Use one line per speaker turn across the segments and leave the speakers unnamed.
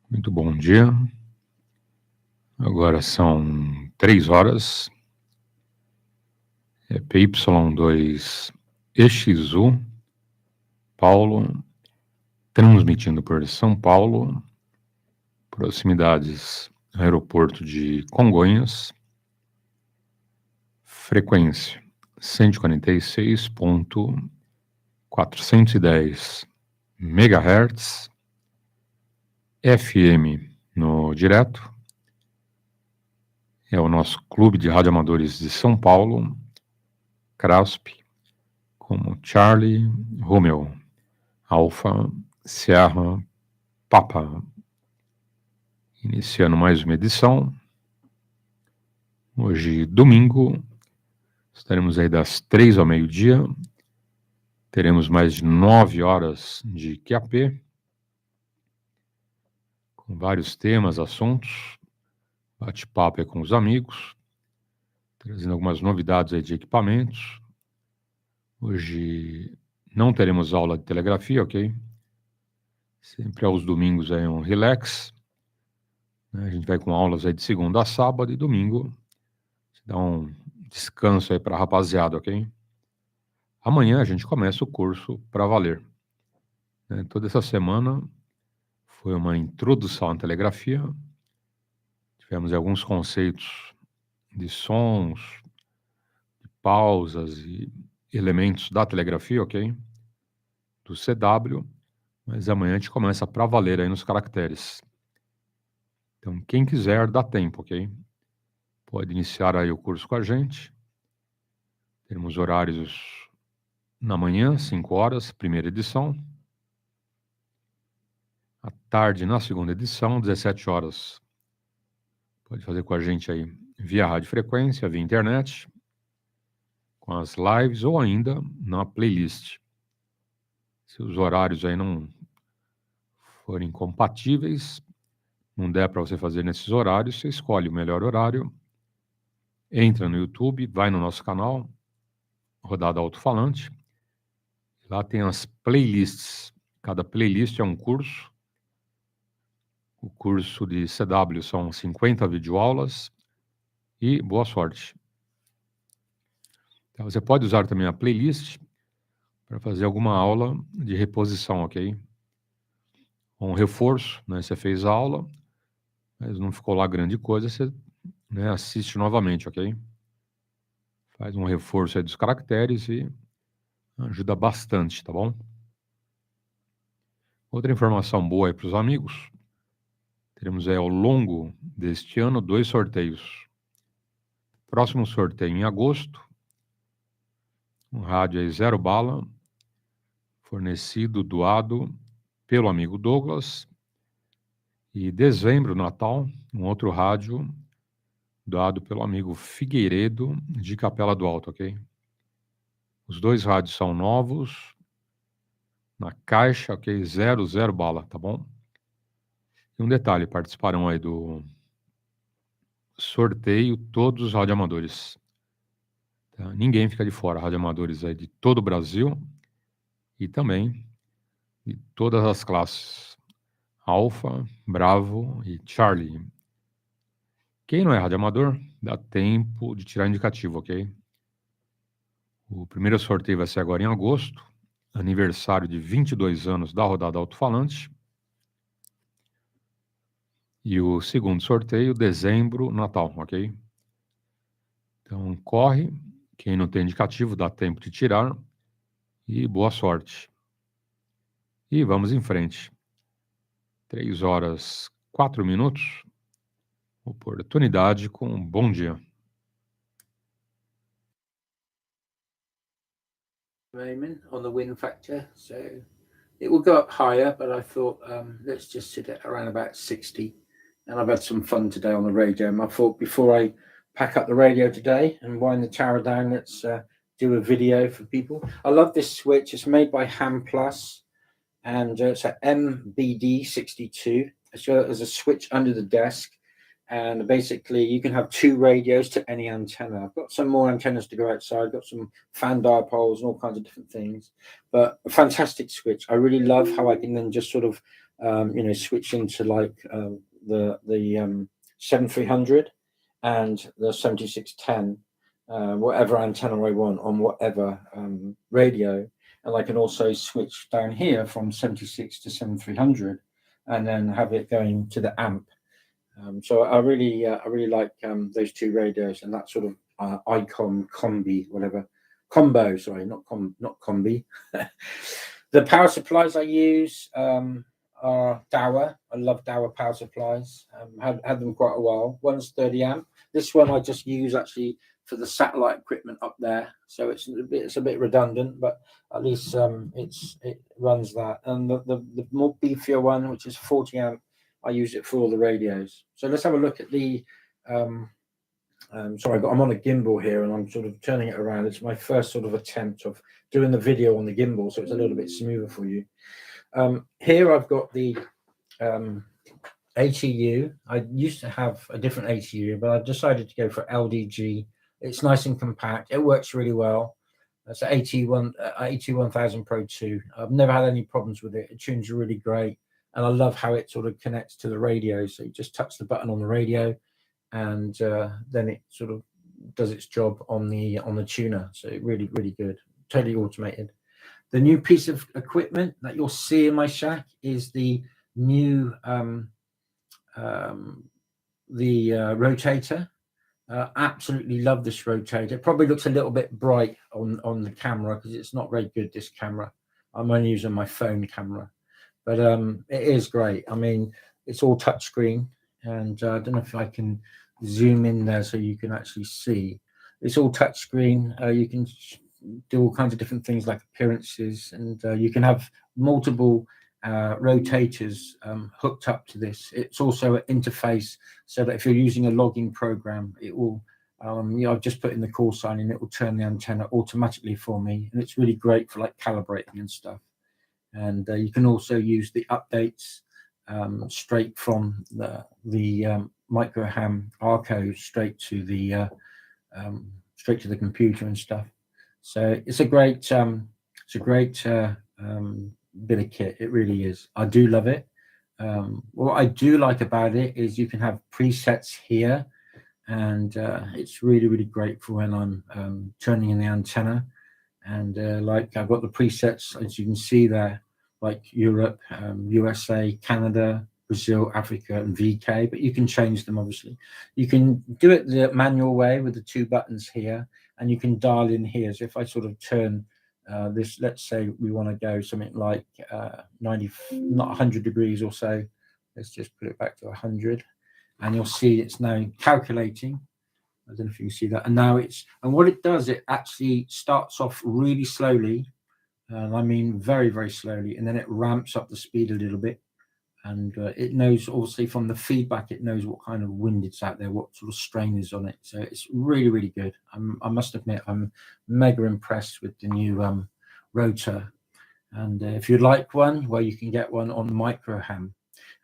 Muito bom dia. Agora são 3 horas. PY2EXU, Paulo, transmitindo por São Paulo, proximidades aeroporto de Congonhas, frequência 146.410 MHz, FM no direto, é o nosso Clube de Radioamadores de São Paulo, CRASP, como Charlie, Romeo, Alfa, Sierra, Papa. Iniciando mais uma edição. Hoje, domingo, estaremos aí das 3 ao meio-dia. Teremos mais de 9 horas de QAP, com vários temas, assuntos, bate-papo aí com os amigos, trazendo algumas novidades aí de equipamentos. Hoje não teremos aula de telegrafia, ok? Sempre aos domingos aí um relax. A gente vai com aulas aí de segunda a sábado e domingo dá um descanso aí para a rapaziada, ok? Amanhã a gente começa o curso para valer. Toda essa semana foi uma introdução à telegrafia. Tivemos alguns conceitos de sons, de pausas e elementos da telegrafia, ok? Do CW, mas amanhã a gente começa para valer aí nos caracteres. Então, quem quiser, dá tempo, ok? Pode iniciar aí o curso com a gente. Temos horários na manhã, 5 horas, primeira edição. À tarde, na segunda edição, 17 horas. Pode fazer com a gente aí via radiofrequência, via internet, com as lives ou ainda na playlist. Se os horários aí não forem compatíveis, não der para você fazer nesses horários, você escolhe o melhor horário, entra no YouTube, vai no nosso canal, Rodada Alto-falante. Lá tem as playlists. Cada playlist é um curso. O curso de CW são 50 videoaulas e boa sorte. Então, você pode usar também a playlist para fazer alguma aula de reposição, ok? Um reforço, né? Você fez a aula, mas não ficou lá grande coisa, você assiste novamente, ok? Faz um reforço aí dos caracteres e ajuda bastante, tá bom? Outra informação boa aí para os amigos. Teremos aí ao longo deste ano 2 sorteios. Próximo sorteio em agosto, um rádio aí 0 bala, fornecido, doado pelo amigo Douglas. E dezembro, Natal, um outro rádio doado pelo amigo Figueiredo, de Capela do Alto, ok? Os 2 rádios são novos, na caixa, ok? 0 bala, tá bom? E um detalhe, participarão aí do sorteio todos os radioamadores. Tá? Ninguém fica de fora, radioamadores aí de todo o Brasil e também de todas as classes, Alfa, Bravo e Charlie. Quem não é radioamador, dá tempo de tirar indicativo, ok? O primeiro sorteio vai ser agora em agosto, aniversário de 22 anos da rodada alto-falante. E o segundo sorteio, dezembro, Natal, ok? Então, corre. Quem não tem indicativo, dá tempo de tirar. E boa sorte. E vamos em frente. 3 horas, 4 minutos. Oportunidade com bom dia.
Raymond, on the win factor, so it will go up higher, but I thought let's just sit at around about 60. And I've had some fun today on the radio, and I thought before I pack up the radio today and wind the tower down, let's do a video for people. I love this switch. It's made by Ham Plus, and it's an MBD62. There's a switch under the desk, And basically you can have 2 radios to any antenna. I've got some more antennas to go outside. I've got some fan dipoles and all kinds of different things, but a fantastic switch. I really love how I can then just sort of switch into like the 7300 and the 7610, whatever antenna I want on whatever radio. And I can also switch down here from 76 to 7300 and then have it going to the amp. So I really like those 2 radios and that sort of icon combi, whatever combo. Sorry, not combi. The power supplies I use are Dower. I love Dower power supplies. Had them quite a while. One's 30 amp. This one I just use actually for the satellite equipment up there. So it's a bit redundant, but at least it runs that. And the more beefier one, which is 40 amp. I use it for all the radios. So let's have a look at the sorry, but I'm on a gimbal here and I'm sort of turning it around. It's my first sort of attempt of doing the video on the gimbal, so it's a little bit smoother for you. Here I've got the ATU. I used to have a different ATU, but I've decided to go for LDG. It's nice and compact. It works really well. That's an AT1000 Pro 2. I've never had any problems with it. It tunes really great. And I love how it sort of connects to the radio. So you just touch the button on the radio and then it sort of does its job on the tuner. So really, really good. Totally automated. The new piece of equipment that you'll see in my shack is the new rotator. Absolutely love this rotator. It probably looks a little bit bright on the camera because it's not very good, this camera. I'm only using my phone camera. But it is great. I mean, it's all touchscreen, and I don't know if I can zoom in there so you can actually see. It's all touchscreen. You can do all kinds of different things like appearances, and you can have multiple rotators hooked up to this. It's also an interface so that if you're using a logging program, it will, I've just put in the call sign and it will turn the antenna automatically for me. And it's really great for like calibrating and stuff. And you can also use the updates straight from the micro ham Arco straight to the computer and stuff. So it's a great bit of kit. It really is. I do love it. What I do like about it is you can have presets here, and it's really, really great for when I'm turning in the antenna. And like I've got the presets, as you can see there, like Europe, USA, Canada, Brazil, Africa, and VK, but you can change them, obviously. You can do it the manual way with the 2 buttons here, and you can dial in here. So if I sort of turn this, let's say we want to go something like 90, not 100 degrees or so. Let's just put it back to 100, and you'll see it's now calculating. I don't know if you can see that. And now and what it does, it actually starts off really slowly. I mean, very, very slowly. And then it ramps up the speed a little bit. And it knows, obviously, from the feedback, it knows what kind of wind it's out there, what sort of strain is on it. So it's really, really good. I must admit, I'm mega impressed with the new rotor. And if you'd like one, well, you can get one on micro ham.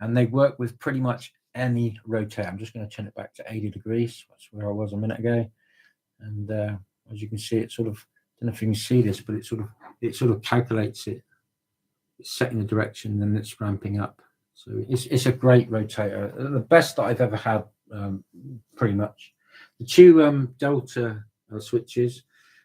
And they work with pretty much any rotor. I'm just going to turn it back to 80 degrees. That's where I was a minute ago. And as you can see, it sort of, I don't know if you can see this, but it sort of calculates it. It's setting the direction, and then it's ramping up. So it's a great rotator, the best that I've ever had, pretty much. The 2 Delta switches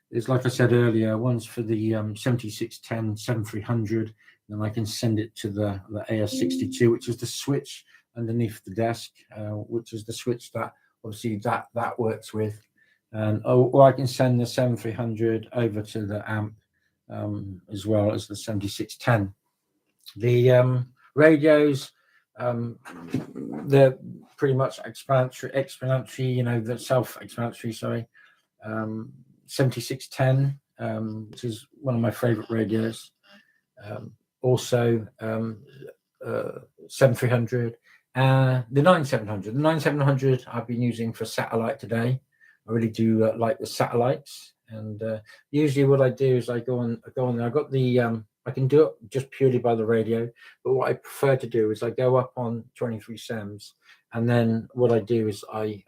is, like I said earlier, one's for the 7610 7300, and I can send it to the AS62, which is the switch underneath the desk, which is the switch that obviously that works with. Or I can send the 7300 over to the amp, as well as the 7610. The radios, they're pretty much explanatory, you know, they're self-explanatory, sorry. 7610, which is one of my favorite radios. Also 7300, the 9700. The 9700 I've been using for satellite today. I really do like the satellites, and usually what I do is I go on there. I've got the I can do it just purely by the radio, but what I prefer to do is I go up on 23 SEMS And then what I do is I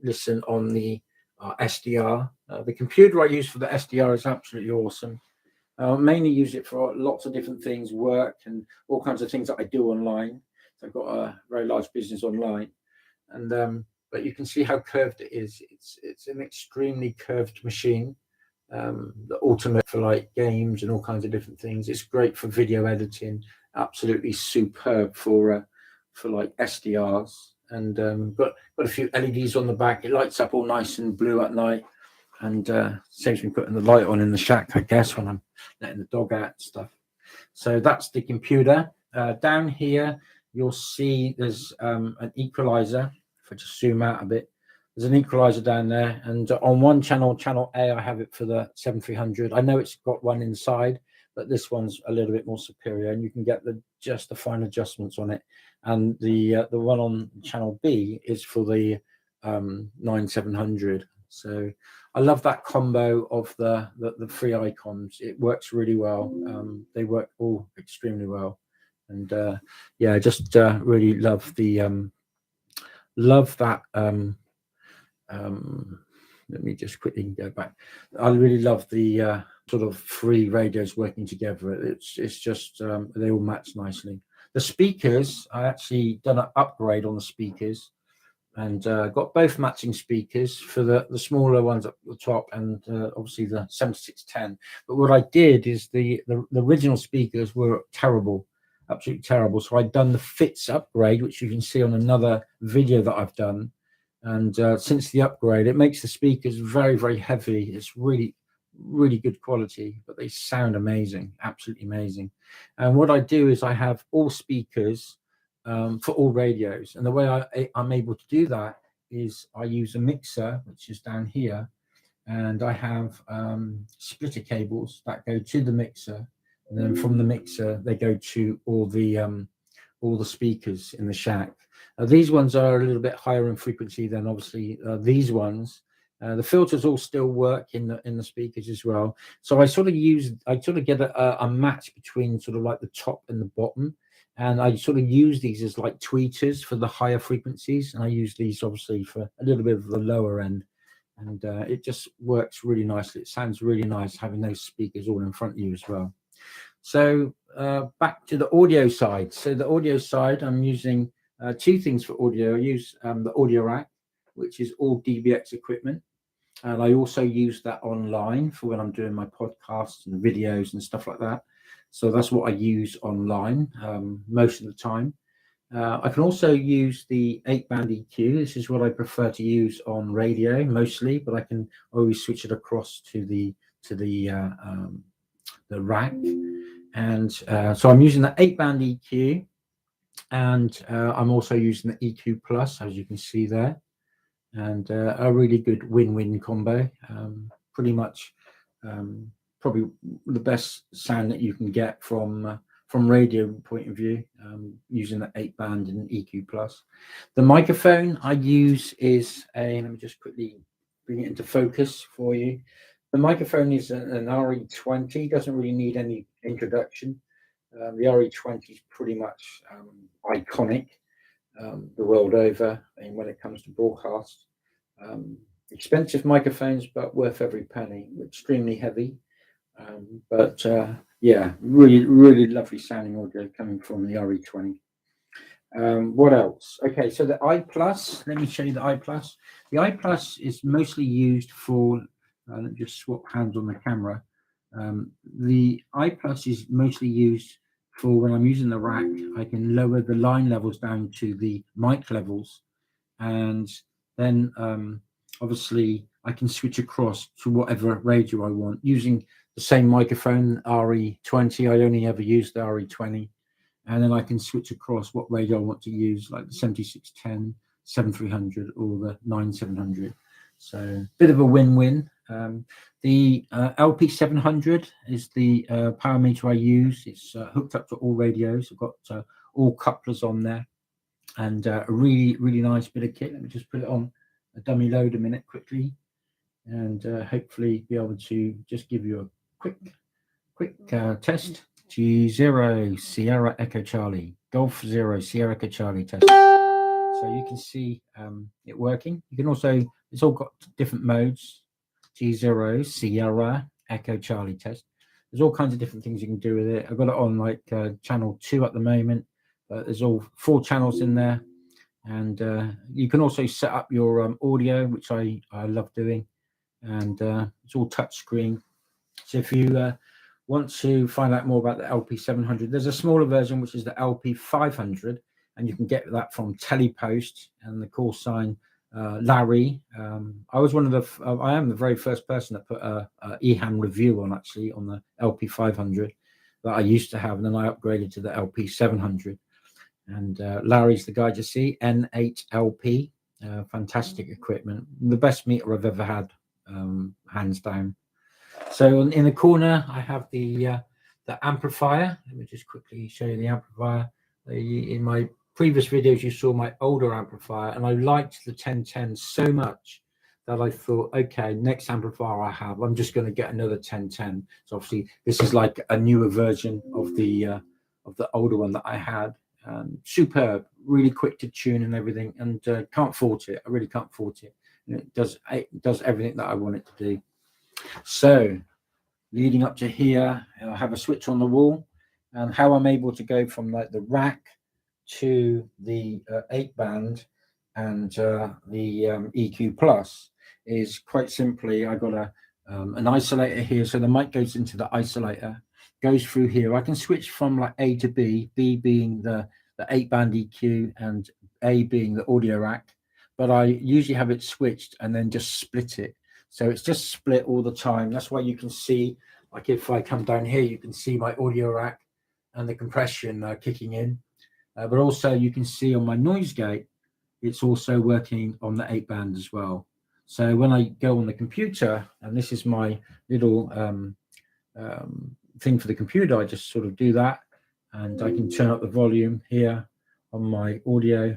listen on the SDR. The computer I use for the SDR is absolutely awesome. I mainly use it for lots of different things, work and all kinds of things that I do online. So I've got a very large business online, and but you can see how curved it is. It's an extremely curved machine. The ultimate for like games and all kinds of different things. It's great for video editing. Absolutely superb for like SDRs. And got a few LEDs on the back. It lights up all nice and blue at night, and saves me putting the light on in the shack, I guess, when I'm letting the dog out and stuff. So that's the computer. Down here, you'll see there's an equalizer. If I just zoom out a bit, there's an equalizer down there, and on one channel, channel A, I have it for the 7300. I know it's got one inside, but this one's a little bit more superior, and you can get just the fine adjustments on it. And the one on channel B is for the 9700. So I love that combo of the three icons. It works really well. They work all extremely well, and yeah, just really love the love that. Let me just quickly go back. I really love the sort of three radios working together. It's just they all match nicely. The speakers, I actually done an upgrade on the speakers, and got both matching speakers for the smaller ones at the top, and obviously the 7610. But what I did is the original speakers were terrible, absolutely terrible. So I'd done the FITS upgrade, which you can see on another video that I've done. And since the upgrade, it makes the speakers very, very heavy. It's really, really good quality, but they sound amazing, absolutely amazing. And what I do is I have all speakers for all radios, and the way I'm able to do that is I use a mixer, which is down here, and I have splitter cables that go to the mixer, and then from the mixer they go to all the speakers in the shack. These ones are a little bit higher in frequency than obviously these ones. The filters all still work in the speakers as well. So I sort of get a match between sort of like the top and the bottom, and I sort of use these as like tweeters for the higher frequencies, and I use these obviously for a little bit of the lower end, and it just works really nicely. It sounds really nice having those speakers all in front of you as well. So back to the audio side. So the audio side, I'm using two things for audio. I use the audio rack, which is all DBX equipment, and I also use that online for when I'm doing my podcasts and videos and stuff like that. So that's what I use online most of the time. I can also use the 8-band EQ. This is what I prefer to use on radio mostly, but I can always switch it across to the rack. And so I'm using the 8-band EQ, and I'm also using the EQ Plus, as you can see there, and a really good win-win combo. Pretty much probably the best sound that you can get from radio point of view, using the 8-band and EQ Plus. The microphone I use is let me just quickly bring it into focus for you. The microphone is an RE20, doesn't really need any introduction. The RE20 is pretty much iconic the world over, and when it comes to broadcast. Expensive microphones, but worth every penny. Extremely heavy, but yeah, really, really lovely sounding audio coming from the RE20. What else? Okay, so the I Plus. Let me show you the I Plus. The I Plus is mostly used for. Let me just swap hands on the camera. The I Plus is mostly used for when I'm using the rack. I can lower the line levels down to the mic levels, and then obviously I can switch across to whatever radio I want using the same microphone, RE20. I only ever use the RE20, and then I can switch across what radio I want to use, like the 7610, 7300, or the 9700. So bit of a win-win. The LP700 is the power meter I use. It's hooked up to all radios. I've got all couplers on there, and a really, really nice bit of kit. Let me just put it on a dummy load a minute quickly, and hopefully be able to just give you a quick test. G0 Sierra Echo Charlie, Golf 0 Sierra Echo Charlie test. So you can see it working. You can also, it's all got different modes, G0, Sierra, Echo, Charlie test. There's all kinds of different things you can do with it. I've got it on like channel 2 at the moment, but there's all 4 channels in there. And you can also set up your audio, which I love doing. And it's all touch screen. So if you want to find out more about the LP700, there's a smaller version, which is the LP500. And you can get that from Telepost, and the call sign Larry. I was I am the very first person that put a EHAM review on, actually, on the LP500 that I used to have, and then I upgraded to the LP700. And Larry's the guy to see, N8LP, fantastic equipment, the best meter I've ever had, hands down. So in the corner, I have the amplifier. Let me just quickly show you the amplifier. In my previous videos, you saw my older amplifier, and I liked the 1010 so much that I thought, okay, next amplifier I have, I'm just going to get another 1010. So obviously, this is like a newer version of the older one that I had. Superb, really quick to tune and everything, and can't fault it. I really can't fault it. And it does everything that I want it to do. So leading up to here, I have a switch on the wall, and how I'm able to go from like the rack to the 8-band and the EQ Plus is quite simply, I got an isolator here, so the mic goes into the isolator, goes through here. I can switch from like A to B, B being the 8-band EQ and A being the audio rack, but I usually have it switched and then just split it. So it's just split all the time. That's why you can see, like if I come down here, you can see my audio rack and the compression kicking in. But also you can see on my noise gate, it's also working on the 8-band as well. So when I go on the computer, and this is my little thing for the computer, I just sort of do that, and I can turn up the volume here on my audio.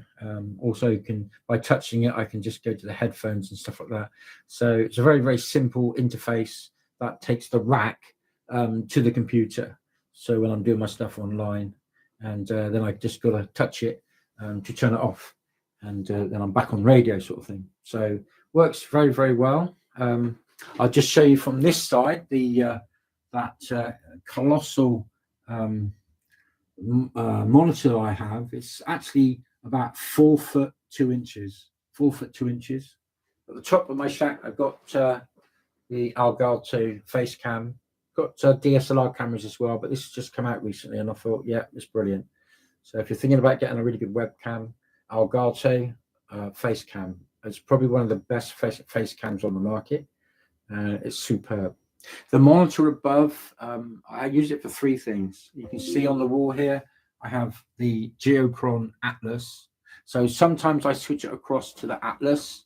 Also, by touching it, I can just go to the headphones and stuff like that. So it's a very, very simple interface that takes the rack to the computer. So when I'm doing my stuff online, and then I just got to touch it to turn it off, and then I'm back on radio, sort of thing. So works very, very well. I'll just show you from this side that colossal monitor I have. It's actually about 4 foot 2 inches. 4 foot 2 inches. At the top of my shack, I've got the Elgato face cam. Got DSLR cameras as well, but this has just come out recently, and I thought, yeah, it's brilliant. So if you're thinking about getting a really good webcam, Elgato face cam. It's probably one of the best face cams on the market. It's superb. The monitor above, I use it for 3 things. You can see on the wall here, I have the Geochron Atlas. So sometimes I switch it across to the Atlas.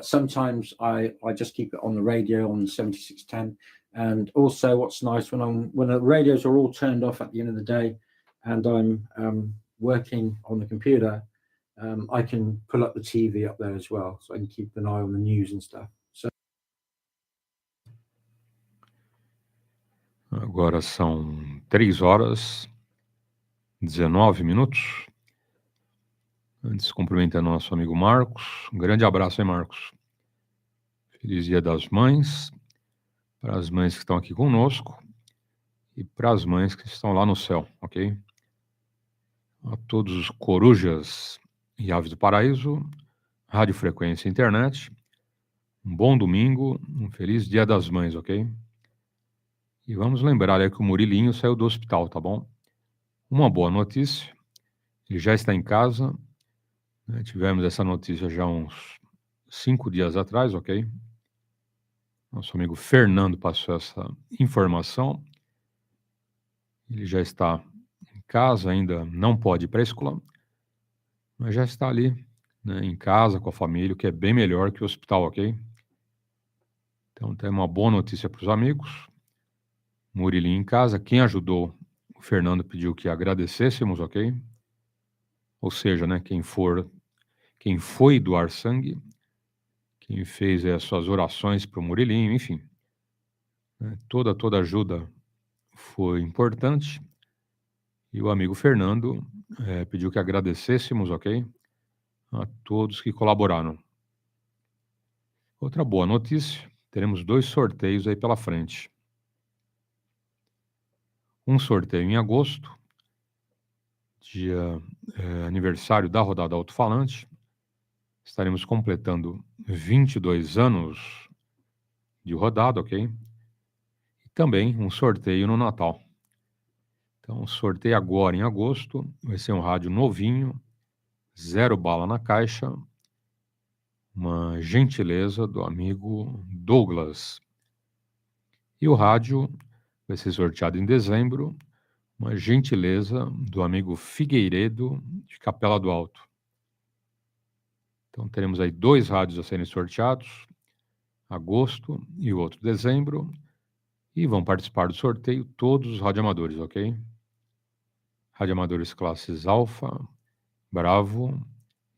Sometimes I just keep it on the radio on 7610. And also what's nice, when the radios are all turned off at the end of the day and I'm working on the computer, I can pull up the TV up there as well, so I can keep an eye on the news and stuff. So...
Agora são 3h19. Antes, cumprimentando o nosso amigo Marcos. Um grande abraço aí, Marcos. Feliz Dia das Mães, para as mães que estão aqui conosco e para as mães que estão lá no céu, ok? A todos os corujas e aves do paraíso, rádio frequência e internet, um bom domingo, um feliz Dia das Mães, ok? E vamos lembrar aí que o Murilinho saiu do hospital, tá bom? Uma boa notícia, ele já está em casa, né? Tivemos essa notícia já uns 5 dias atrás, ok? Nosso amigo Fernando passou essa informação. Ele já está em casa, ainda não pode ir para a escola, mas já está ali, né, em casa com a família, o que é bem melhor que o hospital, ok? Então tem uma boa notícia para os amigos. Murilinho em casa. Quem ajudou, o Fernando pediu que agradecêssemos, ok? Ou seja, né, quem foi doar sangue, quem fez as suas orações para o Murilinho, enfim, né, toda ajuda foi importante. E o amigo Fernando pediu que agradecêssemos, ok? a todos que colaboraram. Outra boa notícia, teremos 2 sorteios aí pela frente. Um sorteio em agosto, dia aniversário da rodada Alto-falante. Estaremos completando 22 anos de rodada, ok? E também um sorteio no Natal. Então, sorteio agora em agosto, vai ser um rádio novinho, 0 bala na caixa, uma gentileza do amigo Douglas. E o rádio vai ser sorteado em dezembro, uma gentileza do amigo Figueiredo, de Capela do Alto. Então, teremos aí 2 rádios a serem sorteados, agosto e o outro dezembro, e vão participar do sorteio todos os radioamadores, ok? Radioamadores classes Alfa, Bravo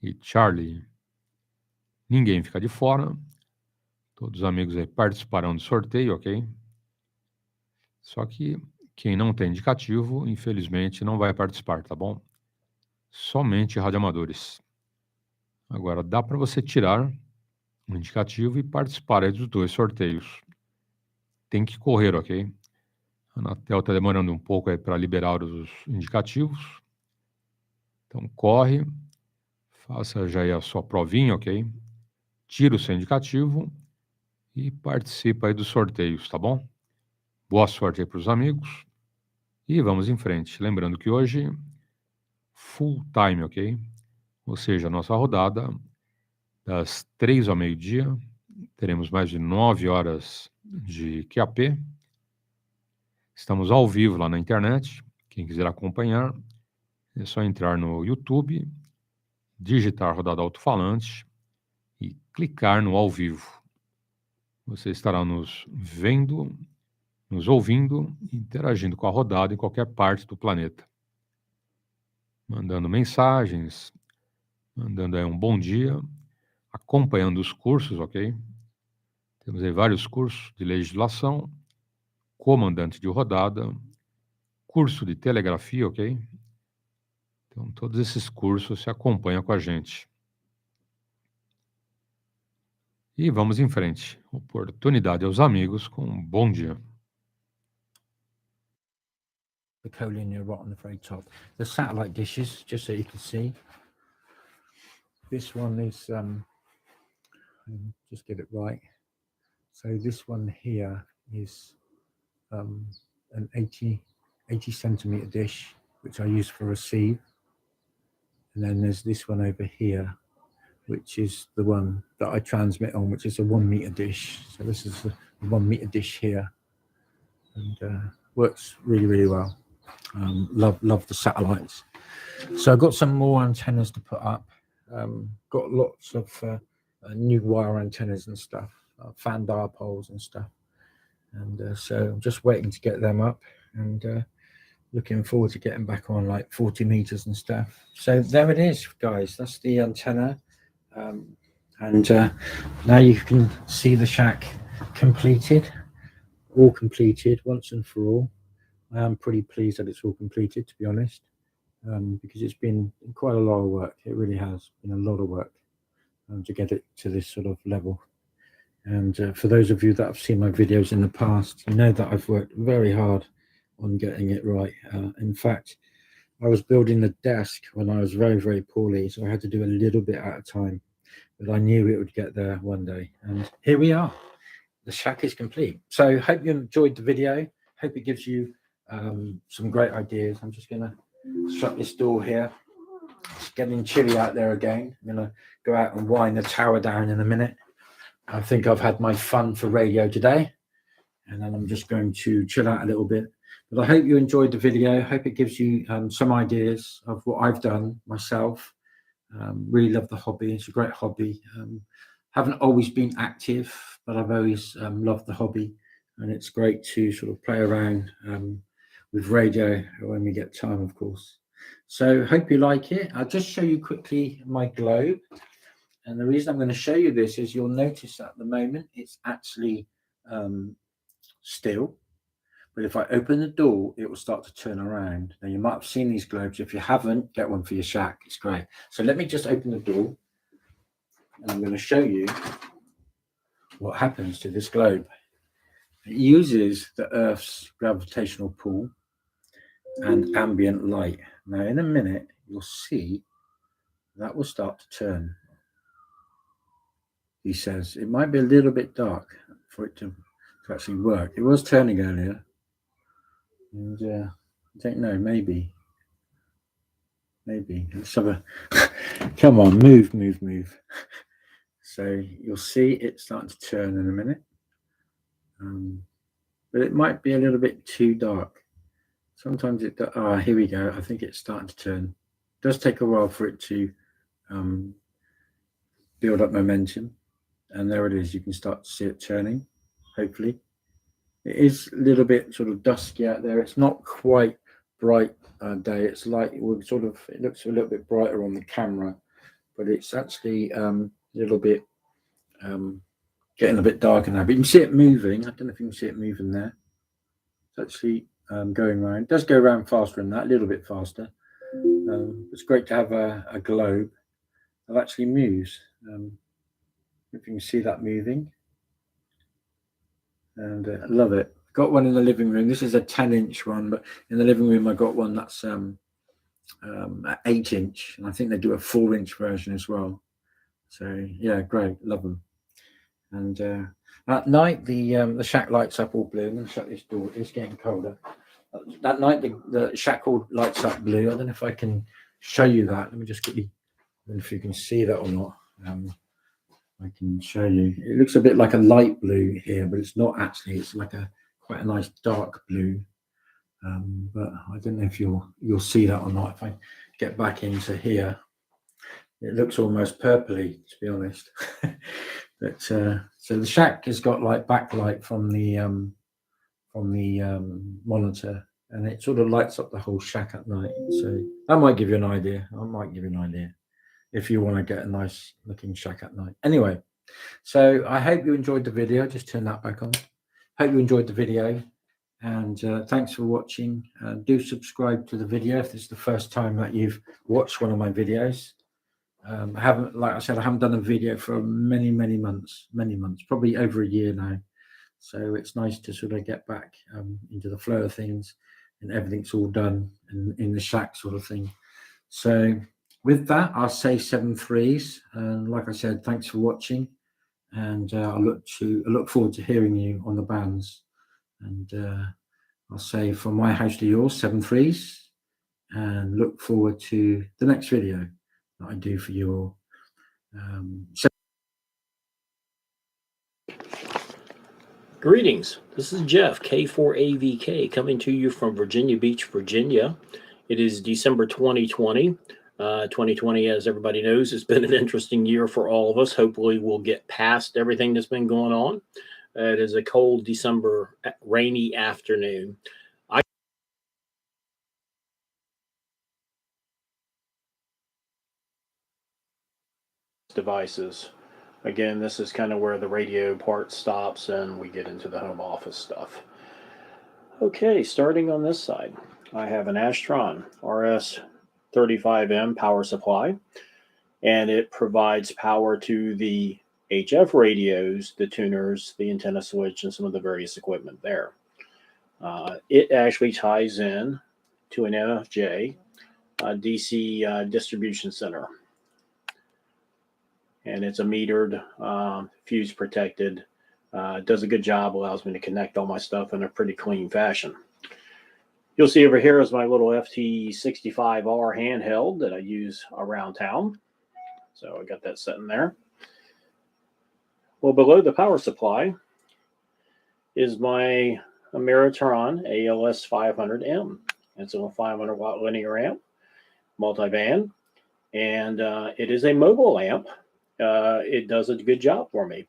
e Charlie. Ninguém fica de fora, todos os amigos aí participarão do sorteio, ok? Só que quem não tem indicativo, infelizmente, não vai participar, tá bom? Somente radioamadores. Agora, dá para você tirar um indicativo e participar aí dos 2 sorteios. Tem que correr, ok? A Anatel está demorando um pouco aí para liberar os indicativos. Então, corre, faça já aí a sua provinha, ok? Tira o seu indicativo e participa aí dos sorteios, tá bom? Boa sorte aí para os amigos e vamos em frente. Lembrando que hoje, full time, ok? Ou seja, a nossa rodada, das 3 ao meio-dia, teremos mais de 9 horas de QAP. Estamos ao vivo lá na internet. Quem quiser acompanhar, é só entrar no YouTube, digitar rodada alto-falante e clicar no ao vivo. Você estará nos vendo, nos ouvindo, interagindo com a rodada em qualquer parte do planeta. Mandando mensagens, mandando aí um bom dia, acompanhando os cursos, ok? Temos aí vários cursos de legislação, comandante de rodada, curso de telegrafia, ok? Então, todos esses cursos se acompanham com a gente. E vamos em frente. Oportunidade aos amigos com um bom dia.
The collinear right on the very top. The satellite dishes, just so you can see. This one is, just get it right. So this one here is an 80 centimeter dish, which I use for receive. And then there's this one over here, which is the one that I transmit on, which is a 1 meter dish. So this is the 1 meter dish here, and works really, really well. Love the satellites. So I've got some more antennas to put up. Got lots of new wire antennas and stuff, fan dipoles and stuff. And so I'm just waiting to get them up, and looking forward to getting back on like 40 meters and stuff. So there it is, guys. That's the antenna. And now you can see the shack completed, all completed once and for all. I am pretty pleased that it's all completed, to be honest, because it's been quite a lot of work. It really has been a lot of work to get it to this sort of level. And for those of you that have seen my videos in the past, you know that I've worked very hard on getting it right. In fact, I was building the desk when I was very, very poorly, so I had to do a little bit at a time, but I knew it would get there one day. And here we are. The shack is complete. So hope you enjoyed the video. Hope it gives you some great ideas. I'm just going to shut this door here. It's getting chilly out there again. I'm going to go out and wind the tower down in a minute. I think I've had my fun for radio today, and then I'm just going to chill out a little bit. But I hope you enjoyed the video. Hope it gives you some ideas of what I've done myself. Really love the hobby. It's a great hobby. Haven't always been active, but I've always loved the hobby, and it's great to sort of play around with radio when we get time, of course. So hope you like it. I'll just show you quickly my globe. And the reason I'm going to show you this is you'll notice at the moment it's actually still. But if I open the door, it will start to turn around. Now, you might have seen these globes. If you haven't, get one for your shack. It's great. So let me just open the door. and I'm going to show you what happens to this globe. It uses the Earth's gravitational pull and ambient light. Now, in a minute, you'll see that will start to turn. He says it might be a little bit dark for it to actually work. It was turning earlier, and I don't know, maybe. Let's have a come on, move. So you'll see it starting to turn in a minute, but it might be a little bit too dark. Sometimes it here we go. I think it's starting to turn. It does take a while for it to build up momentum, and there it is. You can start to see it turning, hopefully. It is a little bit sort of dusky out there. It's not quite bright day. It's like it looks a little bit brighter on the camera, but it's actually a little bit getting a bit darker now. But you can see it moving. I don't know if you can see it moving there. It's actually going around. It does go around faster than that, a little bit faster. It's great to have a globe that actually moves. If you can see that moving, and I love it. Got one in the living room. This is a 10-inch one, but in the living room I got one that's 8-inch, and I think they do a 4-inch version as well. So yeah, great, love them. And at night the shack lights up all blue. I'm going to shut this door. It's getting colder. That night the shack all lights up blue. I don't know if I can show you that. Let me just quickly, I don't know if you can see that or not. I can show you. It looks a bit like a light blue here, but it's not actually. It's like quite a nice dark blue. But I don't know if you'll see that or not. If I get back into here, it looks almost purpley, to be honest. But so the shack has got like backlight from the monitor, and it sort of lights up the whole shack at night. So that might give you an idea. If you want to get a nice looking shack at night. Anyway, so I hope you enjoyed the video. Just turn that back on. Hope you enjoyed the video, and thanks for watching. Do subscribe to the video if this is the first time that you've watched one of my videos. I haven't, like I said, I haven't done a video for many months, probably over a year now. So it's nice to sort of get back into the flow of things, and everything's all done in the shack sort of thing. So with that, I'll say 7 threes. And like I said, thanks for watching. And I look forward to hearing you on the bands. And I'll say from my house to yours, 7 threes. And look forward to the next video that I do for you all.
Greetings, this is Jeff, K4AVK, coming to you from Virginia Beach, Virginia. It is December 2020. 2020, as everybody knows, has been an interesting year for all of us. Hopefully we'll get past everything that's been going on. It is a cold December, rainy afternoon. Devices. Again, this is kind of where the radio part stops and we get into the home office stuff. Okay, starting on this side, I have an Astron RS35M power supply, and it provides power to the HF radios, the tuners, the antenna switch, and some of the various equipment there. It actually ties in to an NFJ DC distribution center. And it's a metered, fuse protected, does a good job, allows me to connect all my stuff in a pretty clean fashion. You'll see over here is my little FT65R handheld that I use around town. So I got that sitting there. Well, below the power supply is my Ameritron ALS 500M. It's a 500 watt linear amp, multi-band, and it is a mobile amp. It does a good job for me,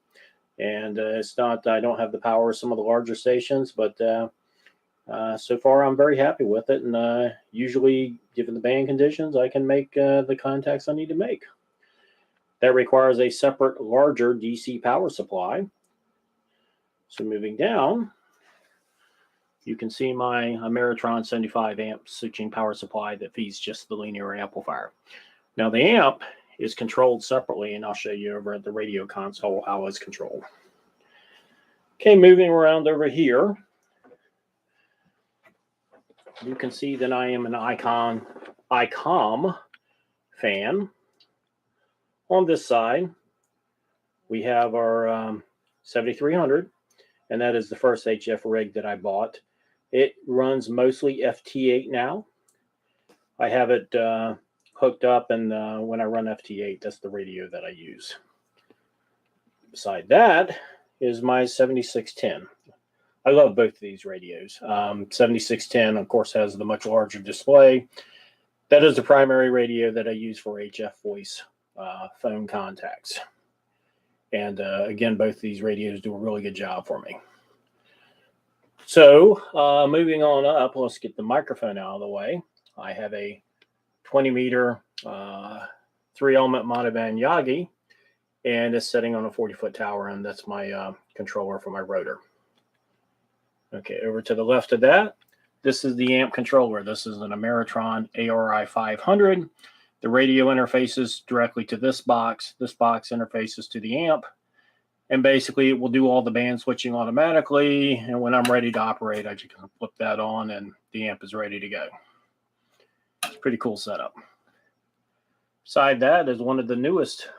and it's not, I don't have the power of some of the larger stations, but so far I'm very happy with it, and usually given the band conditions I can make the contacts I need to make. That requires a separate larger DC power supply. So moving down, you can see my Ameritron 75 amp switching power supply that feeds just the linear amplifier. Now the amp is controlled separately, and I'll show you over at the radio console how it's controlled. Okay, moving around over here, you can see that I am an ICOM fan. On this side, we have our 7300, and that is the first HF rig that I bought. It runs mostly FT8 now. I have it hooked up, and when I run FT8, that's the radio that I use. Beside that is my 7610. I love both of these radios. 7610, of course, has the much larger display. That is the primary radio that I use for HF voice phone contacts. And again, both of these radios do a really good job for me. So moving on up, let's get the microphone out of the way. I have a 20-meter 3-element monoband Yagi, and it's sitting on a 40-foot tower, and that's my controller for my rotor. Okay, over to the left of that, this is the amp controller. This is an Ameritron ARI 500. The radio interfaces directly to this box. This box interfaces to the amp. And basically, it will do all the band switching automatically. And when I'm ready to operate, I just flip that on, and the amp is ready to go. It's a pretty cool setup. Beside that is one of the newest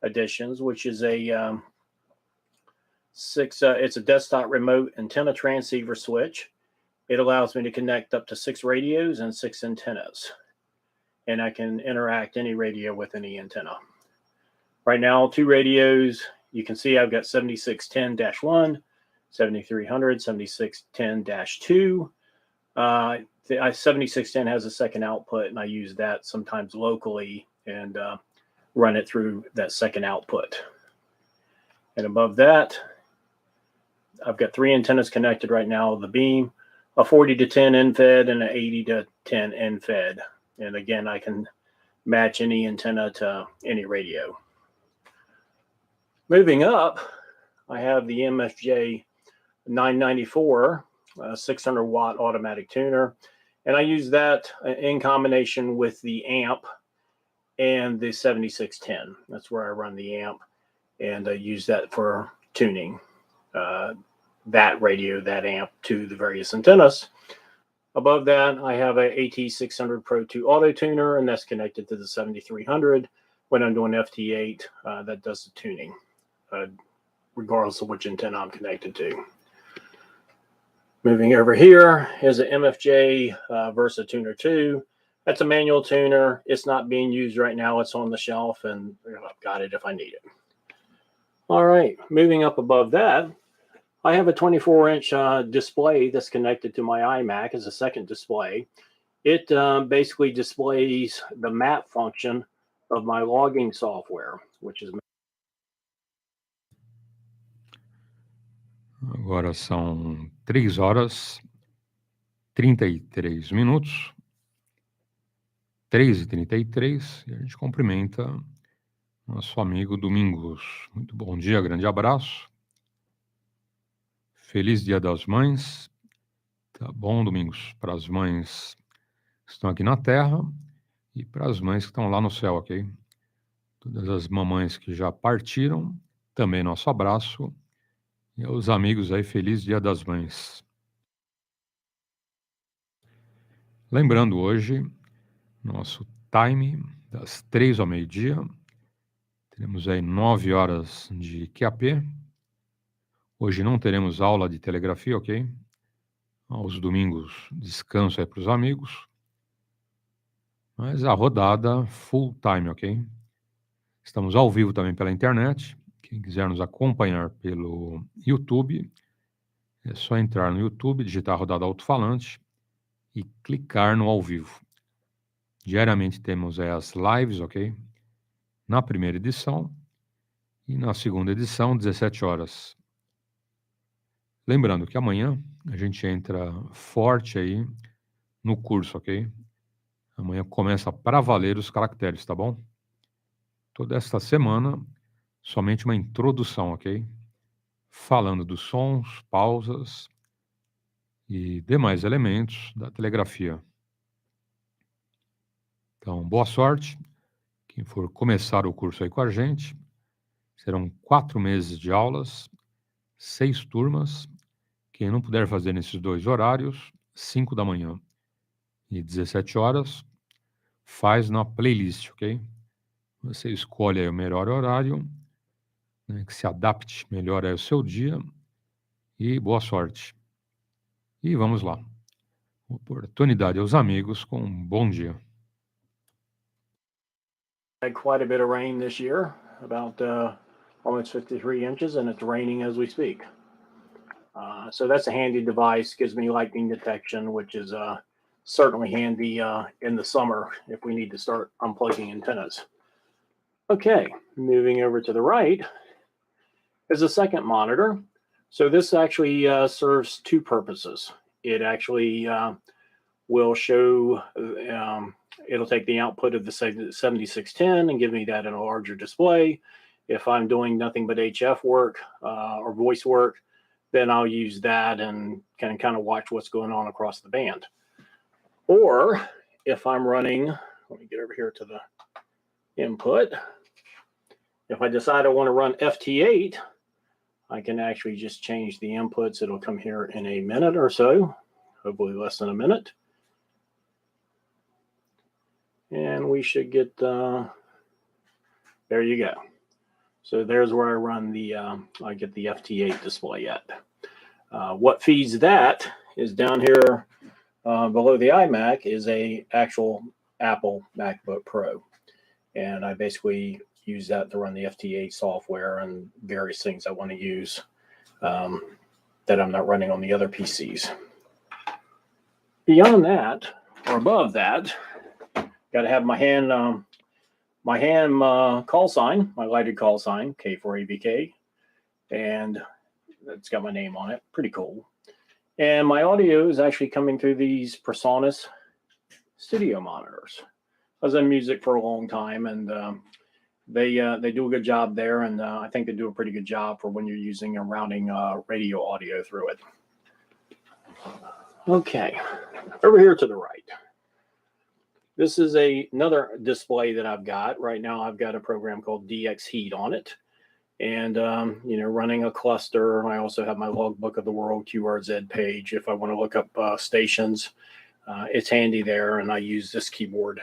additions, which is a it's a desktop remote antenna transceiver switch. It allows me to connect up to 6 radios and 6 antennas, and I can interact any radio with any antenna. Right now, 2 radios. You can see I've got 7610-1, 7300, 7610-2. The 7610 has a second output, and I use that sometimes locally and run it through that second output. And above that, I've got 3 antennas connected right now, the beam, a 40-10 end-fed, and an 80-10 end-fed. And again, I can match any antenna to any radio. Moving up, I have the MFJ 994 600-watt automatic tuner, and I use that in combination with the amp and the 7610. That's where I run the amp, and I use that for tuning that radio, that amp, to the various antennas. Above that, I have a AT600 Pro 2 auto tuner, and that's connected to the 7300. When I'm doing FT8, that does the tuning, regardless of which antenna I'm connected to. Moving over here is an MFJ Versa Tuner 2. That's a manual tuner. It's not being used right now. It's on the shelf, and I've got it if I need it. All right, moving up above that, I have a 24-inch display that's connected to my iMac as a second display. It basically displays the map function of my logging software, which is...
Agora são 3 horas, 33 minutos, 3h33, e a gente cumprimenta nosso amigo Domingos. Muito bom dia, grande abraço. Feliz Dia das Mães. Tá bom, Domingos, para as mães que estão aqui na Terra e para as mães que estão lá no céu, ok? Todas as mamães que já partiram, também nosso abraço. E aos amigos aí, feliz Dia das Mães. Lembrando hoje, nosso time das 3 ao meio-dia. Teremos aí 9 horas de QAP. Hoje não teremos aula de telegrafia, ok? Aos domingos, descanso aí para os amigos. Mas a rodada full time, ok? Estamos ao vivo também pela internet. Quem quiser nos acompanhar pelo YouTube, é só entrar no YouTube, digitar a rodada alto-falante e clicar no ao vivo. Diariamente temos as lives, ok? Na primeira edição e na segunda edição, 17 horas. Lembrando que amanhã a gente entra forte aí no curso, ok? Amanhã começa para valer os caracteres, tá bom? Toda esta semana, somente uma introdução, ok? Falando dos sons, pausas e demais elementos da telegrafia. Então, boa sorte, Quem for começar o curso aí com a gente, serão 4 meses de aulas, 6 turmas. Quem não puder fazer nesses 2 horários, 5 da manhã e 17 horas, faz na playlist, ok? Você escolhe aí o melhor horário, né, que se adapte melhor ao seu dia, e boa sorte. E vamos lá. Oportunidade aos amigos com um bom dia.
Had quite a bit of rain this year, about almost 53 inches, and it's raining as we speak. So that's a handy device, gives me lightning detection, which is certainly handy in the summer if we need to start unplugging antennas. Okay, moving over to the right is a second monitor. So this actually serves 2 purposes. It actually will show, it'll take the output of the 7610 and give me that in a larger display. If I'm doing nothing but HF work or voice work, then I'll use that and can kind of watch what's going on across the band. Or if I'm running, let me get over here to the input. If I decide I want to run FT8, I can actually just change the inputs. It'll come here in a minute or so, hopefully less than a minute. And we should get, there you go. So there's where I run the, I get the FT8 display at. What feeds that is down here below the iMac is a actual Apple MacBook Pro. And I basically use that to run the FT8 software and various things I want to use that I'm not running on the other PCs. Beyond that, or above that, got to have my hand call sign, my lighted call sign, K4ABK, and it's got my name on it. Pretty cool. And my audio is actually coming through these PreSonus studio monitors. I was in music for a long time, and they do a good job there, and I think they do a pretty good job for when you're using and routing radio audio through it. Okay, over here to the right. This is another display that I've got. Right now I've got a program called DX Heat on it. And, you know, running a cluster. And I also have my logbook of the world QRZ page. If I want to look up stations, it's handy there. And I use this keyboard.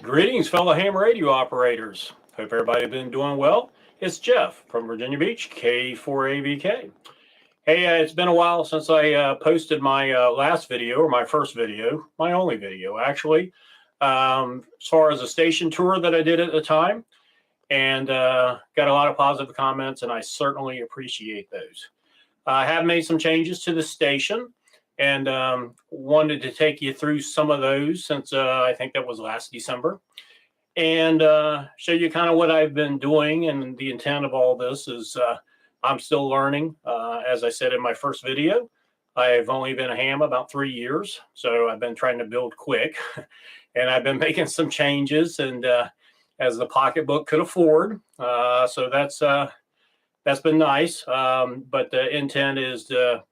Greetings, fellow ham radio operators. Hope everybody's been doing well. It's Jeff from Virginia Beach, K4ABK. Hey, it's been a while since I posted my last video, or my first video, my only video, actually, as far as a station tour that I did at the time, and got a lot of positive comments, and I certainly appreciate those. I have made some changes to the station, and wanted to take you through some of those since I think that was last December, and show you kind of what I've been doing. And the intent of all this is I'm still learning. As I said in my first video, I've only been a ham about 3 years, so I've been trying to build quick, and I've been making some changes, and as the pocketbook could afford. So that's been nice. But the intent is to,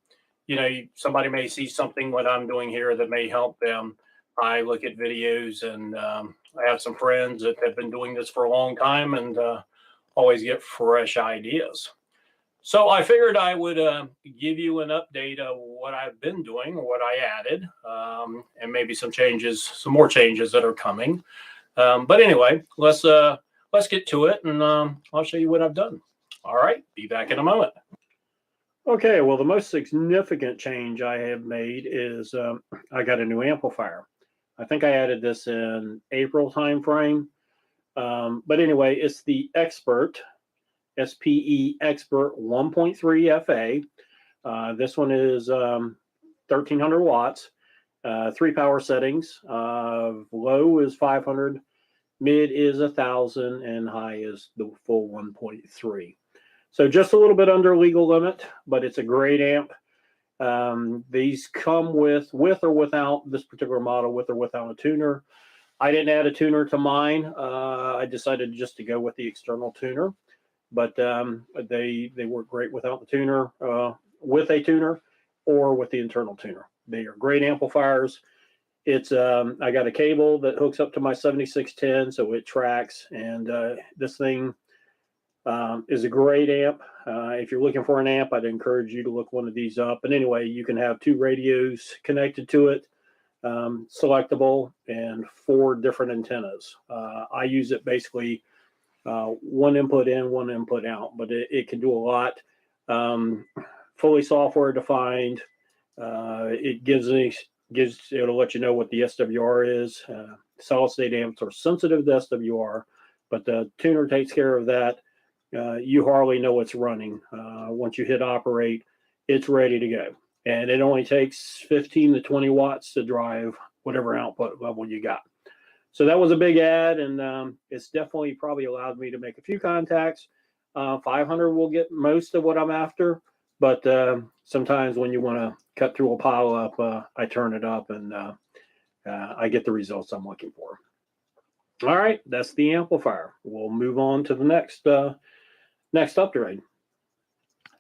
you know, somebody may see something what I'm doing here that may help them. I look at videos, and I have some friends that have been doing this for a long time, and always get fresh ideas. So I figured I would give you an update of what I've been doing, what I added, and maybe some changes, some more changes that are coming. But anyway, let's get to it, and I'll show you what I've done. All right, be back in a moment. Okay, well, the most significant change I have made is I got a new amplifier. I think I added this in April timeframe. But anyway, it's the Expert, SPE Expert 1.3 FA. This one is 1,300 watts, 3 power settings. Low is 500, mid is 1,000, and high is the full 1.3. So just a little bit under legal limit, but it's a great amp. These come with or without this particular model, with or without a tuner. I didn't add a tuner to mine. I decided just to go with the external tuner, but they work great without the tuner, with a tuner, or with the internal tuner. They are great amplifiers. It's I got a cable that hooks up to my 7610, so it tracks, and this thing is a great amp. If you're looking for an amp, I'd encourage you to look one of these up. But anyway, you can have 2 radios connected to it, selectable, and 4 different antennas. I use it basically 1 input in, 1 input out, but it can do a lot. Fully software defined. It'll let you know what the SWR is. Solid state amps are sensitive to SWR, but the tuner takes care of that. You hardly know it's running. Once you hit operate, it's ready to go. And it only takes 15 to 20 watts to drive whatever output level you got. So that was a big add, and it's definitely probably allowed me to make a few contacts. 500 will get most of what I'm after, but sometimes when you want to cut through a pile up, I turn it up, and I get the results I'm looking for. All right, that's the amplifier. We'll move on to the next upgrade.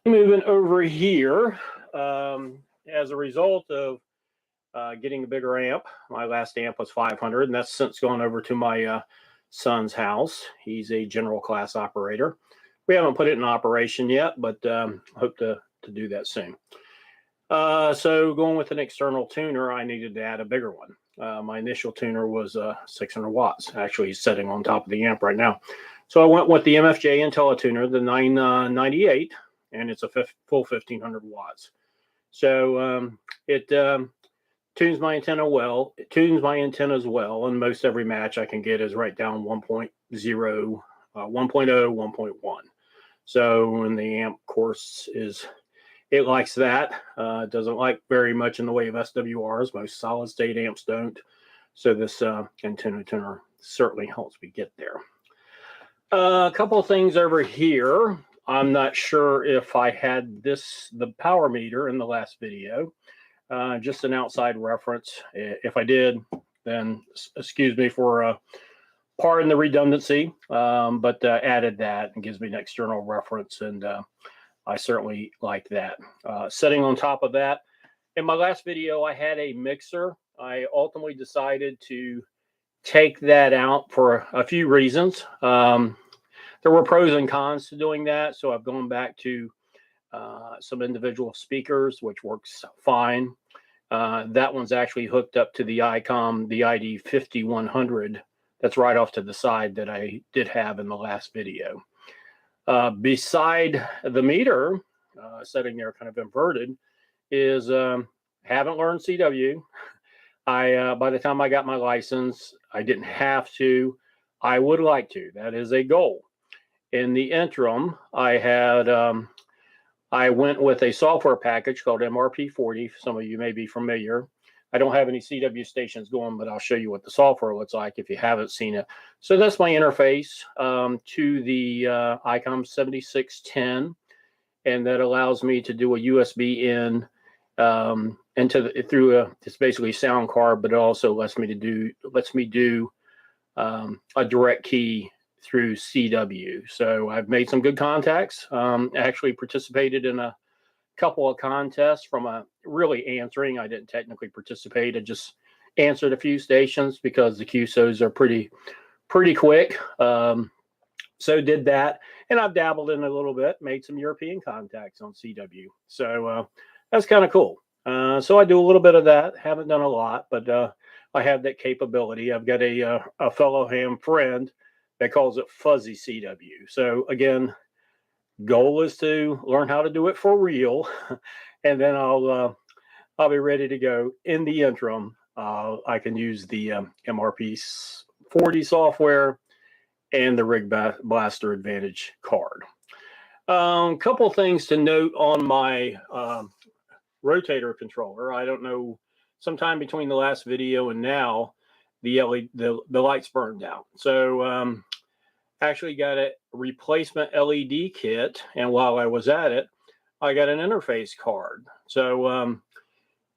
Moving over here, as a result of getting a bigger amp, my last amp was 500, and that's since gone over to my son's house. He's a general class operator. We haven't put it in operation yet, but hope to do that soon. So going with an external tuner, I needed to add a bigger one. My initial tuner was 600 watts. Actually, he's sitting on top of the amp right now. So I went with the MFJ IntelliTuner, the 998, and it's a full 1500 watts. So it tunes my antenna well. It tunes my antennas well, and most every match I can get is right down 1.0, 1.0, 1.1. So when the amp, of course, it likes that. It doesn't like very much in the way of SWRs. Most solid state amps don't. So this antenna tuner certainly helps me get there. A couple of things over here. I'm not sure if I had the power meter in the last video. Just an outside reference. If I did, then excuse me for pardon the redundancy, but added that and gives me an external reference, and I certainly like that. Setting on top of that, in my last video, I had a mixer. I ultimately decided to take that out for a few reasons. There were pros and cons to doing that, so I've gone back to some individual speakers, which works fine. That one's actually hooked up to the ICOM, the ID 5100. That's right off to the side that I did have in the last video. Beside the meter, sitting there kind of inverted, is haven't learned CW. By the time I got my license, I didn't have to. I would like to. That is a goal. In the interim, I went with a software package called MRP40. Some of you may be familiar. I don't have any CW stations going, but I'll show you what the software looks like if you haven't seen it. So that's my interface to the ICOM 7610, and that allows me to do a USB in it's basically a sound card, but it also lets me do a direct key through CW. So I've made some good contacts. Actually participated in a couple of contests from really answering. I didn't technically participate. I just answered a few stations because the QSOs are pretty quick. So did that, and I've dabbled in a little bit, made some European contacts on CW. So that's kind of cool. So I do a little bit of that. Haven't done a lot, but I have that capability. I've got a fellow ham friend that calls it fuzzy CW. So again, goal is to learn how to do it for real, and then I'll be ready to go. In the interim, I can use the MRP40 software and the Rig Blaster Advantage card. Couple things to note on my rotator controller. I don't know, sometime between the last video and now, the lights burned out. So actually got a replacement LED kit, and while I was at it, I got an interface card. So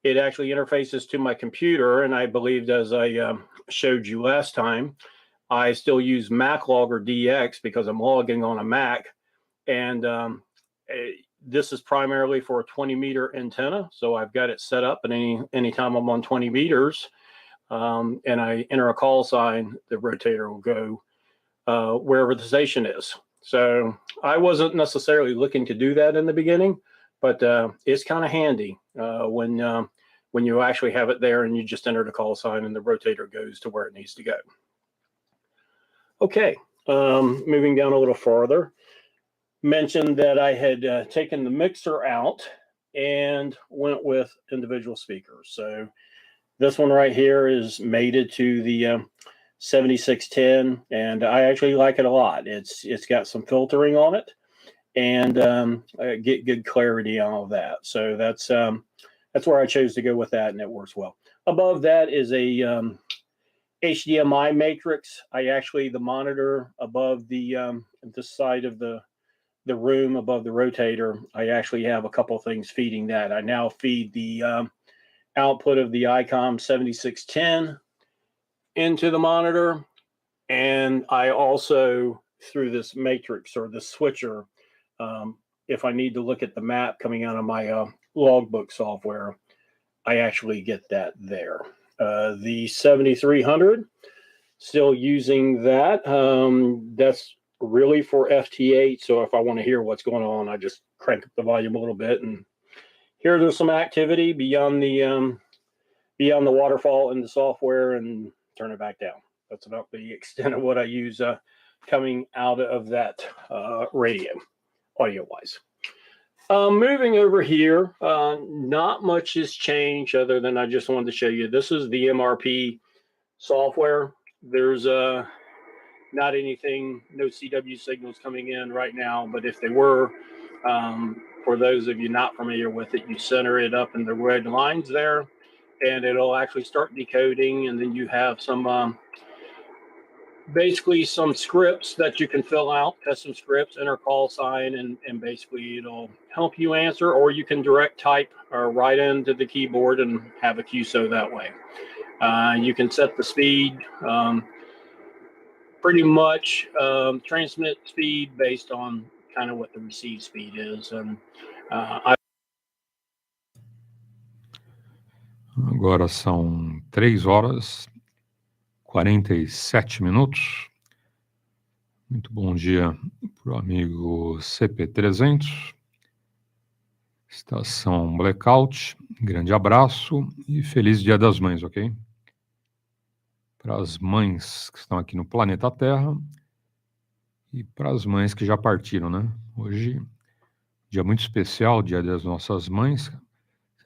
it actually interfaces to my computer. And I believed, as I showed you last time, I still use MacLogger DX because I'm logging on a Mac. And this is primarily for a 20-meter antenna. So I've got it set up, and anytime I'm on 20 meters and I enter a call sign, the rotator will go wherever the station is. So I wasn't necessarily looking to do that in the beginning, but it's kind of handy when you actually have it there and you just enter the call sign and the rotator goes to where it needs to go. Okay, moving down a little farther. Mentioned that I had taken the mixer out and went with individual speakers. So this one right here is mated to the 7610, and I actually like it a lot. It's got some filtering on it, and I get good clarity on all of that. So that's where I chose to go with that, and it works well. Above that is a HDMI matrix. The monitor above the side of the room above the rotator, I actually have a couple of things feeding that. I now feed the output of the ICOM 7610 into the monitor, and I also, through this matrix or the switcher, if I need to look at the map coming out of my logbook software, I actually get that there. The 7300, still using that. That's really for FT8. So if I want to hear what's going on, I just crank up the volume a little bit and hear there's some activity beyond the waterfall in the software and turn it back down. That's about the extent of what I use coming out of that radio, audio-wise. Moving over here, not much has changed other than I just wanted to show you. This is the MRP software. There's not anything, no CW signals coming in right now, but if they were, for those of you not familiar with it, you center it up in the red lines there, and it'll actually start decoding, and then you have some basically some scripts that you can fill out, custom scripts, enter call sign, and basically it'll help you answer, or you can direct type or write into the keyboard and have a QSO that way. You can set the speed, pretty much transmit speed based on kind of what the receive speed is. And
Agora são 3h47. Muito bom dia para o amigo CP300, estação Blackout. Grande abraço e feliz Dia das Mães, ok? Para as mães que estão aqui no planeta Terra e para as mães que já partiram, né? Hoje, dia muito especial, Dia das Nossas Mães,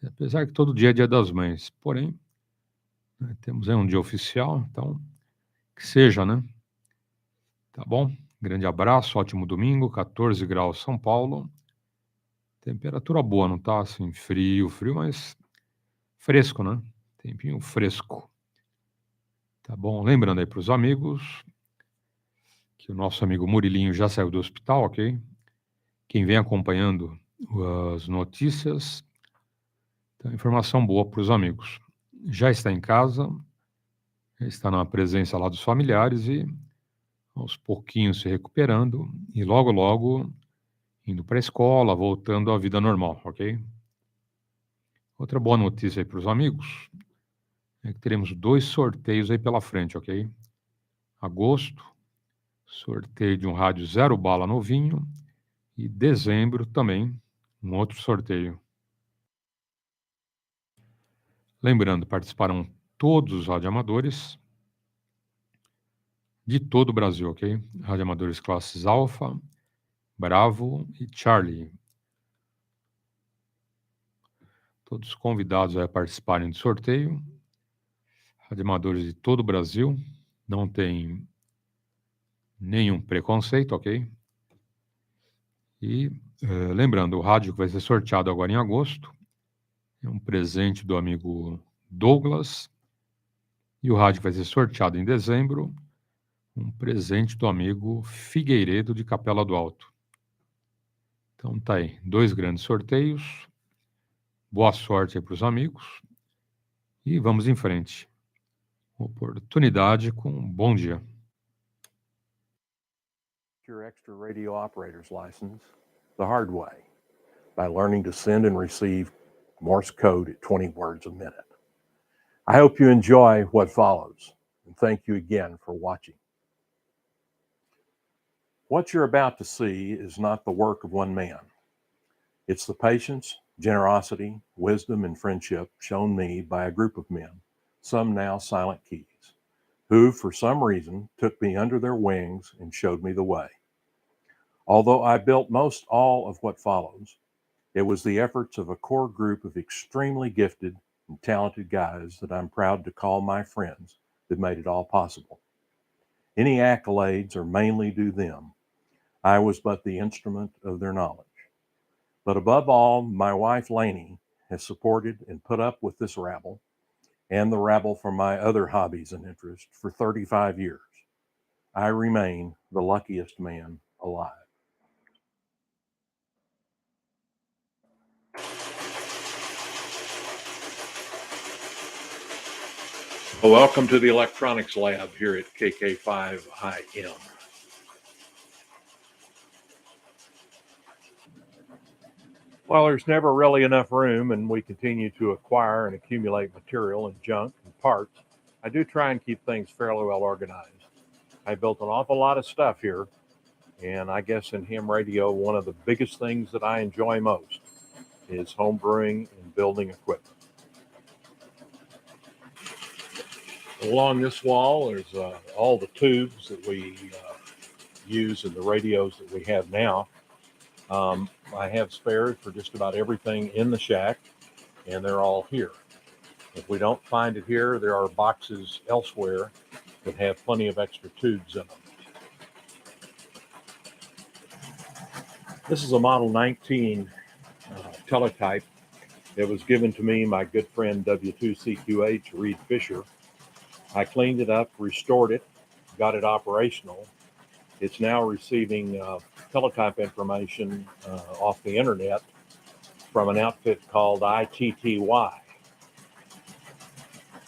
apesar que todo dia é Dia das Mães, porém, né, temos aí um dia oficial, então, que seja, né? Tá bom? Grande abraço, ótimo domingo, 14 graus São Paulo, temperatura boa, não tá assim frio, mas fresco, né? Tempinho fresco. Tá bom? Lembrando aí para os amigos que o nosso amigo Murilinho já saiu do hospital, ok? Quem vem acompanhando as notícias, então, informação boa para os amigos. Já está em casa, está na presença lá dos familiares e aos pouquinhos se recuperando e logo, logo indo para a escola, voltando à vida normal, ok? Outra boa notícia aí para os amigos é que teremos 2 sorteios aí pela frente, ok? Agosto, sorteio de um rádio 0 bala novinho, e dezembro também, um outro sorteio. Lembrando, participarão todos os radioamadores de todo o Brasil, ok? Radioamadores classes Alfa, Bravo e Charlie. Todos convidados a participarem do sorteio. Radioamadores de todo o Brasil, não tem nenhum preconceito, ok? E lembrando, o rádio que vai ser sorteado agora em agosto é um presente do amigo Douglas, e o rádio que vai ser sorteado em dezembro, um presente do amigo Figueiredo de Capela do Alto. Então tá aí, 2 grandes sorteios, Boa sorte aí para os amigos e vamos em frente. Oportunidade com um bom dia.
Your extra radio operator's license the hard way by learning to send and receive Morse code at 20 words a minute. I hope you enjoy what follows, and thank you again for watching. What you're about to see is not the work of one man. It's the patience, generosity, wisdom, and friendship shown me by a group of men, some now silent keys, who, for some reason, took me under their wings and showed me the way. Although I built most all of what follows, it was the efforts of a core group of extremely gifted and talented guys that I'm proud to call my friends that made it all possible. Any accolades are mainly due them. I was but the instrument of their knowledge. But above all, my wife Lainey has supported and put up with this rabble and the rabble from my other hobbies and interests for 35 years. I remain the luckiest man alive. Well, welcome to the electronics lab here at KK5IM. Well, there's never really enough room, and we continue to acquire and accumulate material and junk and parts. I do try and keep things fairly well organized. I built an awful lot of stuff here, and I guess in ham radio, one of the biggest things that I enjoy most is home brewing and building equipment. Along this wall, there's all the tubes that we use in the radios that we have now. I have spares for just about everything in the shack, and they're all here. If we don't find it here, there are boxes elsewhere that have plenty of extra tubes in them. This is a Model 19 teletype that was given to me by my good friend W2CQH, Reed Fisher. I cleaned it up, restored it, got it operational. It's now receiving teletype information off the internet from an outfit called ITTY.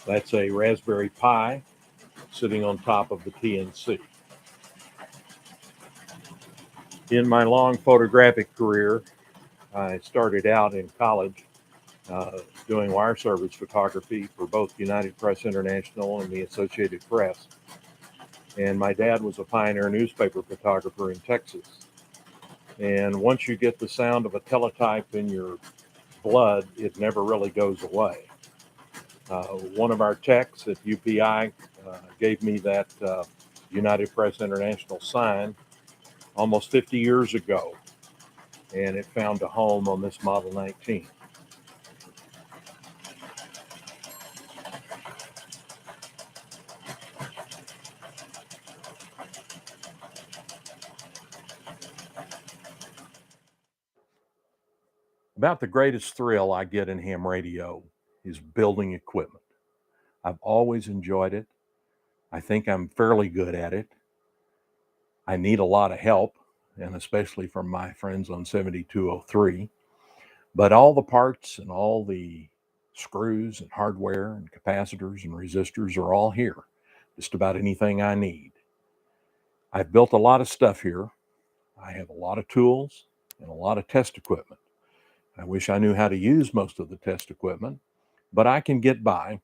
That's a Raspberry Pi sitting on top of the TNC. In my long photographic career, I started out in college doing wire service photography for both United Press International and the Associated Press. And my dad was a pioneer newspaper photographer in Texas. And once you get the sound of a teletype in your blood, it never really goes away. One of our techs at UPI gave me that United Press International sign almost 50 years ago, and it found a home on this Model 19. About the greatest thrill I get in ham radio is building equipment. I've always enjoyed it. I think I'm fairly good at it. I need a lot of help, and especially from my friends on 7203. But all the parts and all the screws and hardware and capacitors and resistors are all here. Just about anything I need. I've built a lot of stuff here. I have a lot of tools and a lot of test equipment. I wish I knew how to use most of the test equipment, but I can get by.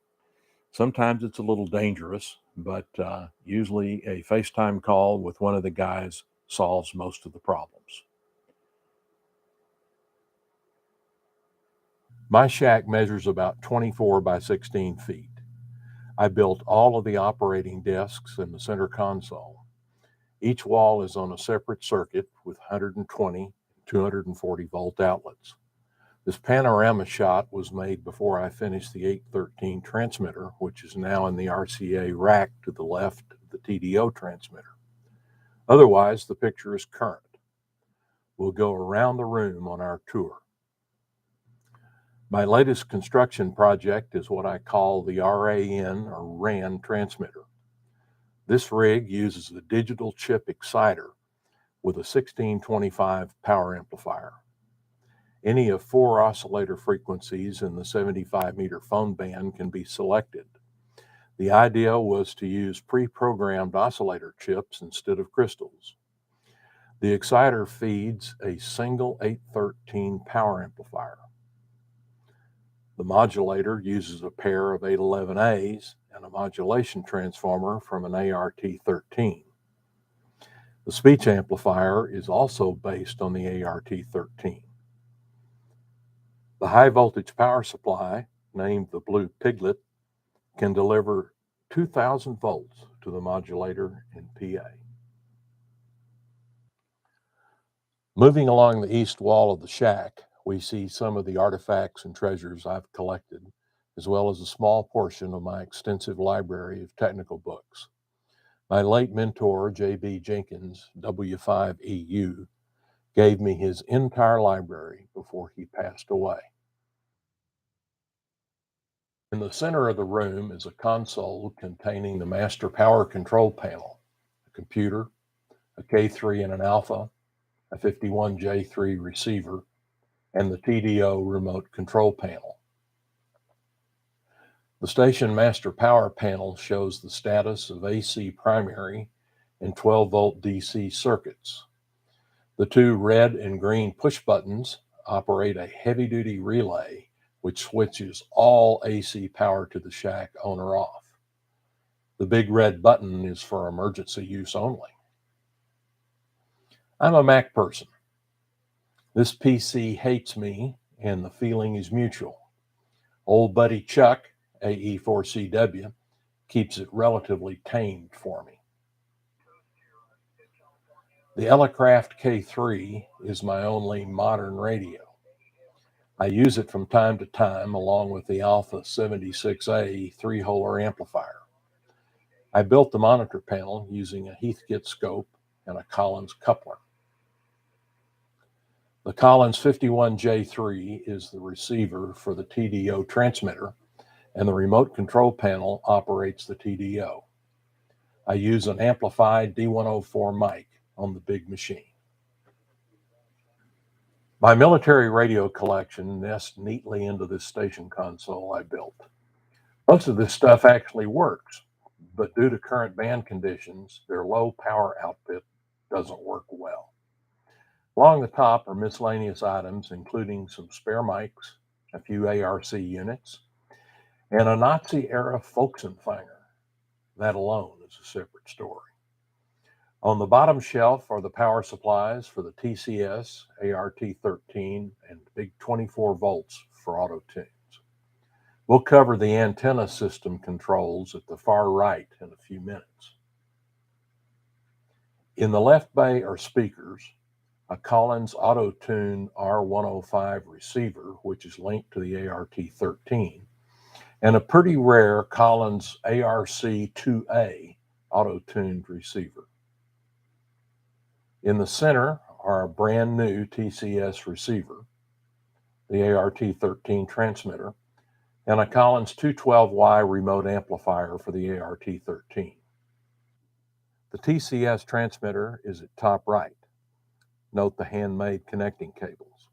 Sometimes it's a little dangerous, but usually a FaceTime call with one of the guys solves most of the problems. My shack measures about 24 by 16 feet. I built all of the operating desks and the center console. Each wall is on a separate circuit with 120 and 240 volt outlets. This panorama shot was made before I finished the 813 transmitter, which is now in the RCA rack to the left of the TDO transmitter. Otherwise, the picture is current. We'll go around the room on our tour. My latest construction project is what I call the RAN or RAN transmitter. This rig uses a digital chip exciter with a 1625 power amplifier. Any of 4 oscillator frequencies in the 75 meter phone band can be selected. The idea was to use pre-programmed oscillator chips instead of crystals. The exciter feeds a single 813 power amplifier. The modulator uses a pair of 811As and a modulation transformer from an ART13. The speech amplifier is also based on the ART13. The high voltage power supply, named the Blue Piglet, can deliver 2,000 volts to the modulator and PA. Moving along the east wall of the shack, we see some of the artifacts and treasures I've collected, as well as a small portion of my extensive library of technical books. My late mentor, J.B. Jenkins, W5EU, gave me his entire library before he passed away. In the center of the room is a console containing the master power control panel, a computer, a K3 and an alpha, a 51J3 receiver, and the TDO remote control panel. The station master power panel shows the status of AC primary and 12-volt DC circuits. The 2 red and green push buttons operate a heavy-duty relay which switches all AC power to the shack on or off. The big red button is for emergency use only. I'm a Mac person. This PC hates me, and the feeling is mutual. Old buddy Chuck, AE4CW, keeps it relatively tamed for me. The Elecraft K3 is my only modern radio. I use it from time to time along with the Alpha 76A 3-holer amplifier. I built the monitor panel using a Heathkit scope and a Collins coupler. The Collins 51J3 is the receiver for the TDO transmitter, and the remote control panel operates the TDO. I use an amplified D104 mic on the big machine. My military radio collection nests neatly into this station console I built. Most of this stuff actually works, but due to current band conditions, their low power output doesn't work well. Along the top are miscellaneous items, including some spare mics, a few ARC units, and a Nazi-era Volksempfänger. That alone is a separate story. On the bottom shelf are the power supplies for the TCS, ART13, and big 24 volts for auto tunes. We'll cover the antenna system controls at the far right in a few minutes. In the left bay are speakers, a Collins Auto-Tune R105 receiver, which is linked to the ART13, and a pretty rare Collins ARC2A auto-tuned receiver. In the center are a brand new TCS receiver, the ART13 transmitter, and a Collins 212Y remote amplifier for the ART13. The TCS transmitter is at top right. Note the handmade connecting cables.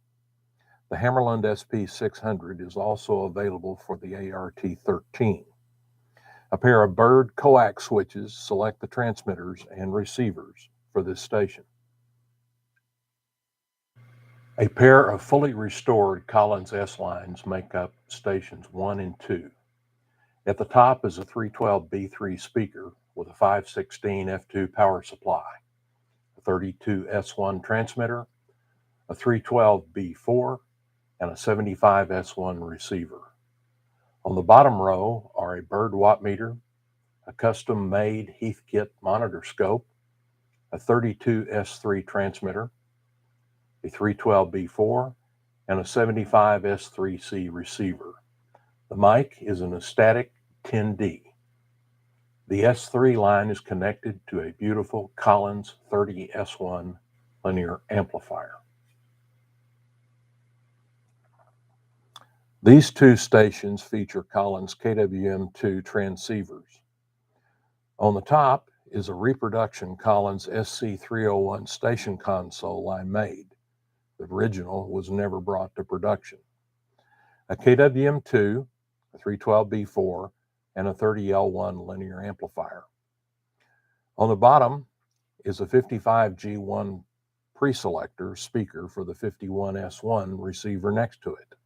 The Hammerland SP600 is also available for the ART13. A pair of Bird coax switches select the transmitters and receivers for this station. A pair of fully restored Collins S-lines make up stations 1 and 2. At the top is a 312B3 speaker with a 516 F2 power supply, a 32S1 transmitter, a 312B4, and a 75S1 receiver. On the bottom row are a Bird watt meter, a custom-made Heathkit monitor scope, a 32S3 transmitter, a 312B4, and a 75S3C receiver. The mic is an Astatic 10D. The S3 line is connected to a beautiful Collins 30S1 linear amplifier. These 2 stations feature Collins KWM2 transceivers. On the top is a reproduction Collins SC301 station console I made. The original was never brought to production. A KWM2, a 312B4, and a 30L1 linear amplifier. On the bottom is a 55G1 preselector speaker for the 51S1 receiver next to it.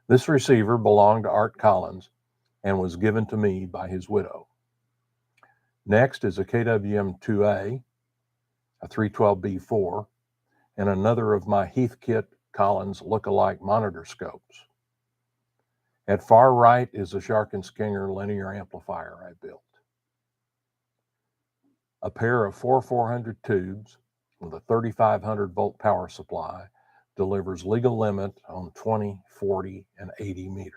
This receiver belonged to Art Collins and was given to me by his widow. Next is a KWM2A, a 312B4, and another of my Heathkit Collins look-alike monitor scopes. At far right is a Shark & Skinner linear amplifier I built. A pair of 400 tubes with a 3500 volt power supply delivers legal limit on 20, 40, and 80 meters.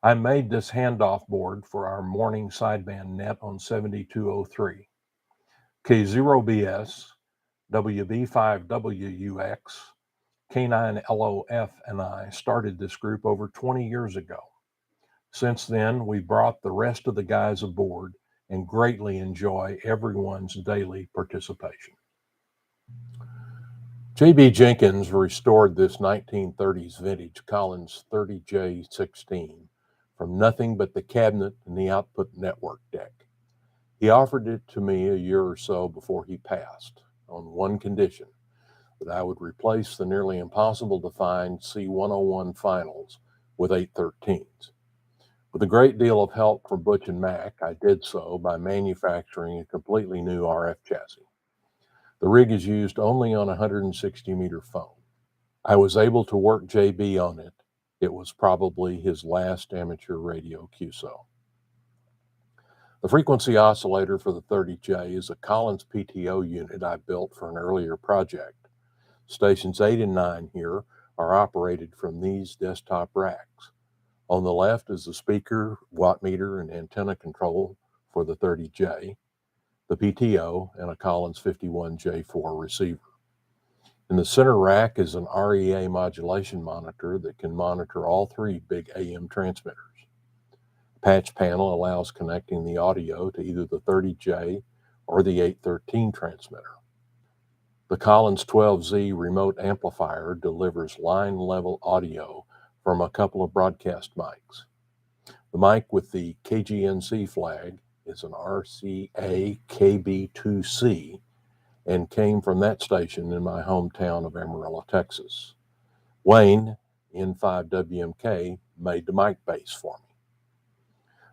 I made this handoff board for our morning sideband net on 7203. K0BS, WB5WUX, K9LOF, and I started this group over 20 years ago. Since then, we brought the rest of the guys aboard and greatly enjoy everyone's daily participation. J.B. Jenkins restored this 1930s vintage Collins 30J16 from nothing but the cabinet and the output network deck. He offered it to me a year or so before he passed, on one condition, that I would replace the nearly impossible to find C101 finals with 813s. With a great deal of help from Butch and Mac, I did so by manufacturing a completely new RF chassis. The rig is used only on 160 meter foam. I was able to work JB on it. It was probably his last amateur radio QSO. The frequency oscillator for the 30J is a Collins PTO unit I built for an earlier project. Stations 8 and 9 here are operated from these desktop racks. On the left is the speaker, watt meter, and antenna control for the 30J, the PTO, and a Collins 51J4 receiver. In the center rack is an REA modulation monitor that can monitor all three big AM transmitters. The patch panel allows connecting the audio to either the 30J or the 813 transmitter. The Collins 12Z remote amplifier delivers line-level audio from a couple of broadcast mics. The mic with the KGNC flag is an RCA KB2C and came from that station in my hometown of Amarillo, Texas. Wayne, N5WMK, made the mic base for me.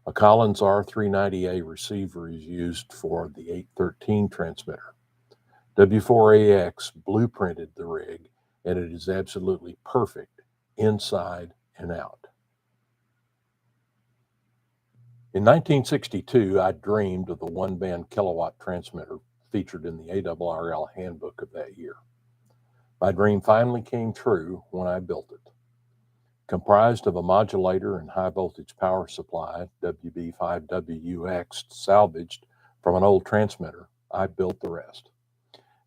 A Collins R390A receiver is used for the 813 transmitter. W4AX blueprinted the rig, and it is absolutely perfect inside and out. In 1962, I dreamed of the one-band kilowatt transmitter featured in the ARRL handbook of that year. My dream finally came true when I built it. Comprised of a modulator and high-voltage power supply, WB5WUX, salvaged from an old transmitter, I built the rest.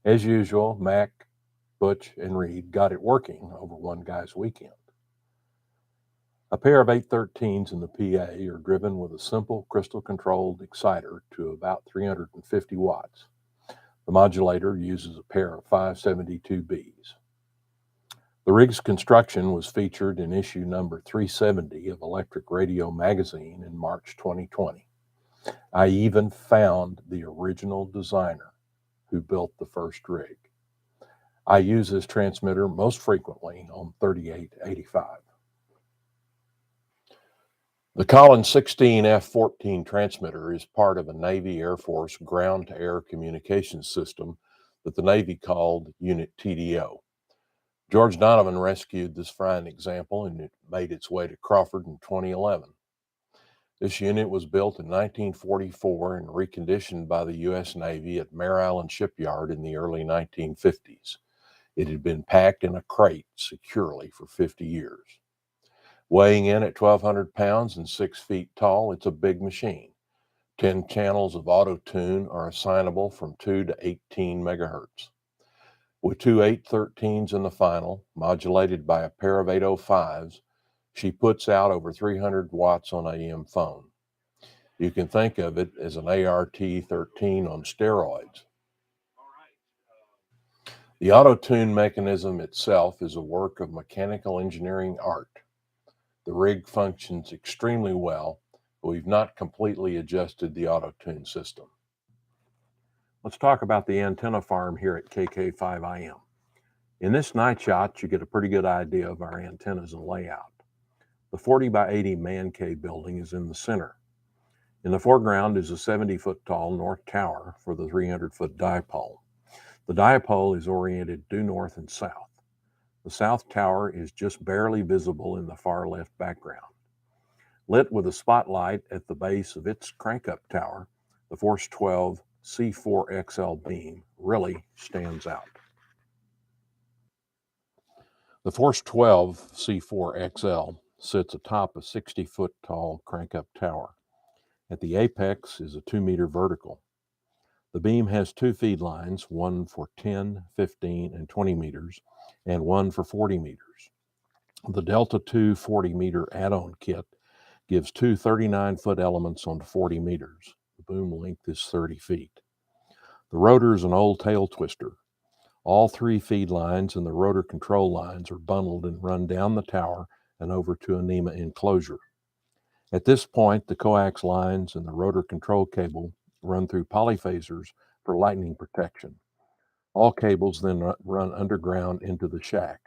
As usual, Mac, Butch, and Reed got it working over one guy's weekend. A pair of 813s in the PA are driven with a simple crystal-controlled exciter to about 350 watts. The modulator uses a pair of 572Bs. The rig's construction was featured in issue number 370 of Electric Radio magazine in March 2020. I even found the original designer who built the first rig. I use this transmitter most frequently on 3885. The Collins 16F14 transmitter is part of a Navy Air Force ground-to-air communications system that the Navy called Unit TDO. George Donovan rescued this fine example, and it made its way to Crawford in 2011. This unit was built in 1944 and reconditioned by the U.S. Navy at Mare Island Shipyard in the early 1950s. It had been packed in a crate securely for 50 years. Weighing in at 1,200 pounds and 6 feet tall, it's a big machine. 10 channels of auto-tune are assignable from 2 to 18 megahertz. With two 813s in the final, modulated by a pair of 805s, she puts out over 300 watts on AM phone. You can think of it as an ART-13 on steroids. The auto-tune mechanism itself is a work of mechanical engineering art. The rig functions extremely well, but we've not completely adjusted the auto-tune system. Let's talk about the antenna farm here at KK5IM. In this night shot, you get a pretty good idea of our antennas and layout. The 40 by 80 man cave building is in the center. In the foreground is a 70-foot tall north tower for the 300-foot dipole. The dipole is oriented due north and south. The south tower is just barely visible in the far left background. Lit with a spotlight at the base of its crank-up tower, the Force 12 C4XL beam really stands out. The Force 12 C4XL sits atop a 60-foot tall crank-up tower. At the apex is a 2-meter vertical. The beam has 2 feed lines, one for 10, 15, and 20 meters, and one for 40 meters. The Delta 2 40-meter add-on kit gives 2 39-foot elements on 40 meters. The boom length is 30 feet. The rotor is an old tail twister. All 3 feed lines and the rotor control lines are bundled and run down the tower and over to a NEMA enclosure. At this point, the coax lines and the rotor control cable run through polyphasers for lightning protection. All cables then run underground into the shack.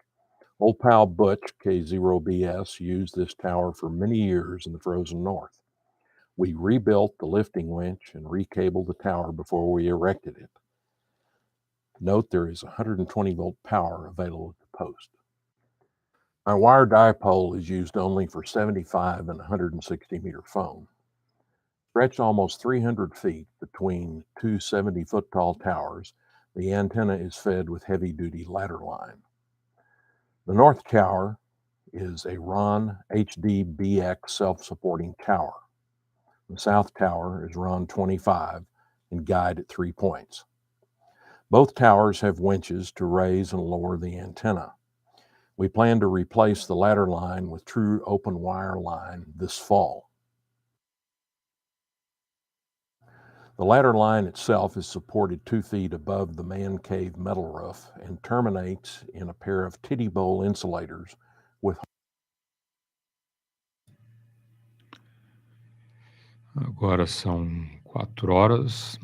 Old pal Butch, K0BS, used this tower for many years in the frozen north. We rebuilt the lifting winch and recabled the tower before we erected it. Note there is 120-volt power available at the post. Our wire dipole is used only for 75 and 160-meter foam. Stretched almost 300 feet between 2 70-foot tall towers, the antenna is fed with heavy-duty ladder line. The north tower is a RON HDBX self-supporting tower. The south tower is RON 25 and guide at 3 points. Both towers have winches to raise and lower the antenna. We plan to replace the ladder line with true open wire line this fall. The ladder line itself is supported 2 feet above the man cave metal roof and terminates in a pair of titty bowl insulators with.
Agora são 4h07,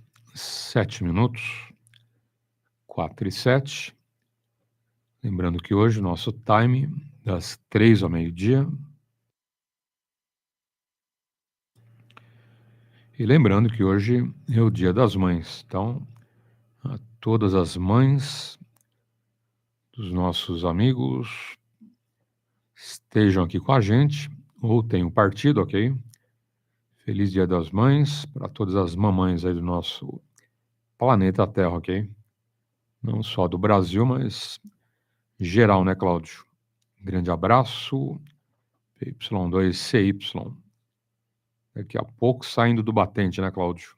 4h07. Lembrando que hoje o nosso time das 3 ao meio-dia. E lembrando que hoje é o Dia das Mães. Então, a todas as mães dos nossos amigos estejam aqui com a gente ou tenham partido, ok? Feliz Dia das Mães para todas as mamães aí do nosso planeta Terra, ok? Não só do Brasil, mas geral, né, Cláudio? Grande abraço, PY2EXU. Daqui a pouco saindo do batente, né, Cláudio?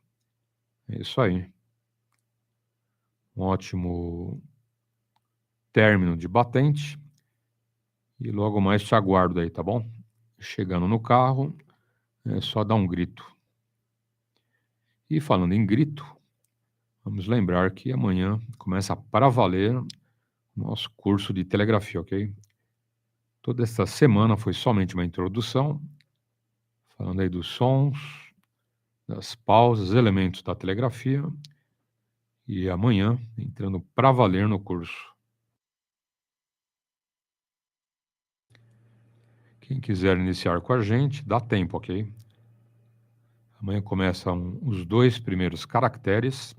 É isso aí. Um ótimo término de batente. E logo mais te aguardo aí, tá bom? Chegando no carro, é só dar um grito. E falando em grito, vamos lembrar que amanhã começa para valer o nosso curso de telegrafia, ok? Toda esta semana foi somente uma introdução, falando aí dos sons, das pausas, elementos da telegrafia, e amanhã entrando para valer no curso. Quem quiser iniciar com a gente, dá tempo, ok? Amanhã começam os 2 primeiros caracteres.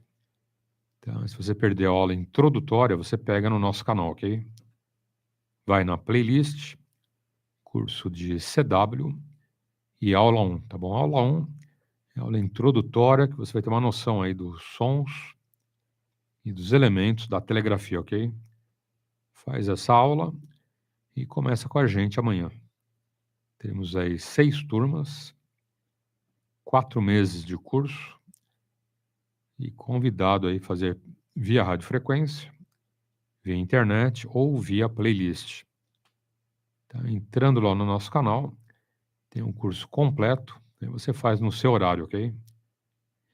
Então, se você perder a aula introdutória, você pega no nosso canal, ok? Vai na playlist, curso de CW e aula 1, tá bom? Aula 1 é a aula introdutória, que você vai ter uma noção aí dos sons e dos elementos da telegrafia, ok? Faz essa aula e começa com a gente amanhã. Temos aí 6 turmas, 4 meses de curso e convidado aí a fazer via radiofrequência, via internet ou via playlist. Tá? Entrando lá no nosso canal, tem um curso completo, aí você faz no seu horário, ok?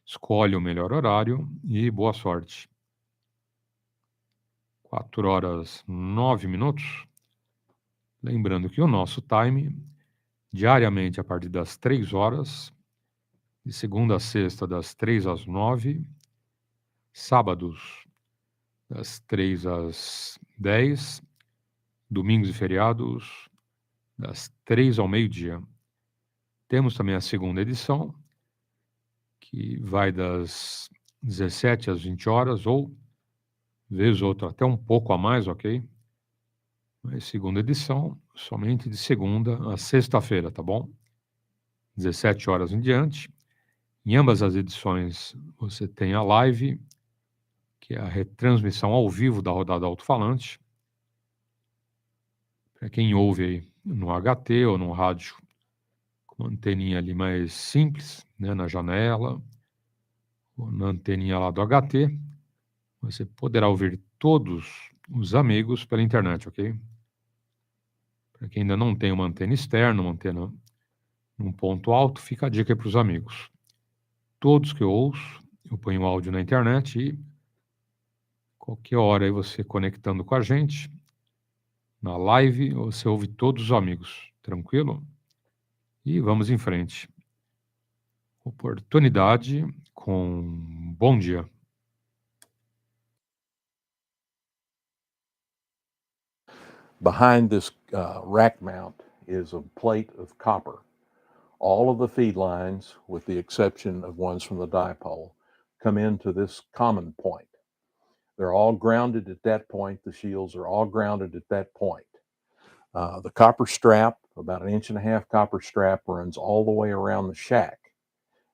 Escolhe o melhor horário e boa sorte. 4h09. Lembrando que o nosso time, diariamente a partir das 3 horas, de segunda a sexta, das 3 às 9, sábados, das 3 às 10, domingos e feriados, das 3 ao meio-dia. Temos também a segunda edição, que vai das 17 às 20 horas, ou, vez ou outra, até um pouco a mais, ok? Mas segunda edição, somente de segunda a sexta-feira, tá bom? 17 horas em diante. Em ambas as edições, você tem a live, que é a retransmissão ao vivo da rodada Alto-falante. Para quem ouve aí no HT ou no rádio, com uma anteninha ali mais simples, né, na janela, ou na anteninha lá do HT, você poderá ouvir todos os amigos pela internet, ok? Para quem ainda não tem uma antena externa, uma antena num ponto alto, fica a dica aí para os amigos. Todos que eu ouço, eu ponho o áudio na internet e qualquer hora aí você conectando com a gente, na live, você ouve todos os amigos, tranquilo? E vamos em frente. Oportunidade com bom dia.
Behind this rack mount is a plate of copper. All of the feed lines, with the exception of ones from the dipole, come into this common point. They're all grounded at that point. The shields are all grounded at that point. The copper strap, about 1.5 inch copper strap, runs all the way around the shack.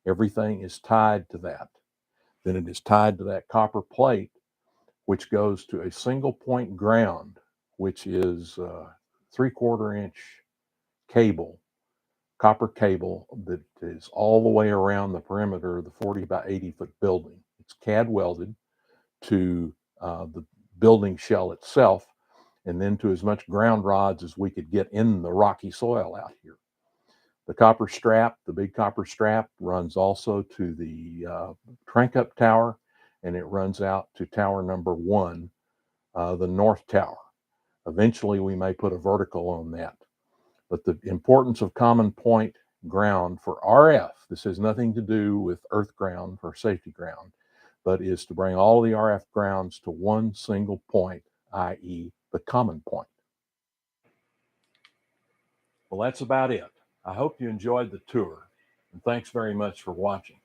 Everything is tied to that. Then it is tied to that copper plate, which goes to a single point ground, which is 3/4 inch cable, copper cable that is all the way around the perimeter of the 40 by 80 foot building. It's CAD welded to the building shell itself, and then to as much ground rods as we could get in the rocky soil out here. The copper strap, the big copper strap, runs also to the crank up tower, and it runs out to tower number 1, the north tower. Eventually, we may put a vertical on that. But the importance of common point ground for RF, this has nothing to do with earth ground for safety ground, but is to bring all the RF grounds to one single point, i.e. the common point. Well, that's about it. I hope you enjoyed the tour, and thanks very much for watching.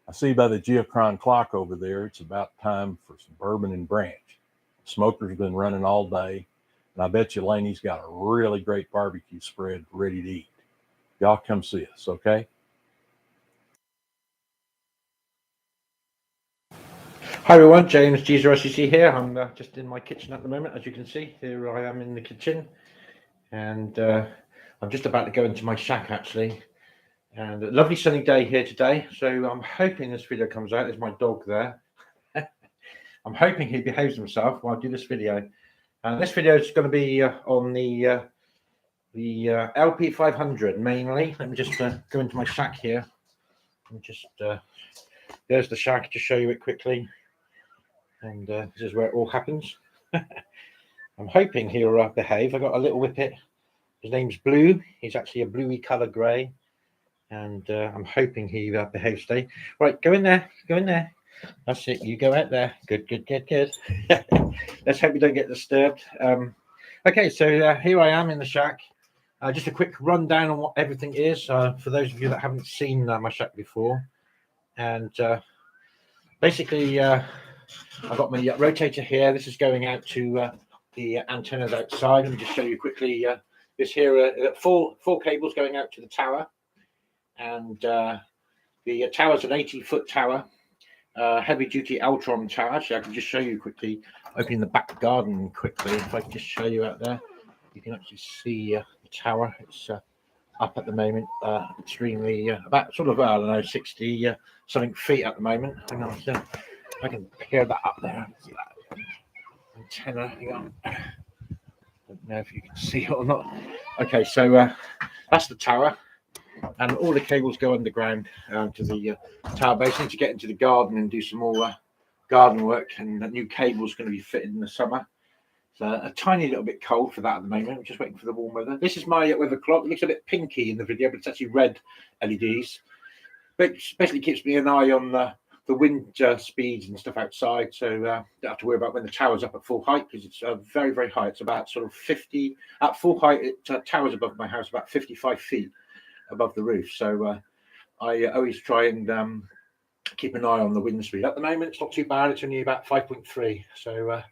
I see by the geochron clock over there, it's about time for some bourbon and branch. The smoker's been running all day, and I bet you Laney's got a really great barbecue spread ready to eat. Y'all come see us, okay?
Hi everyone, James G0SEC here. I'm just in my kitchen at the moment. As you can see, here I am in the kitchen, and I'm just about to go into my shack actually. And a lovely sunny day here today, so I'm hoping this video comes out. There's my dog there. I'm hoping he behaves himself while I do this video. And this video is going to be on the LP500 mainly. Let me just go into my shack here. Let me just there's the shack to show you it quickly. And this is where it all happens. I'm hoping he'll behave. I got a little whippet. His name's Blue. He's actually a bluey color grey, and I'm hoping he behaves today. Right, go in there. Go in there. That's it. You go out there. Good, good, good, good. Let's hope we don't get disturbed. Okay, so here I am in the shack. Just a quick rundown on what everything is for those of you that haven't seen my shack before. And basically, I've got my rotator here. This is going out to the antennas outside. Let me just show you quickly. This here, four cables going out to the tower. And the tower's an 80-foot tower. Heavy-duty Eltron tower. Actually, I can just show you quickly, opening the back garden quickly. If I can just show you out there, you can actually see the tower. It's up at the moment, extremely about sort of I don't know 60 something feet at the moment. Hang on, so I can pair that up there. See that antenna? Hang on. Don't know if you can see it or not. Okay, so that's the tower. And all the cables go underground to the tower base. I need to get into the garden and do some more garden work. And the new cable is going to be fitted in the summer. It's a tiny little bit cold for that at the moment. We're just waiting for the warm weather. This is my weather clock. It looks a bit pinky in the video, but it's actually red LEDs. But basically keeps me an eye on the wind speeds and stuff outside, so don't have to worry about when the tower's up at full height, because it's very, very high. It's about sort of 50 at full height. It towers above my house about 55 feet above the roof. So I always try and keep an eye on the wind speed. At the moment, it's not too bad. It's only about 5.3, so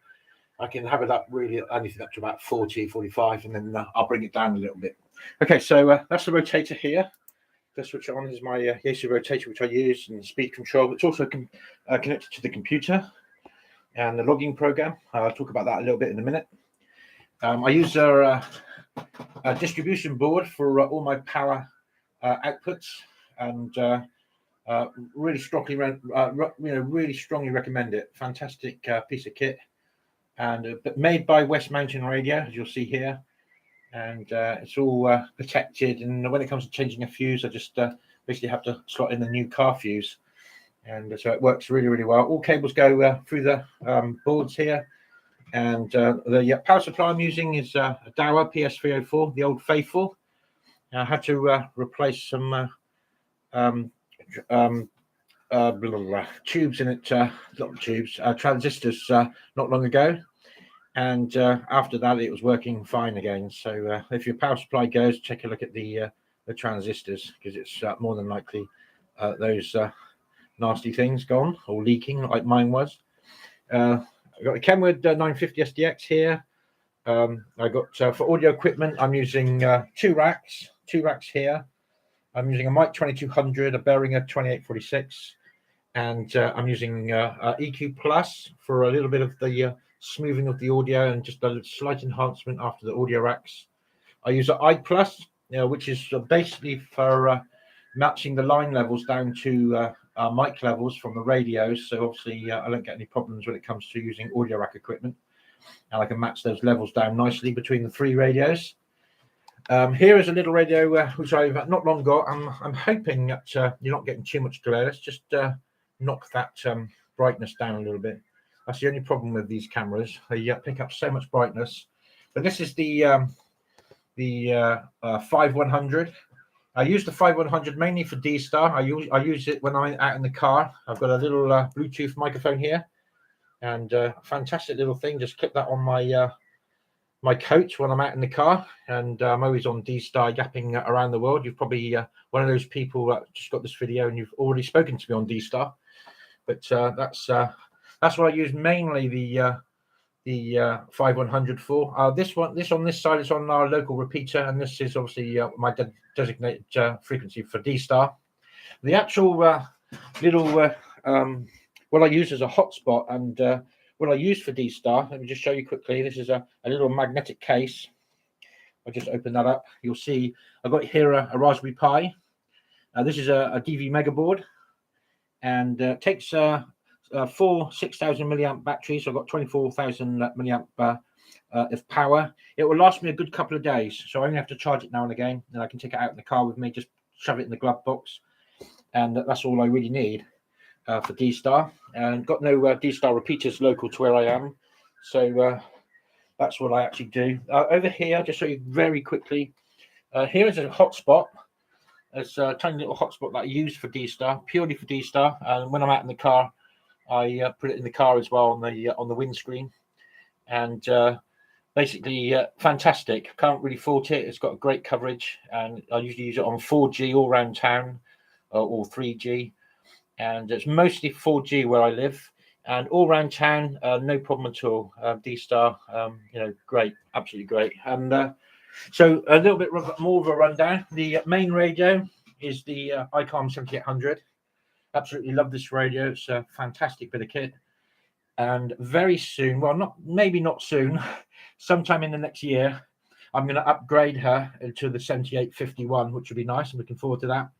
I can have it up really anything up to about 40, 45, and then I'll bring it down a little bit. Okay, so that's the rotator here. The switch on is my Yaesu rotator, which I use, and speed control. It's also connected to the computer and the logging program. I'll talk about that a little bit in a minute. I use a distribution board for all my power outputs, and really strongly, really strongly recommend it. Fantastic piece of kit, and but made by West Mountain Radio, as you'll see here. And it's all protected, and when it comes to changing a fuse, I just basically have to slot in a new car fuse, and so it works really, really well. All cables go through the boards here, and the power supply I'm using is a Dower PS304, the old faithful. I had to replace some tubes in it, not tubes, transistors not long ago. And after that, it was working fine again. So if your power supply goes, take a look at the transistors, because it's more than likely those nasty things gone or leaking, like mine was. I've got a Kenwood 950 SDX here. I got for audio equipment, I'm using two racks here. I'm using a mic 2200, a Behringer 2846, and I'm using EQ Plus for a little bit of the smoothing of the audio and just a slight enhancement after the audio racks. I use an I Plus, which is basically for matching the line levels down to mic levels from the radios. So obviously I don't get any problems when it comes to using audio rack equipment, and I can match those levels down nicely between the three radios. Here is a little radio which I've not long got. I'm hoping that you're not getting too much glare. Let's just knock that brightness down a little bit. That's the only problem with these cameras. They pick up so much brightness. But this is the 5100. I use the 5100 mainly for D-Star. I use it when I'm out in the car. I've got a little Bluetooth microphone here, and a fantastic little thing. Just clip that on my my coat when I'm out in the car, and I'm always on D-Star yapping around the world. You've probably one of those people that just got this video and you've already spoken to me on D-Star. But that's what I use mainly the 5100 for. This on this side is on our local repeater, and this is obviously my designated frequency for D-Star. The actual little what I use as a hotspot, and what I use for D-Star, let me just show you quickly. This is a little magnetic case. I'll just open that up. You'll see I've got here a Raspberry Pi. This is a DV Mega board, and takes 4 6,000 milliamp batteries. So I've got 24,000 milliamp of power. It will last me a good couple of days, so I only have to charge it now and again, and I can take it out in the car with me, just shove it in the glove box, and that's all I really need for D-Star. And got no D-Star repeaters local to where I am, so that's what I actually do. Over here, I'll just show you very quickly. Here is a hotspot. It's a tiny little hotspot that I use for D-Star, purely for D-Star, and when I'm out in the car, I put it in the car as well on the windscreen, and basically fantastic. Can't really fault it. It's got great coverage, and I usually use it on 4G all around town, or 3G, and it's mostly 4G where I live, and all around town, no problem at all. D-Star, great, absolutely great. And so a little bit more of a rundown. The main radio is the ICOM 7800. Absolutely love this radio. It's a fantastic bit of kit, and very soon, well, maybe not soon, sometime in the next year, I'm going to upgrade her to the 7851, which would be nice. I'm looking forward to that.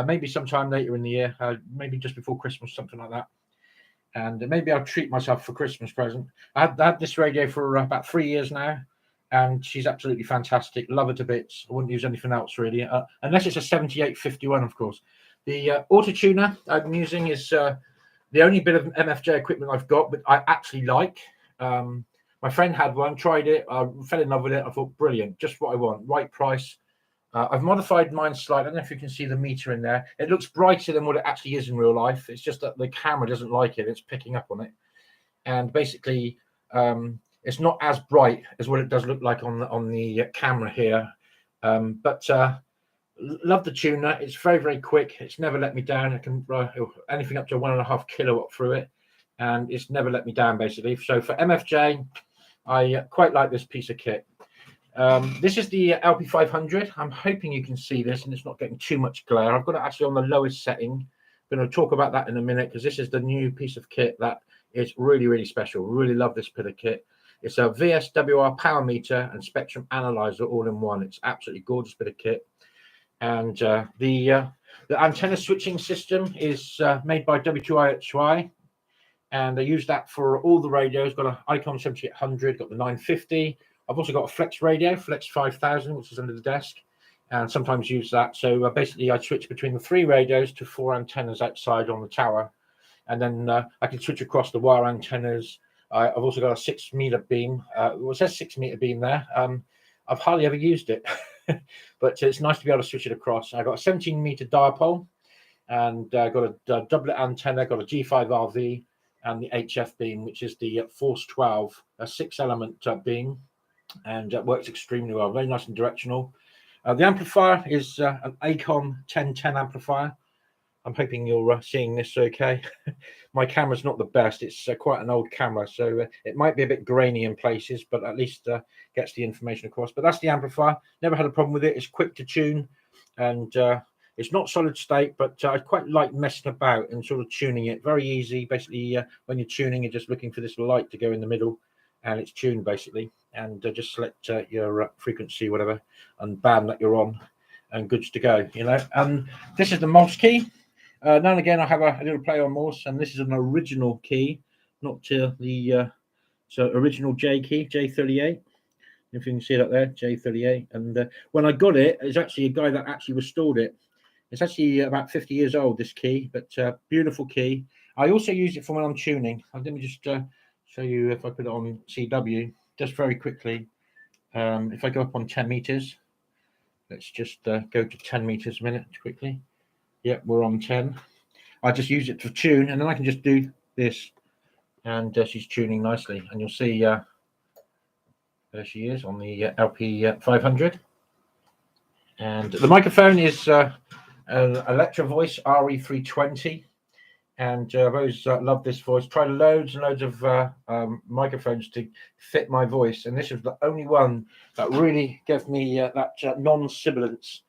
Maybe sometime later in the year, maybe just before Christmas, something like that. And maybe I'll treat myself for Christmas present. I had this radio for about 3 years now, and she's absolutely fantastic. Love her to bits. I wouldn't use anything else really, unless it's a 7851, of course. The auto tuner I'm using is the only bit of MFJ equipment I've got, but I actually like. When My friend had one, tried it, I fell in love with it. I thought, brilliant, just what I want, right price. I've modified mine slightly. I don't know if you can see the meter in there. It looks brighter than what it actually is in real life. It's just that the camera doesn't like it. It's picking up on it. And basically, it's not as bright as what it does look like on the camera here. But love the tuner. It's very, very quick. It's never let me down. It can anything up to 1.5 kilowatt through it. And it's never let me down, basically. So for MFJ, I quite like this piece of kit. This is the LP500. I'm hoping you can see this and it's not getting too much glare. I've got it actually on the lowest setting. I'm going to talk about that in a minute because this is the new piece of kit that is really, really special. Really love this bit of kit. It's a VSWR power meter and spectrum analyzer all in one. It's absolutely gorgeous bit of kit. And the antenna switching system is made by PY2EXU. And I use that for all the radios. Got an Icon 7800, got the 950. I've also got a Flex radio, Flex 5000, which is under the desk, and sometimes use that. So basically, I switch between the 3 radios to 4 antennas outside on the tower, and then I can switch across the wire antennas. I've also got a 6-meter beam. Well, it says 6-meter beam there. I've hardly ever used it, but it's nice to be able to switch it across. I've got a 17-meter dipole, and got a doublet antenna, got a G5RV, and the HF beam, which is the Force 12, a 6-element beam. And works extremely well, very nice and directional. The amplifier is an Acom 1010 amplifier. I'm hoping you're seeing this okay. My camera's not the best. It's quite an old camera, so it might be a bit grainy in places, but at least gets the information across. But that's the amplifier. Never had a problem with it. It's quick to tune, and it's not solid state, but I quite like messing about and sort of tuning it. Very easy. Basically, when you're tuning, you're just looking for this light to go in the middle, and it's tuned basically. And just select your frequency, whatever, and band that you're on, and goods to go. You know. And this is the Morse key. Now and again, I have a little play on Morse, and this is an original key, not the so original J key, J38. If you can see that there, J38. And when I got it, it's actually a guy that actually restored it. It's actually about 50 years old, this key, but beautiful key. I also use it for when I'm tuning. Let me just show you if I put it on CW. Just very quickly, if I go up on 10 meters, let's just go to 10 meters a minute quickly. Yep, we're on 10. I just use it to tune, and then I can just do this, and she's tuning nicely. And you'll see there she is on the LP500. And the microphone is an Electro Voice RE320. And I've always loved this voice. Tried loads and loads of microphones to fit my voice, and this is the only one that really gave me that non-sibilance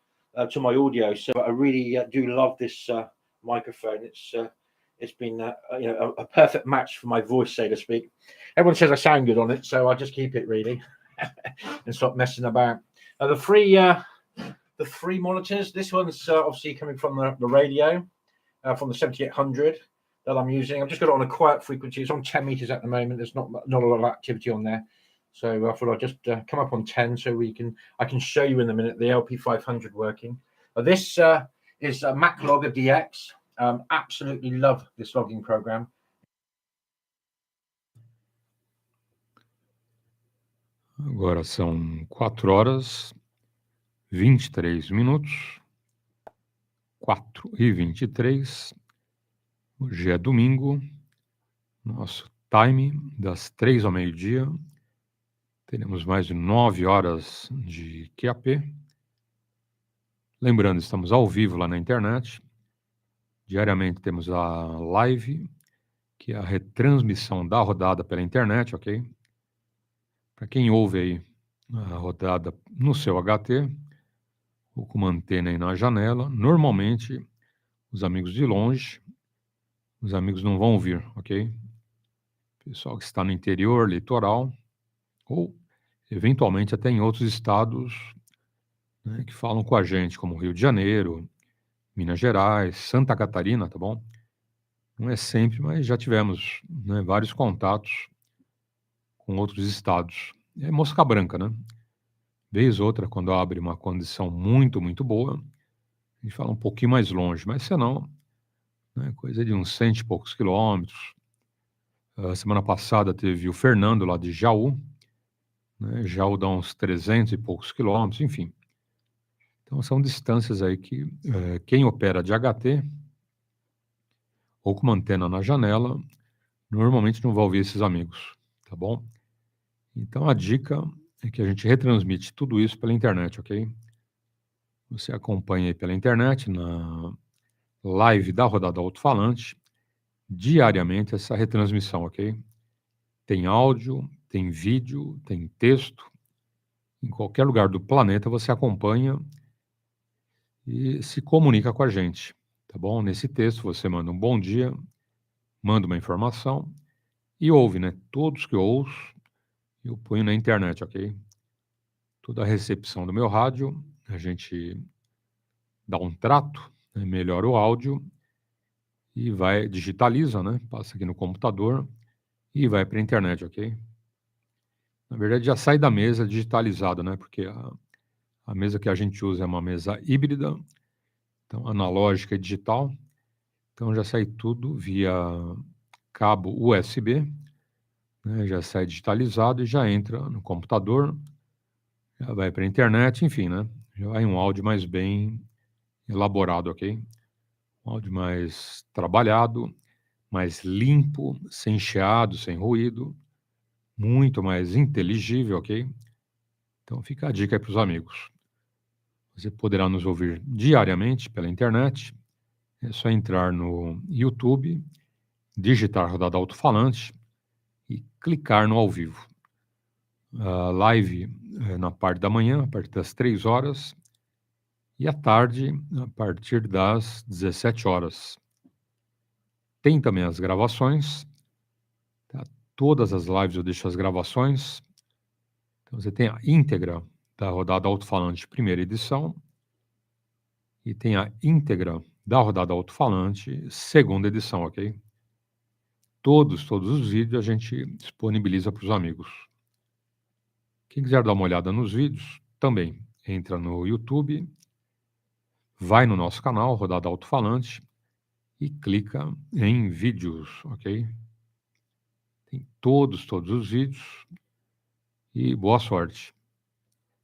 to my audio. So I really do love this microphone. It's been a perfect match for my voice, so to speak. Everyone says I sound good on it, so I just keep it really and stop messing about. The three monitors. This one's obviously coming from the radio. From the 7800 that I'm using. I've just got it on a quiet frequency. It's on 10 meters at the moment. There's not a lot of activity on there. So I thought I'd just come up on 10 so I can show you in a minute the LP500 working. This is a MacLogger DX. Absolutely love this logging program.
Agora são 4h23. 4h23. Hoje é domingo. Nosso time das 3 ao meio-dia. Teremos mais de 9 horas de QAP. Lembrando, estamos ao vivo lá na internet. Diariamente temos a live, que é a retransmissão da rodada pela internet, ok? Para quem ouve aí a rodada no seu HT, ou com uma antena aí na janela, normalmente os amigos de longe, os amigos não vão ouvir, ok? Pessoal que está no interior, litoral, ou eventualmente até em outros estados, né, que falam com a gente, como Rio de Janeiro, Minas Gerais, Santa Catarina, tá bom? Não é sempre, mas já tivemos, né, vários contatos com outros estados. É mosca branca, né? Vez outra, quando abre uma condição muito, muito boa, a gente fala um pouquinho mais longe, mas senão, né, coisa de uns 100 e poucos quilômetros, Semana passada teve o Fernando lá de Jaú, né? Jaú dá uns 300 e poucos quilômetros, enfim. Então são distâncias aí que quem opera de HT ou com uma antena na janela, normalmente não vai ouvir esses amigos, tá bom? Então a dica é que a gente retransmite tudo isso pela internet, ok? Você acompanha aí pela internet, na live da rodada alto-falante, diariamente essa retransmissão, ok? Tem áudio, tem vídeo, tem texto. Em qualquer lugar do planeta você acompanha e se comunica com a gente, tá bom? Nesse texto você manda um bom dia, manda uma informação e ouve, né? Todos que eu ouço, eu ponho na internet, ok? Toda a recepção do meu rádio, a gente dá um trato, né? Melhora o áudio e vai, digitaliza, né? Passa aqui no computador e vai para a internet, ok? Na verdade, já sai da mesa digitalizada, né? Porque a mesa que a gente usa é uma mesa híbrida, então analógica e digital. Então já sai tudo via cabo USB, né? Já sai digitalizado e já entra no computador, já vai para a internet, enfim, né? Já vai um áudio mais bem elaborado, ok? Um áudio mais trabalhado, mais limpo, sem chiado, sem ruído, muito mais inteligível, ok? Então fica a dica aí para os amigos. Você poderá nos ouvir diariamente pela internet. É só entrar no YouTube, digitar rodada alto-falante e clicar no ao vivo. A live na parte da manhã, a partir das 3 horas, e à tarde, a partir das 17 horas. Tem também as gravações, tá? Todas as lives eu deixo as gravações. Então você tem a íntegra da rodada alto-falante primeira edição e tem a íntegra da rodada alto-falante segunda edição, ok? Todos os vídeos a gente disponibiliza para os amigos. Quem quiser dar uma olhada nos vídeos, também entra no YouTube, vai no nosso canal, Rodada Alto-Falante, e clica em vídeos, ok? Tem todos os vídeos e boa sorte.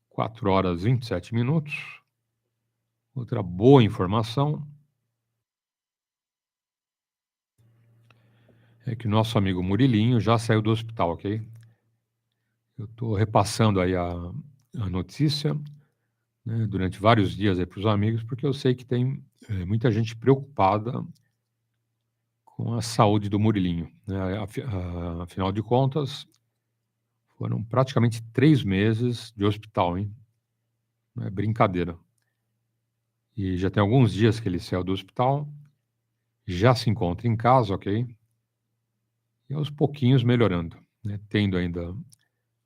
4 horas e 27 minutos. Outra boa informação é que nosso amigo Murilinho já saiu do hospital, ok? Eu estou repassando aí a notícia, né, durante vários dias aí para os amigos, porque eu sei que tem muita gente preocupada com a saúde do Murilinho, né? Afinal de contas, foram praticamente 3 meses de hospital, hein? Não é brincadeira. E já tem alguns dias que ele saiu do hospital, já se encontra em casa, ok? E aos pouquinhos melhorando, né? Tendo ainda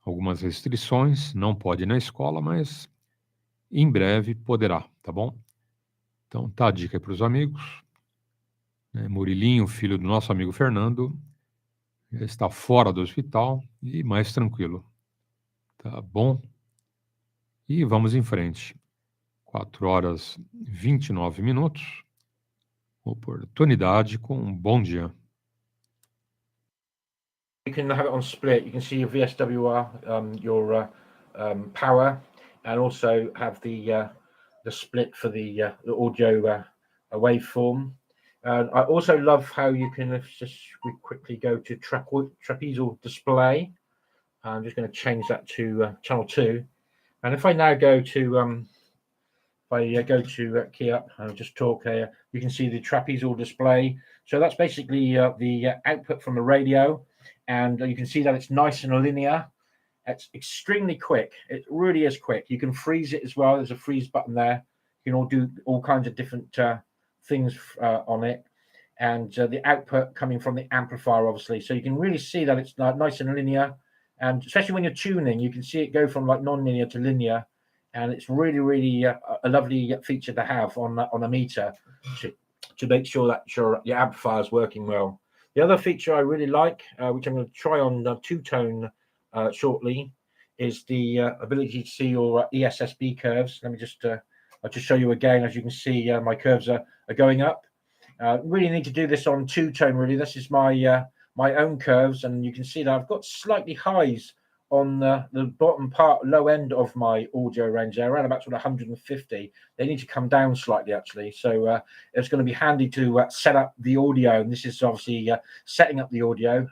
algumas restrições, não pode ir na escola, mas em breve poderá, tá bom? Então tá a dica aí para os amigos, né? Murilinho, filho do nosso amigo Fernando, já está fora do hospital e mais tranquilo, tá bom? E vamos em frente. 4 horas e 29 minutos. Oportunidade com um bom dia.
You can have it on split. You can see your VSWR, your power, and also have the split for the audio waveform. I also love how you can, we quickly go to trapezoidal display. I'm just going to change that to channel 2. And if I now go to, key up and just talk here, you can see the trapezoidal display. So that's basically the output from the radio. And you can see that it's nice and linear. It's extremely quick. It really is quick. You can freeze it as well. There's a freeze button there. You can all do all kinds of different things on it. And the output coming from the amplifier, obviously. So you can really see that it's nice and linear. And especially when you're tuning, you can see it go from like non-linear to linear. And it's really, really a lovely feature to have on a meter to make sure that your amplifier is working well. The other feature I really like, which I'm going to try on two-tone shortly, is the ability to see your ESSB curves. Let me I'll just show you again. As you can see, my curves are going up. Really need to do this on two-tone, really. This is my my own curves, and you can see that I've got slightly highs on the bottom part, low end of my audio range there, around about sort of 150. They need to come down slightly, actually. So it's going to be handy to set up the audio. And this is obviously setting up the audio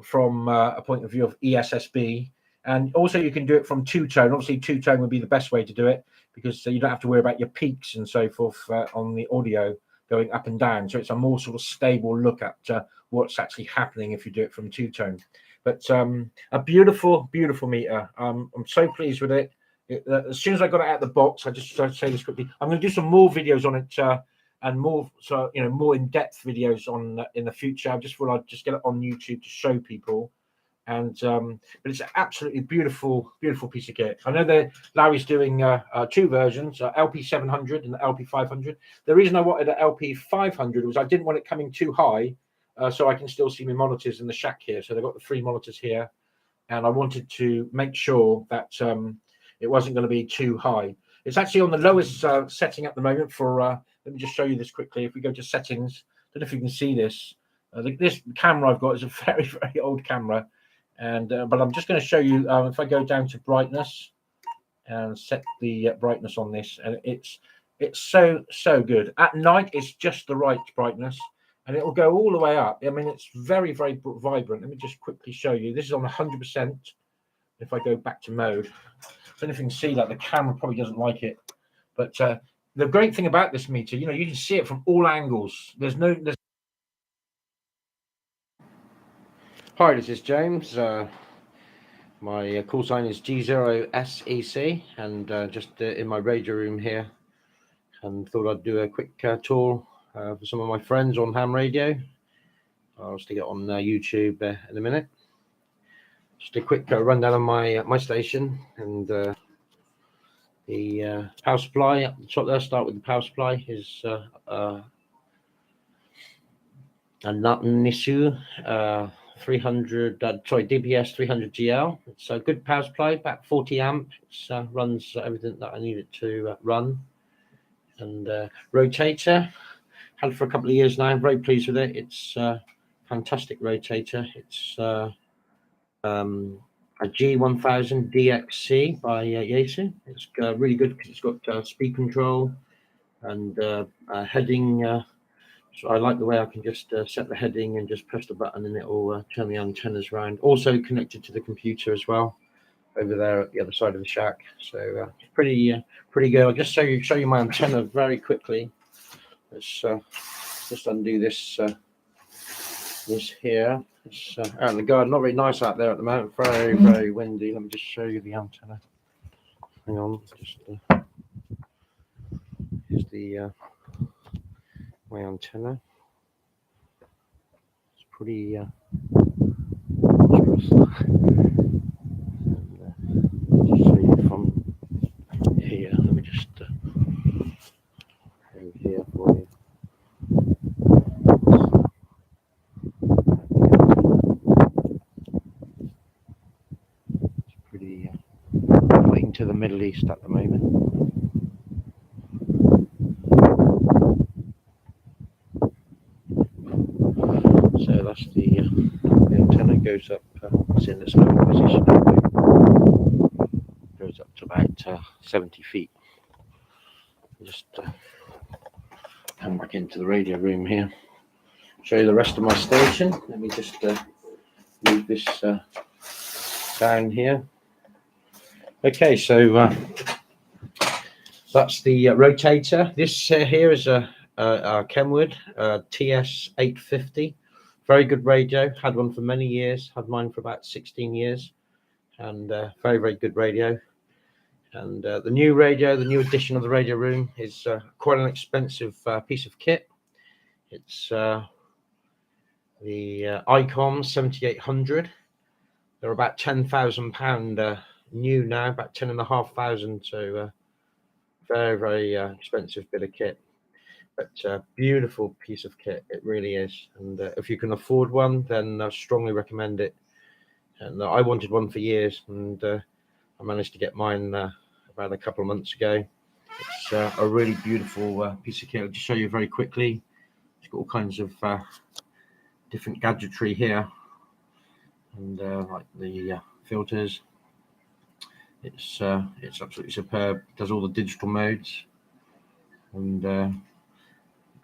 from a point of view of ESSB. And also you can do it from two-tone. Obviously, two-tone would be the best way to do it, because you don't have to worry about your peaks and so forth on the audio going up and down. So it's a more sort of stable look at what's actually happening if you do it from two-tone. But a beautiful, beautiful meter. I'm so pleased with it. As soon as I got it out of the box, I just say this quickly. I'm going to do some more videos on it and more, so more in-depth videos on in the future. I just thought I'd just get it on YouTube to show people. And but it's an absolutely beautiful, beautiful piece of kit. I know that Larry's doing two versions, LP700 and the LP500. The reason I wanted an LP500 was I didn't want it coming too high. So I can still see my monitors in the shack here. So they've got the 3 monitors here, and I wanted to make sure that it wasn't going to be too high. It's actually on the lowest setting at the moment for, let me just show you this quickly. If we go to settings, I don't know if you can see this. This camera I've got is a very, very old camera. And but I'm just going to show you, if I go down to brightness and set the brightness on this, and it's so good. At night, it's just the right brightness. And it will go all the way up. I mean, it's very, very vibrant. Let me just quickly show you. This is on 100%. If I go back to mode, I don't know if you can see that. The camera probably doesn't like it. But the great thing about this meter, you can see it from all angles. Hi, this is James. My call sign is G0SEC, and just in my radio room here. And thought I'd do a quick tour for some of my friends on ham radio. I'll stick it on YouTube in a minute. Just a quick rundown of my station and the power supply up the top there. Start with the power supply is a Nisu 300 DPS 300GL. It's a good power supply, about 40 amp. It runs everything that I need it to run. And rotator, had it for a couple of years now. I'm very pleased with it. It's a fantastic rotator. It's a G1000 DXC by Yaesu. It's really good because it's got speed control and heading. So I like the way I can just set the heading and just press the button and it will turn the antennas around. Also connected to the computer as well, over there at the other side of the shack. So it's pretty good. I'll just show you my antenna very quickly. Let's just undo this this here. It's out in the garden. Not very nice out there at the moment. Very, very windy. Let me just show you the antenna. Hang on. Just here's the my antenna. It's pretty just show you from here. Let me just over here for you. It's pretty pointing to the Middle East at the moment. So that's the antenna goes up. It's in this low position. Goes up to about 70 feet. Just come back into the radio room here. Show you the rest of my station. Let me just move this down here. Okay, so that's the rotator. This here is a Kenwood TS850. Very good radio. Had one for many years. Had mine for about 16 years. And very, very good radio. And the new radio, the new edition of the radio room is quite an expensive piece of kit. It's the ICOM 7800. They're about £10,000 new now, about 10,500. So very, very expensive bit of kit. But beautiful piece of kit. It really is. And if you can afford one, then I strongly recommend it. And I wanted one for years, and I managed to get mine about a couple of months ago. It's a really beautiful piece of kit. I'll just show you very quickly. It's got all kinds of
different gadgetry here, and like the filters. It's absolutely superb. Does all the digital modes, and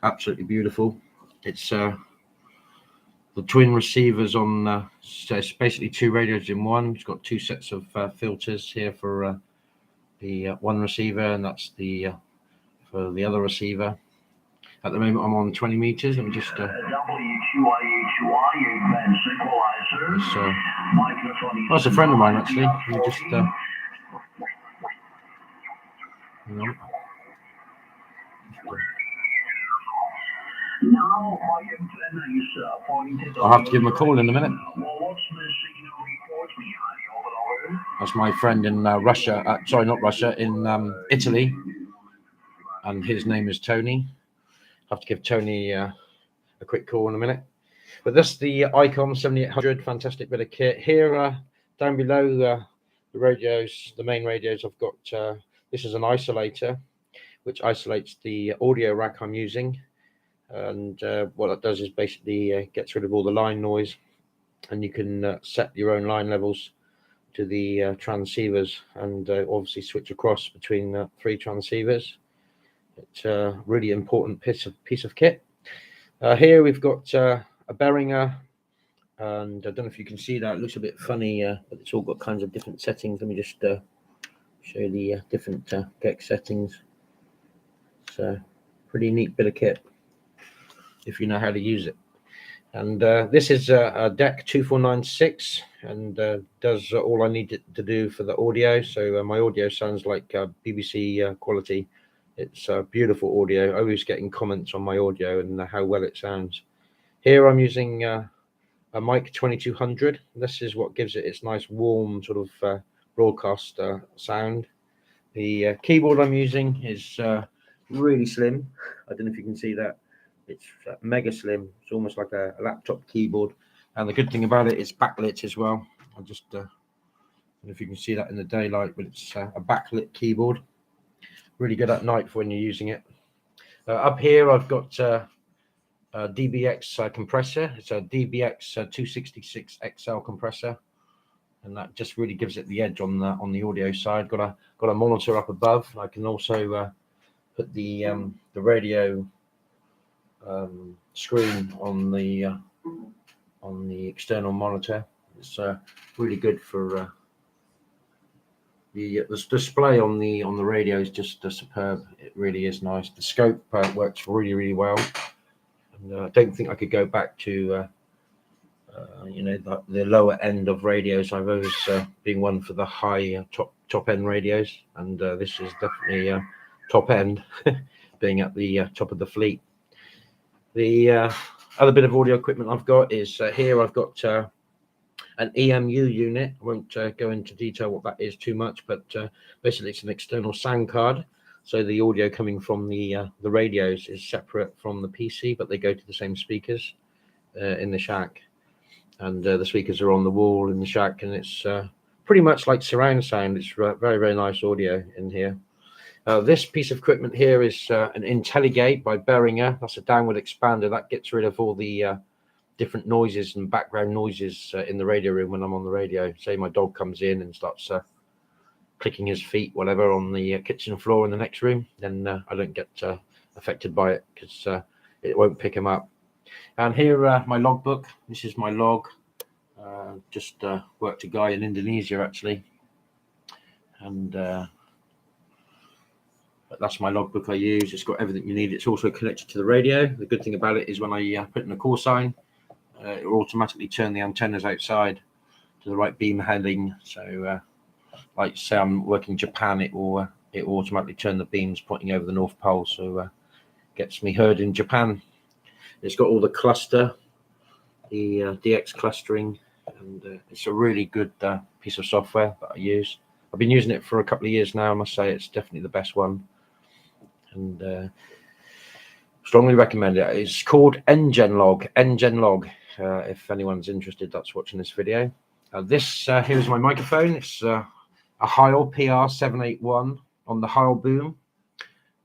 absolutely beautiful. It's the twin receivers on, so it's basically 2 radios in one. It's got 2 sets of filters here for the one receiver, and that's the for the other receiver. At the moment, I'm on 20 meters. Let me just. That's a friend of mine, actually. Let me just. Hang on. I'll have to give him a call in a minute. That's my friend in Russia. Sorry, not Russia, in Italy. And his name is Tony. I'll have to give Tony a quick call in a minute. But that's the Icon 7800, fantastic bit of kit. Here, down below the radios, the main radios, I've got, this is an isolator, which isolates the audio rack I'm using. And what that does is basically gets rid of all the line noise, and you can set your own line levels to the transceivers, and obviously switch across between 3 transceivers. It's a really important piece of kit. Here we've got a Behringer, and I don't know if you can see that. It looks a bit funny, but it's all got kinds of different settings. Let me just show you the different GEC settings. It's a pretty neat bit of kit if you know how to use it. And this is a DEC 2496, and does all I need it to do for the audio. So my audio sounds like BBC quality. It's beautiful audio. Always getting comments on my audio and how well it sounds. Here I'm using a mic 2200. This is what gives it its nice warm sort of broadcast sound. The keyboard I'm using is really slim. I don't know if you can see that. It's mega slim. It's almost like a laptop keyboard. And the good thing about it is backlit as well. I'll just I don't know if you can see that in the daylight, but it's a backlit keyboard. Really good at night for when you're using it. Up here I've got a DBX compressor. It's a DBX 266 XL compressor, and that just really gives it the edge on the audio side. Got a monitor up above. I can also put the radio screen on the external monitor. It's really good for the display on the radio is just superb. It really is nice. The scope works really well. And I don't think I could go back to the lower end of radios. I've always been one for the high top end radios, and this is definitely top end, being at the top of the fleet. The other bit of audio equipment I've got is here I've got an EMU unit. I won't go into detail what that is too much, but basically it's an external sound card. So the audio coming from the radios is separate from the PC, but they go to the same speakers in the shack. And the speakers are on the wall in the shack, and it's pretty much like surround sound. It's very nice audio in here. This piece of equipment here is an IntelliGate by Behringer. That's a downward expander that gets rid of all the different noises and background noises in the radio room when I'm on the radio. Say my dog comes in and starts clicking his feet, whatever, on the kitchen floor in the next room, then I don't get affected by it, because it won't pick him up. And here, my logbook. This is my log. Just worked a guy in Indonesia, actually. And but that's my logbook I use. It's got everything you need. It's also connected to the radio. The good thing about it is when I put in a call sign, it will automatically turn the antennas outside to the right beam heading. So like say I'm working in Japan, it will automatically turn the beams pointing over the North Pole, so gets me heard in Japan. It's got all the cluster, the DX clustering, and it's a really good piece of software that I use. I've been using it for a couple of years now. I must say it's definitely the best one, and strongly recommend it. It's called NGenLog. If anyone's interested that's watching this video. This here's my microphone. It's a Heil PR781 on the Heil boom,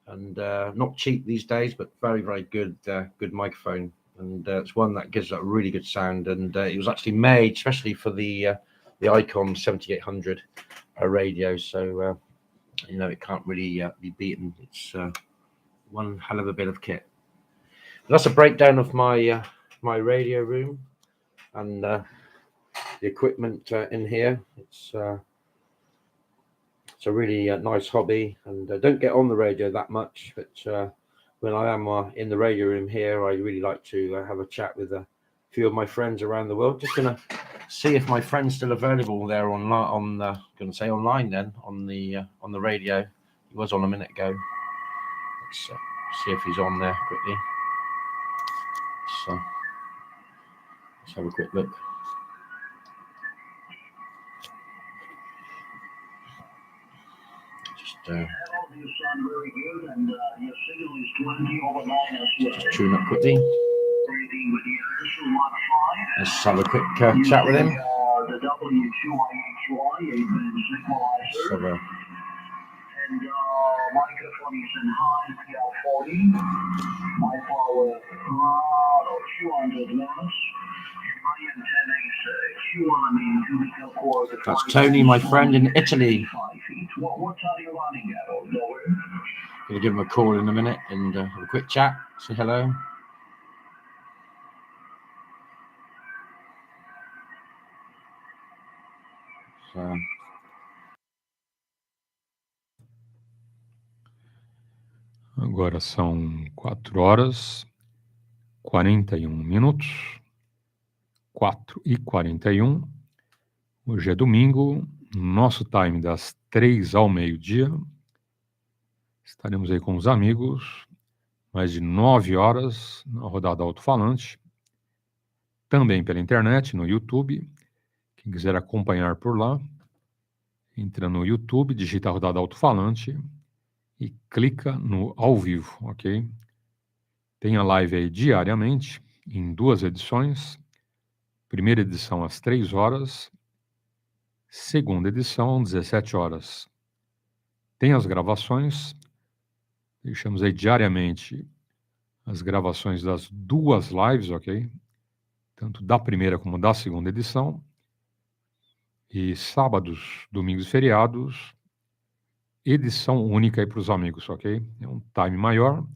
and not cheap these days, but very good good microphone. and it's one that gives a really good sound. And it was actually made especially for the Icon 7800 radio. So you know, it can't really be beaten. It's one hell of a bit of kit. That's a breakdown of my my radio room and the equipment in here. It's a really nice hobby, and I don't get on the radio that much, but when I am in the radio room here, I really like to have a chat with a few of my friends around the world. Just gonna see if my friend's still available there online. Gonna say online then on the radio. He was on a minute ago. Let's see if he's on there quickly. So let's have a quick look. Just tune up quickly. Let's have a quick chat with him. Let's have a
microphone is in high PL40. My power 200 lumens.
That's Tony, my friend in Italy.
What are you running at?
Gonna give him a call in a minute and have a quick chat. Say hello. So.
Agora são 4h41. 4h41. Hoje é domingo, nosso time das 3 ao meio-dia. Estaremos aí com os amigos, mais de 9 horas na rodada Alto-falante. Também pela internet, no YouTube. Quem quiser acompanhar por lá, entra no YouTube, digita a rodada Alto-falante e clica no ao vivo, ok? Tem a live aí diariamente, em 2 edições. Primeira edição às 3 horas, segunda edição às 17 horas. Tem as gravações, deixamos aí diariamente as gravações das 2 lives, ok? Tanto da primeira como da segunda edição. E sábados, domingos e feriados, edição única aí para os amigos, ok? É um time maior,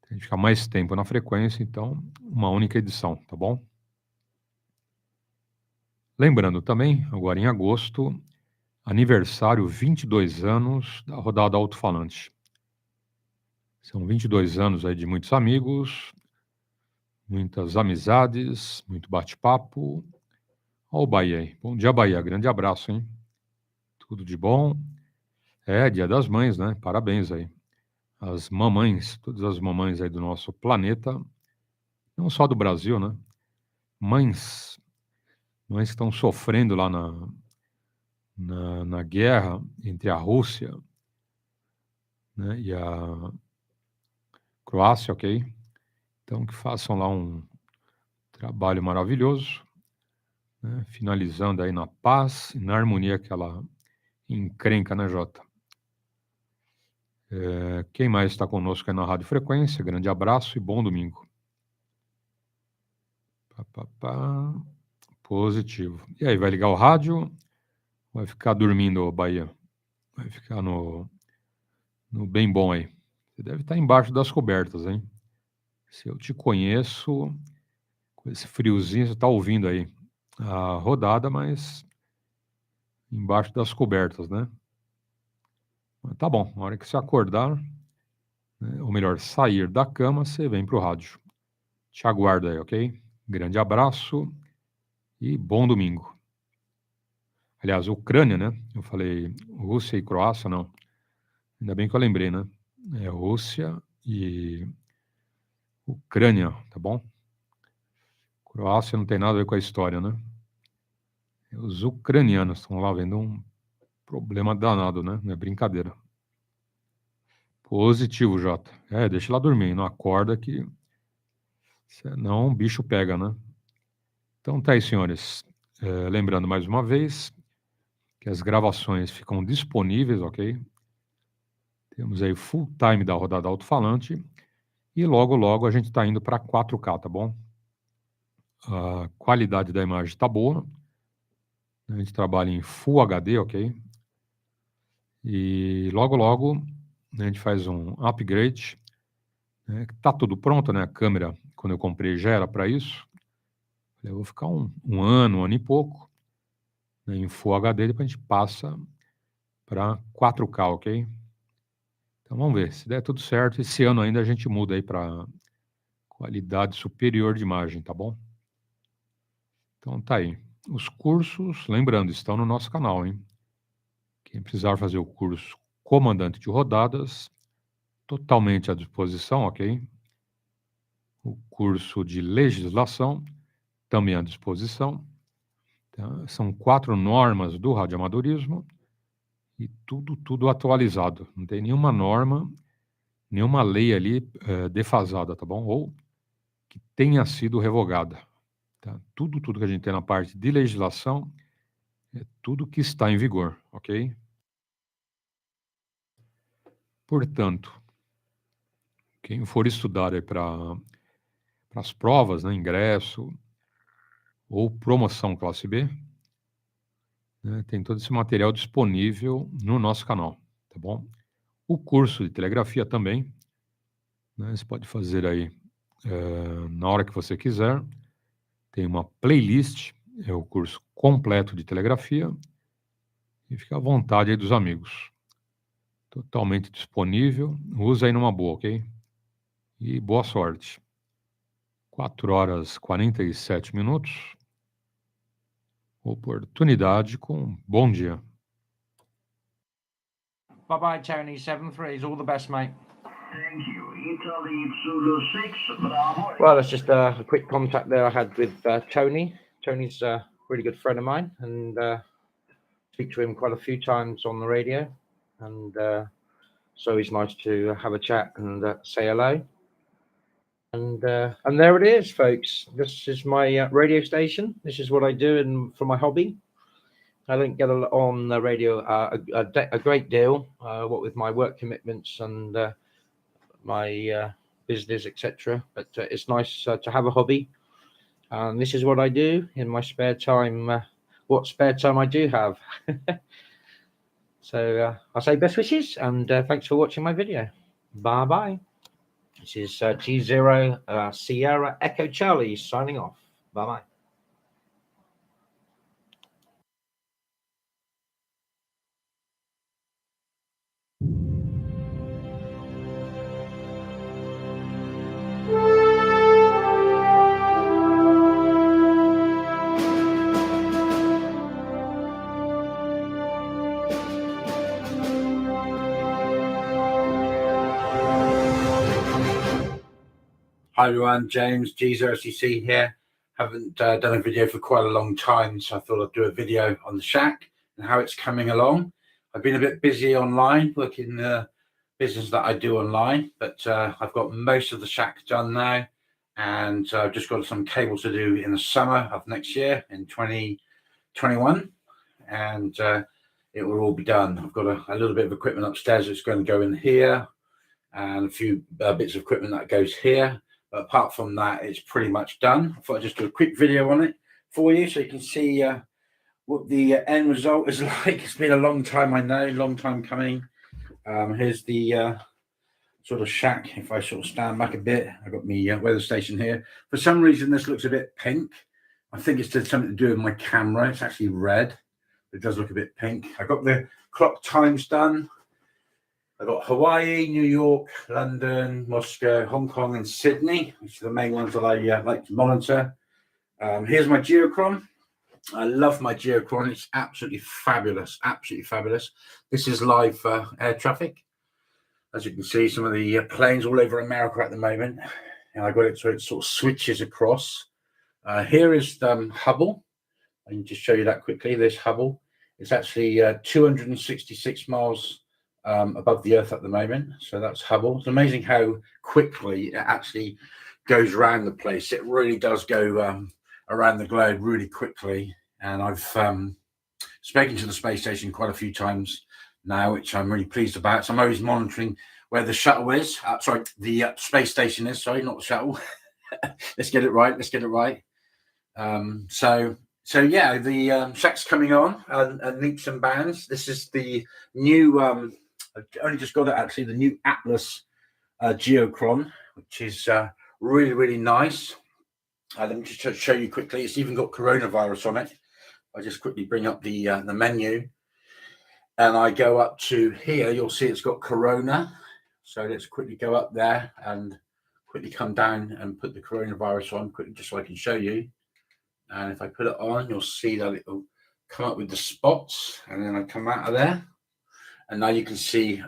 tem que ficar mais tempo na frequência, então uma única edição, tá bom? Lembrando também, agora em agosto, aniversário 22 anos da rodada Alto-falante. São 22 anos aí de muitos amigos, muitas amizades, muito bate-papo. Olha o Bahia aí. Bom dia, Bahia. Grande abraço, hein? Tudo de bom. É, Dia das Mães, né? Parabéns aí. As mamães, todas as mamães aí do nosso planeta, não só do Brasil, né? Mães que estão sofrendo lá na guerra entre a Rússia, né, e a Croácia, ok? Então, que façam lá um trabalho maravilhoso, né, finalizando aí na paz e na harmonia, aquela encrenca, né, Jota? Quem mais está conosco aí na Rádio Frequência? Grande abraço e bom domingo. Positivo. E aí, vai ligar o rádio? Vai ficar dormindo, Bahia? Vai ficar no bem bom aí. Você deve estar embaixo das cobertas, hein? Se eu te conheço, com esse friozinho, você está ouvindo aí a rodada, mas embaixo das cobertas, né? Mas tá bom, na hora que você acordar, né, ou melhor, sair da cama, você vem para o rádio. Te aguardo aí, ok? Grande abraço e bom domingo. Aliás, Ucrânia, né? Eu falei Rússia e Croácia, não. Ainda bem que eu lembrei, né? É Rússia e Ucrânia, tá bom? Croácia não tem nada a ver com a história, né? Os ucranianos estão lá vendo um problema danado, né? Não é brincadeira. Positivo, Jota. Deixa lá dormir, não acorda que senão o bicho pega, né? Então tá aí, senhores. Lembrando mais uma vez que as gravações ficam disponíveis, ok? Temos aí full time da rodada Alto-falante E logo, logo a gente está indo para 4K, tá bom? A qualidade da imagem está boa. A gente trabalha em Full HD, ok? E logo, logo a gente faz um upgrade. Né? Tá tudo pronto, né? A câmera, quando eu comprei, já era para isso. Eu vou ficar um ano e pouco, né, em Full HD, depois a gente passa para 4K, ok? Então vamos ver, se der tudo certo, esse ano ainda a gente muda aí para qualidade superior de imagem, tá bom? Então tá aí. Os cursos, lembrando, estão no nosso canal, hein? Quem precisar fazer o curso comandante de rodadas, totalmente à disposição, ok? O curso de legislação, também à disposição. Tá? São 4 normas do radioamadorismo e tudo atualizado. Não tem nenhuma norma, nenhuma lei ali defasada, tá bom? Ou que tenha sido revogada. Tá? Tudo que a gente tem na parte de legislação é tudo que está em vigor, ok? Portanto, quem for estudar para as provas, né, ingresso ou promoção classe B, né, tem todo esse material disponível no nosso canal, tá bom? O curso de telegrafia também, né, você pode fazer aí na hora que você quiser. Tem uma playlist, é o curso completo de telegrafia, e fica à vontade aí dos amigos. Totalmente disponível, usa aí numa boa, ok? E boa sorte. 4 horas e 47 minutos. Oportunidade com bom dia.
Bye-bye, Tony. 7-3s. All the best, mate.
Thank you. Italy Zulu 6, Bravo.
Well, that's just a quick contact there I had with Tony. Tony's a really good friend of mine, and speak to him quite a few times on the radio, and so it's nice to have a chat and say hello. And there it is, folks. This is my radio station. This is what I do for my hobby. I don't get on the radio a great deal, what with my work commitments and my business, etc. But it's nice to have a hobby. And this is what I do in my spare time, what spare time I do have. So I'll say best wishes, and thanks for watching my video. Bye-bye. This is T0 Sierra Echo Charlie signing off. Bye-bye.
Hi everyone, James, G0CC here. Haven't done a video for quite a long time, so I thought I'd do a video on the shack and how it's coming along. I've been a bit busy online, working the business that I do online, but I've got most of the shack done now, and I've just got some cables to do in the summer of next year, in 2021, and it will all be done. I've got a little bit of equipment upstairs that's going to go in here, and a few bits of equipment that goes here. But apart from that, it's pretty much done. I thought I'd just do a quick video on it for you so you can see what the end result is like. It's been a long time, I know, long time coming. Here's the sort of shack. If I sort of stand back a bit, I've got my weather station here. For some reason, this looks a bit pink. I think it's something to do with my camera. It's actually red. It does look a bit pink. I got the clock times done. I've got Hawaii, New York, London, Moscow, Hong Kong, and Sydney, which are the main ones that I like to monitor. Here's my geochron. I love my geochron. It's absolutely fabulous, absolutely fabulous. This is live air traffic. As you can see, some of the planes all over America at the moment. And I got it so it sort of switches across. Here is Hubble. I can just show you that quickly. This Hubble. It's actually 266 miles above the Earth at the moment. So that's Hubble. It's amazing how quickly it actually goes around the place. It really does go around the globe really quickly. And I've spoken to the space station quite a few times now, which I'm really pleased about. So I'm always monitoring
where the shuttle is. Sorry, the space station is. Sorry, not the shuttle. Let's get it right. Let's get it right. So yeah, the Shaq's coming on and leaps and bounds. This is the new. I only just got it actually. The new Atlas Geochron, which is really, really nice. Let me just show you quickly. It's even got coronavirus on it. I just quickly bring up the menu, and I go up to here. You'll see it's got Corona. So let's quickly go up there and quickly come down and put the coronavirus on quickly, just so I can show you. And if I put it on, you'll see that it will come up with the spots, and then I come out of there, and now you can see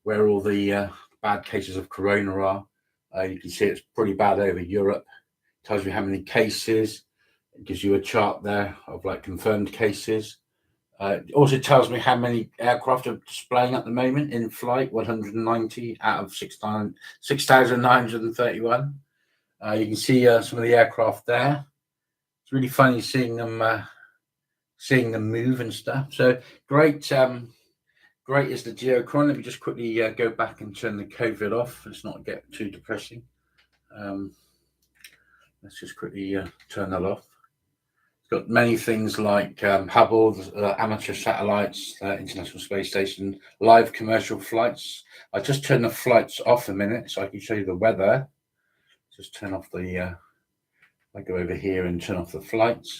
where all the bad cases of corona are. You can see it's pretty bad over Europe. It tells you how many cases. It gives you a chart there of like confirmed cases. It also tells me how many aircraft are displaying at the moment in flight, 190 out of 6,931. You can see some of the aircraft there. It's really funny seeing them move and stuff. So great, great is the Geochron. Let me just quickly go back and turn the COVID off. Let's not get too depressing. Let's just quickly turn that off. It's got many things like Hubble, amateur satellites, International Space Station, live commercial flights. I just turn the flights off a minute so I can show you the weather. Just turn off the, I go over here and turn off the flights.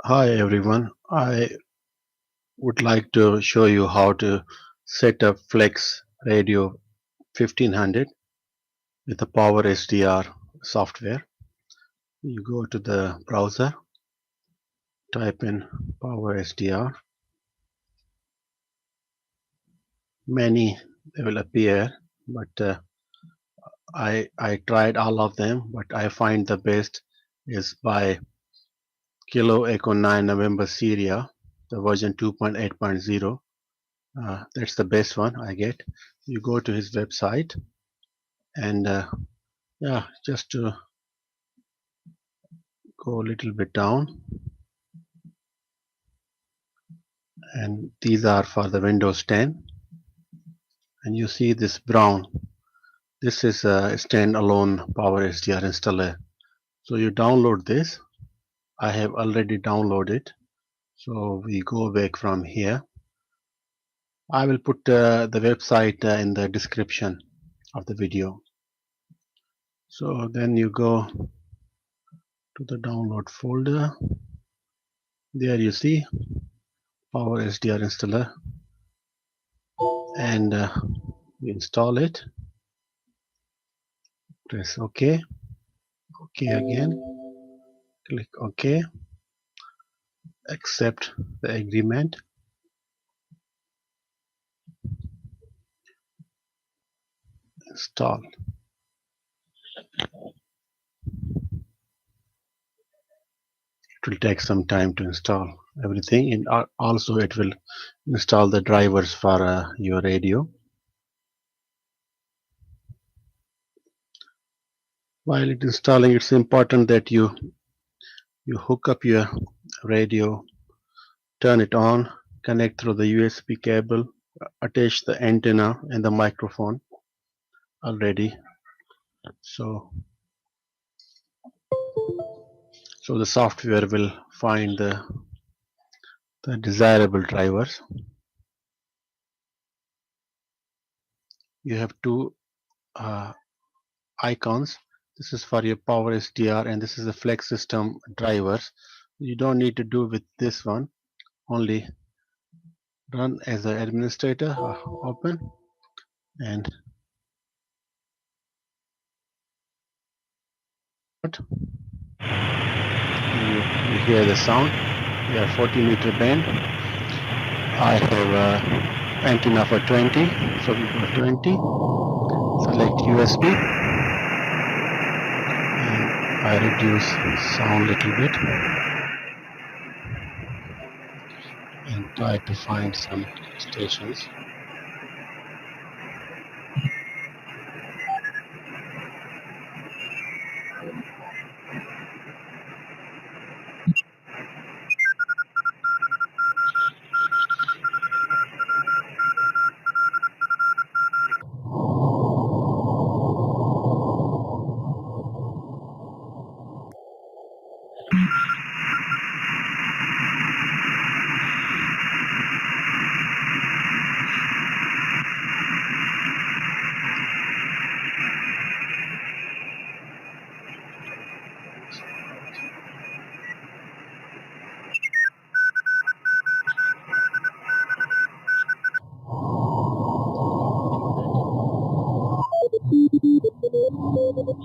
Hi everyone, I would like to show you how to set up Flex Radio 1500 with the Power SDR software. You go to the browser, type in Power SDR. Many they will appear, but I tried all of them, but I find the best is by Kilo Echo 9 November Syria, the version 2.8.0. That's the best one I get. You go to his website, and yeah, just to go a little bit down, and these are for the Windows 10, and you see this brown. This is a standalone Power SDR installer. So you download this. I have already downloaded. So we go back from here. I will put the website in the description of the video. So then you go to the download folder. There you see Power SDR installer, and you install it. Press OK. OK again. Click OK. Accept the agreement. Install. It will take some time to install everything, and also it will install the drivers for your radio. While it is installing, it's important that you hook up your radio, turn it on, connect through the USB cable, attach the antenna and the microphone already. So the software will find the desirable drivers. You have two icons. This is for your Power SDR, and this is the Flex System drivers. You don't need to do with this one. Only run as an administrator, open, and you hear the sound. We are 40-meter band. I have antenna for 20, so we go 20. Select USB, and I reduce sound a little bit and try to find some stations.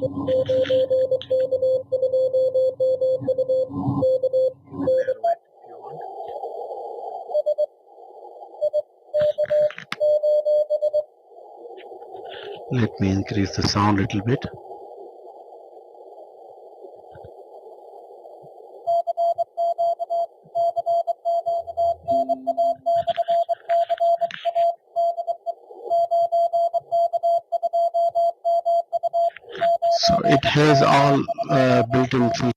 Let me increase the sound a little bit. So it has all built-in features.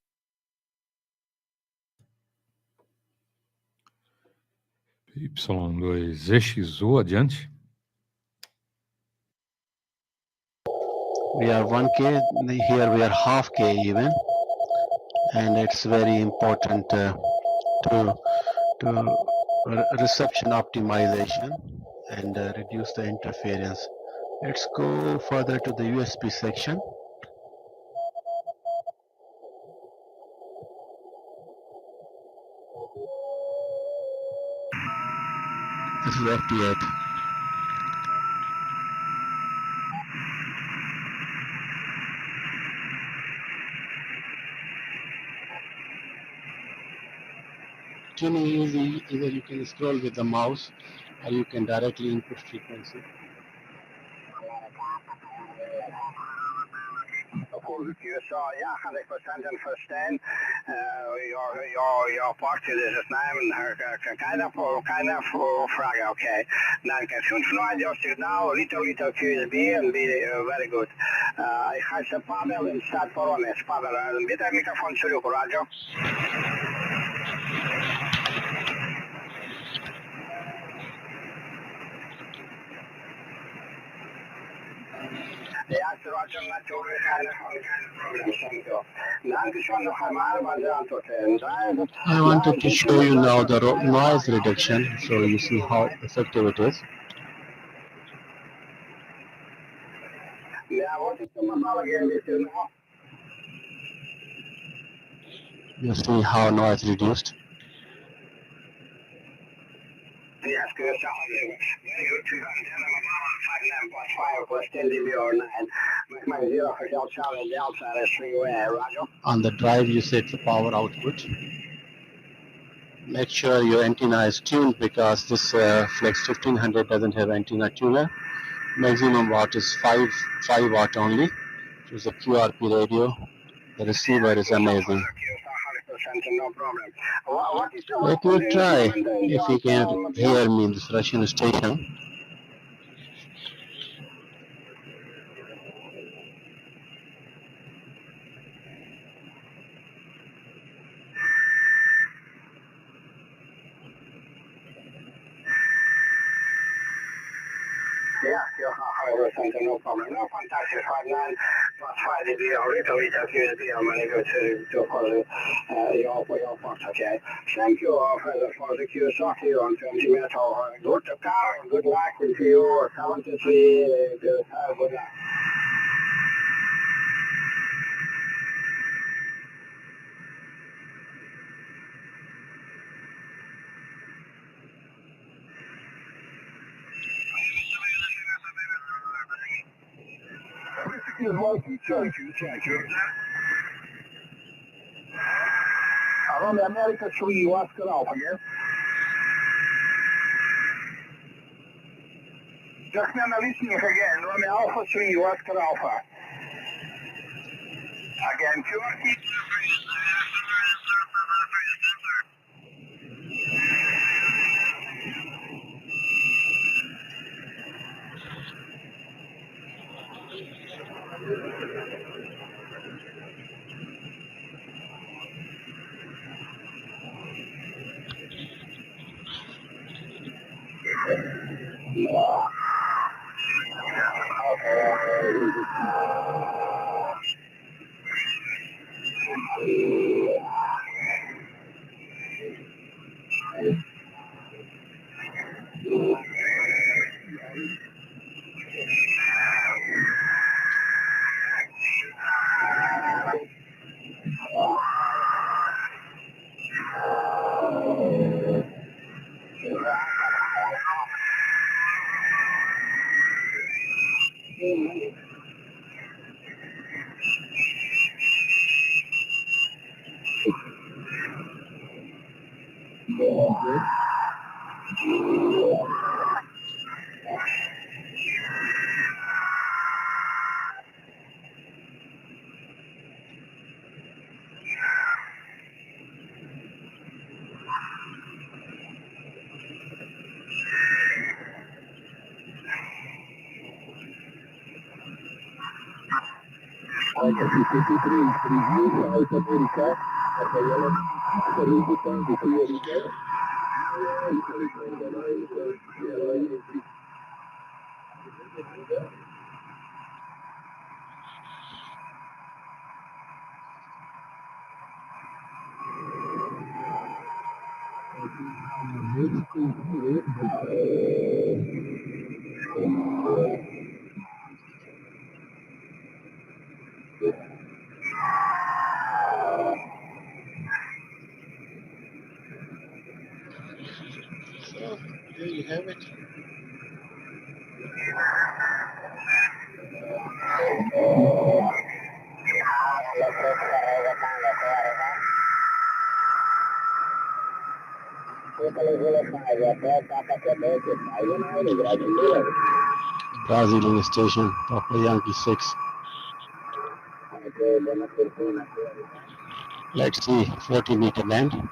PY2EXU adiante.
We are 1K, here we are half K even, and it's very important to reception optimization and reduce the interference. Let's go further to the USB section. This is FT8. Tuning easy, either you can scroll with the mouse or you can directly input frequency.
Ja, 100% understand. Your party is his name and kind of frage, okay. Danke. 5 radio signal, little QSB and be very good. I have Pavel in start Polones. Pavel, bitte Mikrofon zurück, Radio. Ja, Roger, natürlich keine Probleme. Thank you. Dankeschön noch einmal, was Sie antworten.
I wanted to show you now the noise reduction, so you see how effective it is.
Ja, what is the model again?
You see how noise reduced.
Yes, good. Very good. 5 plus 10 dB or 9. My 0% channel, the outside is 3-way, Roger.
On the drive you set the power output. Make sure your antenna is tuned because this Flex 1500 doesn't have antenna tuner. Maximum watt is 5 watt only. It's a QRP radio. The receiver is amazing.
No problem. What is
Let me try if you can hear me in this Russian station.
Yeah, no problem. No contact with 59 plus 5 dB or little QSB. I'm going to go to follow your part, okay? Thank you for the Q. Talk to you on 20 minutes. Good car, good luck with you. 73, good luck. Romeo America 3, Oscar Alpha, yes? Just now listening again, Romeo Alpha 3, Oscar Alpha. Again, QRT.
So there you have it. Brazilian station, Papa Yankee 6. Let's see, 40-meter land.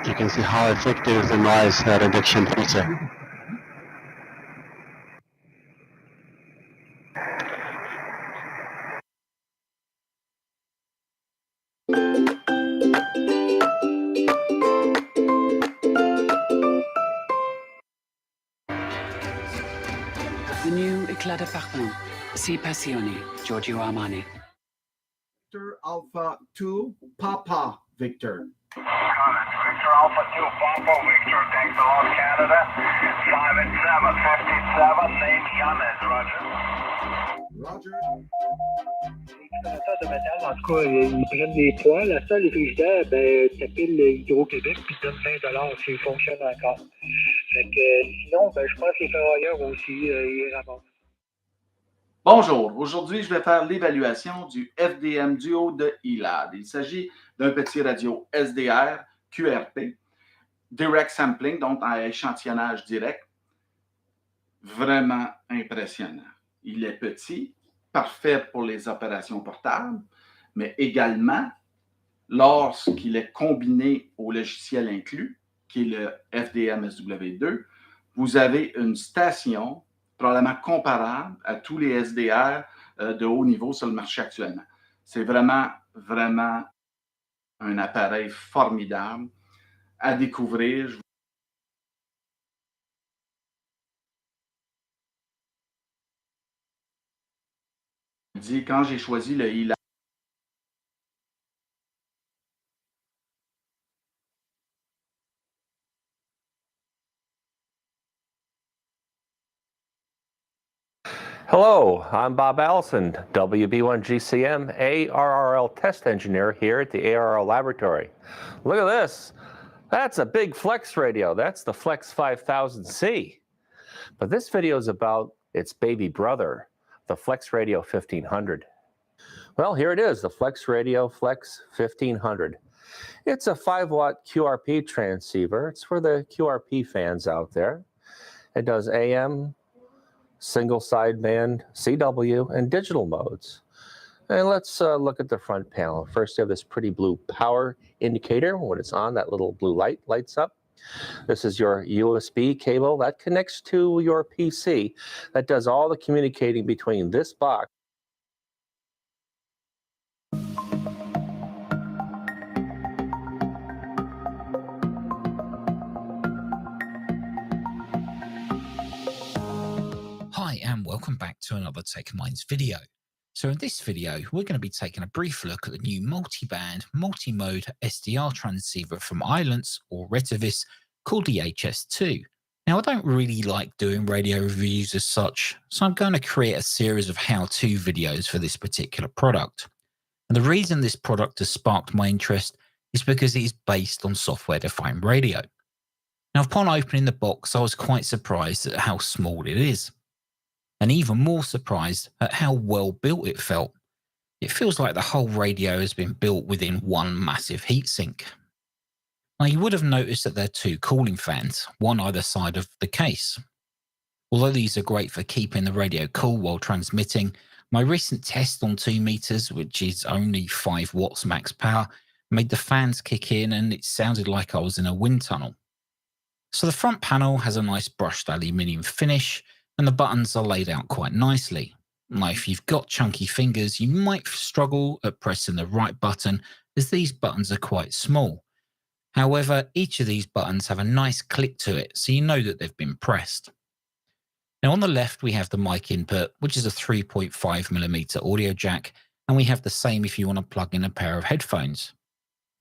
You can see how effective the noise reduction feature.
The new Eclat de Parfum, Si Passione, Giorgio Armani.
Victor Alpha 2, Papa Victor.
Victor Alpha 2, Papa Victor, thanks a lot, Canada. 58757, name Yanez, Roger.
Roger.
L'explorateur de métal, en tout cas, ils prennent des poids. La seule les frigidaires, ben, t'appelles le Hydro-Québec puis donne 20$ s'il fonctionne encore. Fait que sinon, ben, je pense que les ferrailleurs aussi, ils ramassent.
Bonjour, aujourd'hui je vais faire l'évaluation du FDM Duo de ELAD. Il s'agit d'un petit radio SDR QRP, Direct Sampling, donc à échantillonnage direct. Vraiment impressionnant. Il est petit, parfait pour les opérations portables, mais également lorsqu'il est combiné au logiciel inclus, qui est le FDM SW2, vous avez une station probablement comparable à tous les SDR de haut niveau sur le marché actuellement. C'est vraiment, vraiment un appareil formidable à découvrir. Je vous dis, quand j'ai choisi le ELAD,
Hello, I'm Bob Allison, WB1GCM ARRL test engineer here at the ARRL laboratory. Look at this. That's a big Flex radio. That's the Flex 5000C. But this video is about its baby brother, the Flex Radio 1500. Well, here it is, the Flex Radio Flex 1500. It's a 5-watt QRP transceiver. It's for the QRP fans out there. It does AM, single sideband, CW, and digital modes. And let's look at the front panel. First, you have this pretty blue power indicator. When it's on, that little blue light lights up. This is your USB cable that connects to your PC. That does all the communicating between this box.
Hi and welcome back to another Tech Minds video. So in this video, we're going to be taking a brief look at the new multi-band, multi-mode SDR transceiver from Ireland's or Retivis called the HS2. Now I don't really like doing radio reviews as such, so I'm going to create a series of how-to videos for this particular product. And the reason this product has sparked my interest is because it is based on software-defined radio. Now upon opening the box, I was quite surprised at how small it is. And even more surprised at how well built it felt. It feels like the whole radio has been built within one massive heatsink. Now you would have noticed that there are two cooling fans, one either side of the case. Although these are great for keeping the radio cool while transmitting, my recent test on 2 meters, which is only 5 watts max power, made the fans kick in and it sounded like I was in a wind tunnel. So the front panel has a nice brushed aluminium finish, and the buttons are laid out quite nicely. Now, if you've got chunky fingers, you might struggle at pressing the right button as these buttons are quite small. However, each of these buttons have a nice click to it, so you know that they've been pressed. Now on the left, we have the mic input, which is a 3.5mm audio jack, and we have the same if you want to plug in a pair of headphones.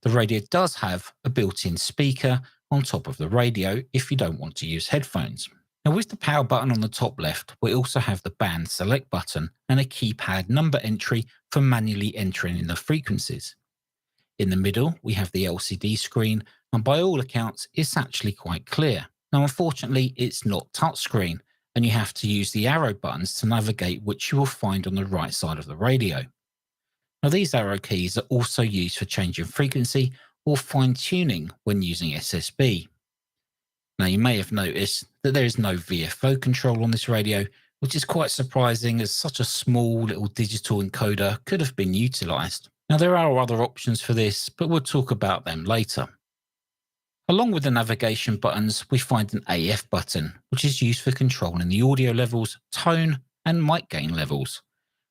The radio does have a built-in speaker on top of the radio if you don't want to use headphones. Now with the power button on the top left, we also have the band select button and a keypad number entry for manually entering in the frequencies. In the middle, we have the LCD screen, and by all accounts, it's actually quite clear. Now unfortunately, it's not touchscreen, and you have to use the arrow buttons to navigate, which you will find on the right side of the radio. Now these arrow keys are also used for changing frequency or fine-tuning when using SSB. Now you may have noticed that there is no VFO control on this radio, which is quite surprising as such a small little digital encoder could have been utilised. Now there are other options for this, but we'll talk about them later. Along with the navigation buttons, we find an AF button, which is used for controlling the audio levels, tone and mic gain levels.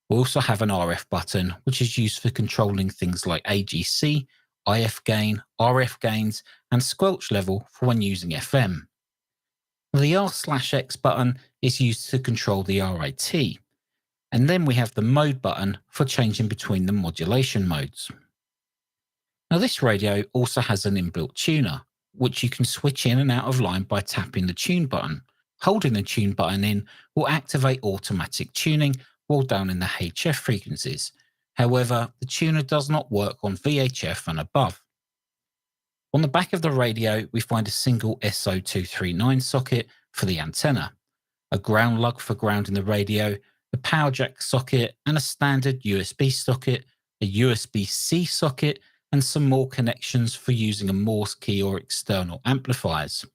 We also have an RF button, which is used for controlling things like AGC, IF gain, RF gains, and squelch level for when using FM. The R/X button is used to control the RAT, and then we have the mode button for changing between the modulation modes. Now this radio also has an inbuilt tuner, which you can switch in and out of line by tapping the tune button. Holding the tune button in will activate automatic tuning while down in the HF frequencies. However, the tuner does not work on VHF and above. On the back of the radio, we find a single SO239 socket for the antenna, a ground lug for grounding the radio, a power jack socket, and a standard USB socket, a USB-C socket, and some more connections for using a Morse key or external amplifiers.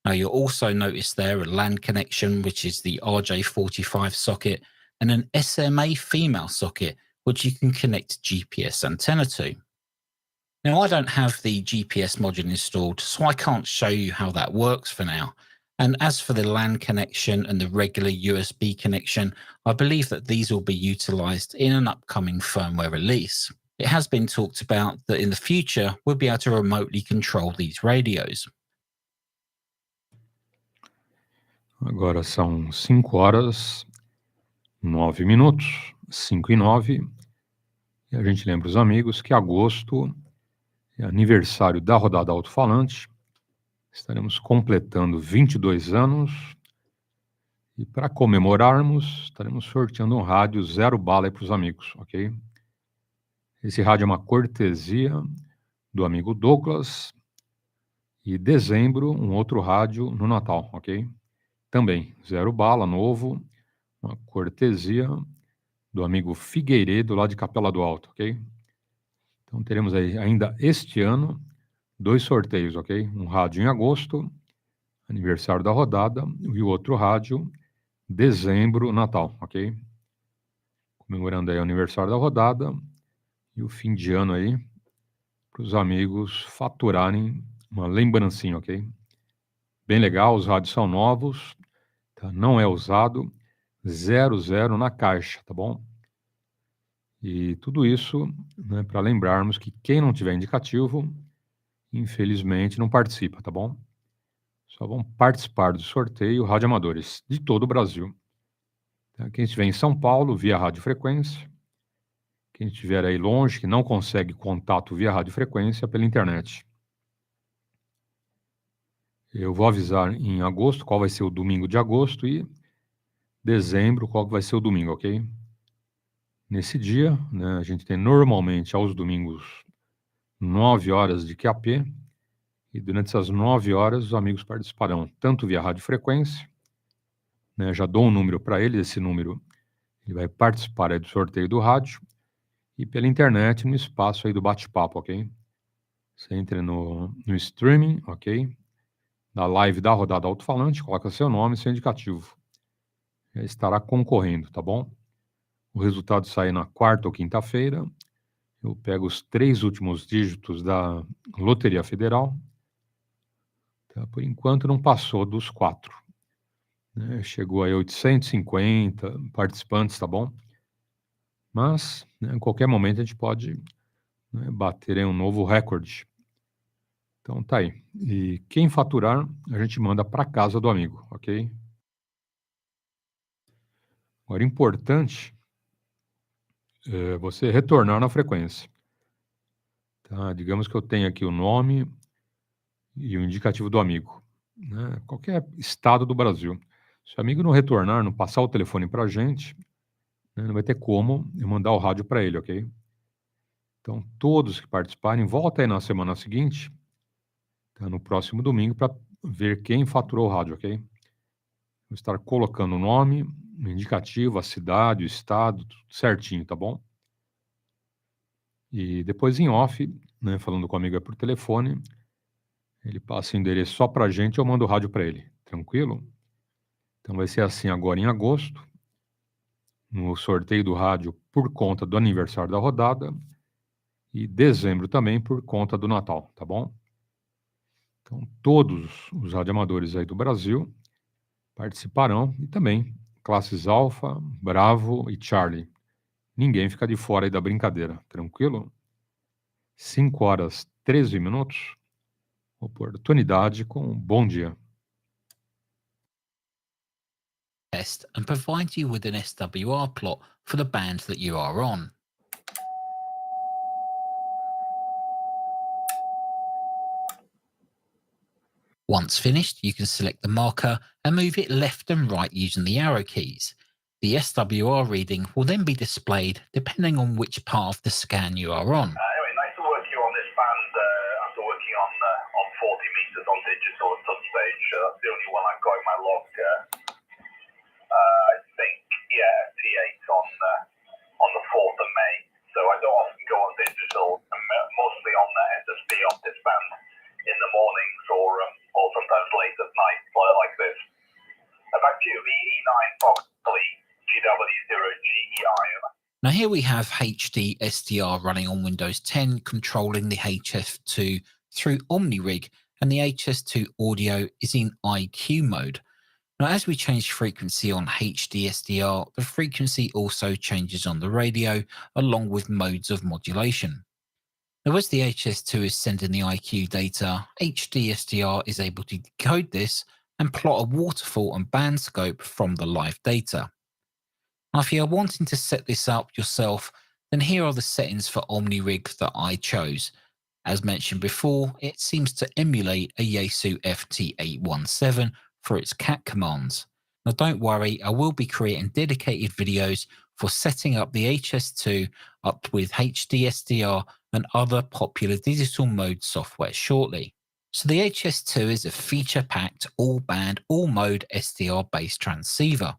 Now you'll also notice there a LAN connection, which is the RJ45 socket, and an SMA female socket, which you can connect GPS antenna to. Now I don't have the GPS module installed, so I can't show you how that works for now. And as for the LAN connection and the regular USB connection, I believe that these will be utilized in an upcoming firmware release. It has been talked about that in the future, we'll be able to remotely control these radios.
Agora são 5h09, 5h09. E a gente lembra os amigos que agosto é aniversário da rodada Alto-falante. Estaremos completando 22 anos. E para comemorarmos, estaremos sorteando um rádio 0 bala para os amigos, ok? Esse rádio é uma cortesia do amigo Douglas. E dezembro, um outro rádio no Natal, ok? Também 0 bala, novo, uma cortesia do amigo Figueiredo, lá de Capela do Alto, ok? Então teremos aí ainda este ano 2 sorteios, ok? Um rádio em agosto, aniversário da rodada, e o outro rádio, dezembro, Natal, ok? comemorando aí o aniversário da rodada e o fim de ano aí, para os amigos faturarem uma lembrancinha, ok? Bem legal, os rádios são novos, tá? Não é usado, 00 na caixa, tá bom? E tudo isso, né, para lembrarmos que quem não tiver indicativo, infelizmente não participa, tá bom? Só vão participar do sorteio radioamadores de todo o Brasil. Tá? Quem estiver em São Paulo, via radiofrequência. Quem estiver aí longe, que não consegue contato via radiofrequência, pela internet. Eu vou avisar em agosto qual vai ser o domingo de agosto e dezembro qual vai ser o domingo, ok? Nesse dia, né, a gente tem normalmente aos domingos 9 horas de QAP e durante essas 9 horas os amigos participarão tanto via radiofrequência, né, já dou um número para ele, esse número ele vai participar aí do sorteio do rádio e pela internet no espaço aí do bate-papo, ok? Você entra no streaming, ok? Da live da rodada alto-falante, coloca seu nome e seu indicativo. Já estará concorrendo, tá bom? O resultado sai na quarta ou quinta-feira. Eu pego os 3 últimos dígitos da Loteria Federal. Tá? Por enquanto não passou dos 4. Né? Chegou aí 850 participantes, tá bom? Mas, né, em qualquer momento a gente pode, né, bater em um novo recorde. Então tá aí. E quem faturar, a gente manda para casa do amigo, ok? Agora, importante é você retornar na frequência. Tá? Digamos que eu tenho aqui o nome e o indicativo do amigo, né? Qualquer estado do Brasil. Se o amigo não retornar, não passar o telefone para a gente, né, não vai ter como eu mandar o rádio para ele, ok? Então, todos que participarem, volta aí na semana seguinte, tá, no próximo domingo, para ver quem faturou o rádio, ok? Vou estar colocando o nome, o indicativo, a cidade, o estado, tudo certinho, tá bom? E depois em off, né, falando com o amigo por telefone, ele passa o endereço só para a gente e eu mando o rádio para ele, tranquilo? Então vai ser assim agora em agosto, no sorteio do rádio por conta do aniversário da rodada e dezembro também por conta do Natal, tá bom? Então todos os radioamadores aí do Brasil participarão e também classes Alfa, Bravo e Charlie. Ninguém fica de fora aí da brincadeira, tranquilo? 5 horas 13 minutos. Oportunidade com bom dia.
Test and provide you with an SWR plot for the band that you are on. Once finished, you can select the marker and move it left and right using the arrow keys. The SWR reading will then be displayed depending on which part of the scan you are on.
Anyway, nice to work here on this band after working on 40 meters on digital at some stage. That's the only one I've got in my log. I think, yeah, T8 on the 4th of May. So I don't often go on digital. I'm mostly on the SSB on this band in the mornings or sometimes late at night, like this. Back to you, VE9 Foxley, GW0GEI.
Now here we have HD SDR running on Windows 10 controlling the HF2 through OmniRig, and the HS2 audio is in IQ mode. Now as we change frequency on HD SDR, the frequency also changes on the radio along with modes of modulation. Now as the HS2 is sending the IQ data, HD SDR is able to decode this and plot a waterfall and band scope from the live data. Now if you are wanting to set this up yourself, then here are the settings for OmniRig that I chose. As mentioned before, it seems to emulate a Yaesu FT817 for its CAT commands. Now don't worry, I will be creating dedicated videos for setting up the HS2 up with HD SDR and other popular digital mode software shortly. So the HS2 is a feature-packed all-band, all-mode SDR-based transceiver.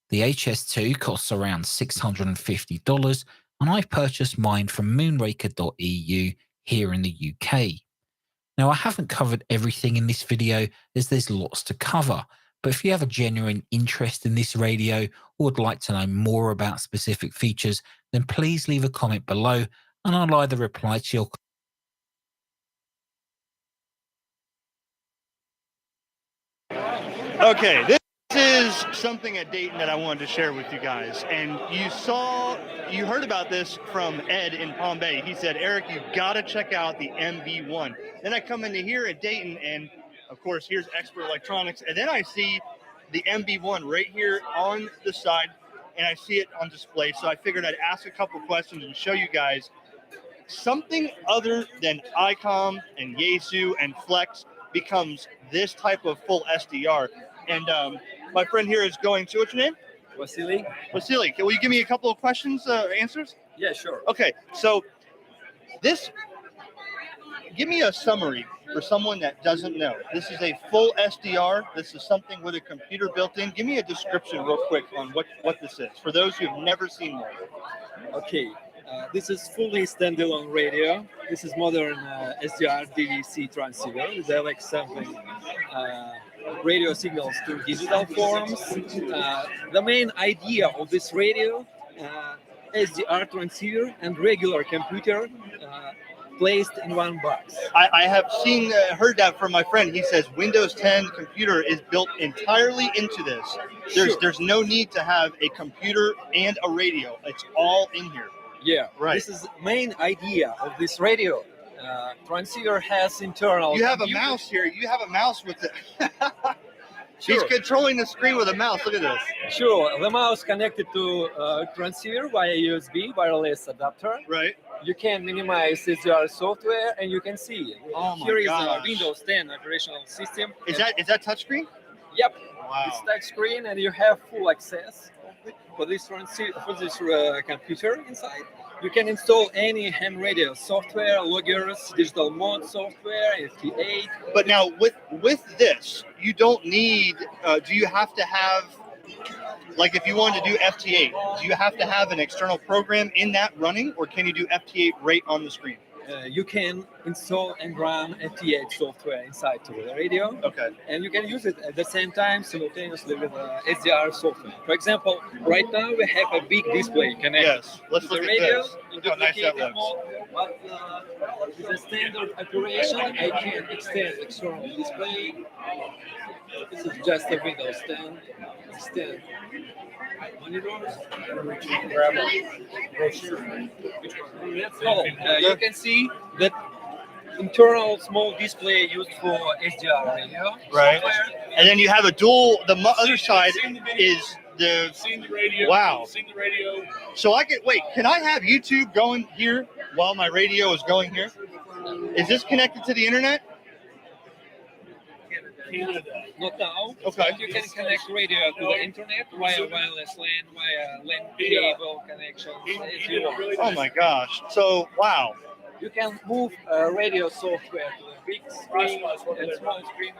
The HS2 costs around $650 and I purchased mine from moonraker.eu here in the UK. Now I haven't covered everything in this video as there's lots to cover, but if you have a genuine interest in this radio would like to know more about specific features, then please leave a comment below and I'll either reply to your
Okay, this is something at Dayton that I wanted to share with you guys. And you heard about this from Ed in Palm Bay. He said, Eric, you got to check out the MB1. Then I come into here at Dayton, and of course, here's Expert Electronics. And then I see the MB1 right here on the side, and I see it on display. So I figured I'd ask a couple questions and show you guys something other than ICOM and Yaesu and Flex becomes this type of full SDR. And my friend here is going to, what's your name?
Vasily.
Vasily, will you give me a couple of questions, answers?
Yeah, sure.
Okay, so give me a summary for someone that doesn't know. This is a full SDR. This is something with a computer built in. Give me a description real quick on what this is, for those who have never seen one.
Okay, this is fully standalone radio. This is modern SDR DVC transceiver. They like sampling radio signals to digital forms. The main idea of this radio, SDR transceiver and regular computer placed in one box.
I have heard that from my friend. He says Windows 10 computer is built entirely into this. There's no need to have a computer and a radio. It's all in here.
Yeah,
right.
This is main idea of this radio. Transceiver has internal.
You have a mouse here. You have a mouse with it. She's controlling the screen with a mouse. Look at this.
Sure, the mouse connected to transceiver via USB wireless adapter.
Right.
You can minimize SDR software, and you can see.
Oh my
Here is
gosh.
a Windows 10 operational system.
Is that touchscreen?
Yep.
Wow.
It's touch screen, and you have full access for this computer inside. You can install any ham radio software, loggers, digital mode software, FT8.
But now with this, you don't need. Do you have to have, like, if you wanted to do FT8, do you have to have an external program in that running, or can you do FT8 right on the screen?
You can install and run FT8 software inside to the radio.
Okay.
And you can use it at the same time simultaneously with SDR software. For example, right now we have a big display connected.
Yes. Let's
to
look
the
at
radio.
this. Look how nice that looks.
But with a standard operation, I can extend external display. This is just a Windows 10 extend monitors. That's all. You can see that internal small display used for SDR radio.
Right.
Software.
And then you have a dual. The other side is the.
Seen the radio.
Wow.
Seen the radio.
So can I have YouTube going here while my radio is going here? Is this connected to the internet?
Not now.
Okay.
But you can connect radio to the internet via wireless LAN, via LAN cable connections as you want.
Oh my gosh. So, wow.
You can move radio software to the big screen, and small screen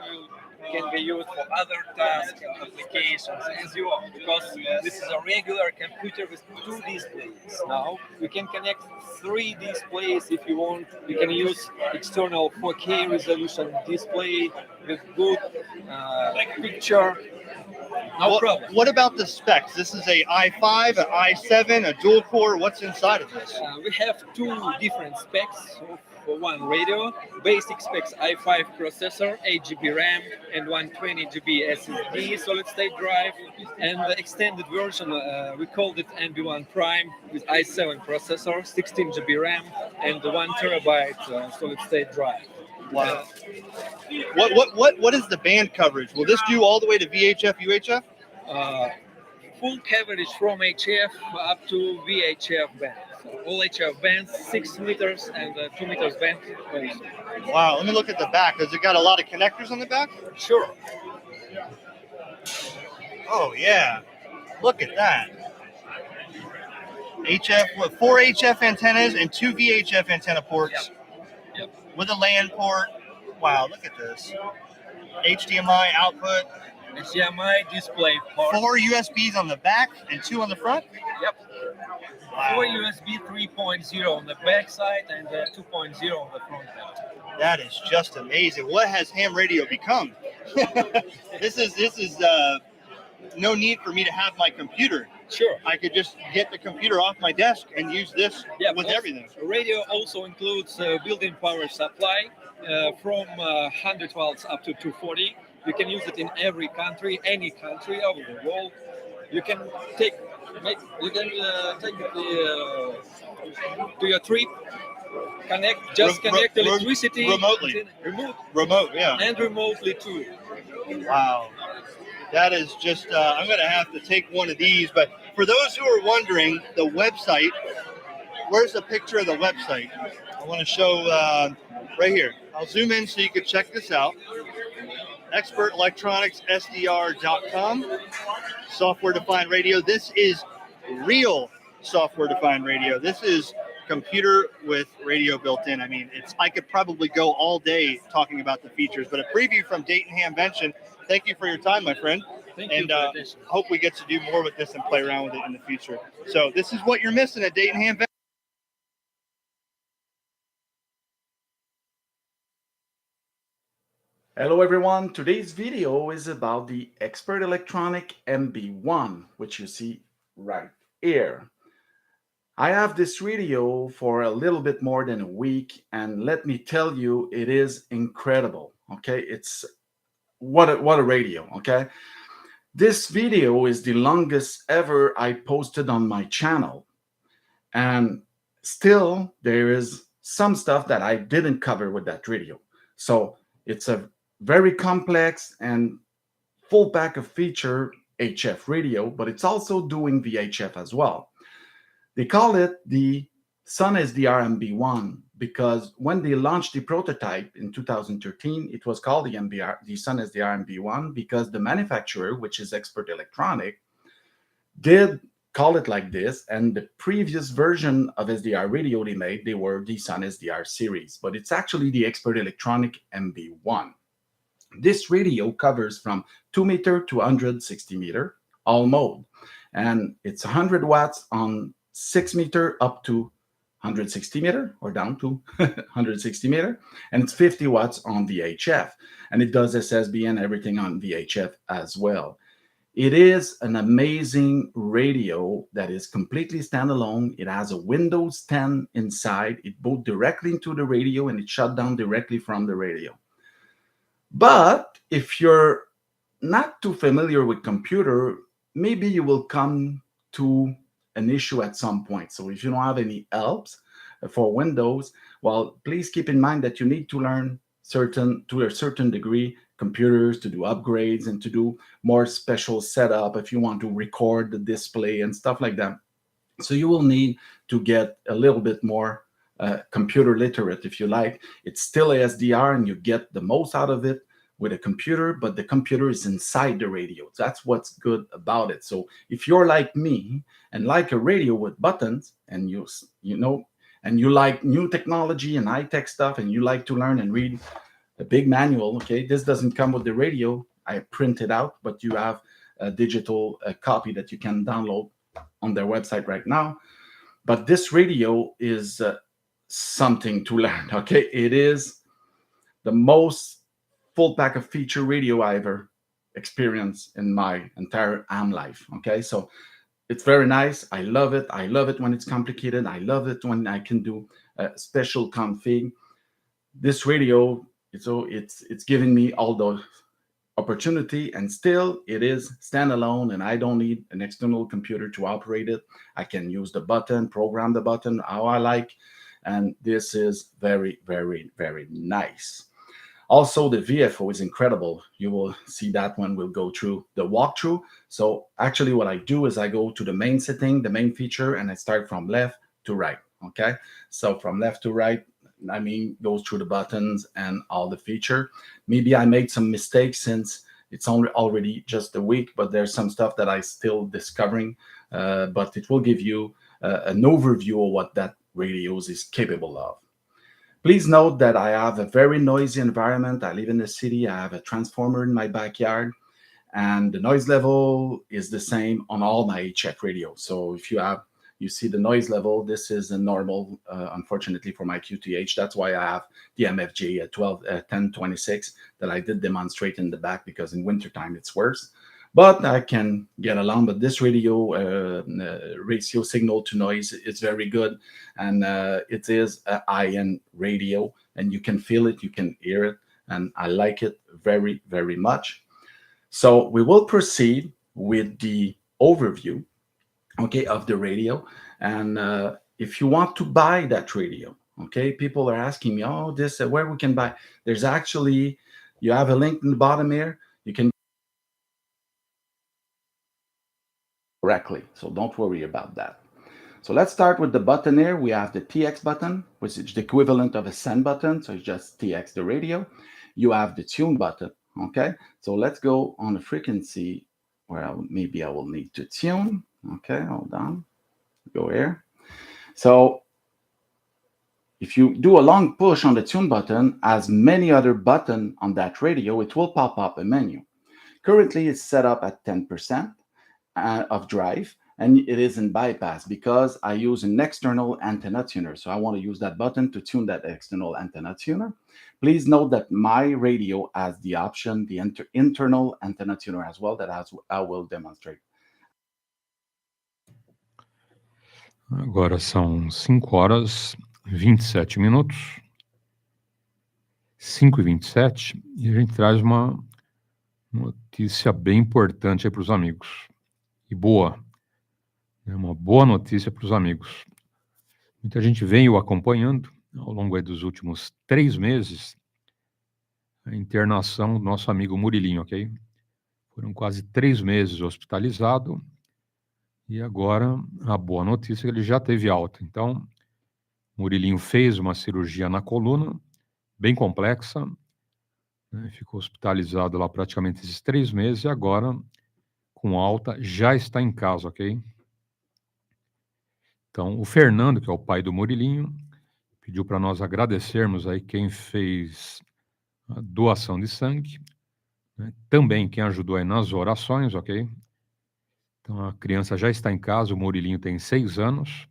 can be used for other tasks, applications, as you want, because this is a regular computer with 2 displays. Now, you can connect 3 displays if you want. You can use external 4K resolution display with good picture. No problem.
What about the specs? This is a i5, an i7, a dual core. What's inside of this?
We have 2 different specs for one radio. Basic specs: i5 processor, 8 GB RAM, and 120 GB SSD solid-state drive. And the extended version, we called it MB1 Prime, with i7 processor, 16 GB RAM, and 1 TB solid-state drive.
Wow. What is the band coverage? Will this do all the way to VHF, UHF?
Full coverage from HF up to VHF band. So all HF bands, 6 meters and 2 meters band.
Wow, let me look at the back. Has it got a lot of connectors on the back?
Sure.
Oh yeah, look at that. HF, 4 HF antennas and 2 VHF antenna ports.
Yep.
With a LAN port. Wow, look at this. HDMI output.
HDMI display port.
4 USBs on the back and 2 on the front?
Yep.
Wow.
4 USB 3.0 on the back side and 2.0 on the front side.
That is just amazing. What has ham radio become? This is no need for me to have my computer.
Sure.
I could just get the computer off my desk and use this with everything.
Radio also includes built-in power supply from 100 volts up to 240. You can use it in every country, any country of the world. You can take it to your trip. Connect electricity
remotely.
Remote,
yeah,
and remotely too.
Wow, that is just. I'm going to have to take one of these. But for those who are wondering, the website. Where's the picture of the website? I want to show right here. I'll zoom in so you can check this out. ExpertElectronicsSDR.com. Software-defined radio. This is real software-defined radio. This is computer with radio built in. I mean, I could probably go all day talking about the features, but a preview from Dayton Hamvention. Thank you for your time, my friend.
Thank you for this.
Hope we get to do more with this and play around with it in the future. So this is what you're missing at Dayton Hamvention.
Hello everyone, today's video is about the Expert Electronic MB1, which you see right here. I have this radio for a little bit more than a week, and let me tell you, it is incredible, okay? It's what a radio, okay? This video is the longest ever I posted on my channel, and still there is some stuff that I didn't cover with that radio. So it's a very complex and full pack of feature HF radio, but it's also doing VHF as well. They call it the Sun SDR MB1 because when they launched the prototype in 2013, it was called the Sun SDR MB1 because the manufacturer, which is Expert Electronic, did call it like this, and the previous version of SDR radio they made, they were the Sun SDR series, but it's actually the Expert Electronic MB1. This radio covers from 2 meter to 160 meter, all mode. And it's 100 watts on 6 meter up to 160 meter or down to 160 meter. And it's 50 watts on VHF. And it does SSB and everything on VHF as well. It is an amazing radio that is completely standalone. It has a Windows 10 inside. It boots directly into the radio and it shut down directly from the radio. But if you're not too familiar with computer, maybe you will come to an issue at some point. So if you don't have any helps for Windows, well, please keep in mind that you need to learn to a certain degree computers to do upgrades and to do more special setup if you want to record the display and stuff like that. So you will need to get a little bit more computer literate, if you like. It's still a SDR and you get the most out of it with a computer, but the computer is inside the radio. That's what's good about it. So if you're like me and like a radio with buttons and you like new technology and high-tech stuff and you like to learn and read a big manual, okay, this doesn't come with the radio. I print it out, but you have a digital copy that you can download on their website right now. But this radio is something to learn, okay? It is the most full pack of feature radio I ever experienced in my entire AM life, okay? So it's very nice. I love it. I love it when it's complicated. I love it when I can do a special config. This radio, it's giving me all the opportunity, and still it is standalone, and I don't need an external computer to operate it. I can use the button, program the button how I like, and this is very, very, very nice. Also, the VFO is incredible. You will see that when we'll go through the walkthrough. So actually what I do is I go to the main setting, the main feature, and I start from left to right, okay? So from left to right, I mean, goes through the buttons and all the feature. Maybe I made some mistakes since it's already just a week, but there's some stuff that I still discovering, but it will give you an overview of what that radios is capable of. Please note that I have a very noisy environment. I live in the city. I have a transformer in my backyard, and the noise level is the same on all my HF radios. So if you see the noise level, this is a normal, unfortunately for my QTH. That's why I have the MFJ at 1026 that I did demonstrate in the back, because in wintertime it's worse. but I can get along. But this radio ratio signal to noise is very good, and it is a high-end radio, and you can feel it, you can hear it, and I like it very, very much. So we will proceed with the overview, okay, of the radio. And if you want to buy that radio, okay, people are asking me, oh, this where we can buy. There's actually, you have a link in the bottom here. You can directly, so don't worry about that. So let's start with the button here. We have the TX button, which is the equivalent of a send button, so it's just TX the radio. You have the tune button, okay? So let's go on the frequency where maybe I will need to tune. Okay, hold on, go here. So if you do a long push on the tune button, as many other buttons on that radio, it will pop up a menu. Currently, it's set up at 10% of drive, and it is in bypass because I use an external antenna tuner. So I want to use that button to tune that external antenna tuner. Please note that my radio has the option, the internal antenna tuner as well, that I will demonstrate.
Agora são 5h27, 5h27, e a gente traz uma notícia bem importante aí para os amigos. E boa. É uma boa notícia para os amigos. Muita gente veio acompanhando ao longo aí dos últimos 3 meses a internação do nosso amigo Murilinho, ok? Foram quase 3 meses hospitalizado e agora a boa notícia é que ele já teve alta. Então, Murilinho fez uma cirurgia na coluna, bem complexa, né? Ficou hospitalizado lá praticamente esses 3 meses e agora, com alta, já está em casa, ok? Então, o Fernando, que é o pai do Murilinho, pediu para nós agradecermos aí quem fez a doação de sangue, né? Também quem ajudou aí nas orações, ok? Então, a criança já está em casa, o Murilinho tem 6 anos,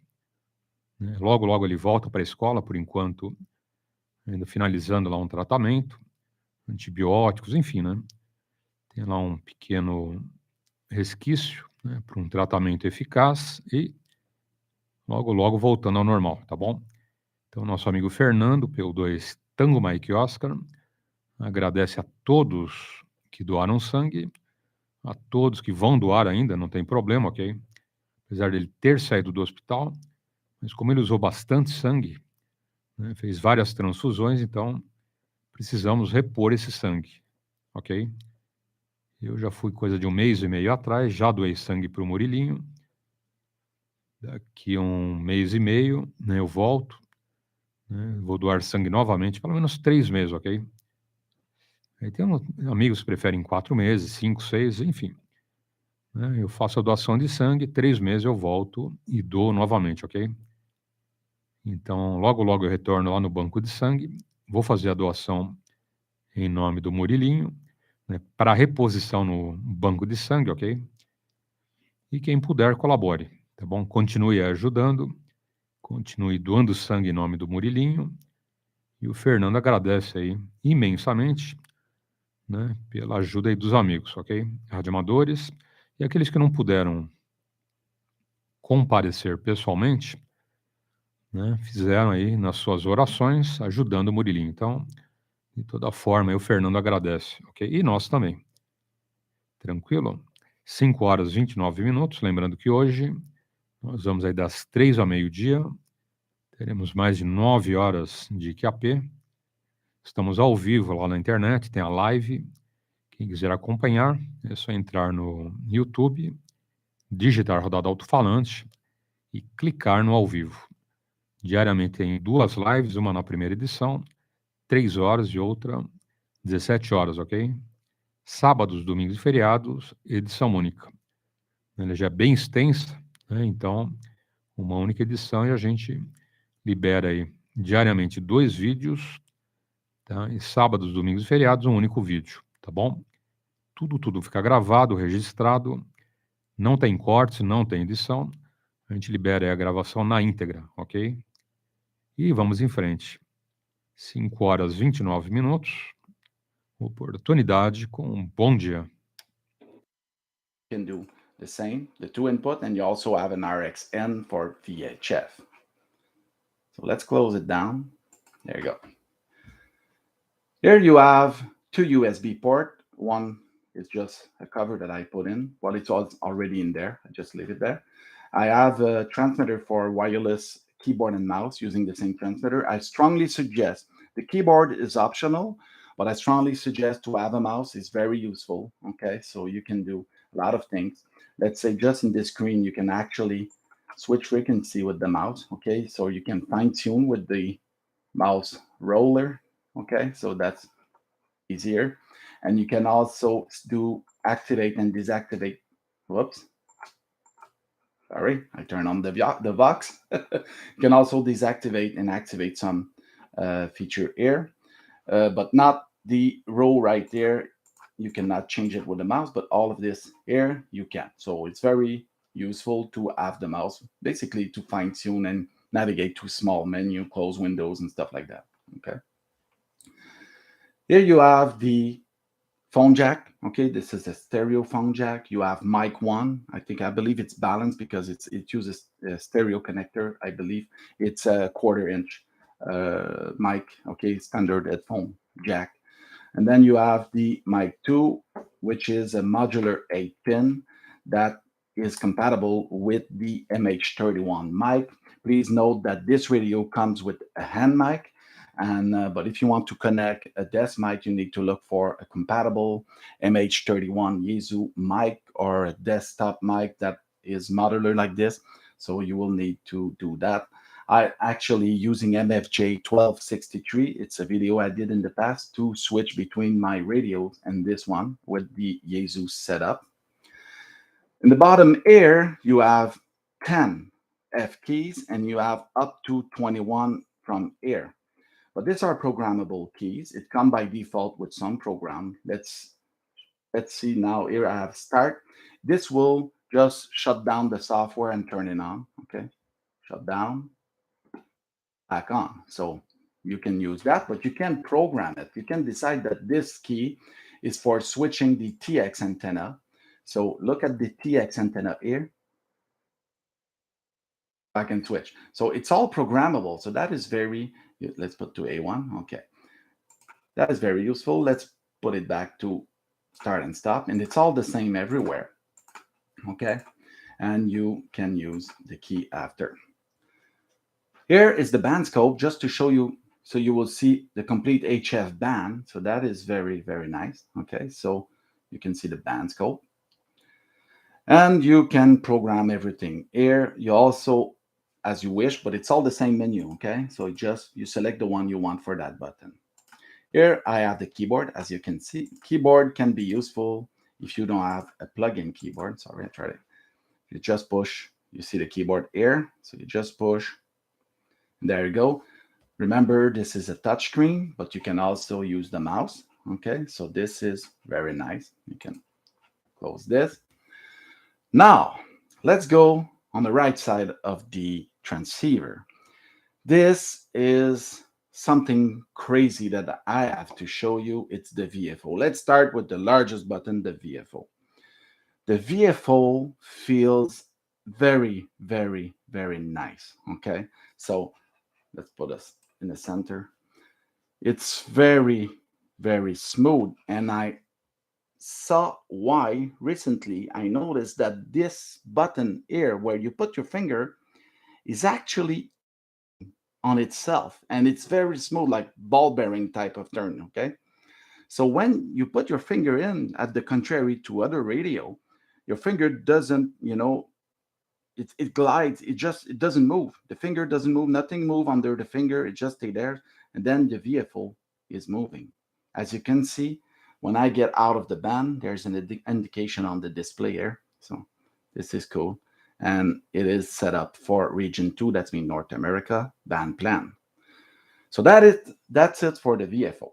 né? Logo, logo ele volta para a escola, por enquanto, ainda finalizando lá um tratamento, antibióticos, enfim, né? Tem lá um pequeno resquício, né, para um tratamento eficaz e logo, logo voltando ao normal, tá bom? Então, nosso amigo Fernando, PY2EXU Tango Mike Oscar, agradece a todos que doaram sangue, a todos que vão doar ainda, não tem problema, ok? Apesar dele ter saído do hospital, mas como ele usou bastante sangue, né, fez várias transfusões, então precisamos repor esse sangue, ok? Eu já fui coisa de 1 mês e meio atrás, já doei sangue para o Murilinho. Daqui a 1 mês e meio, né, eu volto, né, vou doar sangue novamente, pelo menos 3 meses, ok? Aí tem amigos que preferem 4 meses, 5, 6, enfim. Né, eu faço a doação de sangue, 3 meses eu volto e dou novamente, ok? Então, logo, logo eu retorno lá no banco de sangue, vou fazer a doação em nome do Murilinho, né, para reposição no banco de sangue, ok? E quem puder, colabore, tá bom? Continue ajudando, continue doando sangue em nome do Murilinho, e o Fernando agradece aí imensamente, né, pela ajuda aí dos amigos, ok? Radioamadores e aqueles que não puderam comparecer pessoalmente, né, fizeram aí nas suas orações, ajudando o Murilinho. Então, de toda forma, aí o Fernando agradece, ok? E nós também. Tranquilo? 5h29, lembrando que hoje nós vamos aí das 3 ao meio-dia, teremos mais de 9 horas de QAP, estamos ao vivo lá na internet, tem a live, quem quiser acompanhar, é só entrar no YouTube, digitar rodada alto-falante e clicar no ao vivo. Diariamente tem 2 lives, uma na primeira edição, 3 horas e outra 17 horas, ok? Sábados, domingos e feriados, edição única. Ela já é bem extensa, né? Então, uma única edição e a gente libera aí diariamente 2 vídeos, tá? E sábados, domingos e feriados, um único vídeo, tá bom? Tudo fica gravado, registrado, não tem cortes, não tem edição, a gente libera aí a gravação na íntegra, ok? E vamos em frente. 5h29, oportunidade com um bom dia.
can do the same, the 2 input, and you also have an RXN for VHF. So let's close it down. There you go. Here you have 2 USB port. One is just a cover that I put in. Well, it's already in there. I just leave it there. I have a transmitter for wireless keyboard and mouse using the same transmitter. I strongly suggest, the keyboard is optional, but I strongly suggest to have a mouse. It's very useful, okay? So you can do a lot of things. Let's say just in this screen, you can actually switch frequency with the mouse, okay? So you can fine tune with the mouse roller, okay? So that's easier. And you can also do activate and deactivate. Whoops. Sorry, I turn on the Vox. You can also deactivate and activate some feature here, but not the row right there. You cannot change it with the mouse, but all of this here you can. So it's very useful to have the mouse, basically to fine tune and navigate to small menu, close windows and stuff like that. Okay. Here you have the phone jack. Okay, this is a stereo phone jack. You have mic 1. I believe it's balanced because it uses a stereo connector. I believe it's a 1/4 inch mic. Okay, standard headphone jack. And then you have the mic 2, which is a modular 8-pin that is compatible with the MH31 mic. Please note that this radio comes with a hand mic. And but if you want to connect a desk mic, you need to look for a compatible MH31 Yaesu mic or a desktop mic that is modular like this. So you will need to do that. I actually using MFJ 1263. It's a video I did in the past to switch between my radios and this one with the Yaesu setup. In the bottom here, you have 10 F keys and you have up to 21 from here. But these are programmable keys. It comes by default with some program. Let's see now. Here I have start. This will just shut down the software and turn it on. Okay, shut down, back on. So you can use that, but you can program it. You can decide that this key is for switching the TX antenna. So look at the TX antenna here. I can switch. So it's all programmable. So that is very, let's put to A1. Okay. That is very useful. Let's put it back to start and stop. And it's all the same everywhere. Okay. And you can use the key after. Here is the band scope just to show you. So you will see the complete HF band. So that is very, very nice. Okay. So you can see the band scope. And you can program everything. Here you also, as you wish, but it's all the same menu, okay? So you select the one you want for that button. Here I have the keyboard, as you can see. Keyboard can be useful if you don't have a plug-in keyboard. Sorry, I tried it. You just push, you see the keyboard here. So you just push, and there you go. Remember, this is a touch screen, but you can also use the mouse, okay? So this is very nice. You can close this. Now, let's go on the right side of the transceiver. This is something crazy that I have to show you. It's the VFO. Let's start with the largest button, the VFO. The VFO feels very, very, very nice, okay? So let's put us in the center. It's very, very smooth, and I saw why recently. I noticed that this button here where you put your finger is actually on itself, and it's very smooth, like ball bearing type of turn. Okay, so when you put your finger in, at the contrary to other radio, your finger doesn't, it glides. It doesn't move. The finger doesn't move. Nothing move under the finger. It just stay there, and then the VFO is moving. As you can see, when I get out of the band, there's an indication on the display here. So this is cool. And it is set up for region 2, that's mean North America, band plan. So that's it for the VFO.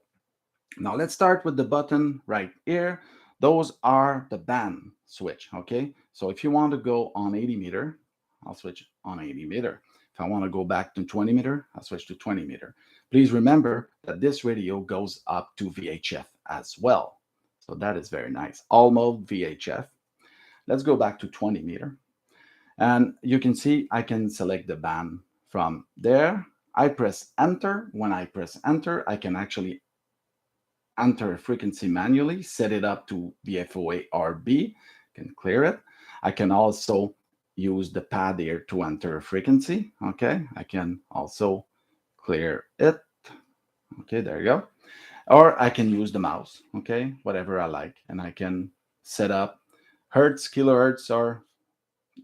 Now let's start with the button right here. Those are the band switch, okay? So if you want to go on 80 meter, I'll switch on 80 meter. If I want to go back to 20 meter, I'll switch to 20 meter. Please remember that this radio goes up to VHF as well. So that is very nice. All mode VHF. let's go back to 20 meter. And you can see I can select the band from there. I press enter. When I press enter, I can actually enter a frequency manually, set it up to BFOA RB, can clear it. I can also use the pad here to enter a frequency. Okay, I can also clear it. Okay, there you go. Or I can use the mouse, okay, whatever I like. And I can set up hertz, kilohertz, or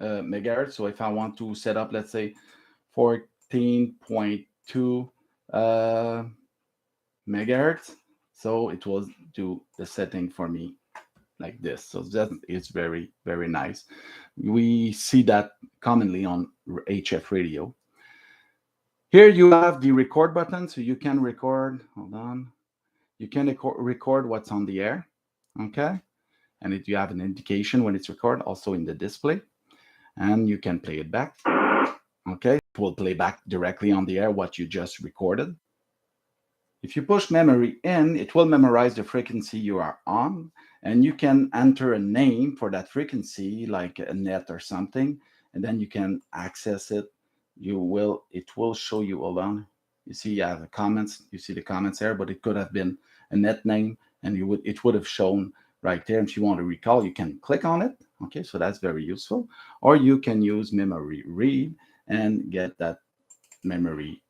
megahertz. So if I want to set up, let's say, 14.2 megahertz, so it will do the setting for me like this. So that is very, very nice. We see that commonly on HF radio. Here you have the record button, so you can record, hold on, you can record what's on the air, okay? And you have an indication when it's recorded, also in the display. And you can play it back, okay? It will play back directly on the air what you just recorded. If you push memory in, it will memorize the frequency you are on, and you can enter a name for that frequency, like a net or something, and then you can access it. It will show you, hold on. You see, you have the comments. You see the comments there, but it could have been a net name, and it would have shown right there. If you want to recall, you can click on it. Okay, so that's very useful. Or you can use memory read and get that memory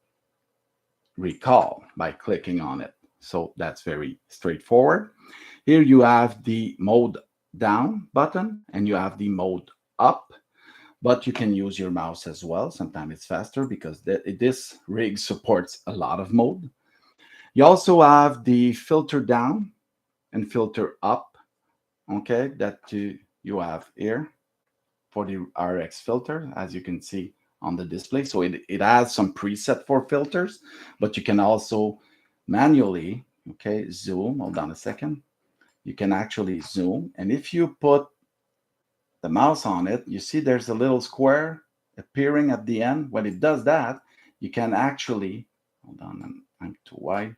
recall by clicking on it. So that's very straightforward. Here you have the mode down button and you have the mode up, but you can use your mouse as well. Sometimes it's faster because this rig supports a lot of mode. You also have the filter down and filter up, okay, that you have here for the RX filter, as you can see on the display. So it has some preset for filters, but you can also manually, okay, zoom. Hold on a second. You can actually zoom. And if you put the mouse on it, you see there's a little square appearing at the end. When it does that, you can actually, hold on, I'm too wide,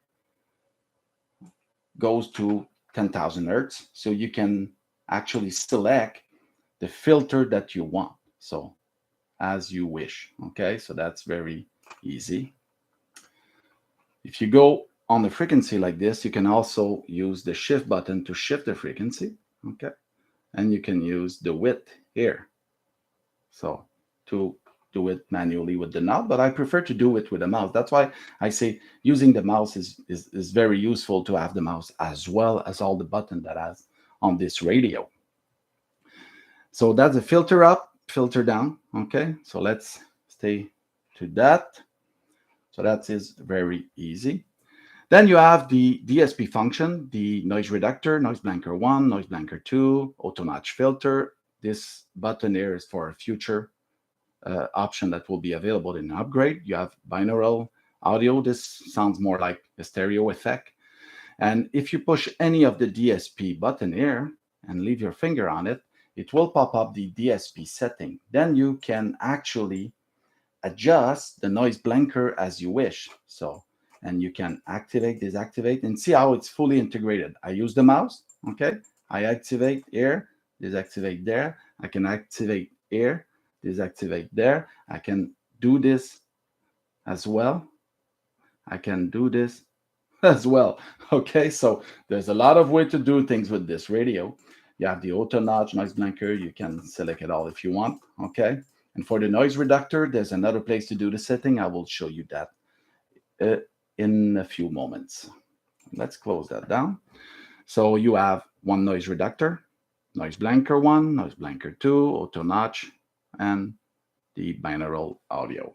goes to 10,000 hertz. So you can actually select the filter that you want. So as you wish. Okay, so that's very easy. If you go on the frequency like this, you can also use the shift button to shift the frequency. Okay, and you can use the width here. So to do it manually with the knob, but I prefer to do it with the mouse. That's why I say using the mouse is very useful, to have the mouse as well as all the buttons that has on this radio. So that's a filter up, filter down. Okay, so let's stay to that. So that is very easy. Then you have the DSP function, the noise reductor, noise blanker 1, noise blanker 2, auto notch filter. This button here is for a future option that will be available in an upgrade. You have binaural audio. This sounds more like a stereo effect. And if you push any of the DSP button here and leave your finger on it, it will pop up the DSP setting. Then you can actually adjust the noise blanker as you wish. So, and you can activate, disactivate, and see how it's fully integrated. I use the mouse, okay? I activate here, disactivate there. I can activate here, disactivate there. I can do this as well. I can do this as well. Okay, so there's a lot of way to do things with this radio. You have the auto notch, noise blanker. You can select it all if you want. Okay, and for the noise reductor, there's another place to do the setting. I will show you that in a few moments. Let's close that down. So you have one noise reductor, noise blanker 1, noise blanker 2, auto notch, and the binaural audio.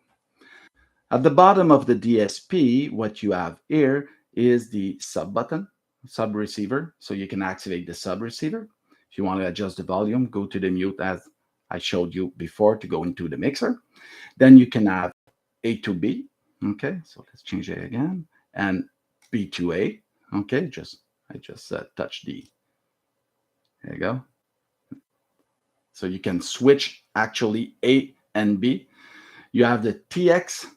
At the bottom of the DSP, what you have here is the sub button, sub receiver. So you can activate the sub receiver. If you want to adjust the volume, go to the mute as I showed you before to go into the mixer. Then you can have A to B. Okay, so let's change it again. And B to A. Okay, I just touched the, there you go. So you can switch actually A and B. You have the TX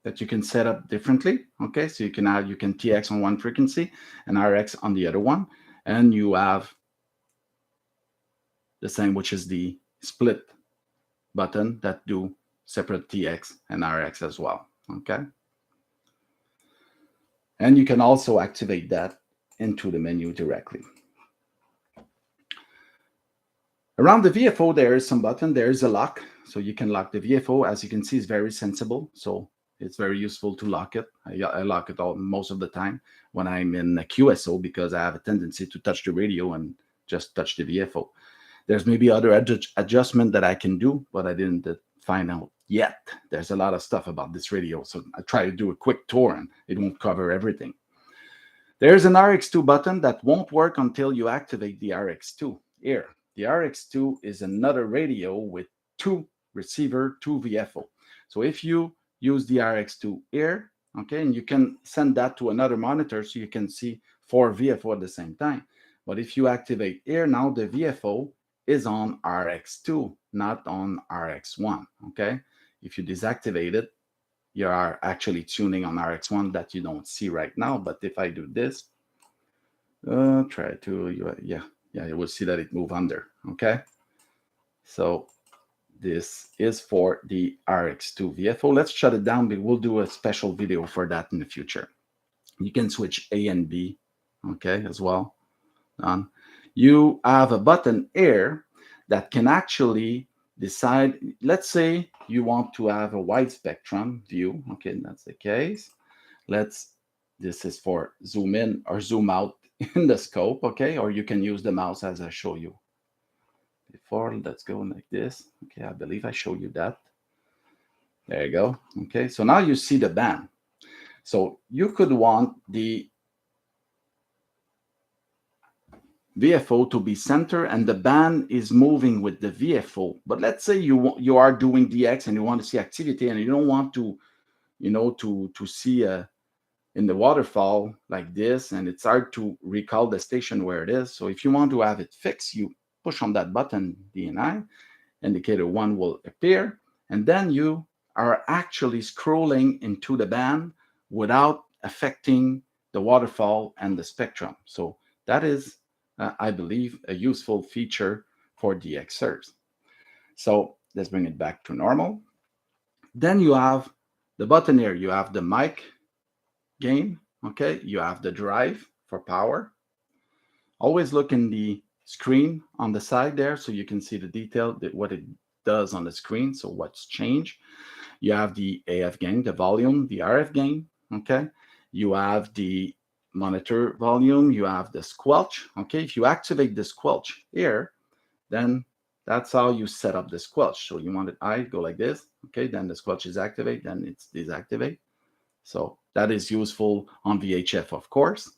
that you can set up differently. Okay, so you can TX on one frequency and RX on the other one. And you have the same, which is the split button that do separate TX and RX as well, okay? And you can also activate that into the menu directly. Around the VFO, there is some button. There is a lock, so you can lock the VFO. As you can see, it's very sensible, so it's very useful to lock it. I lock it most of the time when I'm in a QSO because I have a tendency to touch the radio and just touch the VFO. There's maybe other adjustment that I can do, but I didn't find out yet. There's a lot of stuff about this radio, so I try to do a quick tour and it won't cover everything. There's an RX2 button that won't work until you activate the RX2 here. The RX2 is another radio with 2 receiver, 2 VFO. So if you use the RX2 here, okay, and you can send that to another monitor so you can see 4 VFO at the same time. But if you activate here, now the VFO is on RX2, not on RX1, okay? If you deactivate it, you are actually tuning on RX1 that you don't see right now. But if I do this, you will see that it move under, okay? So this is for the RX2 VFO. Let's shut it down, but we'll do a special video for that in the future. You can switch A and B, okay, as well. You have a button here that can actually decide, let's say you want to have a wide spectrum view, okay, that's the case. This is for zoom in or zoom out in the scope, okay, or you can use the mouse as I show you before. Let's go like this, okay, I believe I showed you that. There you go, okay, so now you see the band. So you could want the VFO to be center and the band is moving with the VFO. But let's say you are doing DX and you want to see activity and you don't want to, to see in the waterfall like this, and it's hard to recall the station where it is. So if you want to have it fixed, you push on that button, DNI, indicator 1 will appear, and then you are actually scrolling into the band without affecting the waterfall and the spectrum. So that is, I believe, a useful feature for DXers. So let's bring it back to normal. Then you have the button here. You have the mic gain, okay? You have the drive for power. Always look in the screen on the side there so you can see the detail, what it does on the screen, so what's changed. You have the AF gain, the volume, the RF gain, okay? You have the monitor volume, you have the squelch, okay? If you activate the squelch here, then that's how you set up the squelch. So you want it high, go like this, okay? Then the squelch is activate, then it's deactivate. So that is useful on VHF, of course.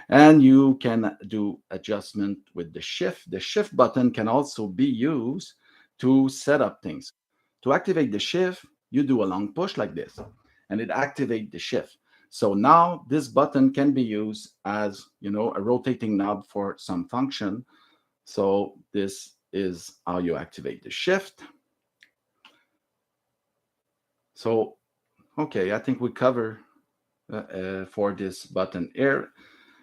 And you can do adjustment with the shift. The shift button can also be used to set up things. To activate the shift, you do a long push like this, and it activates the shift. So now this button can be used as, a rotating knob for some function. So this is how you activate the shift. So, okay, I think we cover for this button here.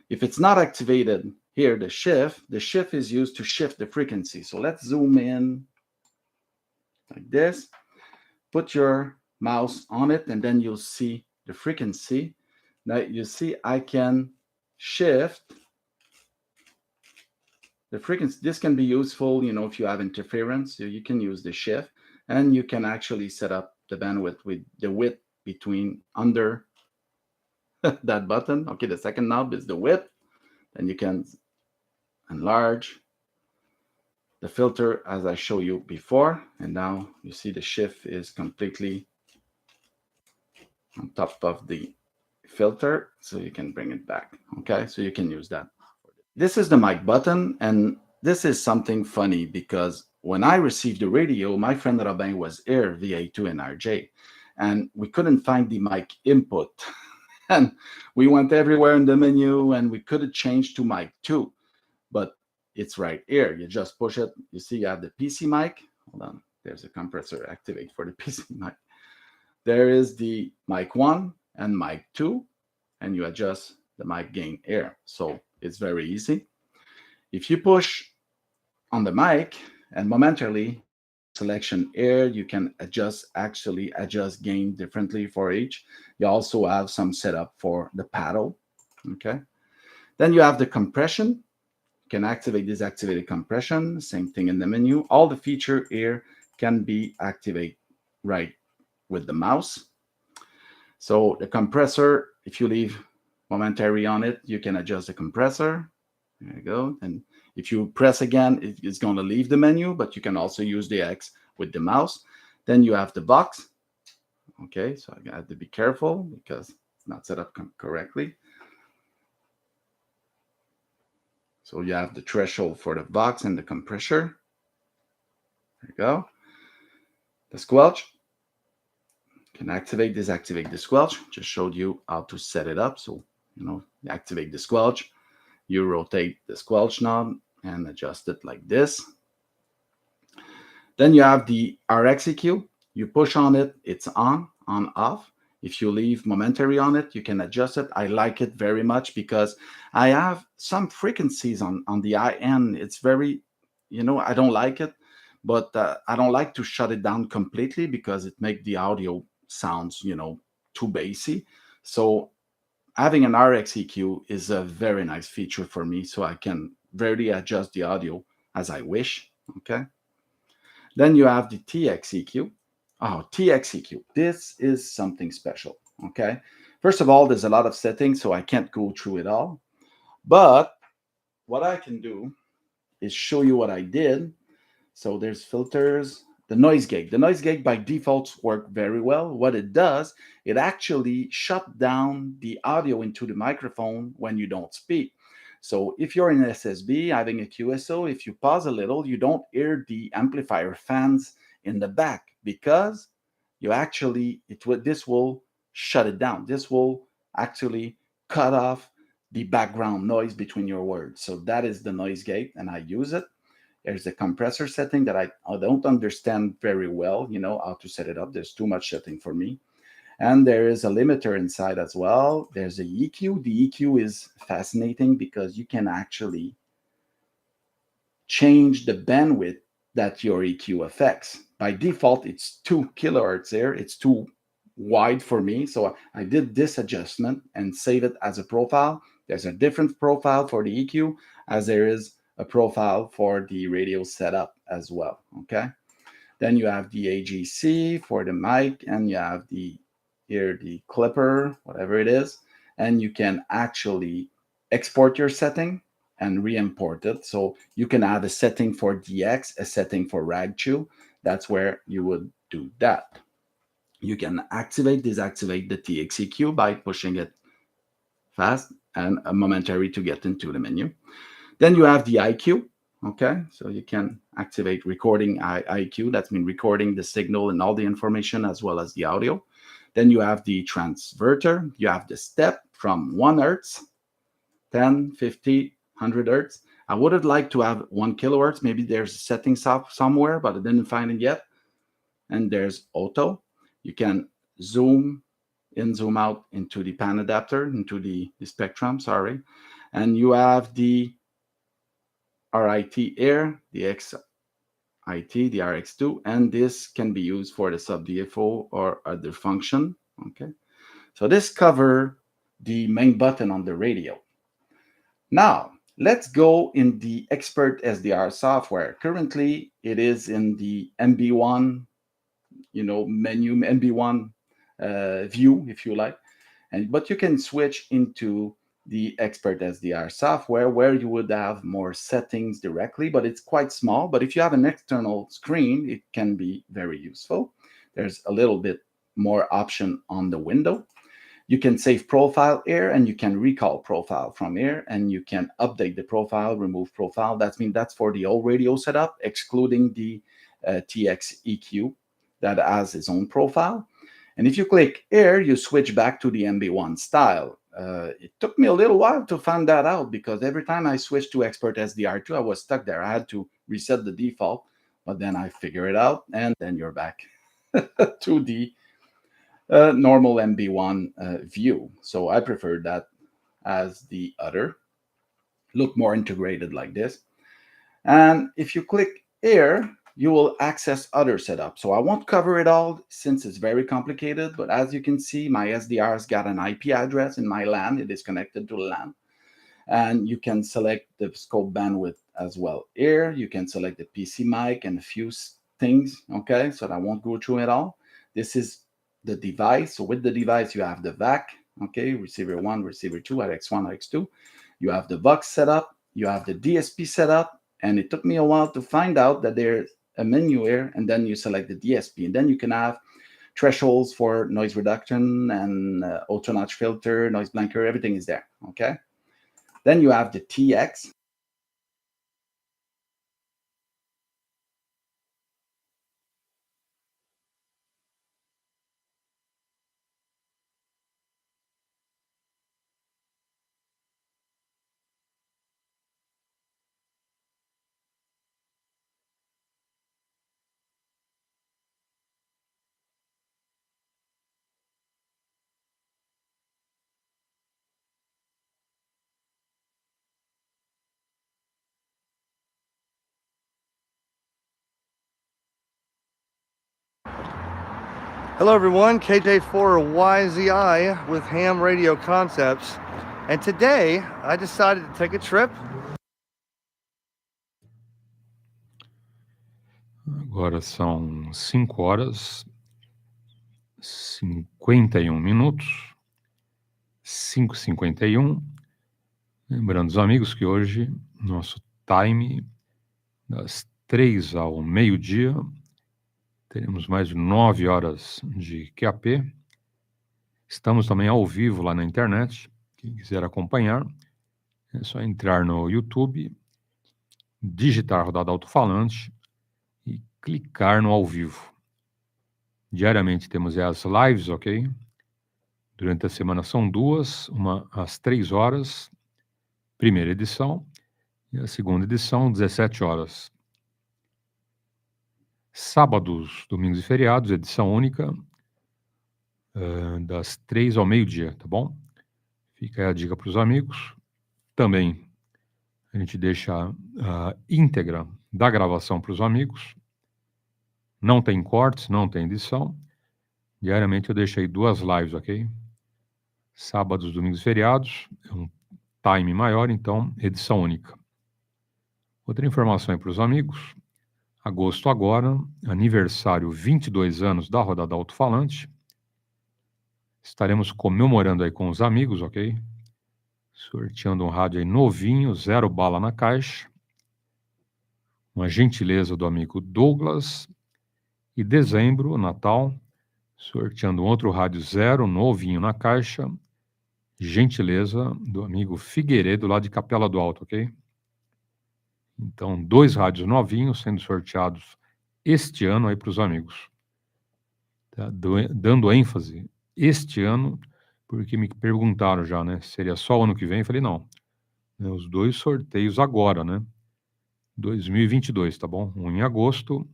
If it's not activated here, the shift is used to shift the frequency. So let's zoom in like this. Put your mouse on it, and then you'll see the frequency. Now you see I can shift the frequency. This can be useful, if you have interference. So you can use the shift, and you can actually set up the bandwidth with the width between under that button. Okay, the second knob is the width. Then you can enlarge the filter as I showed you before. And now you see the shift is completely on top of the filter, so you can bring it back. Okay, so you can use that. This is the mic button, and this is something funny because when I received the radio, my friend Robin was here via A2 and RJ, and we couldn't find the mic input. And we went everywhere in the menu, and we could have changed to mic 2, but it's right here. You just push it. You see you have the PC mic. Hold on. There's a compressor activate for the PC mic. There is the mic 1 and mic 2, and you adjust the mic gain here. So it's very easy. If you push on the mic, And momentarily, selection here, you can actually adjust gain differently for each. You also have some setup for the paddle. Okay. Then you have the compression. You can activate, disactivate the compression. Same thing in the menu. All the feature here can be activated right with the mouse. So the compressor, if you leave momentary on it, you can adjust the compressor. There you go. And if you press again, it's going to leave the menu, but you can also use the X with the mouse. Then you have the box. Okay, so I got to be careful because it's not set up correctly. So you have the threshold for the box and the compressor. There you go. The squelch. You can activate, disactivate the squelch. Just showed you how to set it up. So, you activate the squelch. You rotate the squelch knob and adjust it like this. Then you have the RX EQ. You push on it, it's on, off. If you leave momentary on it, you can adjust it. I like it very much because I have some frequencies on the high end. It's very, I don't like it, but I don't like to shut it down completely because it makes the audio sounds, too bassy. So having an RX EQ is a very nice feature for me, so I can really adjust the audio as I wish. Okay. Then you have the TX EQ. Oh, TX EQ. This is something special. Okay. First of all, there's a lot of settings, so I can't go through it all. But what I can do is show you what I did. So there's filters, the noise gate. The noise gate by default work very well. What it does, it actually shut down the audio into the microphone when you don't speak. So if you're in SSB having a QSO, if you pause a little, you don't hear the amplifier fans in the back because you actually, this will shut it down. This will actually cut off the background noise between your words. So that is the noise gate, and I use it. There's a compressor setting that I don't understand very well, how to set it up. There's too much setting for me. And there is a limiter inside as well. There's a EQ. The EQ is fascinating because you can actually change the bandwidth that your EQ affects. By default, it's 2 kilohertz there. It's too wide for me. So I did this adjustment and save it as a profile. There's a different profile for the EQ as there is a profile for the radio setup as well. Okay. Then you have the AGC for the mic, and you have the clipper, whatever it is, and you can actually export your setting and re-import it. So you can add a setting for DX, a setting for RAG2. That's where you would do that. You can activate, disactivate the TXEQ by pushing it fast and a momentary to get into the menu. Then you have the IQ. Okay, so you can activate recording IQ. That's mean recording the signal and all the information as well as the audio. Then you have the transverter. You have the step from 1 hertz, 10, 50, 100 hertz. I would have liked to have 1 kilohertz. Maybe there's a setting somewhere, but I didn't find it yet. And there's auto. You can zoom in, zoom out into the pan adapter, into the spectrum, sorry. And you have the RIT air, the XIT, the RX2, and this can be used for the sub-DFO or other function. Okay, so this covers the main button on the radio. Now, let's go in the Expert SDR software. Currently, it is in the MB1, menu, MB1 view, if you like. But you can switch into the Expert SDR software where you would have more settings directly, but it's quite small. But if you have an external screen, it can be very useful. There's a little bit more option on the window. You can save profile here, and you can recall profile from here, and you can update the profile, remove profile. That's for the old radio setup, excluding the TX EQ that has its own profile. And if you click here, you switch back to the MB1 style. It took me a little while to find that out because every time I switched to Expert SDR2, I was stuck there. I had to reset the default, but then I figure it out, and then you're back to the normal MB1 view. So I prefer that as the other. Look more integrated like this. And if you click Here, you will access other setups. So I won't cover it all since it's very complicated, but as you can see, my SDR has got an IP address in my LAN. It is connected to the LAN. And you can select the scope bandwidth as well. Here, you can select the PC mic and a few things, okay? So I won't go through it all. This is the device. So with the device, you have the VAC, okay? Receiver 1, receiver 2, RX1, RX2. You have the VOX setup. You have the DSP setup. And it took me a while to find out that there's a menu here, and then you select the DSP. And then you can have thresholds for noise reduction and auto-notch filter, noise blanker, everything is there, okay? Then you have the TX.
Hello everyone, KJ4YZI with Ham Radio Concepts, and today I decided to take a trip.
Agora são 5 horas, 51 minutos, 5h51. Lembrando os amigos que hoje nosso time das 3 ao meio-dia, teremos mais de 9 horas de QAP. Estamos também ao vivo lá na internet. Quem quiser acompanhar, é só entrar no YouTube, digitar rodada alto-falante e clicar no ao vivo. Diariamente temos as lives, ok? Durante a semana são 2, uma às 3 horas, primeira edição, e a segunda edição, 17 horas. Sábados, domingos e feriados, edição única, das 3 ao meio-dia, tá bom? Fica aí a dica para os amigos. Também a gente deixa a íntegra da gravação para os amigos. Não tem cortes, não tem edição. Diariamente eu deixo aí 2 lives, ok? Sábados, domingos e feriados, é um time maior, então edição única. Outra informação aí para os amigos. Agosto agora, aniversário 22 anos da rodada alto-falante. Estaremos comemorando aí com os amigos, ok? Sorteando um rádio aí novinho, 0 bala na caixa. Uma gentileza do amigo Douglas. E dezembro, Natal, sorteando um outro rádio 0, novinho na caixa. Gentileza do amigo Figueiredo, lá de Capela do Alto, ok? Então, 2 rádios novinhos sendo sorteados este ano aí para os amigos. Tá? Dando ênfase este ano, porque me perguntaram já, né? Seria só o ano que vem? Eu falei, não. Os 2 sorteios agora, né? 2022, tá bom? Um em agosto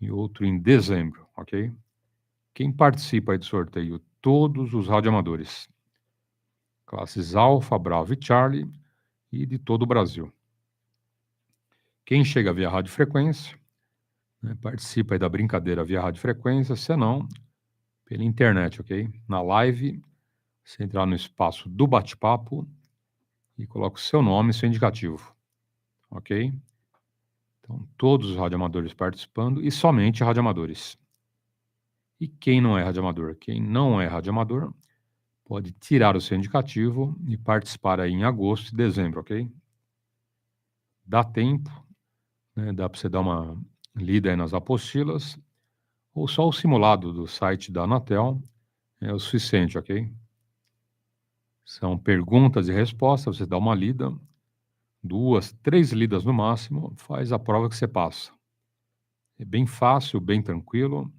e outro em dezembro, ok? Quem participa aí do sorteio? Todos os radioamadores. Classes Alfa, Bravo e Charlie e de todo o Brasil. Quem chega via radiofrequência, né, participa aí da brincadeira via radiofrequência, senão pela internet, ok? Na live, você entrar no espaço do bate-papo e coloca o seu nome e seu indicativo, ok? Então, todos os radioamadores participando e somente radioamadores. E quem não é radioamador? Quem não é radioamador pode tirar o seu indicativo e participar aí em agosto e dezembro, ok? Dá tempo, né? Dá para você dar uma lida aí nas apostilas, ou só o simulado do site da Anatel é o suficiente, ok? São perguntas e respostas, você dá uma lida, 2, 3 lidas no máximo, faz a prova que você passa. É bem fácil, bem tranquilo,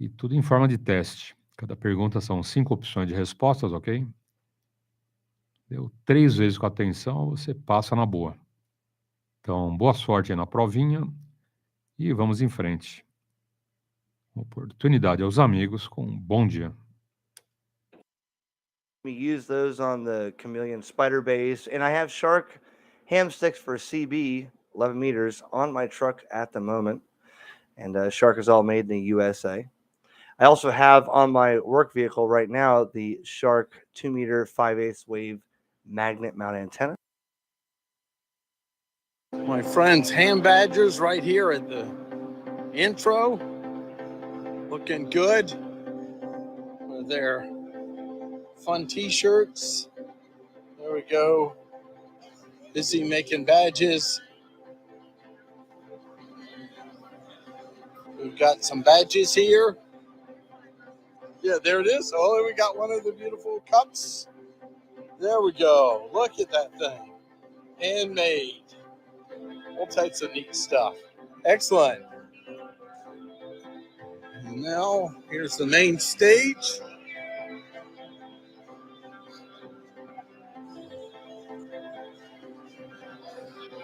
e tudo em forma de teste. Cada pergunta são 5 opções de respostas, ok? Deu 3 vezes com atenção, você passa na boa. Então, boa sorte aí na provinha e vamos em frente. Oportunidade aos amigos com um bom dia.
We use those on the Chameleon spider base, and I have Shark ham sticks for CB 11 meters on my truck at the moment. And Shark is all made in the USA. I also have on my work vehicle right now the Shark 2 meter 5/8 wave magnet mount antenna.
My friends, Ham Badgers right here at the intro. Looking good with their fun t-shirts. There we go. Busy making badges. We've got some badges here. Yeah, there it is. Oh, we got one of the beautiful cups. There we go. Look at that thing. Handmade. All types of neat stuff. Excellent. And now, here's the main stage.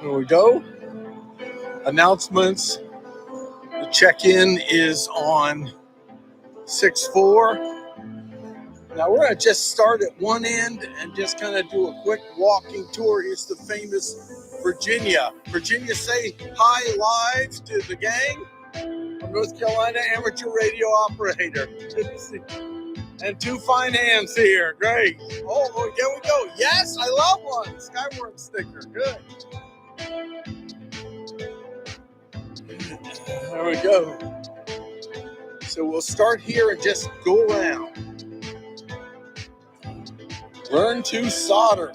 Here we go. Announcements. The check-in is on 6-4. Now we're going to just start at one end and just kind of do a quick walking tour. Here's the famous Virginia. Virginia, say hi live to the gang. I'm North Carolina amateur radio operator. Good to see you. And two fine hands here. Great. Oh, here we go. Yes, I love one. Skywarn sticker. Good. There we go. So we'll start here and just go around. Learn to solder.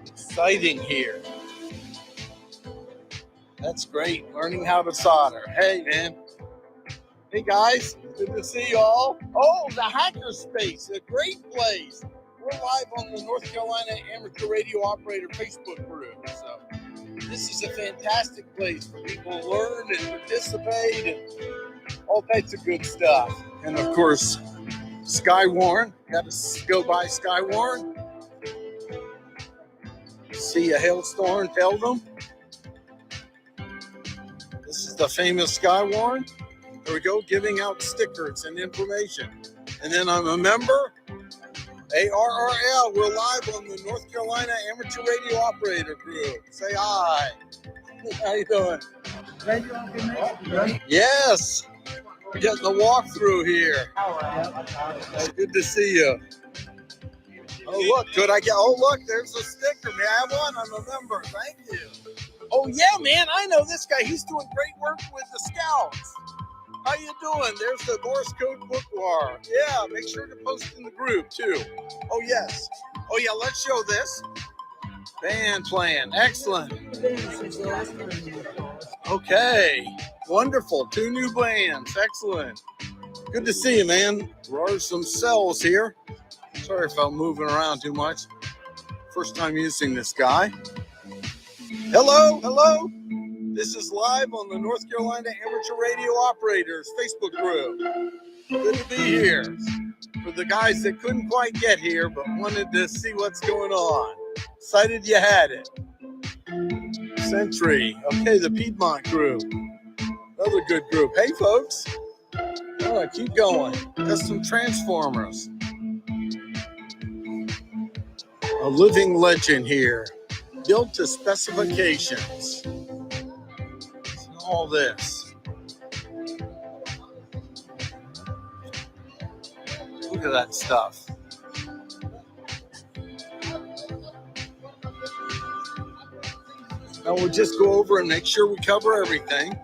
Exciting here. That's great. Learning how to solder. Hey, man. Hey, guys. Good to see you all. Oh, the Hackerspace. A great place. We're live on the North Carolina Amateur Radio Operator Facebook group. So this is a fantastic place for people to learn and participate and all types of good stuff. And, of course, Skywarn. Got to go by Skywarn. See a hailstorm, tell them. This is the famous Skywarn. There we go, giving out stickers and information. And then I'm a member, ARRL. We're live on the North Carolina Amateur Radio Operator Group. Say hi. How you doing? Yes. We're getting the walkthrough here. Good to see you. Oh, look, could I get, oh, look, there's a sticker. May I have one? I'm a member. Thank you. Oh, yeah, man, I know this guy. He's doing great work with the Scouts. How you doing? There's the Morse code bookworm. Yeah, make sure to post in the group, too. Oh, yes. Oh, yeah, let's show this. Band plan. Excellent. Okay. Wonderful. 2 new bands. Excellent. Good to see you, man. There are some cells here. Sorry if I'm moving around too much. First time using this guy. Hello. Hello. This is live on the North Carolina Amateur Radio Operators Facebook group. Good to be here. For the guys that couldn't quite get here but wanted to see what's going on. Excited you had it. Century. Okay, the Piedmont group. Another good group. Hey, folks. All right, keep going. Custom transformers. A living legend here. Built to specifications. All this. Look at that stuff. Now we'll just go over and make sure we cover everything.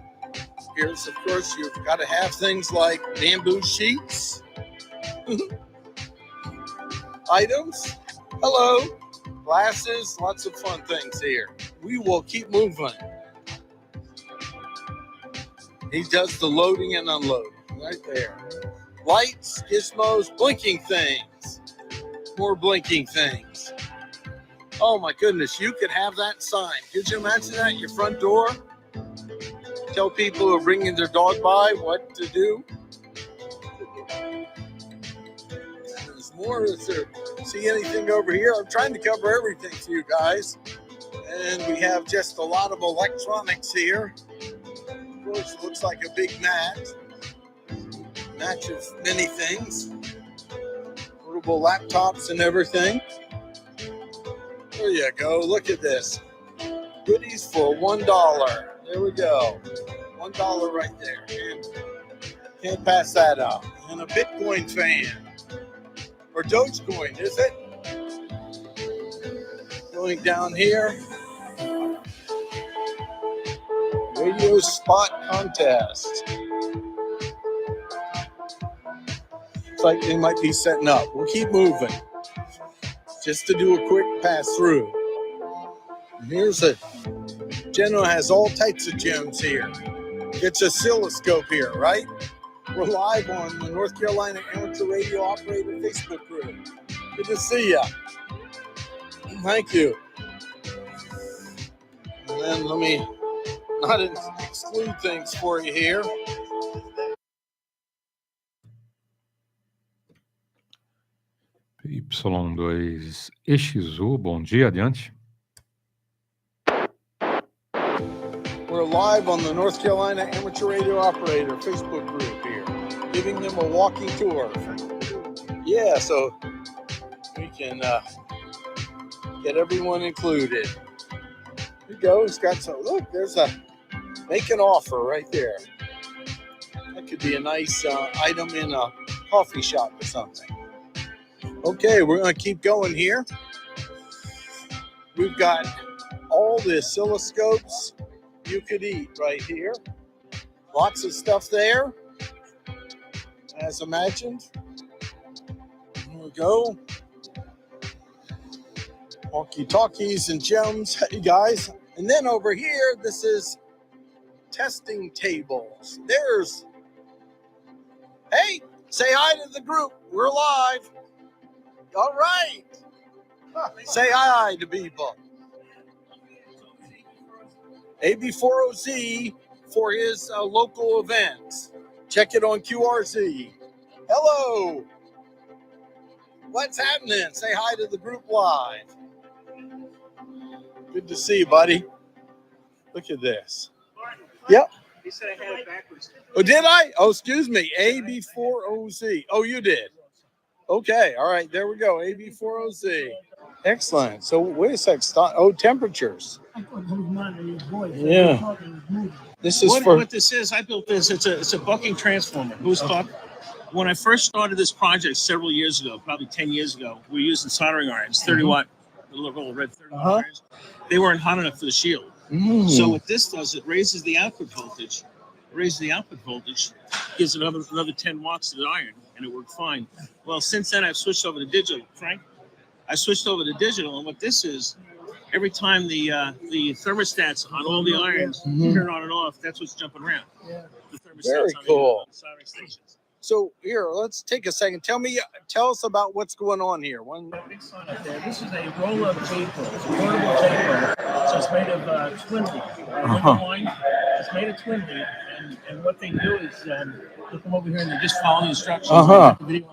Here's, of course, you've got to have things like bamboo sheets. Items. Hello. Glasses. Lots of fun things here. We will keep moving. He does the loading and unloading right there. Lights, gizmos, blinking things. More blinking things. Oh my goodness, you could have that sign. Could you imagine that at your front door? Tell people who are bringing their dog by what to do. There's more. Is there, see anything over here? I'm trying to cover everything for you guys. And we have just a lot of electronics here. Of course, it looks like a big mat. Match of many things. Portable laptops and everything. There you go. Look at this. Goodies for $1. There we go. $1 right there. Can't pass that up. And a Bitcoin fan. Or Dogecoin, is it? Going down here. Radio spot contest. Looks like they might be setting up. We'll keep moving. Just to do a quick pass through. And here's a General has all types of gems here. It's a oscilloscope here, right? We're live on the North Carolina Amateur Radio Operator Facebook group. Good to see ya. Thank you. And then let me not exclude things for you here.
PY2EXU, bom dia, adiante.
We're live on the North Carolina Amateur Radio Operator Facebook group here, giving them a walking tour. Yeah, so we can get everyone included. Here we go. It's got some. Look, there's a make an offer right there. That could be a nice item in a coffee shop or something. Okay, we're going to keep going here. We've got all the oscilloscopes you could eat right here. Lots of stuff there, as imagined. Here we go. Walkie-talkies and gems, hey guys. And then over here, this is testing tables. There's, hey, say hi to the group. We're live. All right. Say hi to people. AB40Z for his local events. Check it on QRZ. Hello. What's happening? Say hi to the group live. Good to see you, buddy. Look at this. Yep.
You said I had it backwards.
Oh, did I? Oh, excuse me. AB40Z. Oh, you did. Okay. All right. There we go. AB40Z. Excellent. So wait a sec. Oh, temperatures. Yeah. This is
what this is. I built this. It's a bucking transformer. Who's talking? When I first started this project several years ago, probably 10 years ago, we were using soldering irons, 30 watt, the little red 30 watt irons. They weren't hot enough for the shield. So what this does, it raises the output voltage. Gives it another 10 watts to the iron, and it worked fine. Well, since then I've switched over to digital, Frank. I switched over to digital, and what this is, every time the thermostats on all the irons turn on and off, that's what's jumping around. The thermostats
Very
on
cool.
the soldering stations.
So here, let's take a second. Tell us about what's going on here.
Big sign up there. This is a roll-up tape roll. It's a portable tape roll. So it's made of twin lead. It's made of twin lead, and what they do is look them over here and they just follow the instructions. The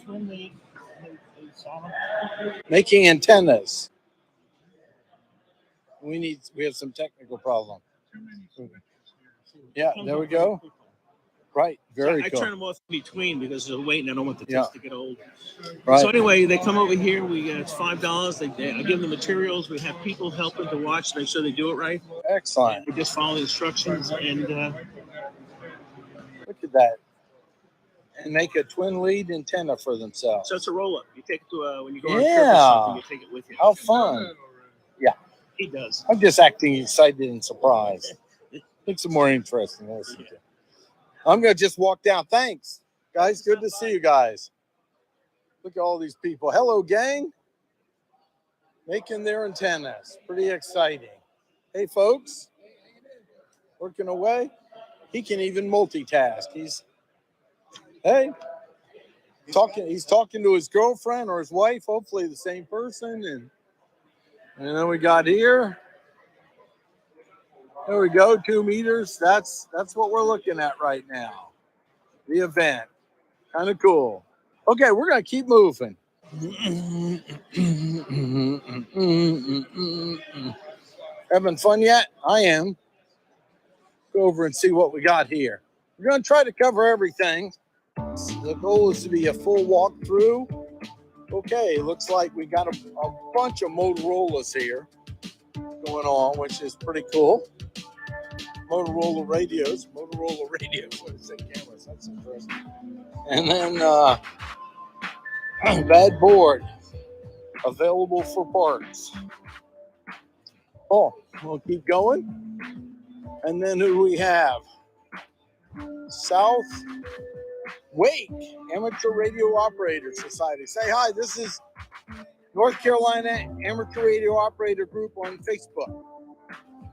twin lead.
Making antennas. We have some technical problem. Yeah, there we go. Right, very
I
cool.
turn them off in between because they're waiting. I don't want the test to get old.
Right.
So anyway, they come over here. It's $5. I give them the materials. We have people helping to watch, make sure they do it right.
Excellent.
And we just follow the instructions and
look at that. And make a twin lead antenna for themselves.
So it's a roll up. You take it to when you go on a trip or something, you take it with you.
How fun. Yeah.
He does.
I'm just acting excited and surprised. Makes it more interesting. I'm going to just walk down. Thanks, guys. Good to see you guys. Look at all these people. Hello, gang. Making their antennas. Pretty exciting. Hey, folks. Working away. He can even multitask. He's talking to his girlfriend or his wife, hopefully the same person. And then we got here. There we go, 2 meters. That's what we're looking at right now. The event. Kind of cool. Okay, we're going to keep moving. Having fun yet? I am. Go over and see what we got here. We're going to try to cover everything. The goal is to be a full walkthrough. Okay, looks like we got a bunch of Motorola's here. going on, which is pretty cool. Motorola radios. What is it? Cameras. That's interesting. And then bad board available for parts. Oh, we'll keep going. And then who do we have? South Wake Amateur Radio Operator Society. Say hi. This is North Carolina Amateur Radio Operator Group on Facebook.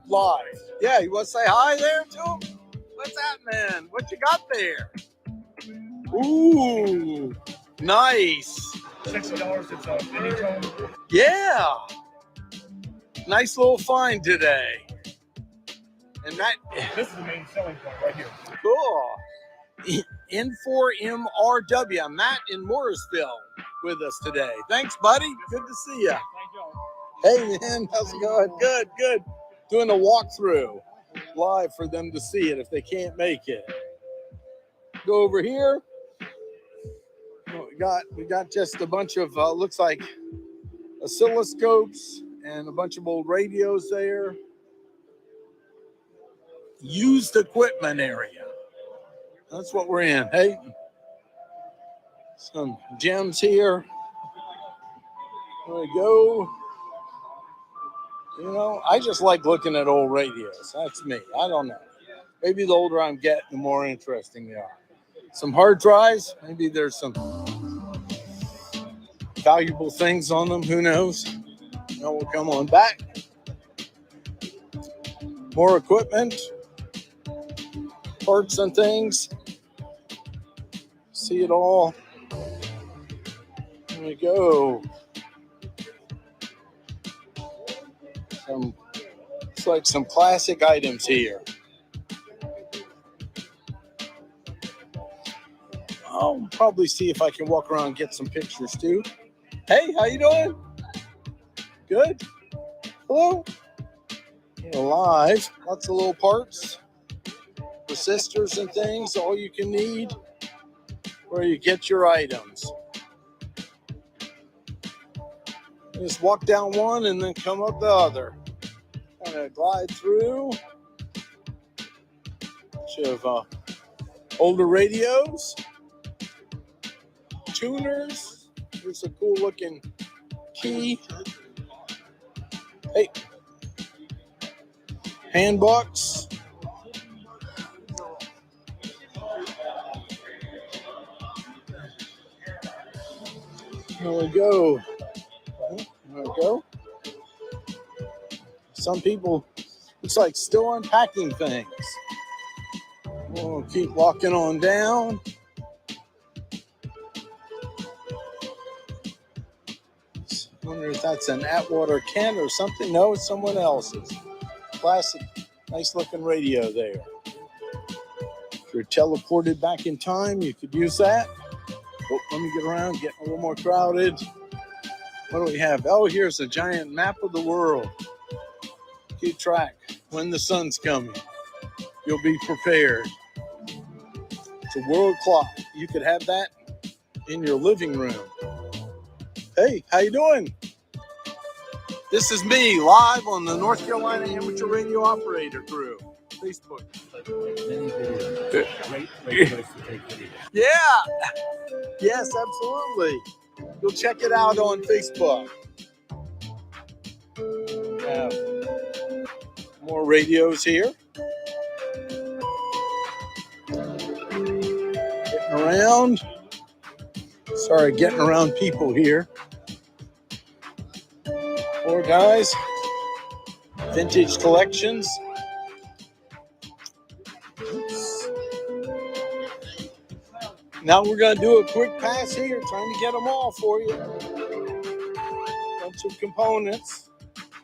Live. Yeah, you want to say hi there to him? What's happening? What you got there? Ooh, nice.
$60. It's a mini tone.
Yeah. Nice little find today. And that.
This is the main selling point right here.
Cool. N4MRW. Matt in Morrisville with us today. Thanks, buddy. Good to see you. Hey, man. How's it going? Good, good. Doing a walkthrough live for them to see it if they can't make it. Go over here. We got just a bunch of looks like oscilloscopes and a bunch of old radios there. Used equipment area. That's what we're in. Hey, some gems here. There we go. You know, I just like looking at old radios. That's me. I don't know. Maybe the older I'm getting, the more interesting they are. Some hard drives. Maybe there's some valuable things on them. Who knows? Now we'll come on back. More equipment. Parts and things. See it all. There we go. It's like some classic items here. I'll probably see if I can walk around and get some pictures too. Hey, how you doing? Good. Hello. You're live. Lots of little parts, resistors and things. All you can need where you get your items. Just walk down one and then come up the other. Kind of glide through. Bunch of older radios, tuners. Here's a cool looking key. Hey, handbooks. There we go. There we go. Some people, it's like still unpacking things. We'll keep walking on down. Wonder if that's an Atwater Kent or something. No, it's someone else's. Classic, nice looking radio there. If you're teleported back in time, you could use that. Oh, let me get around, getting a little more crowded. What do we have? Oh, here's a giant map of the world. Keep track when the sun's coming. You'll be prepared. It's a world clock. You could have that in your living room. Hey, how you doing? This is me live on the North Carolina Amateur Radio Operator Group. Facebook. Yeah. Yes, absolutely. You'll check it out on Facebook. More radios here. Getting around. Sorry, getting around people here. More guys. Vintage collections. Oops. Now we're going to do a quick pass here, trying to get them all for you. Bunch of components.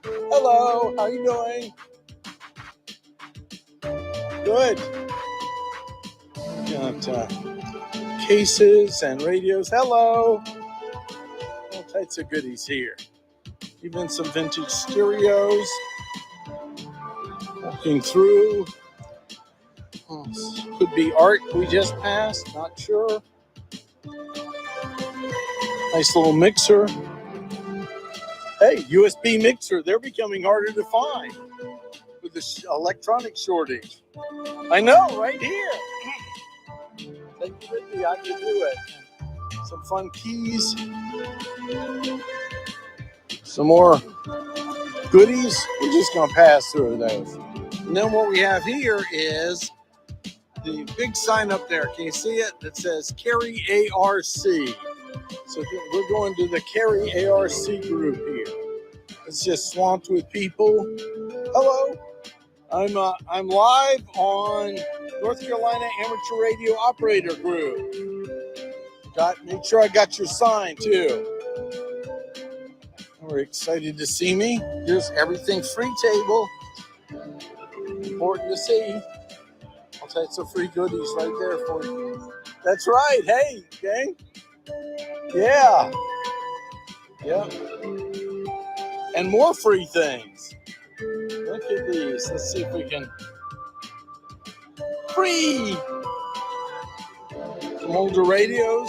Hello, how you doing? Good. Got cases and radios. Hello. All types of goodies here. Even some vintage stereos. Walking through. Could be art we just passed, not sure. Nice little mixer. Hey, USB mixer, they're becoming harder to find with the electronic shortage. I know, right here. Take it with me, I can do it. Some fun keys. Some more goodies. We're just going to pass through those. And then what we have here is the big sign up there. Can you see it? That says Carry ARC. So we're going to the Carry ARC group here. It's just swamped with people. Hello. I'm live on North Carolina Amateur Radio Operator Group. Make sure I got your sign too. We're excited to see me. Here's everything free table. Important to see. I'll take some free goodies right there for you. That's right. Hey, gang. Yeah. Yep. And more free things. Look at these. Let's see if we can. Free. Some older radios.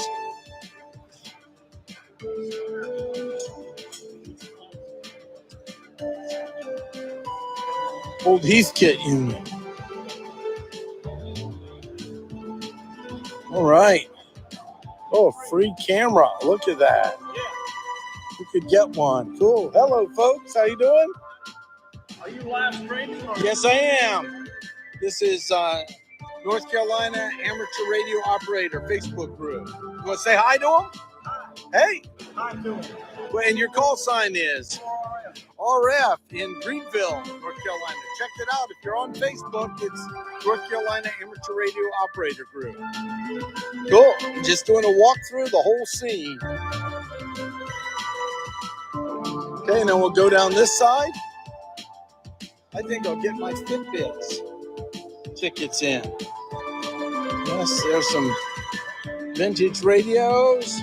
Old Heathkit unit. All right. Oh, free camera. Look at that. You could get one. Cool. Hello, folks. How you doing?
Are you live streaming?
Yes, I am. This is North Carolina Amateur Radio Operator Facebook group. You want to say hi to them? Hey.
Hi to them.
Well, and your call sign is RF in Greenville, North Carolina. Check it out. If you're on Facebook, it's North Carolina Amateur Radio Operator Group. Cool. Just doing a walkthrough of the whole scene. Okay, now we'll go down this side. I think I'll get my Fitbits tickets in. Yes, there's some vintage radios.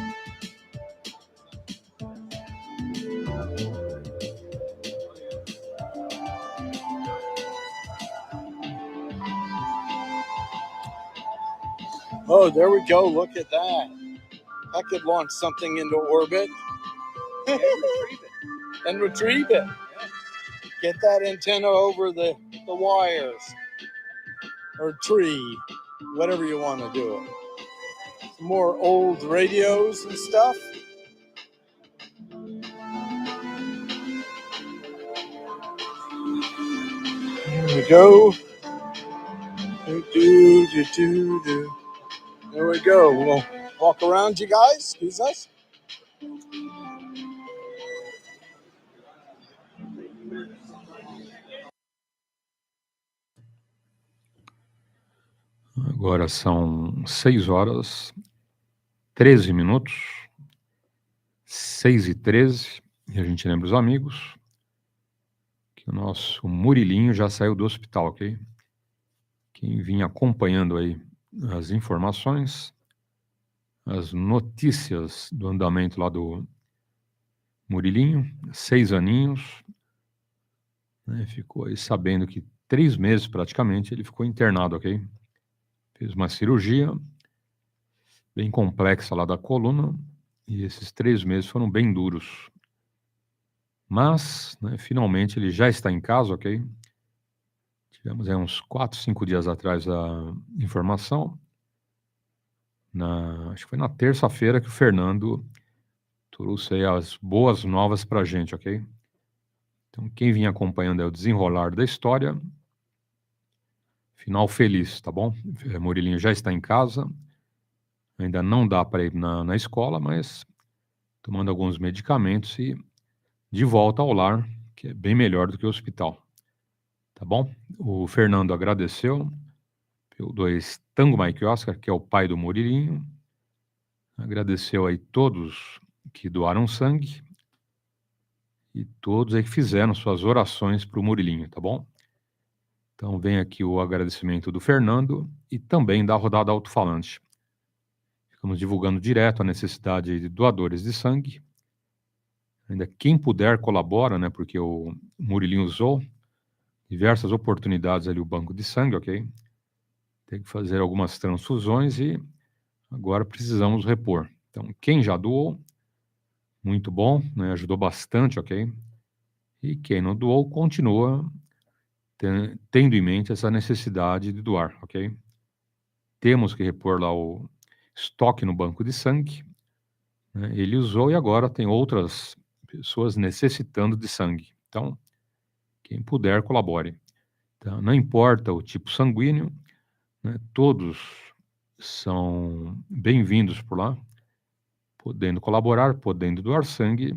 Oh, there we go. Look at that. I could launch something into orbit. And retrieve it. Get that antenna over the wires. Or tree. Whatever you want to do it. Some more old radios and stuff. Here we go. Do. There we go. We'll walk around, you guys. Excuse us.
Agora são 6h13, 6h13, e a gente lembra os amigos que o nosso Murilinho já saiu do hospital, ok? Quem vinha acompanhando aí as informações, as notícias do andamento lá do Murilinho, 6 aninhos, né, ficou aí sabendo que 3 meses praticamente ele ficou internado, ok? Fez uma cirurgia bem complexa lá da coluna e esses 3 meses foram bem duros. Mas, né, finalmente ele já está em casa, ok? Tivemos aí uns 4, 5 dias atrás a informação. Acho que foi na terça-feira que o Fernando trouxe aí as boas novas pra gente, ok? Então, quem vinha acompanhando é o desenrolar da história. Final feliz, tá bom? Murilinho já está em casa. Ainda não dá para ir na escola, mas tomando alguns medicamentos e de volta ao lar, que é bem melhor do que o hospital. Tá bom? O Fernando agradeceu PY2EXU Tango Mike Oscar, que é o pai do Murilinho. Agradeceu aí todos que doaram sangue e todos aí que fizeram suas orações para o Murilinho, tá bom? Então vem aqui o agradecimento do Fernando e também da rodada Alto-falante. Ficamos divulgando direto a necessidade de doadores de sangue. Ainda quem puder colabora, né? Porque o Murilinho usou diversas oportunidades ali o banco de sangue, ok? Tem que fazer algumas transfusões e agora precisamos repor. Então, quem já doou, muito bom, né? Ajudou bastante, ok? E quem não doou continua tendo em mente essa necessidade de doar, ok? Temos que repor lá o estoque no banco de sangue, né? Ele usou e agora tem outras pessoas necessitando de sangue. Então, quem puder, colabore. Então, não importa o tipo sanguíneo, né? Todos são bem-vindos por lá, podendo colaborar, podendo doar sangue,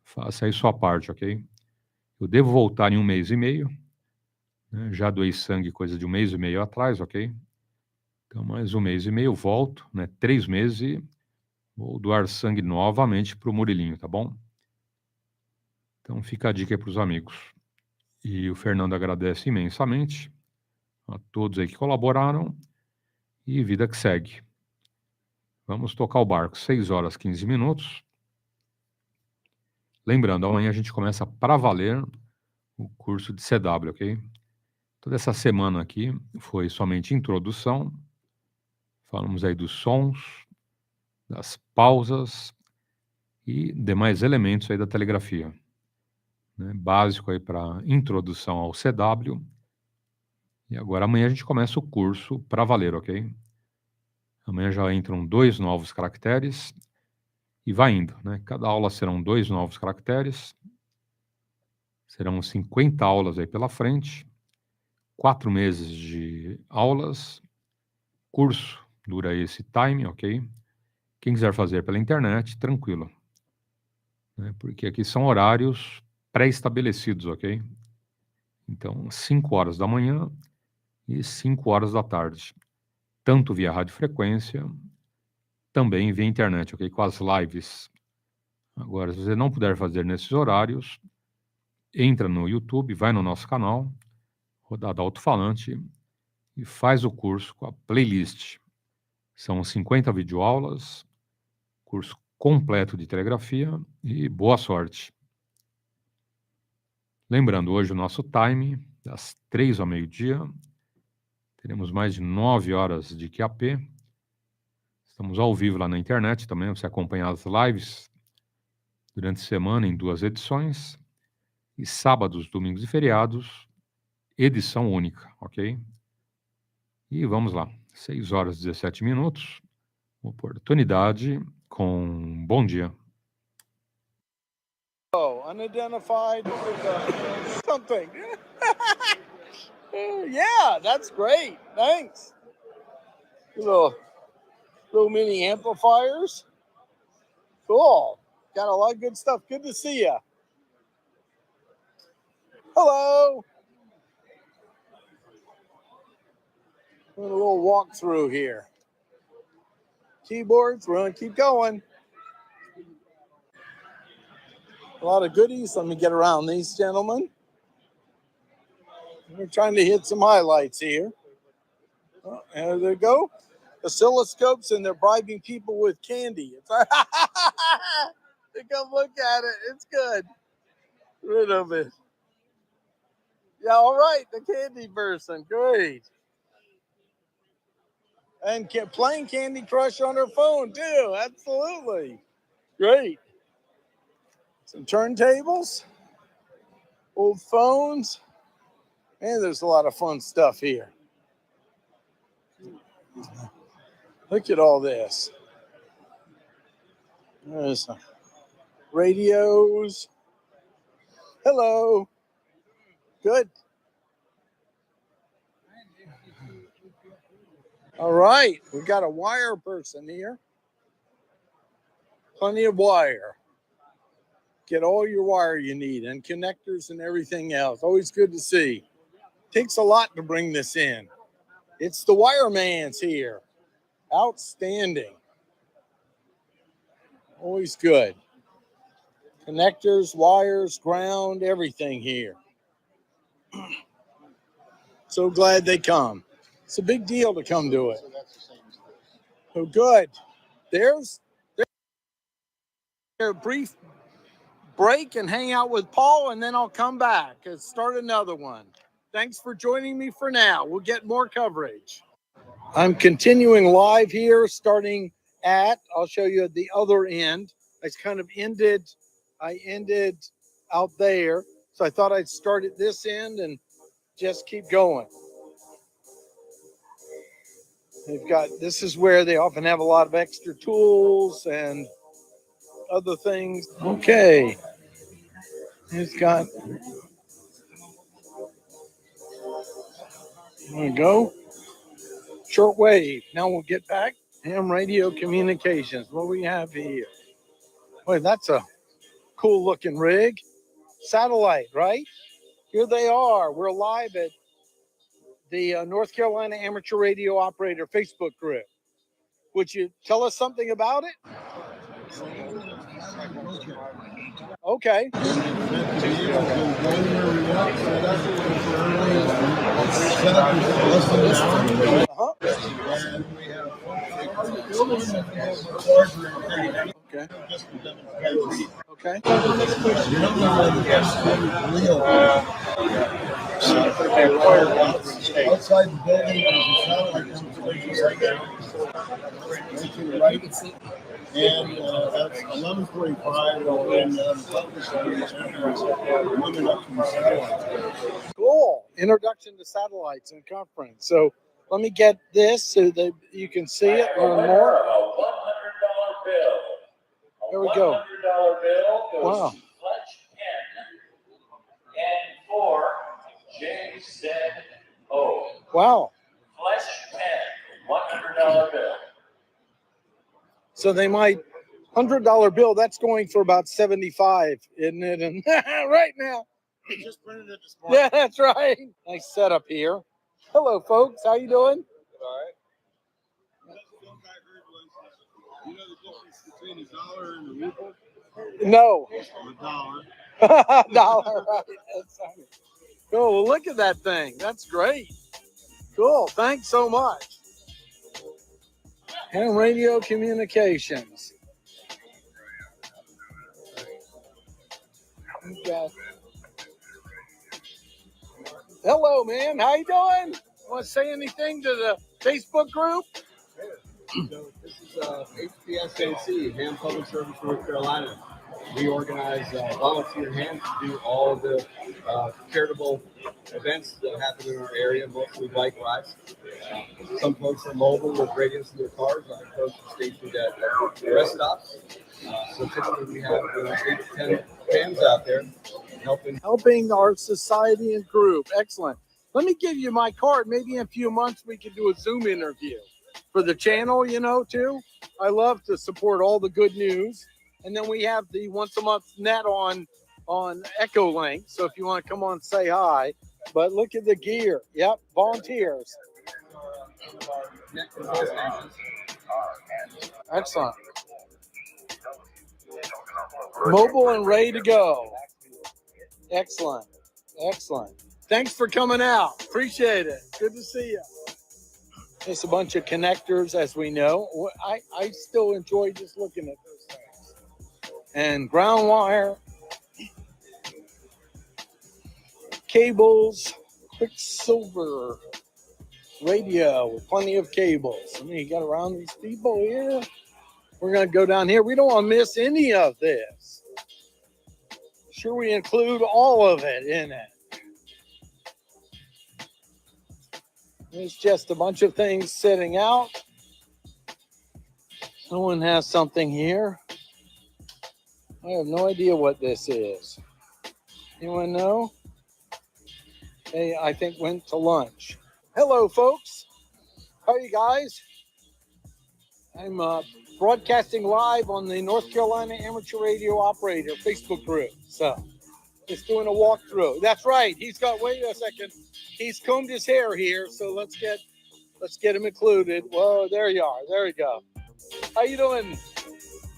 faça aí sua parte, ok? Eu devo voltar em 1 mês e meio, né? Já doei sangue coisa de 1 mês e meio atrás, ok? Então, mais 1 mês e meio eu volto, né? 3 meses e vou doar sangue novamente para o Murilinho, tá bom? Então fica a dica aí para os amigos. E o Fernando agradece imensamente a todos aí que colaboraram e vida que segue. Vamos tocar o barco, 6 horas 15 minutos. Lembrando, amanhã a gente começa para valer o curso de CW, ok? Toda essa semana aqui foi somente introdução. Falamos aí dos sons, das pausas e demais elementos aí da telegrafia, né? Básico aí para introdução ao CW. E agora amanhã a gente começa o curso para valer, ok? Amanhã já entram 2 novos caracteres e vai indo, né? Cada aula serão 2 novos caracteres. Serão 50 aulas aí pela frente, 4 meses de aulas. Curso dura esse time, ok? Quem quiser fazer pela internet, tranquilo, né? Porque aqui são horários pré-estabelecidos, ok? Então, 5 horas da manhã e 5 horas da tarde, tanto via radiofrequência, também via internet, ok? Com as lives. Agora, se você não puder fazer nesses horários, entra no YouTube, vai no nosso canal, Rodada Alto-falante, e faz o curso com a playlist. São 50 videoaulas, curso completo de telegrafia e boa sorte. Lembrando, hoje o nosso time, das 3 ao meio-dia, teremos mais de 9 horas de QAP. Estamos ao vivo lá na internet também, você acompanha as lives durante a semana em 2 edições. E sábados, domingos e feriados, edição única, ok? E vamos lá, 6 horas e 17 minutos, oportunidade com bom dia.
Unidentified something. Yeah, that's great. Thanks. Little mini amplifiers. Cool. Got a lot of good stuff. Good to see you. Hello. Doing a little walkthrough here. Keyboards, we're going to keep going. A lot of goodies. Let me get around these gentlemen. We're trying to hit some highlights here. Oh, there they go. Oscilloscopes, and they're bribing people with candy. It's they come look at it. It's good. Rid of it. Yeah, all right. The candy person. Great. And playing Candy Crush on her phone, too. Absolutely. Great. Some turntables, old phones, and there's a lot of fun stuff here. Look at all this. There's some radios. Hello. Good. All right. We got a wire person here. Plenty of wire. Get all your wire you need and connectors and everything else. Always good to see. Takes a lot to bring this in. It's the wireman's here. Outstanding. Always good. Connectors, wires, ground, everything here. So glad they come. It's a big deal to come to it. Oh, good. There's a brief break and hang out with Paul, and then I'll come back and start another one. Thanks for joining me for now. We'll get more coverage. I'm continuing live here, starting at, I'll show you at the other end,
I kind of ended out there. So I thought I'd start at this end and just keep going. They've got, this is where they often have a lot of extra tools and other things. Okay. It's got, there we go. Shortwave. Now we'll get back. Ham radio communications. What we have here? Wait, that's a cool looking rig. Satellite, right? Here they are. We're live at the North Carolina Amateur Radio Operator Facebook group. Would you tell us something about it? Okay. Okay. Okay.
Outside the building, there's a satellite constellation right, and that's 11:45.
Cool. Introduction to satellites and conference. So let me get this so that you can see it, learn more. There we go. Wow. Wow. $100 bill. So they might $100 bill. That's going for about 75, isn't it? And right now.
Just printed it this morning.
Yeah, that's right. Nice setup here. Hello, folks. How you doing?
All right. You know the difference between a dollar and a ruble?
No.
A dollar.
Dollar, right? That's funny. Cool. Well, look at that thing. That's great. Cool. Thanks so much. Ham radio communications. Okay. Hello, man. How you doing? Want to say anything to the Facebook group?
So this is HPSAC, Ham Public Service North Carolina. We organize volunteer hams to do all the charitable events that happen in our area, mostly bike rides. Some folks are mobile with radios in their cars. Other folks are stationed at rest stops. So typically we have 8 to 10 hams out there
helping our society and group. Excellent. Let me give you my card. Maybe in a few months we can do a Zoom interview for the channel, you know, too. I love to support all the good news. And then we have the once a month net on Echo Link. So if you want to come on, say hi. But look at the gear. Yep, volunteers. Excellent. Mobile and ready to go. Excellent. Excellent. Thanks for coming out. Appreciate it. Good to see you. There's a bunch of connectors, as we know. I still enjoy just looking at those things. And ground wire, cables, Quicksilver radio with plenty of cables. I mean, you got around these people here. We're going to go down here. We don't want to miss any of this. Sure, we include all of it in it. There's just a bunch of things sitting out. Someone has something here. I have no idea what this is. Anyone know? They, I think, went to lunch. Hello, folks. How are you guys? I'm broadcasting live on the North Carolina Amateur Radio Operator Facebook group. So, just doing a walkthrough. That's right. He's got, wait a second. He's combed his hair here, so let's get him included. Whoa, there you are. There you go. How you doing?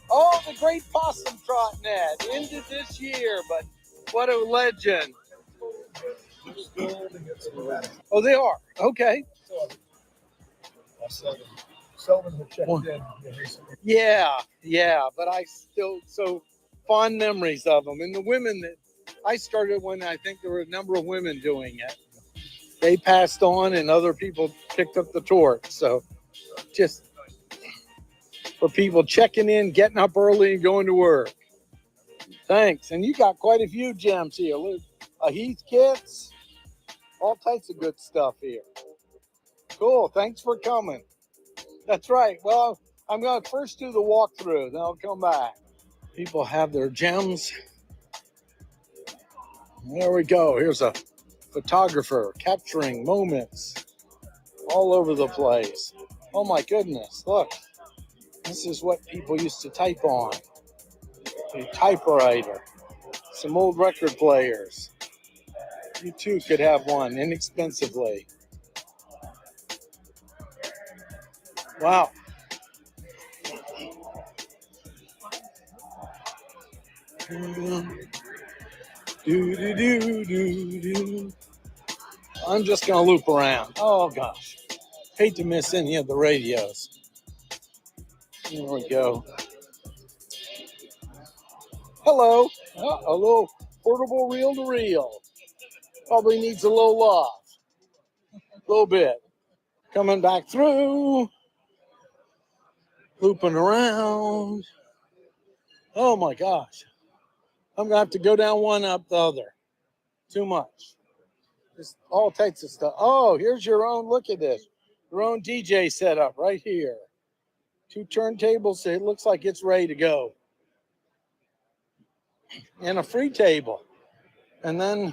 Oh, the Great Possum Trot Net ended this year, but what a legend. Oh, they are. Okay.
Sullivan had checked in recently.
Yeah, but I still so fond memories of them. And the women that I started when I think there were a number of women doing it. They passed on and other people picked up the torch. So just for people checking in, getting up early, and going to work. Thanks. And you got quite a few gems here. Look, Heath kits, all types of good stuff here. Cool. Thanks for coming. That's right. Well, I'm going to first do the walkthrough, then I'll come back. People have their gems. There we go. Here's a photographer capturing moments all over the place. Oh my goodness, look. This is what people used to type on. A typewriter. Some old record players. You too could have one inexpensively. Wow. I'm just going to loop around. Oh, gosh. Hate to miss any of the radios. There we go. Hello. A little portable reel-to-reel. Probably needs a little love. A little bit. Coming back through. Looping around. Oh, my gosh. I'm going to have to go down one, up the other. Too much. Just all types of stuff. Oh, here's your own. Look at this. Your own DJ setup right here. 2 turntables. It looks like it's ready to go. And a free table. And then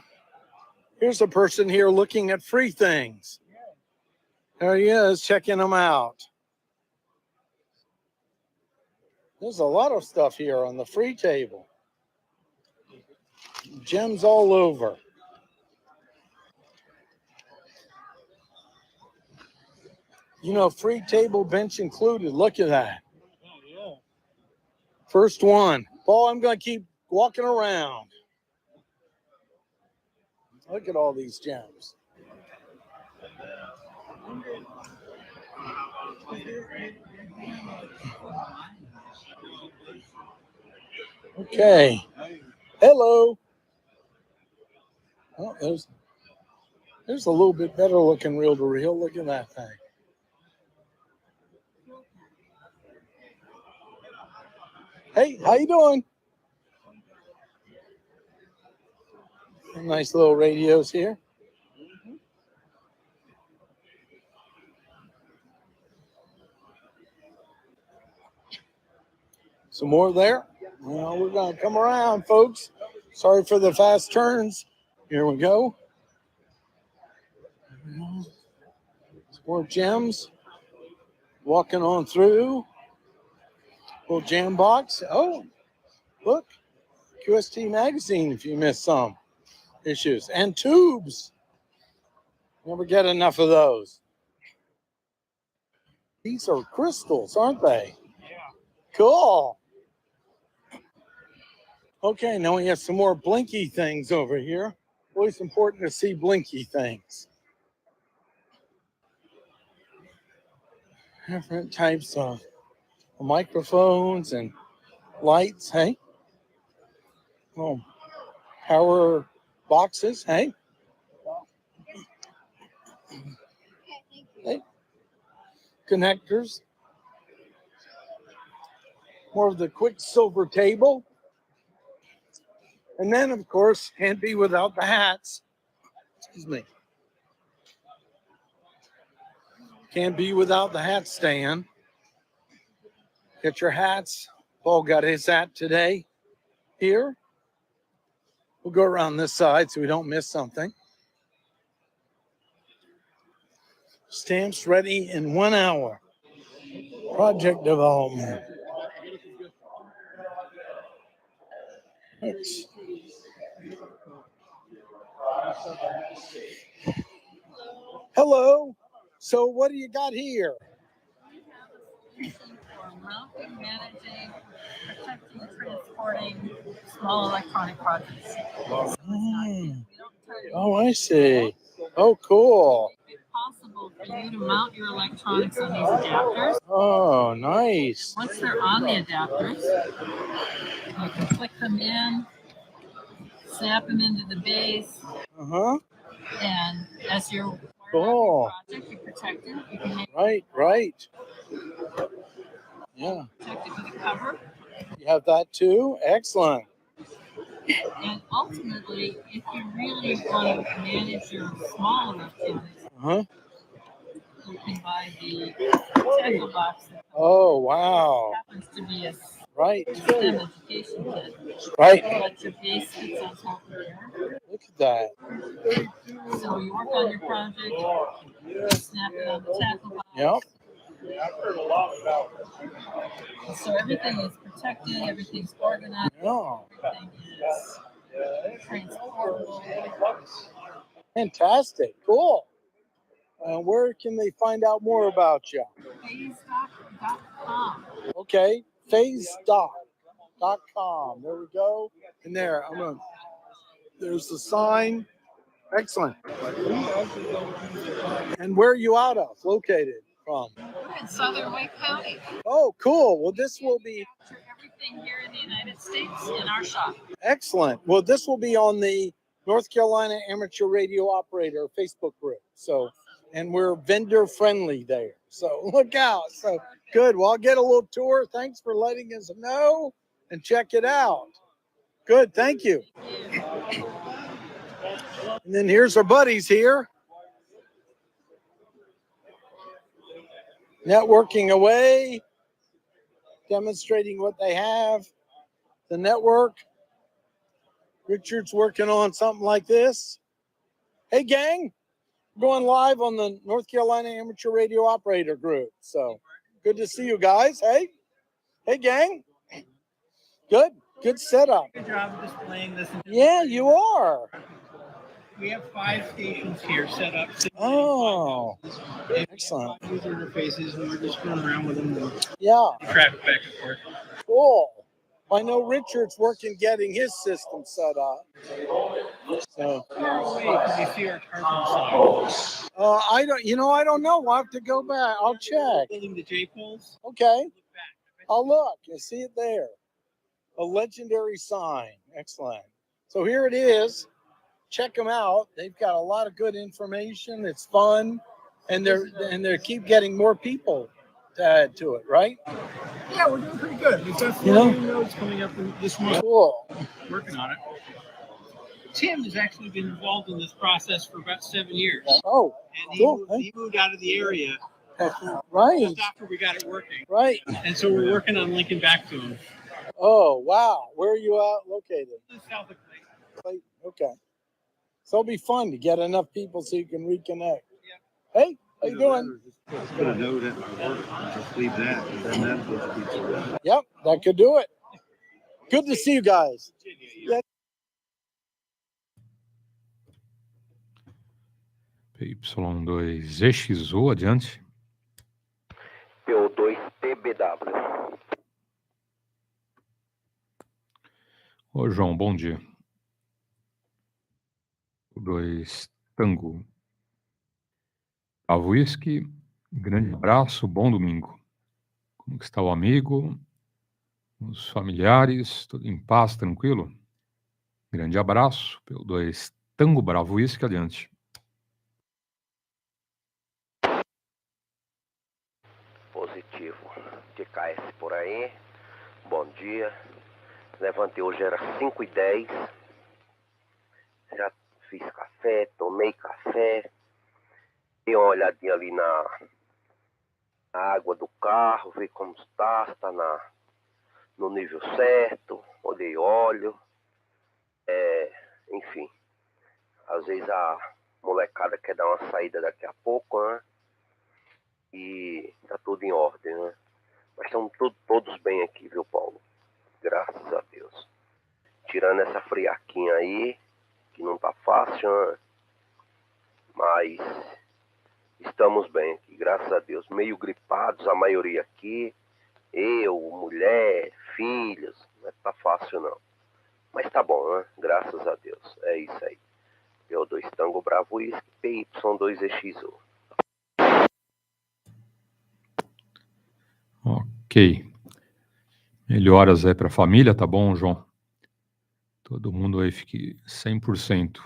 here's a person here looking at free things. There he is, checking them out. There's a lot of stuff here on the free table. Gems all over. You know, free table, bench included. Look at that. First one. Paul, I'm going to keep walking around. Look at all these gems. Okay. Hello. Oh, there's a little bit better looking reel-to-reel. Look at that thing. Hey, how you doing? Nice little radios here. Some more there. Well, we're going to come around, folks. Sorry for the fast turns. Here we go. Some more gems. Walking on through. Little jam box. Oh, look. QST magazine if you missed some issues. And tubes. Never get enough of those. These are crystals, aren't they? Yeah. Cool. Okay, now we have some more blinky things over here. Always important to see blinky things. Different types of microphones and lights, hey? Oh, power boxes, hey? Hey. Connectors. More of the Quicksilver table. And then, of course, can't be without the hats. Excuse me. Can't be without the hat stand. Get your hats. Paul got his hat today here. We'll go around this side so we don't miss something. Stamps ready in 1 hour. Project development. Oops. Hello. So what do you got here?
Mounting, managing, protecting, transporting small electronic projects.
Oh, I see. Oh, cool.
It's possible for you to mount your electronics on these adapters.
Oh, nice.
Once they're on the adapters, you can click them in, snap them into the base, and as you're
cool.
project, you protect it. You can make
Right. Yeah.
Protected with a cover.
You have that too? Excellent.
And ultimately, if you really want to manage your smaller activities,
Uh-huh.
you can buy the tackle box.
Oh, wow.
Happens to be a
Right.
STEM education kit.
Right.
But your base sits on top of there.
Look at that.
So you work on your project, you snap it on the tackle box.
Yep.
So everything is protected, everything's organized,
Yeah.
everything is transportable.
Fantastic. Cool. Where can they find out more about you?
Phasedoc.com.
Okay. Phasedoc.com. There we go. And there, there's the sign. Excellent. And where are you out of? Located from?
We're in Southern Wake County.
Oh, cool. Well, this will be
Everything here in the United States in our shop.
excellent. Well, this will be on the North Carolina Amateur Radio Operator Facebook group. So, and we're vendor friendly there. So look out. So good. Well, I'll get a little tour. Thanks for letting us know and check it out. Good. Thank you. And then here's our buddies here. Networking away, demonstrating what they have. The network. Richard's working on something like this. Hey, gang. We're going live on the North Carolina Amateur Radio Operator group. So good to see you guys. Hey. Hey, gang. Good. Good setup.
Good job of displaying this.
Yeah, you are.
We have 5 stations here set up.
Oh, excellent.
User interfaces, and we're just going around with them.
Yeah.
Traffic back and forth.
Cool. I know Richard's working getting his system set up. So
Can you see our target sign?
I don't know. We'll have to go back. I'll check.
Building the J poles.
Okay. I'll look. You see it there. A legendary sign. Excellent. So here it is. Check them out. They've got a lot of good information. It's fun, and they keep getting more people to add to it. Right?
Yeah, we're doing pretty good. We've got 4 new nodes coming up this month.
Cool.
Working on it. Tim has actually been involved in this process for about 7 years.
Oh,
and
cool.
He moved out of the area
Right.
just after we got it working.
Right.
And so we're working on linking back to him.
Oh, wow. Where are you located?
South of
Clayton. Okay. So it'll be fun to get enough people so you can reconnect. Hey, how you doing?
Just put a note at my work. Just leave that, and then that gets people.
Yep, that could do it. Good to see you guys. Yeah.
PY2EXU, adiante.
PY2TBW.
Ô, João, bom dia. PY2 Tango. Bravo Whisky, grande abraço, bom domingo. Como que está o amigo? Os familiares, tudo em paz, tranquilo? Grande abraço, PY2 Tango Bravo Whisky, adiante.
Positivo. TKS por aí. Bom dia. Levantei hoje, era 5h10. Já fiz café, tomei café. Dei uma olhadinha ali na água do carro, ver como está, se está no nível certo. Olhei óleo. Enfim, às vezes a molecada quer dar uma saída daqui a pouco, né? E tá tudo em ordem, né? Mas estão todos bem aqui, viu, Paulo? Graças a Deus. Tirando essa friaquinha aí, que não tá fácil, né? Mas estamos bem aqui, graças a Deus. Meio gripados, a maioria aqui. Eu, mulher, filhos. Não tá fácil, não. Mas tá bom, né? Graças a Deus. É isso aí. PY2 Tango Bravo Whisky, PY2EXU.
Ok. Melhoras aí para a família, tá bom, João? Todo mundo aí fique 100%.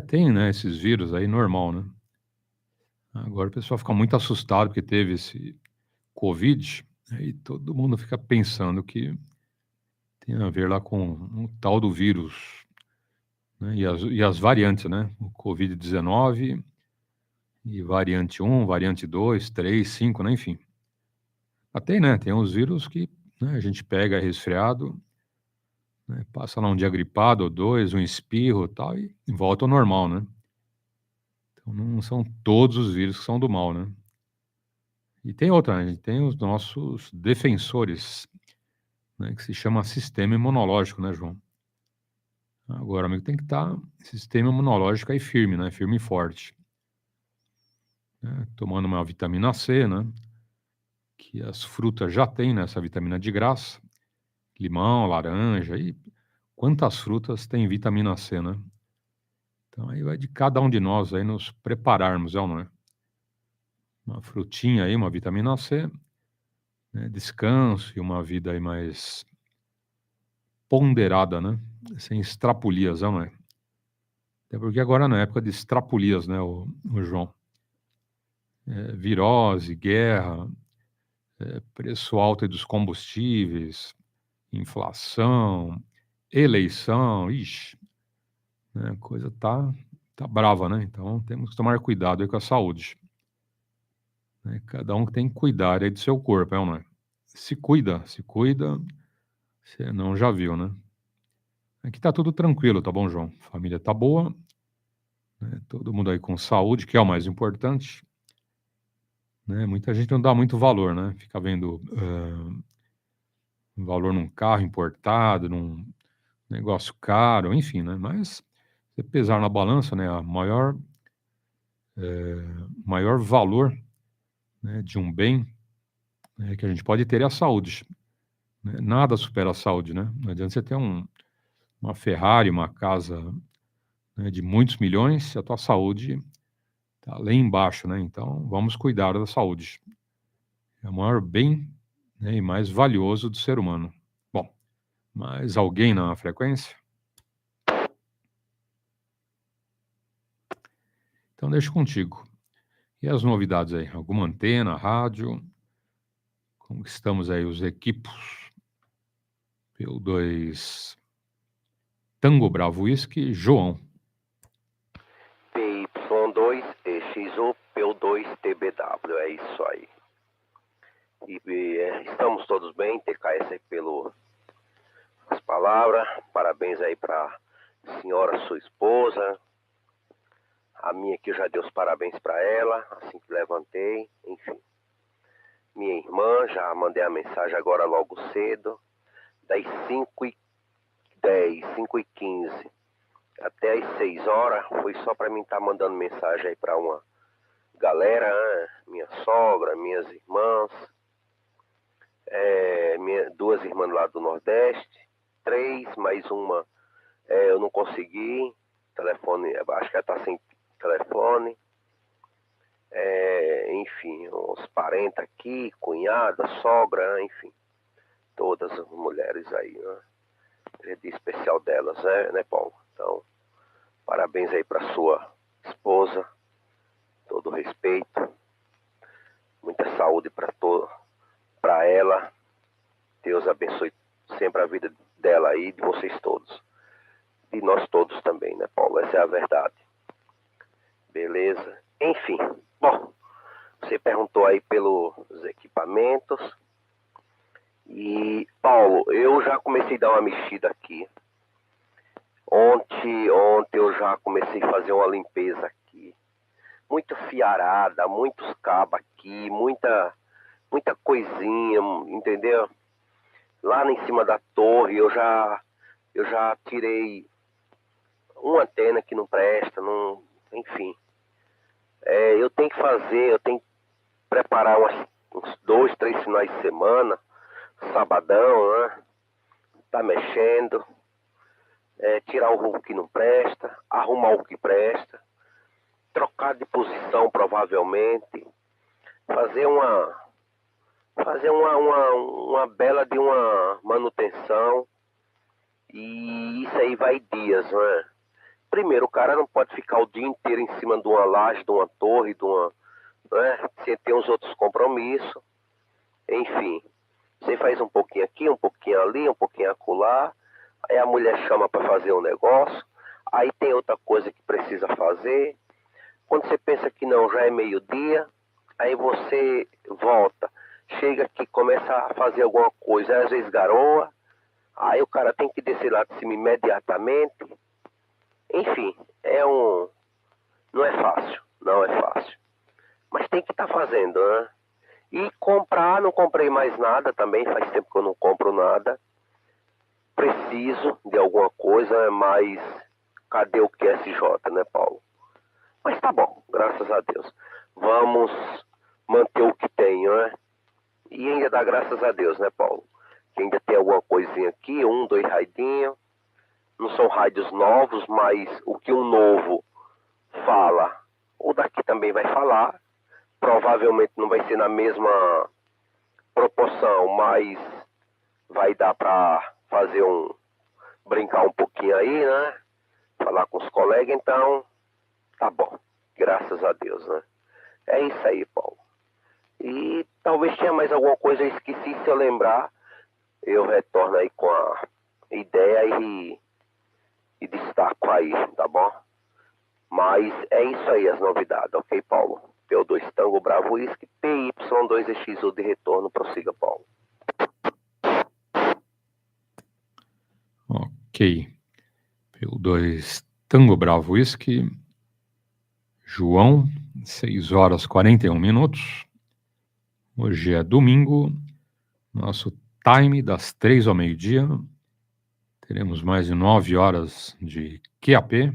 Tem, né, esses vírus aí, normal, né? Agora o pessoal fica muito assustado porque teve esse Covid, aí todo mundo fica pensando que tem a ver lá com o tal do vírus, né? E as variantes, né? O Covid-19 e variante 1, variante 2, 3, 5, né? Enfim. Até, né? Tem uns vírus que, né, a gente pega resfriado, né, passa lá um dia gripado ou 2, um espirro e tal, e volta ao normal, né? Então não são todos os vírus que são do mal, né? E tem outra, né? A gente tem os nossos defensores, né, que se chama sistema imunológico, né, João? Agora, amigo, tem que estar sistema imunológico aí firme, né? Firme e forte. Né? Tomando uma vitamina C, né? Que as frutas já têm, né, essa vitamina de graça. Limão, laranja, e quantas frutas têm vitamina C, né? Então aí vai de cada um de nós aí nos prepararmos, é ou não é? Uma frutinha aí, uma vitamina C, né? Descanso e uma vida aí mais ponderada, né? Sem estrapulias, é ou não é? Até porque agora na época de estrapulias, né, o João? Virose, guerra, preço alto aí dos combustíveis, inflação, eleição, ixi, né, a coisa tá brava, né? Então temos que tomar cuidado aí com a saúde. Né? Cada um tem que cuidar aí do seu corpo, é ou não é? Se cuida, você não já viu, né? Aqui tá tudo tranquilo, tá bom, João? Família tá boa, né? Todo mundo aí com saúde, que é o mais importante. Né? Muita gente não dá muito valor, né? Fica vendo valor num carro importado, num negócio caro, enfim, né? Mas se pesar na balança, né, a maior valor, né, de um bem, né, que a gente pode ter é a saúde. Né? Nada supera a saúde, né? Não adianta você ter uma Ferrari, uma casa, né, de muitos milhões, se a tua saúde tá lá embaixo, né? Então vamos cuidar da saúde. É o maior bem, né, e mais valioso do ser humano. Bom, mais alguém na frequência? Então deixo contigo. E as novidades aí? Alguma antena, rádio? Como que estamos aí os equipos? PY2 Tango Bravo Whisky, João.
PY2EXU, PY2TBW, é isso aí. Estamos todos bem, TKS aí as palavras. Parabéns aí para senhora, sua esposa. A minha aqui eu já dei os parabéns para ela, assim que levantei, enfim. Minha irmã, já mandei a mensagem agora logo cedo, das 5h10, 5h15 até as 6 horas, foi só para mim estar mandando mensagem aí para uma galera, né? Minha sogra, minhas irmãs, duas irmãs lá do Nordeste, 3, mais uma eu não consegui, telefone, acho que ela está sem telefone. Enfim, os parentes aqui, cunhada, sogra, enfim, todas as mulheres aí, né? Dia especial delas, né, Paulo? Então, parabéns aí para sua esposa, todo respeito, muita saúde para ela. Deus abençoe sempre a vida dela aí, de vocês todos, de nós todos também, né, Paulo? Essa é a verdade. Beleza? Enfim, bom, você perguntou aí pelos equipamentos. E, Paulo, eu já comecei a dar uma mexida aqui. Ontem eu já comecei a fazer uma limpeza aqui. Muita fiarada, muitos cabos aqui, muita coisinha, entendeu? Lá em cima da torre eu já tirei uma antena que não presta, enfim. Eu tenho que preparar uns 2, 3 finais de semana, sabadão, né? Tá mexendo, tirar o que não presta, arrumar o que presta, trocar de posição provavelmente, fazer uma bela de uma manutenção, e isso aí vai dias, né? Primeiro, o cara não pode ficar o dia inteiro em cima de uma laje, de uma torre, né? Sem ter os outros compromissos. Enfim, você faz um pouquinho aqui, um pouquinho ali, um pouquinho acolá. Aí a mulher chama para fazer um negócio. Aí tem outra coisa que precisa fazer. Quando você pensa que não, já é meio-dia. Aí você volta, chega aqui, começa a fazer alguma coisa. Aí às vezes garoa. Aí o cara tem que descer lá de cima imediatamente. Enfim, não é fácil, não é fácil. Mas tem que estar fazendo, né? E comprar, não comprei mais nada também, faz tempo que eu não compro nada. Preciso de alguma coisa, mas cadê o QSJ, né, Paulo? Mas tá bom, graças a Deus. Vamos manter o que tem, né? E ainda dá graças a Deus, né, Paulo? Que ainda tem alguma coisinha aqui, 2 raidinhos. Não são rádios novos, mas o que um novo fala, o daqui também vai falar. Provavelmente não vai ser na mesma proporção, mas vai dar para fazer brincar um pouquinho aí, né? Falar com os colegas, então tá bom, graças a Deus, né? É isso aí, Paulo. E talvez tenha mais alguma coisa, eu esqueci, se eu lembrar, eu retorno aí com a ideia e destaco aí, tá bom? Mas é isso aí as novidades, ok, Paulo? PY2 Tango Bravo Whisky, PY2EXU de retorno, prossiga, Paulo.
Ok. PY2 Tango Bravo Whisky, João, 6 horas e 41 minutos. Hoje é domingo, nosso time das 3 ao meio-dia. Teremos mais de 9 horas de QAP.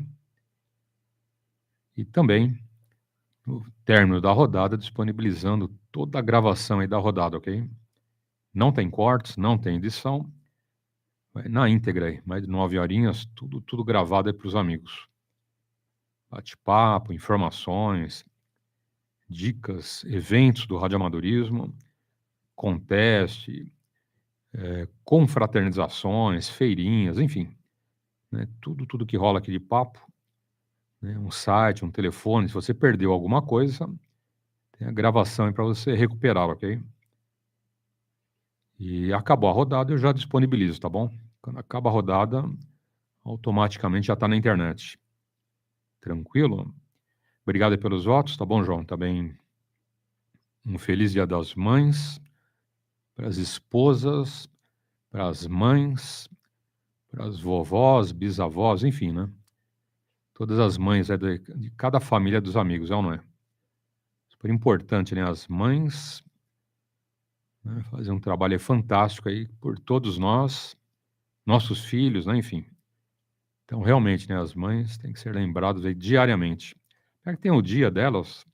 E também, no término da rodada, disponibilizando toda a gravação aí da rodada, ok? Não tem cortes, não tem edição. Vai na íntegra aí, mais de 9 horinhas, tudo gravado aí para os amigos. Bate-papo, informações, dicas, eventos do radioamadorismo, conteste, confraternizações, feirinhas, enfim, né, tudo que rola aqui de papo, né, um site, um telefone, se você perdeu alguma coisa, tem a gravação aí para você recuperar, ok? E acabou a rodada, eu já disponibilizo, tá bom? Quando acaba a rodada, automaticamente já está na internet. Tranquilo? Obrigado aí pelos votos, tá bom, João? Também um feliz Dia das Mães, para as esposas, para as mães, para as vovós, bisavós, enfim, né? Todas as mães de cada família dos amigos, é ou não é? Super importante, né? As mães, né? Fazer um trabalho fantástico aí por todos nós, nossos filhos, né? Enfim. Então, realmente, né? As mães têm que ser lembradas aí diariamente. É que tem o dia delas,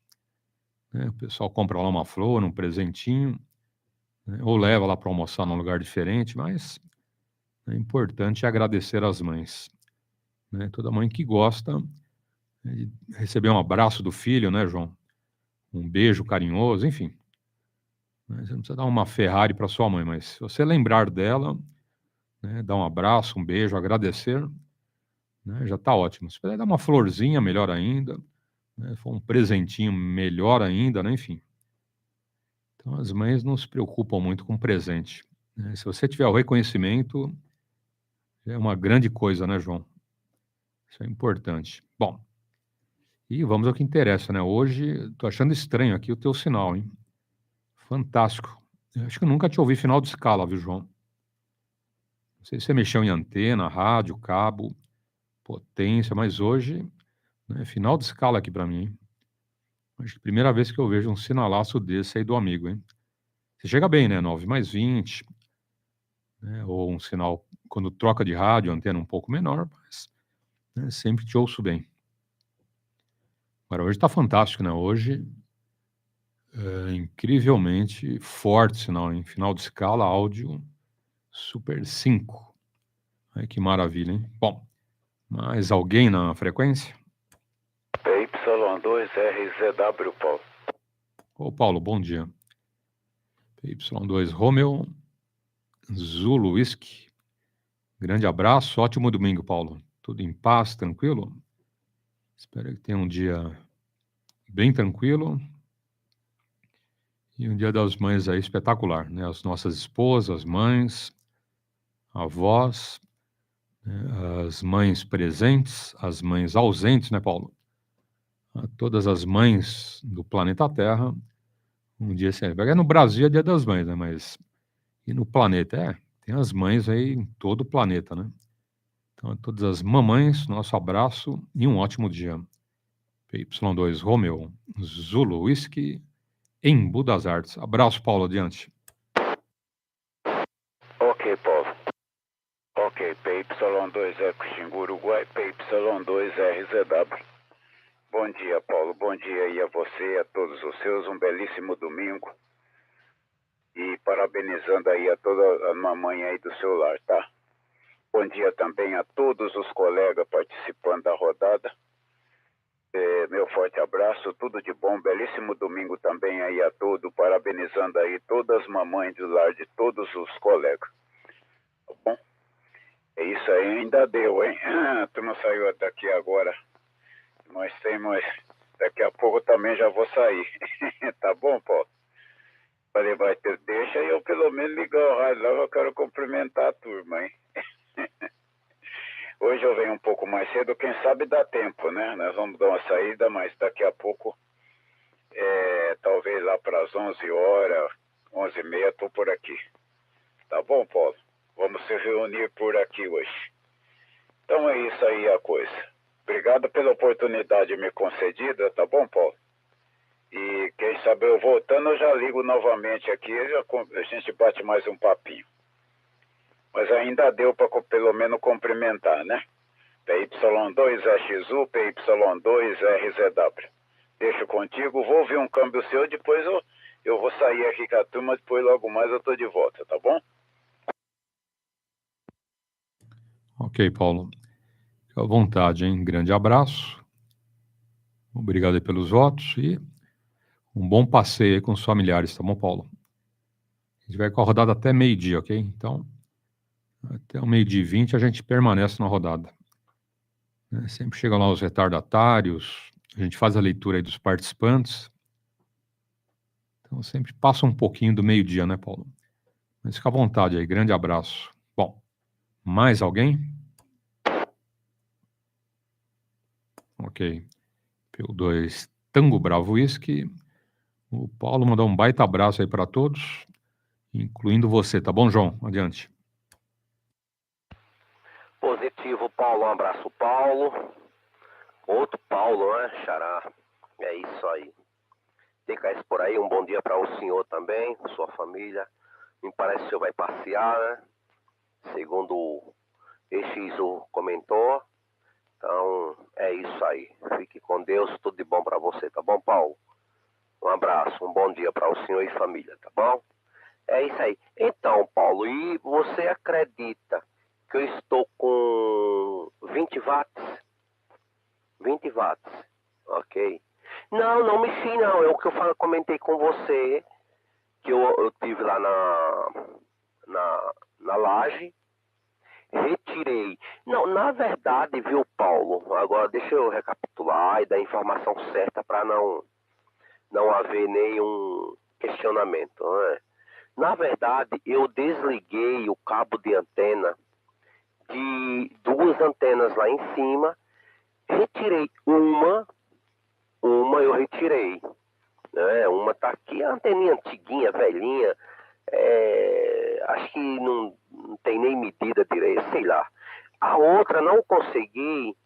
né? O pessoal compra lá uma flor, um presentinho, né? Ou leva lá para almoçar num lugar diferente, mas é importante agradecer às mães, né? Toda mãe que gosta de receber um abraço do filho, né, João? Um beijo carinhoso, enfim. Você não precisa dar uma Ferrari para sua mãe, mas se você lembrar dela, né, dar um abraço, um beijo, agradecer, né, já está ótimo. Se puder dar uma florzinha, melhor ainda, né, for um presentinho, melhor ainda, né, enfim. Então, as mães não se preocupam muito com presente, né? Se você tiver o reconhecimento, é uma grande coisa, né, João? Isso é importante. Bom, e vamos ao que interessa, né? Hoje, tô achando estranho aqui o teu sinal, hein? Fantástico. Eu acho que eu nunca te ouvi final de escala, viu, João? Não sei se você mexeu em antena, rádio, cabo, potência, mas hoje, né, final de escala aqui para mim, hein? Acho que é a primeira vez que eu vejo um sinalaço desse aí do amigo, hein? Você chega bem, né? 9+20, né? Ou um sinal, quando troca de rádio, antena um pouco menor, mas, né, sempre te ouço bem. Agora, hoje tá fantástico, né? Hoje, incrivelmente forte sinal, em final de escala, áudio Super 5. Ai, que maravilha, hein? Bom, mais alguém na frequência?
PY2RZW, Paulo.
Ô, Paulo, bom dia. PY2 Romeo, Zulu Whisky. Grande abraço, ótimo domingo, Paulo. Tudo em paz, tranquilo? Espero que tenha um dia bem tranquilo E um Dia das Mães aí espetacular, né? As nossas esposas, mães, avós, né? As mães presentes, as mães ausentes, né, Paulo? A todas as mães do planeta Terra, um dia assim, no Brasil é Dia das Mães, né? Mas e no planeta? Tem as mães aí em todo o planeta, né? Então, a todas as mamães, nosso abraço e um ótimo dia. PY2 Romeo, Zulu Whisky, Embu das Artes. Abraço, Paulo, adiante.
Ok, Paulo. Ok, PY2EXU Xingu, Uruguai, PY2RZW. Bom dia, Paulo. Bom dia aí a você, a todos os seus. Um belíssimo domingo. E parabenizando aí a toda a mamãe aí do seu lar, tá? Bom dia também a todos os colegas participando da rodada. Meu forte abraço, tudo de bom, belíssimo domingo também aí a todos, parabenizando aí todas as mamães do lar de todos os colegas. Tá bom? É isso aí, ainda deu, hein? Tu não saiu daqui agora. Nós temos, daqui a pouco também já vou sair. Tá bom, Paulo? Falei, vai ter, deixa eu pelo menos ligar o rádio lá, eu quero cumprimentar a turma, hein? Hoje eu venho um pouco mais cedo, quem sabe dá tempo, né? Nós vamos dar uma saída, mas daqui a pouco, talvez lá para as 11 horas, 11h30, estou por aqui. Tá bom, Paulo? Vamos se reunir por aqui hoje. Então é isso aí a coisa. Obrigado pela oportunidade me concedida, tá bom, Paulo? E quem sabe eu voltando, eu já ligo novamente aqui, a gente bate mais um papinho. Mas ainda deu para pelo menos cumprimentar, né? PY2EXU, PY2RZW. Deixo contigo, vou ouvir um câmbio seu, depois eu vou sair aqui com a turma, depois logo mais eu tô de volta, tá bom?
Ok, Paulo. Fique à vontade, hein? Grande abraço. Obrigado aí pelos votos e um bom passeio aí com os familiares, tá bom, Paulo? A gente vai com a rodada até meio-dia, ok? Então, até o 12h20 a gente permanece na rodada. Sempre chegam lá os retardatários, a gente faz a leitura aí dos participantes. Então, sempre passa um pouquinho do meio-dia, né, Paulo? Mas fica à vontade aí, grande abraço. Bom, mais alguém? Ok. PY2 Tango Bravo Whisky. O Paulo mandou um baita abraço aí para todos, incluindo você, tá bom, João? Adiante.
Positivo, Paulo. Um abraço, Paulo. Outro Paulo, né, Xará? É isso aí. TVCRASP por aí, um bom dia para o senhor também, sua família. Me parece que o senhor vai passear, né? Segundo o EXU comentou. Então, é isso aí. Fique com Deus, tudo de bom para você, tá bom, Paulo? Um abraço, um bom dia para o senhor e família, tá bom? É isso aí. Então, Paulo, e você acredita que eu estou com 20 watts? 20 watts, ok. Não mexi não, é o que eu comentei com você, que eu tive lá na laje, retirei. Não, na verdade, viu, Paulo, agora deixa eu recapitular e dar a informação certa para não haver nenhum questionamento, né? Na verdade, eu desliguei o cabo de antena de duas antenas lá em cima, retirei uma eu retirei, né? Uma tá aqui, a anteninha antiguinha, velhinha, acho que não tem nem medida direito, sei lá. A outra não consegui,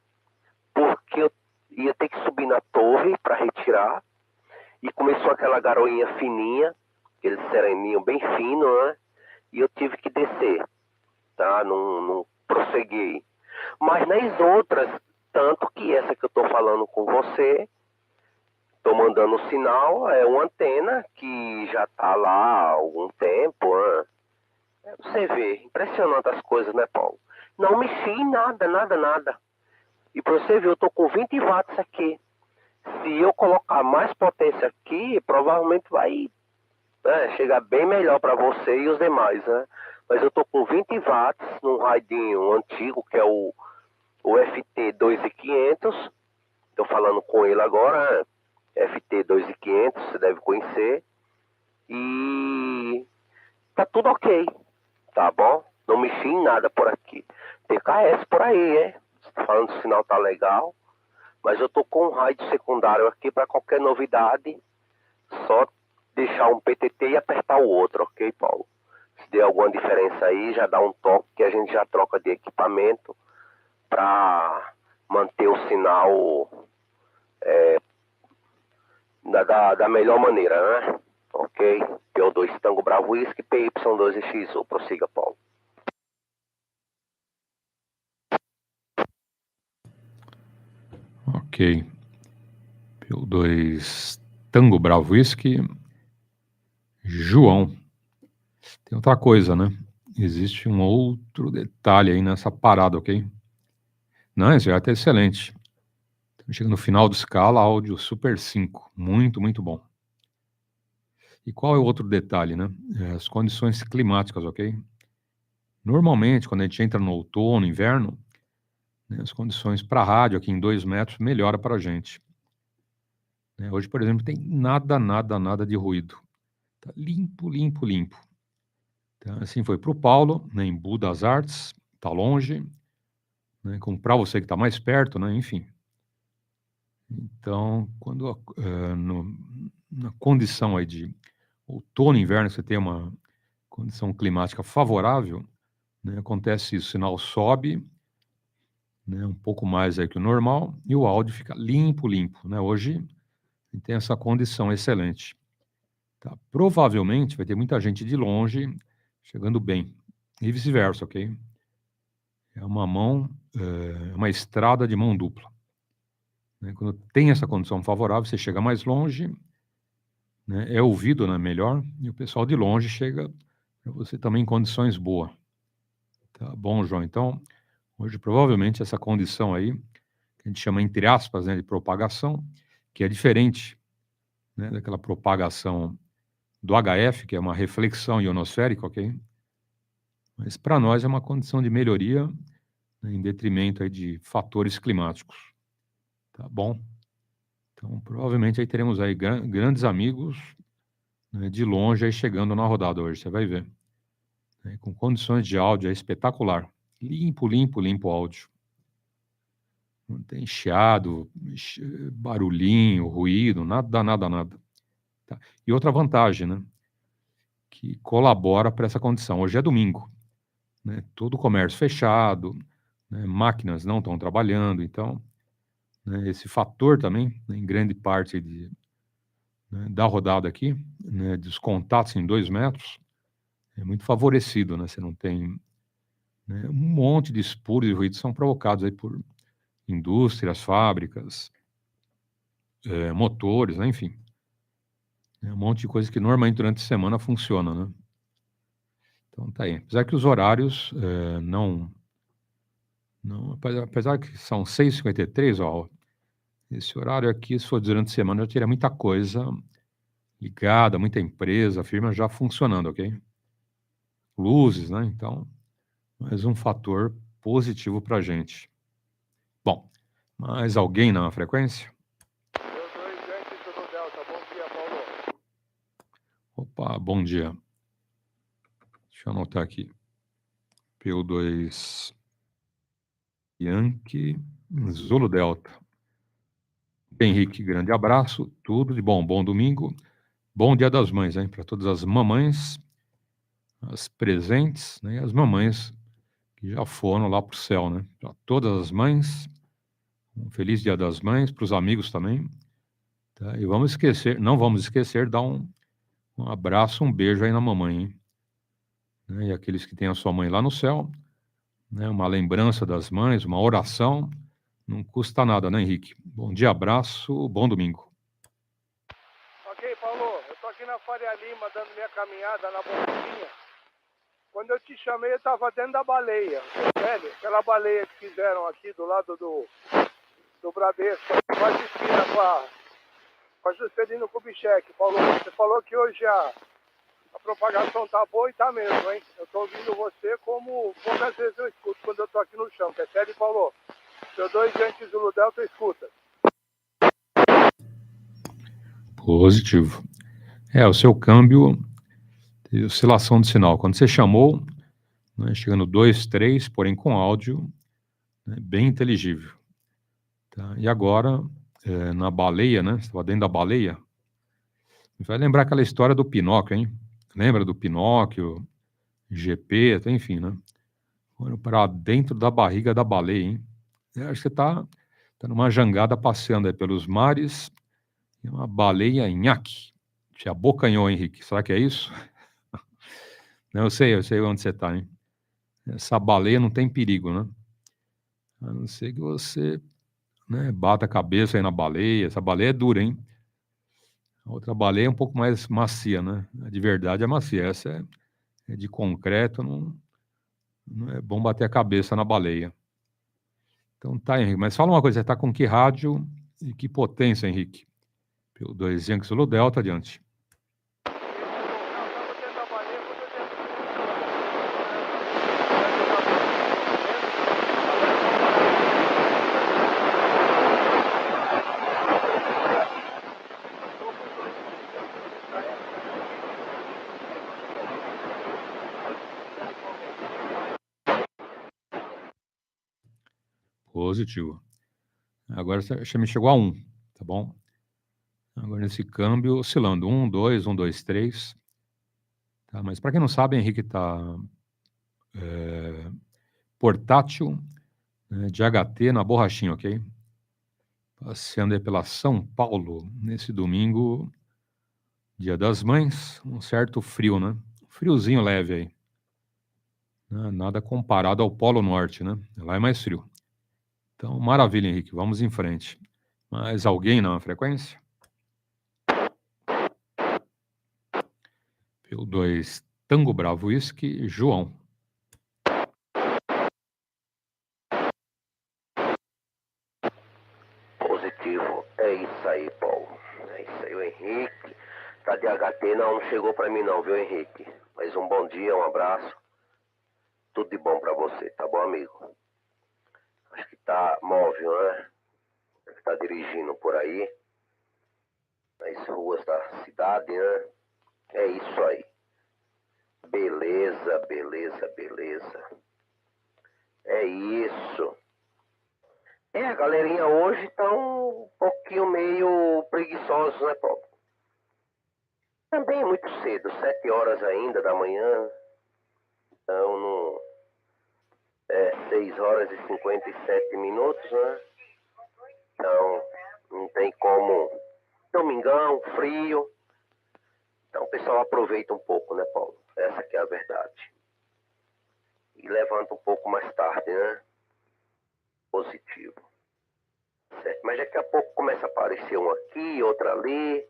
porque eu ia ter que subir na torre para retirar, e começou aquela garoinha fininha, aquele sereninho bem fino, né? E eu tive que descer, tá? Não prossegui. Mas nas outras, tanto que essa que eu tô falando com você, tô mandando um sinal, é uma antena que já tá lá há algum tempo, né? Você vê, impressionante as coisas, né, Paulo? Não mexi em nada. E pra você ver, eu tô com 20 watts aqui. Se eu colocar mais potência aqui, provavelmente vai chegar bem melhor para você e os demais, né? Mas eu tô com 20 watts num radinho antigo, que é o FT2.500. Tô falando com ele agora, né? FT2.500, você deve conhecer. E tá tudo ok, tá bom? Não mexi em nada por aqui. TKS por aí, hein? Falando que o sinal tá legal. Mas eu tô com um rádio secundário aqui para qualquer novidade. Só deixar um PTT e apertar o outro, ok, Paulo? Se der alguma diferença aí, já dá um toque que a gente já troca de equipamento para manter o sinal da melhor maneira, né? Ok? PO2 Tango Bravo Whisky, PY2EXU. Prossiga, Paulo.
Ok. PO2 Tango Bravo Whisky. João. Tem outra coisa, né? Existe um outro detalhe aí nessa parada, ok? Não, esse já tá excelente. Chega no final de escala, áudio Super 5. Muito, muito bom. E qual é o outro detalhe, né? As condições climáticas, ok? Normalmente, quando a gente entra no outono, inverno, né, as condições para rádio aqui em 2 metros melhora para a gente. Hoje, por exemplo, tem nada de ruído. Tá limpo, limpo, limpo. Então, assim foi para o Paulo, né, em Buda das Artes, tá longe, né, como para você que está mais perto, né, enfim. Então, quando na condição aí de outono e inverno, você tem uma condição climática favorável, né, acontece isso, o sinal sobe, né, um pouco mais aí que o normal, e o áudio fica limpo, limpo, né? Hoje tem essa condição excelente. Tá? Provavelmente vai ter muita gente de longe chegando bem, e vice-versa, ok? É uma estrada de mão dupla. Né? Quando tem essa condição favorável, você chega mais longe, né? É ouvido, né, melhor, e o pessoal de longe chega para você também em condições boas. Tá bom, João? Então, hoje provavelmente essa condição aí, que a gente chama entre aspas, né, de propagação, que é diferente, né, daquela propagação do HF, que é uma reflexão ionosférica, ok? Mas para nós é uma condição de melhoria, né, em detrimento aí de fatores climáticos. Tá bom? Então, provavelmente aí teremos aí grandes amigos, né, de longe aí chegando na rodada hoje, você vai ver. Né, com condições de áudio é espetacular. Limpo, limpo, limpo o áudio. Não tem chiado, barulhinho, ruído, nada. Tá? E outra vantagem, né? Que colabora para essa condição. Hoje é domingo, né? Todo o comércio fechado, né? Máquinas não estão trabalhando, então, né, esse fator também, né, em grande parte né, da rodada aqui, né, dos contatos em 2 metros, é muito favorecido, né? Você não tem, né, um monte de espúrios e ruídos são provocados aí por indústrias, fábricas, motores, né, enfim. É um monte de coisa que normalmente durante a semana funciona, né? Então tá aí. Apesar que os horários apesar que são 6h53, ó, esse horário aqui, se for durante a semana, eu teria muita coisa ligada, muita empresa, firma já funcionando, ok? Luzes, né? Então, mais um fator positivo para a gente. Bom, mais alguém na frequência? Opa, bom dia. Deixa eu anotar aqui. PO2 Yankee Zulu Delta. Henrique, grande abraço, tudo de bom. Bom domingo, bom Dia das Mães, hein? Para todas as mamães, as presentes, né? E as mamães que já foram lá para o céu, né? Para todas as mães, um feliz Dia das Mães, para os amigos também. Tá? E não vamos esquecer, dar um abraço, um beijo aí na mamãe, hein? Né? E aqueles que têm a sua mãe lá no céu, né? Uma lembrança das mães, uma oração, não custa nada, né, Henrique? Bom dia, abraço, bom domingo.
Ok, Paulo, eu tô aqui na Faria Lima dando minha caminhada na Bondinha. Quando eu te chamei, eu tava dentro da baleia, velho, aquela baleia que fizeram aqui do lado do Bradesco, quase esquina com a Juscelino Kubitschek. Paulo, você falou que hoje a propagação tá boa e tá mesmo, hein? Eu tô ouvindo você como poucas vezes eu escuto quando eu tô aqui no chão, que é sério, Paulo. Seu 2 Yankee Zulu Delta escuta.
Positivo. O seu câmbio teve oscilação de sinal. Quando você chamou, né, chegando 2, 3, porém com áudio, né, bem inteligível. Tá? E agora, na baleia, né? Você estava dentro da baleia. Vai lembrar aquela história do Pinóquio, hein? Lembra do Pinóquio, GP, enfim, né? Foram para dentro da barriga da baleia, hein? Eu acho que você tá numa jangada passeando aí pelos mares, e uma baleia nhaque. Te abocanhou, Henrique. Será que é isso? Não, eu sei onde você está, hein? Essa baleia não tem perigo, né? A não ser que você, né, bata a cabeça aí na baleia. Essa baleia é dura, hein? A outra baleia é um pouco mais macia, né? A de verdade é macia. Essa é de concreto, não é bom bater a cabeça na baleia. Então tá, Henrique. Mas fala uma coisa, você está com que rádio e que potência, Henrique? PY2EXU Delta, adiante. Positivo. Agora você me chegou a 1, tá bom? Agora nesse câmbio oscilando 1, 2, 1, 2, 3. Tá? Mas para quem não sabe, Henrique está portátil, né, de HT na borrachinha, ok? Passeando aí pela São Paulo nesse domingo, Dia das Mães, um certo frio, né? Friozinho leve aí. Nada comparado ao Polo Norte, né? Lá é mais frio. Então, maravilha, Henrique, vamos em frente. Mais alguém na frequência? PY2 Tango Bravo Whisky, João.
Positivo. É isso aí, Paulo. É isso aí, o Henrique. Tá de HT, não chegou pra mim não, viu, Henrique? Mas um bom dia, um abraço. Tudo de bom pra você, tá bom, amigo? Acho que tá móvel, né? Acho que tá dirigindo por aí. Nas ruas da cidade, né? É isso aí. Beleza, beleza, beleza. É isso. A galerinha hoje tá um pouquinho meio preguiçosos, né, Paulo? Também é muito cedo, 7 horas ainda da manhã. Então, não... 6 horas e 57 minutos, né? Então, não tem como... Domingão, frio. Então, o pessoal aproveita um pouco, né, Paulo? Essa que é a verdade. E levanta um pouco mais tarde, né? Positivo. Certo? Mas daqui a pouco começa a aparecer um aqui, outro ali.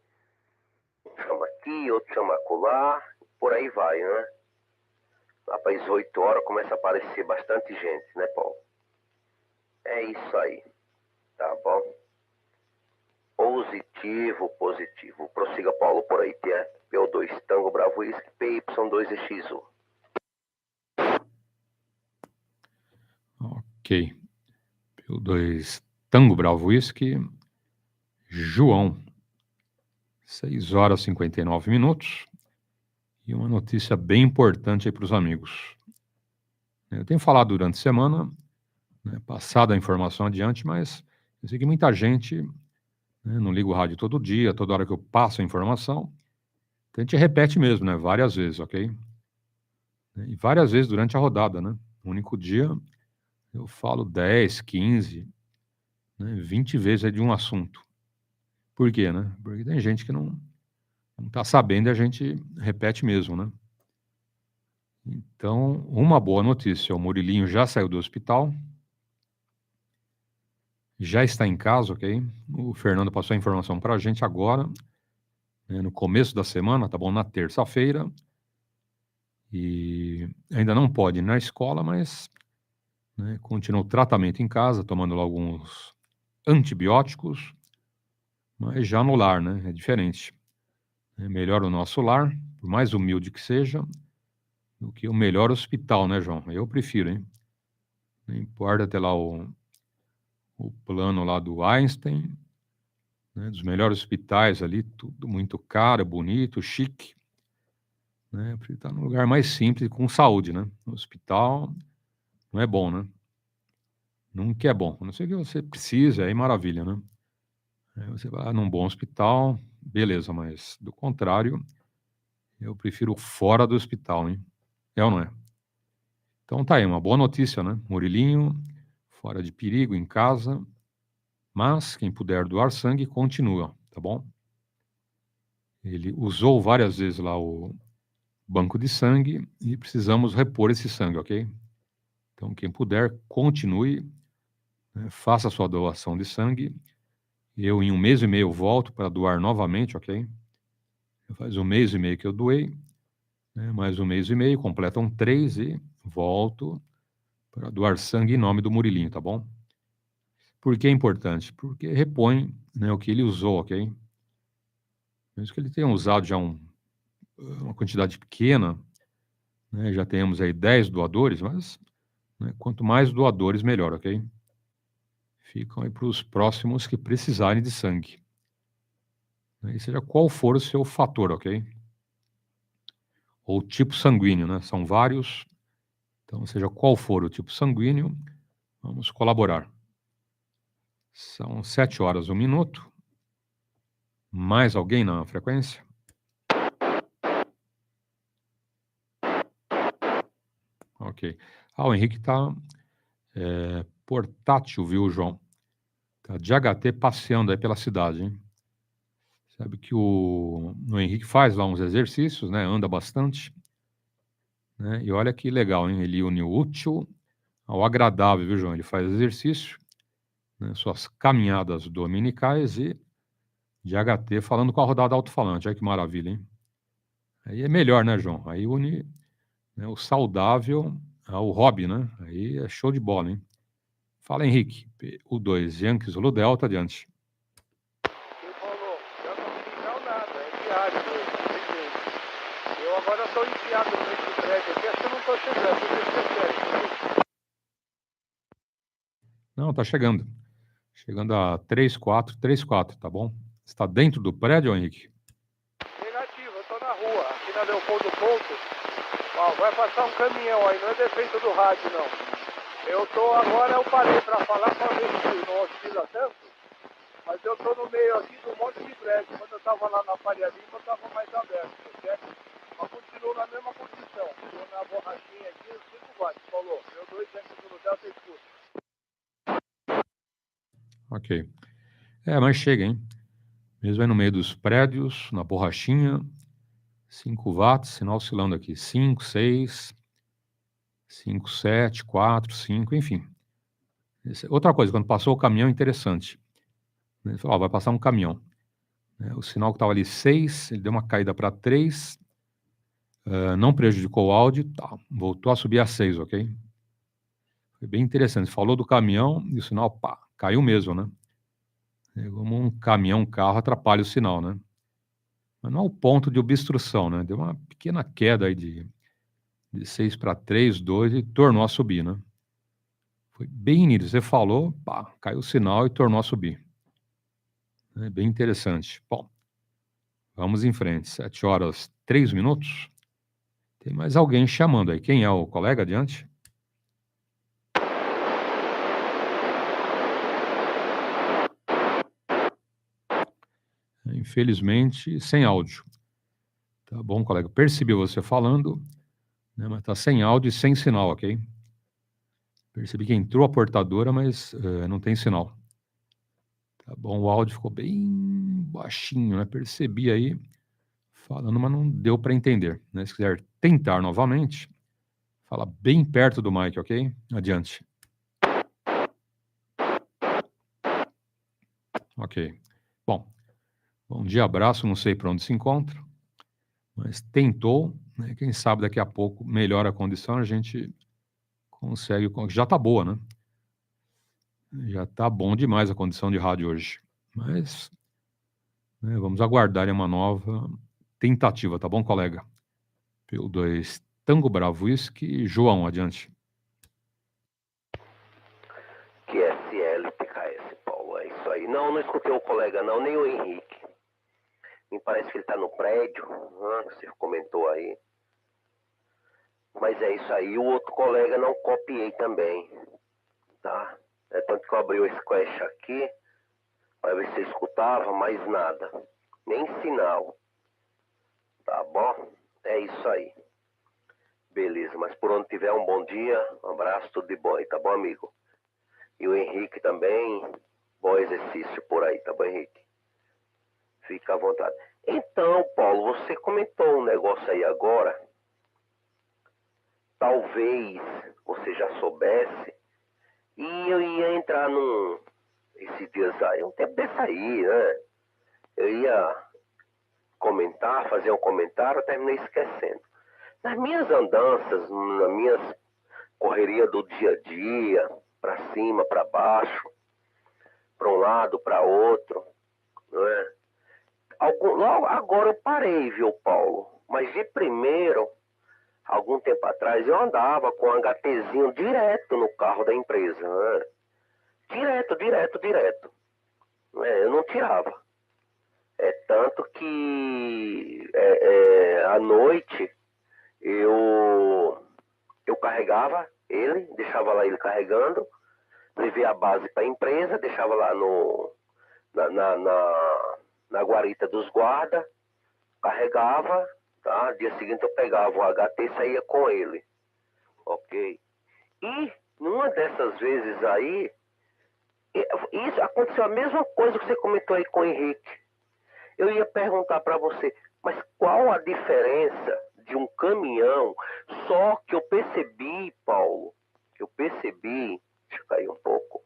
Chama aqui, outro chama acolá. Por aí vai, né? Lá para as 8 horas começa a aparecer bastante gente, né, Paulo? É isso aí. Tá bom? Positivo, positivo. Prossiga, Paulo, por aí. PO2 Tango Bravo Whisky, PY2EXU.
Ok. PO2 Tango Bravo Whisky, João. 6 horas e 59 minutos. E uma notícia bem importante aí para os amigos. Eu tenho falado durante a semana, né, passado a informação adiante, mas eu sei que muita gente, né, não liga o rádio todo dia, toda hora que eu passo a informação, então a gente repete mesmo, né, várias vezes, ok? E várias vezes durante a rodada, né? No único dia eu falo 10, 15, né, 20 vezes de um assunto. Por quê, né? Porque tem gente que não está sabendo e a gente repete mesmo, né? Então, uma boa notícia, o Murilinho já saiu do hospital, já está em casa, ok? O Fernando passou a informação para a gente agora, né, no começo da semana, tá bom? Na terça-feira, e ainda não pode ir na escola, mas, né, continua o tratamento em casa, tomando lá alguns antibióticos, mas já no lar, né? É diferente. É melhor o nosso lar, por mais humilde que seja, do que o melhor hospital, né, João? Eu prefiro, hein? Não importa ter lá o plano lá do Einstein, né, dos melhores hospitais ali, tudo muito caro, bonito, chique, né? Porque tá num lugar mais simples, com saúde, né? No hospital não é bom, né? Nunca é bom. A não ser que você precise, aí maravilha, né? Aí você vai num bom hospital, beleza, mas do contrário, eu prefiro fora do hospital, hein? É ou não é? Então tá aí, uma boa notícia, né? Murilinho, fora de perigo, em casa, mas quem puder doar sangue, continua, tá bom? Ele usou várias vezes lá o banco de sangue e precisamos repor esse sangue, ok? Então, quem puder, continue, né? Faça a sua doação de sangue. Eu, em 1 mês e meio, volto para doar novamente, ok? Faz 1 mês e meio que eu doei, né? Mais 1 mês e meio, completam 3 e volto para doar sangue em nome do Murilinho, tá bom? Por que é importante? Porque repõe, né, o que ele usou, ok? Mesmo que ele tenha usado já uma quantidade pequena, né, já temos aí 10 doadores, mas, né, quanto mais doadores, melhor, ok? Ficam aí para os próximos que precisarem de sangue. Né, e seja qual for o seu fator, ok? Ou tipo sanguíneo, né? São vários. Então, seja qual for o tipo sanguíneo, vamos colaborar. São 7 horas, 1 minuto. Mais alguém na frequência? Ok. Ah, o Henrique está portátil, viu, João? Está de HT passeando aí pela cidade, hein? Sabe que o Henrique faz lá uns exercícios, né? Anda bastante. Né? E olha que legal, hein? Ele une o útil ao agradável, viu, João? Ele faz exercício, né? Suas caminhadas dominicais e de HT falando com a rodada alto-falante. Olha que maravilha, hein? Aí é melhor, né, João? Aí une, né, o saudável ao hobby, né? Aí é show de bola, hein? Fala, Henrique. PY2EXU, Yankees, Zulu Delta, adiante.
Eu agora estou enfiado nesse prédio aqui, acho que eu não estou chegando.
Não, tá chegando. Chegando a 3434, tá bom? Está dentro do prédio, Henrique?
Negativo, eu estou na rua, aqui na Leopoldo Couto. Ó, vai passar um caminhão aí, não é defeito do rádio, não. Eu parei para falar para ver se não oscila tanto, mas eu estou no meio aqui de um monte de prédio. Quando eu estava lá na Faria Lima, eu estava mais aberto, certo? Mas continuo na mesma condição. Estou na borrachinha aqui, 5 watts, falou. Meu 2 Yankees no Delta escuta.
Ok. Mas chega, hein? Mesmo aí no meio dos prédios, na borrachinha, 5 watts, sinal oscilando aqui, 5, 6, 5, 7, 4, 5, enfim. Outra coisa, quando passou o caminhão, interessante. Ele falou, vai passar um caminhão. O sinal que estava ali 6, ele deu uma caída para 3, não prejudicou o áudio, tá, voltou a subir a 6, ok? Foi bem interessante. Falou do caminhão e o sinal, pá, caiu mesmo, né? Como um caminhão, um carro atrapalha o sinal, né? Mas não ao ponto de obstrução, né? Deu uma pequena queda aí de 6 para 3, 2 e tornou a subir, né? Foi bem nítido. Você falou, pá, caiu o sinal e tornou a subir. É bem interessante. Bom, vamos em frente. 7 horas, 3 minutos. Tem mais alguém chamando aí. Quem é o colega adiante? Infelizmente, sem áudio. Tá bom, colega? Percebi você falando, né, mas tá sem áudio e sem sinal, ok? Percebi que entrou a portadora, mas não tem sinal. Tá bom, o áudio ficou bem baixinho, né? Percebi aí falando, mas não deu para entender, né? Se quiser tentar novamente, fala bem perto do mic, ok? Adiante. Ok. Bom dia, abraço, não sei para onde se encontra, mas tentou, né? Quem sabe daqui a pouco melhora a condição, a gente consegue, já tá boa, né? Já tá bom demais a condição de rádio hoje, mas, né, vamos aguardar uma nova tentativa, tá bom, colega? PY2 Tango Bravo Whisky, João, adiante.
QSL TKS, Paulo. Paulo, é isso aí. Não escutei o colega não, nem o Henrique. Me parece que ele está no prédio, né, que você comentou aí. Mas é isso aí. O outro colega não copiei também, tá? É tanto que eu abri o Squash aqui, para ver se você escutava, mais nada. Nem sinal. Tá bom? É isso aí. Beleza, mas por onde tiver um bom dia, um abraço, tudo de bom aí, tá bom, amigo? E o Henrique também, bom exercício por aí, tá bom, Henrique? Fica à vontade. Então, Paulo, você comentou um negócio aí agora. Talvez você já soubesse. E eu ia entrar esses dias aí, um tempo desse aí, né? Eu ia comentar, fazer um comentário, eu terminei esquecendo. Nas minhas andanças, nas minhas correrias do dia a dia, para cima, para baixo, para um lado, para outro, não é? Logo agora eu parei, viu, Paulo? Mas de primeiro, algum tempo atrás, eu andava com um HTzinho direto no carro da empresa, né? Direto. Eu não tirava. É tanto que à noite eu carregava ele, deixava lá ele carregando, levei a base para a empresa, deixava lá na guarita dos guardas, carregava, tá? Dia seguinte eu pegava o HT e saía com ele, ok? E numa dessas vezes aí, isso aconteceu a mesma coisa que você comentou aí com o Henrique. Eu ia perguntar para você, mas qual a diferença de um caminhão? Só que eu percebi, Paulo, deixa eu cair um pouco.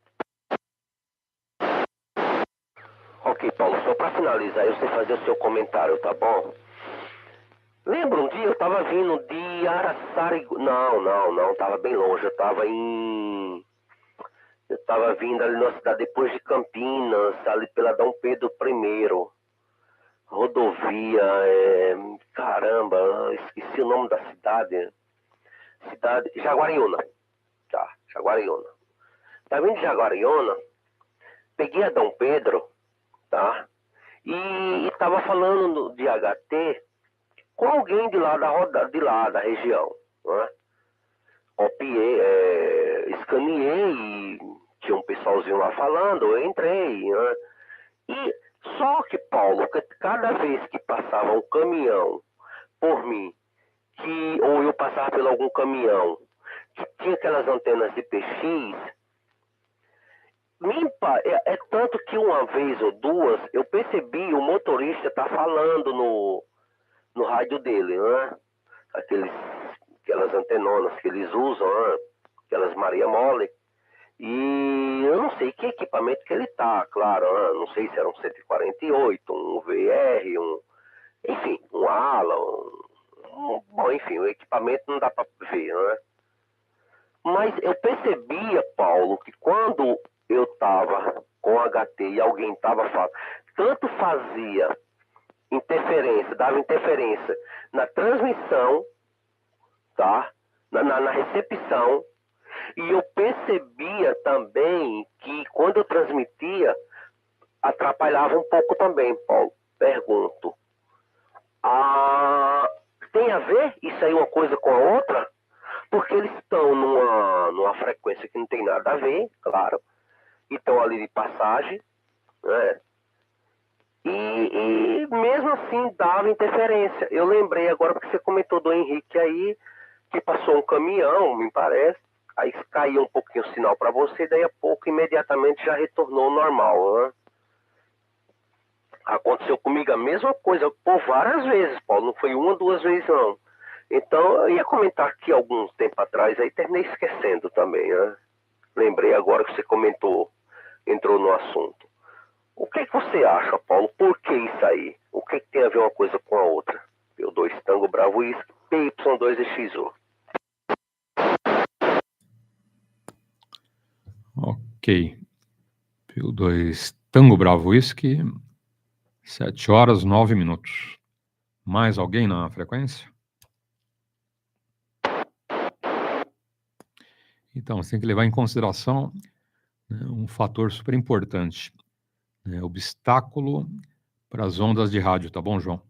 Ok, Paulo, só para finalizar, eu sei fazer o seu comentário, tá bom? Lembra um dia eu tava vindo de Araçariguama, não, tava bem longe, eu tava vindo ali na cidade depois de Campinas, ali pela Dom Pedro I, rodovia, caramba, esqueci o nome da cidade, Jaguariúna, tá, Jaguariúna. Tá vindo de Jaguariúna, peguei a Dom Pedro, tá, e tava falando de HT com alguém de lá da região, né? Copiei, escaneei e tinha um pessoalzinho lá falando, eu entrei, né? E só que, Paulo, cada vez que passava um caminhão por mim, ou eu passava por algum caminhão que tinha aquelas antenas de PX, é tanto que uma vez ou duas eu percebi o motorista tá falando no rádio dele, né? Aquelas antenonas que eles usam, né? Aquelas Maria Mole. E eu não sei que equipamento que ele tá, claro, né? Não sei se era um 148, um VR, enfim, um ala, bom, enfim, o equipamento não dá para ver, né? Mas eu percebia, Paulo, que quando eu tava com HT e alguém tava falando, tanto fazia dava interferência na transmissão, tá? Na recepção, e eu percebia também que quando eu transmitia, atrapalhava um pouco também, Paulo. Pergunto, tem a ver isso aí uma coisa com a outra? Porque eles estão numa frequência que não tem nada a ver, claro, e estão ali de passagem, né? E mesmo assim dava interferência. Eu lembrei agora porque você comentou do Henrique aí, que passou um caminhão, me parece, aí caiu um pouquinho o sinal para você, daí a pouco imediatamente já retornou ao normal, né? Aconteceu comigo a mesma coisa por várias vezes, Paulo, não foi uma, duas vezes não. Então eu ia comentar aqui alguns tempo atrás, aí terminei esquecendo também, né? Lembrei agora que você comentou, entrou no assunto. O que você acha, Paulo? Por que isso aí? O que tem a ver uma coisa com a outra? PY2 Tango Bravo Whisky, PY2EXU.
Ok. PY2 Tango Bravo Whisky, 7 horas 9 minutos. Mais alguém na frequência? Então, você tem que levar em consideração né, um fator super importante, né, obstáculo para as ondas de rádio, tá bom, João?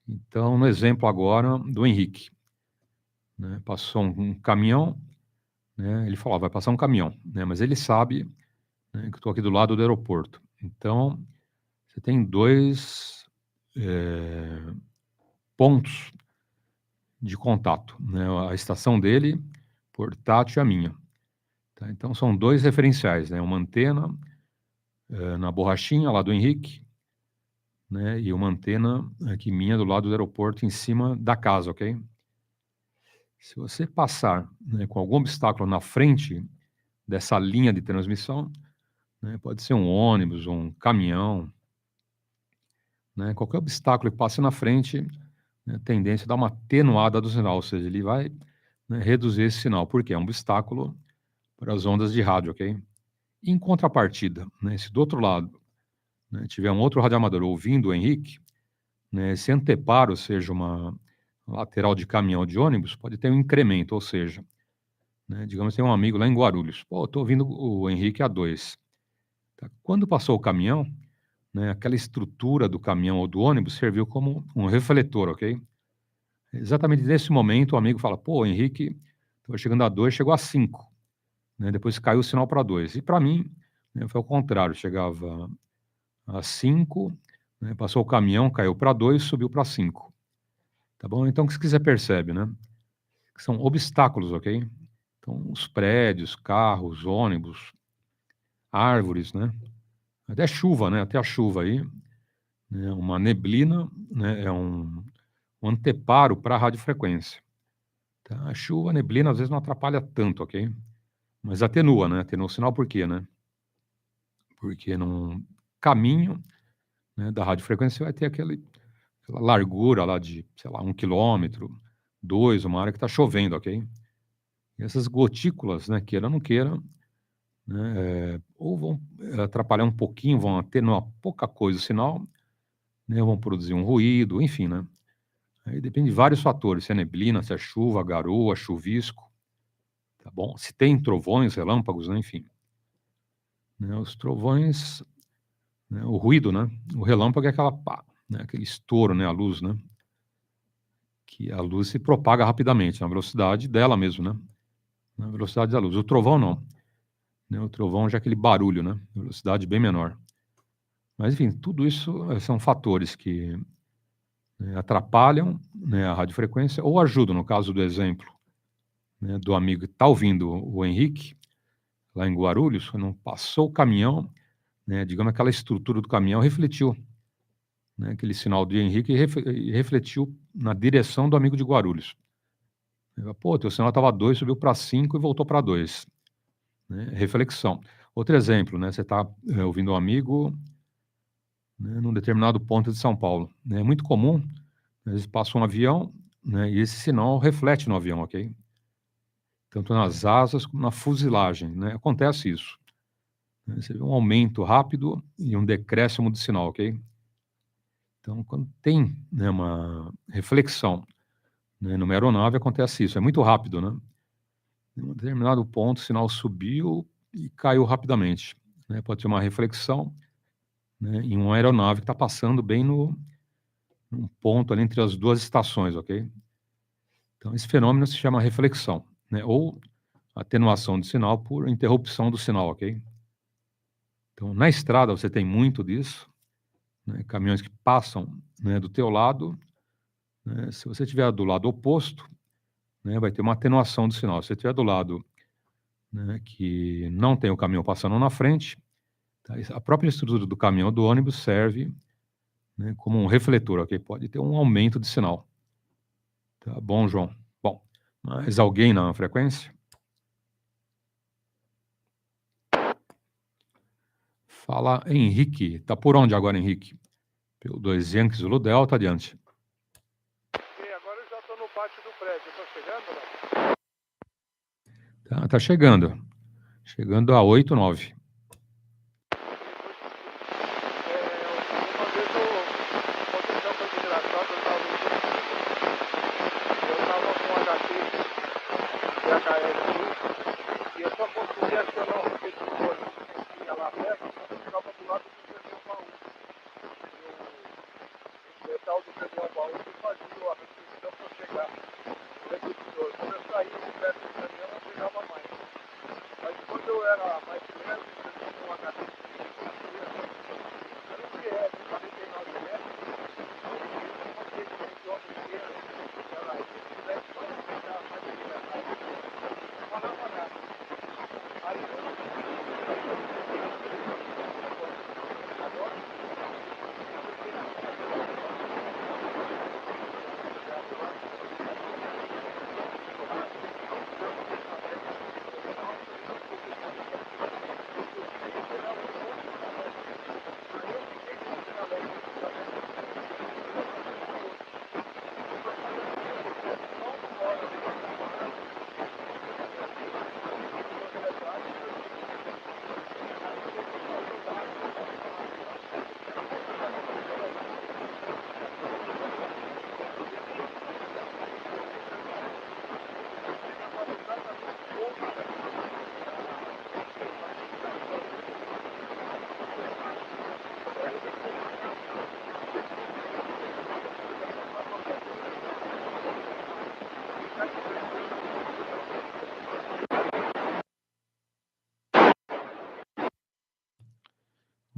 Então, no exemplo agora do Henrique, né, passou um caminhão, né, ele falou, vai passar um caminhão, né, mas ele sabe, né, que eu estou aqui do lado do aeroporto. Então, você tem dois pontos de contato, né, a estação dele, portátil, e a minha. Tá? Então, são dois referenciais, né, uma antena na borrachinha lá do Henrique, né, e uma antena aqui minha do lado do aeroporto em cima da casa, ok? Se você passar, né, com algum obstáculo na frente dessa linha de transmissão, né, pode ser um ônibus, um caminhão, né, qualquer obstáculo que passe na frente, né, tendência a dar uma atenuada do sinal, ou seja, ele vai, né, reduzir esse sinal, porque é um obstáculo para as ondas de rádio, ok? Em contrapartida, né, se do outro lado, né, tiver um outro radioamador ouvindo o Henrique, né, esse anteparo, ou seja, uma lateral de caminhão ou de ônibus, pode ter um incremento, ou seja, né, digamos, tem um amigo lá em Guarulhos, pô, estou ouvindo o Henrique A2. Tá? Quando passou o caminhão, né, aquela estrutura do caminhão ou do ônibus serviu como um refletor, ok? Exatamente nesse momento, o amigo fala, pô, o Henrique estava chegando a 2, chegou a 5, né, depois caiu o sinal para 2. E para mim, né, foi ao contrário, chegava a 5, né, passou o caminhão, caiu para 2, subiu para 5. Tá bom? Então, o que você percebe, né? Que são obstáculos, ok? Então, os prédios, carros, ônibus, árvores, né? Até chuva, né? Até a chuva aí, né? Uma neblina, né? É um anteparo para a radiofrequência. Tá? A chuva, a neblina, às vezes não atrapalha tanto, ok? Mas atenua, né? Atenua o sinal por quê, né? Porque num caminho, né, da radiofrequência vai ter aquela largura lá de, sei lá, 1 quilômetro, 2, uma área que está chovendo, ok? E essas gotículas, né, queira ou não queira, né, ou vão atrapalhar um pouquinho, vão atenuar pouca coisa o sinal, né, vão produzir um ruído, enfim, né? Aí depende de vários fatores, se é neblina, se é chuva, garoa, chuvisco, tá bom? Se tem trovões, relâmpagos, né, enfim. Né, os trovões, né, o ruído, né? O relâmpago é aquela pá, né, aquele estouro, né, a luz, né? Que a luz se propaga rapidamente, na velocidade dela mesmo, né? Na velocidade da luz. O trovão não. Né, o trovão já é aquele barulho, né? Velocidade bem menor. Mas, enfim, tudo isso são fatores que, né, atrapalham, né, a radiofrequência ou ajudam, no caso do exemplo, né, do amigo que está ouvindo o Henrique, lá em Guarulhos, quando passou o caminhão, né, digamos, aquela estrutura do caminhão refletiu, né, aquele sinal do Henrique e refletiu na direção do amigo de Guarulhos. Pô, teu sinal estava 2, subiu para 5 e voltou para 2. Né, reflexão. Outro exemplo, né, você está ouvindo um amigo, né, num determinado ponto de São Paulo. Né, é muito comum, às vezes passa um avião, né, e esse sinal reflete no avião, ok? Tanto nas asas como na fuselagem, né, acontece isso. Né, você vê um aumento rápido e um decréscimo do sinal, ok? Então, quando tem, né, uma reflexão, né, numa aeronave, acontece isso, é muito rápido, né? Em um determinado ponto, o sinal subiu e caiu rapidamente. Né, pode ser uma reflexão, né, em uma aeronave que está passando bem num ponto ali entre as duas estações, ok? Então, esse fenômeno se chama reflexão, né, ou atenuação do sinal por interrupção do sinal, ok? Então, na estrada você tem muito disso, né, caminhões que passam, né, do teu lado, né, se você estiver do lado oposto, né, vai ter uma atenuação do sinal. Se você estiver do lado, né, que não tem o caminhão passando na frente, tá, a própria estrutura do caminhão do ônibus serve, né, como um refletor, ok? Pode ter um aumento de sinal. Tá bom, João? Bom, mais alguém na frequência? Fala, Henrique. Tá por onde agora, Henrique? Pelo 2 Yankees Zulu Delta, adiante.
E agora eu já estou no pátio do prédio. Estou chegando, né?
Tá chegando. Chegando a 8, 9.
Uma vez aconteceu uma coisa engraçada, eu estava com um HT VHS e eu só consegui acionar o repetidor tá mais de metro, com um HD de 5 era um GS 49 metros,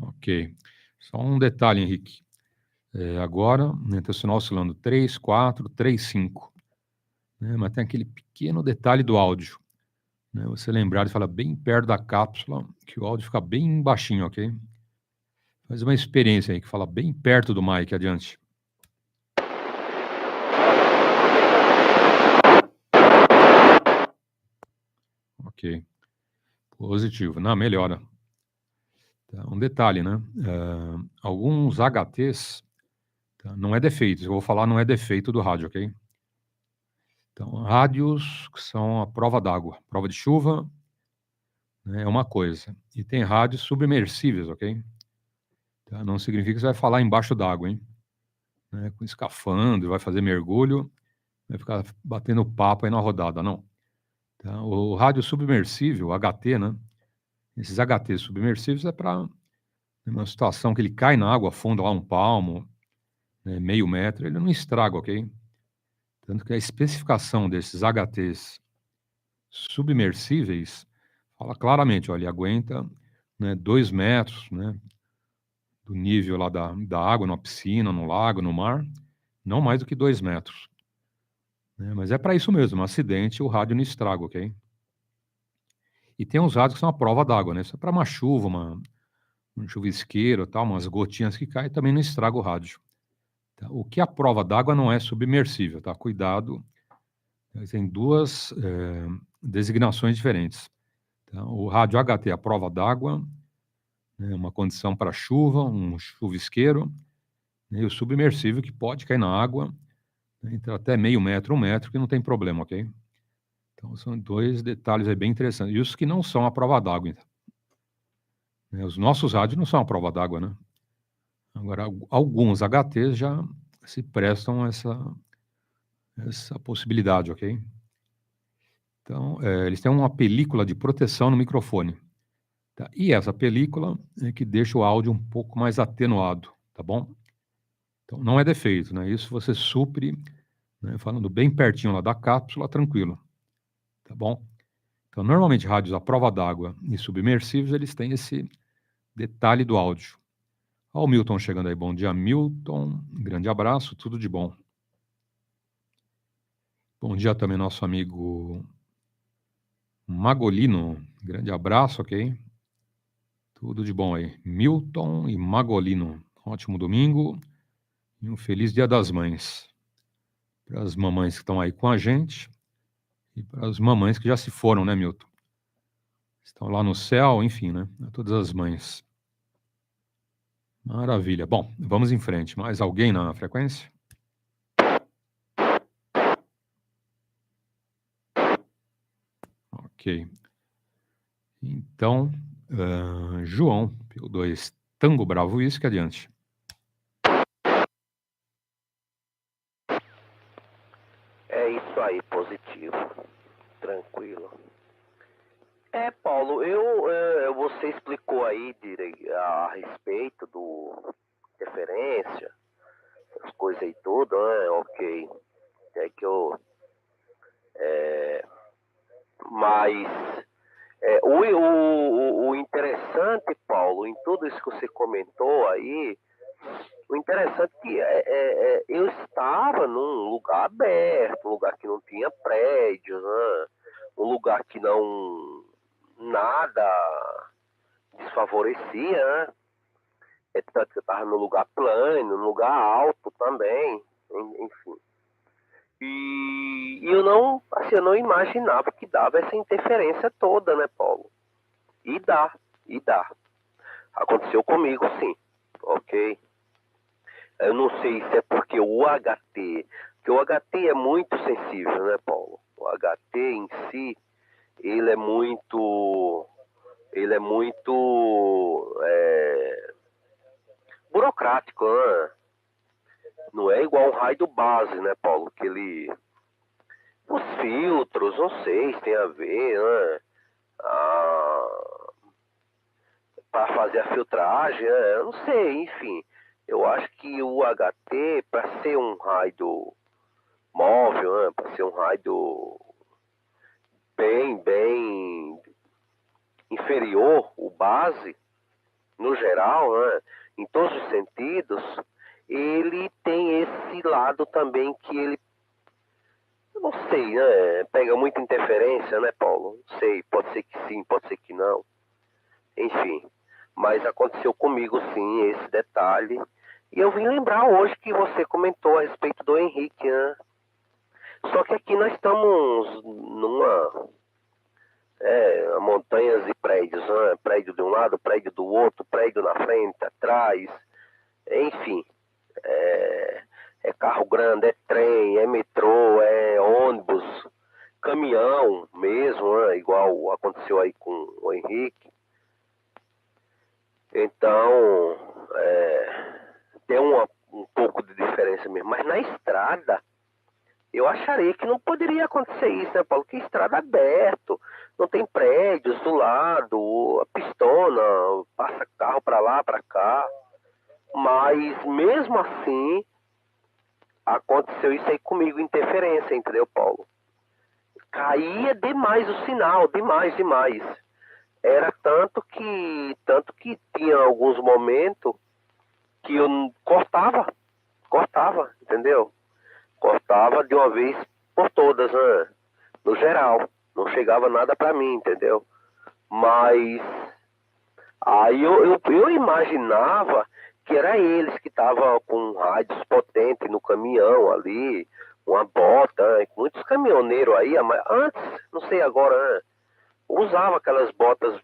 Ok. Só um detalhe, Henrique. Agora, né, está o sinal oscilando 3, 4, 3, 5. Né, mas tem aquele pequeno detalhe do áudio. Né, você lembrar de falar bem perto da cápsula, que o áudio fica bem baixinho, ok? Faz uma experiência aí, que fala bem perto do mic, adiante. Ok. Positivo. Não, melhora. Tá, um detalhe, né? Alguns HTs, tá, não é defeito. Eu vou falar, não é defeito do rádio, ok? Então, rádios que são a prova d'água, prova de chuva, né, é uma coisa. E tem rádios submersíveis, ok? Tá, não significa que você vai falar embaixo d'água, hein? Né, com escafandro, vai fazer mergulho, vai ficar batendo papo aí na rodada, não. Tá, o rádio submersível, HT, né? Esses HT submersíveis é para uma situação que ele cai na água, afunda lá um palmo, né, meio metro, ele não estraga, ok? Tanto que a especificação desses HTs submersíveis fala claramente, olha, ele aguenta, né, 2 metros, né, do nível lá da água, numa piscina, no lago, no mar, não mais do que 2 metros. Né, mas é para isso mesmo, um acidente, o rádio não estraga, ok? E tem uns rádios que são a prova d'água, né? Isso é para uma chuva, um chuvisqueiro, tal, umas gotinhas que caem, também não estraga o rádio. Tá? O que é a prova d'água não é submersível, tá? Cuidado, tem duas designações diferentes. Tá? O rádio HT é a prova d'água, né, uma condição para chuva, um chuvisqueiro, né, e o submersível que pode cair na água, né, entre até meio metro, 1 metro, que não tem problema, ok? Então, são dois detalhes aí bem interessantes. E os que não são a prova d'água, então. Né, os nossos rádios não são a prova d'água, né? Agora, alguns HTs já se prestam a essa possibilidade, ok? Então, eles têm uma película de proteção no microfone. Tá? E essa película é que deixa o áudio um pouco mais atenuado, tá bom? Então, não é defeito, né? Isso você supre, né, falando bem pertinho lá da cápsula, tranquilo, tá bom? Então, normalmente, rádios à prova d'água e submersíveis, eles têm esse detalhe do áudio. Olha o Milton chegando aí. Bom dia, Milton. Grande abraço, tudo de bom. Bom dia também, nosso amigo Magolino. Grande abraço, ok? Tudo de bom aí. Milton e Magolino. Ótimo domingo e um feliz Dia das Mães. Para as mamães que estão aí com a gente e para as mamães que já se foram, né, Milton? Estão lá no céu, enfim, né? A todas as mães. Maravilha. Bom, vamos em frente. Mais alguém na frequência? Ok. Então, João, PY2 Tango Bravo Whisky, adiante.
É isso aí, positivo. Tranquilo. Paulo, você explicou aí a respeito do interferência, as coisas aí tudo, né? Ok. É que mas O interessante, Paulo, em tudo isso que você comentou aí, o interessante é que eu estava num lugar aberto, um lugar que não tinha prédios, né? Um lugar que não nada desfavorecia, né? Tanto que eu estava num lugar plano, num lugar alto também, enfim. E eu não imaginava que dava essa interferência toda, né, Paulo? E dá. Aconteceu comigo, sim, ok? Eu não sei se é porque o HT, que o HT é muito sensível, né, Paulo? O HT em si, ele é muito burocrático, né? Não é igual um raio base, né, Paulo? Que ele... Os filtros, não sei se tem a ver, né? Para fazer a filtragem, né? Eu não sei, enfim. Eu acho que o HT, para ser um raio móvel, né? Para ser um raio bem inferior, o base, no geral, né? Em todos os sentidos, ele tem esse lado também que ele, eu não sei, né? Pega muita interferência, né, Paulo? Não sei, pode ser que sim, pode ser que não. Enfim, mas aconteceu comigo sim esse detalhe. E eu vim lembrar hoje que você comentou a respeito do Henrique, né? Só que aqui nós estamos numa montanhas e prédios, né? Prédio de um lado, prédio do outro, prédio na frente, atrás, enfim. É carro grande, é trem, é metrô, é ônibus, caminhão mesmo, né? Igual aconteceu aí com o Henrique. Então, tem um pouco de diferença mesmo. Mas na estrada, eu acharia que não poderia acontecer isso, né, Paulo? Que estrada aberta, não tem prédios do lado, a pistona, passa carro para lá, para cá. Mas mesmo assim, aconteceu isso aí comigo, interferência, entendeu, Paulo? Caía demais o sinal, demais. Era tanto que tinha alguns momentos que eu cortava, entendeu? Cortava de uma vez por todas, né? No geral, não chegava nada para mim, entendeu? Mas aí eu imaginava que era eles que estavam com rádios potentes no caminhão ali, uma bota, né? Muitos caminhoneiros aí, antes, não sei agora, né? Usava aquelas botas,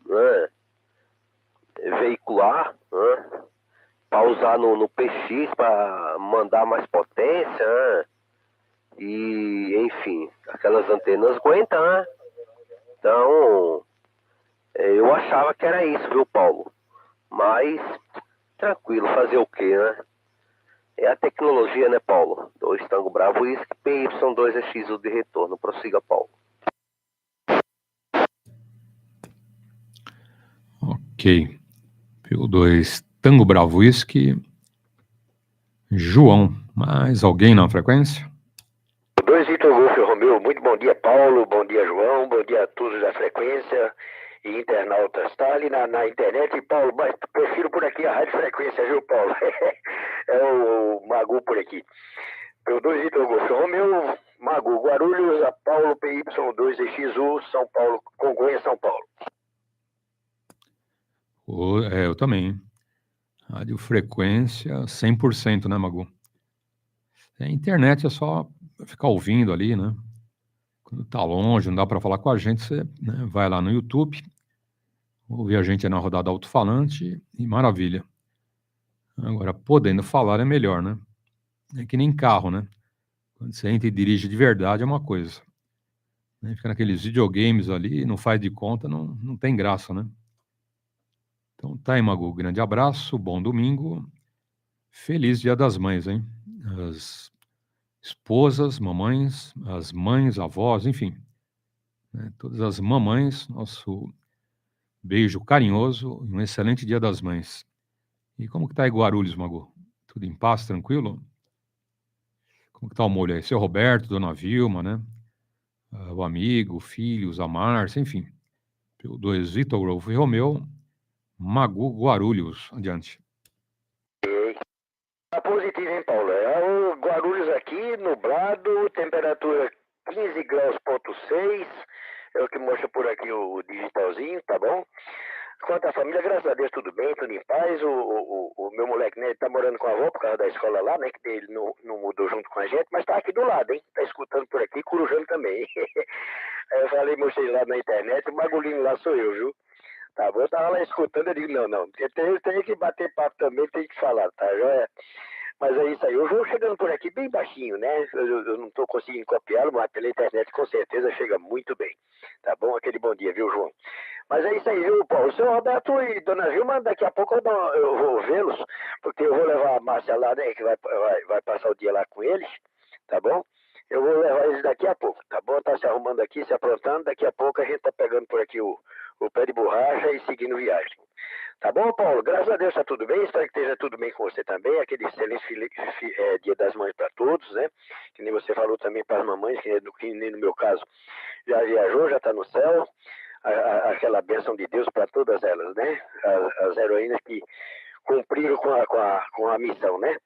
né, veicular, né, para usar no PX, para mandar mais potência, né, e enfim, aquelas antenas aguentam, né? Então, eu achava que era isso, viu, Paulo? Mas, tranquilo, fazer o quê, né? É a tecnologia, né, Paulo? 2 Tango Bravo, isso que PY2EXU de retorno. Prossiga, Paulo.
Ok. PY2 Tango Bravo Whisky. João, mais alguém na frequência?
2 Vitor Golf Romeu, muito bom dia, Paulo, bom dia, João, bom dia a todos da frequência e internautas. Está ali na internet, Paulo, mas prefiro por aqui a rádio frequência, viu, Paulo? É o Magu por aqui. PY2 Vitor Golf Romeu, Magu, Guarulhos, a Paulo, PY2EXU, São Paulo, Congonhas, São Paulo.
Eu também. Rádio frequência 100%, né, Magu? A internet é só ficar ouvindo ali, né? Quando tá longe, não dá para falar com a gente, você, né, vai lá no YouTube, ouvir a gente na rodada alto-falante e maravilha. Agora, podendo falar é melhor, né? É que nem carro, né? Quando você entra e dirige de verdade é uma coisa. Né? Fica naqueles videogames ali, não faz de conta, não tem graça, né? Então tá aí, Magu, grande abraço, bom domingo, feliz Dia das Mães, hein? As esposas, mamães, as mães, avós, enfim, né? Todas as mamães, nosso beijo carinhoso e um excelente Dia das Mães. E como que tá aí Guarulhos, Magu? Tudo em paz, tranquilo? Como que tá o molho aí? Seu Roberto, Dona Vilma, né? O amigo, o filho, a Márcia, enfim. PY2 Vitor Golf Romeu, Magu Guarulhos. Adiante.
Tá positivo, hein, Paulo? O Guarulhos aqui, nublado, temperatura 15 graus, ponto 6. É o que mostra por aqui o digitalzinho, tá bom? Quanto à família, graças a Deus, tudo bem, tudo em paz. O meu moleque, né, ele tá morando com a avó por causa da escola lá, né, que ele não mudou junto com a gente, mas tá aqui do lado, hein? Tá escutando por aqui, corujando também. Aí eu falei, mostrei lá na internet, o bagulhinho lá sou eu, viu? Tá bom? Eu tava lá escutando, eu digo, não, porque tem que bater papo também, tem que falar, tá joia? Mas é isso aí, o João chegando por aqui bem baixinho, né? Eu não tô conseguindo copiá-lo, mas pela internet com certeza chega muito bem. Tá bom? Aquele bom dia, viu, João? Mas é isso aí, viu, Paulo? O senhor Roberto e Dona Vilma, daqui a pouco eu vou vê-los, porque eu vou levar a Márcia lá, né, que vai passar o dia lá com eles, tá bom? Eu vou levar eles daqui a pouco, tá bom? Tá se arrumando aqui, se aprontando, daqui a pouco a gente tá pegando por aqui o pé de borracha e seguindo viagem. Tá bom, Paulo? Graças a Deus tá tudo bem, espero que esteja tudo bem com você também, aquele excelente Dia das Mães para todos, né? Que nem você falou também para as mamães, que nem no meu caso já viajou, já tá no céu. Aquela bênção de Deus para todas elas, né? As heroínas que cumpriram com a missão, né?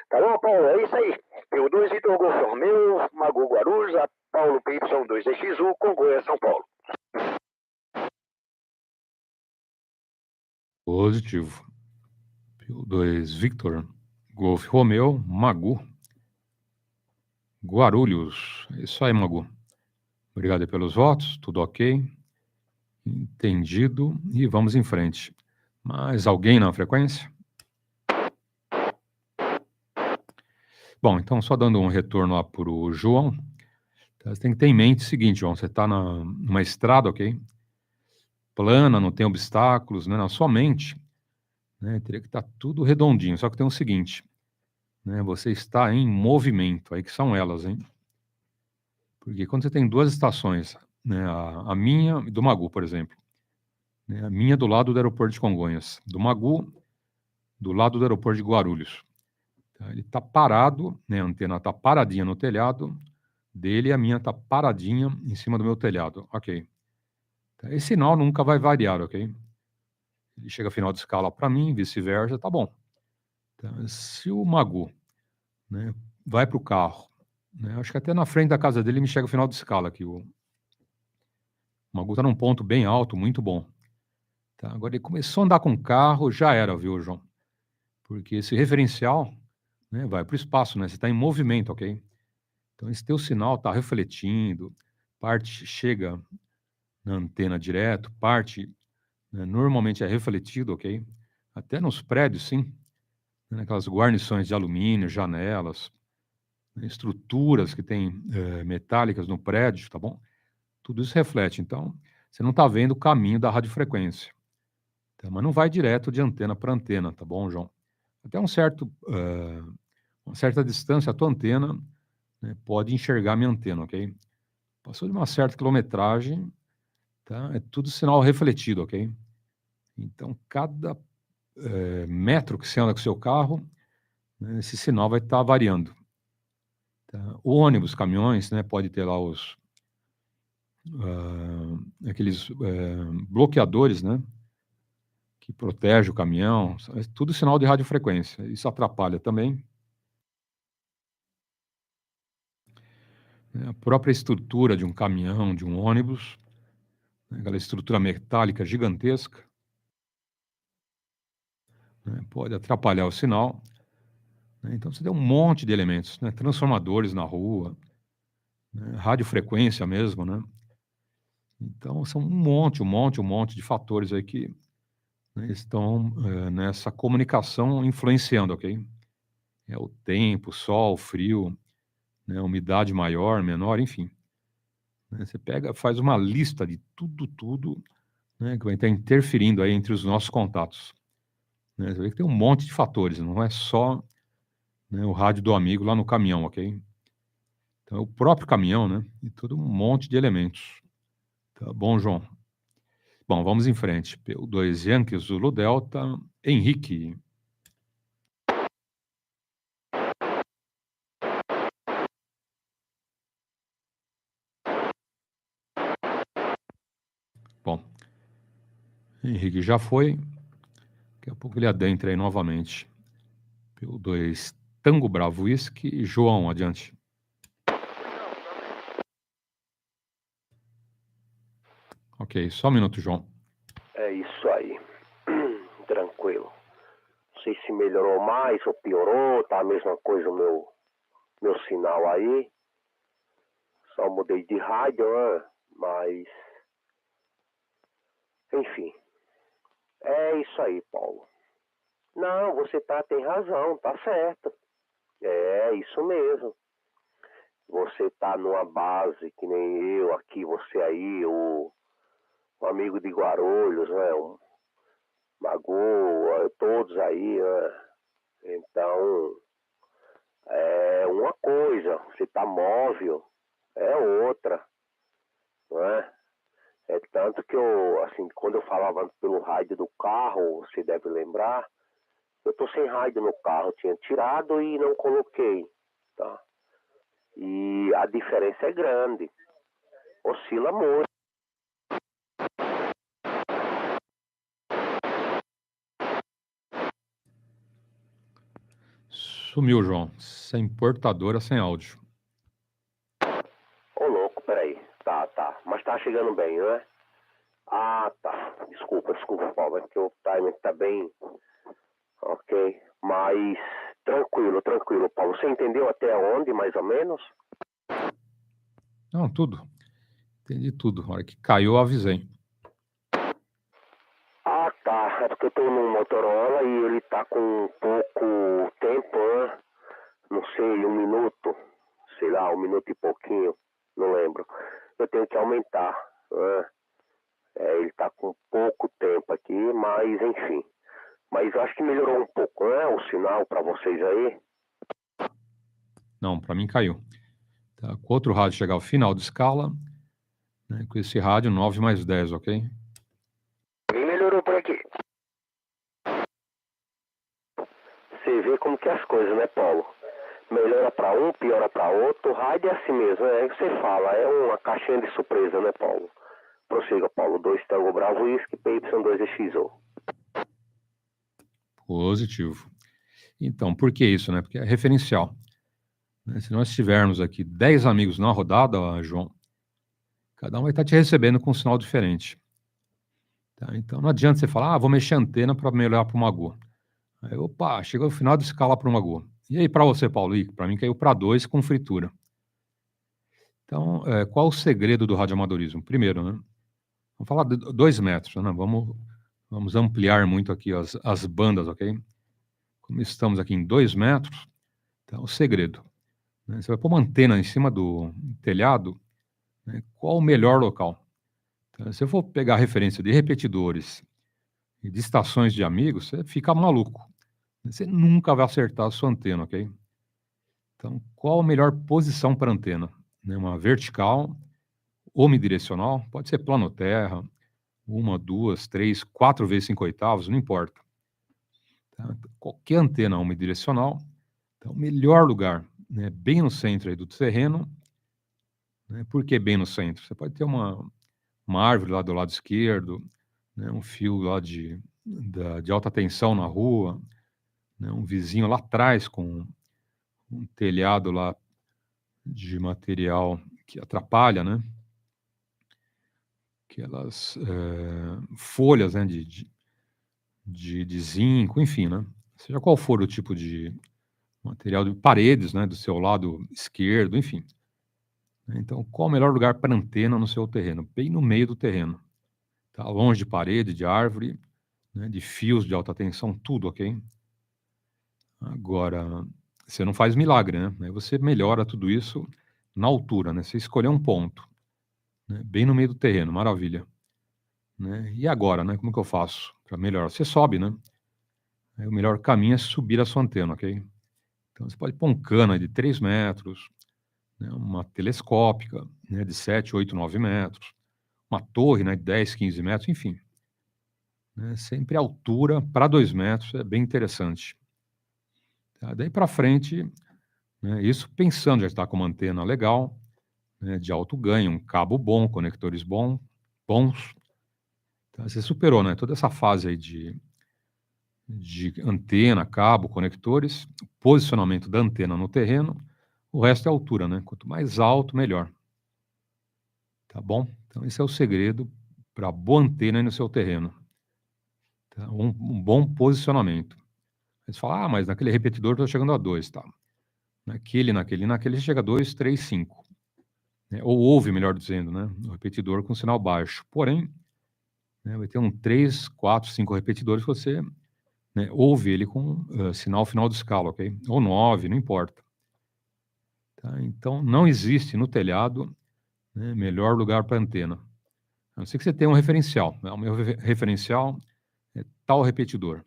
Tá bom, Paulo? É isso aí. PY2 Vitor Golf Romeu, Magu Guarulhos, a Paulo PY2EXU, Congonhas, São Paulo.
Positivo. PY2 Victor Golf Romeu, Magu Guarulhos. É isso aí, Magu. Obrigado aí pelos votos, tudo ok. Entendido. E vamos em frente. Mais alguém na frequência? Bom, então só dando um retorno lá para o João. Você tem que ter em mente o seguinte, João, você está numa estrada, ok? Plana, não tem obstáculos, né? Na sua mente, né, teria que estar tudo redondinho. Só que tem o seguinte, né? Você está em movimento, aí que são elas, hein? Porque quando você tem duas estações, né? A minha e do Magu, por exemplo. Né, a minha do lado do aeroporto de Congonhas. Do Magu, do lado do aeroporto de Guarulhos. Tá? Ele está parado, né? A antena está paradinha no telhado dele e a minha está paradinha em cima do meu telhado. Ok. Tá? Esse sinal nunca vai variar, ok? Ele chega a final de escala para mim, vice-versa, tá bom. Tá? Se o Magu, né, vai para o carro, né, acho que até na frente da casa dele me chega o final de escala aqui. O Magu está num ponto bem alto, muito bom. Tá? Agora ele começou a andar com o carro, já era, viu, João? Porque esse referencial, né, vai para o espaço, né? Você está em movimento, ok? Então esse teu sinal está refletindo, parte chega na antena direto, parte, né, normalmente é refletido, ok? Até nos prédios, sim. Aquelas guarnições de alumínio, janelas, né, estruturas que tem metálicas no prédio, tá bom? Tudo isso reflete. Então, você não está vendo o caminho da radiofrequência. Tá? Mas não vai direto de antena para antena, tá bom, João? Até uma certa distância, a tua antena, né, pode enxergar a minha antena, ok? Passou de uma certa quilometragem, tá? É tudo sinal refletido, ok? Então, cada metro que você anda com o seu carro, né, esse sinal vai estar variando. Tá? O ônibus, caminhões, né, pode ter lá aqueles bloqueadores, né, que protege o caminhão, é tudo sinal de radiofrequência. Isso atrapalha também. A própria estrutura de um caminhão, de um ônibus, né, aquela estrutura metálica gigantesca, né, pode atrapalhar o sinal. Né, então, você tem um monte de elementos, né, transformadores na rua, né, radiofrequência mesmo, né? Então, são um monte de fatores aí que, né, estão nessa comunicação influenciando, ok? É o tempo, sol, frio, né, umidade maior, menor, enfim. Né, você pega, faz uma lista de tudo, né, que vai estar interferindo aí entre os nossos contatos. Né, você vê que tem um monte de fatores, não é só, né, o rádio do amigo lá no caminhão, ok? Então, é o próprio caminhão, né, e todo um monte de elementos. Tá bom, João? Bom, vamos em frente. PY2 Yankee Zulu Delta, Henrique. Bom, Henrique já foi. Daqui a pouco ele adentra aí novamente. PY2 Tango Bravo Whisky. João, adiante. Ok, só um minuto, João.
É isso aí. Tranquilo. Não sei se melhorou mais ou piorou, tá a mesma coisa o meu sinal aí. Só mudei de rádio, né? Mas... Enfim. É isso aí, Paulo. Não, você tem razão, tá certo. É isso mesmo. Você tá numa base que nem eu aqui, você aí, o amigo de Guarulhos, né? O Mago, todos aí, né? Então, é uma coisa, você tá móvel, é outra, não é? É tanto que eu, assim, quando eu falava pelo rádio do carro, você deve lembrar, eu tô sem rádio no carro, tinha tirado e não coloquei, tá? E a diferença é grande, oscila muito.
Sumiu, João. Sem portadora, sem áudio.
Ô louco, peraí, tá, mas tá chegando bem, não é? Ah, tá, desculpa, Paulo, é porque o timing tá bem, ok, mas tranquilo, Paulo, você entendeu até onde, mais ou menos?
Não, tudo. Entendi tudo. Na hora que caiu, eu avisei.
Ah, tá. É porque eu tô no Motorola e ele tá com pouco tempo, né? Não sei, 1 minuto. Sei lá, 1 minuto e pouquinho. Não lembro. Eu tenho que aumentar, né? Ele tá com pouco tempo aqui, mas enfim. Mas eu acho que melhorou um pouco, né? O sinal pra vocês aí.
Não, para mim caiu. Tá, com outro rádio chegar ao final de escala, né, com esse rádio 9 mais 10, ok?
Melhorou por aqui. Você vê como que é as coisas, né, Paulo? Melhora pra um, piora pra outro. O rádio é assim mesmo, é que você fala. É uma caixinha de surpresa, né, Paulo? Prossiga, Paulo. 2 Tango Bravo Whisky, PY2EXU.
Positivo. Então, por que isso, né? Porque é referencial. Né? Se nós tivermos aqui 10 amigos na rodada, ó, João, cada um vai estar te recebendo com um sinal diferente. Tá? Então, não adianta você falar, vou mexer a antena para melhorar para uma Go. Aí, opa, chegou o final de escala para uma Go. E aí, para você, Paulo? Para mim caiu para 2 com fritura. Então, qual o segredo do radioamadorismo? Primeiro, né? Vamos falar de 2 metros, né? Vamos ampliar muito aqui as bandas, ok? Como estamos aqui em 2 metros, então o segredo, né? Você vai pôr uma antena em cima do telhado, né? Qual o melhor local? Então, se eu for pegar a referência de repetidores e de estações de amigos, você fica maluco. Você nunca vai acertar a sua antena, ok? Então, qual a melhor posição para a antena? Né? Uma vertical, omnidirecional, pode ser plano terra, 1, 2, 3, 4 vezes 5 oitavos, não importa. Tá? Qualquer antena omnidirecional, então, o melhor lugar, né, bem no centro aí do terreno. Né? Por que bem no centro? Você pode ter uma árvore lá do lado esquerdo, né, um fio lá de alta tensão na rua, né, um vizinho lá atrás com um telhado lá de material que atrapalha, né? Aquelas folhas, né, de zinco, enfim, né? Seja qual for o tipo de material de paredes, né, do seu lado esquerdo, enfim. Então, qual o melhor lugar para antena no seu terreno? Bem no meio do terreno. Tá? Longe de parede, de árvore, né, de fios de alta tensão, tudo, ok? Agora, você não faz milagre, né? Aí você melhora tudo isso na altura, né? Você escolheu um ponto, né, bem no meio do terreno, maravilha. Né? E agora, né? Como que eu faço para melhorar? Você sobe, né? Aí o melhor caminho é subir a sua antena, ok? Então, você pode pôr um cana de 3 metros, né, uma telescópica, né, de 7, 8, 9 metros, uma torre, né, de 10, 15 metros, enfim. Né, sempre a altura para 2 metros é bem interessante. Tá? Daí para frente, né, isso pensando já está com uma antena legal, né, de alto ganho, um cabo bom, conectores bons. Tá? Você superou, né? Toda essa fase aí de antena, cabo, conectores, posicionamento da antena no terreno, o resto é altura, né? Quanto mais alto, melhor. Tá bom? Então, esse é o segredo para boa antena aí no seu terreno. Tá? Um bom posicionamento. Aí você fala, mas naquele repetidor estou chegando a 2, tá? Naquele chega a 2, 3, 5. Né? Ou ouve, melhor dizendo, né? O repetidor com sinal baixo. Porém, né, vai ter 3, 4, 5 repetidores que você, né, ouve ele com sinal final de escala, ok? Ou 9, não importa. Tá? Então, não existe no telhado, né, melhor lugar para antena. A não ser que você tenha um referencial. Né? O meu referencial é tal repetidor.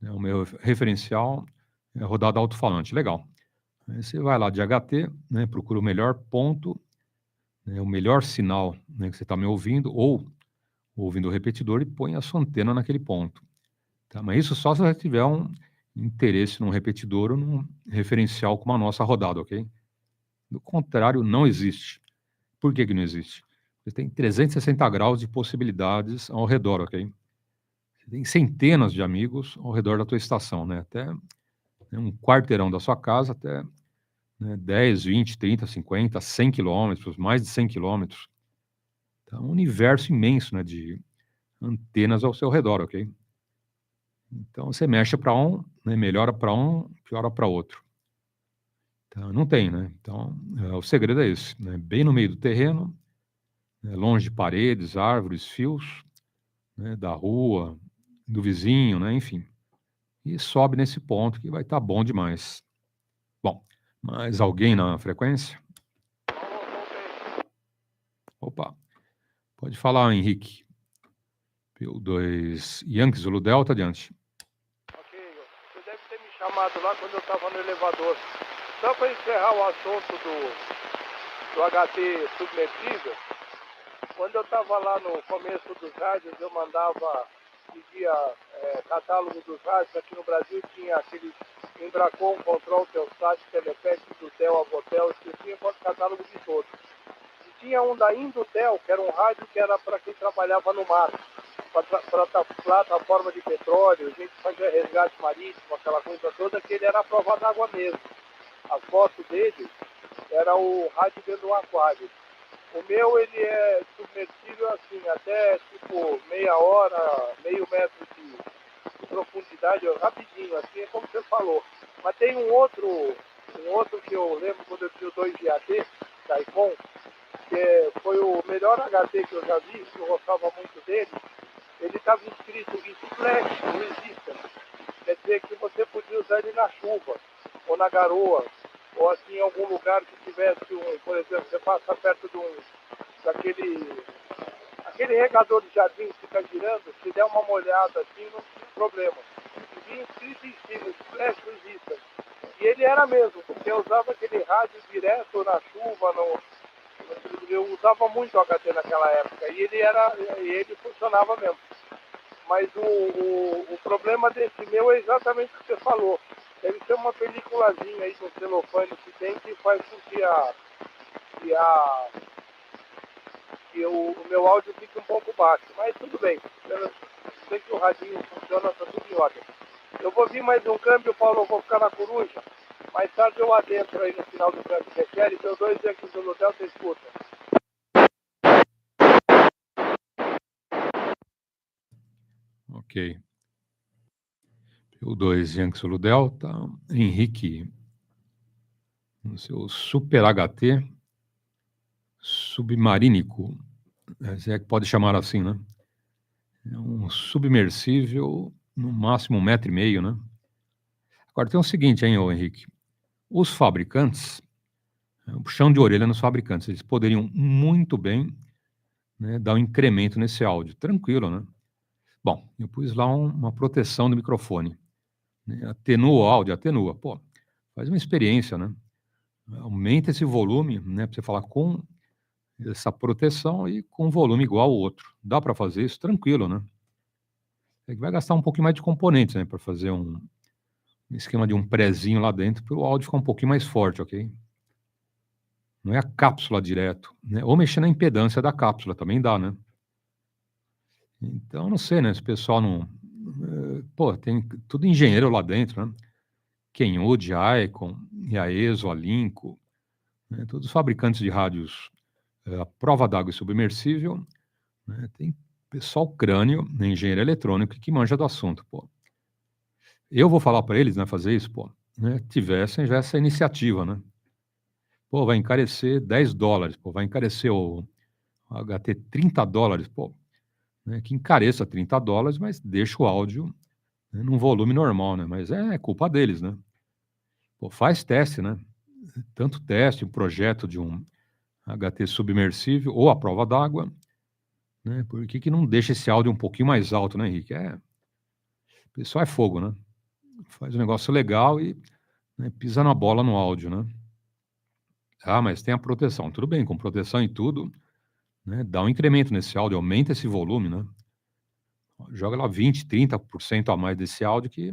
Né? O meu referencial é rodada alto-falante. Legal. Aí você vai lá de HT, né, procura o melhor ponto, né, o melhor sinal, né, que você está me ouvindo, ou ouvindo o repetidor, e põe a sua antena naquele ponto. Tá? Mas isso só se você tiver um interesse num repetidor ou num referencial como a nossa rodada, ok? Do contrário, não existe. Por que que não existe? Você tem 360 graus de possibilidades ao redor, ok? Você tem centenas de amigos ao redor da tua estação, né? Até, né, um quarteirão da sua casa, até, né, 10, 20, 30, 50, 100 quilômetros, mais de 100 quilômetros. Tá? Um universo imenso, né, de antenas ao seu redor, ok? Então, você mexe para um, né, melhora para um, piora para outro. Então, não tem, né? Então, o segredo é esse, né? Bem no meio do terreno, né, longe de paredes, árvores, fios, né, da rua, do vizinho, né, enfim. E sobe nesse ponto que vai estar bom demais. Bom, mais alguém na frequência? Opa, pode falar, Henrique. PY2 Yankee Zulu Delta, adiante.
Você deve ter me chamado lá quando eu estava no elevador. Só para encerrar o assunto do HT submersível, quando eu estava lá no começo dos rádios, eu mandava, pedia catálogo dos rádios. Aqui no Brasil tinha aquele Embracon, Control, Telsat, Telepec, Indutel, Avotel, eu tinha catálogo de todos. E tinha um da Indutel, que era um rádio que era para quem trabalhava no mar, para plataforma de petróleo, a gente fazia resgate marítimo, aquela coisa toda, que ele era a prova d'água mesmo. A foto dele era o rádio dentro do aquário. O meu, ele é submersível assim, até tipo meia hora, meio metro de profundidade, rapidinho, assim, é como você falou. Mas tem um outro que eu lembro quando eu tinha o 2GAT, da Icon, que foi o melhor HT que eu já vi, que eu gostava muito dele. Ele estava inscrito em Splash Resistance, quer dizer que você podia usar ele na chuva, ou na garoa, ou assim em algum lugar que tivesse por exemplo, você passa perto aquele regador de jardim que fica girando, se der uma molhada assim, não tem problema. E vinha escrito em cima, Splash Resistance. E ele era mesmo, porque eu usava aquele rádio direto na chuva, eu usava muito o HT naquela época, e ele funcionava mesmo. Mas o problema desse meu é exatamente o que você falou. Deve ser uma peliculazinha aí no celofane que tem, que faz com que o meu áudio fique um pouco baixo. Mas tudo bem. Eu sei que o radinho funciona, está tudo em ordem. Eu vou vir mais um câmbio, Paulo, eu vou ficar na coruja. Mais tarde eu adentro aí no final do câmbio. Você quer? E seu 2 aqui do Ludel, você escuta.
Ok. PY2 Yankee Zulu Delta, Henrique, no seu Super HT submarínico, se é que pode chamar assim, né? É um submersível, no máximo 1,5 m, né? Agora tem o seguinte, hein, ô Henrique, os fabricantes, um puxão de orelha nos fabricantes, eles poderiam muito bem, né, dar um incremento nesse áudio, tranquilo, né? Bom, eu pus lá uma proteção do microfone, né? Atenua o áudio, atenua. Pô, faz uma experiência, né? Aumenta esse volume, né, para você falar com essa proteção e com volume igual ao outro. Dá para fazer isso tranquilo, né? É que vai gastar um pouquinho mais de componentes, né, para fazer um esquema de um prezinho lá dentro, para o áudio ficar um pouquinho mais forte, ok? Não é a cápsula direto, né? Ou mexer na impedância da cápsula, também dá, né? Então, não sei, né, esse pessoal não... Pô, tem tudo engenheiro lá dentro, né? Kenwood, Icon, a ESO, a Linco, né, todos os fabricantes de rádios à prova d'água e submersível, né, tem pessoal crânio, né, engenheiro eletrônico, que manja do assunto, pô. Eu vou falar para eles, né, fazer isso, pô, né, tivessem já essa iniciativa, né? Pô, vai encarecer $10, pô, vai encarecer o HT $30, pô, né, que encareça $30, mas deixa o áudio, né, num volume normal, né? Mas é culpa deles, né? Pô, faz teste, né? Tanto teste, um projeto de um HT submersível ou a prova d'água, né? Por que não deixa esse áudio um pouquinho mais alto, né, Henrique? O pessoal é fogo, né? Faz um negócio legal e, né, pisa na bola no áudio, né? Ah, mas tem a proteção. Tudo bem, com proteção e tudo, né? Dá um incremento nesse áudio, aumenta esse volume, né? Joga lá 20, 30% a mais desse áudio que,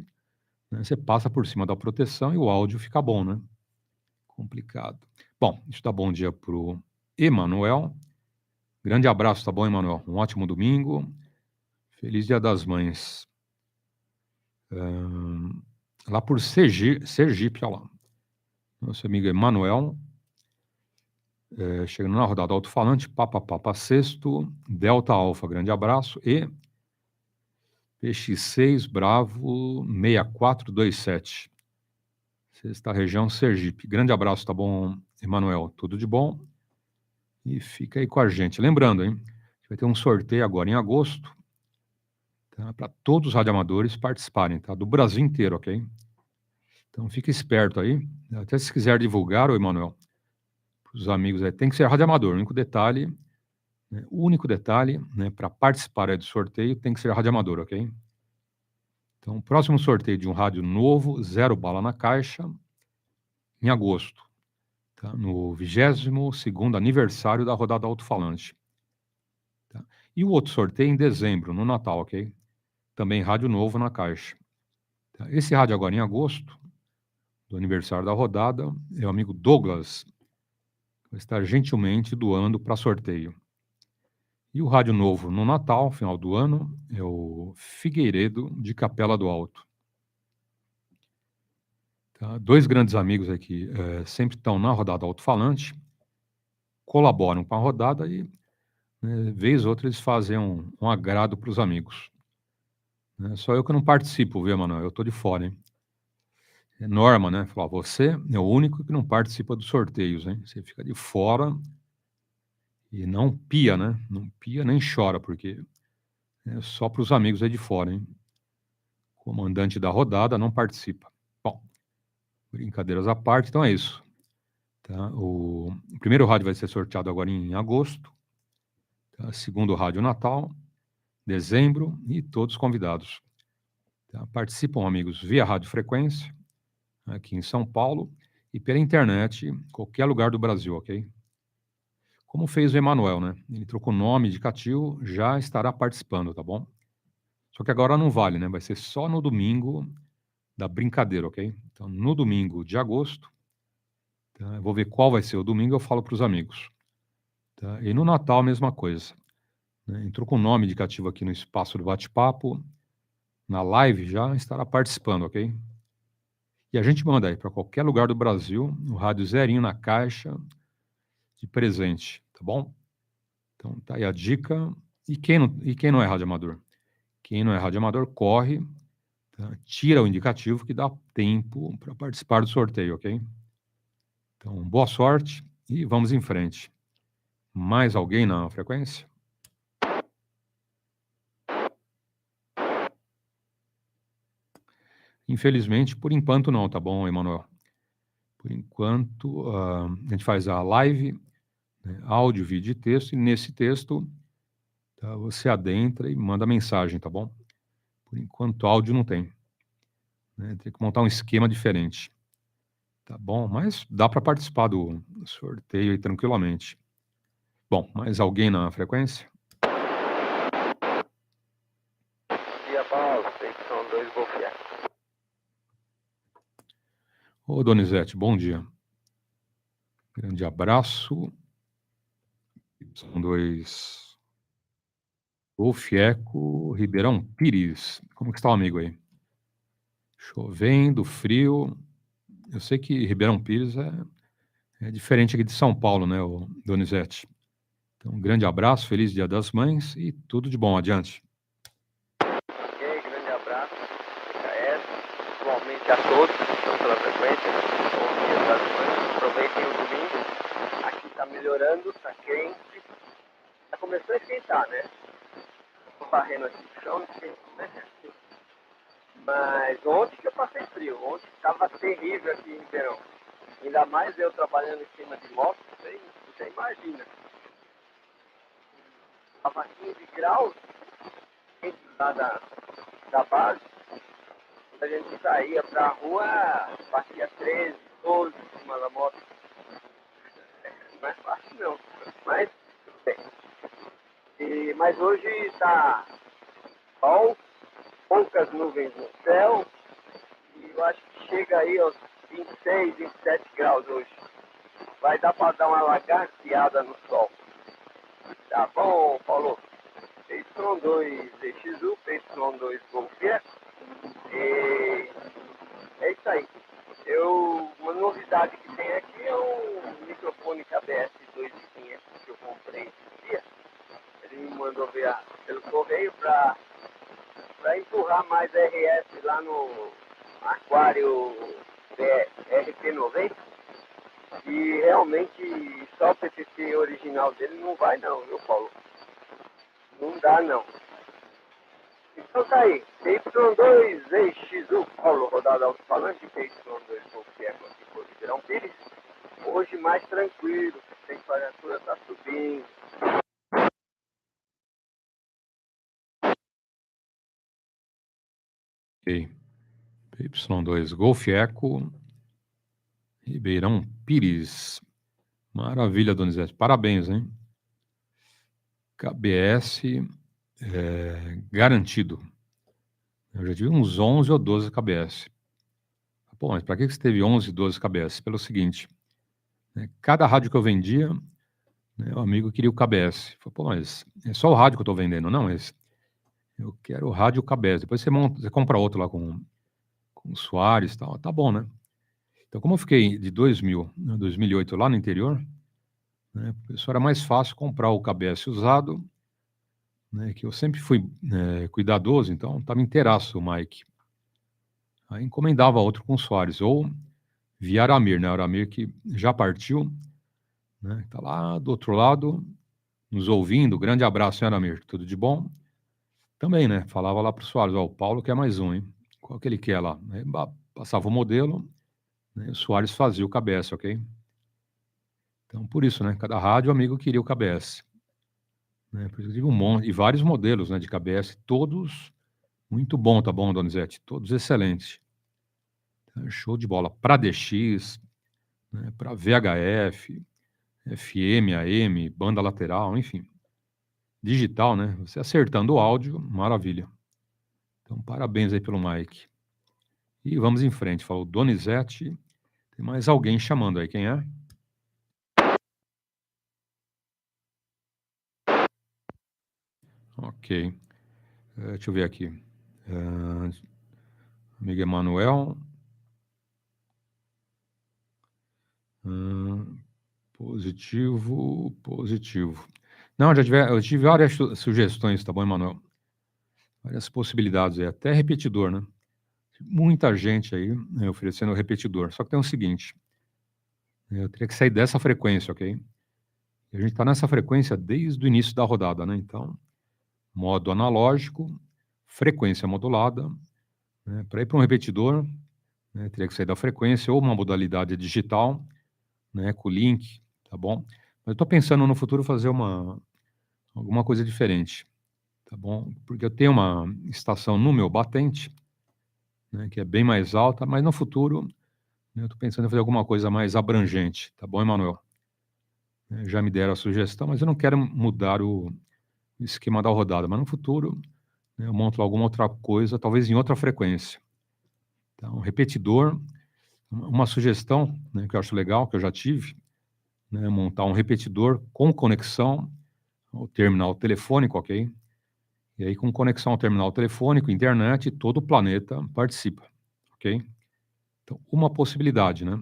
né, você passa por cima da proteção e o áudio fica bom, né? Complicado. Bom, deixa eu dar bom dia pro Emanuel. Grande abraço, tá bom, Emanuel? Um ótimo domingo. Feliz Dia das Mães. Lá por Sergipe, olha lá. Nosso amigo Emanuel. Chegando na rodada alto-falante, Papa Sexto, Delta Alfa, grande abraço. E PX6 Bravo 6427. Sexta região, Sergipe. Grande abraço, tá bom, Emanuel? Tudo de bom? E fica aí com a gente. Lembrando, hein? Vai ter um sorteio agora em agosto, tá? Para todos os radioamadores participarem, tá? Do Brasil inteiro, ok? Então fica esperto aí. Até se quiser divulgar, ô Emanuel, para os amigos aí, tem que ser radioamador. O único detalhe, né, para participar aí do sorteio, tem que ser radioamador, ok? Então, o próximo sorteio de um rádio novo, 0 bala na caixa, em agosto, tá? No 22º aniversário da rodada alto-falante. Tá? E o outro sorteio em dezembro, no Natal, ok? Também rádio novo na caixa. Tá? Esse rádio agora em agosto, do aniversário da rodada, é o amigo Douglas, que vai estar gentilmente doando para sorteio. E o rádio novo no Natal, final do ano, é o Figueiredo de Capela do Alto. Tá? Dois grandes amigos aqui sempre estão na rodada alto-falante, colaboram com a rodada e, né, vez ou outra, eles fazem um agrado para os amigos. Né? Só eu que não participo, viu, Manoel? Eu estou de fora, hein? É norma, né? Falar, você é o único que não participa dos sorteios, hein? Você fica de fora e não pia, né? Não pia nem chora, porque é só para os amigos aí de fora, hein? O comandante da rodada não participa. Bom, brincadeiras à parte, então é isso. Tá? O primeiro rádio vai ser sorteado agora em agosto. Tá? Segundo rádio Natal, dezembro, e todos convidados. Tá? Participam, amigos, via rádio frequência, aqui em São Paulo, e pela internet, em qualquer lugar do Brasil, ok? Como fez o Emanuel, né? Ele trocou nome indicativo, já estará participando, tá bom? Só que agora não vale, né? Vai ser só no domingo da brincadeira, ok? Então, no domingo de agosto, tá? Eu vou ver qual vai ser o domingo, eu falo para os amigos. Tá? E no Natal, a mesma coisa. Né? Entrou com nome indicativo aqui no espaço do bate-papo, na live já estará participando, ok? E a gente manda aí para qualquer lugar do Brasil, o rádio zerinho na caixa de presente, tá bom? Então tá aí a dica. E quem não é radioamador? Quem não é radioamador, corre, tá? Tira o indicativo que dá tempo para participar do sorteio, ok? Então, boa sorte e vamos em frente. Mais alguém na frequência? Infelizmente, por enquanto não, tá bom, Emanuel? Por enquanto, a gente faz a live, né, áudio, vídeo e texto, e nesse texto, tá, você adentra e manda mensagem, tá bom? Por enquanto, áudio não tem. Né, tem que montar um esquema diferente. Tá bom? Mas dá para participar do sorteio aí tranquilamente. Bom, mais alguém na frequência?
Dia, Paulo. PY2EXU Golfiar.
Ô, Donizete, bom dia. Grande abraço. PY2EXU Golf Eco, Ribeirão Pires. Como que está o amigo aí? Chovendo, frio. Eu sei que Ribeirão Pires é diferente aqui de São Paulo, né, o Donizete? Então, um grande abraço, feliz Dia das Mães e tudo de bom. Adiante.
Ok, grande abraço, TVCRASP, igualmente a todos que estão pela frequência. Bom Dia das Mães, aproveitem o domingo. Aqui está melhorando, está quente. Já começou a esquentar, né? Estou varrendo aqui o chão, não sei como é que é assim. Mas ontem que eu passei frio, ontem estava terrível aqui em Ribeirão. Ainda mais eu trabalhando em cima de moto, você imagina. Estava 15 graus dentro lá da base. Quando a gente saía para a rua, batia 13, 12 em cima da moto. Não é fácil não, mas tudo bem. Mas hoje está sol, poucas nuvens no céu, e eu acho que chega aí aos 26, 27 graus hoje. Vai dar para dar uma lagarteada no sol. Tá bom, Paulo? PY2EXU, PY2 Golf Eco. E é isso aí. Uma novidade que tem aqui é um microfone KBS 2500 que eu comprei esse dia. Ele me mandou ver pelo correio para empurrar mais RS lá no aquário RP90. E realmente só o PPT original dele não vai não, viu, Paulo? Não dá não. Então tá aí, PY2EXU, Paulo, rodada alto-falante, PY2 Golf Eco aqui por Ribeirão Pires. Hoje mais tranquilo, a temperatura tá subindo.
Ok. PY2 Golf Eco, Ribeirão Pires. Maravilha, Donizete. Parabéns, hein? KBS garantido. Eu já tive uns 11 ou 12 KBS. Pô, mas para que você teve 11, 12 KBS? Pelo seguinte, né, cada rádio que eu vendia, né, o amigo queria o KBS. Falei, pô, mas é só o rádio que eu estou vendendo, não esse. Eu quero o rádio KBS. Depois você compra outro lá com Soares e tal. Tá bom, né? Então, como eu fiquei de 2000 a 2008 lá no interior, né, pessoal, era mais fácil comprar o KBS usado, né, que eu sempre fui cuidadoso, então estava inteiraço o Mike. Aí encomendava outro com Soares, ou via Aramir, né? Aramir que já partiu, né? Tá lá do outro lado, nos ouvindo. Grande abraço, hein, Aramir? Tudo de bom? Também, né? Falava lá pro Soares, ó, o Paulo quer mais um, hein? Qual que ele quer lá? Aí, passava o modelo, né? O Soares fazia o KBS, ok? Então, por isso, né? Cada rádio amigo queria o KBS. Né? Por isso eu tive um monte, e vários modelos, né, de KBS, todos muito bom, tá bom, Donizete? Todos excelentes. Show de bola. Para DX, né, para VHF, FM, AM, banda lateral, enfim. Digital, né? Você acertando o áudio, maravilha. Então, parabéns aí pelo Mike. E vamos em frente. Falou Donizete. Tem mais alguém chamando aí. Quem é? Ok. Deixa eu ver aqui. Amigo Emanuel. Positivo, positivo. Não, eu tive várias sugestões, tá bom, Emanuel? Várias possibilidades aí, até repetidor, né? Muita gente aí, né, oferecendo repetidor. Só que tem o seguinte, eu teria que sair dessa frequência, ok? E a gente está nessa frequência desde o início da rodada, né? Então, modo analógico, frequência modulada, né? Para ir para um repetidor, né, teria que sair da frequência ou uma modalidade digital, né, com link, tá bom? Mas eu estou pensando no futuro fazer alguma coisa diferente, tá bom? Porque eu tenho uma estação no meu batente, né, que é bem mais alta, mas no futuro, né, eu estou pensando em fazer alguma coisa mais abrangente, tá bom, Emanuel? Já me deram a sugestão, mas eu não quero mudar o esquema da rodada, mas no futuro, né, eu monto alguma outra coisa, talvez em outra frequência. Então, repetidor, uma sugestão, né, que eu acho legal, que eu já tive, né, montar um repetidor com conexão ao terminal telefônico, ok? E aí, com conexão ao terminal telefônico, internet, todo o planeta participa, ok? Então, uma possibilidade, né?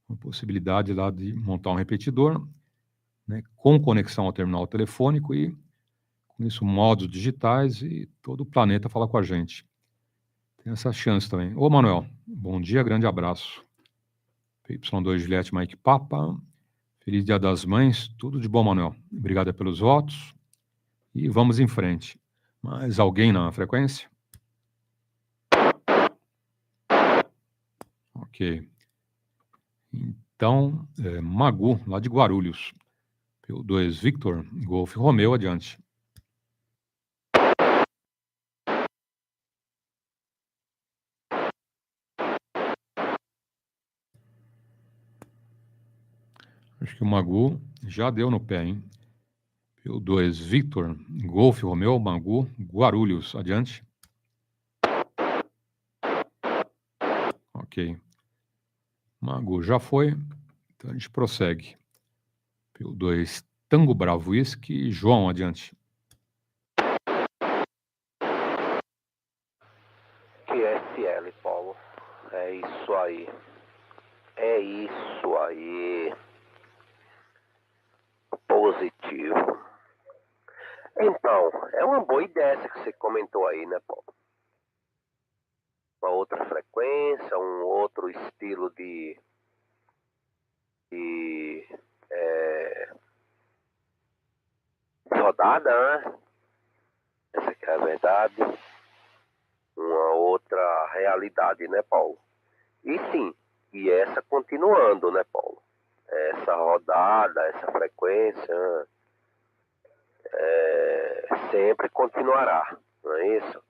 Uma possibilidade lá de montar um repetidor, né, com conexão ao terminal telefônico e, com isso, modos digitais e todo o planeta fala com a gente. Tem essa chance também. Ô, Manuel, bom dia, grande abraço. PY2 Juliette Mike Papa, feliz Dia das Mães, tudo de bom, Manuel. Obrigado pelos votos e vamos em frente. Mais alguém na frequência? Ok. Então, Magu, lá de Guarulhos. PY2 Victor, Golf Romeu, adiante. Acho que o Magu já deu no pé, hein? PY2 Victor, Golf Romeu, Magu, Guarulhos, adiante. Ok. Magu já foi, então a gente prossegue. PY2 Tango Bravo Whisky, João, adiante.
QSL, Paulo. É isso aí. É isso aí. Positivo. Então, é uma boa ideia essa que você comentou aí, né, Paulo? Uma outra frequência, um outro estilo de rodada, né? Essa aqui é a verdade. Uma outra realidade, né, Paulo? E sim, e essa continuando, né, Paulo? Essa rodada, essa frequência sempre continuará, não é isso?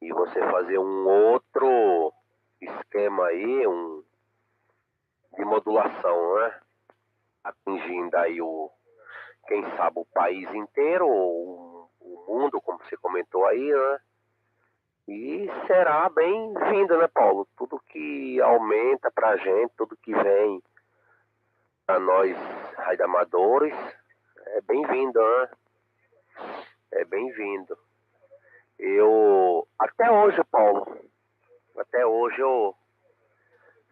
E você fazer um outro esquema aí, de modulação, né? Atingindo aí quem sabe o país inteiro, ou o mundo, como você comentou aí, né? E será bem-vindo, né, Paulo? Tudo que aumenta pra gente, tudo que vem para nós radioamadores, é bem-vindo, né? É bem-vindo. Até hoje, Paulo,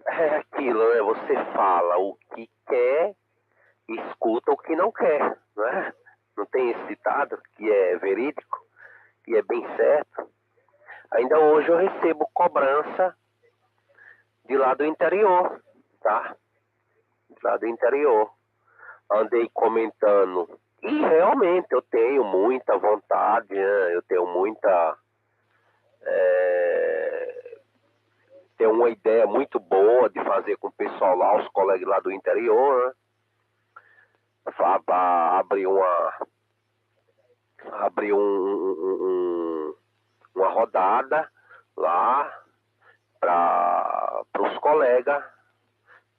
é aquilo, né? Você fala o que quer, escuta o que não quer, né? Não tem esse ditado que é verídico, que é bem certo. Ainda hoje eu recebo cobrança de lá do interior, tá? De lá do interior. Andei comentando. E realmente eu tenho muita vontade, né? Eu tenho muita... tenho uma ideia muito boa de fazer com o pessoal lá, os colegas lá do interior, né? Abrir uma rodada lá para os colegas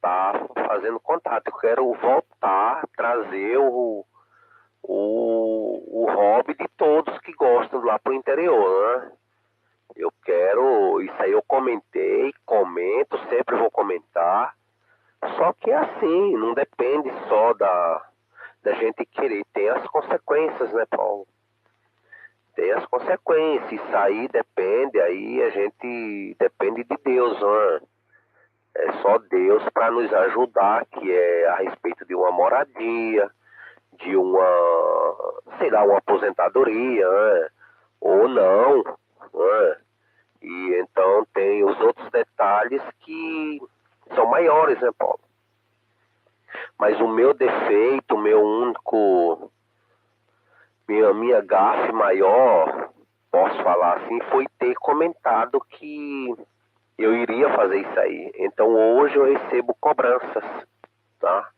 tá fazendo contato. Eu quero voltar, trazer o hobby de todos que gostam lá pro interior, né? Eu quero, isso aí eu comentei, comento, sempre vou comentar. Só que é assim, não depende só da gente querer, tem as consequências, né, Paulo? Tem as consequências, isso aí depende, aí a gente depende de Deus, né? É só Deus para nos ajudar, que é a respeito de uma moradia, de uma, sei lá, uma aposentadoria, né? Ou não, né? E então tem os outros detalhes que são maiores, né, Paulo? Mas o meu defeito, o meu único, minha gafe maior, posso falar assim, foi ter comentado que eu iria fazer isso aí. Então hoje eu recebo cobranças, tá?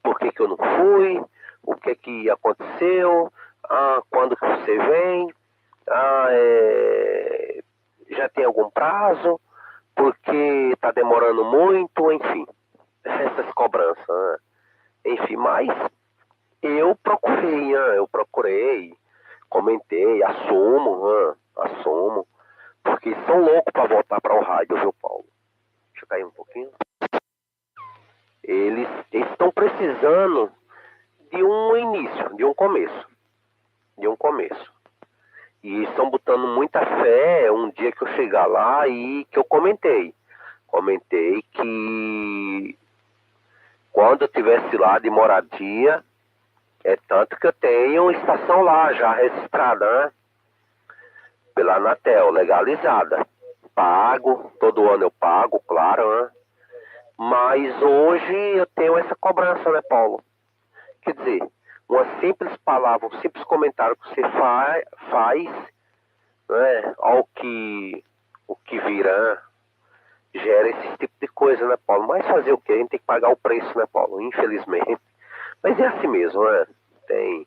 Por que eu não fui? O que aconteceu? Quando que você vem? Já tem algum prazo? Porque tá demorando muito? Enfim, essas cobranças, né? Enfim, mas eu procurei, comentei, assumo, porque são loucos para voltar para o rádio, viu, Paulo? Deixa eu cair um pouquinho. Eles estão precisando de um início, de um começo. E estão botando muita fé um dia que eu chegar lá e que eu comentei que quando eu estivesse lá de moradia, é tanto que eu tenho estação lá já registrada, né? Pela Anatel, legalizada. Pago, todo ano eu pago, claro, né? Mas hoje eu tenho essa cobrança, né, Paulo? Quer dizer, uma simples palavra, um simples comentário que você faz, né, o que vira, né? Gera esse tipo de coisa, né, Paulo? Mas fazer o quê? A gente tem que pagar o preço, né, Paulo? Infelizmente. Mas é assim mesmo, né? Tem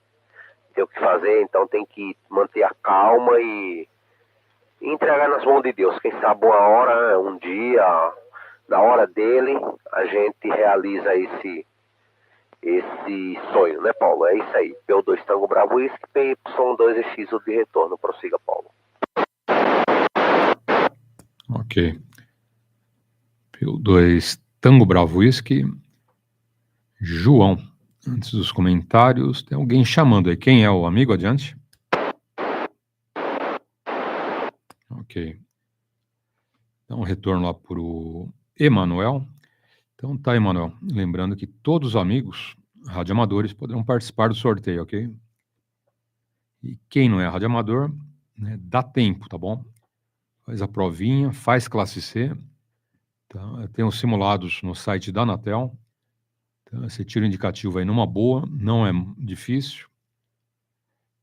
o que fazer, então tem que manter a calma e entregar nas mãos de Deus. Quem sabe uma hora, né, um dia, na hora dele, a gente realiza esse sonho, né, Paulo? É isso aí. PY2 Tango Bravo Whisky, PY2EXU de retorno. Prossiga, Paulo.
Ok. PY2 Tango Bravo Whisky. João, antes dos comentários, tem alguém chamando aí. Quem é o amigo? Adiante. Ok. Então, retorno lá para o Emanuel. Então, tá, Emanuel. Lembrando que todos os amigos radioamadores poderão participar do sorteio, ok? E quem não é radioamador, né, dá tempo, tá bom? Faz a provinha, faz classe C. Tá? Tem os simulados no site da Anatel. Tá? Você tira o indicativo aí numa boa, não é difícil.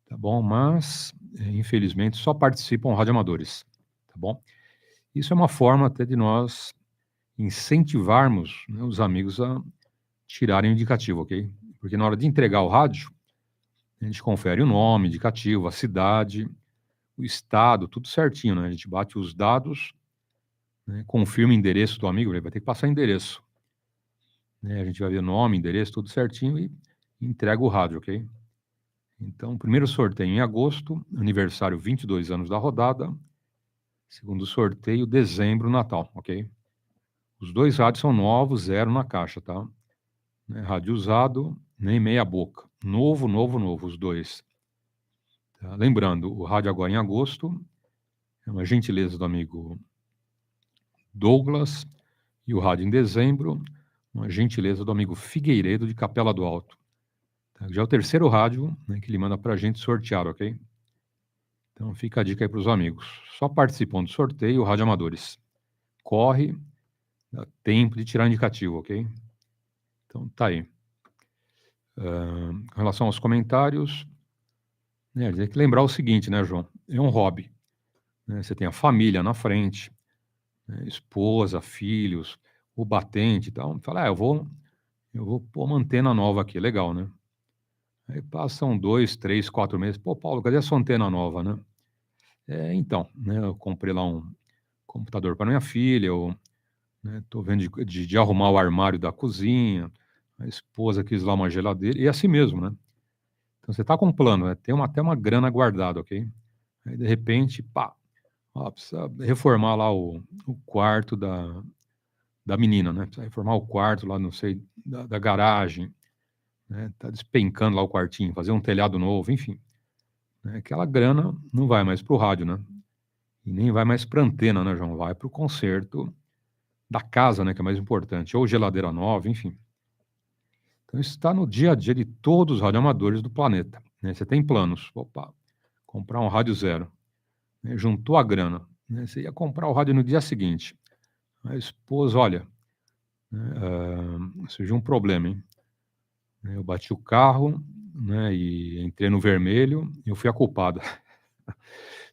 Tá bom? Mas, infelizmente, só participam radioamadores. Tá bom? Isso é uma forma até de nós incentivarmos, né, os amigos a tirarem o indicativo, ok? Porque na hora de entregar o rádio, a gente confere o nome, indicativo, a cidade, o estado, tudo certinho, né? A gente bate os dados, né, confirma o endereço do amigo, ele vai ter que passar endereço. Né? A gente vai ver nome, endereço, tudo certinho e entrega o rádio, ok? Então, primeiro sorteio em agosto, aniversário 22 anos da rodada. Segundo sorteio, dezembro, Natal, ok? Os dois rádios são novos, 0 na caixa, tá? Né? Rádio usado, nem meia boca. Novo, os dois. Tá? Lembrando, o rádio agora em agosto é uma gentileza do amigo Douglas, e o rádio em dezembro, uma gentileza do amigo Figueiredo de Capela do Alto. Tá? Já é o terceiro rádio, né, que ele manda para a gente sortear, ok? Então fica a dica aí para os amigos. Só participam do sorteio, rádio amadores. Corre, dá tempo de tirar indicativo, ok? Então tá aí. Com relação aos comentários, né, tem que lembrar o seguinte, né, João? É um hobby. Né? Você tem a família na frente, né, esposa, filhos, o batente e tal. Fala, eu vou pôr uma antena nova aqui, legal, né? Aí passam 2, 3, 4 meses. Pô, Paulo, cadê a sua antena nova, né? Então, né, eu comprei lá um computador para minha filha, eu, né, tô vendo de arrumar o armário da cozinha, a esposa quis lá uma geladeira, e é assim mesmo, né? Então você tá com um plano, né? Tem até uma grana guardada, ok? Aí de repente, pá, ó, precisa reformar lá o quarto da menina, né? Precisa reformar o quarto lá, não sei, da garagem, né? Tá despencando lá o quartinho, fazer um telhado novo, enfim. Né? Aquela grana não vai mais para o rádio, né? E nem vai mais para antena, né, João? Vai para o conserto da casa, né, que é mais importante, ou geladeira nova, enfim. Então isso está no dia a dia de todos os radioamadores do planeta. Né? Você tem planos, opa, comprar um rádio zero, né? Juntou a grana, né? Você ia comprar o rádio no dia seguinte. A esposa, olha, né, surgiu um problema, hein? Eu bati o carro, né, e entrei no vermelho, e eu fui a culpada.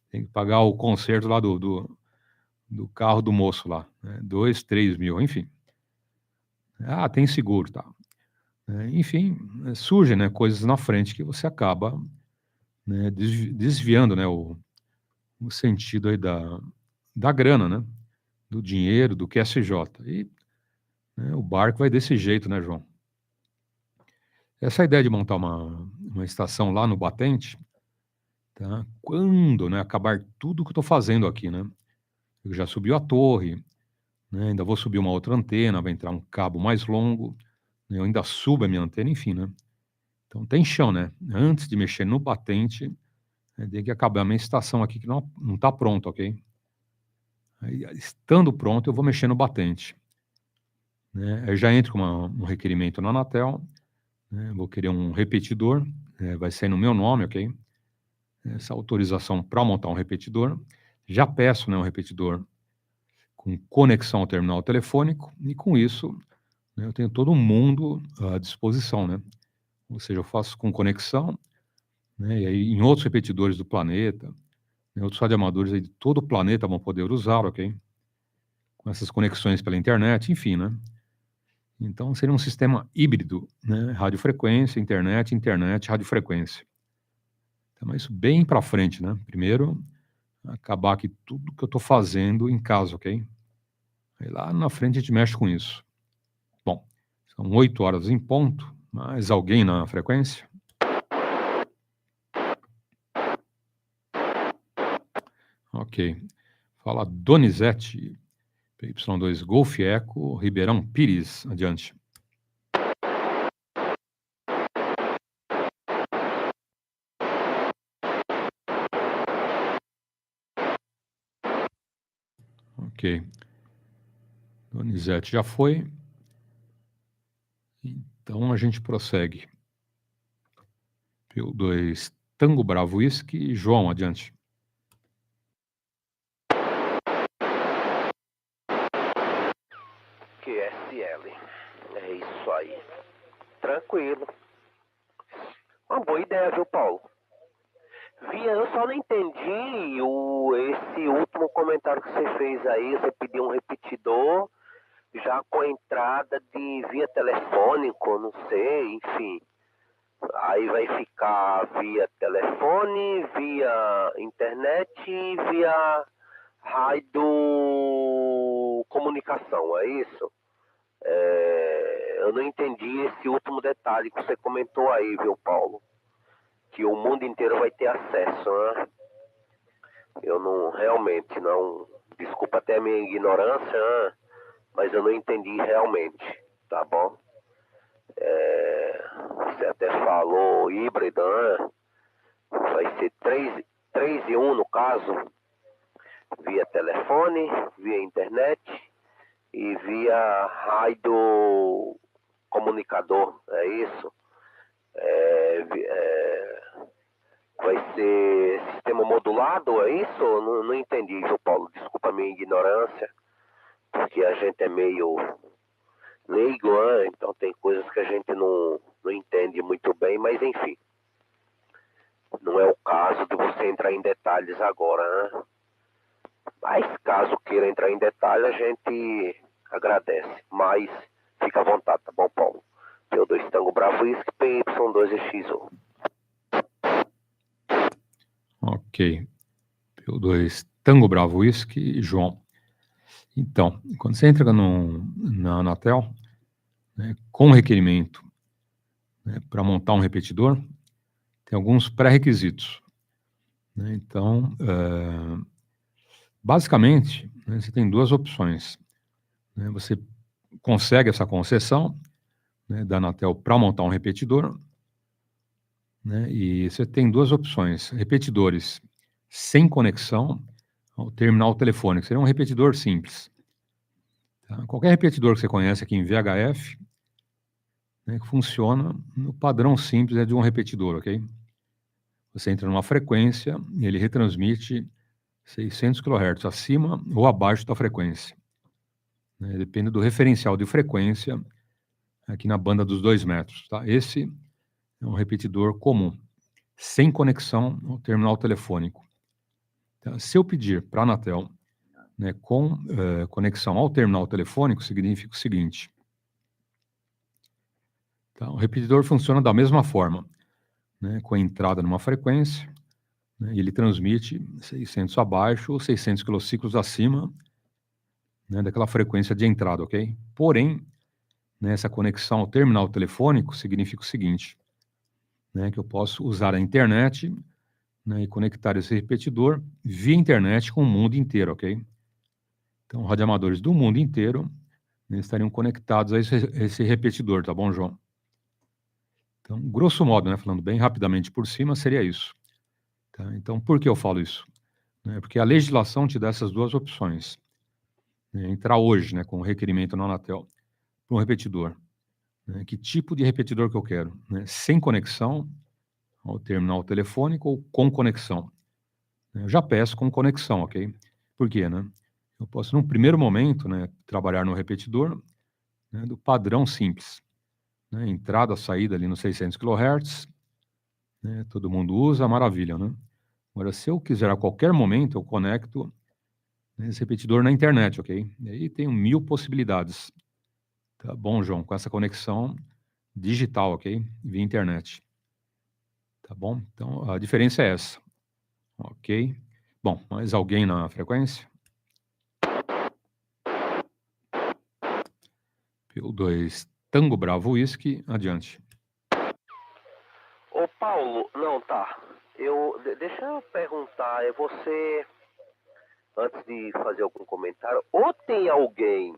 Tem que pagar o conserto lá do carro do moço lá, né? 2, 3 mil, enfim. Ah, tem seguro, tá? Enfim, surgem, né, coisas na frente que você acaba, né, desviando, né, o sentido aí da grana, né? Do dinheiro, do QSJ. E, né, o barco vai desse jeito, né, João? Essa ideia de montar uma estação lá no batente, tá? Quando, né, acabar tudo que eu estou fazendo aqui, né? Eu já subiu a torre, né? Ainda vou subir uma outra antena, vai entrar um cabo mais longo, né? Eu ainda subo a minha antena, enfim, né? Então tem chão, né? Antes de mexer no batente, Tem que acabar a minha estação aqui, que não está pronta, ok? Aí, estando pronto, eu vou mexer no batente. Né? Eu já entro com um requerimento na Anatel, né? Vou querer um repetidor, vai sair no meu nome, ok? Essa autorização para montar um repetidor. Já peço, né, um repetidor com conexão ao terminal telefônico, e com isso, né, eu tenho todo um mundo à disposição, né? Ou seja, eu faço com conexão, né, e aí em outros repetidores do planeta, né, outros radioamadores aí de todo o planeta vão poder usar, ok? Com essas conexões pela internet, enfim, né? Então, seria um sistema híbrido, né? Radiofrequência, internet, radiofrequência. Então, isso bem para frente, né? Primeiro, acabar aqui tudo que eu estou fazendo em casa, ok? Aí lá na frente a gente mexe com isso. Bom, são 8 horas em ponto. Mais alguém na frequência? Ok. Fala Donizete, PY2 Golf Eco, Ribeirão Pires. Adiante. Ok. Donizete já foi. Então a gente prossegue. PY2 Tango Bravo Whisky. João, adiante.
QSL. É isso aí. Tranquilo. Uma boa ideia, viu, Paulo? Eu só não entendi esse último comentário que você fez aí. Você pediu um repetidor já com entrada de via telefônico, não sei, enfim. Aí vai ficar via telefone, via internet e via rádio comunicação, é isso? Eu não entendi esse último detalhe que você comentou aí, viu, Paulo? Que o mundo inteiro vai ter acesso, né? Eu não, realmente não, desculpa até a minha ignorância, né? Mas eu não entendi realmente, tá bom? Você até falou híbrida, né? Vai ser 3 em 1 no caso, via telefone, via internet e via rádio comunicador, é isso? Vai ser sistema modulado, é isso? Não entendi, viu, Paulo? Desculpa a minha ignorância, porque a gente é meio leigo, né? Então tem coisas que a gente não entende muito bem, mas enfim. Não é o caso de você entrar em detalhes agora, né? Mas caso queira entrar em detalhe, a gente agradece. Mas fica à vontade, tá bom, Paulo? PY2 Tango Bravo Whisky, PY2EXU.
Ok. PY2 Tango Bravo Whisky, João. Então, quando você entra na Anatel, né, com requerimento, né, para montar um repetidor, tem alguns pré-requisitos. Né? Então, basicamente, né, você tem duas opções. Né? Você consegue essa concessão, né, da Anatel para montar um repetidor, né, e você tem duas opções: repetidores sem conexão ao terminal telefônico. Seria um repetidor simples. Tá? Qualquer repetidor que você conhece aqui em VHF, né, que funciona no padrão simples de um repetidor, ok? Você entra numa frequência e ele retransmite 600 kHz acima ou abaixo da frequência. Né? Depende do referencial de frequência aqui na banda dos 2 metros. Tá? Esse é um repetidor comum, sem conexão ao terminal telefônico. Tá? Se eu pedir para a Anatel, né, com conexão ao terminal telefônico, significa o seguinte. Tá? O repetidor funciona da mesma forma, né, com a entrada numa frequência, né, e ele transmite 600 abaixo ou 600 quilociclos acima, né, daquela frequência de entrada, ok? Porém, né, essa conexão ao terminal telefônico significa o seguinte, né, que eu posso usar a internet, né, e conectar esse repetidor via internet com o mundo inteiro, ok? Então, radioamadores do mundo inteiro, né, estariam conectados a esse repetidor, tá bom, João? Então, grosso modo, né, falando bem rapidamente por cima, seria isso. Tá? Então, por que eu falo isso? Porque a legislação te dá essas duas opções. Entrar hoje, né, com o requerimento na Anatel para um repetidor. Que tipo de repetidor que eu quero? Sem conexão ao terminal telefônico ou com conexão? Eu já peço com conexão, ok? Por quê, né? Eu posso, num primeiro momento, né, trabalhar no repetidor, né, do padrão simples. Entrada, saída ali nos 600 kHz, né, todo mundo usa, maravilha, né? Agora, se eu quiser a qualquer momento, eu conecto esse repetidor na internet, ok? E aí tem 1000 possibilidades. Tá bom, João, com essa conexão digital, ok? Via internet. Tá bom? Então, a diferença é essa. Ok? Bom, mais alguém na frequência? PY2 Tango Bravo Whisky, adiante.
Ô Paulo, não, tá. Deixa eu perguntar, é você, antes de fazer algum comentário, ou tem alguém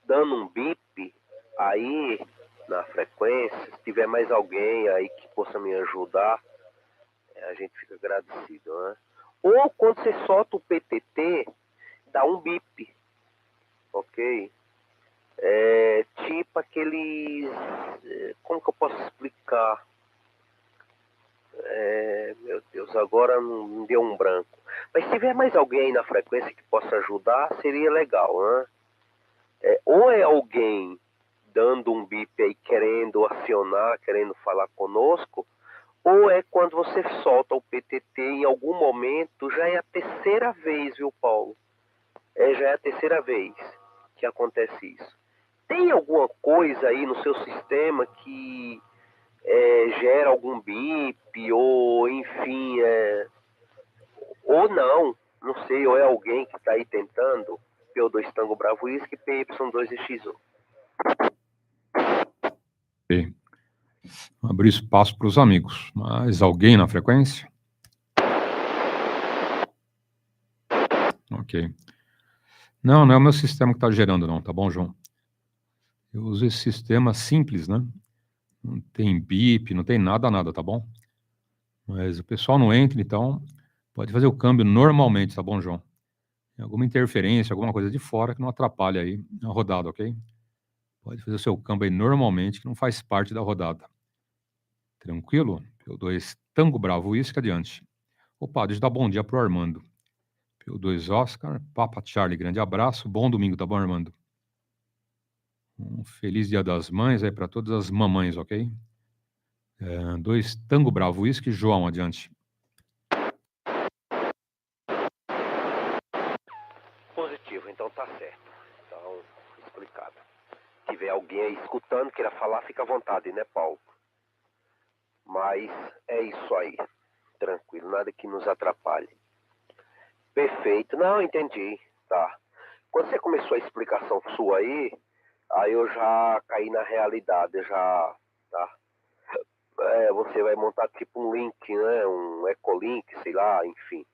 dando um bip aí na frequência, se tiver mais alguém aí que possa me ajudar, a gente fica agradecido, né? Ou quando você solta o PTT, dá um bip, ok? Tipo aqueles, como que eu posso explicar? Meu Deus, agora não deu um branco. Mas se tiver mais alguém na frequência que possa ajudar, seria legal, né? Ou é alguém dando um bip aí, querendo acionar, querendo falar conosco, ou é quando você solta o PTT em algum momento, já é a terceira vez, viu, Paulo? Já é a terceira vez que acontece isso. Tem alguma coisa aí no seu sistema que gera algum bip, ou enfim, ou não sei, ou é alguém que está aí tentando, PY2 Tango Bravo Whisky, PY2EXU.
Ok. Abrir espaço para os amigos. Mais alguém na frequência? Ok. Não é o meu sistema que está gerando, não, tá bom, João? Eu uso esse sistema simples, né? Não tem bip, não tem nada, tá bom? Mas o pessoal não entra, então pode fazer o câmbio normalmente, tá bom, João? Tem alguma interferência, alguma coisa de fora que não atrapalha aí a rodada, ok? Pode fazer o seu câmbio aí normalmente, que não faz parte da rodada. Tranquilo? PY2 Tango Bravo Whisky, adiante. Opa, deixa eu dar bom dia pro Armando. PY2 Oscar, Papa Charlie, grande abraço. Bom domingo, tá bom, Armando? Um feliz Dia das Mães aí para todas as mamães, ok? 2 Tango Bravo Whisky, João, adiante.
Positivo, então tá certo. Então, explicado. Se tiver alguém aí escutando, queira falar, fica à vontade, né, Paulo? Mas é isso aí. Tranquilo, nada que nos atrapalhe. Perfeito. Não, entendi. Tá. Quando você começou a explicação sua aí eu já caí na realidade, já, tá? Você vai montar tipo um link, né? Um ecolink, sei lá, enfim.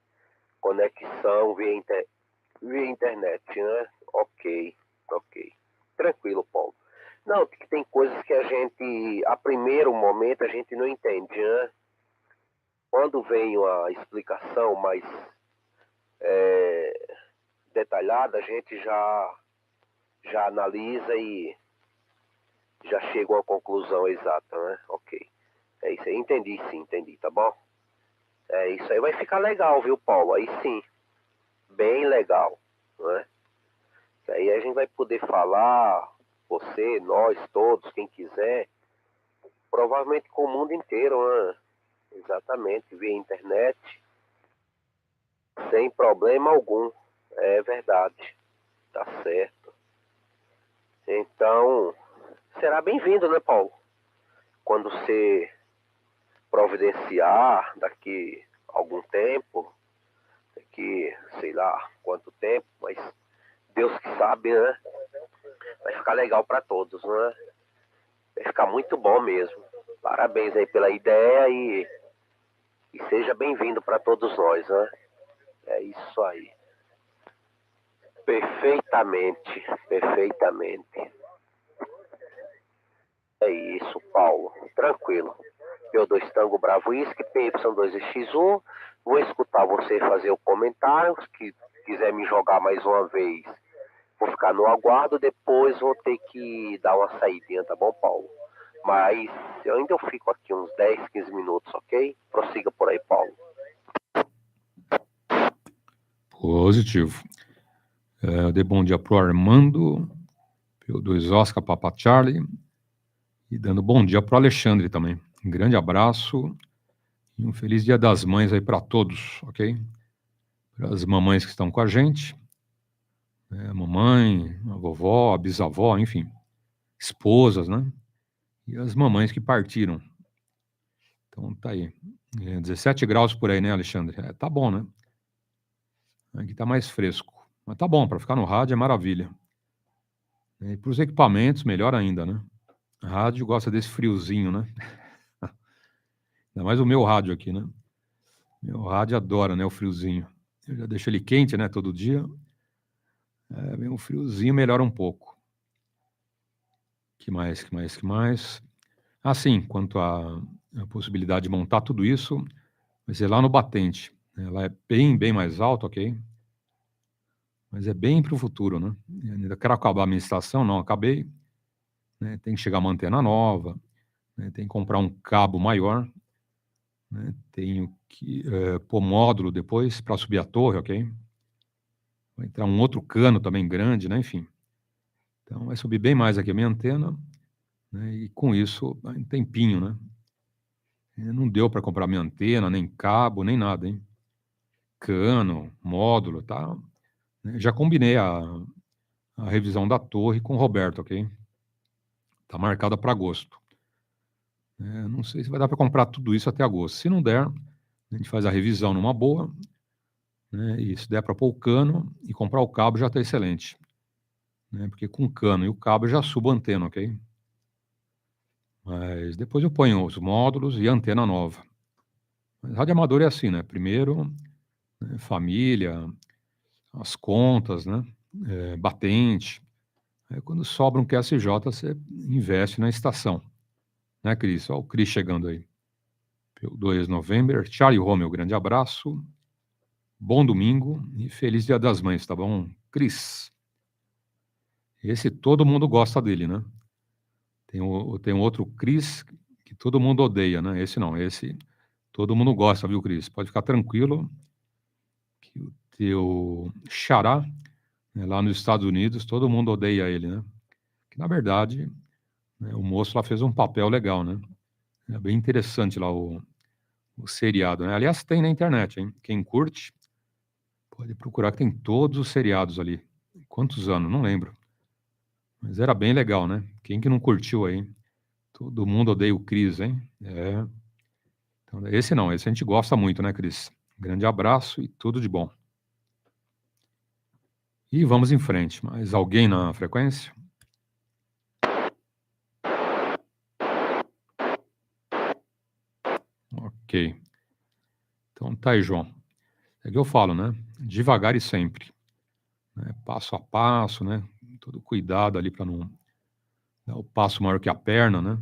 Conexão via internet, né? Ok. Tranquilo, Paulo. Não, que tem coisas que a gente, a primeiro momento, a gente não entende, né? Quando vem a explicação mais detalhada, a gente já analisa e já chega a uma conclusão exata, né? Ok. É isso aí, entendi, tá bom? É isso aí, vai ficar legal, viu, Paulo? Aí sim, bem legal, né? Aí a gente vai poder falar, você, nós, todos, quem quiser, provavelmente com o mundo inteiro, né? Exatamente, via internet, sem problema algum, é verdade, tá certo. Então, será bem-vindo, né, Paulo? Quando você providenciar daqui a algum tempo, daqui sei lá quanto tempo, mas Deus que sabe, né? Vai ficar legal para todos, né? Vai ficar muito bom mesmo. Parabéns aí pela ideia e seja bem-vindo para todos nós, né? É isso aí. Perfeitamente. É isso, Paulo. Tranquilo. PY2 Tango Bravo Whisky, PY2EXU. Vou escutar você fazer o comentário. Se quiser me jogar mais uma vez, vou ficar no aguardo. Depois vou ter que dar uma saidinha, tá bom, Paulo? Mas eu ainda fico aqui uns 10, 15 minutos, ok? Prossiga por aí, Paulo.
Positivo. Eu dei bom dia pro Armando, PY2 Oscar, Papa Charlie, e dando bom dia pro Alexandre também. Um grande abraço e um feliz Dia das Mães aí para todos, ok? Para as mamães que estão com a gente, a mamãe, a vovó, a bisavó, enfim, esposas, né? E as mamães que partiram. Então tá aí. 17 graus por aí, né, Alexandre? Tá bom, né? Aqui tá mais fresco. Mas tá bom, para ficar no rádio é maravilha. E para os equipamentos, melhor ainda, né? Rádio gosta desse friozinho, né? Ainda mais o meu rádio aqui, né? Meu rádio adora, né, o friozinho. Eu já deixo ele quente, né, todo dia. Vem um friozinho, melhora um pouco. Que mais? Ah, sim, quanto à possibilidade de montar tudo isso, vai ser lá no batente. Ela é bem mais alta, ok? Mas é bem para o futuro, né? Eu ainda quero acabar a minha estação, não acabei. Né? Tem que chegar uma antena nova, né? Tem que comprar um cabo maior, né? Tenho que pôr módulo depois para subir a torre, ok? Vai entrar um outro cano também grande, né? Enfim. Então vai subir bem mais aqui a minha antena, né? E com isso, um tempinho, né? Não deu para comprar minha antena, nem cabo, nem nada, hein? Cano, módulo, tá? Já combinei a revisão da torre com o Roberto, ok? Tá marcada para agosto. Não sei se vai dar para comprar tudo isso até agosto. Se não der, a gente faz a revisão numa boa, né? E se der para pôr o cano e comprar o cabo, já está excelente. Né? Porque com o cano e o cabo eu já subo a antena, ok? Mas depois eu ponho os módulos e a antena nova. Mas rádio amador é assim, né? Primeiro, né, família, as contas, né? Batente. Aí quando sobra um QSJ, você investe na estação. Né, Cris? Olha o Cris chegando aí. PY2 November. Charlie Romeo, grande abraço. Bom domingo e feliz Dia das Mães, tá bom? Cris. Esse todo mundo gosta dele, né? Tem um outro Cris que todo mundo odeia, né? Esse não, esse todo mundo gosta, viu, Cris? Pode ficar tranquilo que o teu xará, né, lá nos Estados Unidos, todo mundo odeia ele, né? Que, na verdade, né, o moço lá fez um papel legal, né? É bem interessante lá o seriado, né? Aliás, tem na internet, hein? Quem curte, pode procurar que tem todos os seriados ali. Quantos anos? Não lembro. Mas era bem legal, né? Quem que não curtiu aí? Todo mundo odeia o Cris, hein? Então, esse não, esse a gente gosta muito, né, Cris? Grande abraço e tudo de bom. E vamos em frente. Mais alguém na frequência? Ok. Então tá aí, João. É que eu falo, né? Devagar e sempre. Né? Passo a passo, né? Todo cuidado ali para não dar o passo maior que a perna, né?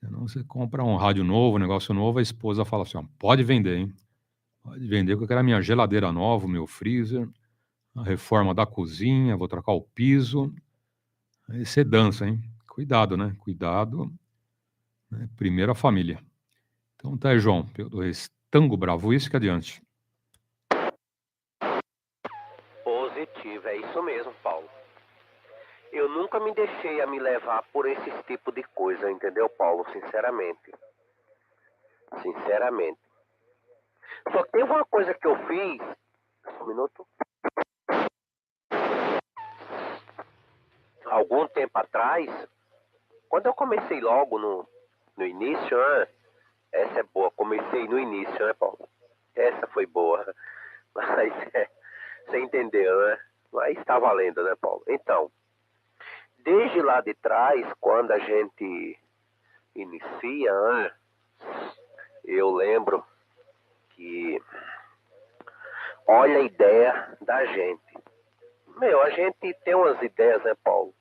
Senão você compra um rádio novo, um negócio novo, a esposa fala assim, ó, pode vender, hein? Pode vender, porque eu quero a minha geladeira nova, o meu freezer, a reforma da cozinha, vou trocar o piso. Aí você dança, hein? Cuidado, né? Cuidado. Né? Primeiro a família. Então tá aí, João. PY2 Tango Bravo, isso que adiante.
Positivo, é isso mesmo, Paulo. Eu nunca me deixei a me levar por esse tipo de coisa, entendeu, Paulo? Sinceramente. Só tem uma coisa que eu fiz. Um minuto. Algum tempo atrás, quando eu comecei logo no início, né? Essa é boa. Comecei no início, né, Paulo? Essa foi boa. Mas você entendeu, né? Mas está valendo, né, Paulo? Então, desde lá de trás, quando a gente inicia, né, eu lembro que, olha a ideia da gente. A gente tem umas ideias, né, Paulo?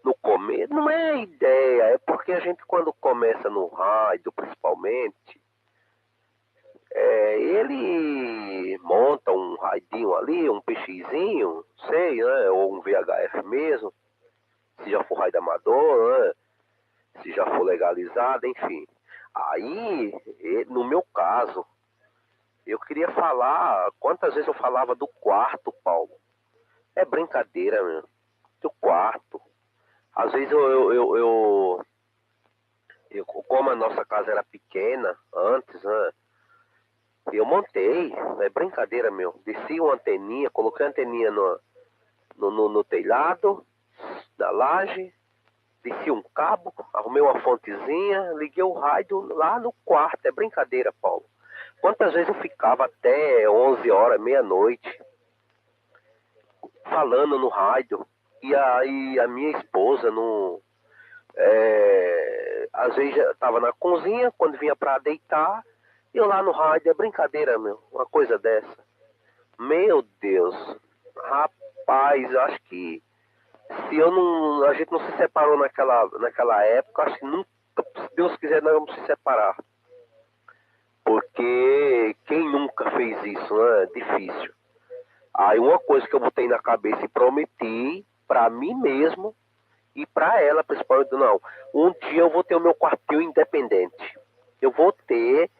no começo, não é a ideia, é porque a gente quando começa no rádio, principalmente, ele monta um radinho ali, um PXzinho, sei, né? Ou um VHF mesmo, se já for rádio amador, né? Se já for legalizado, enfim. Aí, no meu caso, eu queria falar, quantas vezes eu falava do quarto, Paulo? É brincadeira, meu. Do quarto. Às vezes como a nossa casa era pequena antes, né? Eu montei, é brincadeira, meu. Desci uma anteninha, coloquei a anteninha no telhado da laje, desci um cabo, arrumei uma fontezinha, liguei o rádio lá no quarto. É brincadeira, Paulo. Quantas vezes eu ficava até 11 horas, meia-noite, falando no rádio. E a minha esposa, às vezes estava na cozinha, quando vinha para deitar, eu lá no rádio. É brincadeira, meu, uma coisa dessa. Meu Deus, rapaz, eu acho que se a gente não se separou naquela época, acho que nunca, se Deus quiser, nós vamos se separar. Porque quem nunca fez isso, né? É difícil. Aí uma coisa que eu botei na cabeça e prometi para mim mesmo e para ela, principalmente, não, um dia eu vou ter o meu quartinho independente. Eu vou ter,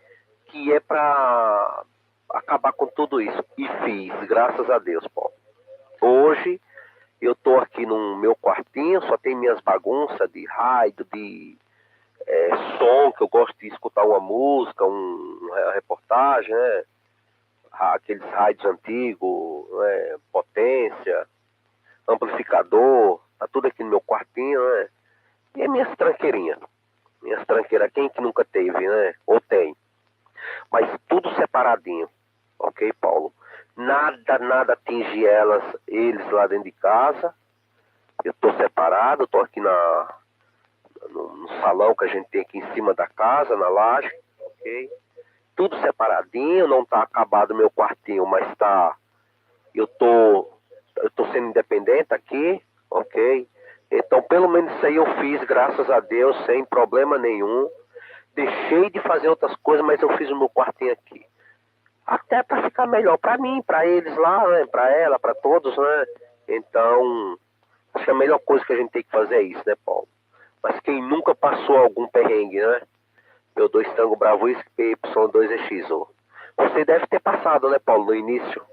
que é para acabar com tudo isso. E fiz, graças a Deus, Paulo. Hoje eu tô aqui no meu quartinho, só tem minhas bagunças de rádio, de som, que eu gosto de escutar uma música, uma reportagem, né? Aqueles rádios antigos, né? Potência, amplificador, tá tudo aqui no meu quartinho, né? E é minhas tranqueirinhas. Minhas tranqueiras, quem que nunca teve, né? Ou tem. Mas tudo separadinho, ok, Paulo? Nada atinge eles lá dentro de casa. Eu tô separado, eu tô aqui no salão que a gente tem aqui em cima da casa, na laje, ok? Tudo separadinho, não tá acabado o meu quartinho, mas tá... Eu tô sendo independente aqui, ok? Então, pelo menos isso aí eu fiz, graças a Deus, sem problema nenhum. Deixei de fazer outras coisas, mas eu fiz o meu quartinho aqui. Até para ficar melhor para mim, para eles lá, né? Para ela, para todos, né? Então, acho que a melhor coisa que a gente tem que fazer é isso, né, Paulo? Mas quem nunca passou algum perrengue, né? Meu 2 Tango Bravo Whisky PY2EXU. Você deve ter passado, né, Paulo, no início?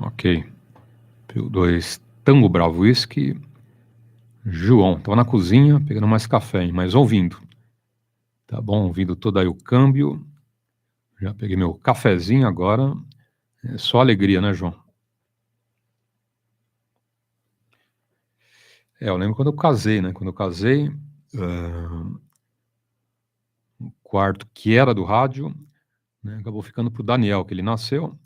Ok. PY2 Tango Bravo Whisky. João, estava na cozinha, pegando mais café, hein, mas ouvindo. Tá bom, ouvindo todo aí o câmbio. Já peguei meu cafezinho agora. É só alegria, né, João? Eu lembro quando eu casei, né? Quando eu casei, o quarto que era do rádio, né, acabou ficando pro Daniel, que ele nasceu.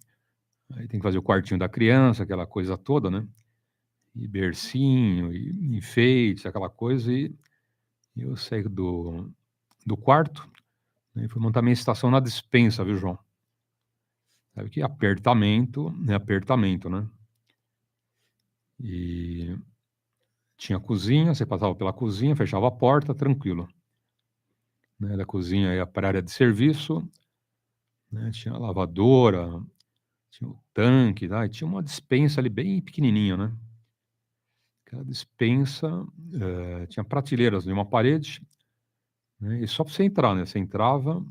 Aí tem que fazer o quartinho da criança, aquela coisa toda, né? E bercinho, e enfeites, aquela coisa. E eu saí do quarto, né, e fui montar minha estação na despensa, viu, João? Sabe que apertamento, né? E tinha cozinha, você passava pela cozinha, fechava a porta, tranquilo. Né, da cozinha ia para a área de serviço, né, tinha a lavadora, tinha o tanque, tá? E tinha uma despensa ali bem pequenininha, né? Aquela despensa, tinha prateleiras de uma parede, né? E só para você entrar, né? Você entrava,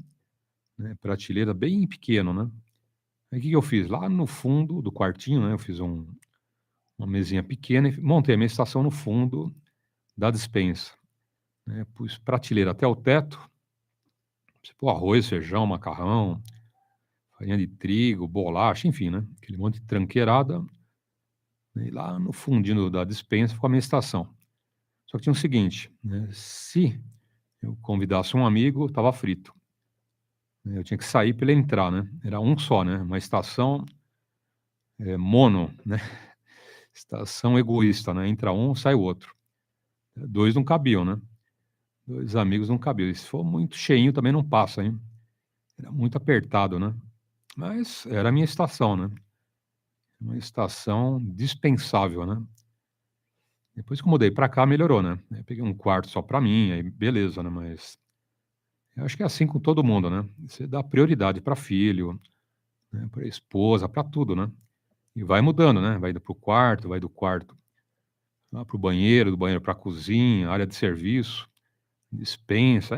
né? Prateleira bem pequeno, né? Aí o que eu fiz? Lá no fundo do quartinho, né? Eu fiz uma mesinha pequena e montei a minha estação no fundo da despensa, né? Pus prateleira até o teto, você pôr arroz, feijão, macarrão, farinha de trigo, bolacha, enfim, né? Aquele monte de tranqueirada. E lá no fundinho da despensa ficou a minha estação. Só que tinha o seguinte, né? Se eu convidasse um amigo, estava frito. Eu tinha que sair para ele entrar, né? Era um só, né? Uma estação mono, né? Estação egoísta, né? Entra um, sai o outro. 2 não cabiam, né? 2 amigos não cabiam. E se for muito cheinho também não passa, hein? Era muito apertado, né? Mas era a minha estação, né? Uma estação dispensável, né? Depois que eu mudei para cá, melhorou, né? Eu peguei um quarto só para mim, aí beleza, né? Mas eu acho que é assim com todo mundo, né? Você dá prioridade para filho, né? Para esposa, para tudo, né? E vai mudando, né? Vai indo para o quarto, vai do quarto lá para o banheiro, do banheiro para a cozinha, área de serviço, despensa.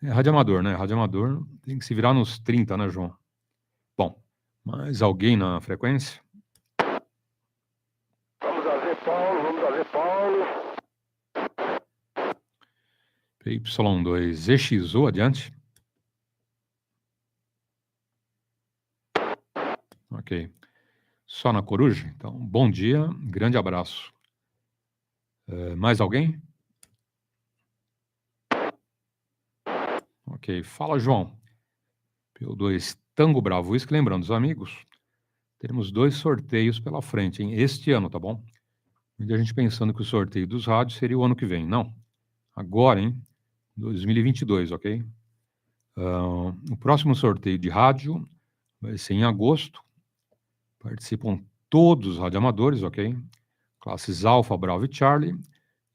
É radioamador, né? Radioamador tem que se virar nos 30, né, João? Bom, mais alguém na frequência?
Vamos a ver, Paulo. Vamos a ver, Paulo.
PY2EXU, adiante. Ok. Só na coruja? Então, bom dia, grande abraço. Mais alguém? Ok. Fala, João. PY2 Tango Bravo Whisky. Lembrando, os amigos, teremos 2 sorteios pela frente, hein? Este ano, tá bom? Muita gente pensando que o sorteio dos rádios seria o ano que vem. Não. Agora, hein? 2022, ok? O próximo sorteio de rádio vai ser em agosto. Participam todos os radioamadores, ok? Classes Alfa, Bravo e Charlie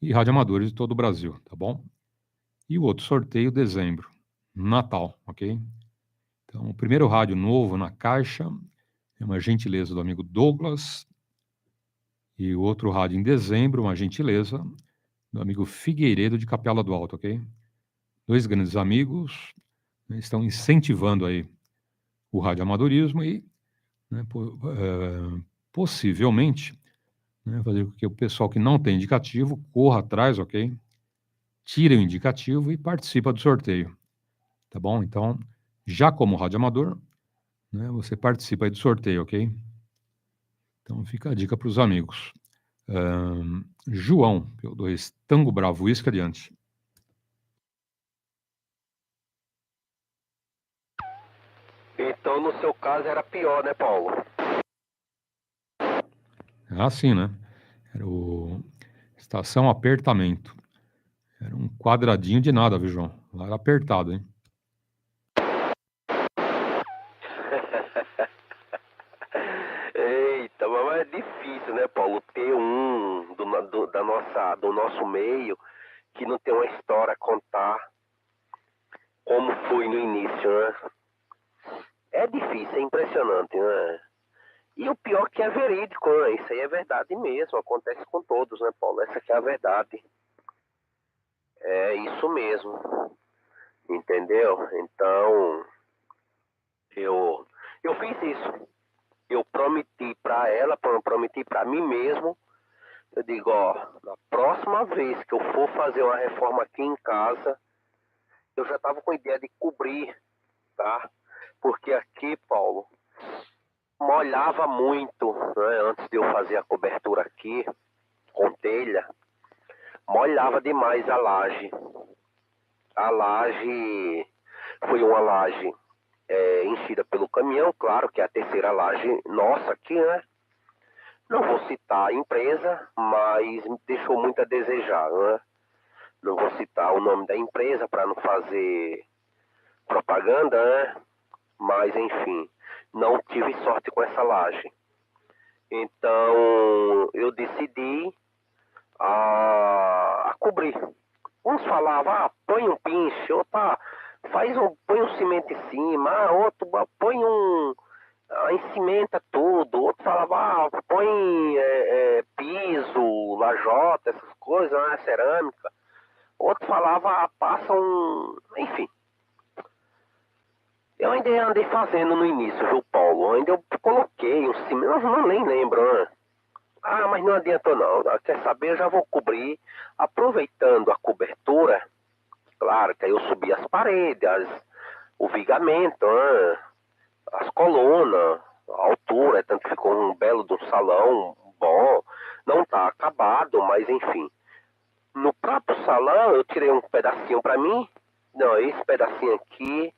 e radioamadores de todo o Brasil, tá bom? E o outro sorteio, dezembro, Natal, ok? Então, o primeiro rádio novo na caixa é uma gentileza do amigo Douglas. E o outro rádio em dezembro, uma gentileza do amigo Figueiredo de Capela do Alto, ok? 2 grandes amigos, né, estão incentivando aí o radioamadorismo e, né, possivelmente, né, fazer com que o pessoal que não tem indicativo corra atrás, ok? Tire o indicativo e participa do sorteio, tá bom? Então, já como radioamador, né, você participa aí do sorteio, ok? Então, fica a dica para os amigos. João, PY2 Tango Bravo Whisky, adiante.
Então, no seu caso, era pior, né, Paulo?
Assim, né? Era o estação apertamento. Era um quadradinho de nada, viu, João? Lá era apertado, hein?
Eita, mas é difícil, né, Paulo? Ter um do nosso meio que não tem uma história a contar como foi no início, né? É difícil, é impressionante, né? E o pior que é verídico, né? Isso aí é verdade mesmo, acontece com todos, né, Paulo? Essa aqui é a verdade. É isso mesmo, entendeu? Então, eu fiz isso. Eu prometi para ela, prometi para mim mesmo. Eu digo, ó, na próxima vez que eu for fazer uma reforma aqui em casa, eu já estava com a ideia de cobrir, tá? Porque aqui, Paulo, molhava muito, né? Antes de eu fazer a cobertura aqui, com telha, molhava demais a laje. A laje foi uma laje enchida pelo caminhão, claro que é a terceira laje nossa aqui, né? Não vou citar a empresa, mas deixou muito a desejar, né? Não vou citar o nome da empresa para não fazer propaganda, né? Mas, enfim, não tive sorte com essa laje. Então, eu decidi a cobrir. Uns falavam, põe um pinche, outro, põe um cimento em cima, outro, põe encimenta tudo, outro falava, põe piso, lajota, essas coisas, né, cerâmica. Outro falava, passa enfim. Eu ainda andei fazendo no início, viu, Paulo? Ainda eu coloquei um cimento, não nem lembro, né? Ah, mas não adiantou não. Quer saber, eu já vou cobrir, aproveitando a cobertura, claro que aí eu subi as paredes, o vigamento, né? As colunas, a altura, tanto que ficou um belo de um salão bom, não está acabado, mas enfim. No próprio salão eu tirei um pedacinho para mim, não, esse pedacinho aqui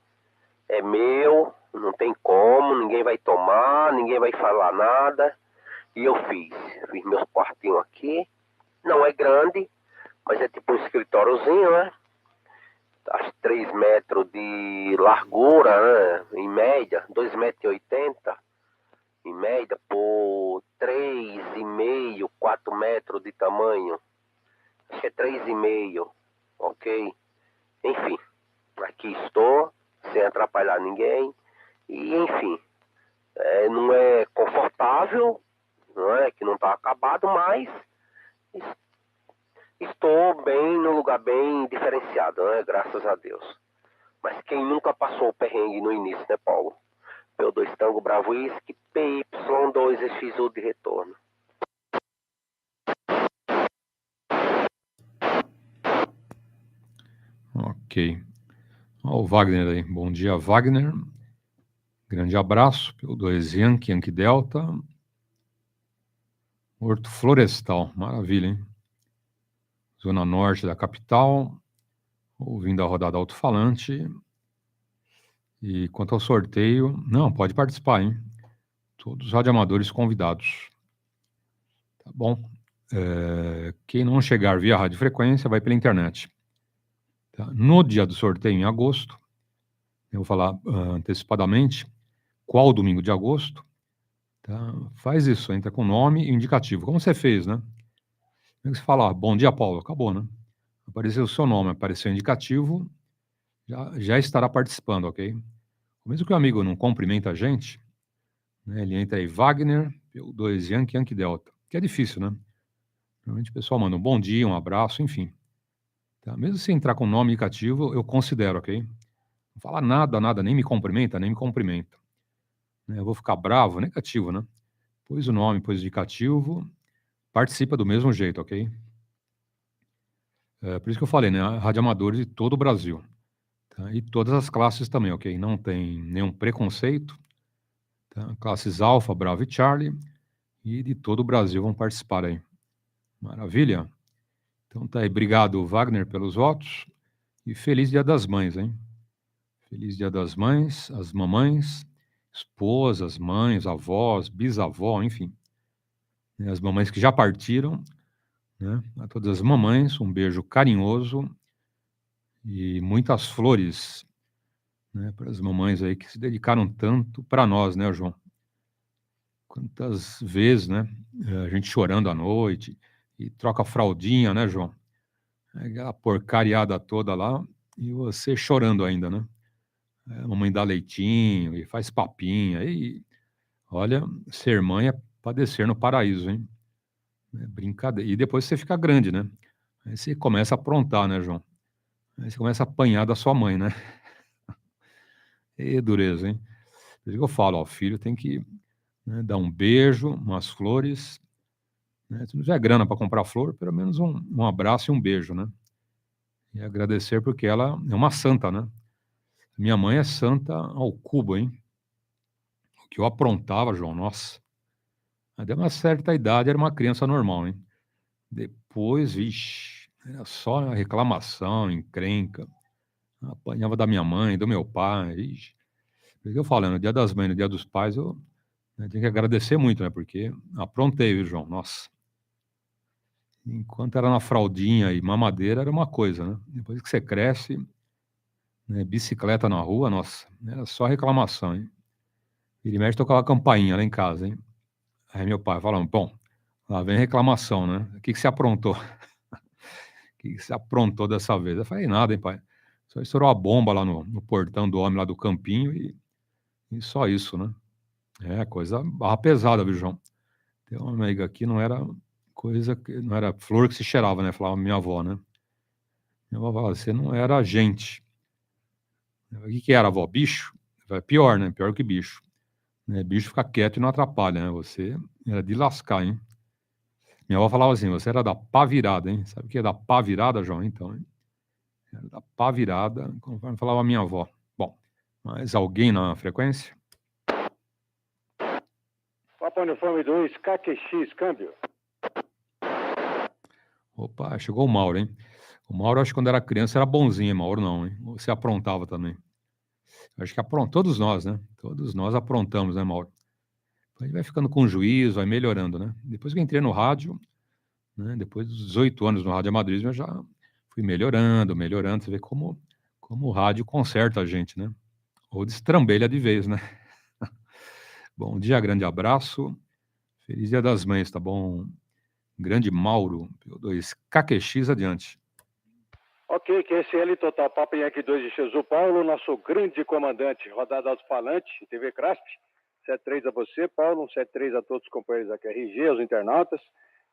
é meu, não tem como, ninguém vai tomar, ninguém vai falar nada. E eu fiz meus quartinhos aqui, não é grande, mas é tipo um escritóriozinho, né? Acho 3 metros de largura, né? Em média, 2,80 m, em média, por 3,5, 4 metros de tamanho. Acho que é 3,5, ok? Enfim, aqui estou, sem atrapalhar ninguém. E, enfim, não é confortável, não é? Que não está acabado, mas estou bem, num lugar bem diferenciado, né? Graças a Deus. Mas quem nunca passou o perrengue no início, né, Paulo? P2 Tango Bravo Whisky, PY2EXU de retorno.
Ok. Ó, o Wagner aí. Bom dia, Wagner. Grande abraço. P2 Yankee Delta. Horto Florestal. Maravilha, hein? Zona norte da capital. Ouvindo a rodada alto-falante. E quanto ao sorteio, não, pode participar, hein? Todos os radioamadores convidados. Tá bom? Quem não chegar via radiofrequência vai pela internet. Tá? No dia do sorteio, em agosto, eu vou falar antecipadamente qual domingo de agosto. Tá? Faz isso, entra com nome e indicativo. Como você fez, né? Você fala, bom dia, Paulo, acabou, né? Apareceu o seu nome, apareceu o indicativo, já estará participando, ok? Mesmo que o amigo não cumprimenta a gente, né, ele entra aí, Wagner, P2 Yankee Delta, que é difícil, né? Normalmente o pessoal manda um bom dia, um abraço, enfim. Tá? Mesmo se entrar com nome indicativo, eu considero, ok? Não fala nada, nem me cumprimenta, né? Eu vou ficar bravo, negativo, né? Pôs o nome, pôs o indicativo, participa do mesmo jeito, ok? Por isso que eu falei, né? Radioamadores de todo o Brasil. Tá? E todas as classes também, ok? Não tem nenhum preconceito. Tá? Classes Alfa, Bravo e Charlie. E de todo o Brasil vão participar aí. Maravilha? Então tá aí. Obrigado, Wagner, pelos votos. E feliz Dia das Mães, hein? Feliz Dia das Mães, as mamães, esposas, mães, avós, bisavó, enfim. As mamães que já partiram, né? A todas as mamães, um beijo carinhoso e muitas flores, né? Para as mamães aí que se dedicaram tanto para nós, né, João? Quantas vezes, né? A gente chorando à noite e troca fraldinha, né, João? A porcariada toda lá e você chorando ainda, né? A mamãe dá leitinho e faz papinha e olha, ser mãe é padecer no paraíso, hein? É brincadeira. E depois você fica grande, né? Aí você começa a aprontar, né, João? Aí você começa a apanhar da sua mãe, né? E dureza, hein? Por isso que eu falo, ó, o filho tem que, né, dar um beijo, umas flores, né? Se não tiver grana para comprar flor, pelo menos um abraço e um beijo, né? E agradecer porque ela é uma santa, né? Minha mãe é santa ao cubo, hein? O que eu aprontava, João, nossa. Até uma certa idade era uma criança normal, hein? Depois, vixe, era só reclamação, encrenca. Apanhava da minha mãe, do meu pai, vixe. Por isso que eu falo, no Dia das Mães, no Dia dos Pais, eu, né, tenho que agradecer muito, né? Porque aprontei, viu, João? Nossa. Enquanto era na fraldinha e mamadeira, era uma coisa, né? Depois que você cresce, né, bicicleta na rua, nossa, era só reclamação, hein? Ele mexe tocava campainha lá em casa, hein? Aí meu pai falando, bom, lá vem reclamação, né? O que você aprontou? O que você aprontou dessa vez? Eu falei, nada, hein, pai? Só estourou a bomba lá no portão do homem lá do campinho e só isso, né? É, coisa barra pesada, viu, João? Tem uma amiga aqui, não era coisa, não era flor que se cheirava, né? Falava minha avó, né? Minha avó falava, você não era gente. O que era, avó? Bicho? É pior, né? Pior que bicho. Né? Bicho fica quieto e não atrapalha, né? Você era de lascar, hein? Minha avó falava assim, você era da pá virada, hein? Sabe o que é da pá virada, João? Então, hein? Era da pá virada, conforme falava minha avó. Bom, mais alguém na frequência?
Papa Uniforme 2, KQX, câmbio.
Opa, chegou o Mauro, hein? O Mauro, acho que quando era criança era bonzinho, hein? Mauro não, hein? Você aprontava também. Acho que todos nós, né? Todos nós aprontamos, né, Mauro? A gente vai ficando com juízo, vai melhorando, né? Depois que eu entrei no rádio, né, depois dos 18 anos no radioamadorismo, eu já fui melhorando. Você vê como o rádio conserta a gente, né? Ou destrambelha de vez, né? Bom dia, grande abraço. Feliz Dia das Mães, tá bom? Grande Mauro, PY2EXU, KQX adiante.
Ok, QSL Total Papa Yankee 2EXU Paulo, nosso grande comandante, rodada Alto-falante, TVCRASP, 73 a você, Paulo, 73 a todos os companheiros da QRG, aos internautas.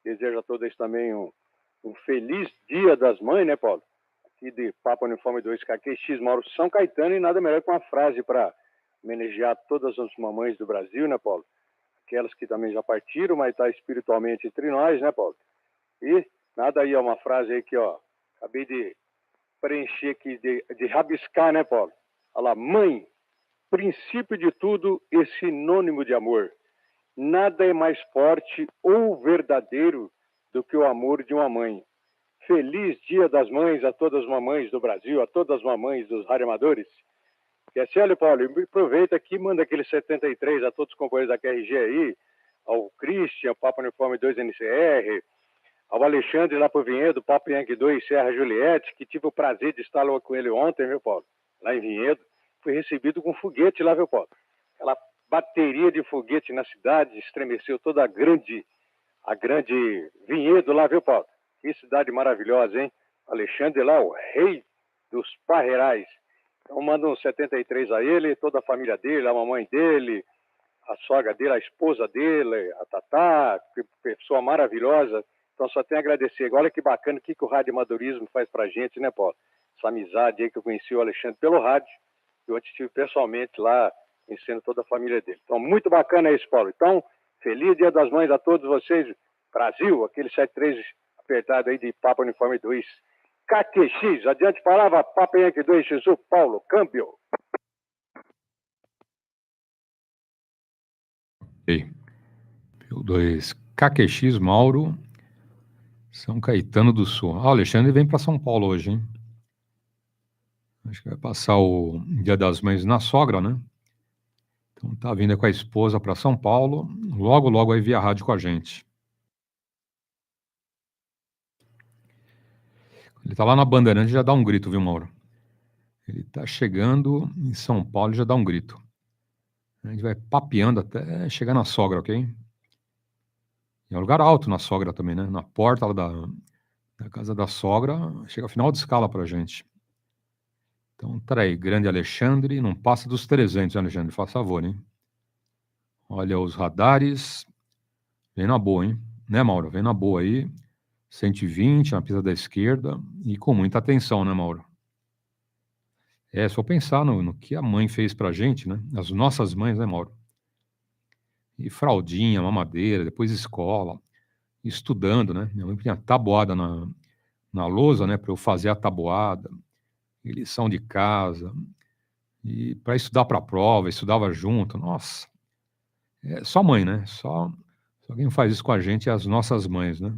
Desejo a todos também um feliz Dia das Mães, né, Paulo? Aqui de Papa Uniforme 2 KQX, Mauro São Caetano, e nada melhor que uma frase para homenagear todas as mamães do Brasil, né, Paulo? Aquelas que também já partiram, mas está espiritualmente entre nós, né, Paulo? E nada aí, é uma frase aí que, ó, acabei de preencher aqui, de rabiscar, né, Paulo? Olha lá, mãe, princípio de tudo e sinônimo de amor. Nada é mais forte ou verdadeiro do que o amor de uma mãe. Feliz Dia das Mães a todas as mamães do Brasil, a todas as mamães dos radioamadores. QSL, Paulo, aproveita aqui, manda aquele 73 a todos os companheiros da QRG aí, ao Christian, Papa Uniforme 2 NCR, ao Alexandre lá pro Vinhedo, Papa Yankee 2 Serra Juliette, que tive o prazer de estar lá com ele ontem, viu, Paulo? Lá em Vinhedo. Fui recebido com foguete lá, viu, Paulo? Aquela bateria de foguete na cidade, estremeceu toda a grande Vinhedo lá, viu, Paulo? Que cidade maravilhosa, hein? Alexandre lá, o rei dos parreirais. Então manda um 73 a ele, toda a família dele, a mamãe dele, a sogra dele, a esposa dele, a Tatá, que pessoa maravilhosa. Então só tenho a agradecer. Olha que bacana o que o radioamadorismo faz pra gente, né, Paulo? Essa amizade aí que eu conheci o Alexandre pelo rádio, e ontem estive pessoalmente lá, conhecendo toda a família dele. Então, muito bacana isso, Paulo. Então, feliz Dia das Mães a todos vocês. Brasil, aquele 73 apertado aí de Papa Uniforme 2. KQX, adiante palavra, Papa Yankee 2, Jesus, Paulo, câmbio.
Ok. PY2 KQX, Mauro, São Caetano do Sul. Ah, o Alexandre vem para São Paulo hoje, hein? Acho que vai passar o Dia das Mães na sogra, né? Então tá vindo com a esposa para São Paulo. Logo, logo vai via rádio com a gente. Ele tá lá na Bandeirante, já dá um grito, viu, Mauro? Ele tá chegando em São Paulo e já dá um grito. A gente vai papeando até chegar na sogra, ok? É um lugar alto na sogra também, né? Na porta lá da casa da sogra, chega final de escala pra gente. Então, peraí, grande Alexandre, não passa dos 300, Alexandre, faz favor, hein? Olha os radares, vem na boa, hein? Né, Mauro? Vem na boa aí, 120 na pista da esquerda e com muita atenção, né, Mauro? É só pensar no que a mãe fez pra gente, né? As nossas mães, né, Mauro? E fraldinha, mamadeira, depois escola, estudando, né? Minha mãe tinha tabuada na lousa, né, para eu fazer a tabuada, e lição de casa, e para estudar para a prova, estudava junto, nossa. É só mãe, né? Só quem faz isso com a gente é as nossas mães, né?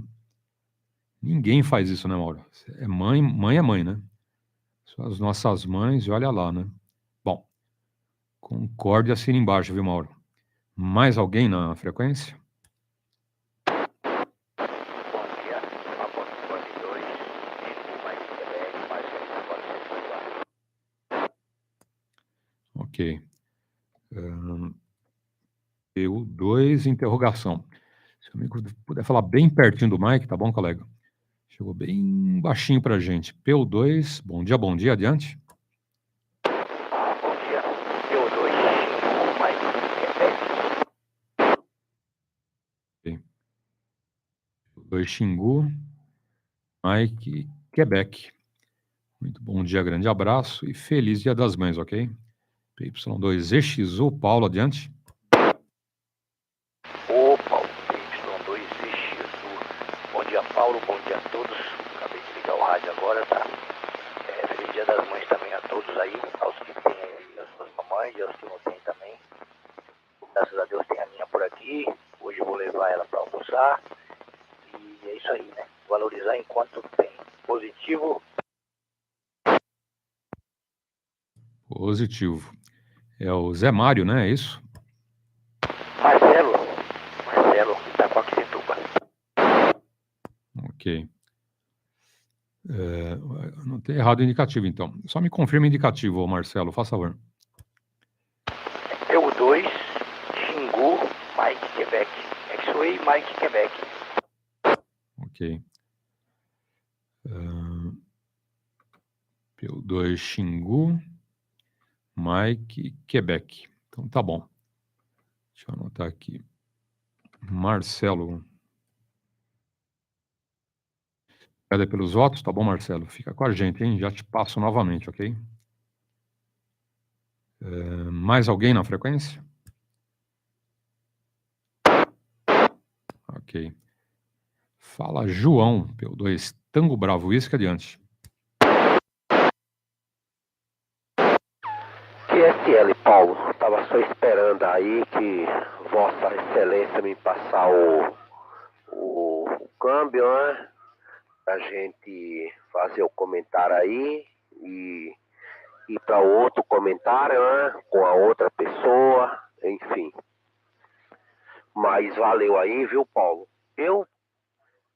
Ninguém faz isso, né, Mauro? É mãe é mãe, né? Só as nossas mães, e olha lá, né? Bom, concorde e assina embaixo, viu, Mauro? Mais alguém na frequência? Ok. PY2, interrogação. Se o amigo puder falar bem pertinho do mic, tá bom, colega? Chegou bem baixinho pra gente. PY2, bom dia, adiante.
Bom dia, PY2,
Ok. PY2 Xingu, Mike, Quebec. Muito bom dia, grande abraço e feliz Dia das Mães, ok? PY2EXU, Paulo, adiante.
Opa, o PY2EXU. Bom dia, Paulo, bom dia a todos. Acabei de ligar o rádio agora, tá? Feliz Dia das Mães também a todos aí, aos que têm aí as suas mamães e aos que não têm também. Graças a Deus tem a minha por aqui. Hoje eu vou levar ela para almoçar. E é isso aí, né? Valorizar enquanto tem positivo.
Positivo. É o Zé Mário, né? É isso?
Marcelo, Itacoaxetuba.
Ok. Não tem errado o indicativo, então. Só me confirma o indicativo, Marcelo, faz favor.
PY2, Xingu, Mike, Quebec. X-Way, Mike, Quebec.
Ok. PY2 Xingu, Mike, Quebec. Então tá bom. Deixa eu anotar aqui. Marcelo. Obrigado pelos votos, tá bom, Marcelo? Fica com a gente, hein? Já te passo novamente, ok? Mais alguém na frequência? Ok. Fala João, PY2 Tango Bravo, isso que adiante.
QSL, Paulo. Tava só esperando aí que Vossa Excelência me passar o câmbio, né? Pra gente fazer o comentário aí e ir para outro comentário, né? Com a outra pessoa, enfim. Mas valeu aí, viu, Paulo? Eu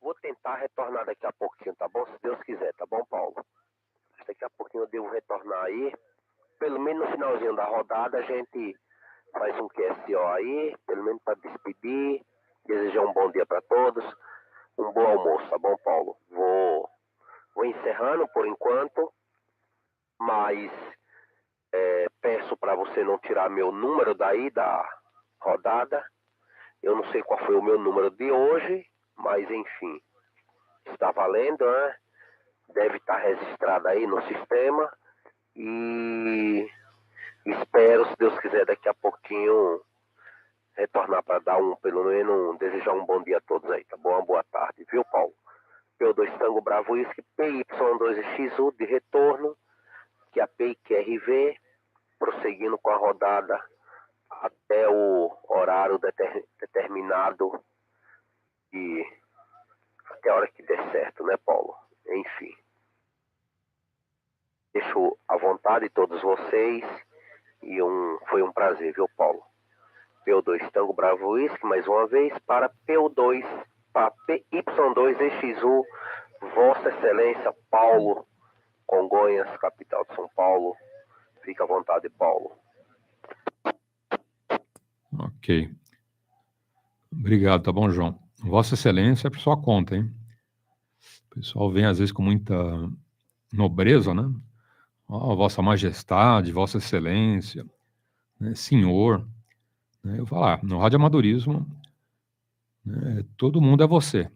vou tentar retornar daqui a pouquinho, tá bom? Se Deus quiser, tá bom, Paulo? Daqui a pouquinho eu devo retornar aí. Pelo menos no finalzinho da rodada a gente faz um QSO aí, pelo menos para despedir, desejar um bom dia para todos, um bom almoço, tá bom, Paulo? Vou encerrando por enquanto, mas peço para você não tirar meu número daí da rodada. Eu não sei qual foi o meu número de hoje, mas enfim, está valendo, né? Deve estar registrado aí no sistema e espero, se Deus quiser, daqui a pouquinho retornar para dar pelo menos, desejar um bom dia a todos aí, tá bom? Uma boa tarde, viu, Paulo? PY2 Tango Bravo Whisky, PY2EXU de retorno, que a PYQRV, prosseguindo com a rodada até o horário determinado e até a hora que der certo, né, Paulo? Enfim. Deixo à vontade todos vocês e foi um prazer, viu, Paulo? PY2 Tango Bravo Whisky, mais uma vez, para PY2EXU, Vossa Excelência Paulo, Congonhas, capital de São Paulo. Fica à vontade, Paulo.
Ok. Obrigado, tá bom, João? Vossa Excelência é por sua conta, hein? O pessoal vem às vezes com muita nobreza, né? Oh, Vossa Majestade, Vossa Excelência, né? Senhor. Né? Eu falo, no radioamadorismo, né? Todo mundo é você.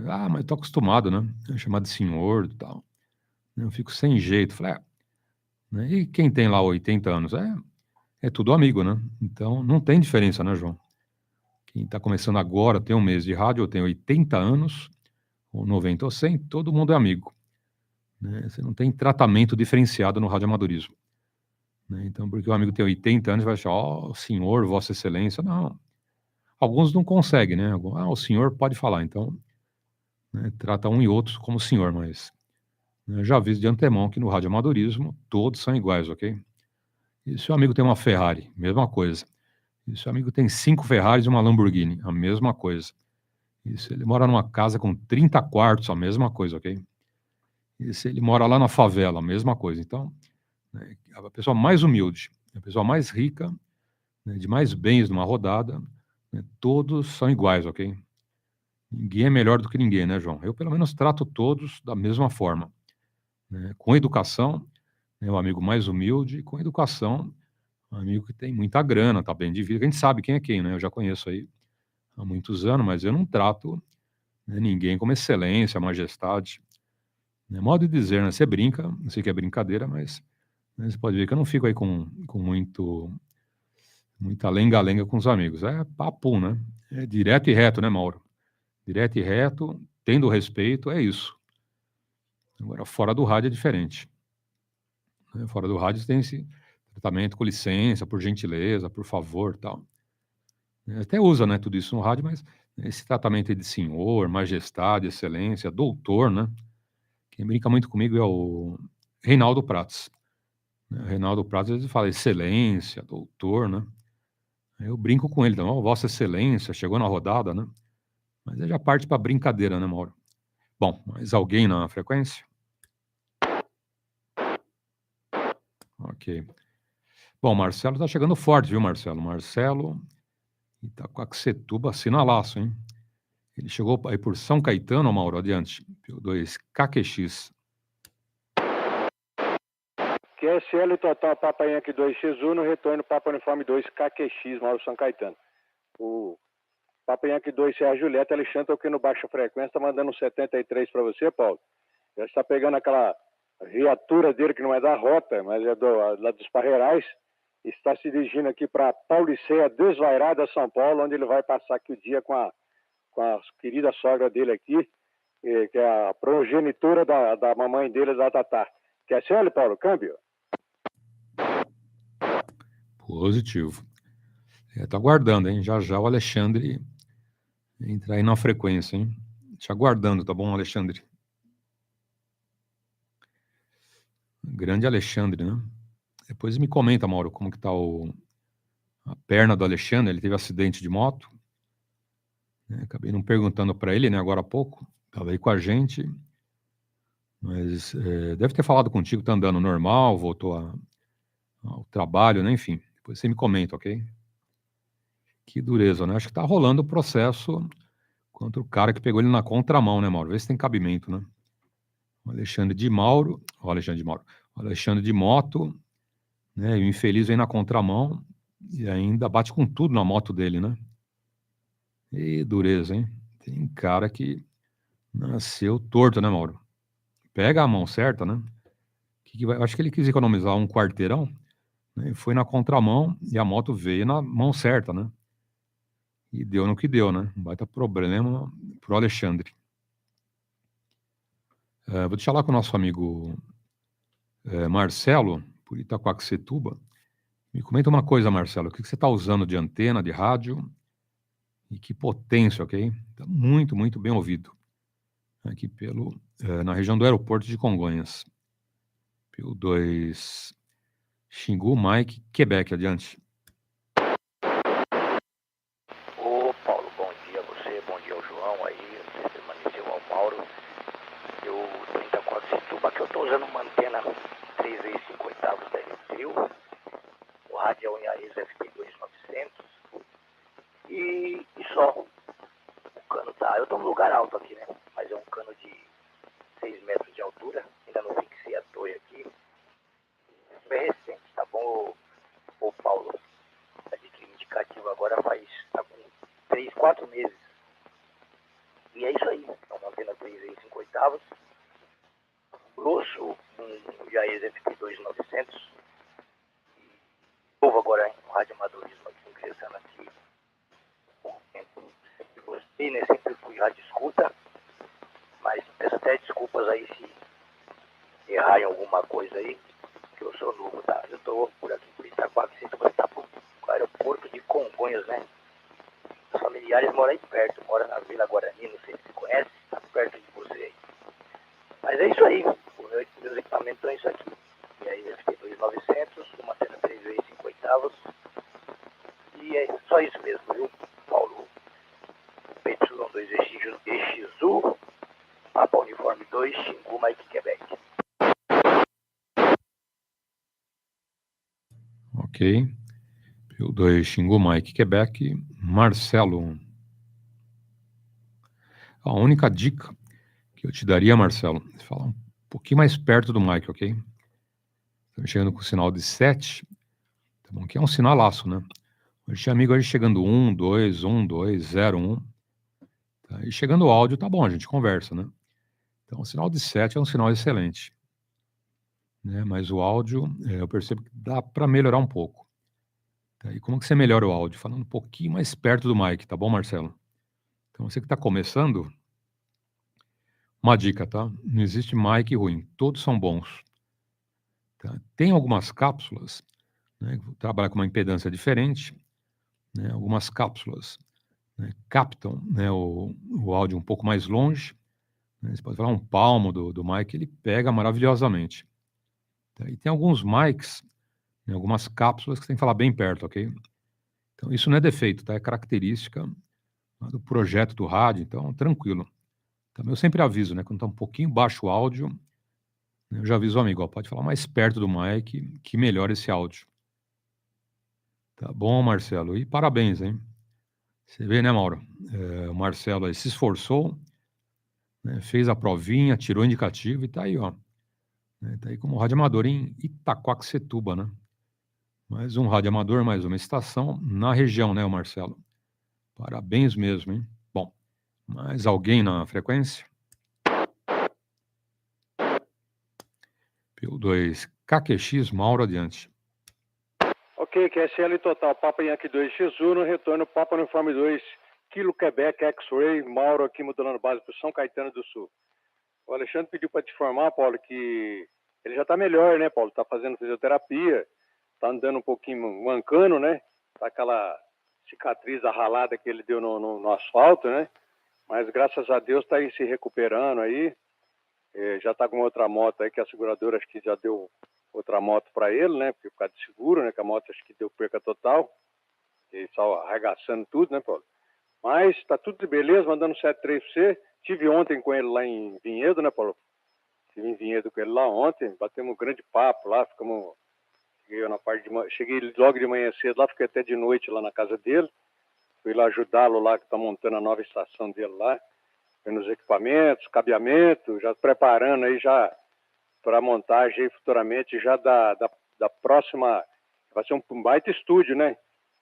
Ah, mas tô acostumado, né? É chamado de senhor e tal. Eu fico sem jeito. Falei, né? E quem tem lá 80 anos? É tudo amigo, né? Então, não tem diferença, né, João? Quem está começando agora, tem um mês de rádio, eu tenho 80 anos, ou 90 ou 100, todo mundo é amigo. Né? Você não tem tratamento diferenciado no radioamadorismo. Né? Então, porque o amigo tem 80 anos, vai achar, senhor, Vossa Excelência. Não. Alguns não conseguem, né? O senhor pode falar. Então, né, trata um e outro como senhor, mas eu já aviso de antemão que no radioamadorismo todos são iguais, ok? E se o amigo tem uma Ferrari, mesma coisa. E se o amigo tem 5 Ferraris e uma Lamborghini, a mesma coisa. E se ele mora numa casa com 30 quartos, a mesma coisa, ok? E se ele mora lá na favela, a mesma coisa. Então, né, a pessoa mais humilde, a pessoa mais rica, né, de mais bens numa rodada, né, todos são iguais, ok? Ninguém é melhor do que ninguém, né, João? Eu, pelo menos, trato todos da mesma forma. Né? Com educação, né, o amigo mais humilde, com educação, um amigo que tem muita grana, tá bem de vida, a gente sabe quem é quem, né? Eu já conheço aí há muitos anos, mas eu não trato, né, ninguém como excelência, majestade. Né? Modo de dizer, né? Você brinca, não sei que é brincadeira, mas né, você pode ver que eu não fico aí com muita lenga-lenga com os amigos. É papo, né? É direto e reto, né, Mauro? Direto e reto, tendo respeito, é isso. Agora, fora do rádio é diferente. Né? Fora do rádio tem esse tratamento com licença, por gentileza, por favor, tal. Até usa, né, tudo isso no rádio, mas esse tratamento aí de senhor, majestade, excelência, doutor, né? Quem brinca muito comigo é o Reinaldo Prates. Reinaldo Prado, às vezes fala excelência, doutor, né? Eu brinco com ele, então, Vossa Excelência, chegou na rodada, né? Mas aí já parte para brincadeira, né, Mauro? Bom, mais alguém na frequência? Ok. Bom, Marcelo tá chegando forte, viu, Marcelo? Marcelo Itacoaxetuba, assinalaço, hein? Ele chegou aí por São Caetano, Mauro, adiante. PY2EXU.
QSL total Papa Yankee 2XU no retorno Papa Uniforme 2 KQX, Mauro São Caetano. O Papa Yankee 2 é a Julieta Alexandre, aqui no baixa frequência, tá mandando um 73 para você, Paulo. Já está pegando aquela viatura dele que não é da rota, mas é lá dos Parreirais. Está se dirigindo aqui para Pauliceia Desvairada, São Paulo, onde ele vai passar aqui o dia com a querida sogra dele aqui, que é a progenitora da mamãe dele, da Tatá. QSL, Paulo, câmbio?
Positivo. Tá aguardando, hein? Já já o Alexandre entra aí na frequência, hein? Te aguardando, tá bom, Alexandre? Grande Alexandre, né? Depois me comenta, Mauro, como que tá a perna do Alexandre. Ele teve acidente de moto. Acabei não perguntando para ele, né, agora há pouco. Estava aí com a gente. Mas deve ter falado contigo, tá andando normal, voltou ao trabalho, né? Enfim. Depois você me comenta, ok? Que dureza, né? Acho que tá rolando o processo contra o cara que pegou ele na contramão, né, Mauro? Vê se tem cabimento, né? O Alexandre de Mauro, o Alexandre de moto, né? E o infeliz vem na contramão e ainda bate com tudo na moto dele, né? E dureza, hein? Tem cara que nasceu torto, né, Mauro? Pega a mão certa, né? Acho que ele quis economizar um quarteirão, né? Foi na contramão e a moto veio na mão certa, né? E deu no que deu, né? Um baita problema pro Alexandre. Vou deixar lá com o nosso amigo Marcelo, por Itacoaxetuba. Me comenta uma coisa, Marcelo. O que você está usando de antena, de rádio? E que potência, ok? Está muito, muito bem ouvido. Aqui na região do aeroporto de Congonhas. PY2 Xingu, Mike, Quebec, adiante.
Ô Paulo, bom dia a você, bom dia ao João aí, você permaneceu ao Mauro. Eu estou em Itacoaxetuba, que eu estou usando uma antena 3 vezes 5 oitavos da Trio. O rádio é o Yaris FP2900. E só. O cano tá. Eu estou num lugar alto aqui, né? Mas é um cano de 6 metros de altura. Ainda não fixei a torre aqui. É bem recente, tá bom, ô Paulo? Adquiri indicativo agora tá com 3, 4 meses. E é isso aí. É uma antena 3 vezes 5 oitavos. Grosso, um Yaris FP2900. Novo agora, hein? Um radioamadorismo aqui, ingressando aqui. Sempre gostei, né? Sempre fui rádio escuta. Mas peço até desculpas aí se errar em alguma coisa aí, que eu sou novo, tá? Eu tô por aqui por Itacoaxetuba, tá pro aeroporto de Congonhas, né? Os familiares moram aí perto, moram na Vila Guarani, não sei se você conhece, tá perto de você aí. Mas é isso aí, meus equipamentos são isso aqui. E aí, FT2900, uma antena 3 vezes 5 oitavos. E é só isso mesmo, viu, Paulo? PY2EXU, Papa Uniforme 2, Xingu, Mike, Quebec.
Ok. PY2 Xingu, Mike, Quebec. Marcelo. A única dica que eu te daria, Marcelo, é falar um pouquinho mais perto do Mike, ok? Estamos chegando com o sinal de 7, tá bom? Que é um sinalaço, né? Hoje tinha amigo hoje chegando 1, 2, 1, 2, 0, 1. Tá? E chegando o áudio, tá bom, a gente conversa, né? Então, o sinal de 7 é um sinal excelente. Né? Mas o áudio, eu percebo que dá para melhorar um pouco. Tá? E como que você melhora o áudio? Falando um pouquinho mais perto do mic, tá bom, Marcelo? Então, você que está começando, uma dica, tá? Não existe mic ruim, todos são bons. Tá? Tem algumas cápsulas, né, que trabalham com uma impedância diferente, né? Algumas cápsulas, né, captam, né, o áudio um pouco mais longe. Né? Você pode falar um palmo do mic, ele pega maravilhosamente. Tá? E tem alguns mics, né, algumas cápsulas que você tem que falar bem perto, ok? Então, isso não é defeito, tá? É característica do projeto do rádio, então, tranquilo. Também eu sempre aviso, né? Quando tá um pouquinho baixo o áudio, né, eu já aviso o amigo, ó, pode falar mais perto do mic, que melhora esse áudio. Tá bom, Marcelo? E parabéns, hein? Você vê, né, Mauro? O Marcelo aí se esforçou, né, fez a provinha, tirou o indicativo e tá aí, ó. Né, tá aí como radioamador em Itaquaquecetuba, né? Mais um radioamador, mais uma estação na região, né, o Marcelo? Parabéns mesmo, hein? Bom, mais alguém na frequência? PY2EXU, Mauro, adiante.
Ok, QSL total, Papa Yankee 2XU, no retorno Papa Uniforme 2, Kilo Quebec X-Ray, Mauro aqui modulando base para São Caetano do Sul. O Alexandre pediu para te informar, Paulo, que ele já está melhor, né, Paulo? Está fazendo fisioterapia, está andando um pouquinho mancando, né? Tá aquela cicatriz arralada que ele deu no asfalto, né? Mas graças a Deus está aí se recuperando aí. Já está com outra moto aí, que a seguradora acho que já deu outra moto para ele, né? Por causa de seguro, né? Que a moto acho que deu perca total. E só arregaçando tudo, né, Paulo? Mas tá tudo de beleza, mandando 73 para você. Tive ontem com ele lá em Vinhedo, né, Paulo? Estive em Vinhedo com ele lá ontem, batemos um grande papo lá, ficamos... Cheguei logo de manhã cedo lá, fiquei até de noite lá na casa dele. Fui lá ajudá-lo lá, que tá montando a nova estação dele lá. Vendo os equipamentos, cabeamento, já preparando aí já para montagem aí futuramente já da próxima... Vai ser um baita estúdio, né?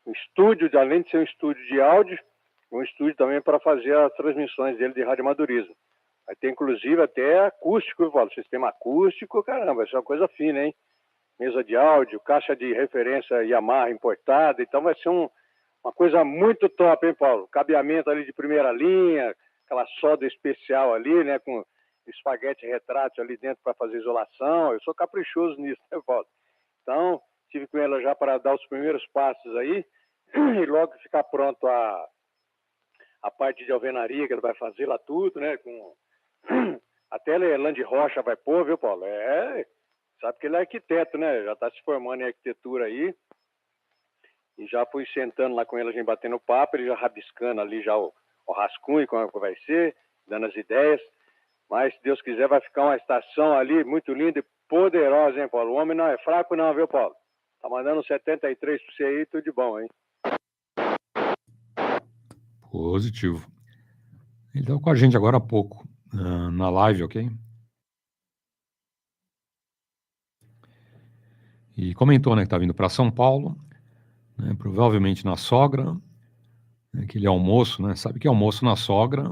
Um estúdio, além de ser um estúdio de áudio, um estúdio também para fazer as transmissões dele de radioamadorismo. Vai ter inclusive até acústico, eu falo, sistema acústico, caramba, vai ser uma coisa fina, hein? Mesa de áudio, caixa de referência Yamaha importada, então vai ser uma coisa muito top, hein, Paulo? Cabeamento ali de primeira linha, aquela solda especial ali, né, com espaguete retrátil ali dentro para fazer isolação. Eu sou caprichoso nisso, né, Paulo? Então, tive com ela já para dar os primeiros passos aí e logo ficar pronto a parte de alvenaria que ele vai fazer lá tudo, né, com até lã de rocha vai pôr, viu, Paulo? Sabe que ele é arquiteto, né? Já está se formando em arquitetura aí. E já fui sentando lá com ele, a gente batendo papo, ele já rabiscando ali já o rascunho, como é que vai ser, dando as ideias. Mas, se Deus quiser, vai ficar uma estação ali muito linda e poderosa, hein, Paulo? O homem não é fraco não, viu, Paulo? Tá mandando 73 pra você aí, tudo de bom, hein?
Positivo. Ele estava com a gente agora há pouco, na live, ok? E comentou, né, que está vindo para São Paulo, né, provavelmente na sogra, né, aquele almoço, né? Sabe que almoço na sogra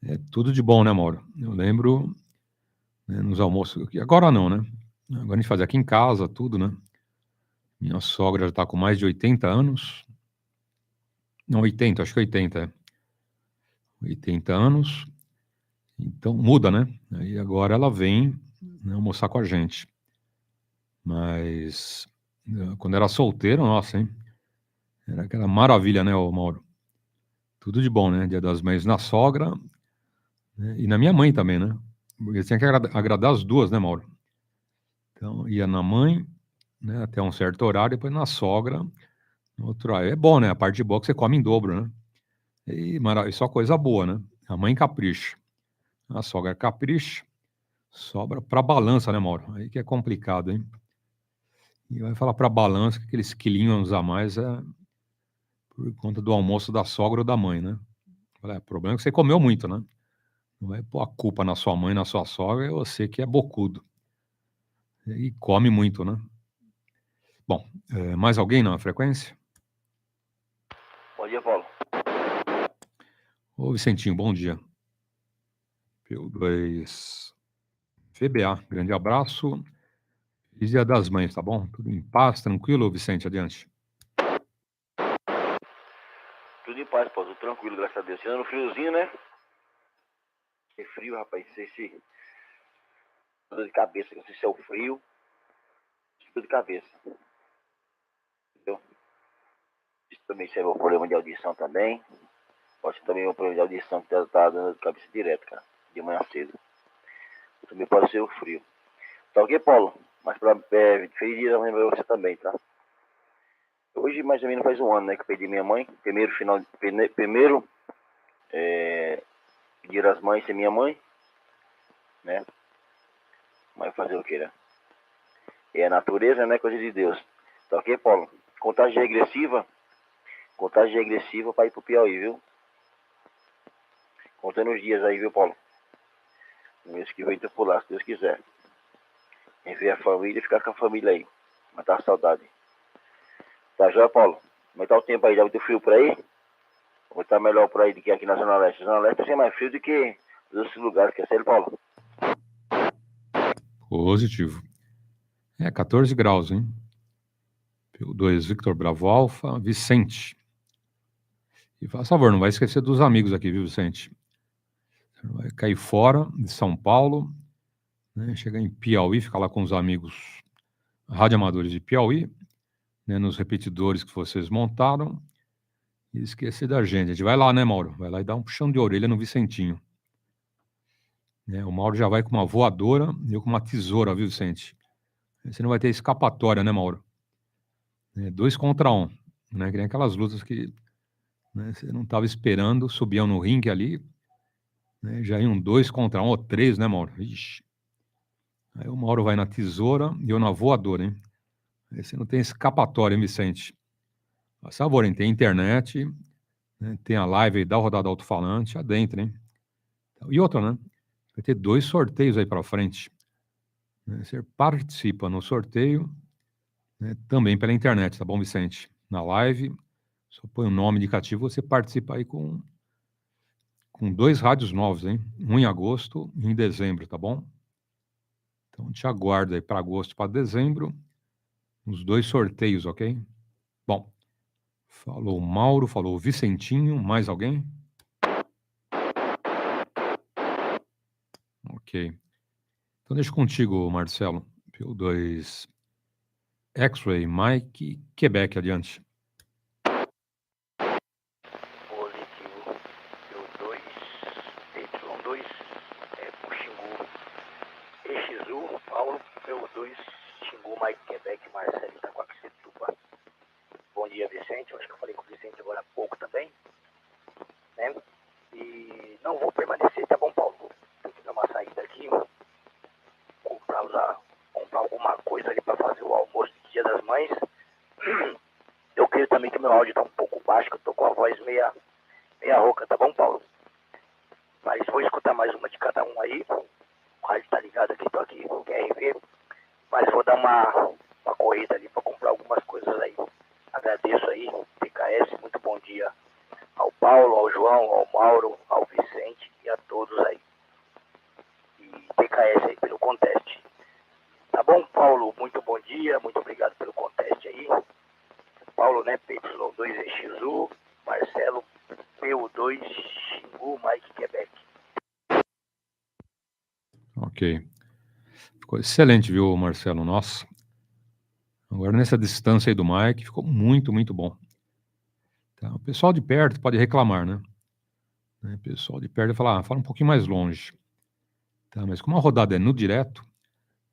é tudo de bom, né, Mauro? Eu lembro, né, nos almoços, agora não, né? Agora a gente faz aqui em casa, tudo, né? Minha sogra já está com mais de 80 anos. Não, 80, acho que 80, é. 80 anos. Então muda, né? Aí agora ela vem, né, almoçar com a gente. Mas quando era solteiro, nossa, hein? Era aquela maravilha, né, ô Mauro? Tudo de bom, né? Dia das Mães na sogra, né? E na minha mãe também, né? Porque tinha que agradar as duas, né, Mauro? Então ia na mãe, né, até um certo horário, depois na sogra, no outro horário. É bom, né? A parte boa é que você come em dobro, né? E só coisa boa, né? A mãe capricha. A sogra capricha, sobra pra balança, né, Mauro? Aí que é complicado, hein? E vai falar pra balança que aqueles quilinhos a mais é por conta do almoço da sogra ou da mãe, né? O problema é que você comeu muito, né? Não vai pôr a culpa na sua mãe, na sua sogra, é você que é bocudo. E come muito, né? Bom, mais alguém na frequência?
Bom dia, Paulo.
Ô, Vicentinho, bom dia. PY2 VBA, grande abraço. Feliz Dia das Mães, tá bom? Tudo em paz, tranquilo, Vicente, adiante.
Tudo em paz, Paulo. Tudo tranquilo, graças a Deus. Tirando um friozinho, né? É frio, rapaz. Não sei se... dor de cabeça, não sei se é o frio. Dor de cabeça. Entendeu? Isso também serve um problema de audição também. Pode ser também um problema de audição que tá dando de cabeça direto, cara. De manhã cedo. Também pode ser o frio. Tá ok, Paulo?
Mas feliz dia da mãe pra você também, tá? Hoje mais ou menos faz um ano, né, que eu perdi minha mãe. Primeiro dia das mães sem minha mãe, né? Mas fazer o que, né? É a natureza, né? Coisa de Deus. Tá ok, Paulo? Contagem regressiva para ir pro Piauí, viu? Contando os dias aí, viu, Paulo? No mês que vem tu por lá, se Deus quiser. Enviar a família e ficar com a família aí. Matar a saudade. Tá já, Paulo? Como é que tá o tempo aí? Já muito frio por aí? Ou tá melhor por aí do que aqui na Zona Leste? Na Zona Leste tá mais frio do que nos outros lugares, que é sério, Paulo?
Positivo. 14 graus, hein? PY2 Victor Bravo Alfa, Vicente. E faz favor, não vai esquecer dos amigos aqui, viu, Vicente? Você não vai cair fora de São Paulo, né? Chegar em Piauí, ficar lá com os amigos radioamadores de Piauí, né? Nos repetidores que vocês montaram. E esquecer da gente. A gente vai lá, né, Mauro? Vai lá e dá um puxão de orelha no Vicentinho. Né? O Mauro já vai com uma voadora e eu com uma tesoura, viu, Vicente? Você não vai ter escapatória, né, Mauro? 2 contra 1. Né? Que nem aquelas lutas que, né, você não estava esperando, subiam no ringue ali, né? Já iam 2 contra 1 ou 3, né, Mauro? Ixi. Aí o Mauro vai na tesoura e eu na voadora, hein? Aí você não tem escapatória, hein, Vicente? Por favor, hein? Tem internet, né? Tem a live aí da rodada alto-falante adentro, hein? E outra, né? Vai ter 2 sorteios aí para frente. Né? Você participa no sorteio, né, também pela internet, tá bom, Vicente? Na live, só põe o nome indicativo, você participa aí com 2 rádios novos, hein? Um em agosto e um em dezembro, tá bom? Então, te aguardo aí para agosto e para dezembro, os 2 sorteios, ok? Bom, falou o Mauro, falou o Vicentinho, mais alguém? Ok. Então, deixa contigo, Marcelo. PY2 X-Ray, Mike, Quebec, adiante.
Positivo. PY2, PY2, pro Xingu. EXU, Paulo, PY2, Xingu, Mike, Quebec, Marcelo, Itaquaquecetuba. Bom dia, Vicente. Eu acho que eu falei com o Vicente agora há pouco também, né? E não vou permanecer, tá bom, Paulo? Tem que dar uma saída aqui, comprar alguma coisa ali para fazer o almoço do Dia das Mães. Eu creio também que meu áudio tá um pouco baixo, que eu tô com a voz meia rouca, tá bom, Paulo? Mas vou escutar mais uma de cada um aí. O rádio tá ligado aqui, tô aqui no QRV. Mas vou dar uma corrida ali para comprar algumas coisas aí. Agradeço aí, TKS, muito bom dia ao Paulo, ao João, ao Mauro, ao Vicente e a todos aí. E TKS aí pelo conteste. Tá bom, Paulo? Muito bom dia, muito obrigado pelo conteste aí. Paulo, né, PY2EXU, Marcelo, PY2, Xingu, Mike, Quebec.
Ok. Ficou excelente, viu, Marcelo? Nossa. Agora, nessa distância aí do Mike, ficou muito, muito bom. Tá? O pessoal de perto pode reclamar, né? O pessoal de perto vai falar, fala um pouquinho mais longe. Tá? Mas como a rodada é no direto,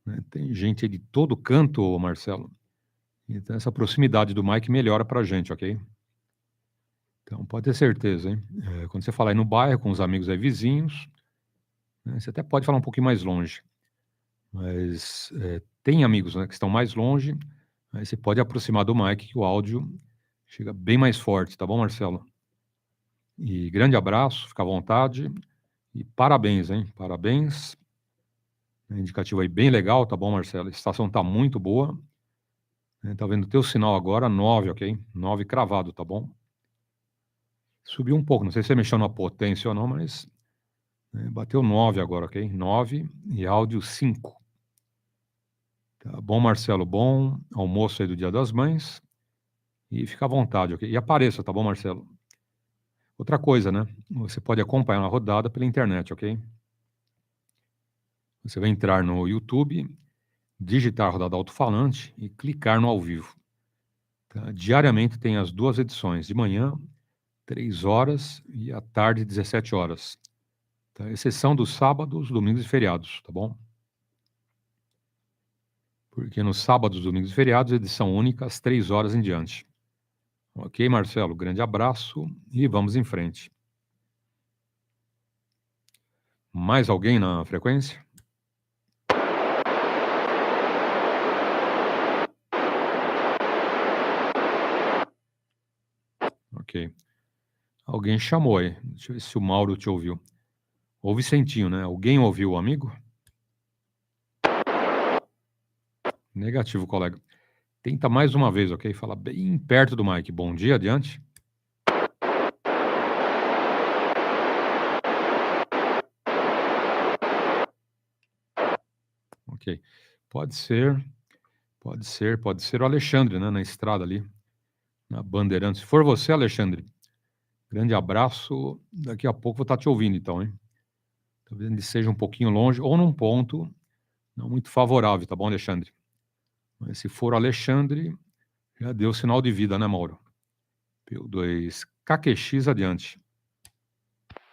né, tem gente aí de todo canto, Marcelo. Então, essa proximidade do Mike melhora pra gente, ok? Então, pode ter certeza, hein? Quando você falar aí no bairro, com os amigos aí vizinhos, né, você até pode falar um pouquinho mais longe. Mas tem amigos, né, que estão mais longe, aí você pode aproximar do Mike, que o áudio chega bem mais forte, tá bom, Marcelo? E grande abraço, fica à vontade. E parabéns, hein? Parabéns. Indicativo aí bem legal, tá bom, Marcelo? A estação tá muito boa. Tá vendo o teu sinal agora, 9, ok? 9 cravado, tá bom? Subiu um pouco, não sei se você mexeu na potência ou não, mas bateu 9 agora, ok? 9 e áudio 5. Tá bom, Marcelo? Bom almoço aí do Dia das Mães. E fica à vontade, ok? E apareça, tá bom, Marcelo? Outra coisa, né? Você pode acompanhar a rodada pela internet, ok? Você vai entrar no YouTube, digitar a rodada alto-falante e clicar no ao vivo. Tá? Diariamente tem as 2 edições, de manhã, 3 horas, e à tarde, 17 horas. Tá? Exceção dos sábados, domingos e feriados, tá bom? porque nos sábados, domingos e feriados, edição única, às 3 horas em diante. Ok, Marcelo? Grande abraço e vamos em frente. Mais alguém na frequência? Ok. Alguém chamou aí. Deixa eu ver se o Mauro te ouviu. Ou Vicentinho, né? Alguém ouviu o amigo? Negativo, colega. Tenta mais uma vez, ok? Fala bem perto do mic. Bom dia, adiante. Ok. Pode ser o Alexandre, né? Na estrada ali, na Bandeirantes. Se for você, Alexandre, grande abraço. Daqui a pouco vou estar te ouvindo, então, hein? Talvez ele seja um pouquinho longe ou num ponto não muito favorável, tá bom, Alexandre? Mas se for o Alexandre, já deu sinal de vida, né, Mauro? PY2EXU adiante.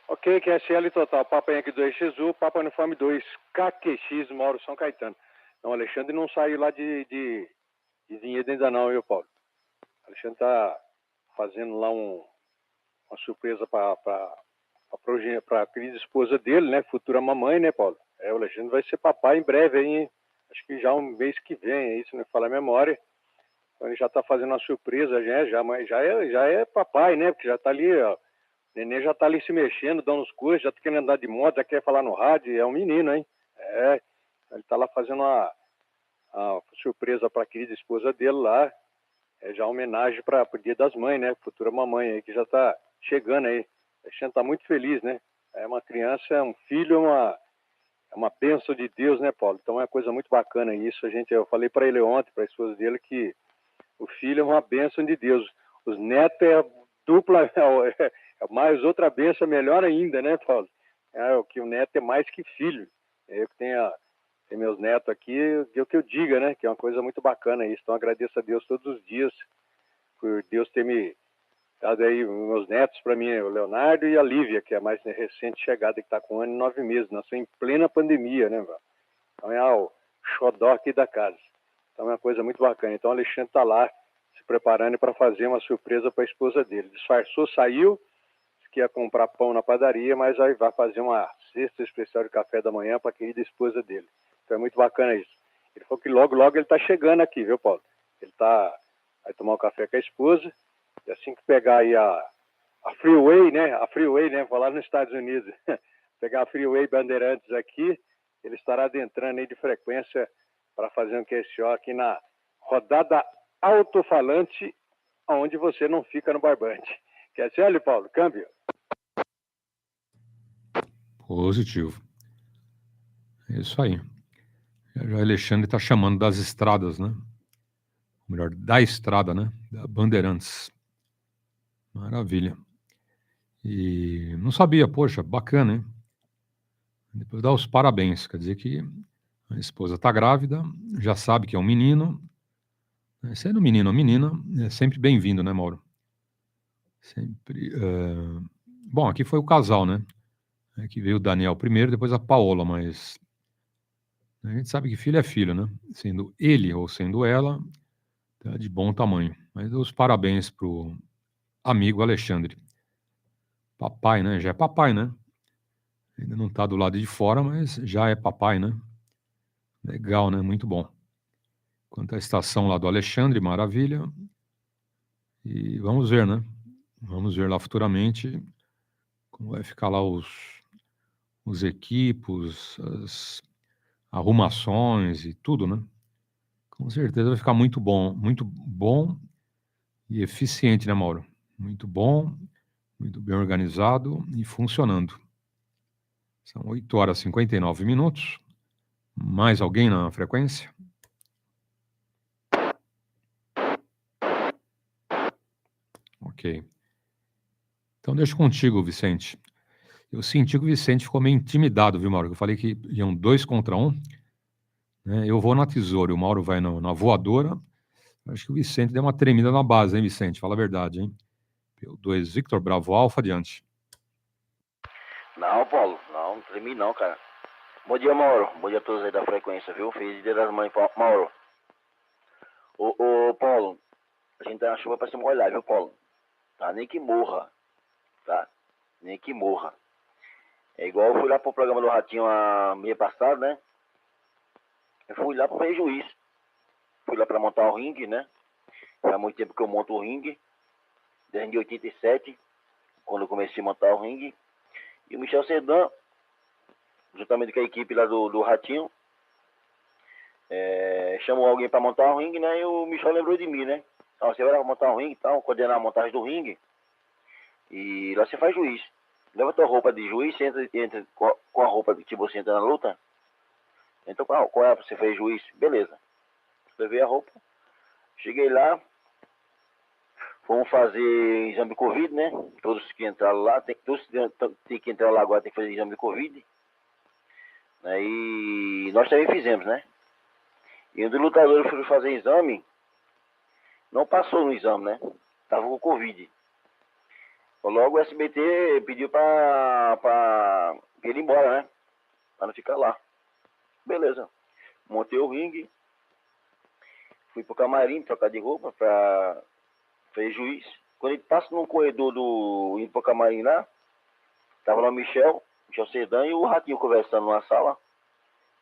Ok, QSL total, Papa Yankee 2XU, Papa Uniforme 2, KQX, Mauro São Caetano. Não, o Alexandre não saiu lá de Vinhedo ainda não, viu, Paulo? O Alexandre tá fazendo lá uma surpresa para a querida esposa dele, né, futura mamãe, né, Paulo? O Alexandre vai ser papai em breve, hein? Acho que já um mês que vem, aí, se não me falar a memória. Então ele já tá fazendo uma surpresa, mas já é papai, né? Porque já tá ali, ó. O neném já tá ali se mexendo, dando os coisas, já tá querendo andar de moto, já quer falar no rádio, é um menino, hein? Ele tá lá fazendo uma surpresa para a querida esposa dele lá, já homenagem para o Dia das Mães, né? Futura mamãe aí, que já tá chegando aí. A gente tá muito feliz, né? É uma criança, é um filho, é uma bênção de Deus, né, Paulo? Então é uma coisa muito bacana isso. Eu falei para ele ontem, para a esposa dele, que o filho é uma bênção de Deus. Os netos é dupla, é mais outra bênção, melhor ainda, né, Paulo? Que o neto é mais que filho. Eu que tenho meus netos aqui, é o que eu diga, né? Que é uma coisa muito bacana isso. Então agradeço a Deus todos os dias por Deus ter me dado aí meus netos para mim, o Leonardo e a Lívia, que é a mais recente chegada, que está com 1 ano e 9 meses. Nasceu em plena pandemia, né, velho? Então é o xodó aqui da casa. Então é uma coisa muito bacana. Então o Alexandre está lá se preparando para fazer uma surpresa para a esposa dele. Disfarçou, saiu, que ia comprar pão na padaria, mas aí vai fazer uma cesta especial de café da manhã para a querida esposa dele. Então é muito bacana isso. Ele falou que logo ele está chegando aqui, viu, Paulo? Ele vai tomar um café com a esposa, e assim que pegar aí a Freeway, né? Vou lá nos Estados Unidos, pegar a Freeway Bandeirantes aqui, ele estará adentrando aí de frequência para fazer um QSO aqui na rodada Alto-falante, onde você não fica no barbante. QSL, Paulo, câmbio.
Positivo. É isso aí. Já o Alexandre está chamando das estradas, né? Ou melhor, da estrada, né? Da Bandeirantes. Maravilha. E não sabia, poxa, bacana, hein? Depois dá os parabéns, quer dizer que a esposa está grávida, já sabe que é um menino. Sendo menino ou menina, é sempre bem-vindo, né, Mauro? Sempre. Bom, aqui foi o casal, né? Aqui veio o Daniel primeiro, depois a Paola, mas a gente sabe que filho é filho, né? Sendo ele ou sendo ela, tá de bom tamanho. Mas os parabéns pro amigo Alexandre. Papai, né? Já é papai, né? Ainda não tá do lado de fora, mas já é papai, né? Legal, né? Muito bom. Quanto à estação lá do Alexandre, maravilha. E vamos ver, né? Vamos ver lá futuramente como vai ficar lá os equipos, as arrumações e tudo, né? Com certeza vai ficar muito bom e eficiente, né, Mauro? Muito bom, muito bem organizado e funcionando. São 8 horas e 59 minutos. Mais alguém na frequência? Ok. Então deixa contigo, Vicente. Eu senti que o Vicente ficou meio intimidado, viu, Mauro? Eu falei que iam 2 contra 1. Né? Eu vou na tesoura e o Mauro vai na voadora. Acho que o Vicente deu uma tremida na base, hein, Vicente? Fala a verdade, hein? PY2 Victor Bravo Alfa, adiante.
Não, Paulo, não tremi não, cara. Bom dia, Mauro. Bom dia a todos aí da frequência, viu? Feliz Dia das Mães, Mauro. Ô, Paulo, a gente tá na chuva pra se molhar, viu, Paulo? Tá, nem que morra, tá? Nem que morra. É igual eu fui lá pro programa do Ratinho a mês passado, né? Eu fui lá pra fazer juiz. Fui lá pra montar o ringue, né? Faz muito tempo que eu monto o ringue. Desde 87, quando eu comecei a montar o ringue. E o Michel Sedan, juntamente com a equipe lá do Ratinho, chamou alguém pra montar o ringue, né? E o Michel lembrou de mim, né? Então, você vai montar um ringue, então, coordenar a montagem do ringue. E lá você faz juiz. Leva tua roupa de juiz, você entra com a roupa que você entra na luta. Então, qual é? Você fez juiz? Beleza. Levei a roupa. Cheguei lá. Fomos fazer exame de Covid, né? Todos que entraram lá, todos tem que entrar lá agora, tem que fazer exame de Covid. E nós também fizemos, né? E um dos lutadores foi fazer exame, não passou no exame, né? Tava com Covid. Logo o SBT pediu pra ele ir embora, né? Pra não ficar lá. Beleza. Montei o ringue. Fui pro camarim trocar de roupa pra fazer juiz. Quando ele passa no corredor indo pro camarim lá, tava lá o Michel Sedan e o Ratinho conversando numa sala.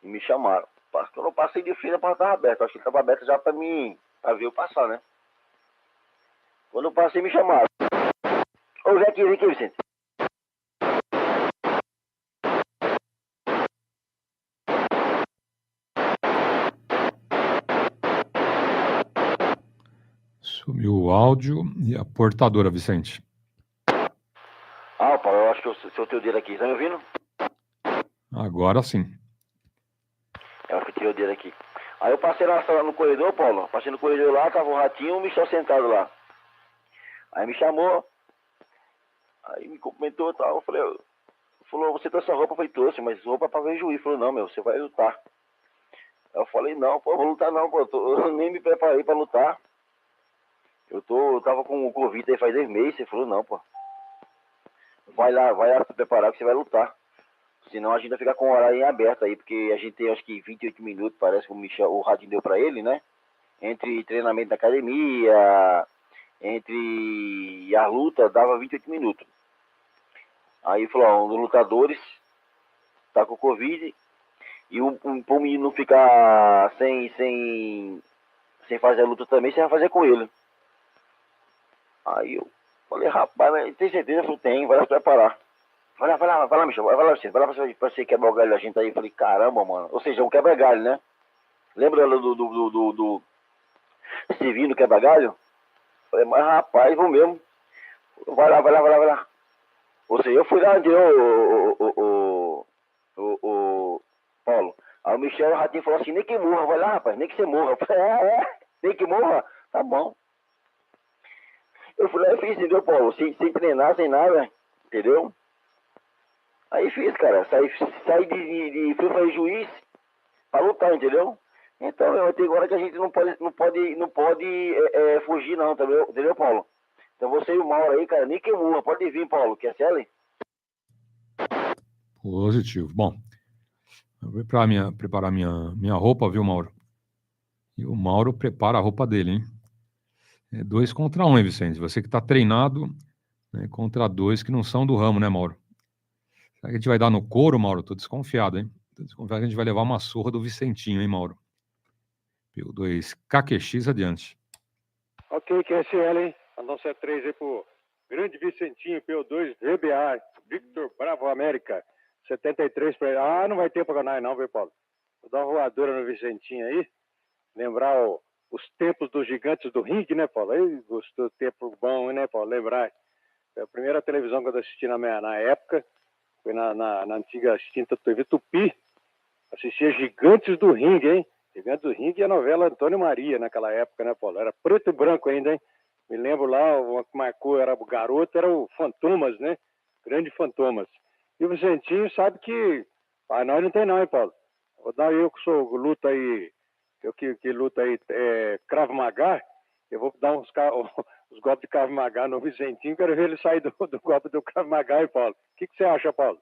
E me chamaram. Quando eu passei de frente, a porta tava aberta. Acho que tava aberta já pra mim, pra ver eu passar, né? Quando eu passei, me chamaram. Ô, vem aqui, Vicente.
Sumiu o áudio e a portadora, Vicente.
Paulo, eu acho que o seu teu dedo aqui. Tá me ouvindo?
Agora sim.
Eu acho que eu tirei o dedo aqui. Aí eu passei na sala no corredor, Paulo. Passei no corredor lá, tava o Ratinho e o Michel sentado lá. Aí me chamou. Aí me cumprimentou e tal. Eu falei, falou, você trouxe a roupa? Eu falei, trouxe, mas roupa pra ver juiz. Ele falou, não, meu, você vai lutar. Eu falei, não, pô, vou lutar não, pô. Eu nem me preparei pra lutar. Eu tava com o Covid aí faz 2 meses. Ele falou, não, pô. Vai lá se preparar que você vai lutar. Senão a gente vai ficar com o horário em aberto aí, porque a gente tem acho que 28 minutos, parece que o Ratinho deu pra ele, né? Entre treinamento da academia, entre a luta, dava 28 minutos. Aí falou, ó, um dos lutadores tá com Covid e pro menino não ficar sem fazer a luta também, você vai fazer com ele. Aí eu falei, rapaz, mas tem certeza? Eu falei, tem, vai lá se preparar. Vai lá, Michel, vai lá pra você quebrar o galho da gente aí. Eu falei, caramba, mano. Ou seja, um quebra-galho, né? Lembra do Civil quebra-galho? Falei, mas rapaz, vou mesmo. Vai lá. Ou seja, eu fui lá onde o Paulo. Aí o Michel e o Ratinho falou assim, nem que morra, vai lá, rapaz, nem que você morra. Eu falei, nem que morra? Tá bom. Eu fui lá e fiz, entendeu, Paulo? Sem treinar, sem nada, entendeu? Aí fiz, cara, saí fui fazer juiz pra lutar, entendeu? Então, tem hora que a gente não pode fugir não, entendeu, Paulo? Então você e o Mauro aí, cara, nem que morra, pode vir, Paulo, quer ser?
Positivo. Bom, eu vou preparar minha roupa, viu, Mauro? E o Mauro prepara a roupa dele, hein? É 2 contra 1, hein, Vicente? Você que tá treinado, né, contra 2 que não são do ramo, né, Mauro? Será que a gente vai dar no couro, Mauro? Tô desconfiado, hein? Tô desconfiado que a gente vai levar uma surra do Vicentinho, hein, Mauro? PY2EXU adiante.
Ok, QSL, hein? Mandou 73 aí pro grande Vicentinho, PY2 VBA, Victor Bravo América, 73 pra ele. Ah, não vai ter pra ganhar não, viu, Paulo? Vou dar uma voadora no Vicentinho aí, lembrar os tempos dos gigantes do ringue, né, Paulo? Aí gostou do tempo bom, né, Paulo? Lembrar. Foi a primeira televisão que eu assisti na época, foi na antiga extinta TV Tupi. Assistia Gigantes do Ringue, hein? Gigantes do Ringue e a novela Antônio Maria naquela época, né, Paulo? Era preto e branco ainda, hein? Me lembro lá, o que marcou era o garoto, era o Fantomas, né? Grande Fantomas. E o Vicentinho sabe que nós não tem não, hein, Paulo? Vou dar eu que sou luta aí, eu que luta aí Krav Maga, eu vou dar os golpes de Krav Maga no Vicentinho, quero ver ele sair do golpe do Krav Maga, hein, Paulo? O que você acha, Paulo?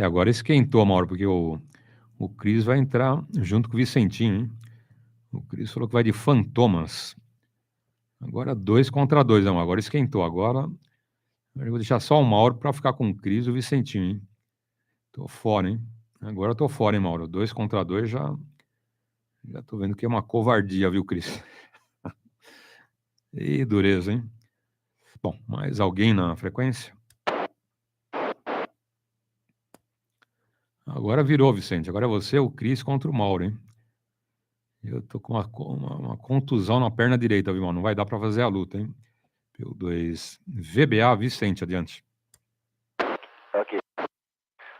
Agora esquentou, Mauro, porque o Cris vai entrar junto com o Vicentinho, hein? O Cris falou que vai de fantomas. Agora 2 contra 2, não. Agora esquentou. Agora eu vou deixar só o Mauro para ficar com o Cris e o Vicentinho, hein? Tô fora, hein? Agora eu tô fora, hein, Mauro? 2 contra 2 já tô vendo que é uma covardia, viu, Cris? Ih, dureza, hein? Bom, mais alguém na frequência? Agora virou, Vicente. Agora é você, o Cris contra o Mauro, hein? Eu tô com uma contusão na perna direita, viu, Mauro? Não vai dar para fazer a luta, hein? PY2EXU, VBA, Vicente, adiante.
Ok.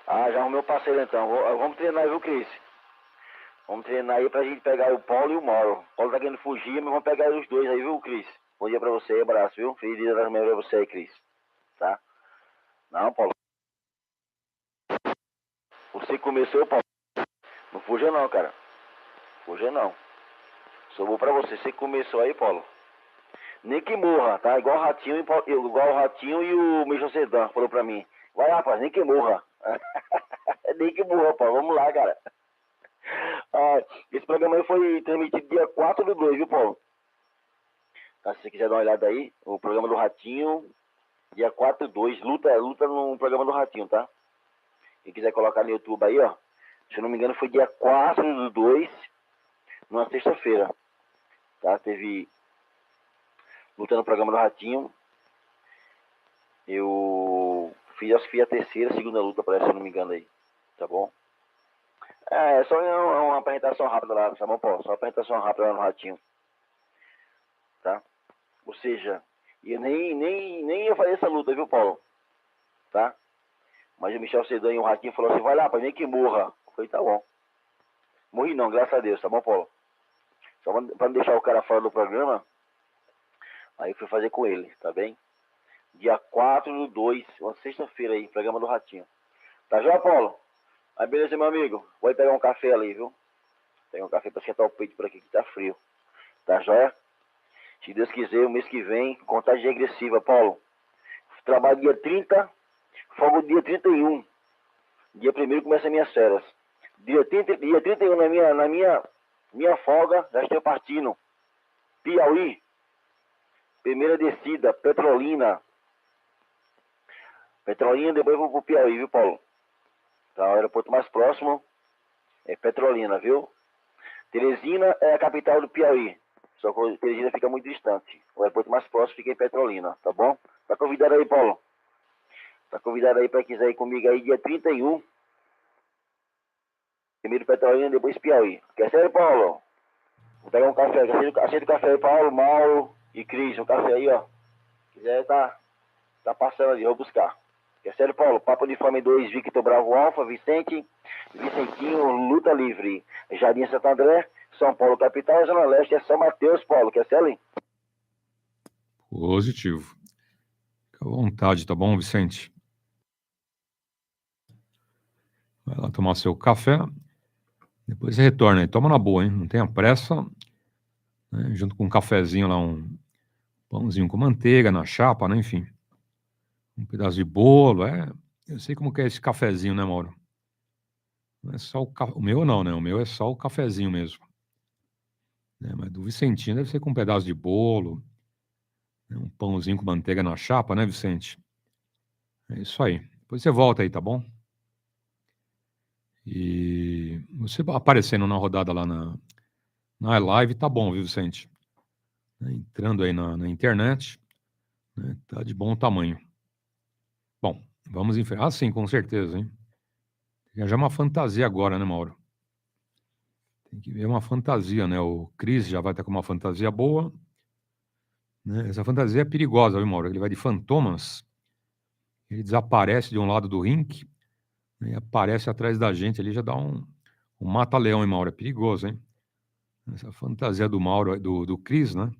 Ah, já arrumei o parceiro então. Vamos treinar aí, viu, Cris? Vamos treinar aí pra gente pegar o Paulo e o Mauro. O Paulo tá querendo fugir, mas vamos pegar os dois aí, viu, Cris? Bom dia pra você, abraço, viu? Feliz dia das mães pra você aí, Cris. Tá? Não, Paulo. Você começou, Paulo. Não fuja não, cara. Fuja não. Sou bom pra você. Você começou aí, Paulo. Nem que morra, tá? Igual o Ratinho e o Michel Sedan falou pra mim. Vai, rapaz, nem que morra. Nem que morra, Paulo. Vamos lá, cara. Ah, esse programa aí foi transmitido dia 4/2, viu, Paulo? Tá, se você quiser dar uma olhada aí, o programa do Ratinho, dia 4/2, luta no programa do Ratinho, tá? Quem quiser colocar no YouTube aí, ó. Se eu não me engano, foi dia 4/2, numa sexta-feira. Tá? Teve luta no programa do Ratinho. Eu acho que fiz a terceira, segunda luta, parece, se eu não me engano aí. Tá bom? É só uma apresentação rápida lá, tá bom, Paulo? Só uma apresentação rápida lá no Ratinho. Tá? Ou seja, eu nem ia fazer essa luta, viu, Paulo? Tá? Mas o Michel Sedan e o Ratinho falou assim, vai lá, pra nem que morra. Eu falei, tá bom. Morri não, graças a Deus, tá bom, Paulo? Só pra não deixar o cara fora do programa, aí eu fui fazer com ele, tá bem? Dia 4/2, uma sexta-feira aí, programa do Ratinho. Tá já, Paulo? Aí beleza, meu amigo. Vou pegar um café ali, viu? Pegar um café pra esquentar o peito por aqui que tá frio. Tá joia? Se Deus quiser, o mês que vem, contagem regressiva, Paulo. Trabalho dia 30, folga dia 31. Dia 1º começa as minhas férias. Dia 31 na minha folga, já estou partindo. Piauí. Primeira descida, Petrolina. Petrolina, depois vou pro Piauí, viu, Paulo? Tá, o aeroporto mais próximo é Petrolina, viu? Teresina é a capital do Piauí. Só que Teresina fica muito distante. O aeroporto mais próximo fica em Petrolina, tá bom? Tá convidado aí, Paulo? Tá convidado aí pra quiser ir comigo aí dia 31. Primeiro Petrolina, depois Piauí. Quer sério, Paulo? Vou pegar um café. Aceita o café aí, Paulo, Mauro e Cris. Um café aí, ó. Se quiser, tá passando ali, vou buscar. Quer sério, Paulo? Papo Uniforme 2, Victor Bravo Alfa, Vicentinho, Luta Livre. Jardim Santo André, São Paulo, capital, Zona Leste, é São Mateus, Paulo. Quer sério, hein?
Positivo. Fica à vontade, tá bom, Vicente? Vai lá tomar seu café. Depois você retorna aí. Toma na boa, hein? Não tenha pressa. Né? Junto com um cafezinho lá, um pãozinho com manteiga na chapa, né? Enfim. Um pedaço de bolo, Eu sei como que é esse cafezinho, né, Mauro? Não é só o meu não, né? O meu é só o cafezinho mesmo. Mas do Vicentinho deve ser com um pedaço de bolo, né? Um pãozinho com manteiga na chapa, né, Vicente? É isso aí. Depois você volta aí, tá bom? E você aparecendo na rodada lá na live, tá bom, viu, Vicente? Entrando aí na internet, né? Tá de bom tamanho. Bom, vamos em frente. Ah, sim, com certeza, hein? Tem que já uma fantasia agora, né, Mauro? Tem que ver uma fantasia, né? O Cris já vai estar com uma fantasia boa, né? Essa fantasia é perigosa, viu, Mauro? Ele vai de fantomas, ele desaparece de um lado do ringue, né? E aparece atrás da gente ali, já dá um mata-leão, hein, Mauro? É perigoso, hein? Essa fantasia do Mauro, do Cris, né?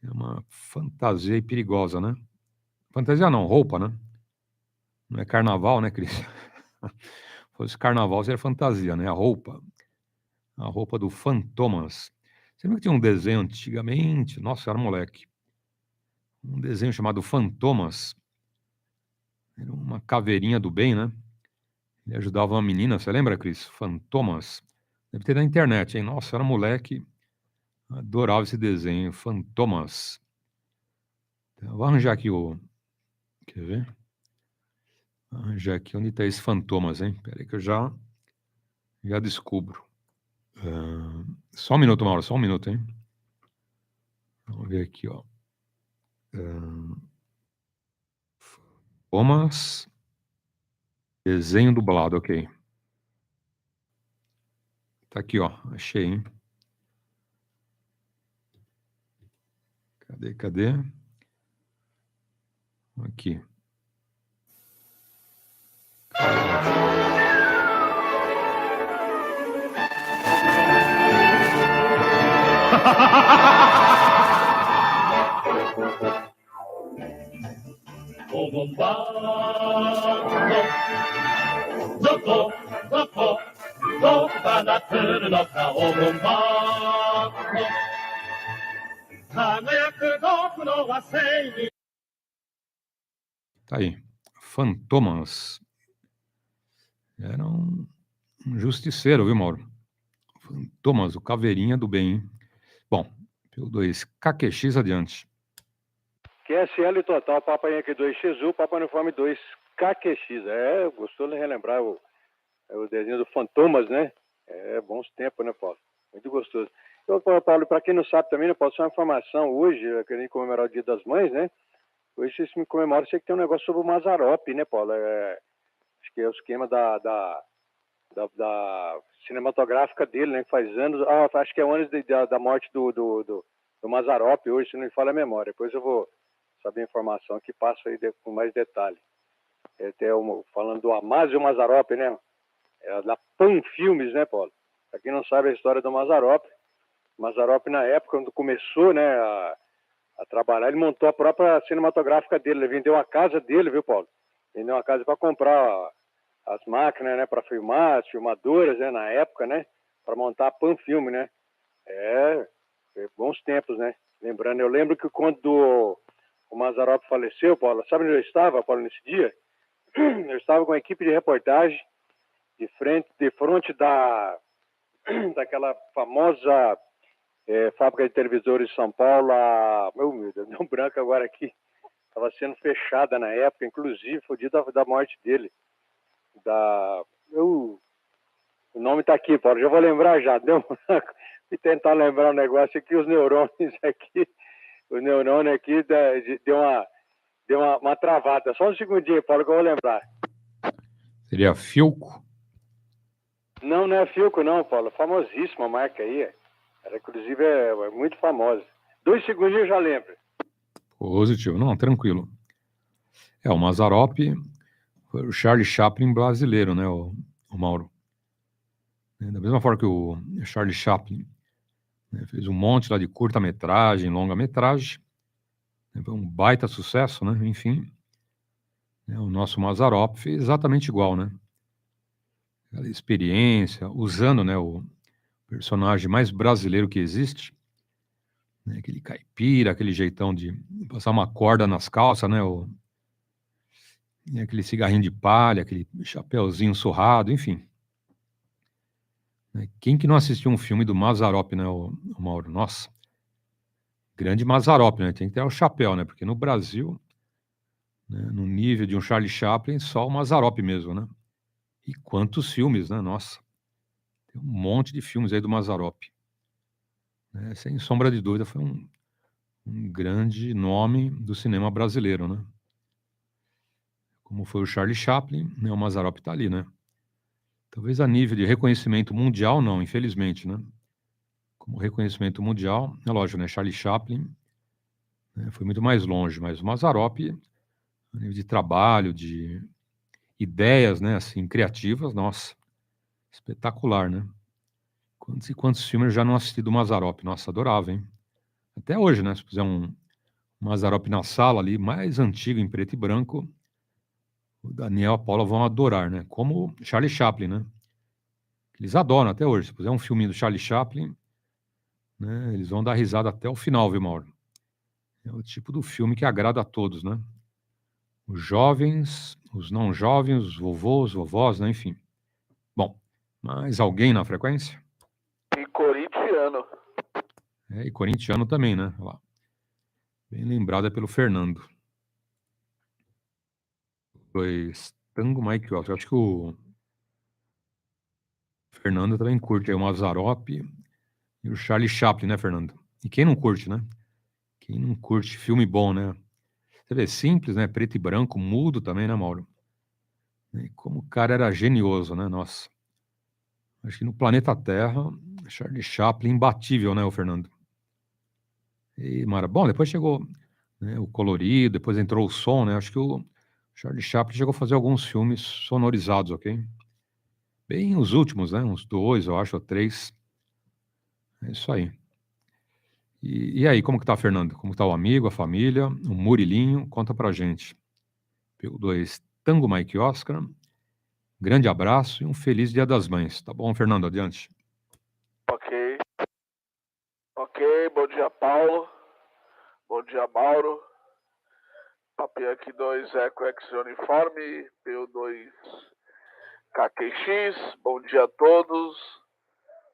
É uma fantasia perigosa, né? Fantasia não, roupa, né? Não é carnaval, né, Cris? Se fosse carnaval, seria fantasia, né? A roupa do Fantomas. Você lembra que tinha um desenho antigamente? Nossa, eu era moleque. Um desenho chamado Fantomas. Era uma caveirinha do bem, né? Ele ajudava uma menina, você lembra, Cris? Fantomas. Deve ter na internet, hein? Nossa, eu era moleque. Adorava esse desenho, Fantomas. Então, vou arranjar aqui o... Quer ver? Vou arranjar aqui onde está esse Fantomas, hein? Espera aí que eu já descubro. Só um minuto, Mauro, só um minuto, hein? Vamos ver aqui, ó. Fantomas... Desenho dublado, ok. Tá aqui, ó. Achei, hein? Cadê? Aqui. Tá aí. Fantomas. Era um justiceiro, viu, Mauro? Fantomas, o caveirinha do bem, hein? Bom, PY2 KQX adiante.
QSL total, Papa Yankee 2XU, Papa Uniforme 2 KQX. Gostou de relembrar o desenho do Fantomas, né? Bons tempos, né, Paulo? Muito gostoso. Então, Paulo, para quem não sabe também, eu posso dar uma informação hoje, querendo comemorar o Dia das Mães, né? Hoje vocês me comemoram, sei que tem um negócio sobre o Mazzaropi, né, Paulo? Acho que é o esquema da cinematográfica dele, né? Que faz anos, acho que é anos da morte do Mazzaropi hoje, se não me falha a memória. Depois eu vou saber a informação que passo aí com mais detalhe. Até falando do Amásio Mazzaropi, né? Da PAN Filmes, né, Paulo? Pra quem não sabe a história do Mazzaropi, na época, quando começou, né, a trabalhar, ele montou a própria cinematográfica dele, ele vendeu a casa dele, viu, Paulo? Vendeu uma casa para comprar as máquinas, né, para filmar, as filmadoras, né, na época, né, para montar a PAN Filme, né? Bons tempos, né? Lembrando, eu lembro que quando o Mazzaropi faleceu, Paulo, sabe onde eu estava, Paulo, nesse dia? Eu estava com a equipe de reportagem de frente daquela famosa fábrica de televisores de São Paulo, meu Deus, deu um branco agora aqui, estava sendo fechada na época, inclusive foi o dia da morte dele. O nome está aqui, Paulo, já vou lembrar já, deu um branco, e tentar lembrar um negócio aqui, os neurônios aqui deu uma travada. Só um segundinho, Paulo, que eu vou lembrar.
Seria Filco?
Não é Filco, não, Paulo. Famosíssima marca aí. Ela, inclusive, é muito famosa. 2 segundinhos eu já lembro.
Positivo. Não, tranquilo. O Mazzaropi foi o Charlie Chaplin brasileiro, né, o Mauro? Da mesma forma que o Charlie Chaplin, né, fez um monte lá de curta-metragem, longa-metragem, né, foi um baita sucesso, né? Enfim, né, o nosso Mazzaropi fez exatamente igual, né? Aquela experiência, usando, né, o personagem mais brasileiro que existe, né, aquele caipira, aquele jeitão de passar uma corda nas calças, né, aquele cigarrinho de palha, aquele chapeuzinho surrado, enfim. Quem que não assistiu um filme do Mazzaropi, né, o Mauro? Nossa, grande Mazzaropi, né? Tem que ter o chapéu, né? Porque no Brasil, né, no nível de um Charlie Chaplin, só o Mazzaropi mesmo, né? E quantos filmes, né? Nossa, tem um monte de filmes aí do Mazzaropi. Né? Sem sombra de dúvida, foi um grande nome do cinema brasileiro, né? Como foi o Charlie Chaplin, né? O Mazzaropi tá ali, né? Talvez a nível de reconhecimento mundial, não, infelizmente, né? Como reconhecimento mundial, é lógico, né? Charlie Chaplin, né, foi muito mais longe, mas o Mazzaropi, a nível de trabalho, de ideias, né, assim, criativas, nossa, espetacular, né? Quantos e quantos filmes eu já não assisti do Mazzaropi? Nossa, adorava, hein? Até hoje, né? Se puser um Mazzaropi na sala ali, mais antigo, em preto e branco, o Daniel e a Paula vão adorar, né? Como Charlie Chaplin, né? Eles adoram até hoje. Se puser um filminho do Charlie Chaplin, né, eles vão dar risada até o final, viu, Mauro? É o tipo do filme que agrada a todos, né? Os jovens, os não jovens, os vovôs, vovós, né? Enfim. Bom, mais alguém na frequência?
E corintiano.
E corintiano também, né? Olha lá. Bem lembrado pelo Fernando. 2 Tango Mike Oscar. Eu acho que o Fernando também curte aí o Mazzaropi e o Charlie Chaplin, né, Fernando? E quem não curte, né? Quem não curte filme bom, né? Você vê, simples, né? Preto e branco, mudo também, né, Mauro? E como o cara era genioso, né? Nossa. Acho que no planeta Terra, Charlie Chaplin imbatível, né, o Fernando? E, Mara, bom, depois chegou, né, o colorido, depois entrou o som, né? Acho que o Charlie Chaplin chegou a fazer alguns filmes sonorizados, ok? Bem os últimos, né? Uns 2, eu acho, ou 3. É isso aí. E aí, como que tá, Fernando? Como tá o amigo, a família, o Murilinho? Conta pra gente. PY2 Tango Mike Oscar. Grande abraço e um feliz Dia das Mães. Tá bom, Fernando? Adiante.
Ok. Ok, bom dia, Paulo. Bom dia, Mauro. Papianque 2 Eco X Uniforme, PY2 KQX. Bom dia a todos.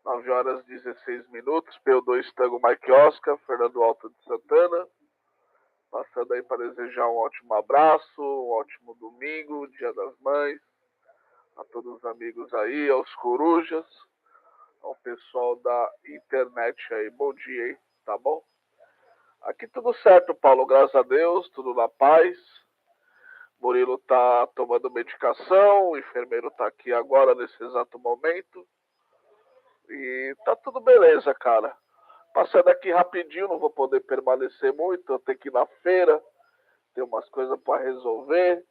9 horas 16 minutos. PY2 Tango Mike Oscar, Fernando Alto de Santana. Passando aí para desejar um ótimo abraço, um ótimo domingo, Dia das Mães. A todos os amigos aí, aos corujas, ao pessoal da internet aí. Bom dia, hein? Tá bom? Aqui tudo certo, Paulo, graças a Deus, tudo na paz. Murilo tá tomando medicação, o enfermeiro tá aqui agora, nesse exato momento. E tá tudo beleza, cara. Passando aqui rapidinho, não vou poder permanecer muito, eu tenho que ir na feira, tem umas coisas para resolver.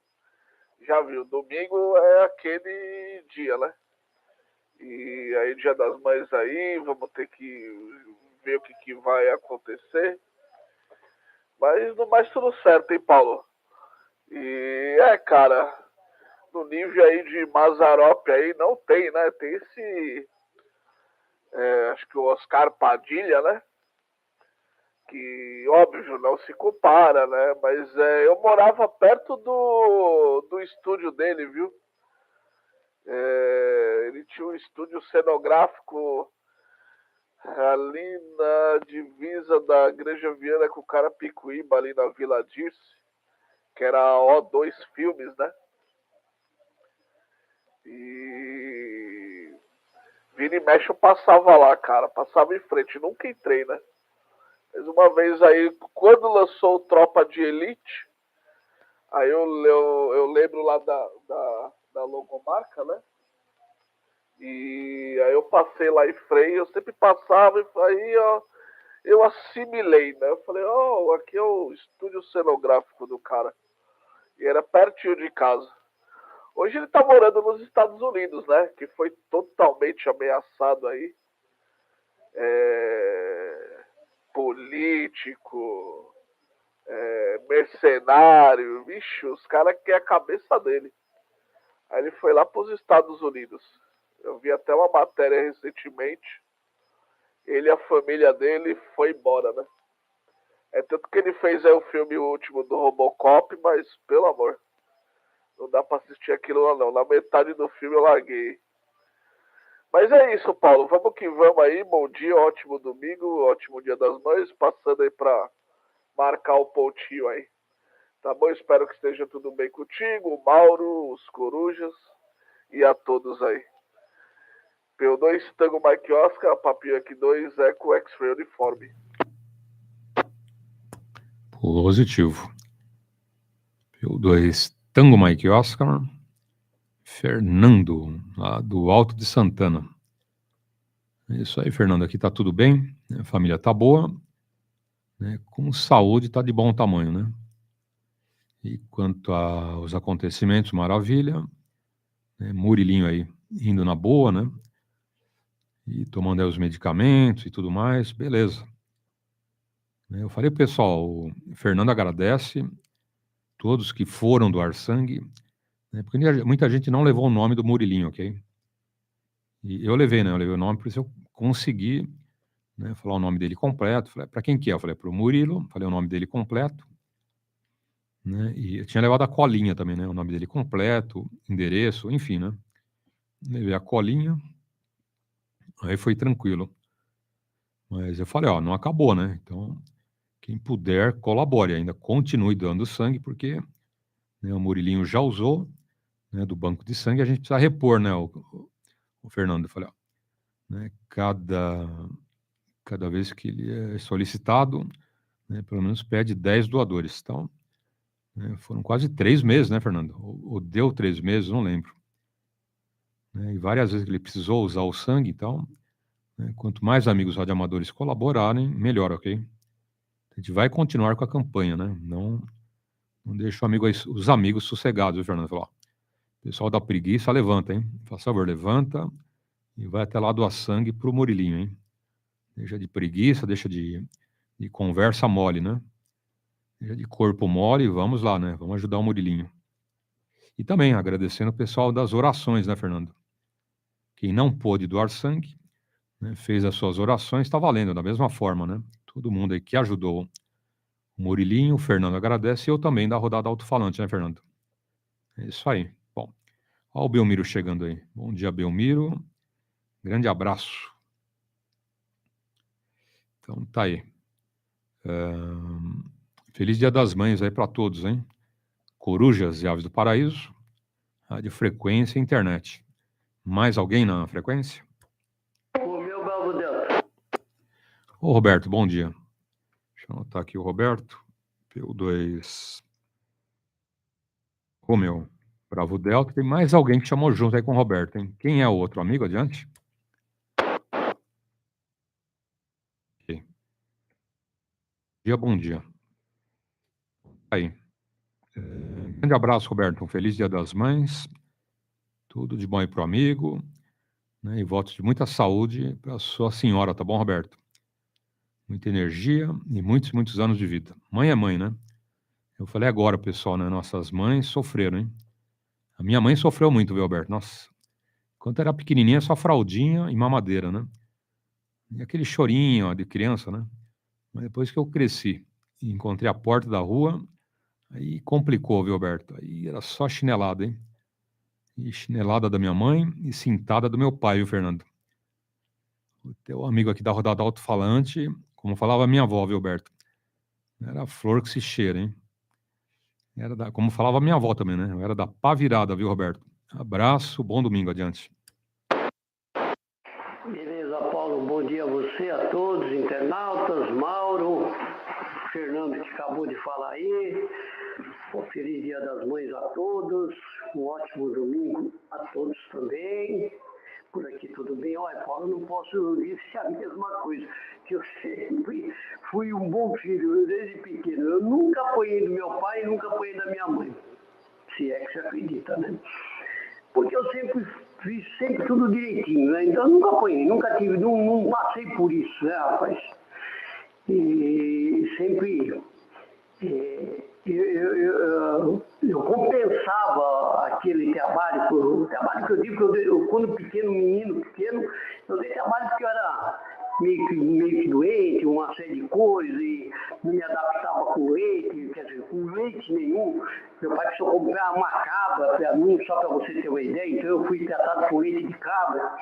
Já viu, domingo é aquele dia, né? E aí, Dia das Mães aí, vamos ter que ver o que vai acontecer. Mas no mais tudo certo, hein, Paulo? E cara, no nível aí de Mazzaropi aí não tem, né? Tem esse, acho que o Oscar Padilha, né? Que, óbvio, não se compara, né? Mas eu morava perto do estúdio dele, viu? Ele tinha um estúdio cenográfico ali na divisa da Igreja Viana com o Carapicuíba, ali na Vila Dirce, que era a O2 Filmes, né? E vira e mexe eu passava lá, cara, passava em frente, nunca entrei, né? Mas uma vez aí, quando lançou o Tropa de Elite, aí eu lembro lá da logomarca, né? E aí eu passei lá em frente, eu sempre passava, e aí eu assimilei, né? Eu falei, aqui é o estúdio cenográfico do cara. E era pertinho de casa. Hoje ele tá morando nos Estados Unidos, né? Que foi totalmente ameaçado aí. Político, mercenário, vixe, os caras querem a cabeça dele. Aí ele foi lá para os Estados Unidos. Eu vi até uma matéria recentemente. Ele e a família dele foi embora, né? Tanto que ele fez aí o filme último do Robocop, mas, pelo amor, não dá pra assistir aquilo lá não. Na metade do filme eu larguei. Mas é isso, Paulo. Vamos que vamos aí. Bom dia, ótimo domingo, ótimo Dia das Mães. Passando aí pra marcar o pontinho aí. Tá bom? Espero que esteja tudo bem contigo, o Mauro, os corujas e a todos aí. PY2 Tango Mike Oscar, Papianque 2 Eco X-Ray Uniforme.
Positivo. PY2 Tango Mike Oscar. Fernando, lá do Alto de Santana. É isso aí, Fernando. Aqui tá tudo bem, a família tá boa, né? Com saúde tá de bom tamanho, né? E quanto aos acontecimentos, maravilha. Né? Murilinho aí indo na boa, né? E tomando aí os medicamentos e tudo mais, beleza. Eu falei, pessoal, o Fernando agradece todos que foram doar sangue, né? Porque muita gente não levou o nome do Murilinho, ok? E eu levei, né? Eu levei o nome, por isso eu consegui, né, falar o nome dele completo. Falei, para quem que é? Eu falei, para o Murilo, falei o nome dele completo. Né? E eu tinha levado a colinha também, né? O nome dele completo, endereço, enfim, né? Levei a colinha, aí foi tranquilo. Mas eu falei, ó, não acabou, né? Então, quem puder, colabore, ainda continue dando sangue, porque, né, o Murilinho já usou, né, do banco de sangue, a gente precisa repor, né, o Fernando. Eu falei, ó, né, cada vez que ele é solicitado, né, pelo menos pede 10 doadores. Então, né, foram quase 3 meses, né, Fernando? Ou deu 3 meses, não lembro. Né, e várias vezes que ele precisou usar o sangue, então, né, quanto mais amigos radioamadores colaborarem, melhor, ok? A gente vai continuar com a campanha, né? Não deixa os amigos sossegados, viu, Fernando? Falou, ó, pessoal da preguiça, levanta, hein? Faz favor, levanta e vai até lá doar sangue pro Murilinho, hein? Deixa de preguiça, deixa de conversa mole, né? Deixa de corpo mole e vamos lá, né? Vamos ajudar o Murilinho. E também agradecendo o pessoal das orações, né, Fernando? Quem não pôde doar sangue, né, fez as suas orações, está valendo da mesma forma, né? Todo mundo aí que ajudou o Murilinho, o Fernando agradece e eu também da rodada Alto-falante, né, Fernando? É isso aí. Bom, olha o Belmiro chegando aí. Bom dia, Belmiro. Grande abraço. Então, tá aí. Feliz Dia das Mães aí para todos, hein? Corujas e Aves do Paraíso, rádio frequência e internet. Mais alguém na frequência?
O meu Bravo Delta.
Ô, Roberto, bom dia. Deixa eu anotar aqui o Roberto. PY2EXU. Romeu. Bravo Delta. Tem mais alguém que chamou junto aí com o Roberto, hein? Quem é o outro amigo? Adiante. Ok. Bom dia. Aí. Grande abraço, Roberto. Um feliz Dia das Mães. Tudo de bom aí pro amigo. Né? E votos de muita saúde para sua senhora, tá bom, Roberto? Muita energia e muitos, muitos anos de vida. Mãe é mãe, né? Eu falei agora, pessoal, né? Nossas mães sofreram, hein? A minha mãe sofreu muito, viu, Alberto? Nossa. Quando era pequenininha, só fraldinha e mamadeira, né? E aquele chorinho, ó, de criança, né? Mas depois que eu cresci e encontrei a porta da rua, aí complicou, viu, Alberto? Aí era só chinelada, hein? E chinelada da minha mãe e cintada do meu pai, viu, Fernando? O teu amigo aqui da rodada Alto-falante, como falava a minha avó, viu, Alberto? Era a flor que se cheira, hein? Como falava a minha avó também, né? Eu era da pá virada, viu, Roberto? Abraço, bom domingo, adiante.
Beleza, Paulo, bom dia a você, a todos, internautas, Mauro, Fernando que acabou de falar aí. Um feliz Dia das Mães a todos, um ótimo domingo a todos também. Por aqui tudo bem? Olha, Paulo, eu não posso dizer a mesma coisa, que eu sempre fui um bom filho, desde pequeno. Eu nunca apanhei do meu pai e nunca apanhei da minha mãe, se é que você acredita, né? Porque eu sempre fiz tudo direitinho, né? Então eu nunca apanhei, nunca tive, não passei por isso, né, rapaz? E sempre eu compensava aquele trabalho, o trabalho que eu digo, que eu quando menino pequeno, eu dei trabalho porque eu era meio que doente, uma série de coisas, e não me adaptava com leite, quer dizer, com leite nenhum. Meu pai precisou comprar uma cabra para mim, só para você ter uma ideia, então eu fui tratado com leite de cabra,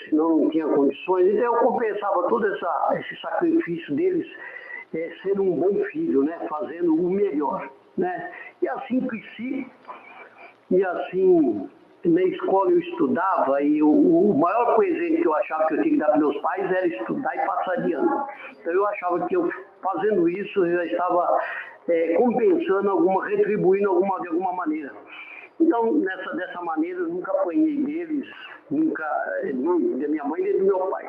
senão não tinha condições. Então eu compensava todo esse sacrifício deles, sendo um bom filho, né? Fazendo o melhor, né? E assim cresci, e assim na escola eu estudava, e o maior presente que eu achava que eu tinha que dar para meus pais era estudar e passar de ano. Então eu achava que eu fazendo isso eu já estava compensando retribuindo de alguma maneira. Então dessa maneira eu nunca apanhei deles, nunca, nem da minha mãe nem do meu pai.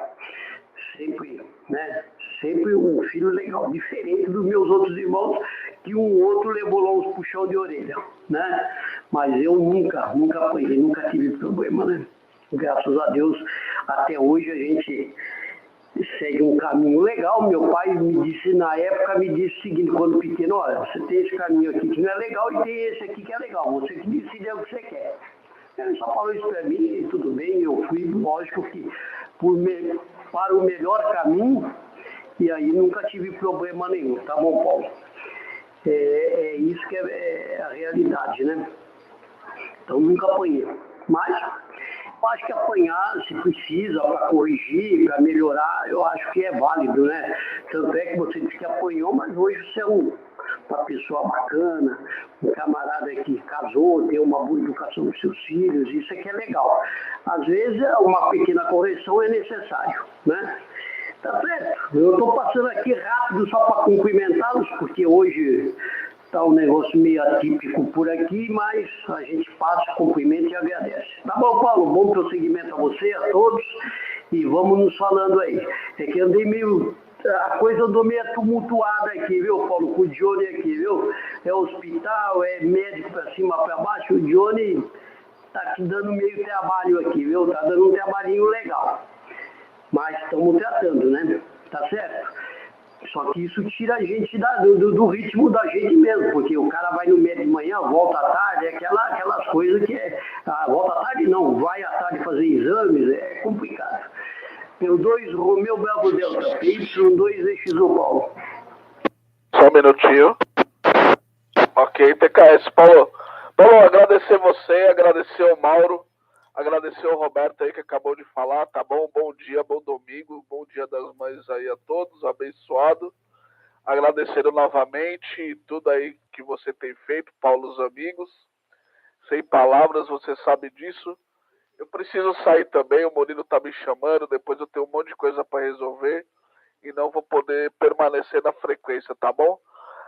Sempre, né? Sempre um filho legal, diferente dos meus outros irmãos, que um outro levou lá uns puxão de orelha, né? Mas eu nunca apanhei, nunca tive problema, né? Graças a Deus, até hoje a gente segue um caminho legal. Meu pai me disse o seguinte, quando pequeno, olha, você tem esse caminho aqui que não é legal e tem esse aqui que é legal, você que decide o que você quer. Ele só falou isso para mim e tudo bem, eu fui, lógico que para o melhor caminho, e aí nunca tive problema nenhum, tá bom, Paulo? É isso que é a realidade, né? Então nunca apanhei. Mas Acho que apanhar, se precisa, para corrigir, para melhorar, eu acho que é válido, né? Tanto é que você disse que apanhou, mas hoje você é uma pessoa bacana, um camarada que casou, tem uma boa educação dos seus filhos, isso é que é legal. Às vezes, uma pequena correção é necessário, né? Tá certo. Eu estou passando aqui rápido só para cumprimentá-los, porque hoje está um negócio meio atípico por aqui, mas a gente passa, cumprimenta e agradece. Tá bom, Paulo? Bom prosseguimento a você, a todos, e vamos nos falando aí. É que andei meio... A coisa andou meio tumultuada aqui, viu, Paulo? Com o Johnny aqui, viu? É hospital, é médico para cima, para baixo. O Johnny tá te dando meio trabalho aqui, viu? Tá dando um trabalhinho legal. Mas estamos tratando, né? Tá certo? Só que isso tira a gente do ritmo da gente mesmo, porque o cara vai no médico de manhã, volta à tarde, aquelas coisas que é... volta à tarde não, vai à tarde fazer exames, é complicado. PY2, Romeu Bravo Delta, PY2EXU, Paulo.
Só um minutinho. Ok, TKS, Paulo. Paulo, agradecer você, agradecer o Mauro, agradecer o Roberto aí que acabou de falar, tá bom? Bom dia, bom domingo, bom dia das mães aí a todos, abençoado. Agradecendo novamente tudo aí que você tem feito, Paulo, os amigos. Sem palavras, você sabe disso. Eu preciso sair também, o Murilo tá me chamando, depois eu tenho um monte de coisa para resolver e não vou poder permanecer na frequência, tá bom?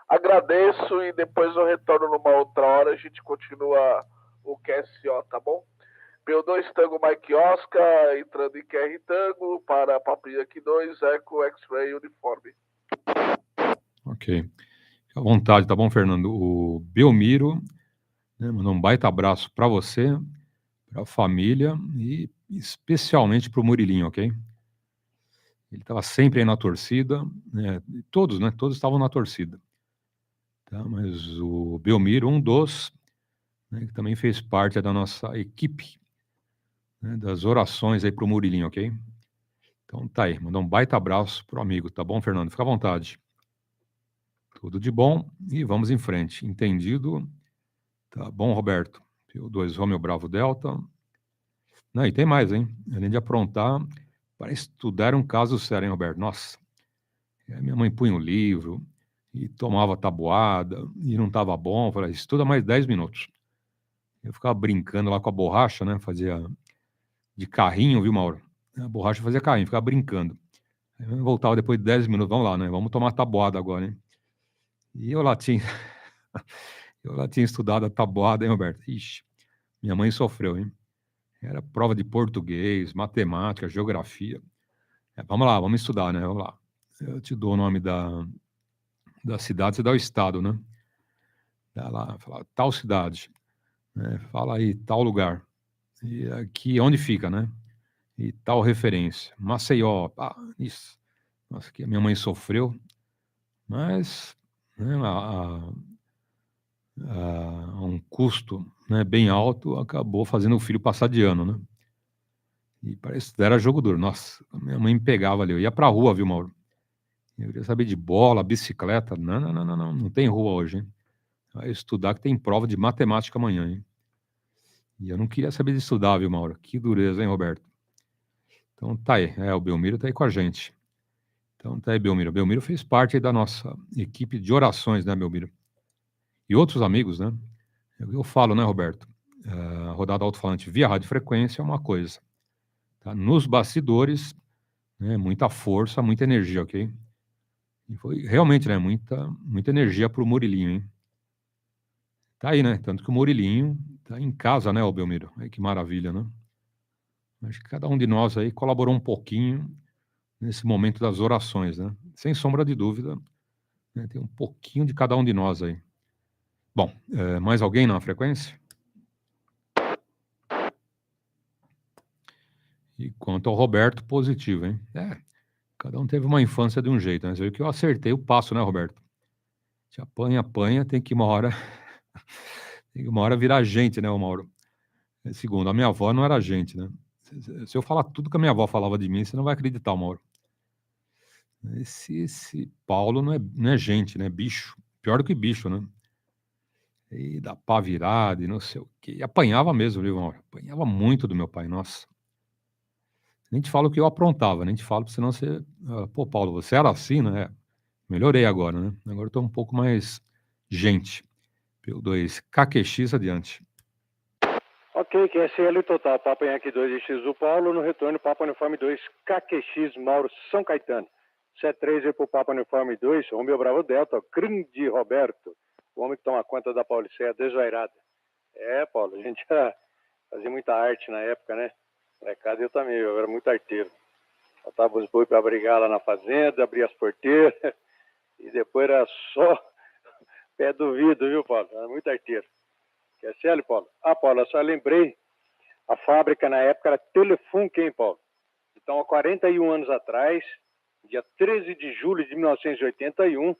Agradeço e depois eu retorno numa outra hora, a gente continua o QSO, tá bom? PY2 Tango Mike Oscar, entrando em QR Tango, para Papo Yankee 2, Eco X-Ray Uniforme.
Ok. Fique à vontade, tá bom, Fernando? O Belmiro, né, mandou um baita abraço para você, para a família e especialmente para o Murilinho, ok? Ele estava sempre aí na torcida, né? Todos, né? Todos estavam na torcida. Tá? Mas o Belmiro, um dos, né, que também fez parte da nossa equipe, né, das orações aí para o Murilinho, ok? Então tá aí, mandar um baita abraço pro amigo, tá bom, Fernando? Fica à vontade. Tudo de bom e vamos em frente. Entendido? Tá bom, Roberto? PY2 Romeo Bravo Delta. Não, e tem mais, hein? Além de aprontar, para estudar um caso sério, hein, Roberto? Nossa, minha mãe punha um livro e tomava tabuada e não estava bom. Falei, estuda mais 10 minutos. Eu ficava brincando lá com a borracha, né? Fazia de carrinho, viu, Mauro? A borracha fazia carrinho, ficava brincando. Aí eu voltava depois de 10 minutos, vamos lá, né? Vamos tomar tabuada agora, hein? E eu lá tinha, eu lá tinha estudado a tabuada, hein, Roberto? Ixi, minha mãe sofreu, hein? Era prova de português, matemática, geografia. Vamos lá, vamos estudar, né? Vamos lá. Eu te dou o nome da cidade, você dá o estado, né? Dá lá, fala, tal cidade, né? Fala aí, tal lugar. E aqui, onde fica, né? E tal referência. Maceió, isso. Nossa, que a minha mãe sofreu, mas né, um custo, né, bem alto, acabou fazendo o filho passar de ano, né? E parece que era jogo duro. Nossa, minha mãe me pegava ali. Eu ia pra rua, viu, Mauro? Eu queria saber de bola, bicicleta. Não tem rua hoje, hein? Vai estudar que tem prova de matemática amanhã, hein? E eu não queria saber de estudar, viu, Mauro? Que dureza, hein, Roberto? Então tá aí. O Belmiro tá aí com a gente. Então tá aí, Belmiro. Belmiro fez parte aí da nossa equipe de orações, né, Belmiro? E outros amigos, né? Eu falo, né, Roberto? A rodada alto-falante via radiofrequência é uma coisa. Tá? Nos bastidores, né, muita força, muita energia, ok? E foi realmente, né, muita energia pro Murilinho, hein? Tá aí, né? Tanto que o Murilinho tá em casa, né, o Belmiro? Aí que maravilha, né? Acho que cada um de nós aí colaborou um pouquinho nesse momento das orações, né? Sem sombra de dúvida, né, tem um pouquinho de cada um de nós aí. Bom, mais alguém na frequência? E quanto ao Roberto, positivo, hein? Cada um teve uma infância de um jeito, né? Você viu que eu acertei o passo, né, Roberto? Se apanha, tem que uma hora virar gente, né, Mauro? Segundo, a minha avó não era gente, né? Se eu falar tudo que a minha avó falava de mim, você não vai acreditar, Mauro. Esse Paulo não é gente, né? Bicho. Pior do que bicho, né? E da pá virada e não sei o quê. E apanhava mesmo, viu, Mauro? Apanhava muito do meu pai, nossa. Nem te falo o que eu aprontava, nem te falo, porque senão você... pô, Paulo, você era assim, né? Melhorei agora, né? Agora eu tô um pouco mais gente. PY2 KQX adiante.
Ok, QSL total, Papa Yankee 2XU Paulo, no retorno Papa Uniforme 2, KQX Mauro São Caetano. 73 aí pro Papa Uniforme 2, Romeu Bravo Delta, grande Roberto, o homem que toma conta da Pauliceia desvairada. Paulo, a gente fazia muita arte na época, né? Molecada, eu também, eu era muito arteiro. Faltava os boi para brigar lá na fazenda, abria as porteiras, e depois era só pé do vidro, viu, Paulo? Era muito arteiro. QSL, Paulo? Paulo, eu só lembrei, a fábrica na época era Telefunk, hein, Paulo? Então, há 41 anos atrás, dia 13 de julho de 1981,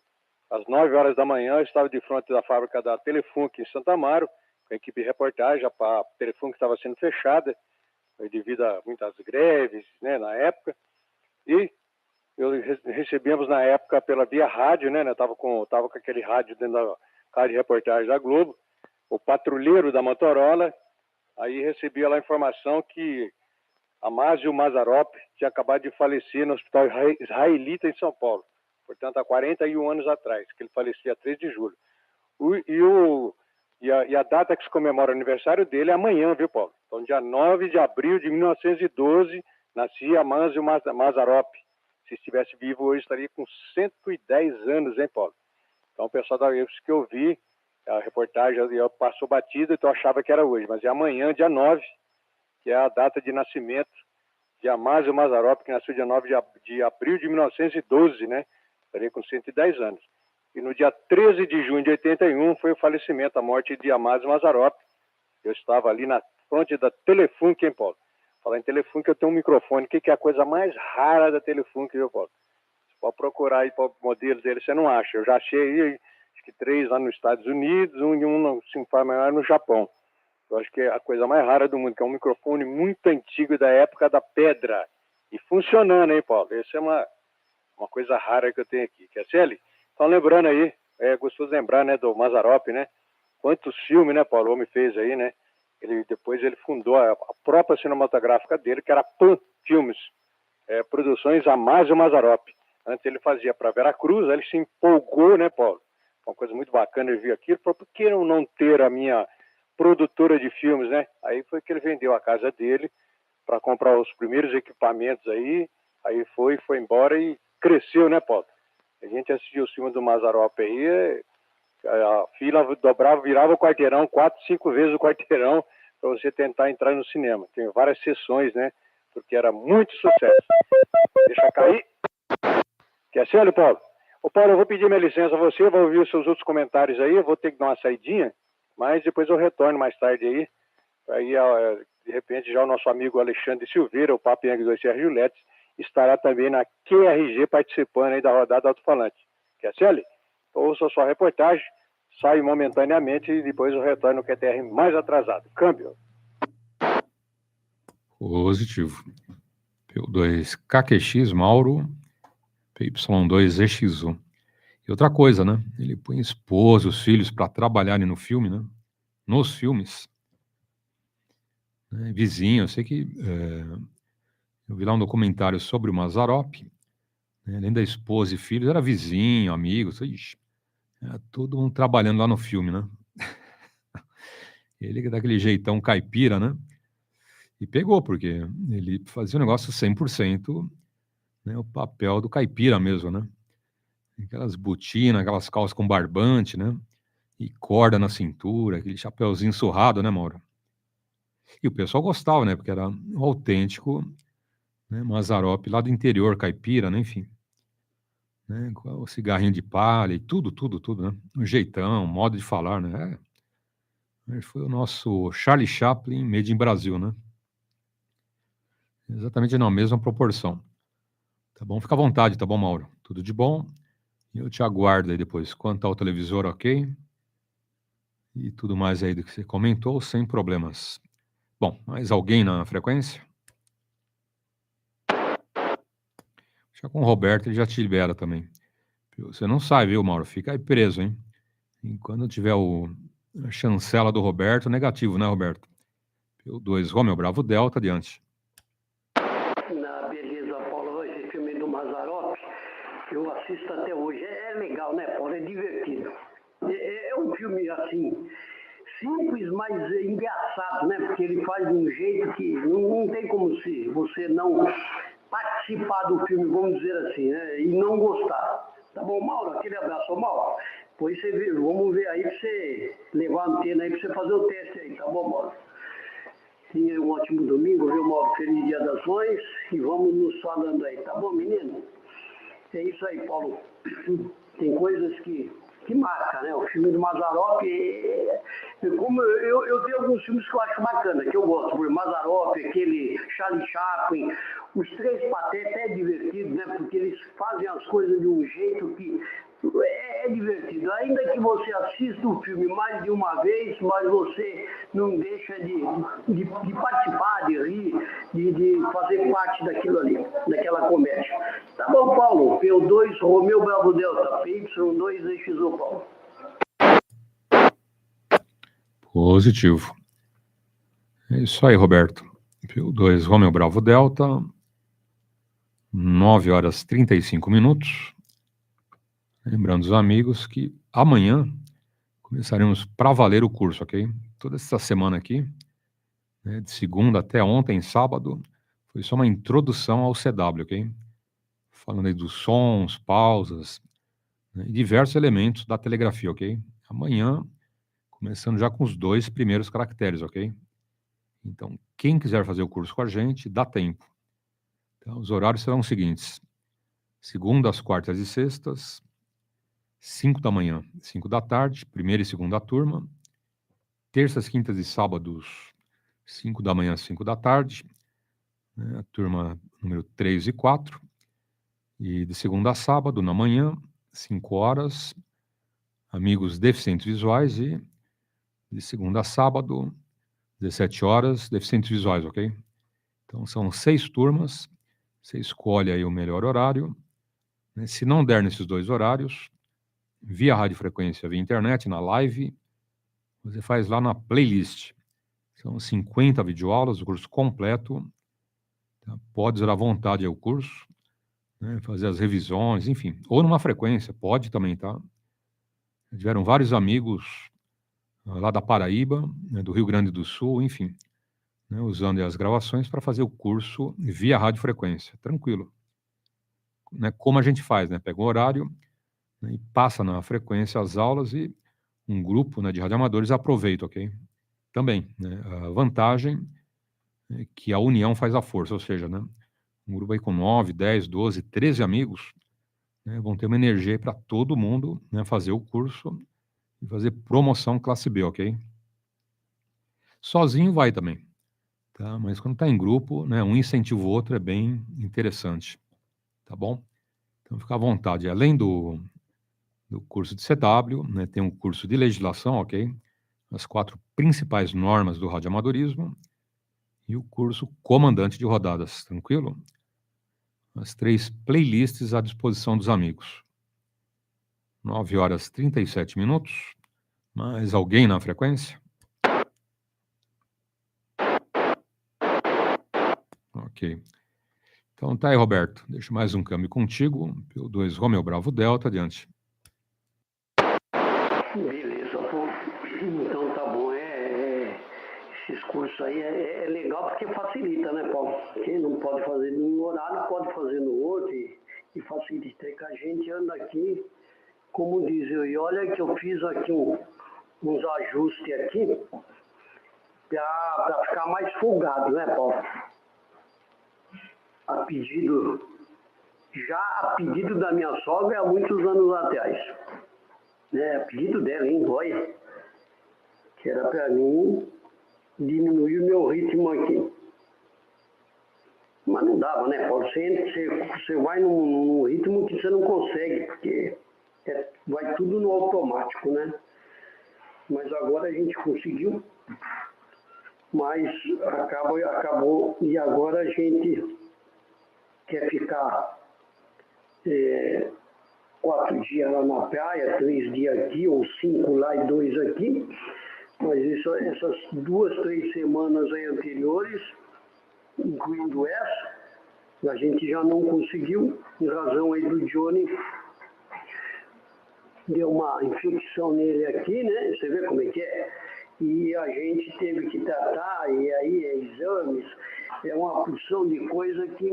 às 9 horas da manhã, eu estava de frente da fábrica da Telefunk em Santa Amaro, com a equipe de reportagem. A Telefunk estava sendo fechada, devido a muitas greves, né, na época, e recebemos na época pela via rádio, né, tava com aquele rádio dentro da casa de reportagem da Globo, o patrulheiro da Motorola, aí recebia lá a informação que Amásio Mazarop tinha acabado de falecer no hospital israelita em São Paulo, portanto há 41 anos atrás, que ele falecia 3 de julho. E a data que se comemora o aniversário dele é amanhã, viu, Paulo? Então, dia 9 de abril de 1912, nascia Amásio Mazarop. Se estivesse vivo hoje, estaria com 110 anos, hein, Paulo? Então, o pessoal da isso que eu vi, a reportagem passou batida, então eu achava que era hoje, mas é amanhã, dia 9, que é a data de nascimento de Amásio Mazarop, que nasceu dia 9 de abril de 1912, né? Estaria com 110 anos. E no dia 13 de junho de 81 foi o falecimento, a morte de Amásio Mazarop. Eu estava ali na fronte da Telefunk, hein, Paulo? Falar em Telefunk, eu tenho um microfone. O que é a coisa mais rara da Telefunk, viu, Paulo? Você pode procurar aí para o modelo dele, você não acha. Eu já achei aí, acho que 3 lá nos Estados Unidos, um no Sinfar no Japão. Eu acho que é a coisa mais rara do mundo, que é um microfone muito antigo da época da pedra. E funcionando, hein, Paulo? Essa é uma coisa rara que eu tenho aqui. QSL? Então, lembrando aí, gostoso lembrar, né, do Mazarop, né? Quantos filmes, né, Paulo, o homem fez aí, né? Depois ele fundou a própria cinematográfica dele, que era Pan Filmes, Produções Amásio Mazarop. Antes ele fazia para Veracruz, aí ele se empolgou, né, Paulo? Uma coisa muito bacana, ele viu aquilo, falou, por que não ter a minha produtora de filmes, né? Aí foi que ele vendeu a casa dele para comprar os primeiros equipamentos aí foi embora e cresceu, né, Paulo? A gente assistiu o filme do Mazarop aí, a fila dobrava, virava o quarteirão, 4, 5 vezes o quarteirão para você tentar entrar no cinema. Tem várias sessões, né? Porque era muito sucesso. Deixa cair. Quer ser, Paulo? Ô, Paulo, eu vou pedir minha licença a você, vou ouvir os seus outros comentários aí, eu vou ter que dar uma saidinha, mas depois eu retorno mais tarde aí. Aí, de repente, já o nosso amigo Alexandre Silveira, o Papa Yankee 2 Sérgio Letes, estará também na QRG participando aí da rodada Alto-falante. Quer ser? Ouça a sua reportagem, saio momentaneamente e depois eu retorno no QTR mais atrasado. Câmbio.
Positivo. PY2 KQX Mauro, PY2EXU. E outra coisa, né? Ele põe esposa, os filhos para trabalharem no filme, né? Nos filmes. Vizinho, eu sei que eu vi lá um documentário sobre o Mazarop, né? Além da esposa e filhos, era vizinho, amigo, todo mundo trabalhando lá no filme, né? Ele daquele jeitão caipira, né? E pegou, porque ele fazia um negócio 100%, né? O papel do caipira mesmo, né? Aquelas botinas, aquelas calças com barbante, né? E corda na cintura, aquele chapeuzinho surrado, né, Mauro? E o pessoal gostava, né? Porque era um autêntico, né, Mazarop lá do interior, caipira, né? Enfim. Né? Com o cigarrinho de palha e tudo, né? O jeitão, modo de falar, né? Foi o nosso Charlie Chaplin made in Brasil, né? Exatamente na mesma proporção. Tá bom? Fica à vontade, tá bom, Mauro? Tudo de bom? Eu te aguardo aí depois. Quanto ao televisor, ok? E tudo mais aí do que você comentou, sem problemas. Bom, mais alguém na frequência? Já com o Roberto, ele já te libera também. Você não sai, viu, Mauro? Fica aí preso, hein? E quando tiver A chancela do Roberto, negativo, né, Roberto? PY2 Romeo Bravo Delta, adiante.
Na beleza, Paulo, esse filme do Mazzaropi, eu assisto até hoje. É legal, né, Paulo? É divertido. É um filme, assim, simples, mas engraçado, né? Porque ele faz de um jeito que não tem como se você não participar do filme, vamos dizer assim, né? E não gostar. Tá bom, Mauro? Aquele abraço, Mauro. Pois você vê, vamos ver aí pra você levar a antena aí pra você fazer o teste aí, tá bom, Mauro? Tenha um ótimo domingo, viu, Mauro? Feliz Dia das Mães e vamos nos falando aí, tá bom, menino? É isso aí, Paulo. Tem coisas que marcam, né? O filme do Mazzaropi, como eu tenho alguns filmes que eu acho bacana, que eu gosto. Por Mazzaropi, aquele Charlie Chaplin, os Três Patetas é divertido, né? Porque eles fazem as coisas de um jeito que é divertido. Ainda que você assista o filme mais de uma vez, mas você não deixa de participar, de rir, de fazer parte daquilo ali, daquela comédia. Tá bom, Paulo? PY2 Romeo Bravo Delta, PY2EXU, Paulo.
Positivo. É isso aí, Roberto. PY2 Romeo Bravo Delta, 9h35. Lembrando os amigos que amanhã começaremos para valer o curso, ok? Toda essa semana aqui, né, de segunda até ontem, sábado, foi só uma introdução ao CW, ok? Falando aí dos sons, pausas, né, e diversos elementos da telegrafia, ok? Amanhã, começando já com os 2 primeiros caracteres, ok? Então, quem quiser fazer o curso com a gente, dá tempo. Então, os horários serão os seguintes: segundas, quartas e sextas, 5 da manhã, 5 da tarde, primeira e segunda turma. Terças, quintas e sábados, 5 da manhã, 5 da tarde, né, a turma número 3 e 4. E de segunda a sábado, na manhã, 5 horas, amigos deficientes visuais. E de segunda a sábado, 17 horas, deficientes visuais, ok? Então, são 6 turmas, você escolhe aí o melhor horário. Né? Se não der nesses 2 horários, via radiofrequência, via internet, na live, você faz lá na playlist. São 50 videoaulas, o curso completo. Tá? Pode usar à vontade aí o curso, né? Fazer as revisões, enfim. Ou numa frequência, pode também, tá? Tiveram vários amigos lá da Paraíba, né, do Rio Grande do Sul, enfim, né, usando as gravações para fazer o curso via radiofrequência. Tranquilo. Né? Como a gente faz, né? Pega um horário, né, e passa na frequência as aulas e um grupo, né, de radioamadores aproveita, ok? Também, né, a vantagem é que a união faz a força, ou seja, né, um grupo aí com 9, 10, 12, 13 amigos, né, vão ter uma energia para todo mundo, né, fazer o curso e fazer promoção classe B, ok? Sozinho vai também, tá? Mas quando está em grupo, né, um incentiva o outro, é bem interessante, tá bom? Então fica à vontade. Além do curso de CW, né, tem um curso de legislação, ok? As 4 principais normas do radioamadorismo e o curso comandante de rodadas, tranquilo? As 3 playlists à disposição dos amigos. 9h37. Mais alguém na frequência? Ok. Então tá aí, Roberto. Deixa mais um câmbio contigo. PY2 Romeo Bravo Delta, adiante.
Beleza, pô. Então tá bom. Esses cursos aí é legal porque facilita, né, Paulo? Quem não pode fazer num horário, pode fazer no outro e facilita. Que a gente anda aqui, como diz eu, e olha que eu fiz aqui uns ajustes aqui para ficar mais folgado, né, Paulo? A pedido da minha sogra há muitos anos atrás. Né, a pedido dela, hein, olha, que era para mim diminuir o meu ritmo aqui. Mas não dava, né, Paulo? Você vai num ritmo que você não consegue, porque vai tudo no automático, né? Mas agora a gente conseguiu, mas acabou, e agora a gente quer ficar 4 dias lá na praia, 3 dias aqui, ou 5 lá e 2 aqui, Mas essas 2, 3 semanas aí anteriores, incluindo essa, a gente já não conseguiu, em razão aí do Johnny, deu uma infecção nele aqui, né? Você vê como é que é? E a gente teve que tratar, e aí exames, é uma porção de coisa que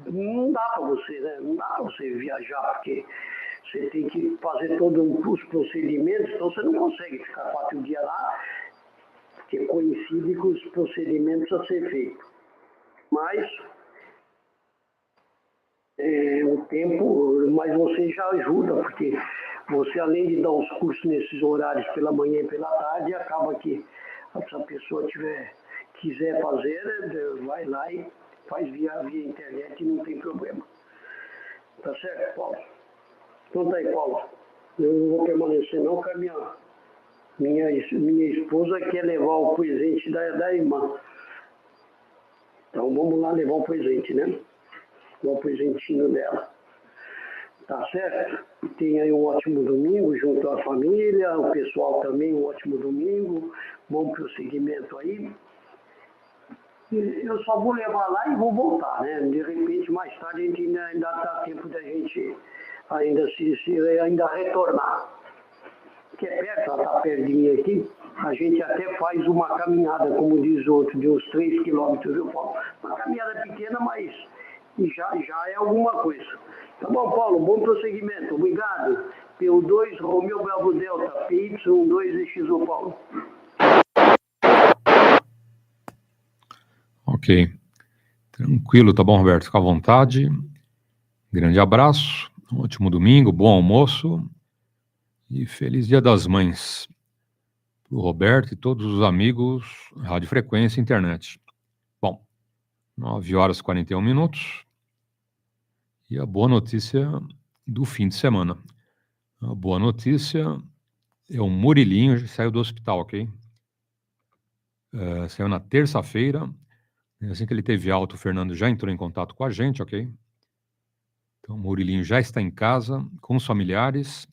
não dá para você, né? Não dá para você viajar, porque você tem que fazer todos os procedimentos, então você não consegue ficar 4 dias lá, porque coincide com os procedimentos a ser feitos. Mas o tempo, mas você já ajuda, porque você, além de dar os cursos nesses horários pela manhã e pela tarde, acaba que se a pessoa quiser fazer, vai lá e faz via internet e não tem problema. Tá certo, Paulo? Então tá aí, Paulo. Eu não vou permanecer não, porque a minha esposa quer levar o presente da irmã. Então vamos lá levar o presente, né? O presentinho dela. Tá certo? Tenha aí um ótimo domingo junto à família, o pessoal também um ótimo domingo, bom prosseguimento aí. Eu só vou levar lá e vou voltar, né? De repente, mais tarde, a gente ainda dá tempo da gente ainda retornar. Que é perto, ela está perto de mim aqui, a gente até faz uma caminhada, como diz o outro, de uns 3 quilômetros, viu, Paulo? Uma caminhada pequena, mas já é alguma coisa. Tá bom, Paulo? Bom prosseguimento. Obrigado. PY2, Romeu Bravo Delta, PY2EXU, Paulo.
Ok. Tranquilo, tá bom, Roberto? Fica à vontade. Grande abraço. Um ótimo domingo, bom almoço. E feliz Dia das Mães. Para o Roberto e todos os amigos Rádio Frequência e Internet. Bom, 9h41. E a boa notícia do fim de semana. A boa notícia é o Murilinho, já saiu do hospital, ok? Saiu na terça-feira. Assim que ele teve alta, o Fernando já entrou em contato com a gente, ok? Então, o Murilinho já está em casa, com os familiares.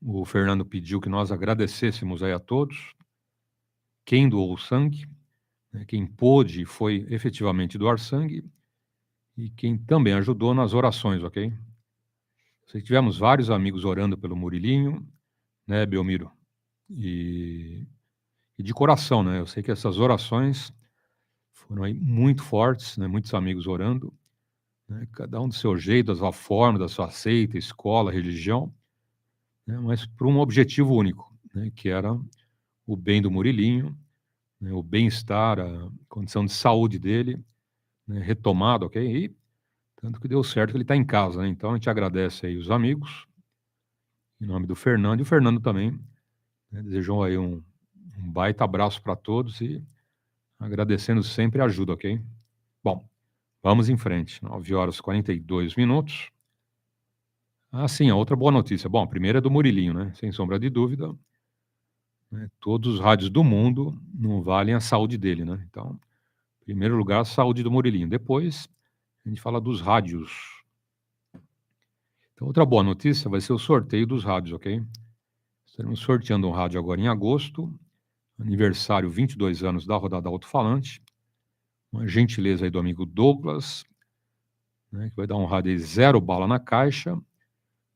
O Fernando pediu que nós agradecêssemos aí a todos. Quem doou sangue, né, quem pôde foi efetivamente doar sangue, e quem também ajudou nas orações, ok? Sei que tivemos vários amigos orando pelo Murilinho, né, Belmiro? E de coração, né? Eu sei que essas orações foram aí muito fortes, né? Muitos amigos orando, né? Cada um do seu jeito, da sua forma, da sua seita, escola, religião, né? Mas por um objetivo único, né? Que era o bem do Murilinho, né? O bem-estar, a condição de saúde dele, né? Retomado, ok? E tanto que deu certo que ele está em casa, né? Então a gente agradece aí os amigos, em nome do Fernando, e o Fernando também, né? Desejou aí um baita abraço para todos e agradecendo sempre a ajuda, ok? Bom, vamos em frente. 9h42. Sim, a outra boa notícia. Bom, a primeira é do Murilinho, né? Sem sombra de dúvida, né? Todos os rádios do mundo não valem a saúde dele, né? Então, em primeiro lugar, a saúde do Murilinho. Depois, a gente fala dos rádios. Então, outra boa notícia vai ser o sorteio dos rádios, ok? Estaremos sorteando um rádio agora em agosto, aniversário 22 anos da rodada Alto-falante. Uma gentileza aí do amigo Douglas, né, que vai dar um rádio 0 bala na caixa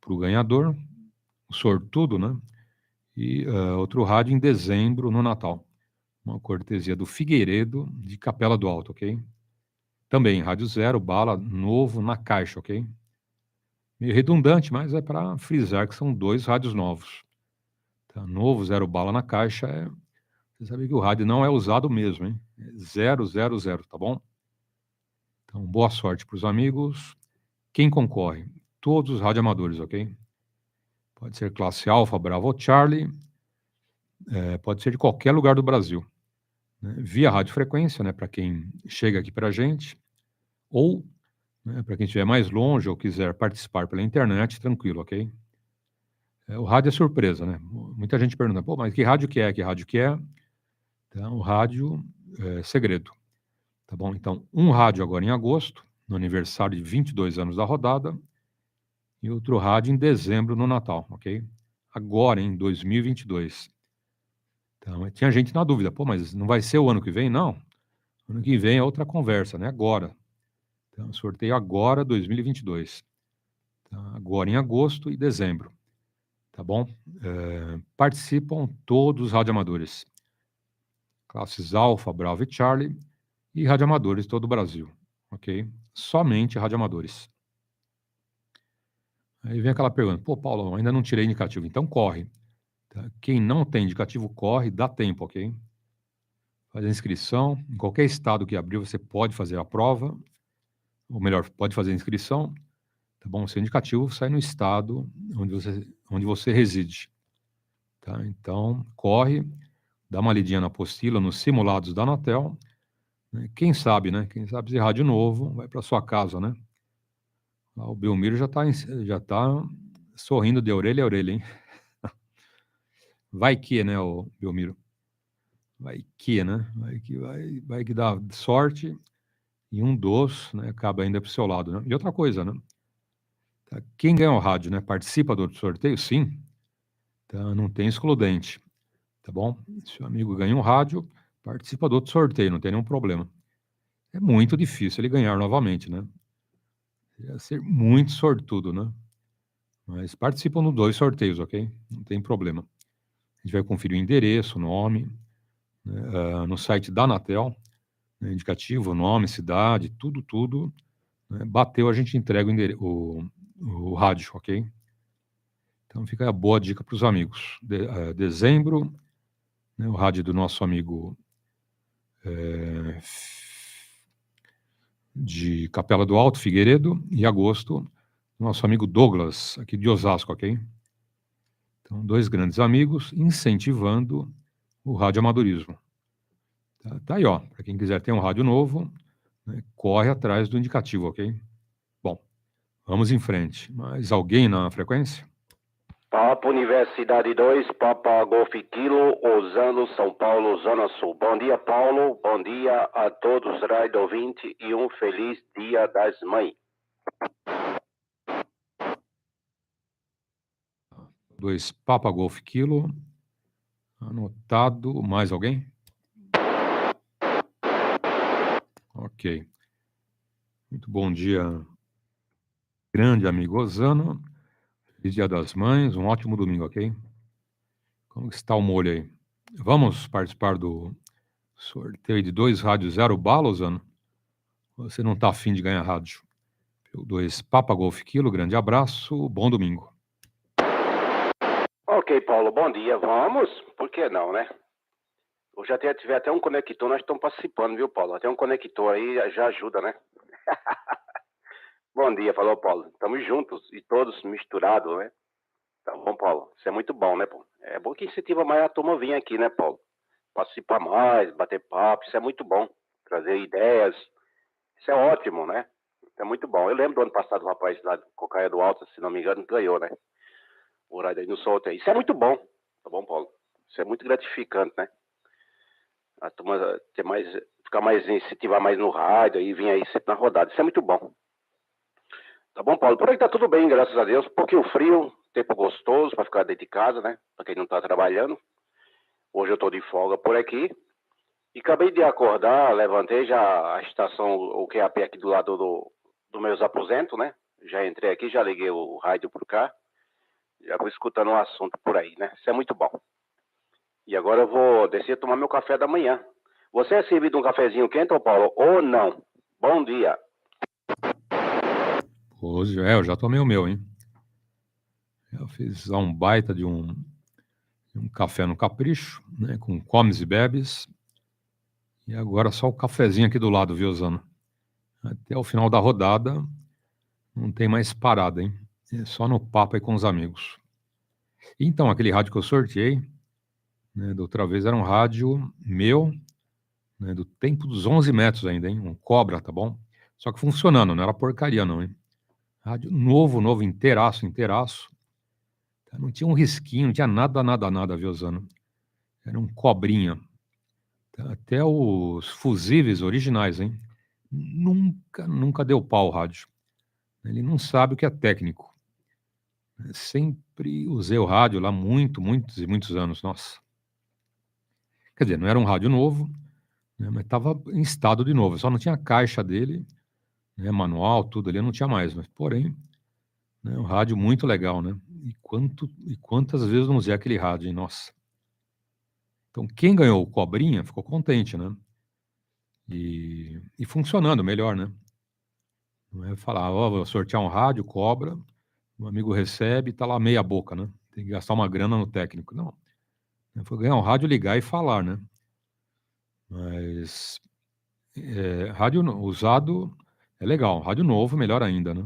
para o ganhador, o sortudo, né? E outro rádio em dezembro, no Natal. Uma cortesia do Figueiredo, de Capela do Alto, ok? Também, rádio 0 bala, novo na caixa, ok? Meio redundante, mas é para frisar que são 2 rádios novos. Tá? Novo 0 bala na caixa Você sabe que o rádio não é usado mesmo, hein? É 000, tá bom? Então, boa sorte para os amigos. Quem concorre? Todos os radioamadores, ok? Pode ser classe Alfa, Bravo ou Charlie. Pode ser de qualquer lugar do Brasil. Né? Via radiofrequência, né? Para quem chega aqui para a gente. Ou, né, para quem estiver mais longe ou quiser participar pela internet, tranquilo, ok? O rádio é surpresa, né? Muita gente pergunta, pô, mas que rádio que é? Que rádio que é? Então, o rádio é segredo. Tá bom? Então, um rádio agora em agosto, no aniversário de 22 anos da rodada, e outro rádio em dezembro, no Natal, ok? agora, em 2022. Então, tinha gente na dúvida, pô, mas não vai ser o ano que vem? Não. Ano que vem é outra conversa, né? Agora. Então, sorteio agora, 2022. Tá? Agora em agosto e dezembro. Tá bom? Participam todos os radioamadores. Classes Alfa, Bravo e Charlie e radioamadores de todo o Brasil. Ok? Somente radioamadores. Aí vem aquela pergunta, pô, Paulo, ainda não tirei indicativo, então corre. Tá? Quem não tem indicativo, corre, dá tempo, ok? Faz a inscrição, em qualquer estado que abrir, você pode fazer a prova, ou melhor, pode fazer a inscrição, tá bom? Seu indicativo sai no estado onde você reside. Tá? Então, corre, dá uma lidinha na apostila, nos simulados da Anatel, né? Quem sabe, né? Quem sabe se rádio novo, vai para sua casa, né? Lá o Belmiro já tá sorrindo de orelha a orelha, hein? Vai que, né, o Belmiro? Vai que, né? Vai que dá sorte e um dos, né, acaba ainda pro seu lado, né? E outra coisa, né? Tá? Quem ganha o rádio, né, participa do outro sorteio? Sim. Tá? Não tem excludente, tá bom? Se o amigo ganha um rádio, participa do outro sorteio, não tem nenhum problema. É muito difícil ele ganhar novamente, né? Ia ser muito sortudo, né? Mas participam dos 2 sorteios, ok? Não tem problema. A gente vai conferir o endereço, o nome, né, no site da Anatel, né, indicativo, nome, cidade, tudo, né? Bateu, a gente entrega o rádio, ok? Então fica a boa dica para os amigos. Dezembro, né, o rádio do nosso amigo de Capela do Alto, Figueiredo, e agosto, nosso amigo Douglas, aqui de Osasco, ok? Então, 2 grandes amigos incentivando o radioamadorismo. Tá aí, ó, para quem quiser ter um rádio novo, né, corre atrás do indicativo, ok? Bom, vamos em frente. Mais alguém na frequência?
Papa Universidade 2, Papa Golf Kilo, Osano, São Paulo, Zona Sul. Bom dia, Paulo. Bom dia a todos, rádio ouvinte, e um feliz Dia das Mães.
2 Papa Golf Kilo. Anotado. Mais alguém? Ok. Muito bom dia, grande amigo Osano. Feliz Dia das Mães. Um ótimo domingo, ok? Como está o molho aí? Vamos participar do sorteio de 2 rádios 0 bala, Osano? Você não está afim de ganhar rádio? 2 Papa Golf Kilo. Grande abraço. Bom domingo.
Ok, Paulo, bom dia. Vamos? Por que não, né? Eu já tiver até um conector, nós estamos participando, viu, Paulo? Até um conector aí já ajuda, né? Bom dia, falou, Paulo. Estamos juntos e todos misturados, né? Tá bom, Paulo. Isso é muito bom, né, Paulo? É bom que incentiva mais a turma vir aqui, né, Paulo? Participar mais, bater papo, isso é muito bom. Trazer ideias, isso é ótimo, né? Isso é muito bom. Eu lembro do ano passado, o rapaz lá de Cocaia do Alto, se não me engano, ganhou, né? O horário aí no sorteio. Isso é muito bom, tá bom, Paulo? Isso é muito gratificante, né? A turma ter mais, ficar mais, incentivar mais no rádio e vir aí sempre na rodada. Isso é muito bom. Tá bom, Paulo? Por aí tá tudo bem, graças a Deus. Um pouquinho frio, tempo gostoso para ficar dentro de casa, né? Para quem não tá trabalhando. Hoje eu tô de folga por aqui. E acabei de acordar, levantei já a estação, o QAP aqui do lado do meus aposentos, né? Já entrei aqui, já liguei o rádio por cá. Já vou escutando um assunto por aí, né? Isso é muito bom. E agora eu vou descer tomar meu café da manhã. Você é servido um cafezinho quente, ô Paulo, ou não? Bom dia.
Hoje, eu já tomei o meu, hein? Eu fiz lá um baita de um café no capricho, né? Com comes e bebes. E agora só o cafezinho aqui do lado, viu, Osano? Até o final da rodada, não tem mais parada, hein? É só no papo aí com os amigos. Então, aquele rádio que eu sorteei, né, da outra vez era um rádio meu, né, do tempo dos 11 metros ainda, hein? Um Cobra, tá bom? Só que funcionando, não era porcaria não, hein? Rádio novo, inteiraço. Não tinha um risquinho, não tinha nada, viu, Osano? Era um Cobrinha. Até os fusíveis originais, hein? Nunca deu pau o rádio. Ele não sabe o que é técnico. Sempre usei o rádio lá muitos e muitos anos, nossa. Quer dizer, não era um rádio novo, né, mas estava em estado de novo, só não tinha a caixa dele, né, manual, tudo ali, não tinha mais, mas porém, né, um rádio muito legal, né? E quantas vezes não usei aquele rádio, hein? Nossa. Então, quem ganhou o Cobrinha ficou contente, né? E funcionando melhor, né? Não é falar, ó, vou sortear um rádio, cobra, o amigo recebe e tá lá meia boca, né? Tem que gastar uma grana no técnico. Não. Foi ganhar um rádio, ligar e falar, né? Mas rádio usado é legal, rádio novo melhor ainda, né?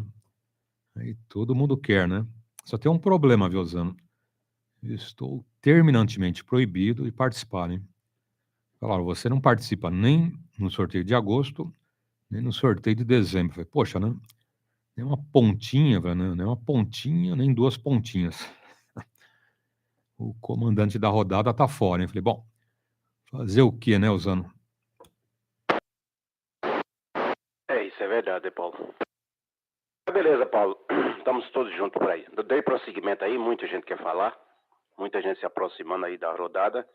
Aí todo mundo quer, né? Só tem um problema, viu, Zano? Estou terminantemente proibido de participar, hein? Falaram, você não participa nem no sorteio de agosto, nem no sorteio de dezembro. Falei, poxa, né? Nem uma pontinha, velho, né? Nem uma pontinha, nem duas pontinhas. O comandante da rodada tá fora, hein? Falei, bom, fazer o quê, né, Zano?
Isso é verdade, Paulo. Beleza, Paulo. Estamos todos juntos por aí. Dei prosseguimento aí, muita gente quer falar. Muita gente se aproximando aí da rodada.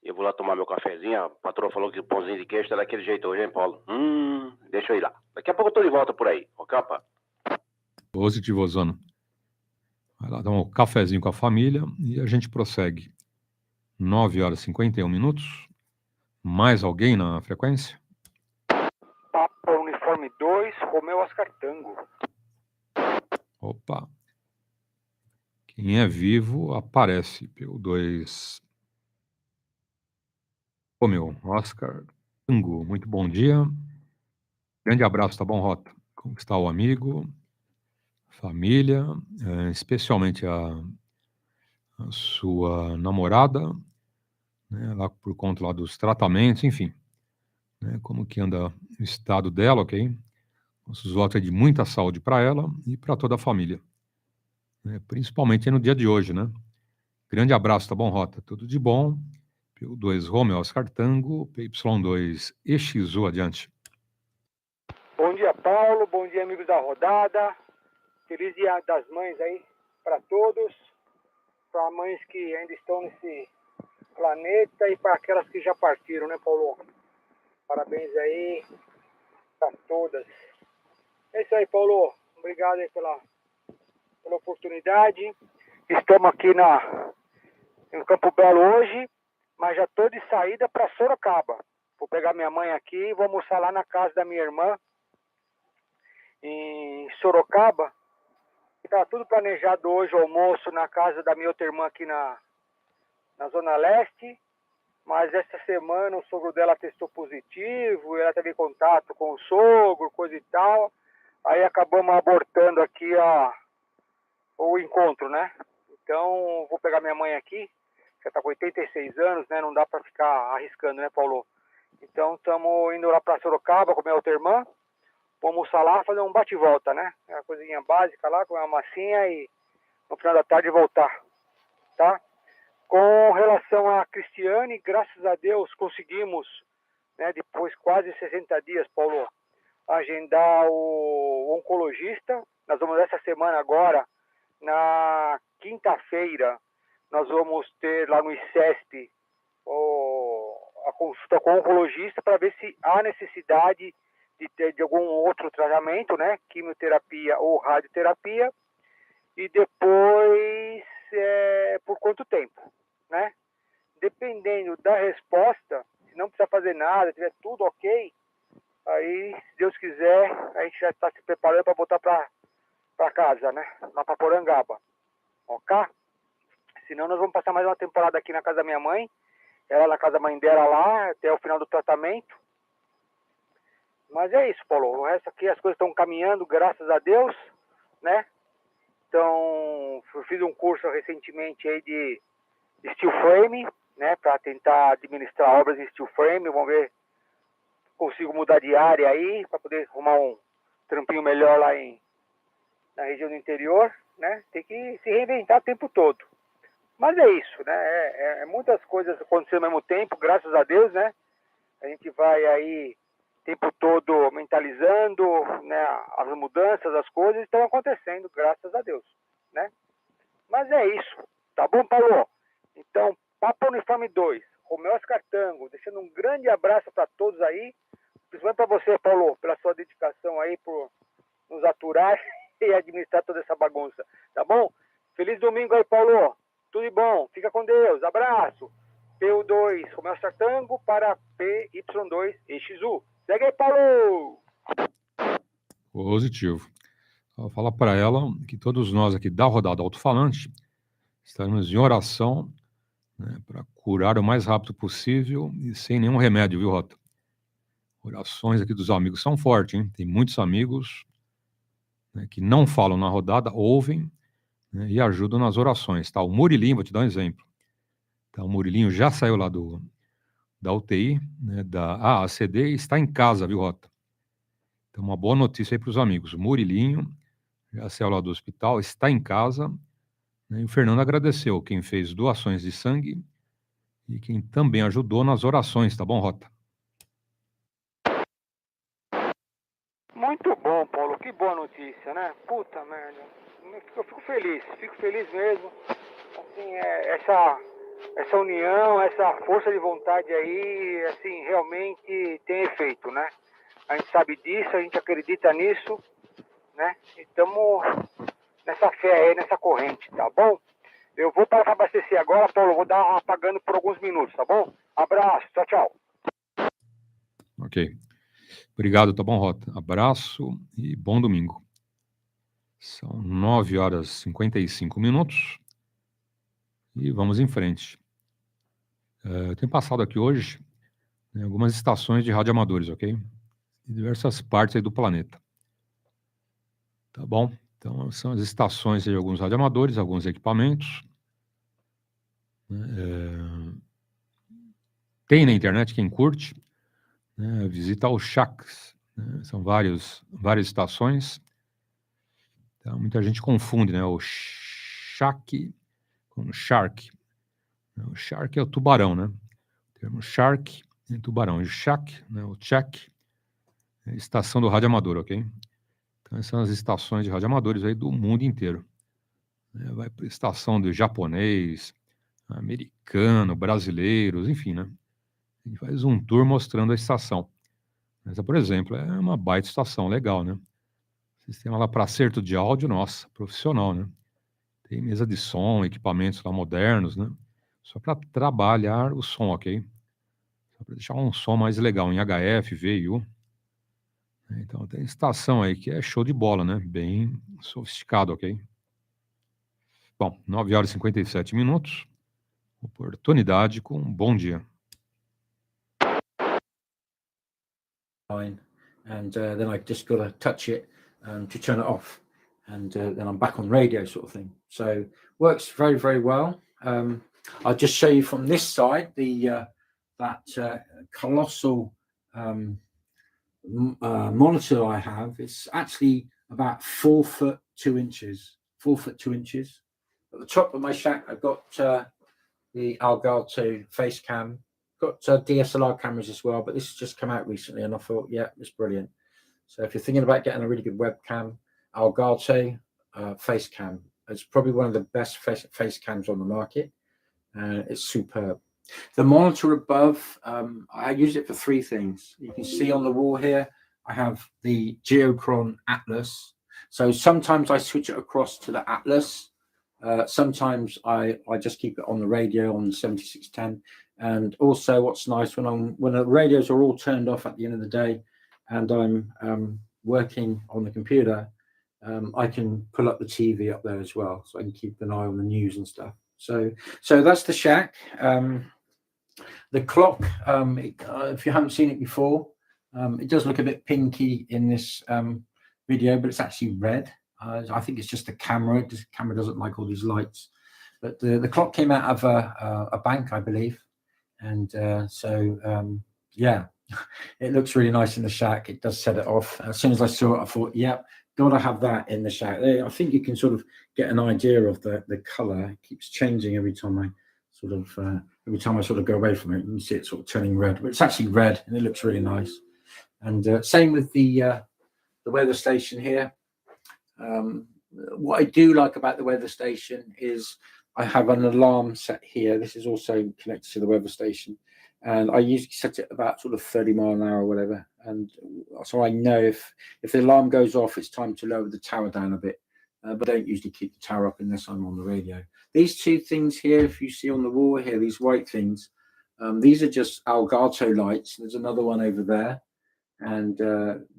Eu vou lá tomar meu cafezinho. A patroa falou que o pãozinho de queijo está daquele jeito hoje, hein, Paulo? Deixa eu ir lá. Daqui a pouco eu tô de volta por aí, ok, pá?
Positivo, Zano. Vai lá dar um cafezinho com a família e a gente prossegue. 9h51. Mais alguém na frequência?
Papa Uniforme 2, Romeu Oscar Tango.
Opa. Quem é vivo aparece. PY2EXU. Romeu Oscar Tango. Muito bom dia. Grande abraço, tá bom, Rota? Como está o amigo? Família, especialmente a sua namorada, né, lá por conta lá dos tratamentos, enfim, né, como que anda o estado dela, ok? Nossos votos é de muita saúde para ela e para toda a família, né, principalmente no dia de hoje, né? Grande abraço, tá bom, Rota? Tudo de bom. PY2 Romeo Oscar Tango, PY2EXU adiante.
Bom dia, Paulo. Bom dia, amigos da rodada. Feliz Dia das Mães aí para todos. Para mães que ainda estão nesse planeta e para aquelas que já partiram, né, Paulo? Parabéns aí para todas. É isso aí, Paulo. Obrigado aí pela oportunidade. Estamos aqui no Campo Belo hoje, mas já estou de saída para Sorocaba. Vou pegar minha mãe aqui e vou almoçar lá na casa da minha irmã, em Sorocaba. Está tudo planejado hoje, o almoço na casa da minha outra irmã aqui na Zona Leste. Mas essa semana o sogro dela testou positivo, ela teve contato com o sogro, coisa e tal. Aí acabamos abortando aqui o encontro, né? Então vou pegar minha mãe aqui, já está com 86 anos, né? Não dá para ficar arriscando, né, Paulo? Então estamos indo lá para Sorocaba com a minha outra irmã. Vamos almoçar lá, fazer um bate-volta, né? É uma coisinha básica lá, comer uma massinha e no final da tarde voltar, tá? Com relação a Cristiane, graças a Deus conseguimos, né, depois quase 60 dias, Paulo, agendar o oncologista. Nós vamos essa semana agora, na quinta-feira, nós vamos ter lá no ICESP a consulta com o oncologista para ver se há necessidade de ter de algum outro tratamento, né, quimioterapia ou radioterapia, e depois por quanto tempo, né? Dependendo da resposta, se não precisar fazer nada, tiver tudo ok, aí, se Deus quiser, a gente já está se preparando para voltar para casa, né? Lá para Porangaba, ok? Senão nós vamos passar mais uma temporada aqui na casa da minha mãe, ela na casa da mãe dela lá, até o final do tratamento. Mas é isso, Paulo. O resto aqui, as coisas estão caminhando, graças a Deus, né? Então, eu fiz um curso recentemente aí de steel frame, né? Para tentar administrar obras em steel frame. Vamos ver se consigo mudar de área aí, para poder arrumar um trampinho melhor lá na região do interior, né? Tem que se reinventar o tempo todo. Mas é isso, né? Muitas coisas acontecendo ao mesmo tempo, graças a Deus, né? A gente vai aí o tempo todo mentalizando, né? As mudanças, as coisas estão acontecendo, graças a Deus, né?
Mas é isso. Tá bom, Paulo? Então, Papa Uniforme 2, Romeu Oscar Tango, deixando um grande abraço para todos aí, principalmente para você, Paulo, pela sua dedicação aí, por nos aturar e administrar toda essa bagunça, tá bom? Feliz domingo aí, Paulo. Tudo de bom. Fica com Deus. Abraço. PU2, Romeu Oscar Tango para PY2EXU. Segue aí, Paulo.
Positivo. Vou falar para ela que todos nós aqui da rodada Alto-falante estaremos em oração, né, para curar o mais rápido possível e sem nenhum remédio, viu, Rota? Orações aqui dos amigos são fortes, hein? Tem muitos amigos, né, que não falam na rodada, ouvem, né, e ajudam nas orações, tá? O Murilinho, vou te dar um exemplo. Tá, o Murilinho já saiu lá da UTI, né, da ACD, e está em casa, viu, Rota? Então, uma boa notícia aí para os amigos. O Murilinho já saiu lá do hospital, está em casa, né, e o Fernando agradeceu quem fez doações de sangue e quem também ajudou nas orações, tá bom, Rota?
Muito bom, Paulo. Que boa notícia, né? Puta merda. Eu fico feliz mesmo. Assim, essa união, essa força de vontade aí, assim, realmente tem efeito, né? A gente sabe disso, a gente acredita nisso, né? E estamos nessa fé aí, nessa corrente, tá bom? Eu vou para abastecer agora, Paulo, vou dar apagando por alguns minutos, tá bom? Abraço, tchau, tchau.
Ok. Obrigado, tá bom, Rota? Abraço e bom domingo. São 9h55 e vamos em frente. Eu tenho passado aqui hoje, né, algumas estações de radioamadores, ok? De diversas partes aí do planeta. Tá bom? Então, são as estações de alguns radioamadores, alguns equipamentos. Tem na internet, quem curte, né, visita os Shacks. Né, são várias estações. Então, muita gente confunde, né, o Shack com Shark. O Shark é o tubarão, né? O termo Shark é tubarão. E o Shack, né, o check, é a estação do radioamador, ok? Então, essas são as estações de radioamadores aí do mundo inteiro. Vai para a estação do japonês, americano, brasileiros, enfim, né? A gente faz um tour mostrando a estação. Essa, por exemplo, é uma baita estação, legal, né? Sistema lá para acerto de áudio, nossa, profissional, né? Tem mesa de som, equipamentos lá modernos, né? Só para trabalhar o som, ok? Só para deixar um som mais legal em HF, VU. Então tem estação aí que é show de bola, né? Bem sofisticado, ok? Bom, 9h57. Oportunidade com um bom dia.
And then I just got to touch it to turn it off, and then I'm back on radio, sort of thing. So works very, very well. I'll just show you from this side that colossal monitor I have. It's actually about 4 foot 2 inches. 4 foot 2 inches. At the top of my shack, I've got the Elgato face cam. Got DSLR cameras as well, but this has just come out recently, and I thought, yeah, it's brilliant. So if you're thinking about getting a really good webcam, Elgato face cam. It's probably one of the best face cams on the market. It's superb. The monitor above, I use it for 3 things. You can see on the wall here, I have the Geochron Atlas. So sometimes I switch it across to the Atlas. Sometimes I just keep it on the radio on 7610. And also what's nice when the radios are all turned off at the end of the day and I'm working on the computer, I can pull up the TV up there as well, so I can keep an eye on the news and stuff. So that's the shack. The clock, if you haven't seen it before, it does look a bit pinky in this video, but it's actually red. I think it's just the camera. The camera doesn't like all these lights. But the clock came out of a bank, I believe. And yeah, it looks really nice in the shack. It does set it off. As soon as I saw it, I thought, yep, gotta have that in the shack. I think you can sort of get an idea of the color. It keeps changing every time I sort of go away from it. You can see it sort of turning red, but it's actually red and it looks really nice. And same with the weather station here. what I do like about the weather station is I have an alarm set here. This is also connected to the weather station, and I usually set it about sort of 30 mile an hour or whatever. And so I know if the alarm goes off, it's time to lower the tower down a bit. But I don't usually keep the tower up unless I'm on the radio. These two things here, if you see on the wall here, these white things, these are just Elgato lights. There's another one over there. And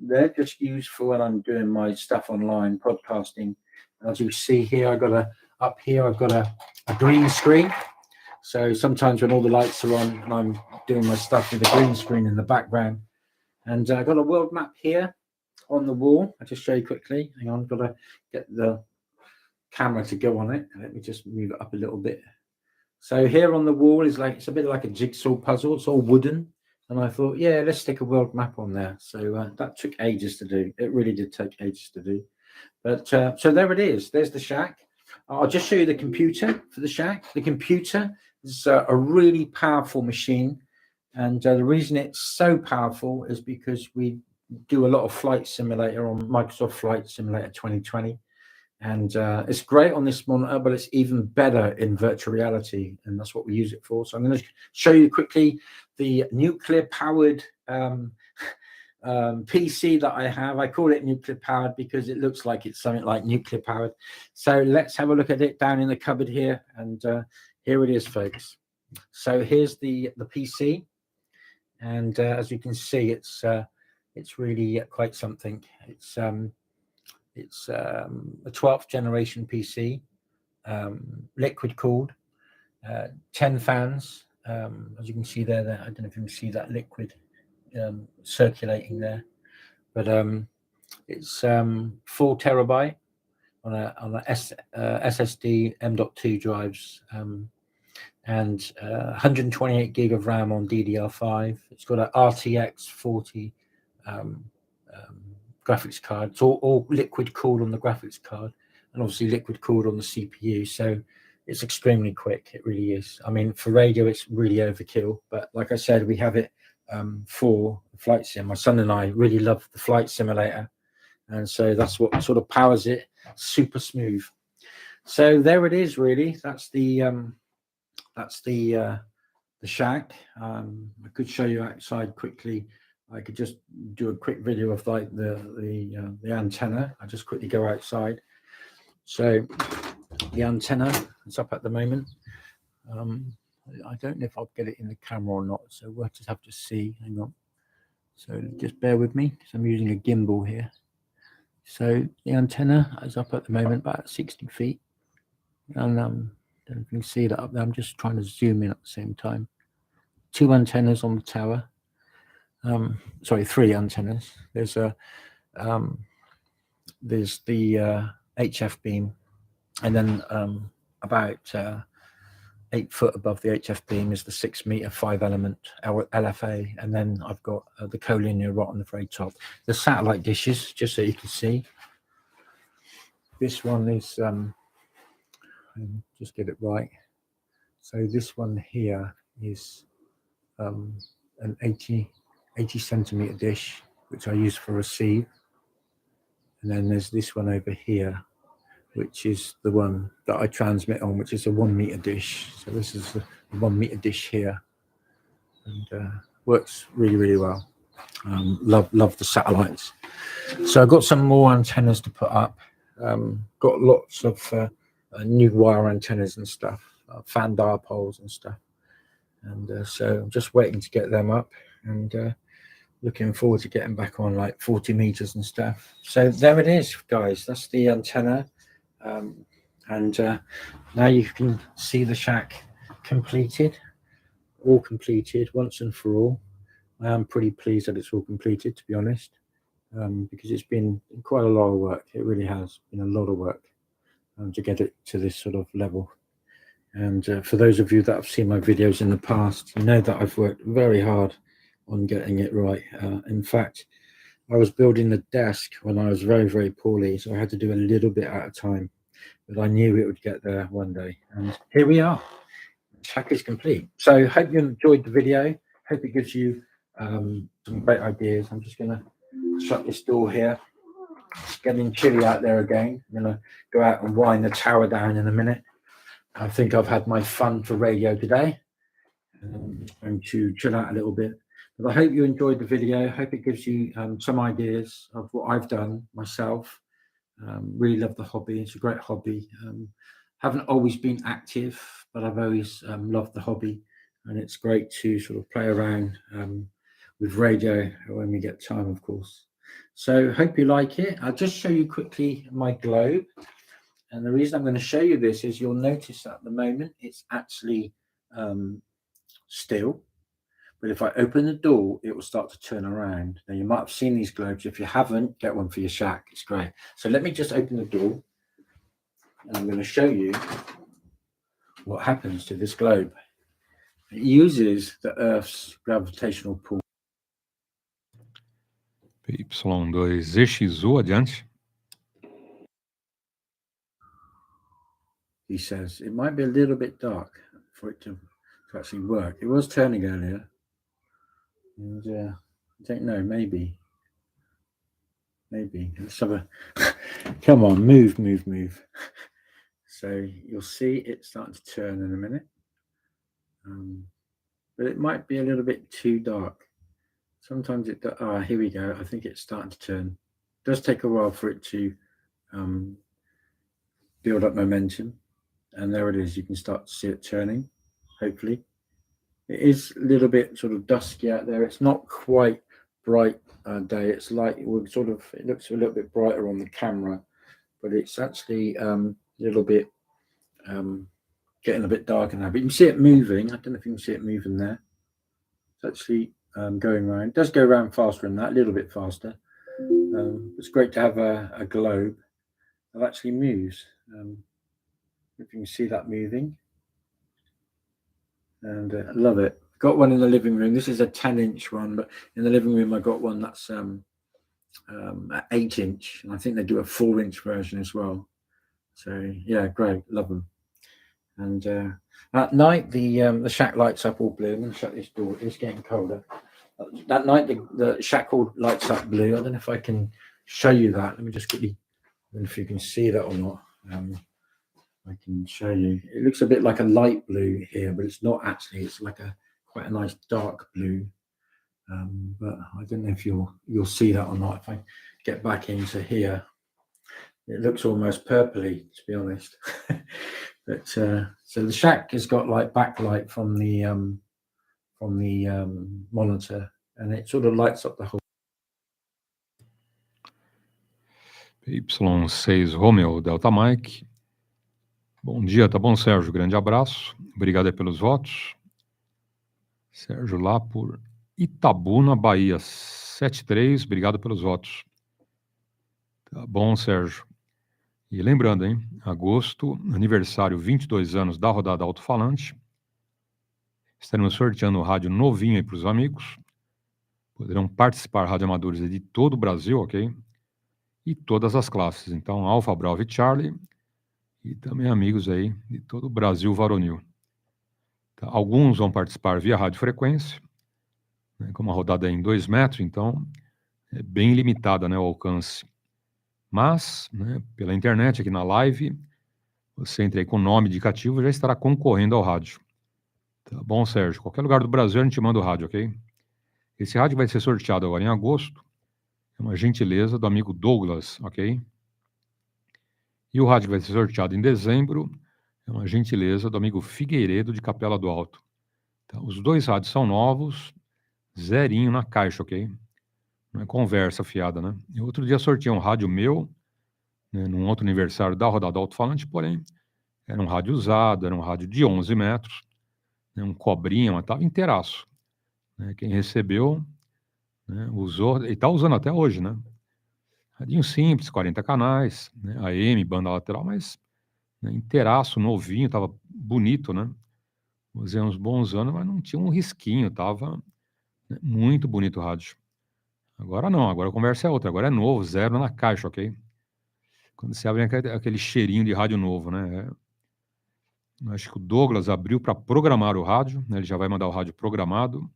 they're just used for when I'm doing my stuff online, podcasting. As you see here, I've got a green screen. So sometimes when all the lights are on and I'm doing my stuff with the green screen in the background. And I've got a world map here on the wall. I'll just show you quickly. Hang on, I've got to get the camera to go on it. Let me just move it up a little bit. So here on the wall is it's a bit like a jigsaw puzzle. It's all wooden. And I thought, yeah, let's stick a world map on there. So that took ages to do. It really did take ages to do. But so there it is. There's the shack. I'll just show you the computer for the shack. The computer is a really powerful machine. And the reason it's so powerful is because we do a lot of flight simulator on Microsoft Flight Simulator 2020. And it's great on this monitor, but it's even better in virtual reality, and that's what we use it for. So I'm going to show you quickly the nuclear-powered PC that I have. I call it nuclear-powered because it looks like it's something like nuclear-powered. So let's have a look at it down in the cupboard here, and here it is, folks. So here's the PC, and as you can see, it's really quite something. It's a 12th generation PC, liquid cooled, 10 fans. As you can see there, I don't know if you can see that liquid circulating there, but it's 4 terabyte on a SSD M.2 drives, and 128 gig of RAM on DDR5. It's got an RTX 40 graphics card. It's all liquid cooled on the graphics card, and obviously liquid cooled on the CPU. So it's extremely quick. It really is. I mean, for radio, it's really overkill. But like I said, we have it for flight sim. My son and I really love the flight simulator, and so that's what sort of powers it. Super smooth. So there it is. Really, that's the shack. I could show you outside quickly. I could just do a quick video of like the antenna. I just quickly go outside. So the antenna is up at the moment. I don't know if I'll get it in the camera or not, so we'll just have to see. Hang on. So just bear with me because I'm using a gimbal here. So the antenna is up at the moment, about 60 feet. And I don't know if you can see that up there. I'm just trying to zoom in at the same time. 2 antennas on the tower. Sorry, 3 antennas. There's the HF beam, and then about 8 foot above the HF beam is the 6 meter 5 element LFA, and then I've got the collinear rod on the very top. The satellite dishes, just so you can see. This one is just get it right. So this one here is an 80 centimeter dish, which I use for receive. And then there's this one over here, which is the one that I transmit on, which is a 1 meter dish. So this is the 1 meter dish here, and works really, really well. Love the satellites. So I've got some more antennas to put up. Got lots of new wire antennas and stuff, fan dipoles and stuff. And so I'm just waiting to get them up, and looking forward to getting back on like 40 meters and stuff. So there it is, guys. That's the antenna. And now you can see the shack completed, all completed once and for all. I am pretty pleased that it's all completed, to be honest, because it's been quite a lot of work. It really has been a lot of work to get it to this sort of level. And for those of you that have seen my videos in the past, you know that I've worked very hard on getting it right. In fact, I was building the desk when I was very, very poorly, so I had to do a little bit at a time, but I knew it would get there one day. And here we are. The shack is complete. So hope you enjoyed the video. Hope it gives you some great ideas. I'm just going to shut this door here. It's getting chilly out there again. I'm going to go out and wind the tower down in a minute. I think I've had my fun for radio today. And to chill out a little bit. But I hope you enjoyed the video. I hope it gives you some ideas of what I've done myself. Really love the hobby. It's a great hobby. Haven't always been active, but I've always loved the hobby. And it's great to sort of play around with radio when we get time, of course. So hope you like it. I'll just show you quickly my globe. And the reason I'm going to show you this is you'll notice that at the moment it's actually still, but if I open the door it will start to turn around. Now you might have seen these globes. If you haven't, get one for your shack. It's great. So let me just open the door and I'm going to show you what happens to this globe. It uses the Earth's gravitational pull.
PY2EXU, adiante.
He says it might be a little bit dark for it to actually work. It was turning earlier, and I don't know, maybe let's have a come on, move. So you'll see it starting to turn in a minute, but it might be a little bit too dark. Sometimes it here we go. I think it's starting to turn. It does take a while for it to build up momentum, and there it is. You can start to see it turning, hopefully. It is a little bit sort of dusky out there. It's not quite bright day. It's like it looks a little bit brighter on the camera, but it's actually a little bit getting a bit darker now. But you can see it moving. I don't know if you can see it moving there. It's actually going around. It does go around faster than that, a little bit faster. It's great to have a globe that actually moves. If you can see that moving. And I love it. Got one in the living room. This is a 10-inch one, but in the living room I got one that's 8-inch, and I think they do a 4-inch version as well. So yeah, great, love them. And at night the shack lights up all blue. I'm going to shut this door. It's getting colder. That night the shack all lights up blue. I don't know if I can show you that. Let me just quickly. I don't know if you can see that or not. I can show you. It looks a bit like a light blue here, but it's not actually. It's like quite a nice dark blue. But I don't know if you'll see that or not. If I get back into here, it looks almost purpley, to be honest. But so the shack has got like backlight from the monitor, and it sort of lights up the whole.
PY6 Romeo Delta Mike. Bom dia, tá bom, Sérgio? Grande abraço. Obrigado aí pelos votos. Sérgio lá por Itabuna, Bahia, 73. Obrigado pelos votos. Tá bom, Sérgio. E lembrando, hein? Agosto, aniversário, 22 anos da rodada Alto-falante. Estaremos sorteando o rádio novinho aí para os amigos. Poderão participar radioamadores de todo o Brasil, ok? E todas as classes. Então, Alfa, Bravo e Charlie. E também amigos aí de todo o Brasil varonil. Tá? Alguns vão participar via radiofrequência, né? Como a rodada é em 2 metros, então é bem limitada, né, o alcance. Mas, né, pela internet, aqui na live, você entra aí com o nome indicativo e já estará concorrendo ao rádio. Tá bom, Sérgio? Qualquer lugar do Brasil a gente manda o rádio, ok? Esse rádio vai ser sorteado agora em agosto. É uma gentileza do amigo Douglas, ok? E o rádio vai ser sorteado em dezembro. É uma gentileza do amigo Figueiredo, de Capela do Alto. Então, os 2 rádios são novos, zerinho na caixa, ok? Não é conversa fiada, né? E outro dia sorteei um rádio meu, né, num outro aniversário da rodada Alto-falante, porém, era um rádio usado, era um rádio de 11 metros, né, um cobrinha, mas estava inteiraço. Né? Quem recebeu, né, usou, e está usando até hoje, né? Radinho simples, 40 canais, né, AM, banda lateral, mas né, inteiraço, novinho, estava bonito, né? Usei uns bons anos, mas não tinha um risquinho, estava né, muito bonito o rádio. Agora não, agora a conversa é outra, agora é novo, 0 na caixa, ok? Quando você abre aquele cheirinho de rádio novo, né? Acho que o Douglas abriu para programar o rádio, né? Ele já vai mandar o rádio programado.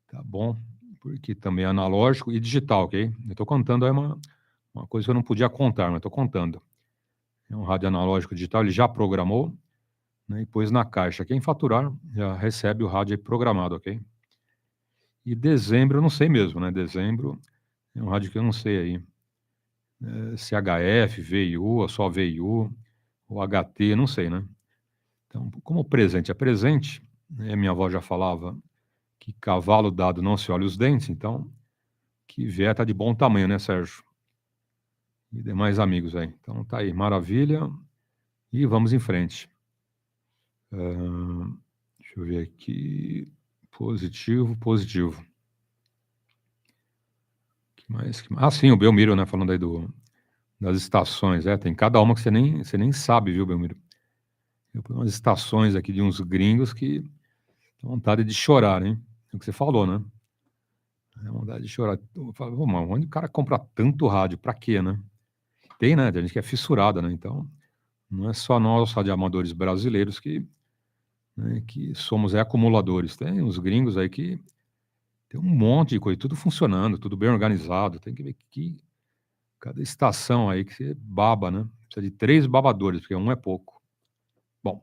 Tá bom? Porque também é analógico e digital, ok? Eu estou contando aí uma uma coisa que eu não podia contar, mas estou contando. É um rádio analógico digital, ele já programou, né, e pôs na caixa. Quem faturar já recebe o rádio aí programado, ok? E dezembro, eu não sei mesmo, né? Dezembro é um rádio que eu não sei aí. Se HF, VIU, ou só VIU, ou HT, não sei, né? Então, como presente é presente, né, minha avó já falava que cavalo dado não se olha os dentes, então, que vier tá de bom tamanho, né, Sérgio? E demais amigos aí. Então, tá aí, maravilha. E vamos em frente. Deixa eu ver aqui. Positivo, positivo. Que mais? Ah, sim, o Belmiro, né? Falando aí das estações. Tem cada uma que você nem sabe, viu, Belmiro? Eu pus umas estações aqui de uns gringos que dá vontade de chorar, hein? É o que você falou, né? Dá vontade de chorar. Eu falo, "Ô, mano, onde o cara compra tanto rádio? Pra quê, né?" Tem, né? Tem gente que é fissurada, né? Então, não é só nós, radioamadores brasileiros, né, que somos acumuladores. Tem uns gringos aí que tem um monte de coisa, tudo funcionando, tudo bem organizado. Tem que ver que cada estação aí que você baba, né? Precisa de 3 babadores, porque um é pouco. Bom,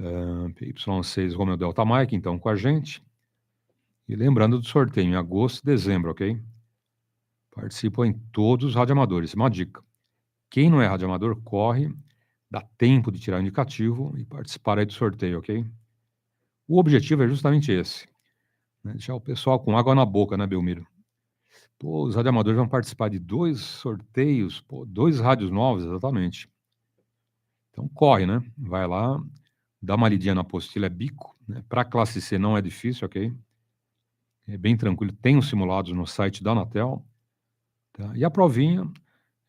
PY6 Romeo Delta Mike, então, com a gente. E lembrando do sorteio em agosto e dezembro, ok? Participam em todos os radioamadores. Uma dica: quem não é radioamador, corre, dá tempo de tirar o indicativo e participar aí do sorteio, ok? O objetivo é justamente esse, né? Deixar o pessoal com água na boca, né, Belmiro? Pô, os radioamadores vão participar de 2 sorteios, pô, 2 rádios novos, exatamente. Então corre, né? Vai lá, dá uma lidinha na apostila, é bico, né? Para classe C não é difícil, ok? É bem tranquilo, tem os simulados no site da Anatel, tá? E a provinha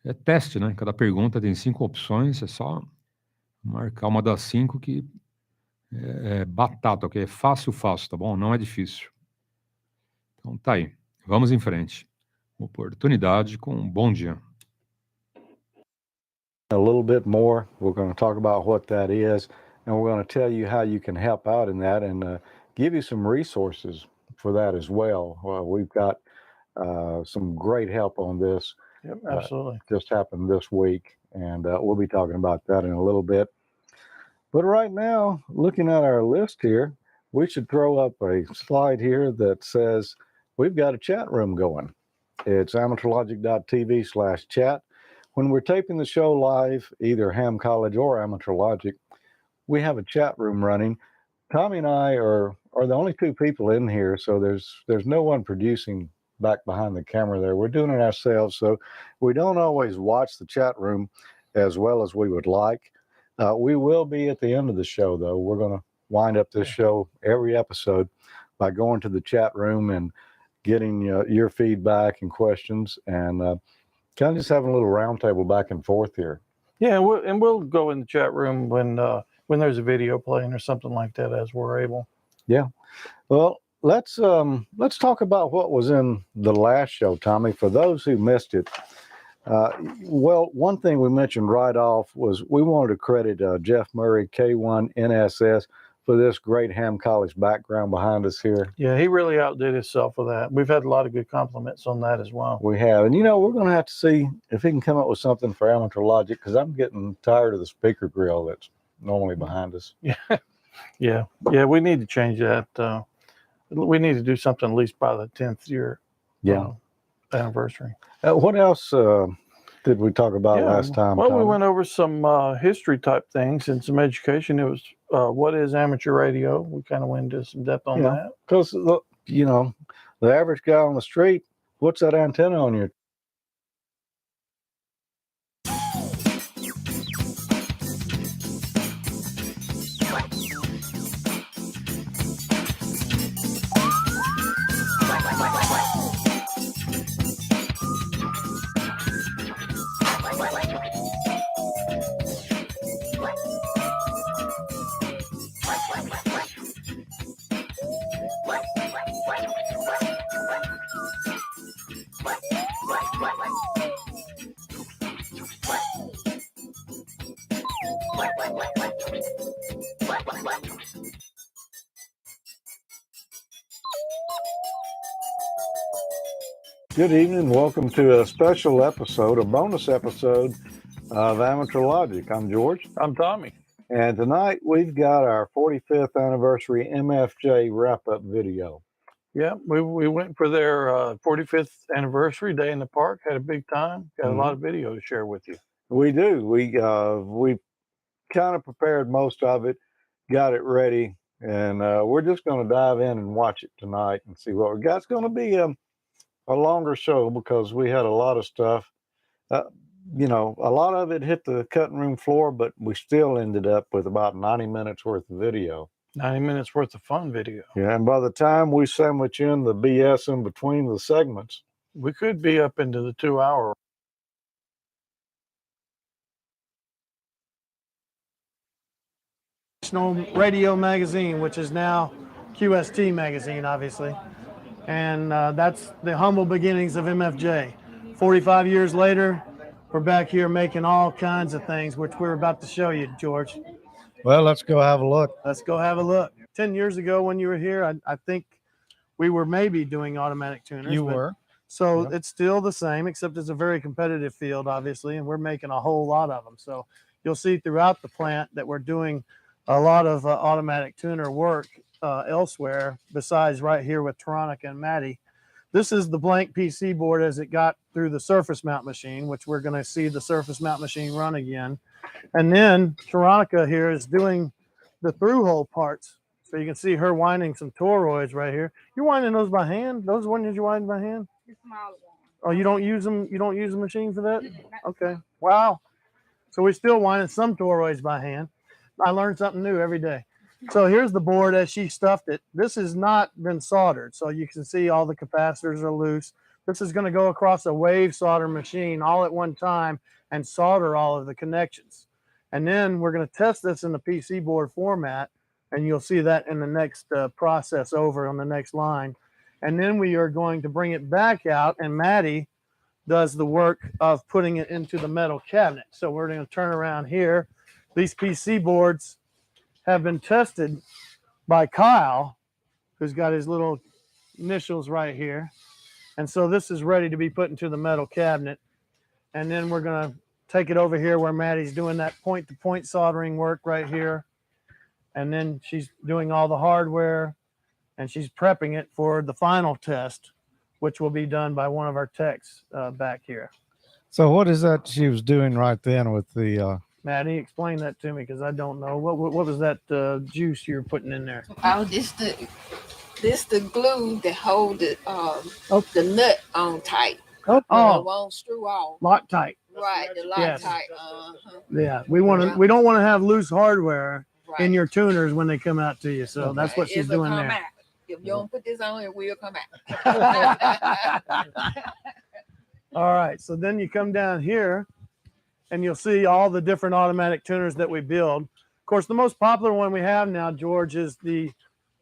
é teste, né? Cada pergunta tem 5 opções, é só marcar uma das 5 que é batata, ok? É fácil, tá bom? Não é difícil. Então tá aí, vamos em frente. Oportunidade com um bom dia.
A little bit more. We're going to talk about what that is, and we're going to tell you how you can help out in that and give you some resources for that as well. We've got some great help on this.
Yep, absolutely.
Just happened this week, and we'll be talking about that in a little bit. But right now, looking at our list here, we should throw up a slide here that says we've got a chat room going. It's amateurlogic.tv/chat. When we're taping the show live, either Ham College or Amateur Logic, we have a chat room running. Tommy and I are the only 2 people in here, so there's no one producing back behind the camera there. We're doing it ourselves, so we don't always watch the chat room as well as we would like. We will be at the end of the show, though. We're going to wind up this show every episode by going to the chat room and getting your feedback and questions and kind of just having a little roundtable back and forth here.
Yeah, we'll go in the chat room when there's a video playing or something like that as we're able.
Yeah. Well, let's talk about what was in the last show, Tommy. For those who missed it, well, one thing we mentioned right off was we wanted to credit Jeff Murray, K1NSS, for this great Ham College background behind us here.
Yeah, he really outdid himself with that. We've had a lot of good compliments on that as well.
We have. And, we're going to have to see if he can come up with something for Amateur Logic, because I'm getting tired of the speaker grill that's normally behind us.
Yeah, we need to change that. We need to do something at least by the 10th year anniversary.
What else did we talk about last time?
Well,
Tommy?
we went over some history type things and some education. It was what is amateur radio. We kind of went into some depth on that.
Because, the average guy on the street, what's that antenna on your Good evening. Welcome to a special episode, a bonus episode of Amateur Logic. I'm George.
I'm Tommy.
And tonight we've got our 45th anniversary MFJ wrap-up video.
Yeah, we went for their 45th anniversary day in the park. Had a big time. Got a lot of video to share with you.
We do. We kind of prepared most of it, got it ready, and we're just going to dive in and watch it tonight and see what we got. It's going to be a longer show because we had a lot of stuff. You know, a lot of it hit the cutting room floor, but we still ended up with about 90 minutes worth of video.
90 minutes worth of fun video.
Yeah, and by the time we sandwich in the BS in between the segments,
we could be up into the 2 hour.
Radio magazine, which is now QST magazine, obviously. And that's the humble beginnings of MFJ. 45 years later, we're back here making all kinds of things, which we're about to show you, George.
Well, let's go have a look.
Let's go have a look. 10 years ago when you were here, I think we were maybe doing automatic tuners.
You were.
So
Yep.
It's still the same, except it's a very competitive field, obviously, and we're making a whole lot of them. So you'll see throughout the plant that we're doing a lot of automatic tuner work elsewhere besides right here with Veronica and Maddie. This is the blank PC board as it got through the surface mount machine, which we're going to see the surface mount machine run again. And then Veronica here is doing the through hole parts. So you can see her winding some toroids right here. You're winding those by hand? Those ones you're winding by hand?
The smaller one.
Oh, you don't use them? You don't use the machine for that? Okay. Wow. So we're still winding some toroids by hand. I learn something new every day. So here's the board as she stuffed it. This has not been soldered. So you can see all the capacitors are loose. This is going to go across a wave solder machine all at one time and solder all of the connections. And then we're going to test this in the PC board format. And you'll see that in the next process over on the next line. And then we are going to bring it back out, and Maddie does the work of putting it into the metal cabinet. So we're going to turn around here. These PC boards have been tested by Kyle, who's got his little initials right here. And so this is ready to be put into the metal cabinet. And then we're going to take it over here where Maddie's doing that point-to-point soldering work right here. And then she's doing all the hardware, and she's prepping it for the final test, which will be done by one of our techs back here.
So what is that she was doing right then with the...
Maddie, explain that to me because I don't know. What was that juice you're putting in there?
Oh, this the glue that hold the nut on tight.
Oh,
It won't screw off.
Loctite.
Right, the
Yes.
Loctite.
Yeah, we don't want to have loose hardware in your tuners when they come out to you. So that's what she's
It'll
doing
come
there.
out. If you don't put this on, it will come out.
All right, so then you come down here and you'll see all the different automatic tuners that we build. Of course, the most popular one we have now, George, is the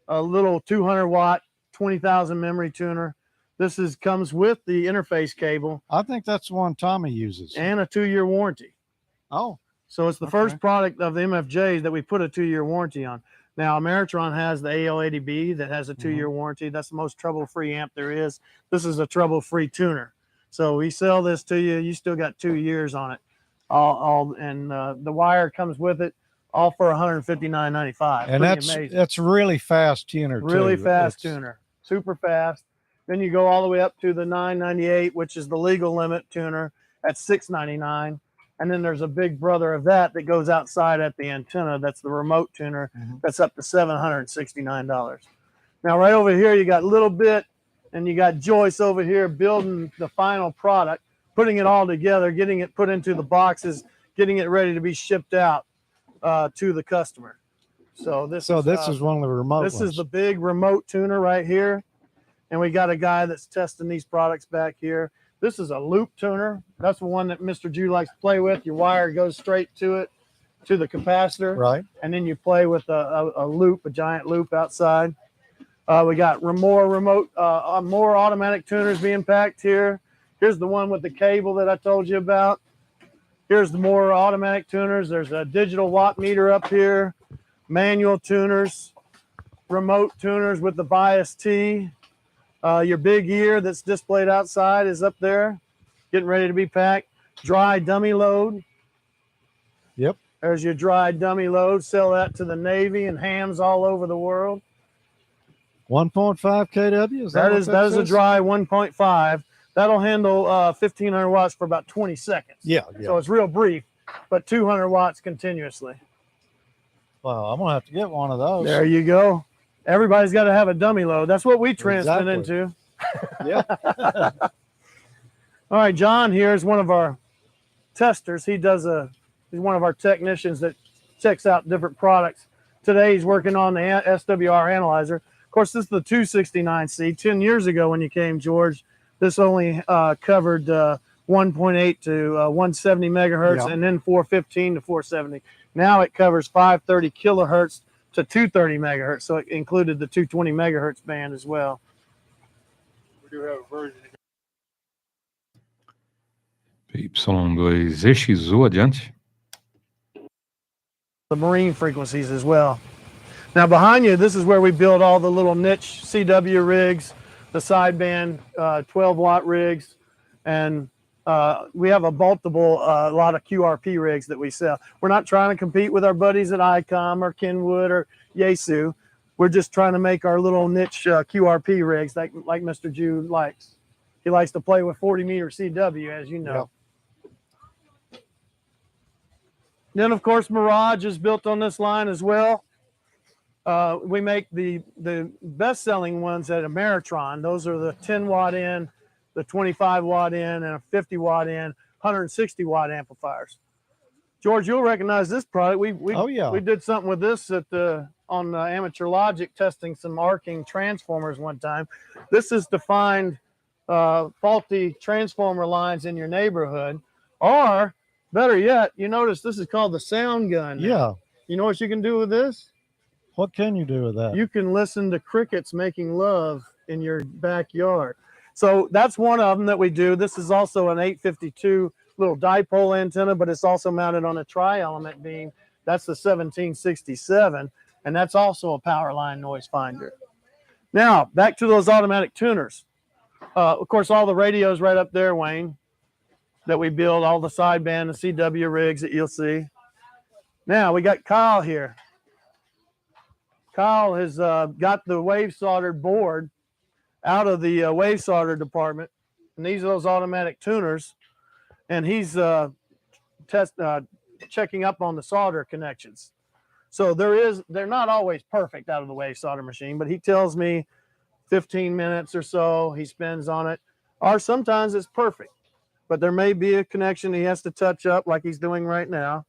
little 200 watt, 20,000 memory tuner. This comes with the interface cable.
I think that's the one Tommy uses.
And a 2-year warranty.
Oh.
So it's the first product of the MFJs that we put a 2-year warranty on. Now, Ameritron has the AL80B that has a 2-year warranty. That's the most trouble-free amp there is. This is a trouble-free tuner. So we sell this to you. You still got 2 years on it. And the wire comes with it, all for $159.95.
And that's really fast tuner too.
Really fast tuner, super fast. Then you go all the way up to the 998, which is the legal limit tuner at $699. And then there's a big brother of that goes outside at the antenna. That's the remote tuner. That's up to $769. Now, right over here, you got Little Bit, and you got Joyce over here building the final product, putting it all together, getting it put into the boxes, getting it ready to be shipped out to the customer. So this
is one of the remote
This
ones.
is the big remote tuner right here. And we got a guy that's testing these products back here. This is a loop tuner. That's the one that Mr. Jew likes to play with. Your wire goes straight to it, to the capacitor.
Right.
And then you play with a loop, a giant loop outside. We got more automatic tuners being packed here. Here's the one with the cable that I told you about. Here's the more automatic tuners. There's a digital watt meter up here, manual tuners, remote tuners with the bias T. Your big ear that's displayed outside is up there, getting ready to be packed. Dry dummy load.
Yep.
There's your dry dummy load. Sell that to the Navy and hams all over the world.
1.5 kW.
That is a dry 1.5. That'll handle 1,500 watts for about 20 seconds.
Yeah.
So it's real brief, but 200 watts continuously.
Wow, I'm gonna have to get one of those.
There you go. Everybody's got to have a dummy load. That's what we transmit into.
Yeah.
All right, John here is one of our testers. He's one of our technicians that checks out different products. Today he's working on the SWR analyzer. Of course, this is the 269C. 10 years ago when you came, George, this only covered 1.8 to 170 megahertz, and then 415 to 470. Now it covers 530 kilohertz to 230 megahertz, so it included the 220 megahertz band as well.
We do have a version.
PY2EXU adiante.
The marine frequencies as well. Now behind you, this is where we build all the little niche CW rigs, the sideband 12-watt rigs, and we have a multiple lot of QRP rigs that we sell. We're not trying to compete with our buddies at ICOM or Kenwood or Yaesu. We're just trying to make our little niche QRP rigs like Mr. Jude likes. He likes to play with 40-meter CW, as you know. Yep. Then, of course, Mirage is built on this line as well. We make the best-selling ones at Ameritron. Those are the 10-watt in, the 25-watt in, and a 50-watt in, 160-watt amplifiers. George, you'll recognize this product. We did something with this on Amateur Logic, testing some arcing transformers one time. This is to find faulty transformer lines in your neighborhood, or better yet, you notice this is called the sound gun.
Yeah.
You know what you can do with this?
What can you do with that?
You can listen to crickets making love in your backyard. So that's one of them that we do. This is also an 852 little dipole antenna, but it's also mounted on a tri-element beam. That's the 1767, and that's also a power line noise finder. Now, back to those automatic tuners. Of course, all the radios right up there, Wayne, that we build, all the sideband, the CW rigs that you'll see. Now, we got Kyle here. Kyle has got the wave soldered board out of the wave solder department, and these are those automatic tuners, and he's checking up on the solder connections. So they're not always perfect out of the wave solder machine, but he tells me 15 minutes or so he spends on it, or sometimes it's perfect, but there may be a connection he has to touch up like he's doing right now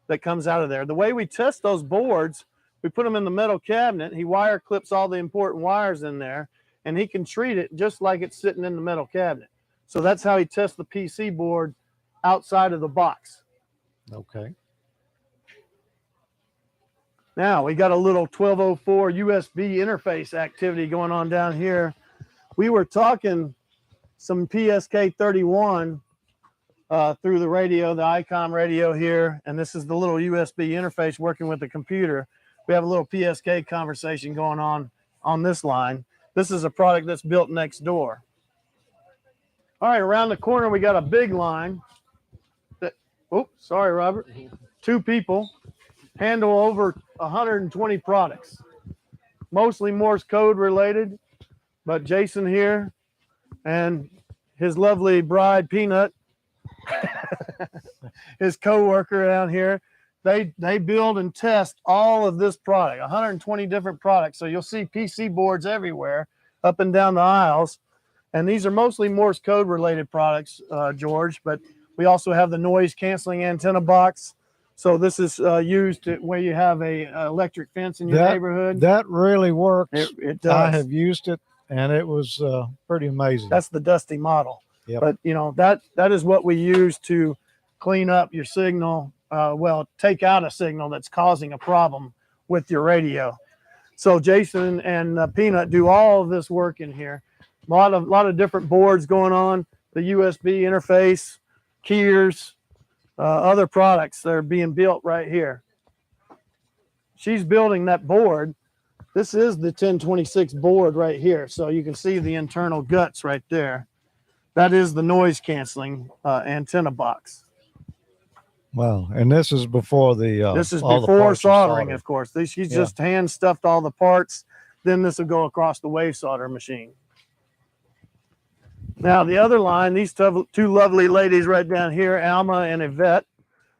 that comes out of there. The way we test those boards, we put them in the metal cabinet. He wire clips all the important wires in there, and he can treat it just like it's sitting in the metal cabinet. So that's how he tests the PC board outside of the box.
Okay.
Now we got a little 1204 USB interface activity going on down here. We were talking some PSK 31 through the radio, the ICOM radio here, and this is the little USB interface working with the computer. We have a little PSK conversation going on this line. This is a product that's built next door. All right, around the corner, we got a big line. Sorry, Robert. 2 people handle over 120 products, mostly Morse code related, but Jason here and his lovely bride, Peanut, his co-worker down here, they build and test all of this product, 120 different products. So you'll see PC boards everywhere up and down the aisles. And these are mostly Morse code related products, George, but we also have the noise canceling antenna box. So this is used where you have a electric fence in your neighborhood.
That really works.
It does.
I have used it, and it was pretty amazing.
That's the Dusty model.
Yep.
But, you know, that is what we use to clean up your signal. Take out a signal that's causing a problem with your radio. So Jason and Peanut do all of this work in here. A lot of different boards going on, the USB interface, keyers, other products that are being built right here. She's building that board This is the 1026 board right here. So you can see the internal guts right there. That is the noise canceling antenna box.
Wow. And this is before the
This is
all the
before
parts are
soldering,
soldered.
of course. She's
Yeah.
just hand stuffed all the parts. Then this will go across the wave solder machine. Now the other line, these two lovely ladies right down here, Alma and Yvette,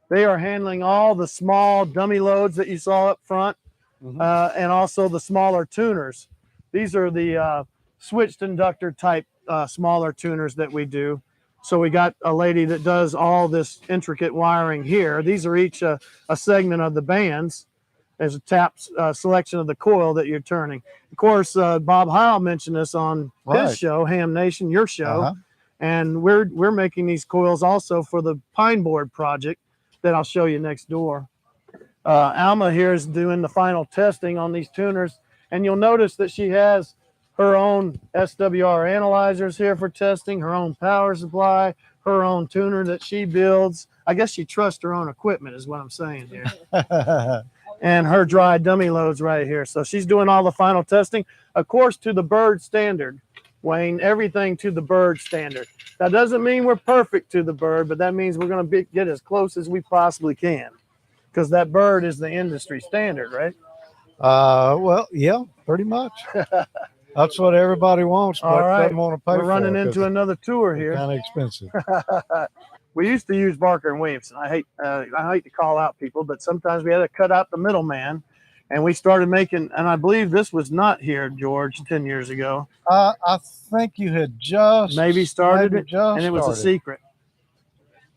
they are handling all the small dummy loads that you saw up front, and also the smaller tuners. These are the switched inductor type smaller tuners that we do. So we got a lady that does all this intricate wiring here. These are each a segment of the bands. There's a tap selection of the coil that you're turning. Of course, Bob Heil mentioned this on his show, Ham Nation, your show. And we're making these coils also for the pine board project that I'll show you next door. Alma here is doing the final testing on these tuners, and you'll notice that she has her own SWR analyzers here for testing, her own power supply, her own tuner that she builds. I guess she trusts her own equipment is what I'm saying here. And her dry dummy loads right here. So she's doing all the final testing, of course, to the bird standard, Wayne, everything to the bird standard. That doesn't mean we're perfect to the bird, but that means we're going to get as close as we possibly can, because that bird is the industry standard, right?
Well, yeah, pretty much. That's what everybody wants, but
All right,
doesn't want to pay
we're running
for it
into another tour here.
Kind of expensive.
We used to use Barker and Williamson. I hate to call out people, but sometimes we had to cut out the middleman, and we started making. And I believe this was not here, George, 10 years ago.
I think you had just
maybe started it, and it was a secret.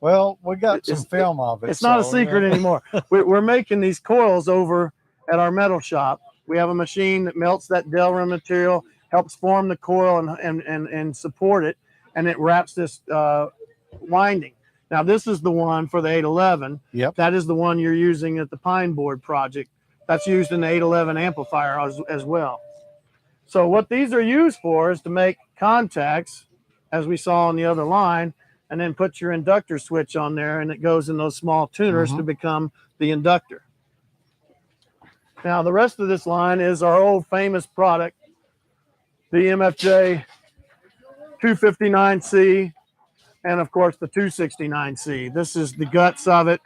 Well, we got some film of it.
It's not a secret anymore. We're making these coils over at our metal shop. We have a machine that melts that Delrin material, helps form the coil and support it, and it wraps this winding. Now, this is the one for the 811.
Yep.
That is the one you're using at the Pine Board project. That's used in the 811 amplifier as well. So what these are used for is to make contacts, as we saw on the other line, and then put your inductor switch on there, and it goes in those small tuners to become the inductor. Now, the rest of this line is our old famous product, the MFJ 259C, and of course the 269C. This is the guts of it.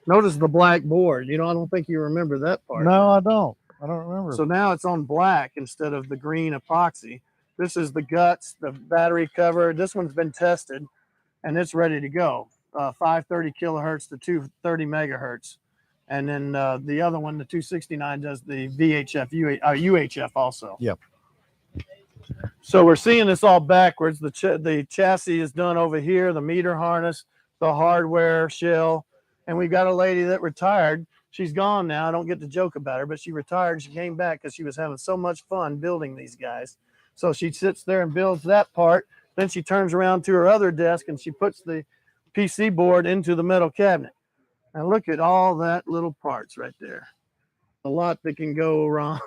Notice the black board. You know, I don't think you remember that part.
No, I don't. I don't remember.
So now it's on black instead of the green epoxy. This is the guts, the battery cover. This one's been tested, and it's ready to go. 530 kilohertz to 230 megahertz. And then the other one, the 269, does the VHF, UHF also.
Yep.
So we're seeing this all backwards. The chassis is done over here, the meter harness, the hardware shell. And we've got a lady that retired. She's gone now. I don't get to joke about her, but she retired. She came back because she was having so much fun building these guys. So she sits there and builds that part. Then she turns around to her other desk and she puts the PC board into the metal cabinet. And look at all that little parts right there. A lot that can go wrong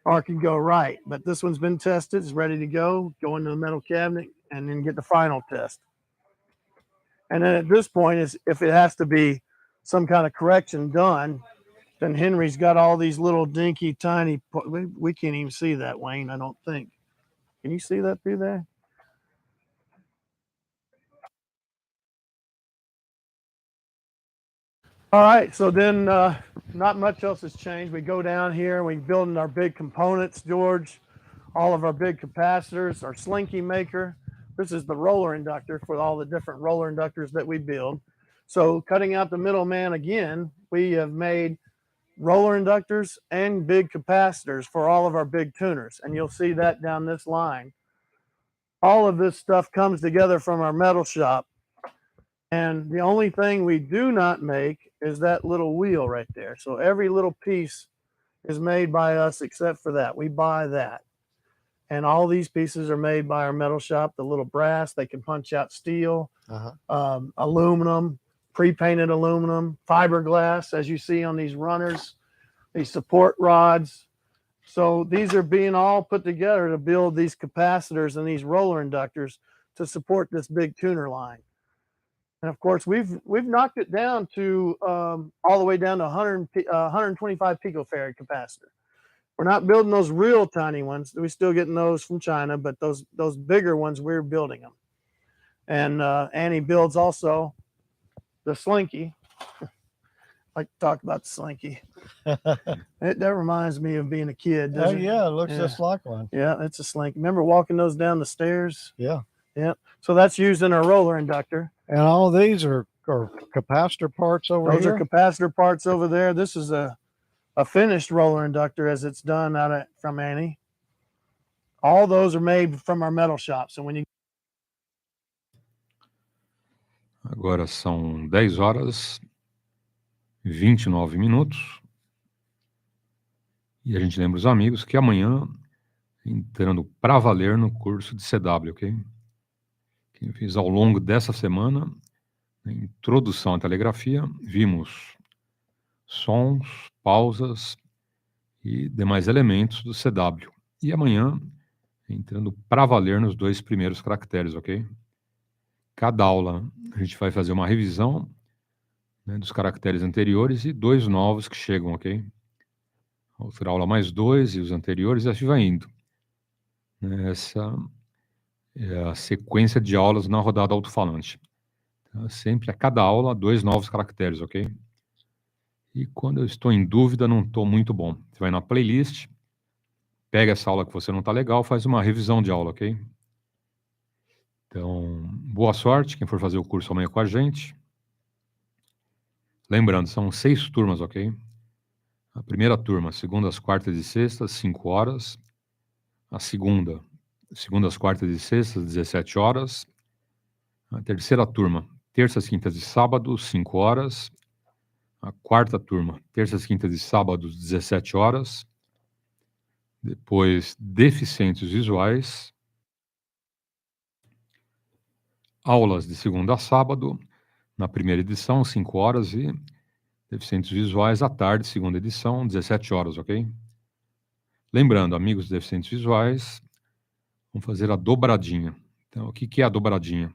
or can go right. But this one's been tested. It's ready to go into the metal cabinet and then get the final test. And then at this point, if it has to be some kind of correction done, then Henry's got all these little dinky, tiny, we can't even see that, Wayne, I don't think. Can you see that through there? All right, so then not much else has changed. We go down here and we build in our big components, George, all of our big capacitors, our slinky maker. This is the roller inductor for all the different roller inductors that we build. So cutting out the middleman again, we have made roller inductors and big capacitors for all of our big tuners. And you'll see that down this line. All of this stuff comes together from our metal shop. And the only thing we do not make is that little wheel right there. So every little piece is made by us except for that. We buy that. And all these pieces are made by our metal shop. The little brass, they can punch out steel, aluminum, pre-painted aluminum, fiberglass, as you see on these runners, these support rods. So these are being all put together to build these capacitors and these roller inductors to support this big tuner line. And of course, we've knocked it down to all the way down to 125 picofarad capacitor. We're not building those real tiny ones. We're still getting those from China, but those bigger ones, we're building them. And Annie builds also the Slinky. Like to talk about the Slinky. That reminds me of being a kid.
Oh, yeah, it looks just like one.
Yeah, it's a Slinky. Remember walking those down the stairs?
Yeah.
Yeah. So that's used in our roller inductor.
And all of these are capacitor parts over
Those
here?
are capacitor parts over there. This is a finished roller inductor as it's done from Annie. All those are made from our metal shop. So when you
Agora são 10 horas e 29 minutos. E a gente lembra os amigos que amanhã, entrando para valer no curso de CW, ok? Que eu fiz ao longo dessa semana, na introdução à telegrafia, vimos sons, pausas e demais elementos do CW. E amanhã, entrando para valer nos 2 primeiros caracteres, ok? Cada aula a gente vai fazer uma revisão, né, dos caracteres anteriores e 2 novos que chegam, ok? Outra aula mais 2 e os anteriores, e assim vai indo. Essa é a sequência de aulas na rodada alto-falante. Então, sempre a cada aula, 2 novos caracteres, ok? E quando eu estou em dúvida, não estou muito bom. Você vai na playlist, pega essa aula que você não está legal, faz uma revisão de aula, ok? Então, boa sorte, quem for fazer o curso amanhã com a gente. Lembrando, são 6 turmas, ok? A primeira turma, segundas, quartas e sextas, 5 horas. A segunda, segundas, quartas e sextas, 17 horas. A terceira turma, terças, quintas e sábados, 5 horas. A quarta turma, terças, quintas e sábados, 17 horas. Depois, deficientes visuais. Aulas de segunda a sábado, na primeira edição, 5 horas, e deficientes visuais à tarde, segunda edição, 17 horas, ok? Lembrando, amigos deficientes visuais, vamos fazer a dobradinha. Então, o que é a dobradinha?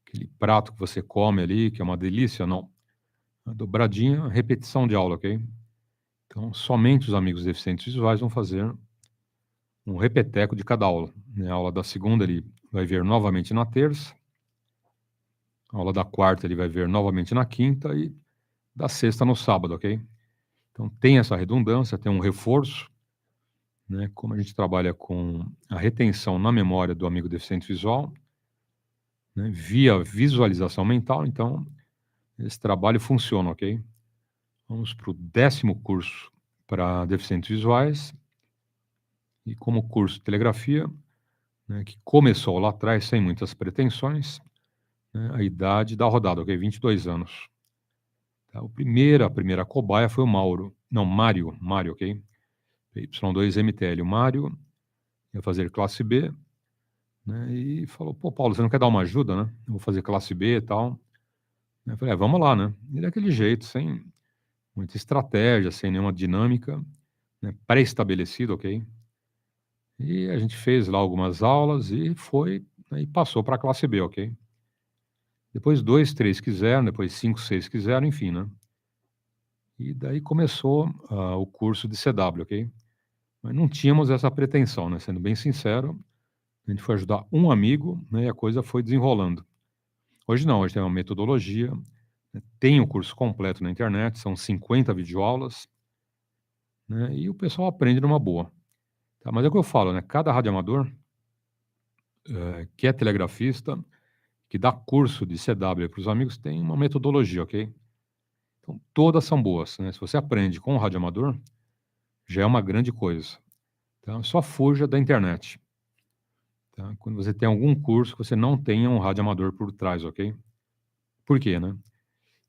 Aquele prato que você come ali, que é uma delícia? Não. A dobradinha, repetição de aula, ok? Então, somente os amigos deficientes visuais vão fazer um repeteco de cada aula. A aula da segunda ele vai ver novamente na terça. A aula da quarta ele vai ver novamente na quinta e da sexta no sábado, ok? Então, tem essa redundância, tem um reforço, né? Como a gente trabalha com a retenção na memória do amigo deficiente visual, né, via visualização mental, então, esse trabalho funciona, ok? Vamos para o 10º curso para deficientes visuais. E como curso de telegrafia, né, que começou lá atrás sem muitas pretensões, né, a idade da rodada, ok? 22 anos. Tá? A primeira cobaia foi o Mário, ok? PY2MTL. O Mário ia fazer classe B, né, e falou, pô, Paulo, você não quer dar uma ajuda, né? Eu vou fazer classe B e tal. Eu falei, vamos lá, né? E daquele jeito, sem muita estratégia, sem nenhuma dinâmica, né, pré-estabelecida, ok? E a gente fez lá algumas aulas e foi, né, e passou para a classe B, ok? Depois 2, 3 quiseram, depois 5, 6 quiseram, enfim, né? E daí começou o curso de CW, ok? Mas não tínhamos essa pretensão, né? Sendo bem sincero, a gente foi ajudar um amigo, né, e a coisa foi desenrolando. Hoje não, hoje tem uma metodologia, né, tem o curso completo na internet, são 50 videoaulas, né, e o pessoal aprende numa boa. Tá? Mas é o que eu falo, né? Cada radioamador que é telegrafista, que dá curso de CW para os amigos, tem uma metodologia, ok? Então, todas são boas, né? Se você aprende com o radioamador, já é uma grande coisa. Então, só fuja da internet. Tá? Quando você tem algum curso que você não tenha um radioamador por trás, ok? Por quê, né?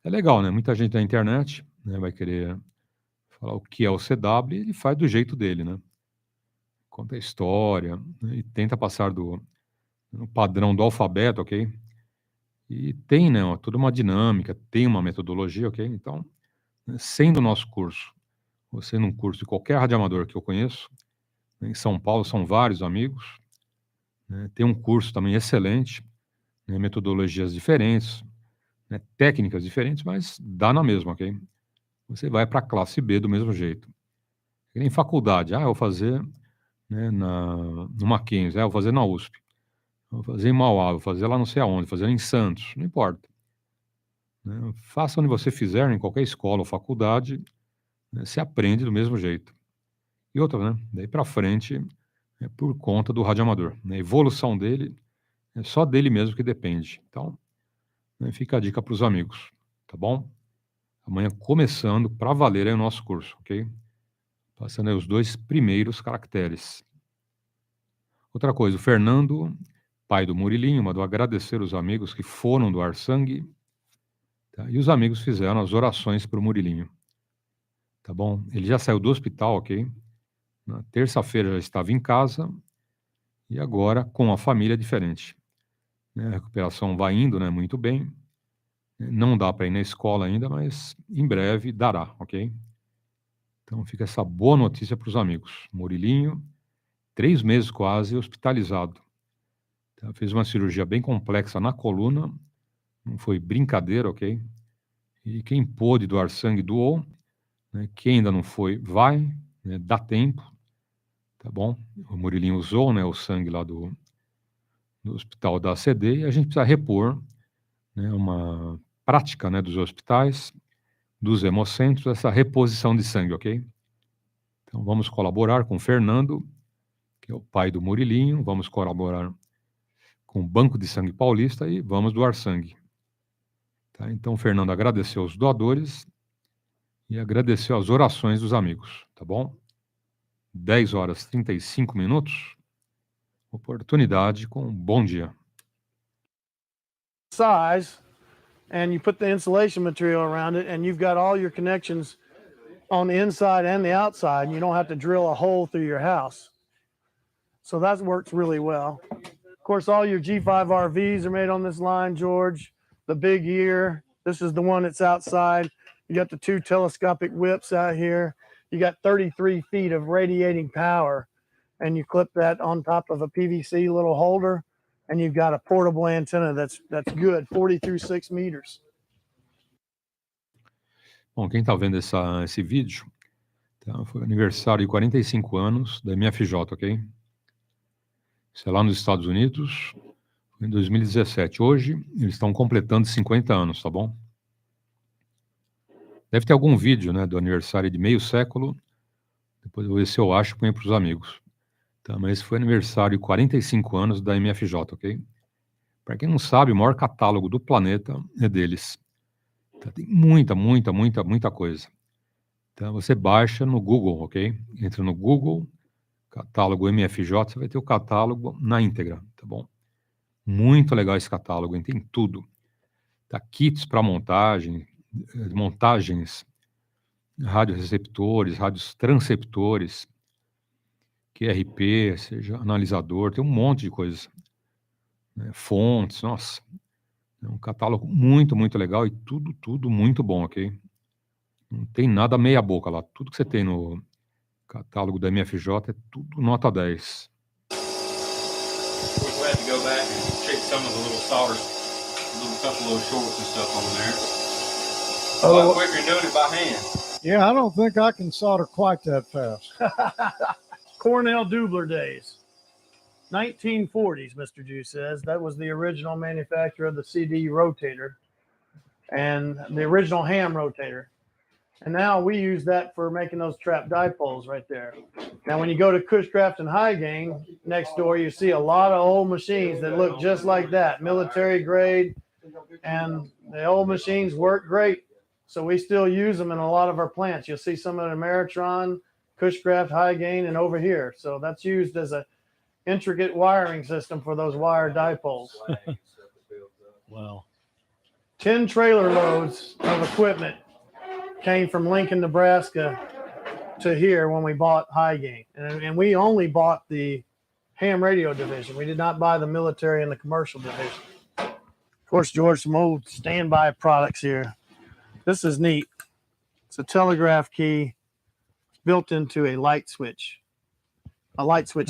É legal, né? Muita gente na internet, né, vai querer falar o que é o CW e ele faz do jeito dele, né? Conta a história, né, e tenta passar no padrão do alfabeto, ok? E tem, né, toda uma dinâmica, tem uma metodologia, ok? Então, né, sendo o nosso curso, ou sendo um curso de qualquer radioamador que eu conheço, né, em São Paulo são vários amigos, né, tem um curso também excelente, né, metodologias diferentes, né, técnicas diferentes, mas dá na mesma, ok? Você vai para a classe B do mesmo jeito. Que nem faculdade. Eu vou fazer, né, no Mackenzie, eu vou fazer na USP, vou fazer em Mauá, vou fazer lá não sei aonde, vou fazer em Santos, não importa. Né? Faça onde você fizer, em qualquer escola ou faculdade, né, você aprende do mesmo jeito. E outra, né? Daí para frente, é por conta do radioamador. Né? A evolução dele é só dele mesmo que depende. Então, né, fica a dica para os amigos, tá bom? Amanhã começando para valer aí o nosso curso, ok? Passando aí os 2 primeiros caracteres. Outra coisa, o Fernando, pai do Murilinho, mandou agradecer os amigos que foram doar sangue, tá? E os amigos fizeram as orações para o Murilinho, tá bom? Ele já saiu do hospital, ok? Na terça-feira já estava em casa e agora com a família diferente. Né? A recuperação vai indo, né, muito bem. Não dá para ir na escola ainda, mas em breve dará, ok? Então fica essa boa notícia para os amigos. Murilinho, 3 meses quase hospitalizado. Tá? Fez uma cirurgia bem complexa na coluna, não foi brincadeira, ok? E quem pôde doar sangue, doou. Né? Quem ainda não foi, vai, né? Dá tempo, tá bom? O Murilinho usou, né, o sangue lá do hospital da ACD e a gente precisa repor, né, uma prática, né, dos hospitais, dos hemocentros, essa reposição de sangue, ok? Então vamos colaborar com o Fernando, que é o pai do Murilinho, vamos colaborar com o Banco de Sangue Paulista e vamos doar sangue. Tá? Então o Fernando agradeceu os doadores e agradeceu as orações dos amigos, tá bom? 10h35, oportunidade com bom dia.
Size, and you put the insulation material around it, and you've got all your connections on the inside and the outside, and you don't have to drill a hole through your house. So that works really well. Of course, all your G5 RVs are made on this line, George. The big ear, this is the one that's outside. You got the 2 telescopic whips out here. You got 33 feet of radiating power, and you clip that on top of a PVC little holder, and you've got a portable antenna that's good, 40 through 6 meters.
Bom, quem está vendo esse vídeo, tá, foi o aniversário de 45 anos da MFJ, ok? Isso é lá nos Estados Unidos, em 2017. Hoje, eles estão completando 50 anos, tá bom? Deve ter algum vídeo, né, do aniversário de meio século. Depois eu vou ver se eu acho e ponho para os amigos. Tá, mas esse foi aniversário de 45 anos da MFJ, ok? Para quem não sabe, o maior catálogo do planeta é deles. Tá, tem muita coisa. Então você baixa no Google, ok? Entra no Google, catálogo MFJ, você vai ter o catálogo na íntegra, tá bom? Muito legal esse catálogo, hein? Tem tudo. Tá, kits para montagens, radioreceptores, rádios transceptores, QRP, seja analisador, tem um monte de coisas. Né? Fontes, nossa. É um catálogo muito legal e tudo muito bom, ok? Não tem nada meia boca lá. Tudo que você tem no catálogo da MFJ é tudo nota 10.
We're glad to go back and check some of the little solder, couple of shorts and stuff on there. A lot quicker than doing it by hand.
Yeah, I don't think I can solder quite that fast.
Cornell Dubler days. 1940s, Mr. Jew says. That was the original manufacturer of the CD rotator and the original ham rotator. And now we use that for making those trap dipoles right there. Now, when you go to Cushcraft and High Gain next door, you see a lot of old machines that look just like that, military grade, and the old machines work great. So we still use them in a lot of our plants. You'll see some of the Ameritron, Cushcraft, High Gain, and over here. So that's used as a intricate wiring system for those wire dipoles.
Wow.
10 trailer loads of equipment came from Lincoln, Nebraska to here when we bought High Gain. And we only bought the ham radio division. We did not buy the military and the commercial division. Of course, George, some old standby products here. This is neat. It's a telegraph key built into a light switch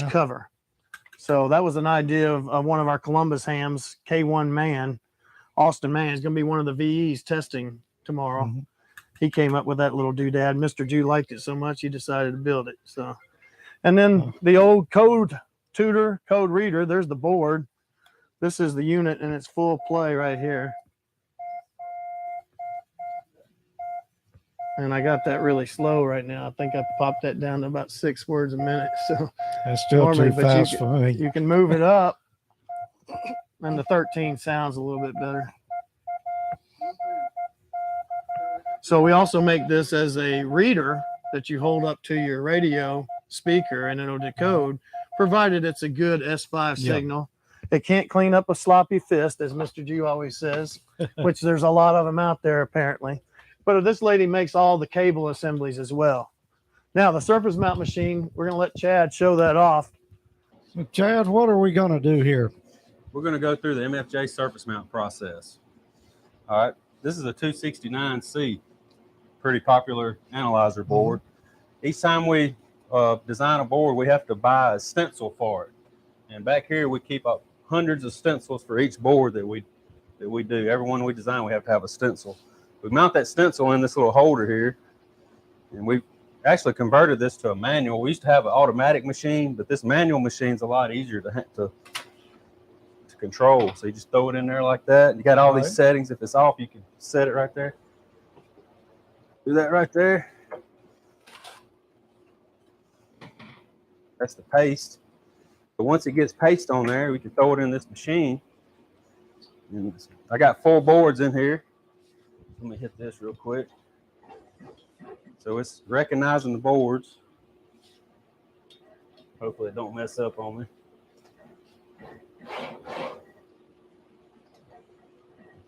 cover. So that was an idea of one of our Columbus hams, K1 Man, Austin Man. Is going to be one of the VEs testing tomorrow. he came up with that little doodad. Mr. Jew liked it so much he decided to build it. So, and then the old code tutor, code reader. There's the board. This is the unit in its full play right here. And I got that really slow right now. I think I popped that down to about 6 words a minute. So
That's still too fast for me.
You can move it up, and the 13 sounds a little bit better. So we also make this as a reader that you hold up to your radio speaker, and it'll decode, provided it's a good S5 signal. It can't clean up a sloppy fist, as Mr. Jew always says, which there's a lot of them out there apparently. But this lady makes all the cable assemblies as well. Now, the surface mount machine, we're going to let Chad show that off.
So Chad, what are we going to do here?
We're going to go through the MFJ surface mount process. All right. This is a 269C, pretty popular analyzer board. Each time we design a board, we have to buy a stencil for it. And back here, we keep up hundreds of stencils for each board that we do. Every one we design, we have to have a stencil. We mount that stencil in this little holder here, and we actually converted this to a manual. We used to have an automatic machine, but this manual machine is a lot easier to control. So you just throw it in there like that. You got all these settings. If it's off, you can set it right there. Do that right there. That's the paste. But once it gets paste on there, we can throw it in this machine. And I got 4 boards in here. Let me hit this real quick. So it's recognizing the boards. Hopefully it don't mess up on me.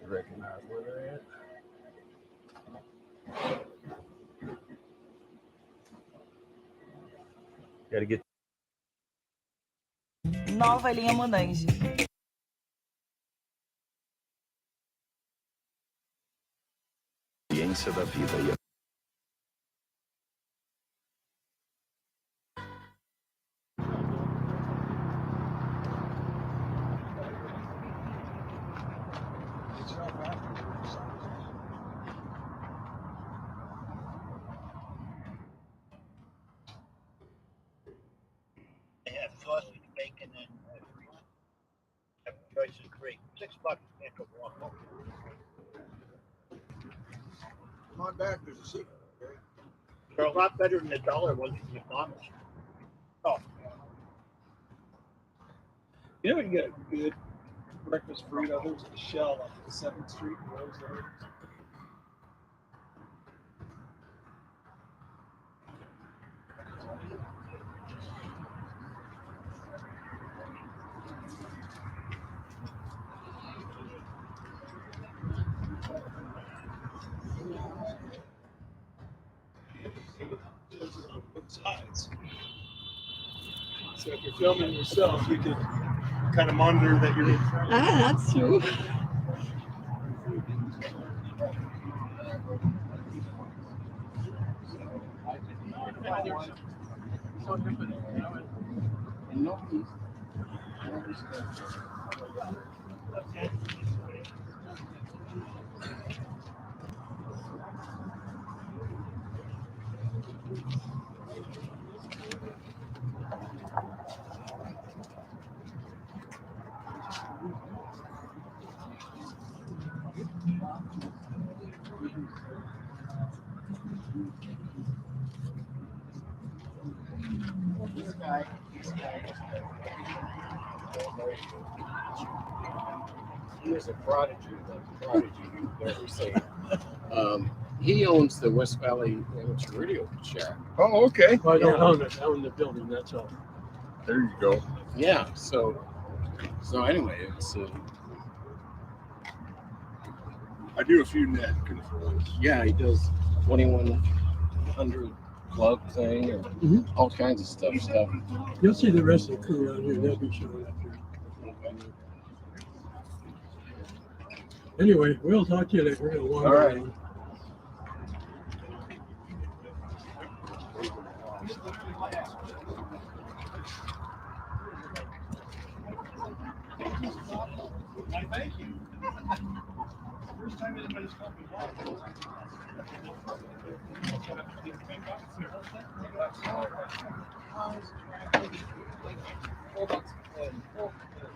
Recognize where they're at. Gotta get.
Nova linha Monange.
Ciência da vida e
They have sausage, bacon, and have choices free. $6 can't go wrong. Come on back, there's a seat. Okay? They're a lot better than the dollar ones at McDonald's. Oh.
You know, you get a good breakfast burrito. There's a Shell off the 7th Street Rose Road. Sides. So if you're filming yourself, you could kind of monitor that you're.
That's true.
He is a prodigy, the prodigy you've never seen. He owns the West Valley Amateur Radio Shack.
Oh, okay. Well, I don't own it. I own the building. That's all.
There you go. Yeah. So anyway, it's.
I do a few net controls.
Yeah, he does 2100 club thing and all kinds of stuff.
You'll see the rest of the crew around here. They'll be showing up here. Anyway, we'll talk to you later. We're going to wander around.
Thank you. First time anybody's called me.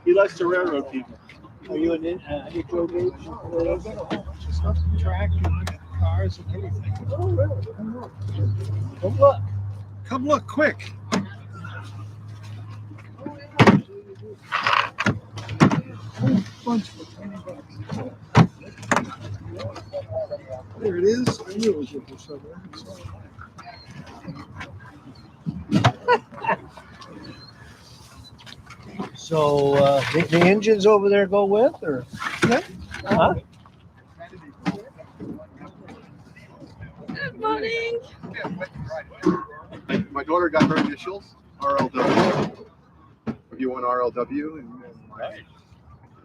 He likes to railroad people. Are you an HO gauge? Track and cars and everything. Oh, really? Come look. Come look quick. Bunch for $20. There it is. I knew it was here somewhere. So the engines over there go with, or? Yeah. Huh?
Good morning.
My daughter got her initials, RLW. If you want RLW, and my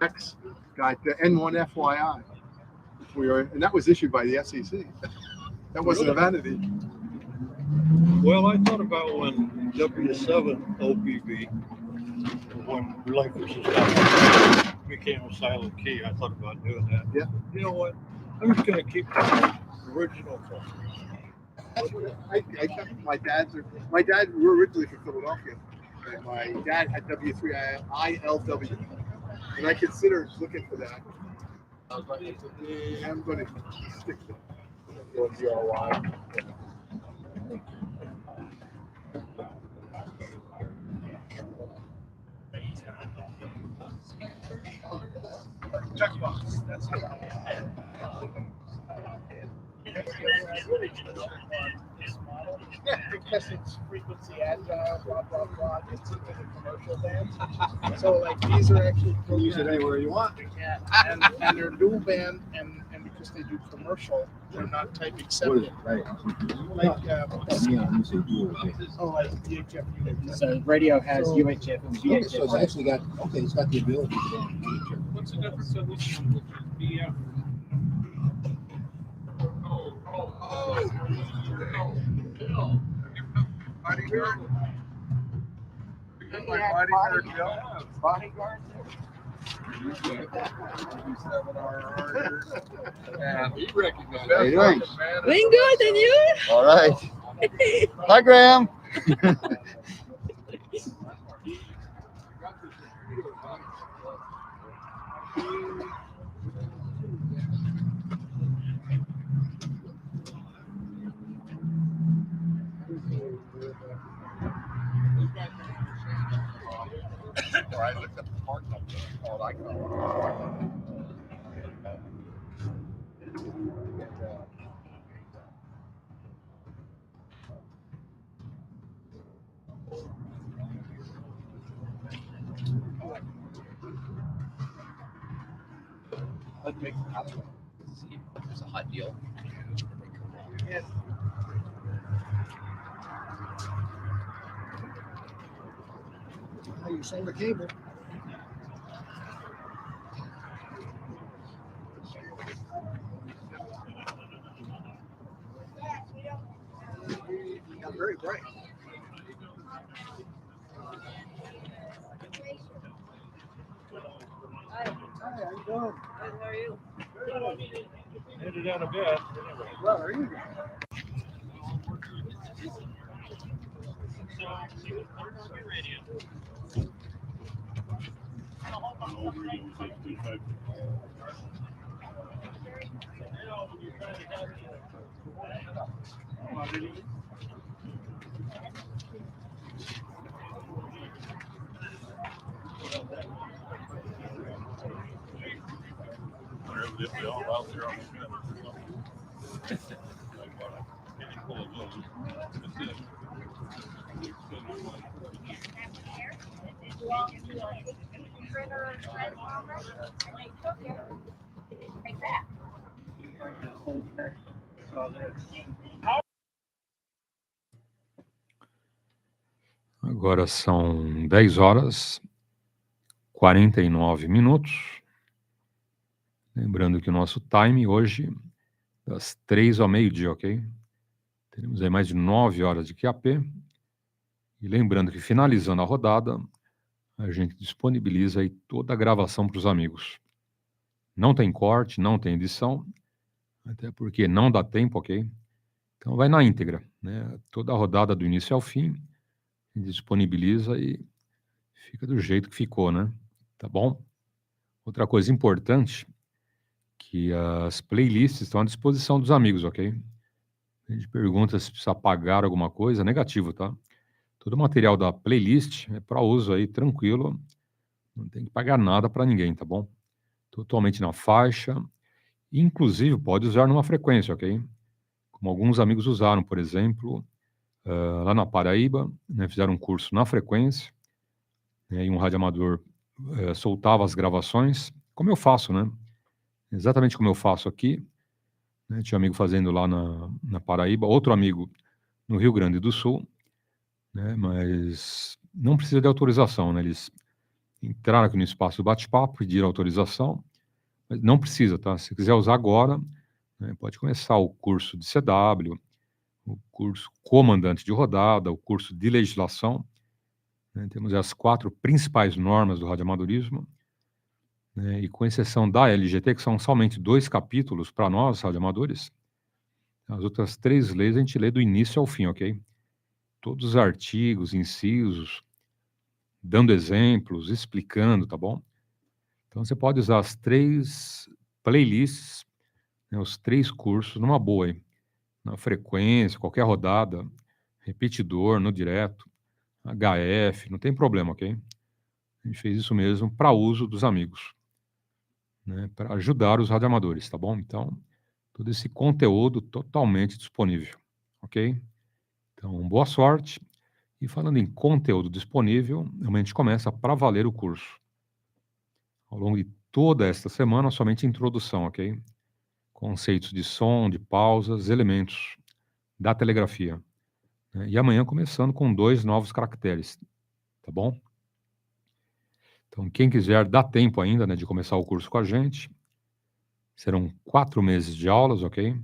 ex got the N1 FYI. And that was issued by the SEC. That wasn't a vanity.
Well, I thought about when W7 OPV, when relinquishes became a silent key, I thought about doing that.
Yeah.
You know what? I'm just going to keep the original phone.
That's what I kept my dad, we're originally from Philadelphia. And my dad had W3 ILW. And I considered looking for that. I was like, I'm going to stick to GRY.
Checkbox. That's it. Yeah, because it's frequency agile, blah blah blah. It's in the commercial bands. So like these are actually
You use it anywhere you want.
Yeah, and they're dual band, and because they do commercial, they're not type accepted.
Right.
Like like VHF.
So radio has UHF and VHF.
So it's actually got it's got the ability to go on VHF.
What's the difference in this one with the VF?
Bodyguard? My bodyguard, Joe?
Bodyguard?
Yeah, he recognized.
How you doing?
Doing good, and you?
All right. Hi, Graham.
I looked up the park number called Icon.
Let's make the house. See if there's a hot deal.
Yeah. How you sold the cable? Got very bright. Hi, how you doing?
Good, how are you?
Headed down a bit. Well, are you?
Agora são 10 horas, 49 minutos. Lembrando que o nosso time hoje, das 3 ao meio-dia, ok? Teremos aí mais de 9 horas de QAP. E lembrando que finalizando a rodada, a gente disponibiliza aí toda a gravação para os amigos. Não tem corte, não tem edição. até porque não dá tempo, ok? Então vai na íntegra, né? Toda a rodada do início ao fim, disponibiliza e fica do jeito que ficou, né? Tá bom? Outra coisa importante, que as playlists estão à disposição dos amigos, ok? A gente pergunta se precisa pagar alguma coisa, negativo, tá? Todo o material da playlist é para uso aí tranquilo, não tem que pagar nada para ninguém, tá bom? Totalmente na faixa, inclusive pode usar numa frequência, ok? Como alguns amigos usaram, por exemplo, lá na Paraíba, né, fizeram um curso na frequência, né, e um radioamador soltava as gravações, como eu faço, né? Exatamente como eu faço aqui, né? Tinha um amigo fazendo lá na Paraíba, outro amigo no Rio Grande do Sul, né? Mas não precisa de autorização, né? Eles entraram aqui no espaço do bate-papo, pediram autorização, mas não precisa, tá? Se quiser usar agora, né, pode começar o curso de CW, o curso comandante de rodada, o curso de legislação, né? Temos as 4 principais normas do radioamadorismo, né? E com exceção da LGT, que são somente 2 capítulos para nós, radioamadores, as outras 3 leis a gente lê do início ao fim, ok? Todos os artigos, incisos, dando exemplos, explicando, tá bom? Então você pode usar as 3 playlists, né, os 3 cursos numa boa, hein? Na frequência, qualquer rodada, repetidor, no direto, HF, não tem problema, ok? A gente fez isso mesmo para uso dos amigos, né, para ajudar os radioamadores, tá bom? Então, todo esse conteúdo totalmente disponível, ok? Então, boa sorte. E falando em conteúdo disponível, a gente começa para valer o curso. Ao longo de toda esta semana, somente introdução, ok? Conceitos de som, de pausas, elementos da telegrafia, né? E amanhã começando com 2 novos caracteres, tá bom? Então, quem quiser, dá tempo ainda, né, de começar o curso com a gente. Serão 4 meses de aulas, ok?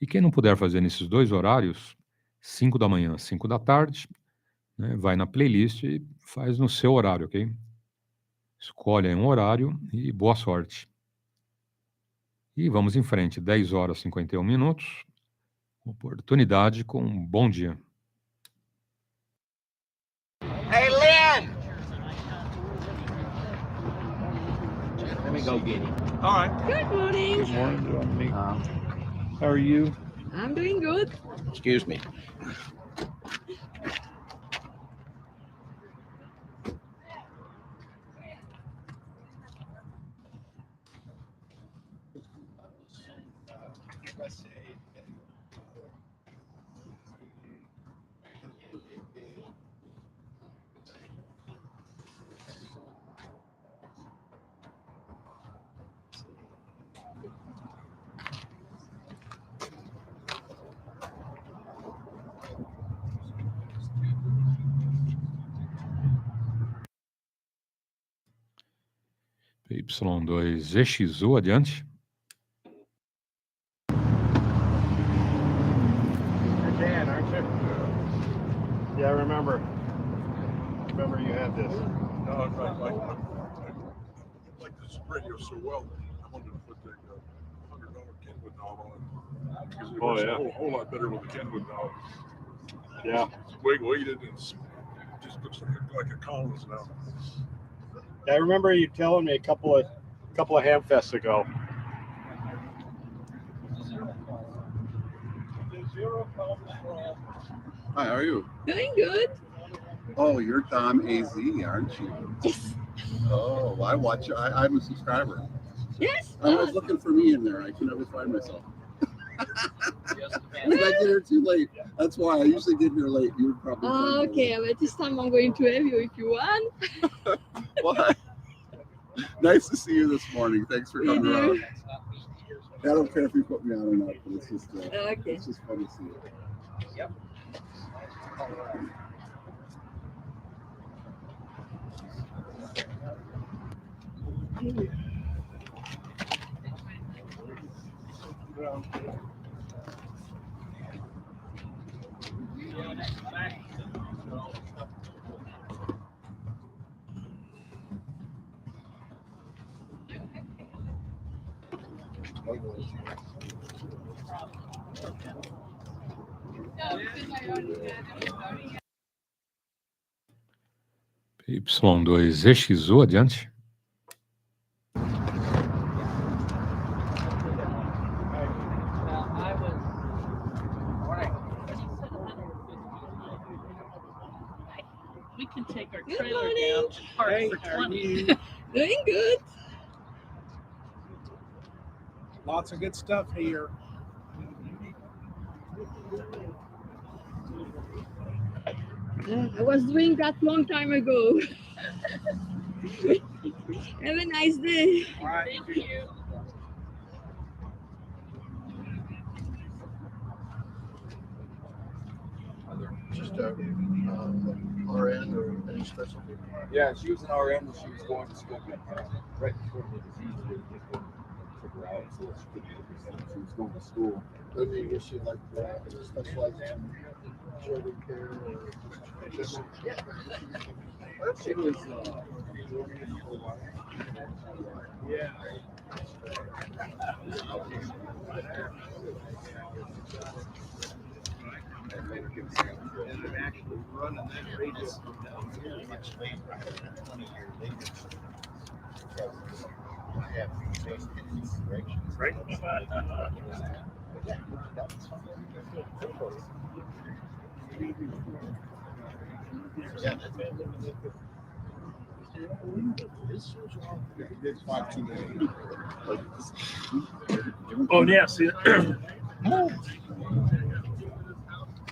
E quem não puder fazer nesses 2 horários, 5 da manhã, 5 da tarde, né, vai na playlist e faz no seu horário, ok? Escolhe aí um horário e boa sorte. E vamos em frente, 10 horas e 51 minutos. Oportunidade com um bom dia.
Hey, Lynn! Let me go get him.
All right. Good morning.
Good morning, Dominique. How are you?
I'm doing good.
Excuse me.
PY2EXU, adiante.
You're Dan, aren't you? Yeah, I remember. Remember you had this.
No, I like this radio so well. I wanted to put the $100 Kenwood knob on it because it works a whole lot better with the Kenwood knob.
Yeah.
It's weighted and it just looks like a columns now.
I remember you telling me a couple of Hamfests ago.
Hi, how are you?
Doing good.
Oh, you're Dom AZ, aren't you?
Yes.
Oh, I watch. I'm a subscriber.
Yes.
I was looking for me in there. I can never find myself. I get here too late. That's why I usually get here late. You would probably.
Okay, but this time I'm going to have you if you want.
What? Nice to see you this morning. Thanks for coming around. I don't care if you put me on or not, but it's just it's just fun to see you.
Yep.
PY2EXU, adiante.
We can take our trailer down to park for 20.
Doing good.
Lots of good stuff here.
I was doing that long time ago. Have a nice day.
Thank you.
Just RN or any specialty?
Yeah, she was an RN when she was going to school. Right before the disease really took her out, so she couldn't get herself. She was going to school.
Maybe is she like specialized in children care or just?
She was.
Yeah. And I'm actually running that radio down here much later, 20 years later. I have these inspirations. Right.
Yeah. It's 5 too many.
Oh, yeah. See,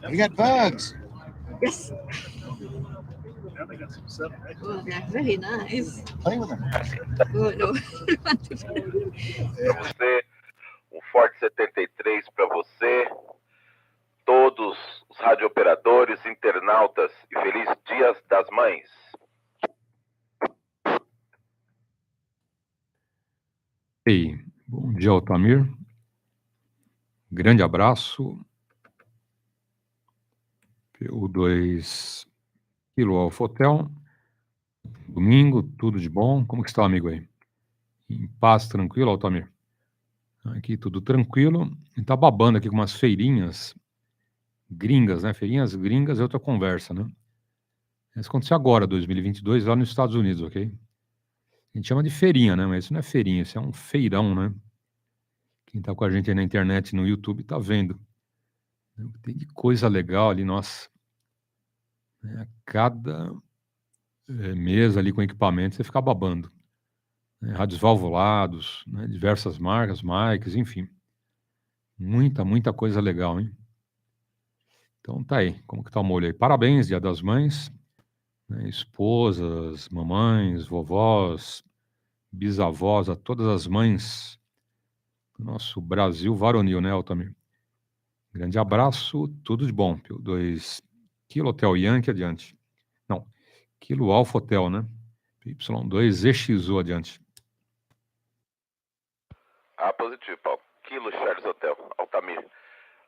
we got bugs.
Yes.
Now they got some stuff, right?
Oh, they're very nice.
Play with them.
Oh, no.
Você, Forte 73 para você, todos os radiooperadores, internautas e feliz Dia das Mães.
Ei, bom dia, Altamir. Grande abraço. PY2 Kilo Alfa Hotel. Domingo, tudo de bom. Como que está, amigo aí? Em paz, tranquilo, Altamir? Aqui tudo tranquilo. E tá babando aqui com umas feirinhas gringas, né? Feirinhas gringas é outra conversa, né? Isso aconteceu agora, 2022, lá nos Estados Unidos, ok? A gente chama de feirinha, né? Mas isso não é feirinha, isso é um feirão, né? Quem tá com a gente aí na internet, no YouTube, tá vendo. Tem de coisa legal ali, nossa. Cada mesa ali com equipamento, você fica babando. Rádios valvulados, né? Diversas marcas, mics, enfim. Muita coisa legal, hein? Então tá aí, como que tá o molho aí? Parabéns, Dia das Mães, né? Esposas, mamães, vovós, bisavós, a todas as mães do nosso Brasil varonil, né, Altamir? Grande abraço, tudo de bom. PY2 Kilo Hotel Yankee, adiante. Não, Kilo Alfa Hotel, né? PY2EXU, adiante.
Ah, positivo, Paulo. Kilo Charles Hotel, Altamir.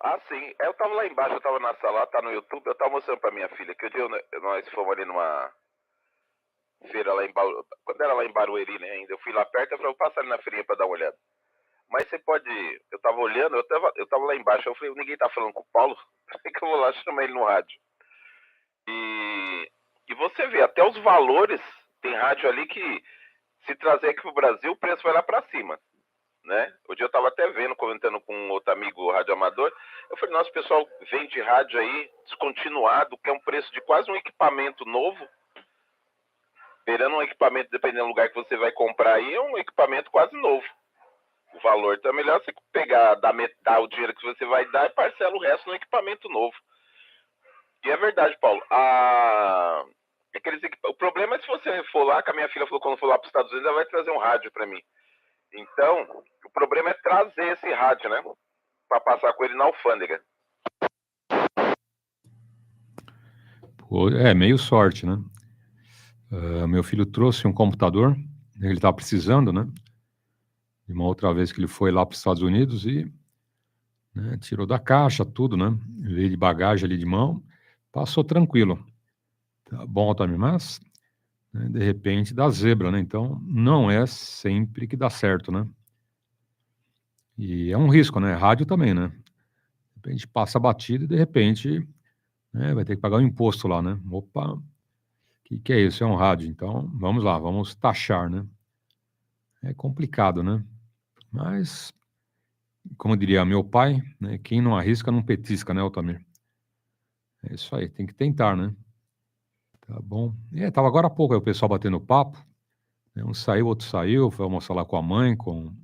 Ah, sim. Eu tava lá embaixo, eu tava na sala, tá no YouTube, eu tava mostrando pra minha filha que o dia nós fomos ali numa feira lá em Barueri, quando era lá em Barueri, né, ainda. Eu fui lá perto, eu falei, vou passar ali na feirinha pra dar uma olhada. Mas você pode, eu tava olhando, eu tava lá embaixo, eu falei, ninguém tá falando com o Paulo, que eu vou lá chamar ele no rádio. E você vê, até os valores, tem rádio ali que, se trazer aqui pro Brasil, o preço vai lá pra cima, né? Hoje eu tava até vendo, comentando com um outro amigo radioamador, eu falei, nossa, o pessoal vende rádio aí, descontinuado, que é um preço de quase um equipamento novo, beirando um equipamento, dependendo do lugar que você vai comprar aí, é um equipamento quase novo. O valor, então é melhor você pegar, dar o dinheiro que você vai dar e parcela o resto no equipamento novo. E é verdade, Paulo, o problema é se você for lá, que a minha filha falou, quando for lá para os Estados Unidos, ela vai trazer um rádio para mim. Então, o problema é trazer esse rádio, né? Para passar com ele na alfândega.
Pô, meio sorte, né? Meu filho trouxe um computador, ele estava precisando, né? De uma outra vez que ele foi lá para os Estados Unidos e, né, tirou da caixa tudo, né? Veio de bagagem ali de mão, passou tranquilo. Tá bom, Tommy, mas, né, de repente dá zebra, né? Então, não é sempre que dá certo, né? E é um risco, né? Rádio também, né? De repente passa batido e de repente, né, vai ter que pagar um imposto lá, né? Opa, que é isso? É um rádio. Então, vamos lá, vamos taxar, né? É complicado, né? Mas, como diria meu pai, né, quem não arrisca não petisca, né, Altamir? É isso aí, tem que tentar, né? Tá bom. Tava agora há pouco aí o pessoal batendo papo, né? Um saiu, outro saiu, foi almoçar lá com a mãe, com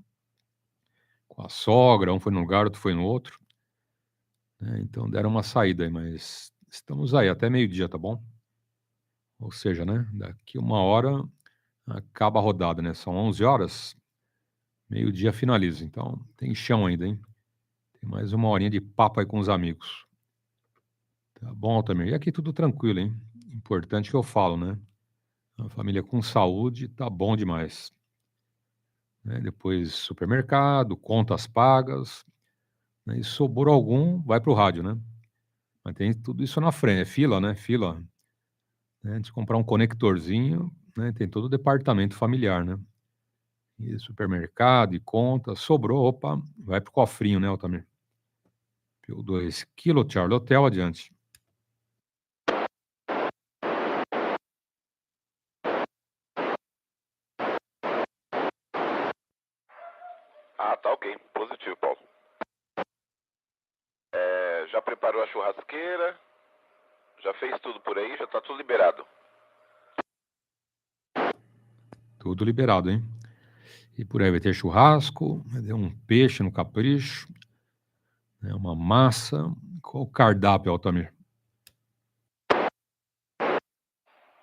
a sogra, um foi num lugar, outro foi no outro, né? Então deram uma saída aí, mas estamos aí até meio-dia, tá bom? Ou seja, né, daqui 1 hora acaba a rodada, né? São 11 horas, meio-dia finaliza. Então tem chão ainda, hein? Tem mais 1 horinha de papo aí com os amigos. Tá bom, Altamir? E aqui tudo tranquilo, hein? Importante que eu falo, né? A família com saúde tá bom demais. Né? Depois supermercado, contas pagas, né? E sobrou algum, vai pro rádio, né? Mas tem tudo isso na frente, é fila, né? Fila. Né? Antes de comprar um conectorzinho, né? Tem todo o departamento familiar, né? E supermercado e conta, sobrou, opa, vai pro cofrinho, né, Altamir? PY2 Kilo Charlie Hotel, adiante.
Ah, tá ok. Positivo, Paulo. Já preparou a churrasqueira? Já fez tudo por aí? Já tá tudo liberado?
Tudo liberado, hein? E por aí vai ter churrasco, vai ter um peixe no capricho, né, uma massa. Qual o cardápio, Altamir?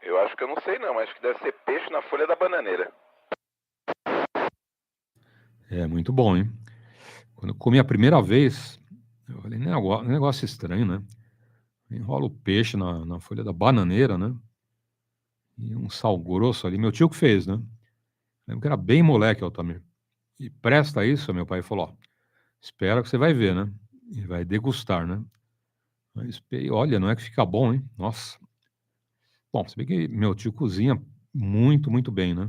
Eu acho que eu não sei não, acho que deve ser peixe na folha da bananeira.
É muito bom, hein? Quando eu comi a primeira vez, eu falei, negócio estranho, né? Enrola o peixe na folha da bananeira, né? E um sal grosso ali. Meu tio que fez, né? Lembro que era bem moleque, Altamir. E presta isso, meu pai falou, ó, espera que você vai ver, né? E vai degustar, né? Mas, olha, não é que fica bom, hein? Nossa. Bom, se bem que meu tio cozinha muito, muito bem, né?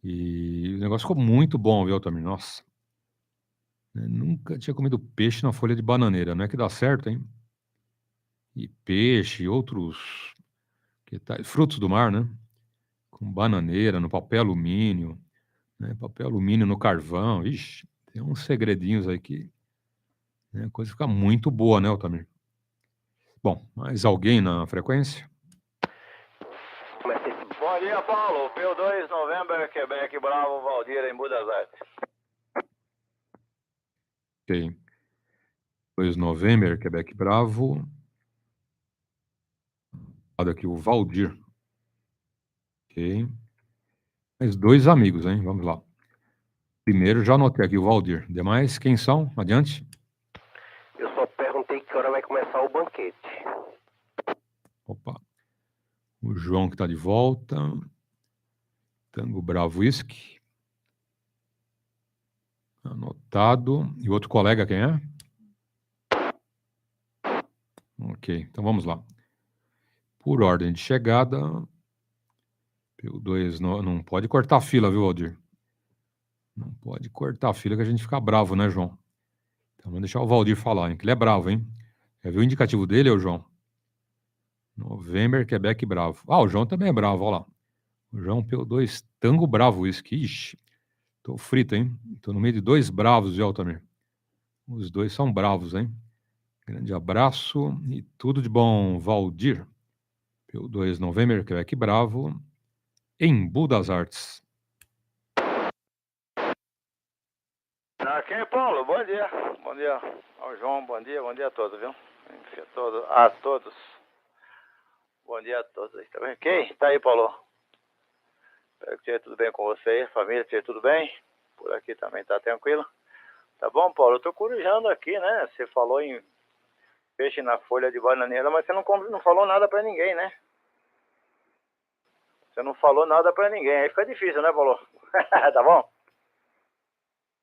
E o negócio ficou muito bom, viu, Altamir? Nossa. Eu nunca tinha comido peixe na folha de bananeira. Não é que dá certo, hein? E peixe, outros frutos do mar, né? Com bananeira, no papel alumínio, né? Papel alumínio no carvão. Ixi, tem uns segredinhos aí que, né? A coisa fica muito boa, né, Altamir? Bom, mais alguém na frequência?
Bom dia, Paulo. PY2 November, Quebec, Bravo, Valdir, em Budas Artes.
Ok. 2 November, Quebec Bravo. Aqui o Valdir. Ok. Mais 2 amigos, hein? Vamos lá. Primeiro, já anotei aqui o Valdir. Demais, quem são? Adiante.
Eu só perguntei que hora vai começar o banquete.
Opa. O João que está de volta. Tango Bravo Whisky. Anotado. E o outro colega quem é? Ok, então vamos lá. Por ordem de chegada. PY2 não pode cortar a fila, viu, Valdir? Não pode cortar a fila que a gente fica bravo, né, João? Então vamos deixar o Valdir falar, hein? Que ele é bravo, hein? Já viu o indicativo dele, ô João? November, Quebec Bravo. Ah, o João também é bravo, olha lá. O João PY2 Tango Bravo Whisky. Ixi, tô frito, hein? Tô no meio de 2 bravos, viu, Altamir? Os 2 são bravos, hein? Grande abraço e tudo de bom, Valdir. PY2 November, Quebec Bravo, em Budas Artes.
Aqui, Paulo, bom dia. Bom dia ao João, bom dia a todos, viu? A todos. Bom dia a todos aí, tá bem? Quem? Tá aí, Paulo? Espero que esteja tudo bem com você, família, esteja tudo bem? Por aqui também tá tranquilo. Tá bom, Paulo? Eu tô corujando aqui, né? Você falou em peixe na folha de bananeira, mas você não falou nada pra ninguém, né? Você não falou nada pra ninguém, aí fica difícil, né, Paulo? Tá bom?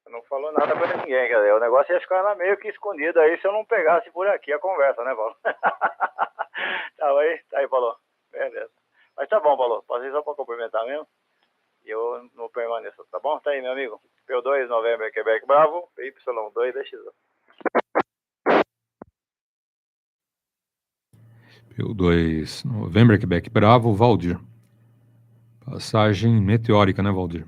Você não falou nada pra ninguém, quer dizer, o negócio ia ficar lá meio que escondido aí se eu não pegasse por aqui a conversa, né, Paulo? Tá aí, Paulo. Beleza. Mas tá bom, Paulo, passei só pra cumprimentar mesmo. E eu não permaneço, tá bom? Tá aí, meu amigo. PY2, Novembro, Quebec, Bravo, PY2EXU.
PY2, Novembro, Quebec, Bravo, Valdir. Passagem meteórica, né, Valdir?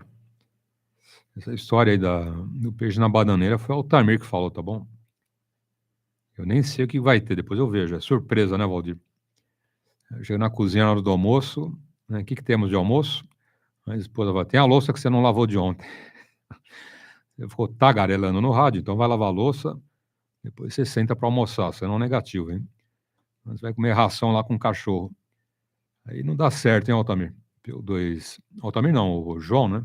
Essa história aí do peixe na bananeira foi o Altamir que falou, tá bom? Eu nem sei o que vai ter, depois eu vejo. É surpresa, né, Valdir? Eu chego na cozinha na hora do almoço, né? O que temos de almoço? A esposa fala, tem a louça que você não lavou de ontem. Você ficou tagarelando no rádio, então vai lavar a louça, depois você senta para almoçar, senão é negativo, hein? Você vai comer ração lá com o cachorro. Aí não dá certo, hein, Altamir? PY2... Altamir não, o João, né?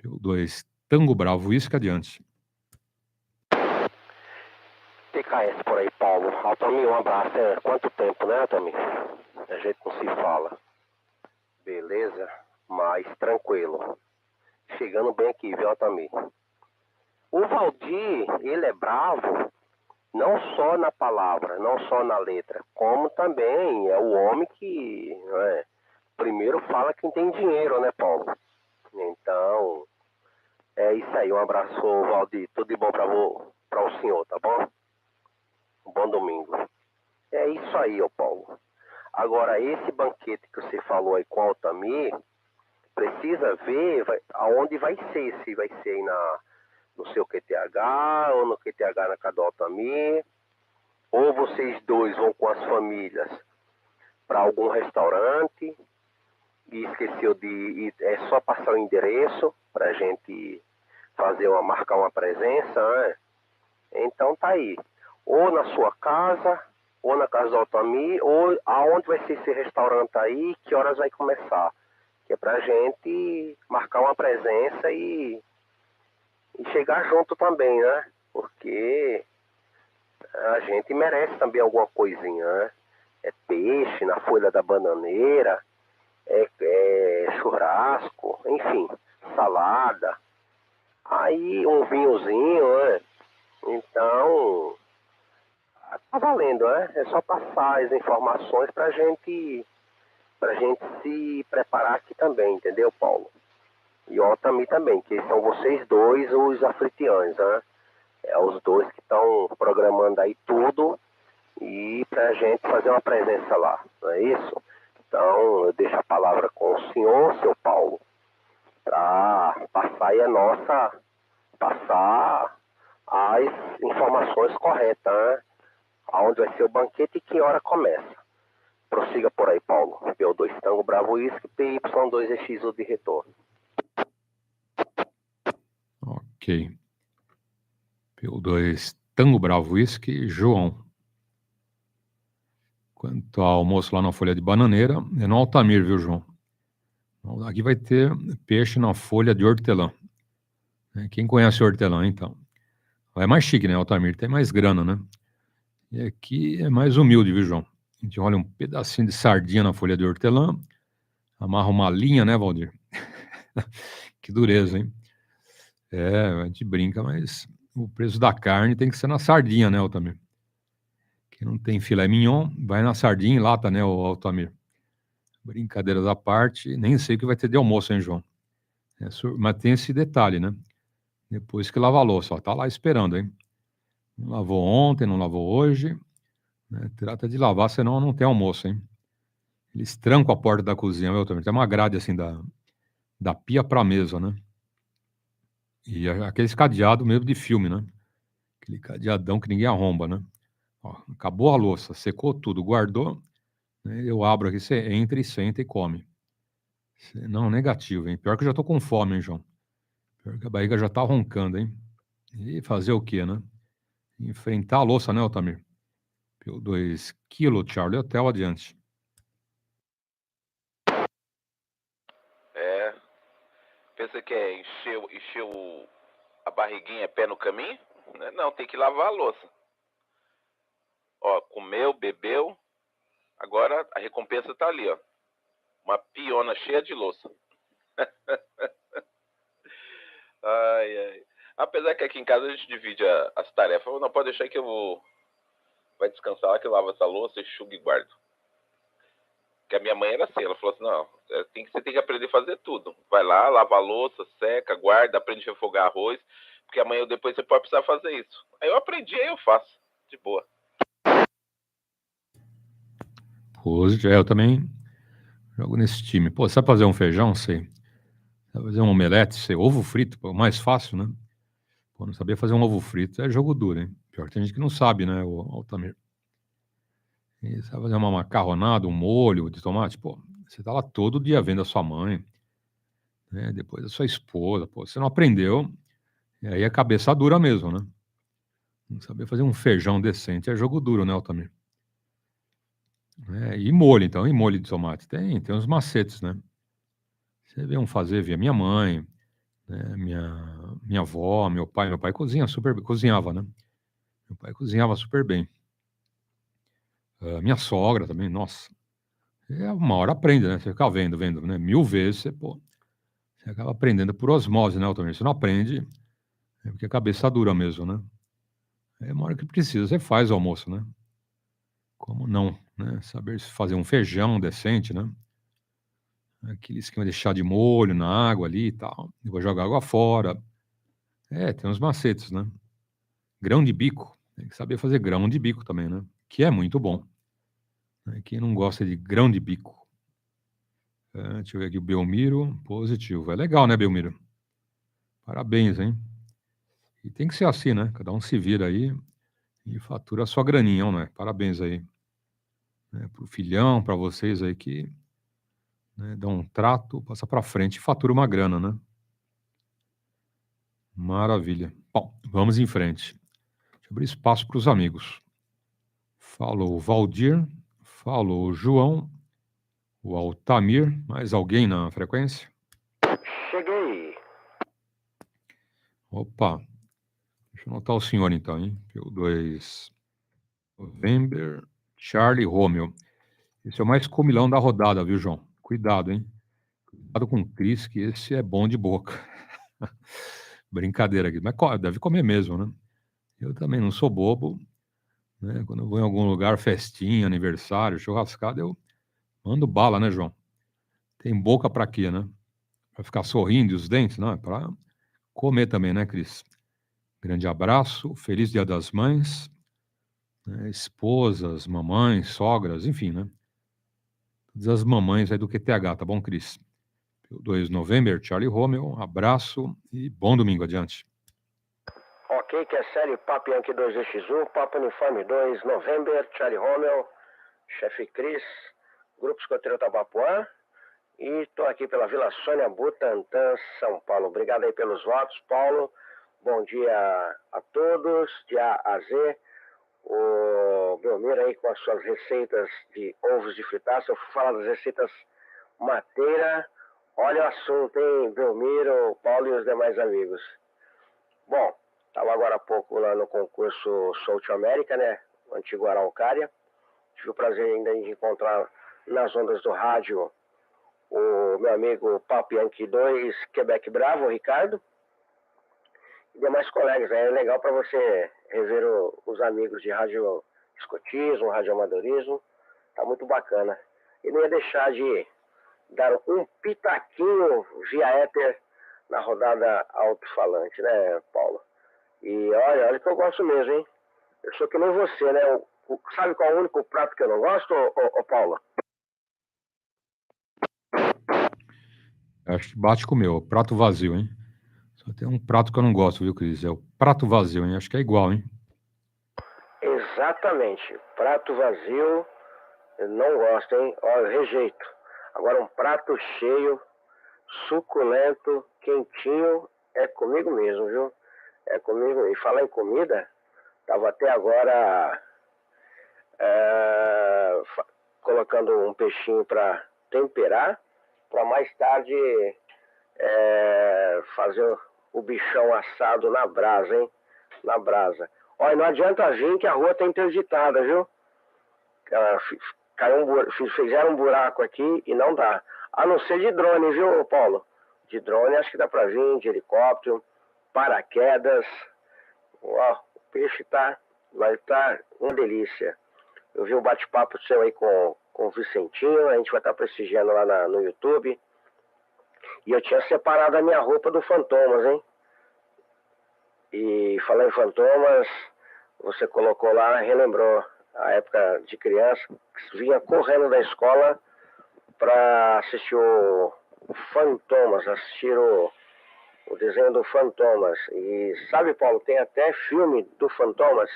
PY2 Tango Bravo, isso que adiante.
TKS por aí, Paulo. Altamir, um abraço. Quanto tempo, né, Altamir? A gente não se fala. Beleza? Mas tranquilo. Chegando bem aqui, viu, Altamir? O Valdir, ele é bravo, não só na palavra, não só na letra, como também é o homem que, né, primeiro fala quem tem dinheiro, né, Paulo? Então, é isso aí. Um abraço, Valdir. Tudo de bom para o senhor, tá bom? Um bom domingo. É isso aí, ô Paulo. Agora, esse banquete que você falou aí com o Altamir, precisa ver aonde vai ser. Se vai ser aí no seu QTH ou no QTH na casa do Altamir, ou vocês dois vão com as famílias para algum restaurante e esqueceu de... É só passar o endereço para a gente marcar uma presença, né? Então tá aí. Ou na sua casa, ou na casa do Altamir, ou aonde vai ser esse restaurante aí, que horas vai começar. Que é pra gente marcar uma presença e chegar junto também, né? Porque a gente merece também alguma coisinha, né? É peixe na folha da bananeira, é churrasco, enfim, salada. Aí um vinhozinho, né? Então, tá valendo, né? É só passar as informações pra gente se preparar aqui também, entendeu, Paulo? E o Altamir também, que são vocês dois os afritianos, né? É os dois que estão programando aí tudo e pra gente fazer uma presença lá, não é isso? Então, eu deixo a palavra com o senhor, seu Paulo, para passar aí passar as informações corretas, né? Aonde vai ser o banquete e que hora começa. Prossiga por aí, Paulo. PY2 Tango Bravo Whisky, PY2EXU de retorno.
Ok. PY2 Tango Bravo Whisky, João. Quanto ao almoço lá na folha de bananeira, é no Altamir, viu, João? Aqui vai ter peixe na folha de hortelã. Quem conhece hortelã, então? É mais chique, né? Altamir tem mais grana, né? E aqui é mais humilde, viu, João? A gente olha um pedacinho de sardinha na folha de hortelã, amarra uma linha, né, Valdir? Que dureza, hein? A gente brinca, mas o preço da carne tem que ser na sardinha, né, Altamir? Quem não tem filé mignon, vai na sardinha e lata, né, Altamir? Brincadeiras à parte, nem sei o que vai ter de almoço, hein, João? Mas tem esse detalhe, né? Depois que lava a louça, ó, tá lá esperando, hein? Não lavou ontem, não lavou hoje, né? Trata de lavar, senão não tem almoço, hein? Eles trancam a porta da cozinha, viu, Altamir? Tem uma grade assim da pia para a mesa, né? E aqueles cadeados mesmo de filme, né? Aquele cadeadão que ninguém arromba, né? Ó, acabou a louça, secou tudo, guardou, né? Eu abro aqui, você entra e senta e come. Não, negativo, hein? Pior que eu já tô com fome, hein, João? Pior que a barriga já tá roncando, hein? E fazer o quê, né? Enfrentar a louça, né, Altamir? PY2 Kilo Charlie Hotel adiante.
Pensa que é encher a barriguinha, pé no caminho? Não, tem que lavar a louça. Ó, comeu, bebeu, agora a recompensa tá ali, ó. Uma piona cheia de louça. Ai. Apesar que aqui em casa a gente divide as tarefas. Não, pode deixar que eu vou... Vai descansar lá que eu lavo essa louça, enxugo e guardo. Porque a minha mãe era assim, ela falou assim, não, Você tem que aprender a fazer tudo. Vai lá, lava a louça, seca, guarda, aprende a refogar arroz, porque amanhã ou depois você pode precisar fazer isso. Aí eu aprendi, aí eu faço, de boa.
Positivo. Eu também jogo nesse time. Pô, sabe fazer um feijão? Sei. Sabe fazer um omelete? Sei. Ovo frito, pô, mais fácil, né? Pô, não sabia fazer um ovo frito é jogo duro, hein? Pior que tem gente que não sabe, né, o Altamir. E sabe fazer uma macarronada, um molho de tomate? Pô, você tá lá todo dia vendo a sua mãe, né? Depois a sua esposa, pô, você não aprendeu, e aí é cabeça dura mesmo, né? Não saber fazer um feijão decente é jogo duro, né, Altamir? E molho, então, e molho de tomate? Tem uns macetes, né? Você vê um fazer, via minha mãe, né, minha avó, meu pai cozinha super bem, cozinhava, né? Meu pai cozinhava super bem. Minha sogra também, nossa. Uma hora aprende, né? Você fica vendo, né? 1000 vezes, você acaba aprendendo por osmose, né, Altamir? Você não aprende, porque a cabeça dura mesmo, né? É uma hora que precisa, você faz o almoço, né? Como não, né? Saber fazer um feijão decente, né? Aquele esquema de chá de molho na água ali e tal. Depois jogar água fora. Tem uns macetes, né? Grão de bico. Tem que saber fazer grão de bico também, né? Que é muito bom. Quem não gosta de grão de bico? Deixa eu ver aqui, o Belmiro, positivo. É legal, né, Belmiro? Parabéns, hein? E tem que ser assim, né? Cada um se vira aí e fatura a sua graninha, não é? Parabéns aí. Pro filhão, para vocês aí que, né, dão um trato, passa para frente e fatura uma grana, né? Maravilha. Bom, vamos em frente. Deixa eu abrir espaço para os amigos. Falou o Valdir, falou o João, o Altamir, mais alguém na frequência?
Cheguei.
Opa, deixa eu anotar o senhor então, hein? PY2EXU, November, Charlie Romeo. Esse é o mais comilão da rodada, viu, João? Cuidado, hein? Cuidado com o Cris, que esse é bom de boca. Brincadeira aqui, mas deve comer mesmo, né? Eu também não sou bobo, né? Quando eu vou em algum lugar, festinha, aniversário, churrascada, eu mando bala, né, João? Tem boca pra quê, né? Pra ficar sorrindo e os dentes? Não, é pra comer também, né, Cris? Grande abraço, feliz Dia das Mães, né? Esposas, mamães, sogras, enfim, né? Todas as mamães aí do QTH, tá bom, Cris? 2 de novembro, Charlie Romeo, abraço e bom domingo adiante.
Ok, que é série Papo Yankee 2EXU, Papo Uniforme 2, November, Charlie Romeo, chefe Cris, Grupo Escoteiro Tabapuã, e estou aqui pela Vila Sônia, Butantã, São Paulo. Obrigado aí pelos votos, Paulo. Bom dia a todos, de A a Z. O Belmiro aí com as suas receitas de ovos de fritar. Se eu for falar das receitas mateira, olha o assunto, hein, Belmiro, Paulo e os demais amigos. Bom, estava agora há pouco lá no concurso South América, né? O antigo Araucária. Tive o prazer ainda de encontrar nas ondas do rádio o meu amigo Papo Yankee 2, Quebec Bravo, o Ricardo. E demais colegas. É legal para você rever os amigos de rádio escotismo, radioamadorismo. Tá muito bacana. E não ia deixar de dar um pitaquinho via éter na rodada alto-falante, né, Paulo? E olha que eu gosto mesmo, hein? Eu sou que nem você, né? Sabe qual é o único prato que eu não gosto, ô Paulo?
Acho que bate com o meu, prato vazio, hein? Só tem um prato que eu não gosto, viu, Cris? É o prato vazio, hein? Acho que é igual, hein?
Exatamente. Prato vazio, eu não gosto, hein? Olha, rejeito. Agora um prato cheio, suculento, quentinho, é comigo mesmo, viu? É comigo. E falar em comida, tava até agora colocando um peixinho para temperar, para mais tarde fazer o bichão assado na brasa, hein? Na brasa. Olha, não adianta vir que a rua tá interditada, viu? Fizeram um buraco aqui e não dá. A não ser de drone, viu, Paulo? De drone acho que dá pra vir, de helicóptero, paraquedas. Ó, o peixe vai estar uma delícia. Eu vi um bate-papo seu aí com
com o Vicentinho, a gente vai estar prestigiando lá no YouTube. E eu tinha separado a minha roupa do Fantomas, hein? E falando em Fantomas, você colocou lá, relembrou a época de criança, vinha correndo da escola para assistir o Fantomas, assistir o desenho do Fantomas. E sabe, Paulo, tem até filme do Fantomas.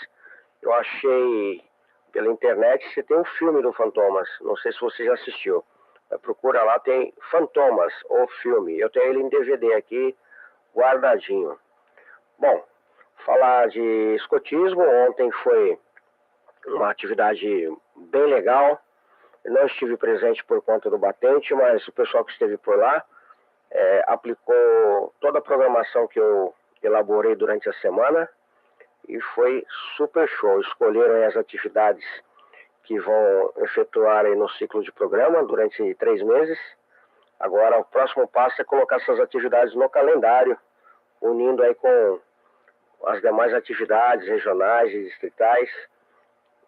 Eu achei pela internet, você tem um filme do Fantomas. Não sei se você já assistiu. Procura lá, tem Fantomas, o filme. Eu tenho ele em DVD aqui, guardadinho. Bom, falar de escotismo, ontem foi uma atividade bem legal. Eu não estive presente por conta do batente, mas o pessoal que esteve por lá aplicou toda a programação que eu elaborei durante a semana e foi super show. Escolheram as atividades que vão efetuar aí no ciclo de programa durante 3 meses. Agora o próximo passo é colocar essas atividades no calendário, unindo aí com as demais atividades regionais e distritais.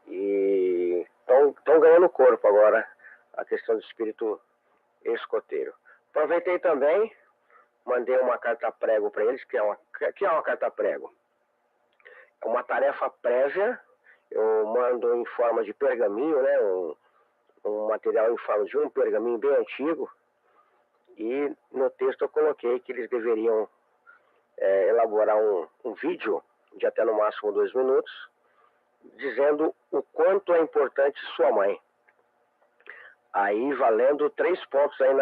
E estão ganhando corpo agora a questão do espírito escoteiro. Aproveitei também, mandei uma carta prego para eles, que é uma carta prego. É uma tarefa prévia, eu mando em forma de pergaminho, né, um material em forma de um pergaminho bem antigo, e no texto eu coloquei que eles deveriam elaborar um vídeo de até no máximo 2 minutos, dizendo o quanto é importante sua mãe. Aí valendo 3 pontos aí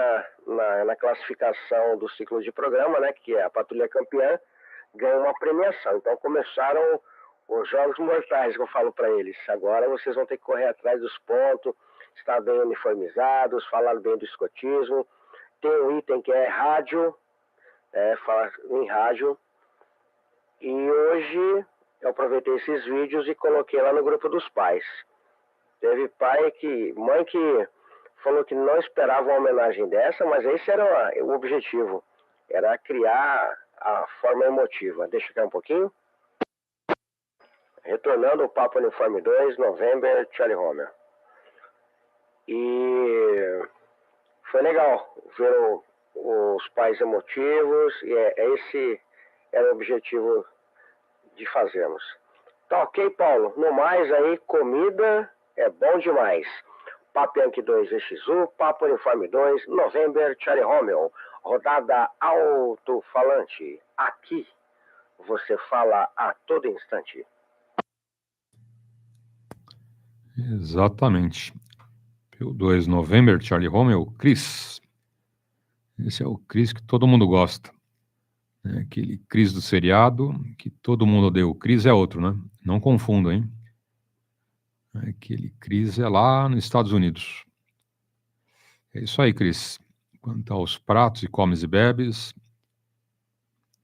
na classificação do ciclo de programa, né, que é a Patrulha Campeã, ganha uma premiação. Então começaram os jogos mortais, que eu falo para eles. Agora vocês vão ter que correr atrás dos pontos, estar bem uniformizados, falar bem do escotismo. Tem um item que é rádio, falar em rádio. E hoje eu aproveitei esses vídeos e coloquei lá no grupo dos pais. Teve mãe que falou que não esperava uma homenagem dessa, mas esse era o objetivo, era criar a forma emotiva. Deixa eu cair um pouquinho. Retornando o Papa Uniforme 2, November, Charlie Romeo. E foi legal ver os pais emotivos, e esse era o objetivo de fazermos. Tá ok, Paulo? No mais aí, comida é bom demais. Papa Yankee 2EXU, Papa Uniforme 2, November, Charlie Romeo. Rodada Alto-falante. Aqui você fala a todo instante.
Exatamente. PY2EXU, November, Charlie Romeo, Chris. Esse é o Chris que todo mundo gosta. Aquele Chris do seriado, que todo mundo odeia. O Chris é outro, né? Não confundam, hein? Aquele Chris é lá nos Estados Unidos. É isso aí, Chris. Quanto aos pratos e comes e bebes,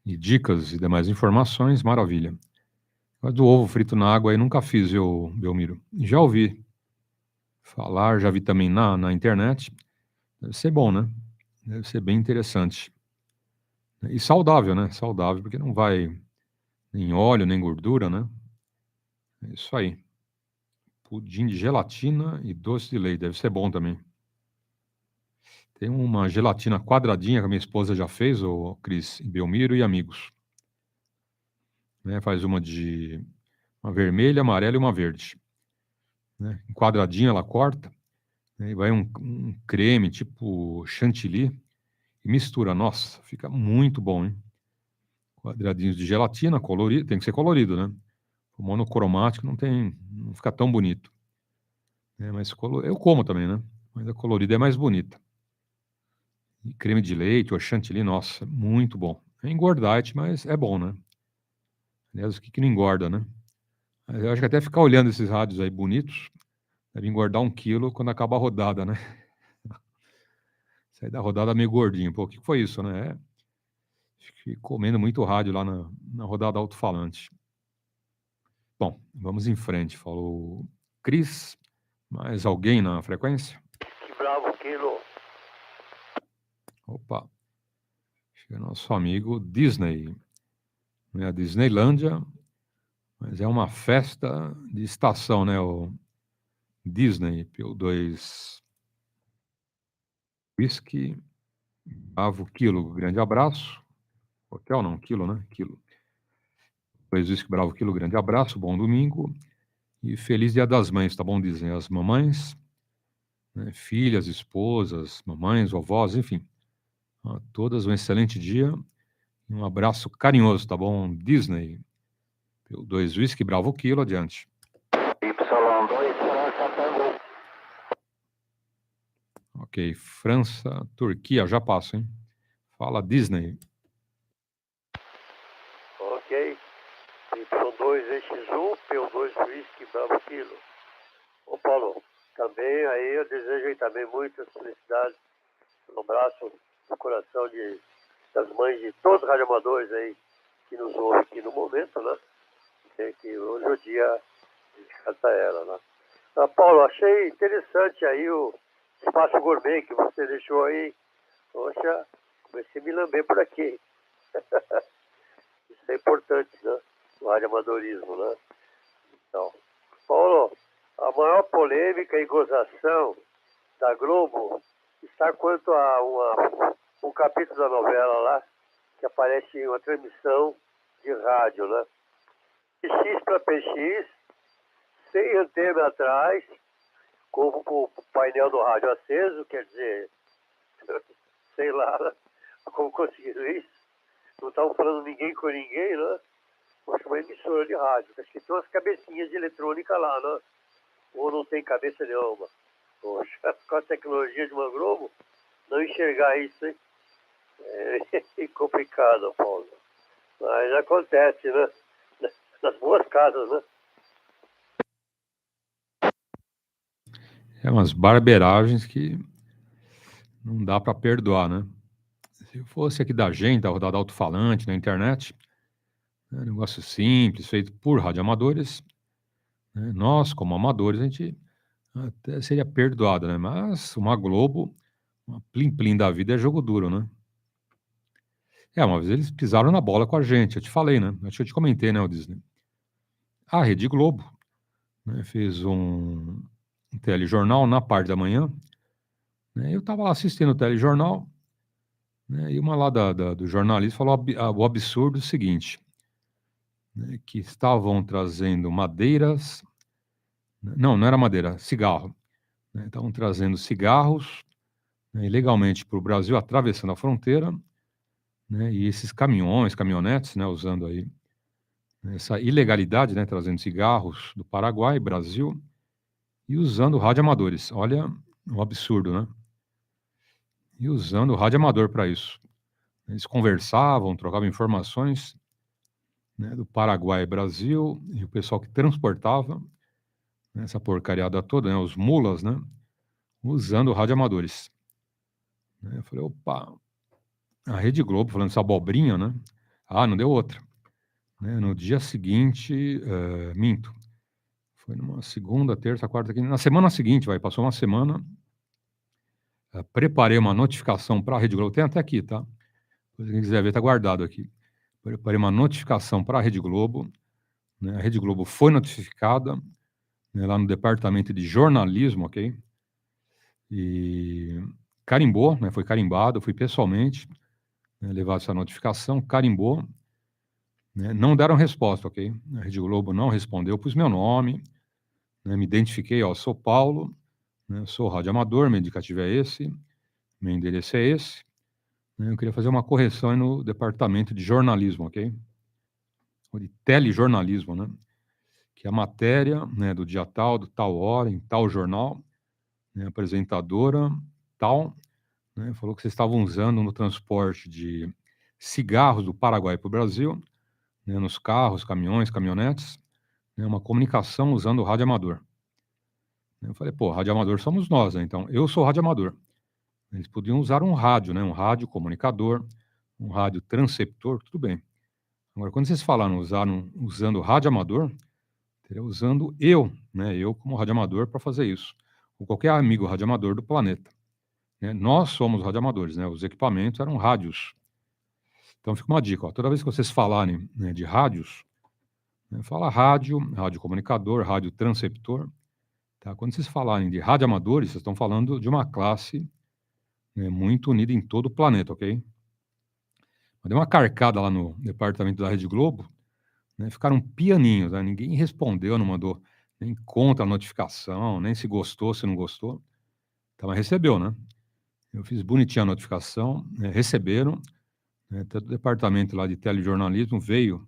e dicas e demais informações, maravilha. Mas do ovo frito na água aí nunca fiz, eu, Belmiro. Já ouvi falar, já vi também na internet. Deve ser bom, né? Deve ser bem interessante. E saudável, né? Saudável, porque não vai nem óleo, nem gordura, né? É isso aí. Pudim de gelatina e doce de leite. Deve ser bom também. Tem uma gelatina quadradinha que a minha esposa já fez, o Cris, Belmiro e amigos. Faz uma vermelha, amarela e uma verde. Em quadradinha ela corta, e vai um creme tipo chantilly e mistura. Nossa, fica muito bom, hein? Quadradinhos de gelatina, colorido, tem que ser colorido, né? O monocromático não fica tão bonito. Mas eu como também, né? Mas a colorida é mais bonita. E creme de leite ou chantilly, nossa, muito bom. É engordante, mas é bom, né? Aliás, o que não engorda, né? Eu acho que até ficar olhando esses rádios aí bonitos, deve engordar 1 quilo quando acaba a rodada, né? Sair da rodada meio gordinho. Pô, o que foi isso, né? Fiquei comendo muito rádio lá na rodada alto-falante. Bom, vamos em frente. Falou Cris. Mais alguém na frequência?
Que bravo, quilo.
Opa. Chega nosso amigo Disney. Não é a Disneylândia, mas é uma festa de estação, né, o Disney, PY2EXU, Bravo, Kilo, grande abraço. Hotel não, Quilo, né? Quilo. PY2EXU, Bravo, Kilo, grande abraço, bom domingo. E feliz Dia das Mães, tá bom? Dizem as mamães, né, filhas, esposas, mamães, vovós, enfim. A todas um excelente dia. Um abraço carinhoso, tá bom? Disney. PY2EXU, Bravo, Kilo, adiante.
Y2,
Ok, França, Turquia, já passo, hein? Fala, Disney.
Ok. Y2EXU, PY2EXU, Bravo Kilo. Ô Paulo, também aí eu desejo aí também muitas felicidades. Um abraço no coração das mães de todos os radioamadores aí que nos ouvem aqui no momento, né? Que hoje é o dia dedicado a ela, né? Paulo, achei interessante aí o espaço gourmet que você deixou aí. Poxa, comecei a me lamber por aqui. Isso é importante, né? O radioamadorismo, né? Então, Paulo, a maior polêmica e gozação da Globo está quanto a um capítulo da novela lá, que aparece em uma transmissão de rádio, né? X para PX, sem antena atrás, com o painel do rádio aceso, quer dizer, sei lá, né? Como conseguiram isso. Não estavam falando ninguém com ninguém, né? Mas uma emissora de rádio. Acho que tem umas cabecinhas de eletrônica lá, né? Ou não tem cabeça nenhuma. Poxa, com a tecnologia de uma Globo, não enxergar isso, hein? É complicado, Paulo. Mas acontece, né? Nas boas casas, né?
É umas barberagens que não dá para perdoar, né? Se fosse aqui da gente, da rodada Alto-falante, na internet, né, negócio simples, feito por radioamadores, né, nós, como amadores, a gente até seria perdoado, né? Mas uma Globo, uma plim-plim da vida é jogo duro, né? Uma vez eles pisaram na bola com a gente, eu te falei, né? Acho que eu te comentei, né, o Disney. A Rede Globo, né, fez um telejornal na parte da manhã, né? Eu estava lá assistindo o telejornal, né, e uma lá do jornalista falou o absurdo seguinte, né, que estavam trazendo madeiras, não era madeira, cigarro, né, estavam trazendo cigarros, né, ilegalmente para o Brasil, atravessando a fronteira, né, e esses caminhões, caminhonetes, né, usando aí essa ilegalidade, né, trazendo cigarros do Paraguai, Brasil, e usando radioamadores. Olha o absurdo, né? E usando o radioamador para isso. Eles conversavam, trocavam informações, né, do Paraguai e Brasil, e o pessoal que transportava, né, essa porcariada toda, né, os mulas, né, usando radioamadores. Né, eu falei, opa, a Rede Globo falando essa abobrinha, né? Não deu outra. Né, no dia seguinte, minto, foi numa segunda, terça, quarta, quinta, na semana seguinte, passou uma semana, preparei uma notificação para a Rede Globo, tem até aqui, tá? Quem quiser ver, tá guardado aqui. Preparei uma notificação para a Rede Globo, né? A Rede Globo foi notificada, né, lá no departamento de jornalismo, ok? E carimbou, né? Foi carimbado, eu fui pessoalmente, né, levar essa notificação, carimbou, né? Não deram resposta, ok? A Rede Globo não respondeu, pus meu nome, né, me identifiquei, sou Paulo, né, sou radioamador, meu indicativo é esse, meu endereço é esse, né, eu queria fazer uma correção aí no departamento de jornalismo, ok? Ou de telejornalismo, né? Que a matéria, né, do dia tal, do tal hora, em tal jornal, né, apresentadora tal, né, falou que vocês estavam usando no transporte de cigarros do Paraguai para o Brasil, né, nos carros, caminhões, caminhonetes, né, uma comunicação usando o radioamador. Eu falei, radioamador somos nós, né? Então, eu sou radioamador. Eles podiam usar um rádio, né, um rádio comunicador, um rádio transceptor, tudo bem. Agora, quando vocês falaram usando radioamador, teria usando eu, né, eu como radioamador para fazer isso, ou qualquer amigo radioamador do planeta. Né? Nós somos radioamadores, né? Os equipamentos eram rádios. Então fica uma dica, toda vez que vocês falarem, né, de rádios, né, fala rádio, rádio comunicador, rádio transceptor, Tá? Quando vocês falarem de radioamadores, vocês estão falando de uma classe, né, muito unida em todo o planeta, ok? Eu dei uma carcada lá no departamento da Rede Globo, né, ficaram pianinhos, né, ninguém respondeu, não mandou nem contra a notificação, nem se gostou, se não gostou. Então, mas recebeu, né? Eu fiz bonitinha a notificação, né, receberam, né, todo o departamento lá de telejornalismo veio,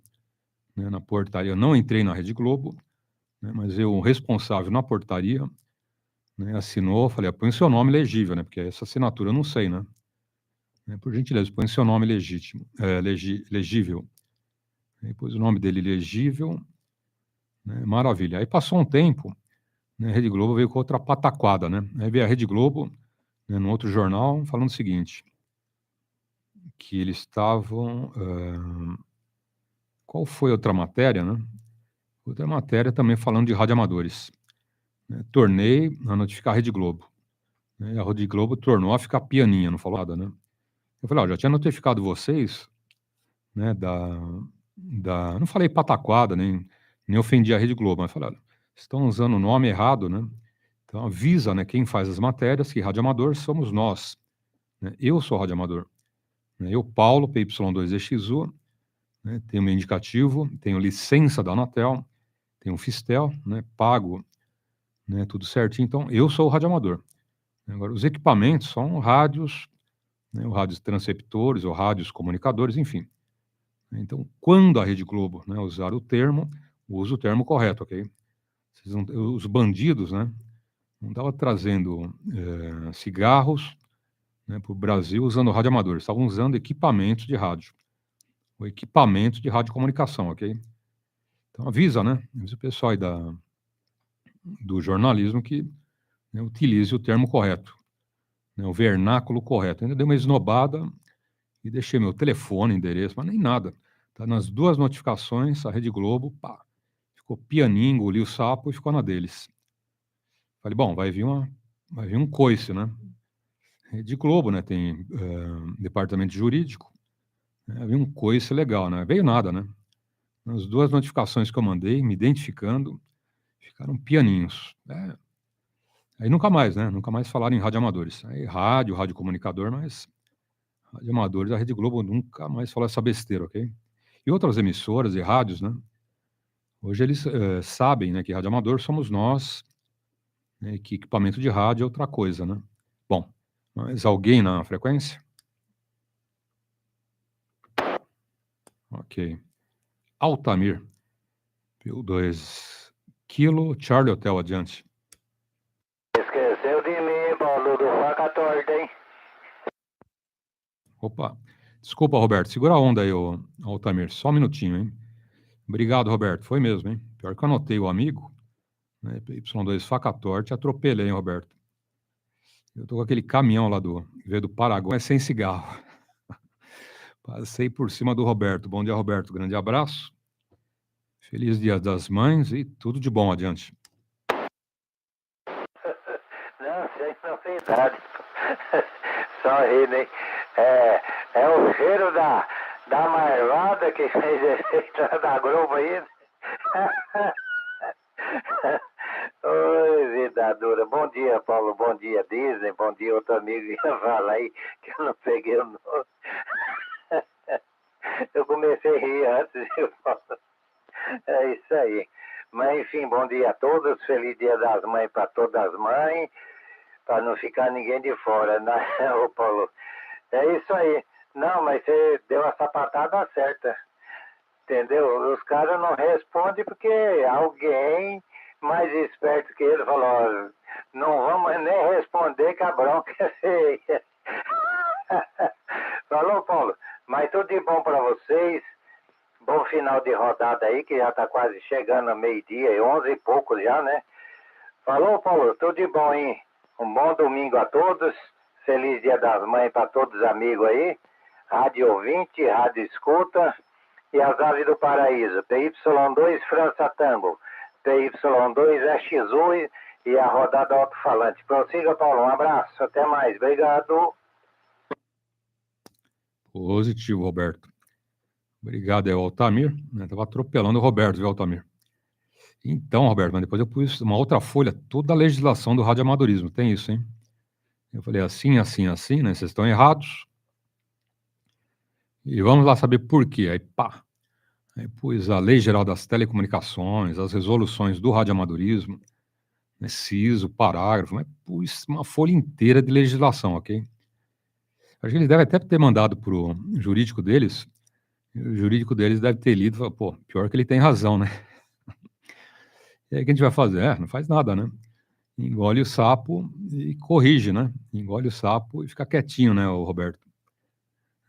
né, na portaria. Eu não entrei na Rede Globo, né, mas o responsável na portaria, né, assinou, falei, põe o seu nome legível, né, porque essa assinatura eu não sei, né? Por gentileza, põe o seu nome legítimo, legível. Aí pôs o nome dele legível, né, maravilha. Aí passou um tempo, né, a Rede Globo veio com outra pataquada, né? Aí veio a Rede Globo, né, no outro jornal, falando o seguinte, que eles estavam... qual foi outra matéria, né? Outra matéria também falando de radioamadores. Né? Tornei a notificar a Rede Globo. Né? A Rede Globo tornou a ficar pianinha, não falou nada, né? Eu falei, ó, já tinha notificado vocês, né, não falei pataquada, nem ofendi a Rede Globo, mas falei, olha, estão usando o nome errado, né? Então avisa, né, quem faz as matérias que radioamador somos nós. Né? Eu sou radioamador. Né? Eu, Paulo, PY2EXU, né, tenho meu indicativo, tenho licença da Anatel, tenho Fistel, né, pago, né, tudo certinho, então eu sou o radioamador. Agora, os equipamentos são rádios, né, rádios transceptores ou rádios comunicadores, enfim. Então, quando a Rede Globo, né, usar o termo, usa o termo correto, ok? Os bandidos, né, não estavam trazendo cigarros, né, para o Brasil usando radioamadores, estavam usando equipamentos de rádio, o equipamento de radiocomunicação, ok? Então avisa, né? Avisa o pessoal aí do jornalismo que, né, utilize o termo correto, né, o vernáculo correto. Ainda dei uma esnobada e deixei meu telefone, endereço, mas nem nada. Tá nas duas notificações, a Rede Globo, pá, ficou pianinho, engoliu o sapo e ficou na deles. Falei, bom, vai vir um coice, né? Rede Globo, né? Tem departamento jurídico. Né? Havia um coice legal, né? Veio nada, né? Nas duas notificações que eu mandei, me identificando, ficaram pianinhos. Aí nunca mais, né? Nunca mais falaram em radioamadores. Aí rádio comunicador, mas radioamadores, a Rede Globo nunca mais falou essa besteira, ok? E outras emissoras e rádios, né? Hoje eles sabem, né, que radioamador somos nós, né, que equipamento de rádio é outra coisa, né? Bom, mas alguém na frequência? Ok. Altamir, PY2 Kilo, Charlie Hotel, adiante.
Esqueceu de mim, Paulo, do faca torta, hein?
Opa, desculpa, Roberto, segura a onda aí, Altamir, só um minutinho, hein? Obrigado, Roberto, foi mesmo, hein? Pior que eu anotei o amigo, né, PY2 faca torta, atropelei, hein, Roberto? Eu tô com aquele caminhão lá veio do Paraguai, mas sem cigarro. Passei por cima do Roberto. Bom dia, Roberto, grande abraço. Feliz Dia das Mães e tudo de bom adiante.
Não, sem novidade. Só rindo, hein? É o cheiro da marvada que fez efeito da Globo aí. Oi, vida dura. Bom dia, Paulo. Bom dia, Disney. Bom dia, outro amigo que ia falar aí que eu não peguei o nome. Eu comecei a rir antes. É isso aí. Mas, enfim, bom dia a todos. Feliz Dia das Mães para todas as mães. Para não ficar ninguém de fora, né, ô Paulo? É isso aí. Não, mas você deu a sapatada certa. Entendeu? Os caras não respondem porque alguém mais esperto que ele falou, ó, não vamos nem responder que a bronca é feia. Falou, Paulo? Mas tudo de bom para vocês. Bom final de rodada aí, que já está quase chegando a meio-dia, 11 e pouco já, né? Falou, Paulo? Tudo de bom, hein? Um bom domingo a todos. Feliz Dia das Mães para todos os amigos aí. Rádio ouvinte, rádio escuta. E as aves do paraíso. PY2 França Tango. PY2EXU e a rodada alto-falante. Prossiga, Paulo. Um abraço. Até mais. Obrigado.
Positivo, Roberto. Obrigado, Altamir. Estava atropelando o Roberto, viu, Altamir? Então, Roberto, mas depois eu pus uma outra folha, toda a legislação do radioamadorismo, tem isso, hein? Eu falei assim, assim, assim, né? Vocês estão errados. E vamos lá saber por quê. Aí, pá. Aí pus a Lei Geral das Telecomunicações, as resoluções do radioamadorismo, né, CISO, parágrafo, mas pus uma folha inteira de legislação, ok? Acho que eles devem até ter mandado para o jurídico deles, e o jurídico deles deve ter lido e falou, pô, pior que ele tem razão, né? E aí o que a gente vai fazer? Não faz nada, né? Engole o sapo e corrige, né? Engole o sapo e fica quietinho, né, o Roberto?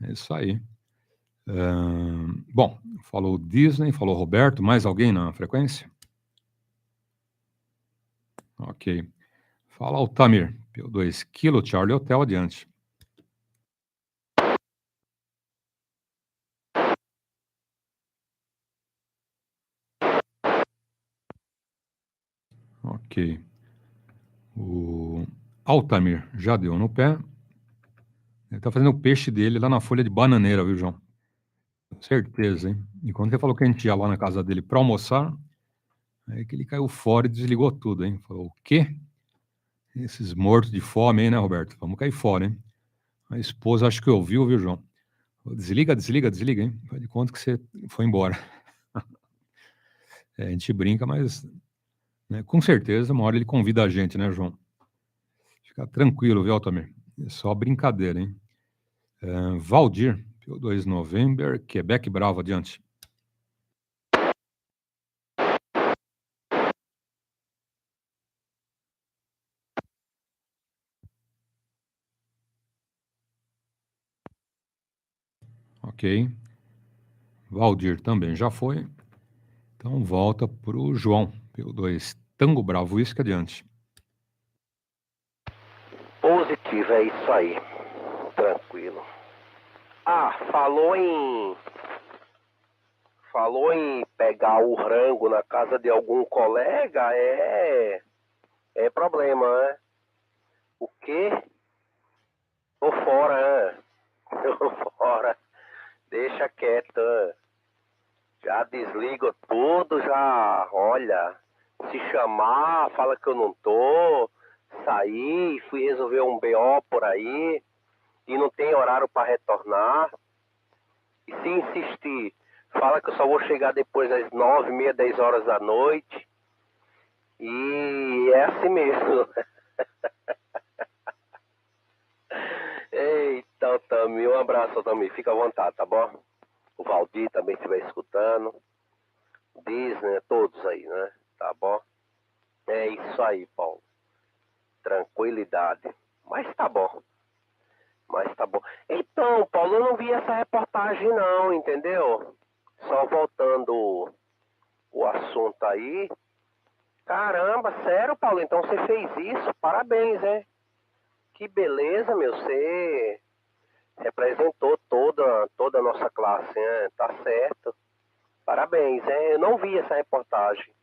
É isso aí. Bom, falou Disney, falou Roberto, mais alguém na frequência? Ok. Fala Altamir, PY2 Kilo Charlie Hotel, adiante. Ok. O Altamir já deu no pé. Ele tá fazendo o peixe dele lá na folha de bananeira, viu, João? Certeza, hein? E quando ele falou que a gente ia lá na casa dele para almoçar, aí que ele caiu fora e desligou tudo, hein? Falou, o quê? Esses mortos de fome aí, né, Roberto? Vamos cair fora, hein? A esposa acho que ouviu, viu, João? Desliga, desliga, desliga, hein? Faz de conta que você foi embora. A gente brinca, mas né, com certeza uma hora ele convida a gente, né, João? Fica tranquilo, viu, Altamir? É só brincadeira, hein? Valdir, PY2 November, Quebec Bravo, adiante. Ok. Valdir também já foi. Então volta para o João, PY2 Tango Bravo, isso que adiante.
Positivo, é isso aí. Tranquilo. Falou em pegar o rango na casa de algum colega, é problema, né? O quê? Tô fora, né? Tô fora. Deixa quieto, né? Já desligo tudo, já, olha, se chamar, fala que eu não tô, saí, fui resolver um BO por aí, e não tem horário para retornar. E se insistir, fala que eu só vou chegar depois das 9h30, 10 horas da noite. E é assim mesmo. Eita, Tami, um abraço, Tami. Fica à vontade, tá bom? O Valdir também estiver escutando. Disney, todos aí, né? Tá bom? É isso aí, Paulo. Tranquilidade. Mas tá bom. Então, Paulo, eu não vi essa reportagem não, entendeu? Só voltando o assunto aí. Caramba, sério, Paulo? Então você fez isso? Parabéns, hein? Que beleza, meu. Você representou toda a nossa classe, né? Tá certo. Parabéns, hein? Eu não vi essa reportagem.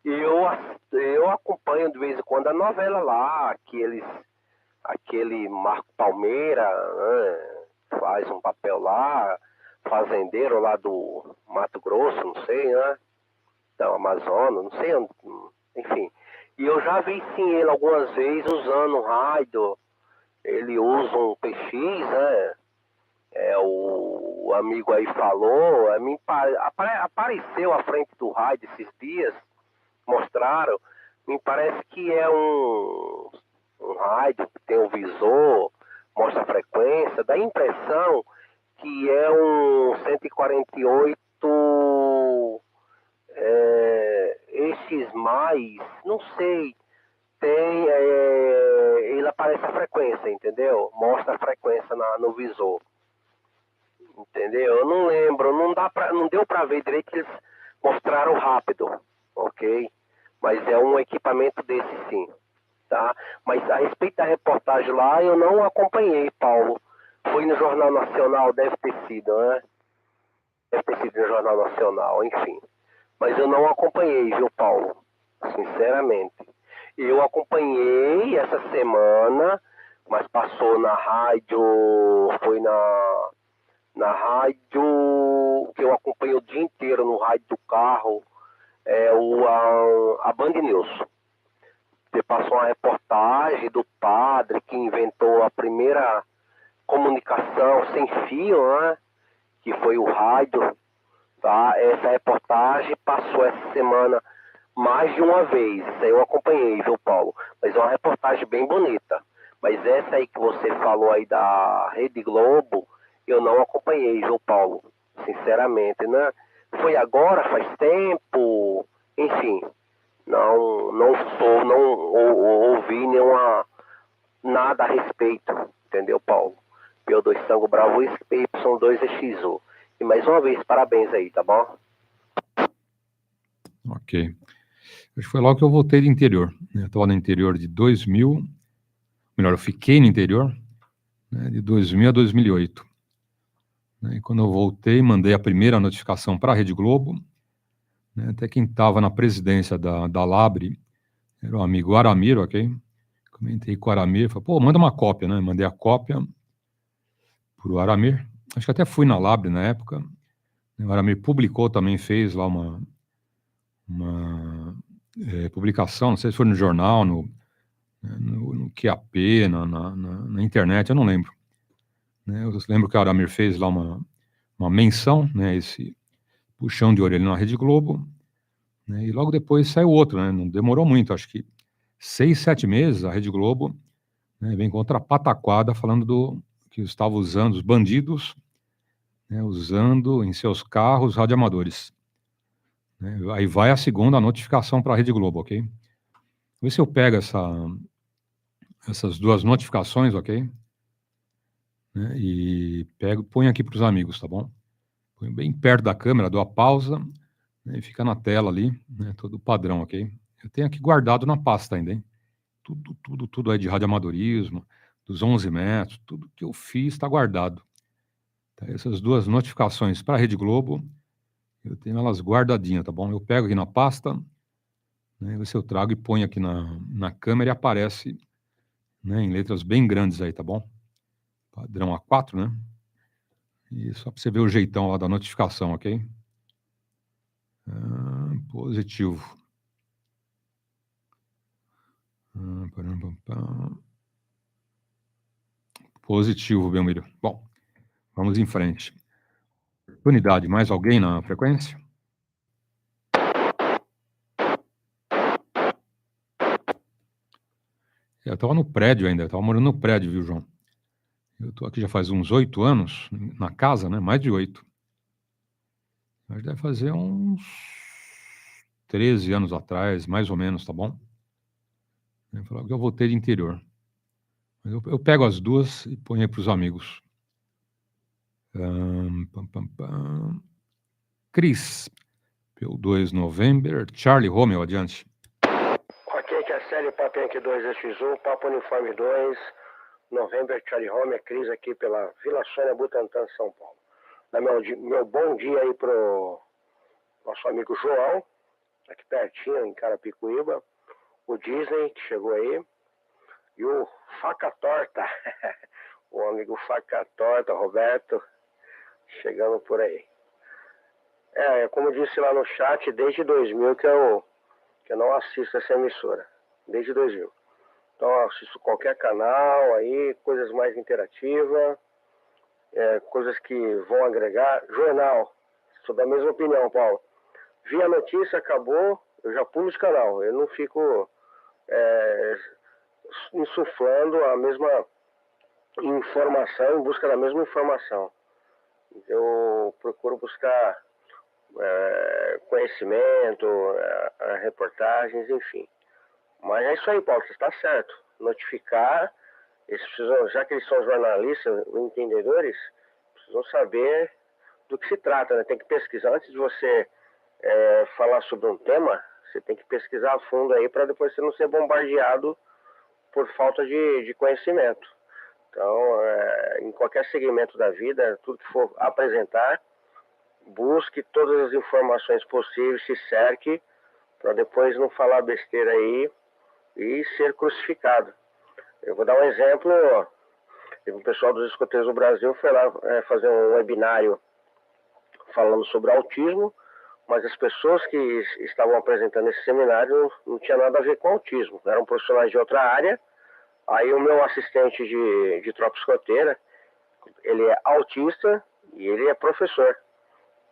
Eu acompanho de vez em quando a novela lá, aquele Marco Palmeira, né? Faz um papel lá, fazendeiro lá do Mato Grosso, não sei, né? Da Amazonas, não sei onde, enfim. E eu já vi sim ele algumas vezes usando um rádio, ele usa um PX, né? O amigo aí falou, apareceu à frente do rádio esses dias, mostraram, me parece que é um rádio que tem um visor, mostra a frequência, dá a impressão que é um 148 esses mais, não sei, tem, ele aparece a frequência, entendeu? Mostra a frequência no visor, entendeu? Eu não lembro, não deu pra ver direito que eles mostraram rápido, ok? Mas é um equipamento desse sim, tá? Mas a respeito da reportagem lá, eu não acompanhei, Paulo. Foi no Jornal Nacional, deve ter sido, né? Deve ter sido no Jornal Nacional, enfim. Mas eu não acompanhei, viu, Paulo? Sinceramente. Eu acompanhei essa semana, mas passou na rádio, foi na rádio que eu acompanhei o dia inteiro, no rádio do carro, a Band News. Você passou uma reportagem do padre que inventou a primeira comunicação sem fio, né? Que foi o rádio. Tá? Essa reportagem passou essa semana mais de uma vez. Isso aí eu acompanhei, viu, Paulo? Mas é uma reportagem bem bonita. Mas essa aí que você falou aí da Rede Globo, eu não acompanhei, viu, Paulo? Sinceramente, né? Foi agora, faz tempo, enfim. Não ouvi nada a respeito, entendeu, Paulo? PY2 Tango Bravo PY2EXU. E mais uma vez, parabéns aí, tá bom?
Ok. Acho que foi logo que eu voltei do interior. Eu estava no interior de 2000, melhor, eu fiquei no interior, né, de 2000 a 2008. E quando eu voltei, mandei a primeira notificação para a Rede Globo, né, até quem estava na presidência da Labre era o amigo Aramiro, ok? Comentei com o Aramir, falei, pô, manda uma cópia, né? Mandei a cópia para o Aramir. Acho que até fui na Labre na época. O Aramir publicou também, fez lá uma publicação, não sei se foi no jornal, no QAP, na internet, eu não lembro. Né? Eu lembro que o Aramir fez lá uma menção, né, esse puxão de orelha na Rede Globo, né, e logo depois saiu outro, né, não demorou muito, acho que 6, 7 meses, a Rede Globo, né, vem com outra pataquada falando que estava usando os bandidos, né, usando em seus carros radioamadores. Né, aí vai a segunda notificação para a Rede Globo, ok? Vê se eu pego essas duas notificações, ok? Né, e põe aqui para os amigos, tá bom? Põe bem perto da câmera, dou a pausa, né, e fica na tela ali, né, todo padrão, ok? Eu tenho aqui guardado na pasta ainda, hein? Tudo aí de radioamadorismo, dos 11 metros, tudo que eu fiz está guardado. Tá? Essas duas notificações para a Rede Globo, eu tenho elas guardadinhas, tá bom? Eu pego aqui na pasta, né, se eu trago e ponho aqui na câmera e aparece, né, em letras bem grandes aí, tá bom? Padrão A4, né? E só para você ver o jeitão lá da notificação, ok? Positivo. Positivo, Belmiro. Bom, vamos em frente. Unidade, mais alguém na frequência? Eu estava no prédio ainda, eu estava morando no prédio, viu, João? Eu estou aqui já faz uns 8 anos, na casa, né? Mais de 8. Mas deve fazer uns 13 anos atrás, mais ou menos, tá bom? Eu falava que eu voltei de interior. Eu pego as duas e ponho aí para os amigos. Cris, PY2 November, Charlie Romeo, adiante.
Ok, que é a série Papo Yankee 2XU, Papo Uniforme 2, November, Charlie Romeo, Cris aqui pela Vila Sônia, Butantã, São Paulo. Dá meu bom dia aí pro nosso amigo João, aqui pertinho, em Carapicuíba, o Disney, que chegou aí, e o Faca Torta, o amigo Faca Torta, Roberto, chegando por aí. Como eu disse lá no chat, desde 2000 que eu não assisto essa emissora, desde 2000. Então eu assisto qualquer canal aí, coisas mais interativas, coisas que vão agregar. Jornal, sou da mesma opinião, Paulo. Vi a notícia, acabou, eu já pulo de canal. Eu não fico insuflando a mesma informação, em busca da mesma informação. Eu procuro buscar conhecimento, reportagens, enfim. Mas é isso aí, Paulo, você está certo. Notificar, já que eles são jornalistas, entendedores, precisam saber do que se trata, né? Tem que pesquisar antes de você falar sobre um tema, você tem que pesquisar a fundo aí para depois você não ser bombardeado por falta de conhecimento. Então, em qualquer segmento da vida, tudo que for apresentar, busque todas as informações possíveis, se cerque, para depois não falar besteira aí e ser crucificado. Eu vou dar um exemplo. O pessoal dos escoteiros do Brasil foi lá fazer um webinário falando sobre autismo. mas as pessoas que estavam apresentando esse seminário não tinha nada a ver com autismo, eram profissionais de outra área. Aí o meu assistente de tropa escoteira, ele é autista e ele é professor.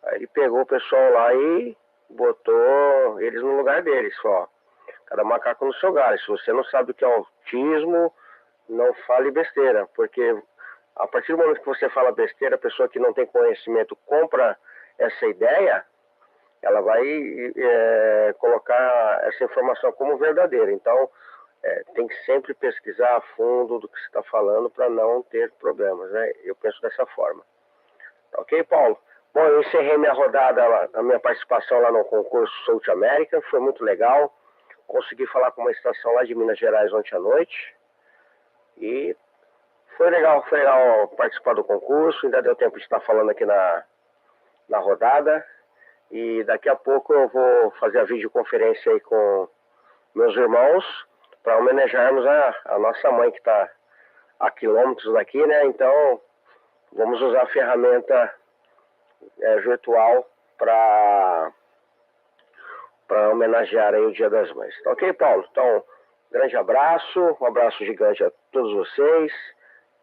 Aí ele pegou o pessoal lá e botou eles no lugar deles, ó. Cada macaco no seu galho. Se você não sabe o que é autismo, não fale besteira, porque a partir do momento que você fala besteira, a pessoa que não tem conhecimento compra essa ideia, ela vai colocar essa informação como verdadeira. Então, tem que sempre pesquisar a fundo do que você está falando para não ter problemas, né? Eu penso dessa forma. Ok, Paulo? Bom, eu encerrei minha rodada, a minha participação lá no concurso South America, foi muito legal. Consegui falar com uma estação lá de Minas Gerais ontem à noite. E foi legal participar do concurso. Ainda deu tempo de estar falando aqui na rodada. E daqui a pouco eu vou fazer a videoconferência aí com meus irmãos para homenagearmos a nossa mãe que está a quilômetros daqui, né? Então, vamos usar a ferramenta virtual para homenagear aí o Dia das Mães. Ok, Paulo? Então, grande abraço, um abraço gigante a todos vocês.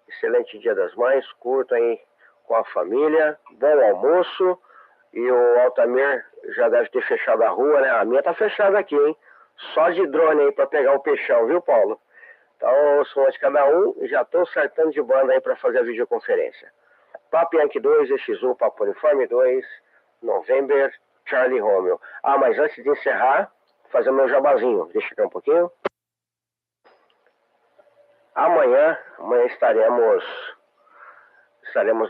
Excelente Dia das Mães, curtam aí com a família, bom almoço. E o Altamir já deve ter fechado a rua, né? A minha tá fechada aqui, hein? Só de drone aí para pegar o peixão, viu, Paulo? Então, eu sou um de cada um e já estou acertando de banda aí para fazer a videoconferência. Papo Yankee 2EXU, Papo Uniforme 2, November, Charlie Romeo. Ah, mas antes de encerrar, fazer meu jabazinho. Deixa eu aqui um pouquinho. Amanhã estaremos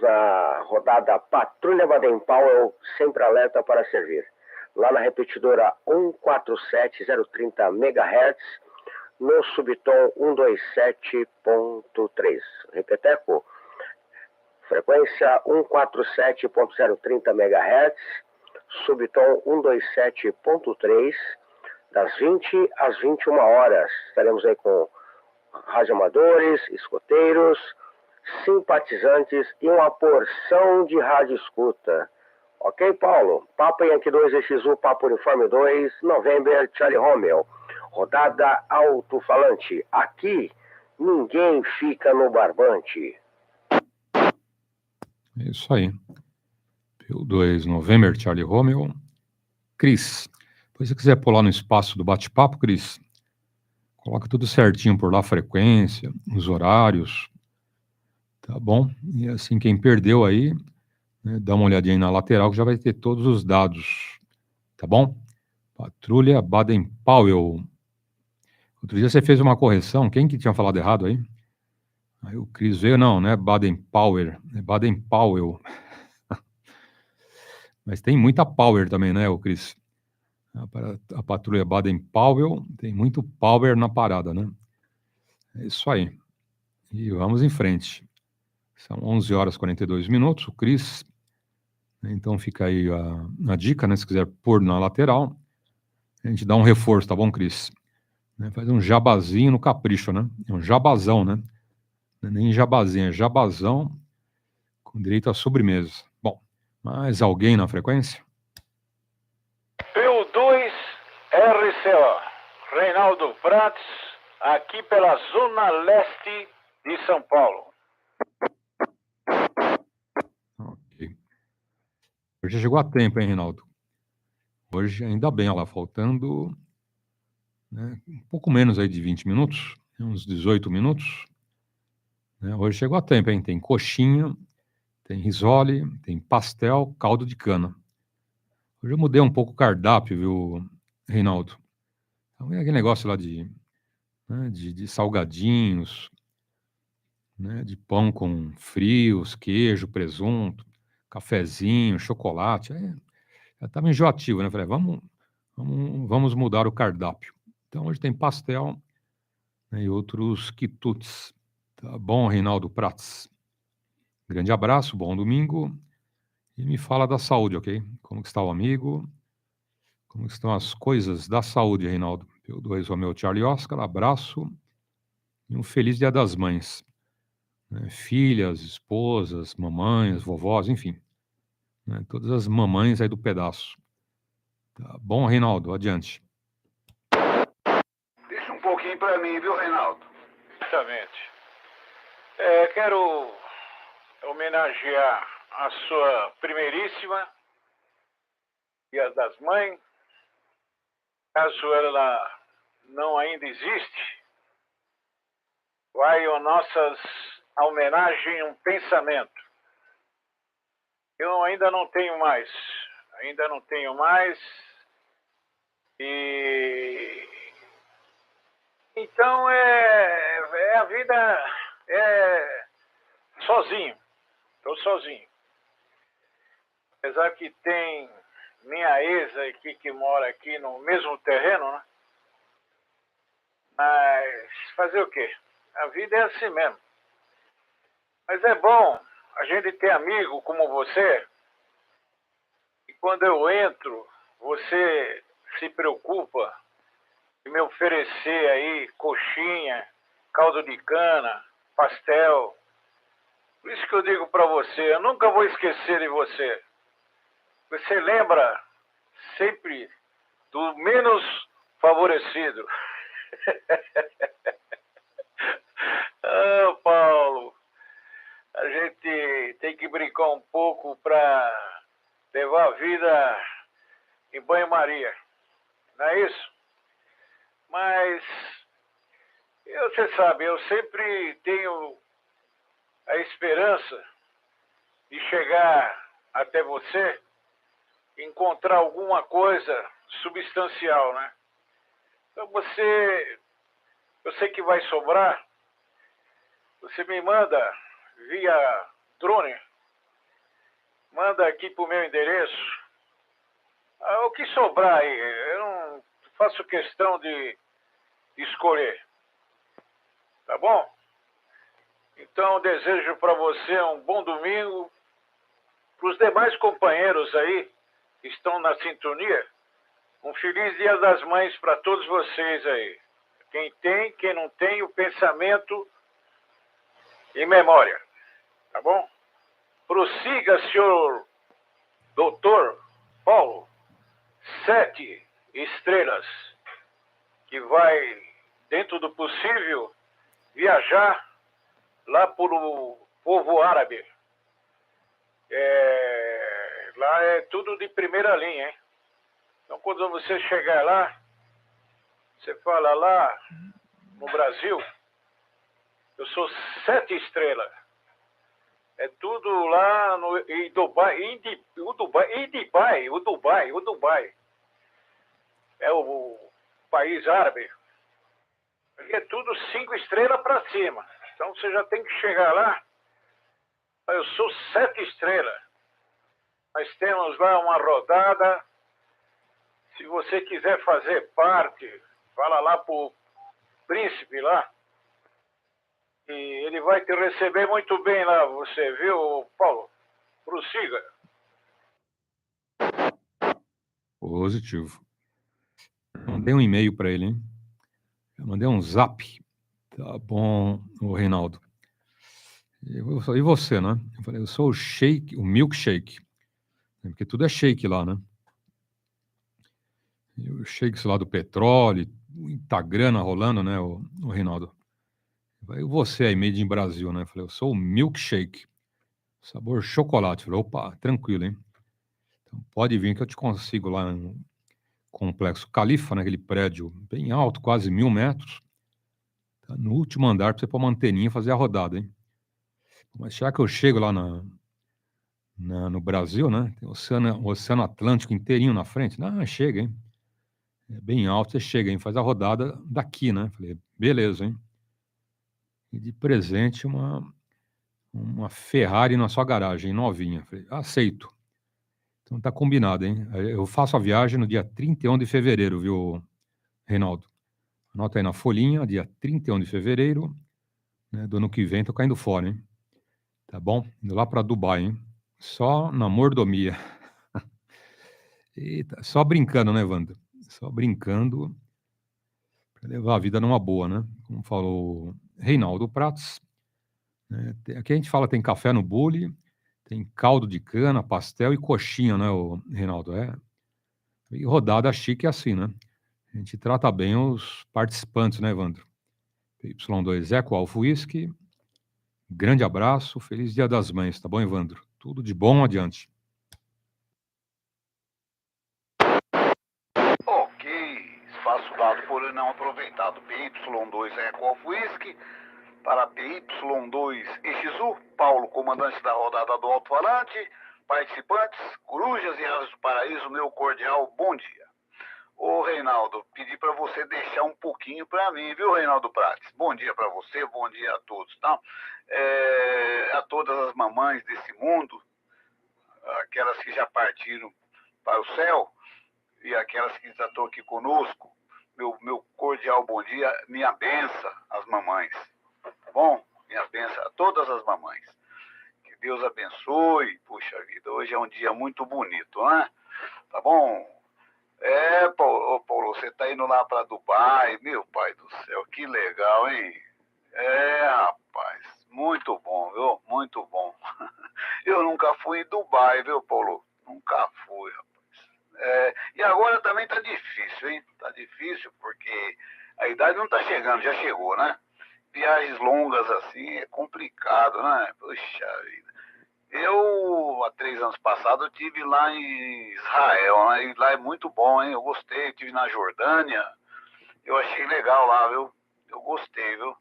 na rodada Patrulha Baden-Powell, sempre alerta para servir. Lá na repetidora 147030 MHz, no subtom 127.3. Repeteco, frequência 147.030 MHz, subtom 127.3, das 20 às 21 horas. Estaremos aí com radioamadores, escoteiros, simpatizantes e uma porção de rádio escuta. Ok, Paulo? Papo Yankee 2EXU, Papo Uniforme 2, November, Charlie Romeo. Rodada Alto-falante. Aqui, ninguém fica no barbante.
É isso aí. PY2EXU, November, Charlie Romeo. Cris, depois se você quiser pular no espaço do bate-papo, Cris, coloca tudo certinho por lá, a frequência, os horários, tá bom? E assim, quem perdeu aí, né, dá uma olhadinha aí na lateral que já vai ter todos os dados, tá bom? Patrulha Baden-Powell. Outro dia você fez uma correção, quem que tinha falado errado aí? Aí o Cris veio, não é Baden-Powell, é Baden-Powell. Mas tem muita power também, né, o Cris? A patrulha Baden-Powell tem muito power na parada, né? É isso aí. E vamos em frente. São 11 horas e 42 minutos. O Cris, né, então fica aí a dica, né? Se quiser pôr na lateral, a gente dá um reforço, tá bom, Cris? Né, faz um jabazinho no capricho, né? É um jabazão, né? Não é nem jabazinho, é jabazão com direito à sobremesa. Bom, mais alguém na frequência?
PY2EXU, Reinaldo Prats, aqui pela Zona Leste de São Paulo.
Ok. Hoje chegou a tempo, hein, Reinaldo? Hoje, ainda bem, olha lá, faltando, né, um pouco menos aí de 20 minutos, uns 18 minutos. Né? Hoje chegou a tempo, hein? Tem coxinha, tem risole, tem pastel, caldo de cana. Hoje eu mudei um pouco o cardápio, viu, Reinaldo? Então, é aquele negócio lá de salgadinhos, né, de pão com frios, queijo, presunto, cafezinho, chocolate. Já estava enjoativo, né? Falei, vamos mudar o cardápio. Então, hoje tem pastel, né, e outros quitutes. Tá bom, Reinaldo Prats? Grande abraço, bom domingo. E me fala da saúde, ok? Como que está o amigo? Como que estão as coisas da saúde, Reinaldo? PY2EXU, Romeo, Charlie Oscar, abraço e um feliz Dia das Mães. Né? Filhas, esposas, mamães, vovós, enfim. Né? Todas as mamães aí do pedaço. Tá bom, Reinaldo, adiante.
Deixa um pouquinho para mim, viu, Reinaldo?
Exatamente. Quero homenagear a sua primeiríssima, Dia das Mães. Caso ela não ainda existe, vai a nossas homenagem um pensamento. Eu ainda não tenho mais. E então a vida sozinho. Estou sozinho. Apesar que tem minha ex aqui que mora aqui no mesmo terreno, né? Mas fazer o quê? A vida é assim mesmo. Mas é bom a gente ter amigo como você. E quando eu entro, você se preocupa de me oferecer aí coxinha, caldo de cana, pastel. Por isso que eu digo para você, eu nunca vou esquecer de você. Você lembra sempre do menos favorecido. Ah, Paulo, a gente tem que brincar um pouco para levar a vida em banho-maria, não é isso? Mas, você sabe, eu sempre tenho a esperança de chegar até você e encontrar alguma coisa substancial, né? Então eu sei que vai sobrar, você me manda via drone, manda aqui para o meu endereço, o que sobrar aí, eu não faço questão de escolher, tá bom? Então desejo para você um bom domingo, para os demais companheiros aí que estão na sintonia, um feliz Dia das Mães para todos vocês aí. Quem tem, quem não tem, o pensamento e memória. Tá bom? Prossiga, senhor doutor Paulo. 7 estrelas. Que vai, dentro do possível, viajar lá para o povo árabe. Lá é tudo de primeira linha, hein? Então, quando você chegar lá, você fala lá no Brasil, eu sou 7 estrelas. É tudo lá no Dubai. É o país árabe. Aqui é tudo 5 estrelas para cima. Então você já tem que chegar lá. Eu sou 7 estrelas. Nós temos lá uma rodada. Se você quiser fazer parte, fala lá pro príncipe lá. E ele vai te receber muito bem lá, você viu, Paulo? Prossiga.
Positivo. Mandei um e-mail para ele, hein? Eu mandei um zap. Tá bom, o Reinaldo. E você, né? Eu falei, eu sou o shake, o milkshake. Porque tudo é shake lá, né? E o shakes lá do petróleo, muita grana rolando, né, o Reinaldo? E você aí, made in Brasil, né? Eu falei, eu sou o milkshake. Sabor chocolate. Eu falei, opa, tranquilo, hein? Então pode vir que eu te consigo lá no Complexo Califa, naquele prédio bem alto, quase 1000 metros. Tá no último andar para você pôr uma anteninha e fazer a rodada, hein? Mas já que eu chego lá no Brasil, né? Tem o Oceano Atlântico inteirinho na frente. Não, chega, hein? É bem alto, você chega, hein? Faz a rodada daqui, né? Falei, beleza, hein? E de presente uma Ferrari na sua garagem, novinha. Falei, aceito. Então tá combinado, hein? Eu faço a viagem no dia 31 de fevereiro, viu, Reinaldo? Anota aí na folhinha, dia 31 de fevereiro, né, do ano que vem, tô caindo fora, hein? Tá bom? Indo lá para Dubai, hein? Só na mordomia. Eita, só brincando, né, Wanda? Só brincando para levar a vida numa boa, né? Como falou Reinaldo Pratos. Né? Aqui a gente fala tem café no bule, tem caldo de cana, pastel e coxinha, né, o Reinaldo? E rodada chique é assim, né? A gente trata bem os participantes, né, Evandro? PY2EXU, Alfa Whisky. Grande abraço, feliz Dia das Mães, tá bom, Evandro? Tudo de bom adiante.
Ok, espaço dado por não aproveitado. PY2EXU Alfa Whisky para PY2EXU, Paulo, comandante da rodada do Alto-falante, participantes, corujas e asas do paraíso, meu cordial bom dia. Ô Reinaldo, pedi para você deixar um pouquinho para mim, viu, Reinaldo Prates? Bom dia para você, bom dia a todos, tá? A todas as mamães desse mundo, aquelas que já partiram para o céu e aquelas que já estão aqui conosco, meu cordial bom dia, minha benção às mamães. Bom, minha benção a todas as mamães. Que Deus abençoe. Puxa vida, hoje é um dia muito bonito, né? Tá bom? Paulo, você tá indo lá para Dubai, meu pai do céu, que legal, hein? Rapaz, muito bom, viu? Muito bom. Eu nunca fui em Dubai, viu, Paulo? Nunca fui, rapaz. E agora também tá difícil, hein? Tá difícil porque a idade não tá chegando, já chegou, né? Viagens longas assim é complicado, né? Puxa vida. Eu, há 3 anos passados, eu estive lá em Israel, né? E lá é muito bom, hein? Eu gostei, estive na Jordânia, eu achei legal lá, viu? Eu gostei, viu?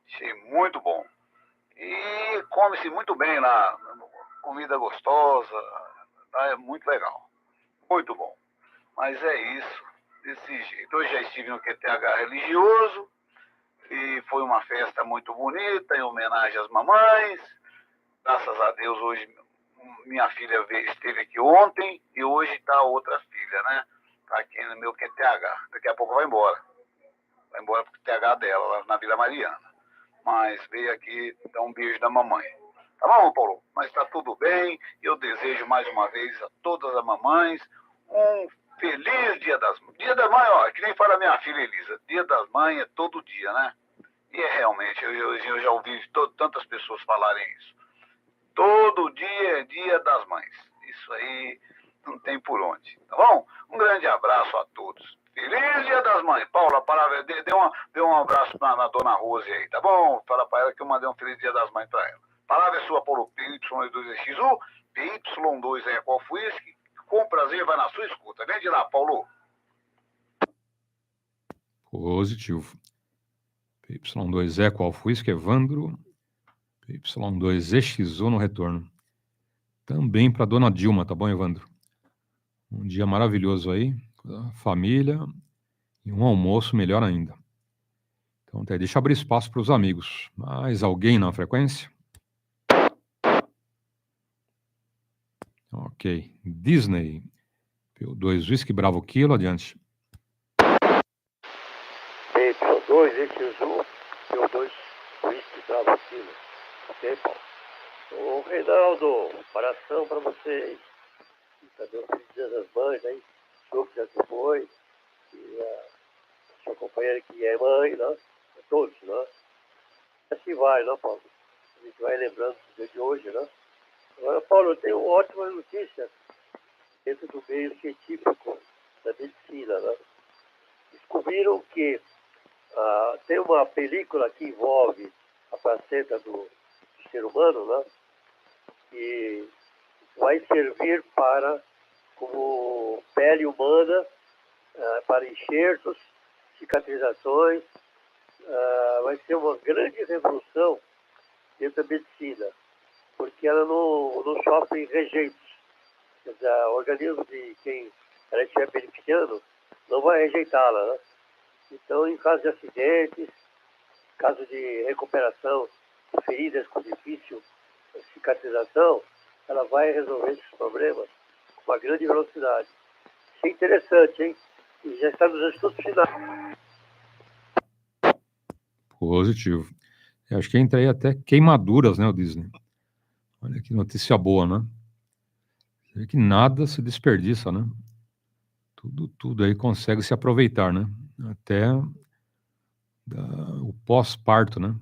Achei muito bom. E come-se muito bem lá, comida gostosa, lá é muito legal, muito bom. Mas é isso, desse jeito. Eu já estive no QTH religioso, e foi uma festa muito bonita, em homenagem às mamães. Graças a Deus, hoje minha filha esteve aqui ontem e hoje está outra filha, né? Está aqui no meu QTH. Daqui a pouco vai embora. Vai embora para o QTH dela, lá na Vila Mariana. Mas veio aqui dar um beijo da mamãe. Tá bom, Paulo? Mas está tudo bem. Eu desejo mais uma vez a todas as mamães um feliz Dia das Mães. Dia da Mãe, ó, que nem fala minha filha Elisa. Dia das Mães é todo dia, né? E é realmente, eu já ouvi tantas pessoas falarem isso. Todo dia é Dia das Mães. Isso aí não tem por onde. Tá bom? Um grande abraço a todos. Feliz Dia das Mães. Paula, dê um abraço na dona Rose aí, tá bom? Fala para ela que eu mandei um feliz Dia das Mães para ela. Palavra é sua, Paulo. PY2EXU, PY2EXU Alfa Whisky. Com prazer, vai na sua escuta. Vem de lá, Paulo.
Positivo. PY2EXU Alfa Whisky, Evandro. PY2EXU no retorno. Também para dona Dilma, tá bom, Evandro? Um dia maravilhoso aí, com a família e um almoço melhor ainda. Então, deixa eu abrir espaço para os amigos. Mais alguém na frequência? Ok. Disney. P2 Whisky Bravo Kilo, adiante.
PY2EXU, P2 Whisky Bravo Kilo. Ok, Paulo? Ô, Reinaldo, paração para vocês. Cadê o Feliz Dia das Mães, aí? O que já se foi. E a sua companheira que é mãe, né? Todos, né? Assim vai, né, Paulo? A gente vai lembrando do dia de hoje, né? Agora, Paulo, eu tenho ótima notícia dentro do meio científico da medicina, né? Descobriram que tem uma película que envolve a placenta do ser humano, né? Que vai servir como pele humana, para enxertos, cicatrizações. Vai ser uma grande revolução dentro da medicina, porque ela não sofre rejeitos. Quer dizer, o organismo de quem ela estiver beneficiando não vai rejeitá-la, né? Então, em caso de acidentes, caso de recuperação de feridas com difícil cicatrização, ela vai resolver esses problemas com uma grande velocidade. Isso é interessante, hein? E já está nos estudos finais.
Positivo. Eu acho que entra aí até queimaduras, né, o Disney? Olha que notícia boa, né? Você vê que nada se desperdiça, né? Tudo aí consegue se aproveitar, né? Até o pós-parto, né?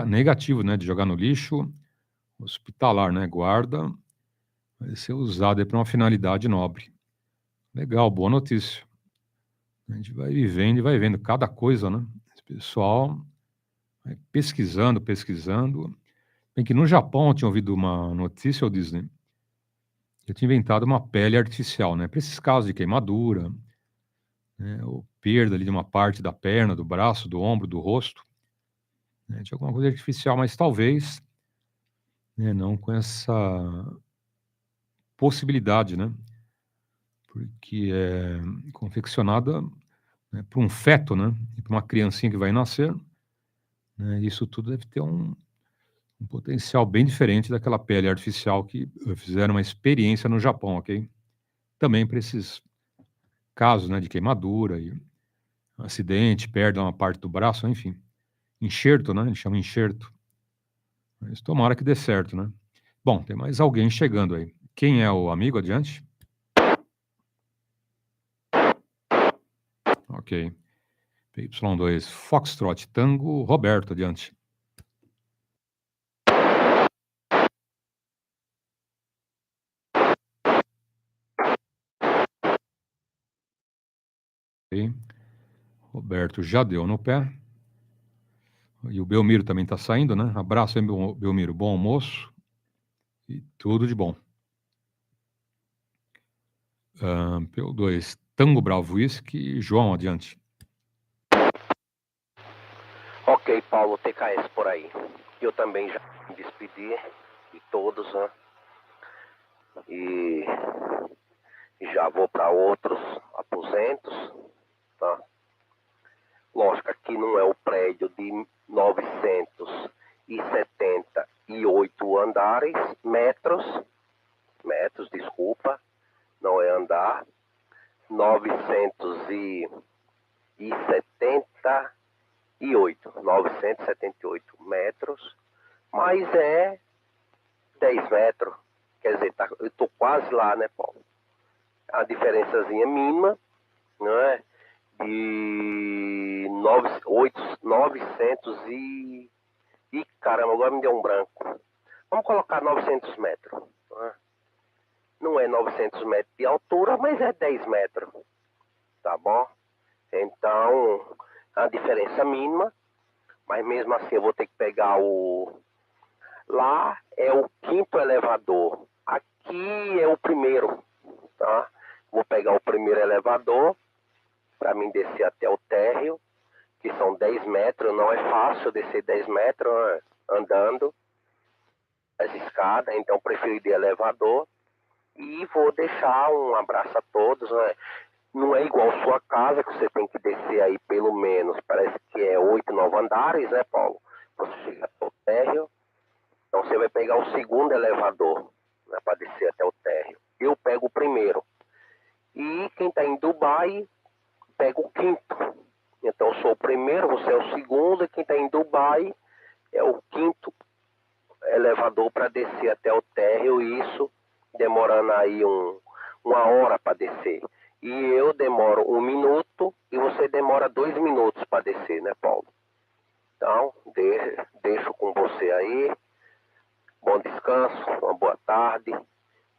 Negativo, né? De jogar no lixo, hospitalar, né? Guarda, vai ser usado aí para uma finalidade nobre. Legal, boa notícia. A gente vai vivendo e vai vendo cada coisa, né? Esse pessoal vai pesquisando. Bem que no Japão eu tinha ouvido uma notícia, o Disney, eu tinha inventado uma pele artificial, né? Para esses casos de queimadura, né? Ou perda ali de uma parte da perna, do braço, do ombro, do rosto, né? De alguma coisa artificial, mas talvez, né, não com essa possibilidade, né? Porque é confeccionada, né, para um feto, né? E para uma criancinha que vai nascer, né? Isso tudo deve ter um potencial bem diferente daquela pele artificial que fizeram uma experiência no Japão, ok? Também para esses casos, né, de queimadura e acidente, perda uma parte do braço, enfim. Enxerto, né? Eles chamam enxerto. Mas tomara que dê certo, né? Bom, tem mais alguém chegando aí. Quem é o amigo? Adiante. Ok. PY2, Foxtrot, Tango, Roberto, adiante. Ok. Roberto já deu no pé. E o Belmiro também está saindo, né? Abraço aí, Belmiro. Bom almoço. E tudo de bom. PO2, Tango Bravo Whisky. João, adiante.
Ok, Paulo, TKS por aí. Eu também já me despedi de todos, né? E já vou para outros aposentos, tá? Lógico, aqui não é o prédio de 978 andares, metros, desculpa, não é andar, 978 metros, mas é 10 metros, quer dizer, eu estou quase lá, né, Paulo? A diferençazinha mínima, não é? De 900 e caramba, agora me deu um branco. Vamos colocar 900 metros. Não é 900 metros de altura, mas é 10 metros. Tá bom? Então, a diferença mínima, mas mesmo assim eu vou ter que pegar o... Lá é o 5º elevador. Aqui é o primeiro, tá? Vou pegar o primeiro elevador para mim descer até o térreo, que são 10 metros. Não é fácil descer 10 metros, né, andando as escadas, então prefiro ir de elevador. E vou deixar um abraço a todos, né? Não é igual sua casa, que você tem que descer aí pelo menos, parece que é 8, 9 andares, né, Paulo? Você chega até o térreo, então você vai pegar o 2º elevador, né, para descer até o térreo. Eu pego o primeiro. E quem está em Dubai, pega o 5º. Então eu sou o primeiro, você é o 2º, e quem está em Dubai é o 5º elevador para descer até o térreo, isso demorando aí uma hora para descer. E eu demoro 1 minuto e você demora 2 minutos para descer, né, Paulo? Então, deixo com você aí. Bom descanso, uma boa tarde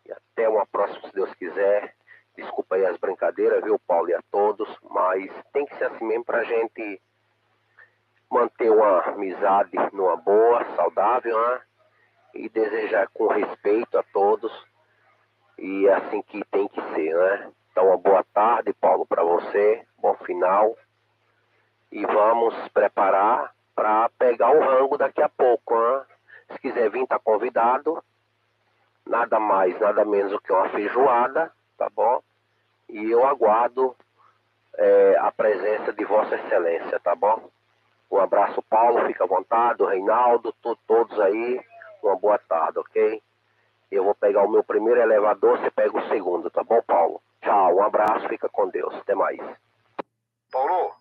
e até uma próxima, se Deus quiser. Desculpa aí as brincadeiras, viu, Paulo, e a todos, mas tem que ser assim mesmo para a gente manter uma amizade numa boa, saudável, né? E desejar com respeito a todos. E é assim que tem que ser, né? Então, uma boa tarde, Paulo, para você. Bom final. E vamos preparar para pegar o rango daqui a pouco, né? Se quiser vir, tá convidado. Nada mais, nada menos do que uma feijoada, tá bom? E eu aguardo a presença de Vossa Excelência, tá bom? Um abraço, Paulo. Fica à vontade. O Reinaldo, todos aí. Uma boa tarde, ok? Eu vou pegar o meu primeiro elevador, você pega o 2º, tá bom, Paulo? Tchau, um abraço, fica com Deus. Até mais.
Paulo?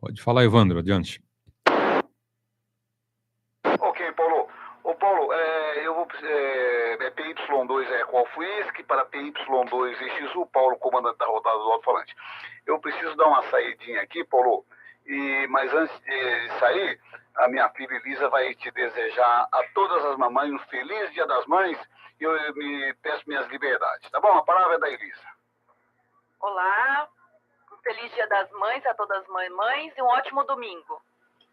Pode falar, Evandro, adiante.
Ok, Paulo. Ô, Paulo, eu vou... PY2 é qual Whisky para PY2EXU, Paulo, comandante da rodada do Alto-falante. Eu preciso dar uma saidinha aqui, Paulo, mas antes de sair, a minha filha Elisa vai te desejar a todas as mamães um feliz Dia das Mães e eu me peço minhas liberdades, tá bom? A palavra é da Elisa.
Olá, feliz Dia das Mães a todas as mães e um ótimo domingo.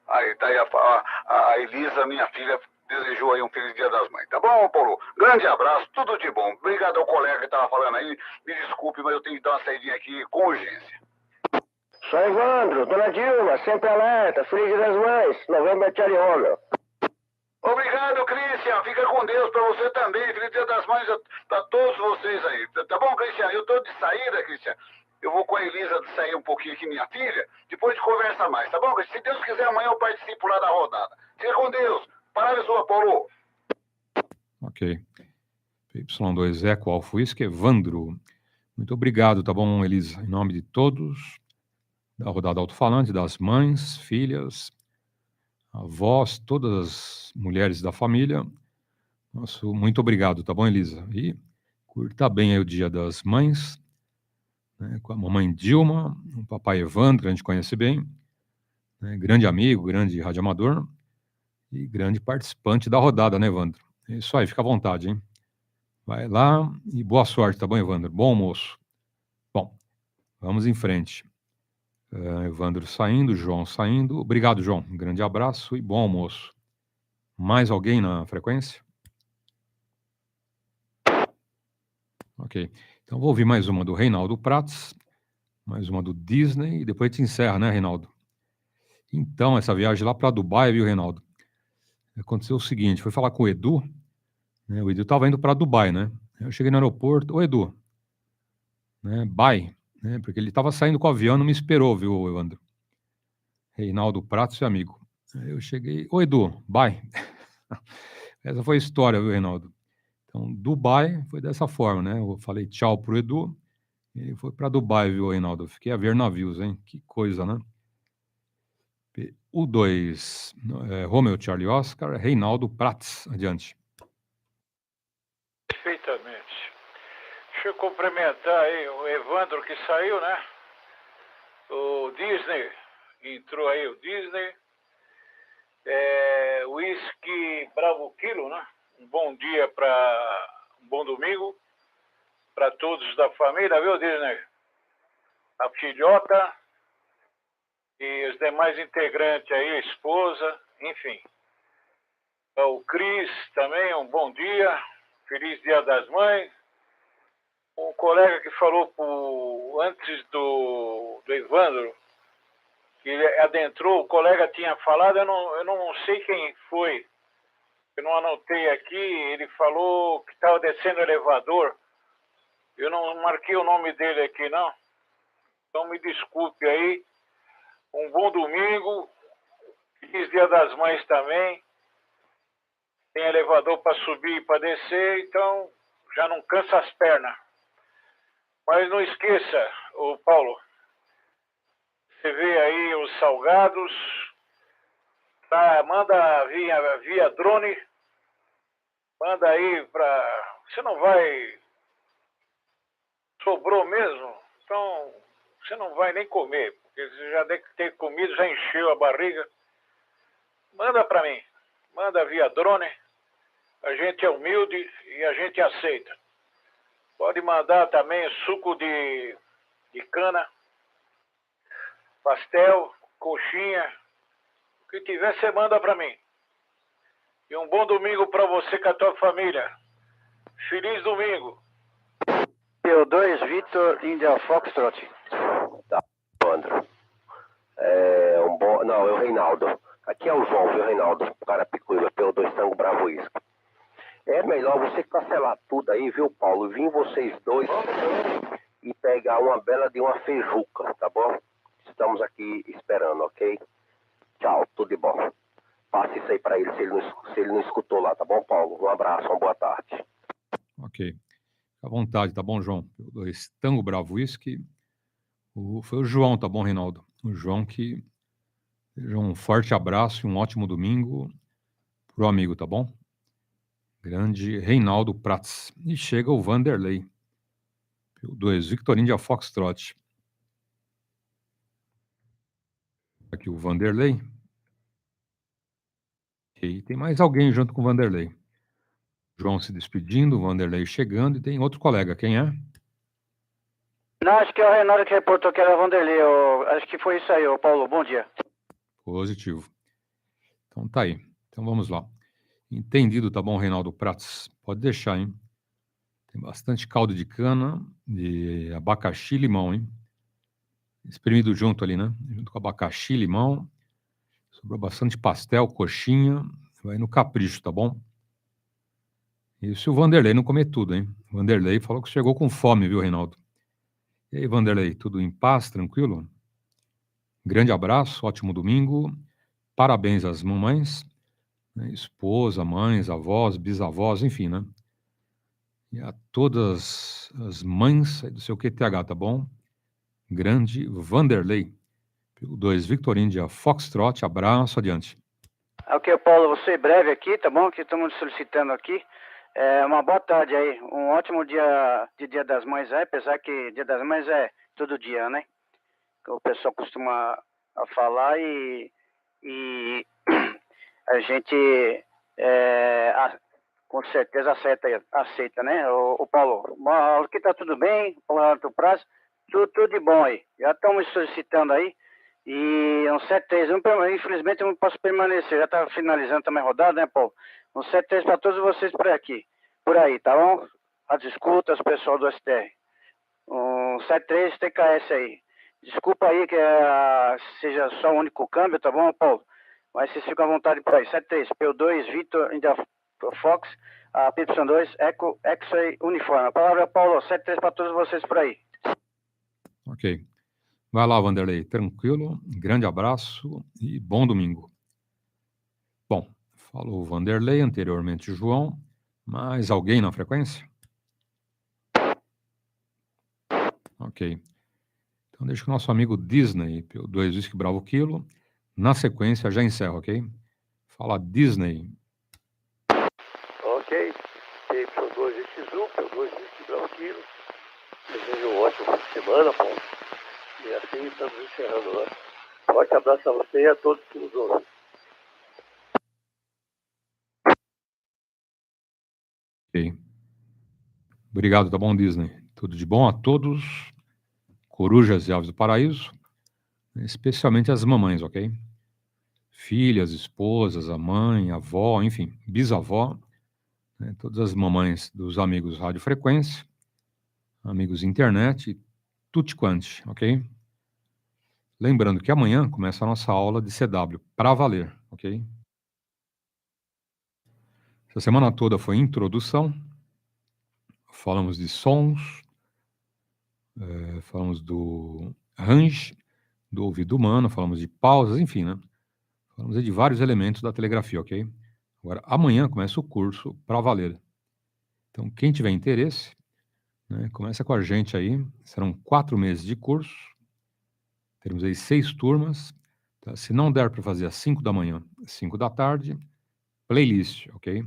Aí, tá aí a Elisa, minha filha, desejou aí um feliz Dia das Mães. Tá bom, Paulo? Grande abraço, tudo de bom. Obrigado ao colega que estava falando aí. Me desculpe, mas eu tenho que dar uma saidinha aqui com urgência.
Sou Evandro, Dona Dilma, sempre alerta, Feliz Dia das Mães, novembro é Tchariona.
Obrigado, Cristian. Fica com Deus para você também. Feliz Dia das Mães para todos vocês aí. Tá bom, Cristian? Eu tô de saída, Cristian. Eu vou com a Elisa sair um pouquinho aqui, minha filha. Depois a gente conversa mais, tá bom, Cristian? Se Deus quiser, amanhã eu participo lá da rodada. Fica com Deus. Palavra sua, Paulo.
Ok. PY2EXU Alfa Whisky, Evandro. Muito obrigado, tá bom, Elisa? Em nome de todos, da rodada Alto-falante, das mães, filhas, avós, todas as mulheres da família. Nosso muito obrigado, tá bom, Elisa? E curta bem aí o Dia das Mães, né, com a mamãe Dilma, o papai Evandro, a gente conhece bem, né, grande amigo, grande radioamador e grande participante da rodada, né, Evandro? É isso aí, fica à vontade, hein? Vai lá e boa sorte, tá bom, Evandro? Bom almoço. Bom, vamos em frente. Evandro saindo, João saindo. Obrigado, João. Um grande abraço e bom almoço. Mais alguém na frequência? Ok. Então, vou ouvir mais uma do Reinaldo Prats, mais uma do Disney, e depois a gente encerra, né, Reinaldo? Então, essa viagem lá para Dubai, viu, Reinaldo? Aconteceu o seguinte, foi falar com o Edu, né, o Edu estava indo para Dubai, né? Eu cheguei no aeroporto, ô Edu, né, bye, né, porque ele estava saindo com o avião, não me esperou, viu, Evandro? Reinaldo Prats, seu amigo. Aí eu cheguei, ô Edu, bye. Essa foi a história, viu, Reinaldo? Então, Dubai foi dessa forma, né? Eu falei tchau pro Edu, ele foi para Dubai, viu, Reinaldo? Fiquei a ver navios, hein? Que coisa, né? PY2EXU, Romeo Charlie Oscar, Reinaldo Prats, adiante.
Perfeitamente. Deixa eu cumprimentar aí o Evandro que saiu, né? O Disney, entrou aí o Disney. Whisky Bravo Quilo, né? Um bom dia um bom domingo para todos da família, viu, Disney? A filhota e os demais integrantes aí, a esposa, enfim. O Cris também, um bom dia, feliz Dia das Mães. Um colega que falou antes do Evandro, que ele adentrou, o colega tinha falado, eu não sei quem foi, eu não anotei aqui, ele falou que estava descendo o elevador, eu não marquei o nome dele aqui, não. Então me desculpe aí, um bom domingo, feliz Dia das Mães também, tem elevador para subir e para descer, então já não cansa as pernas. Mas não esqueça, ô Paulo, você vê aí os salgados, tá, manda via drone, manda aí para... Você não vai... Sobrou mesmo? Então, você não vai nem comer, porque você já deve ter comido, já encheu a barriga. Manda para mim, manda via drone, a gente é humilde e a gente aceita. Pode mandar também suco de cana, pastel, coxinha, o que tiver você manda para mim. E um bom domingo para você com a tua família. Feliz domingo.
PY2 Victor India Foxtrot. Tá, André. Não, é o Reinaldo. Aqui é o João, viu, Reinaldo? Carapicuíba, PY2 Tango Bravo Whisky. É melhor você cancelar tudo aí, viu, Paulo? Vim vocês dois e pegar uma bela de uma feijuca, tá bom? Estamos aqui esperando, ok? Tchau, tudo de bom. Passe isso aí pra ele, se ele não escutou lá, tá bom, Paulo? Um abraço, uma boa tarde.
Ok. Fica à vontade, tá bom, João? PY2 Tango Bravo Whisky. Foi o João, tá bom, Reinaldo? O João que... Seja um forte abraço e um ótimo domingo pro amigo, tá bom? Grande Reinaldo Prats. E chega o Vanderlei. PY2 Victor India Foxtrot. Aqui o Vanderlei. E tem mais alguém junto com o Vanderlei. João se despedindo, o Vanderlei chegando e tem outro colega. Quem é?
Não, acho que é o Renato que reportou que era Vanderlei. Acho que foi isso aí, Paulo. Bom dia.
Positivo. Então tá aí. Então vamos lá. Entendido, tá bom, Reinaldo Prats? Pode deixar, hein? Tem bastante caldo de cana, de abacaxi e limão, hein? Espremido junto ali, né? Junto com abacaxi, limão. Sobrou bastante pastel, coxinha. Vai no capricho, tá bom? E se o Vanderlei não comer tudo, hein? O Vanderlei falou que chegou com fome, viu, Reinaldo? E aí, Vanderlei, tudo em paz, tranquilo? Grande abraço, ótimo domingo. Parabéns às mamães, né? Esposa, mães, avós, bisavós, enfim, né? E a todas as mães do seu QTH, tá bom? Grande Vanderlei. Pelo 2 Victor India Foxtrot, abraço, adiante.
Ok, Paulo, vou ser breve aqui, tá bom? Que estamos solicitando aqui. Uma boa tarde aí, um ótimo dia de Dia das Mães aí, apesar que Dia das Mães é todo dia, né? O pessoal costuma falar e a gente com certeza aceita, né? O Paulo, aqui tá tudo bem, Alto prazo, tudo de bom aí. Já estamos solicitando aí. E um 7-3, infelizmente eu não posso permanecer, já está finalizando também a rodada, né, Paulo? Um 7-3 para todos vocês por aí, tá bom? As escutas, o pessoal do STR. Um 7-3 TKS aí. Desculpa aí que seja só o único câmbio, tá bom, Paulo? Mas vocês ficam à vontade por aí. 7-3, PY2, Victor, India Fox, PY2, Echo, X-Ray, Uniforme. A palavra é Paulo, 7-3 para todos vocês por aí.
Ok. Vai lá, Vanderlei, tranquilo, grande abraço e bom domingo. Bom, falou o Vanderlei, anteriormente o João, mais alguém na frequência? Ok. Então deixa que o nosso amigo Disney, pelo 2 Whisky Bravo Kilo, na sequência já encerra, ok? Fala Disney.
Ok, PY2EXU, PY2 Whisky Bravo Kilo. Desejo um ótimo fim de semana, Paulo. E assim estamos encerrando, né? Forte abraço a você e a todos que nos ouvem.
Ok. Obrigado, tá bom, Disney? Tudo de bom a todos, corujas e aves do paraíso, especialmente as mamães, ok? Filhas, esposas, a mãe, a avó, enfim, bisavó, né? Todas as mamães dos amigos radiofrequência, amigos internet, tutti quanti, ok? Lembrando que amanhã começa a nossa aula de CW, para valer, ok? Essa semana toda foi introdução, falamos de sons, falamos do range, do ouvido humano, falamos de pausas, enfim, né? Falamos de vários elementos da telegrafia, ok? Agora, amanhã começa o curso para valer. Então, quem tiver interesse, né, começa com a gente aí. Serão 4 meses de curso. Teremos aí 6 turmas. Tá? Se não der para fazer às 5 da manhã, 5 da tarde, playlist, ok?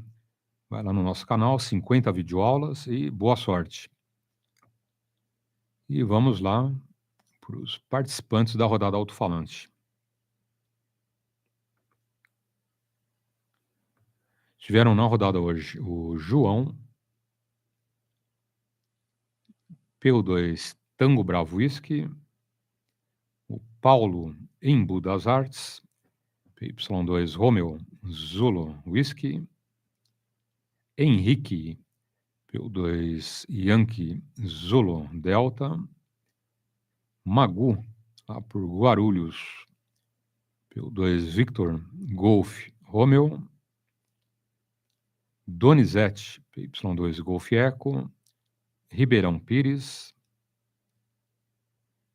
Vai lá no nosso canal, 50 videoaulas e boa sorte. E vamos lá para os participantes da rodada Alto-falante. Tiveram na rodada hoje o João, PY2 Tango Bravo Whisky, o Paulo Embu das Artes, PY2 Romeo Zulu Whisky, Henrique, PY2 Yankee Zulu Delta, Magu, lá por Guarulhos, PY2 Victor Golf Romeo, Donizete, PY2 Golf Eco, Ribeirão Pires,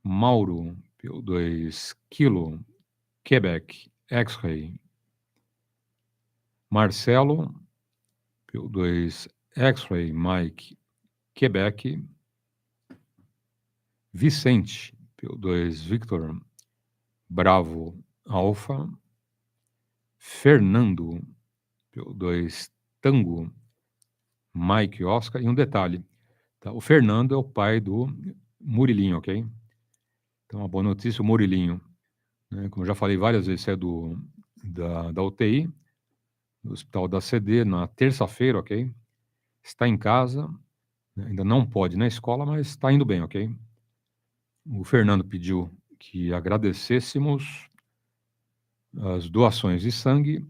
Mauro, PY2 Kilo, Quebec, X-Ray, Marcelo, PY2 X-Ray, Mike, Quebec, Vicente, PY2 Victor, Bravo, Alpha, Fernando, PY2 Tango, Mike, Oscar, e um detalhe, tá? O Fernando é o pai do Murilinho, ok? Então, uma boa notícia, o Murilinho, né, como eu já falei várias vezes, é da UTI, do Hospital da CD, na terça-feira, ok? Está em casa, né, ainda não pode ir na escola, mas está indo bem, ok? O Fernando pediu que agradecêssemos as doações de sangue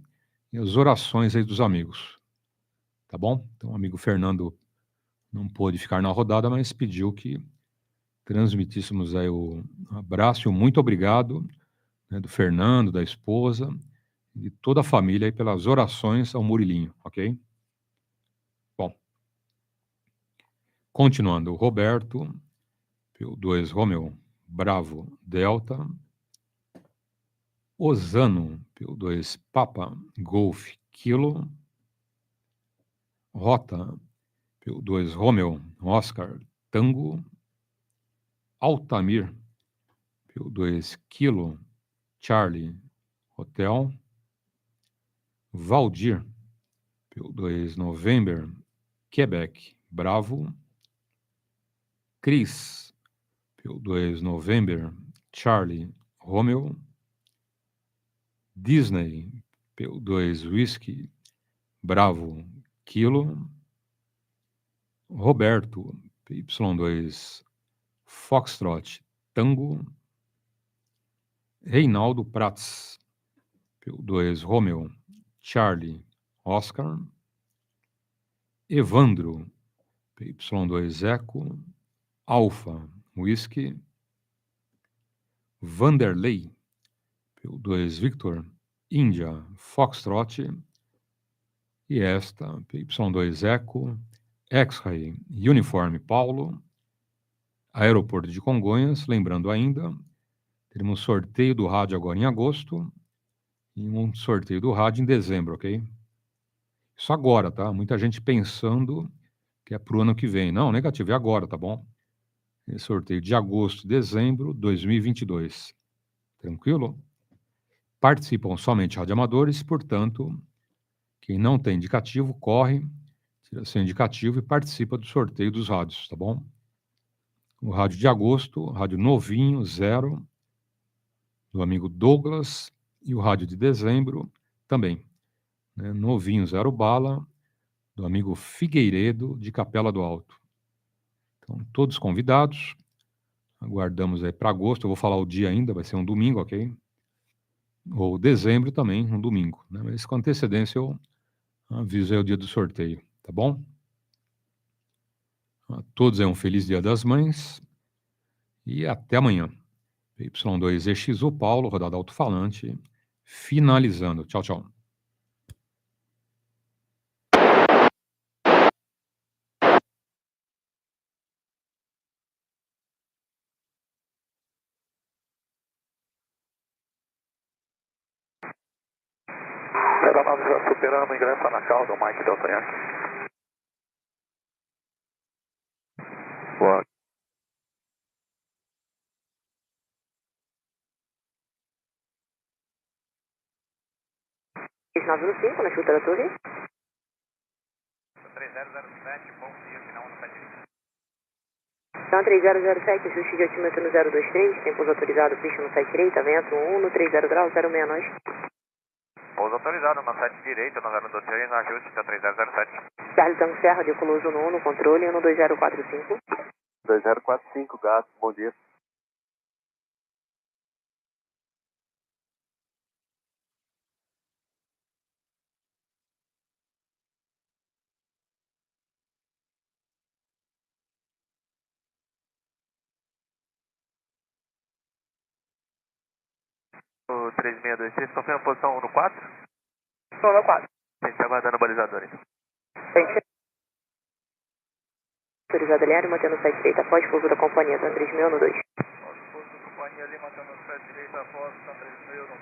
e as orações aí dos amigos. Tá bom? Então, o amigo Fernando não pôde ficar na rodada, mas pediu que transmitíssemos aí o abraço e o muito obrigado, né, do Fernando, da esposa, de toda a família aí pelas orações ao Murilinho, ok? Bom, continuando, o Roberto, PY2 Romeo, Bravo, Delta, Osano, PY2 Papa, Golf, Kilo, Rota, PY2 Romeo, Oscar, Tango, Altamir, PY2 Kilo, Charlie, Hotel, Valdir, PY2 November, Quebec, Bravo, Cris, PY2 November, Charlie, Romeo, Disney, PY2 Whisky, Bravo, Kilo, Roberto, PY2 Foxtrot, Tango, Reinaldo Prats, PY2 Romeo, Charlie, Oscar, Evandro, PY2 Eco, Alpha, Whisky, Vanderlei, PY2 Victor, Índia, Foxtrot, e esta, PY2 Eco, X-Ray, Uniforme Paulo, Aeroporto de Congonhas, lembrando ainda, teremos sorteio do rádio agora em agosto, e um sorteio do rádio em dezembro, ok? Isso agora, tá? Muita gente pensando que é para o ano que vem. Não, negativo, é agora, tá bom? Esse sorteio de agosto, dezembro, 2022. Tranquilo? Participam somente radioamadores, portanto, quem não tem indicativo, corre, tira seu indicativo e participa do sorteio dos rádios, tá bom? O rádio de agosto, rádio novinho, 0, do amigo Douglas, e o rádio de dezembro, também, né? Novinho, 0 bala, do amigo Figueiredo, de Capela do Alto. Então, todos convidados, aguardamos aí para agosto, eu vou falar o dia ainda, vai ser um domingo, ok? Ou dezembro também, um domingo, né? Mas com antecedência eu aviso aí o dia do sorteio, tá bom? A todos aí um feliz Dia das Mães e até amanhã. PY2EXU Paulo, rodada alto-falante, finalizando. Tchau, tchau.
Aeronave já superando, ingressa na cauda, o Mike Delta Yankee. Boa.
Esse 915, na escuta da torre.
3007, bom dia, final 173.
Então 3007, ajuste de altímetro no 023, tempos autorizado, pista no 7 direita, vento 1 no 30 graus, 06 nós.
Pouso autorizado na 7 direita, no 023, ajuste até 3007.
Charlie Tango Serra, de Coloso no 1 no controle, 12045.
2045, gato, bom dia. O 3623, confirma a posição 1 no 4?
1 no 4.
A gente está aguardando o balizador, hein?
Autorizado aliado, mantendo o 7 direita, após pouso da companhia, São 3000 no 2.
Companhia ali, mantendo o 7 direita, após São 3000 no 2.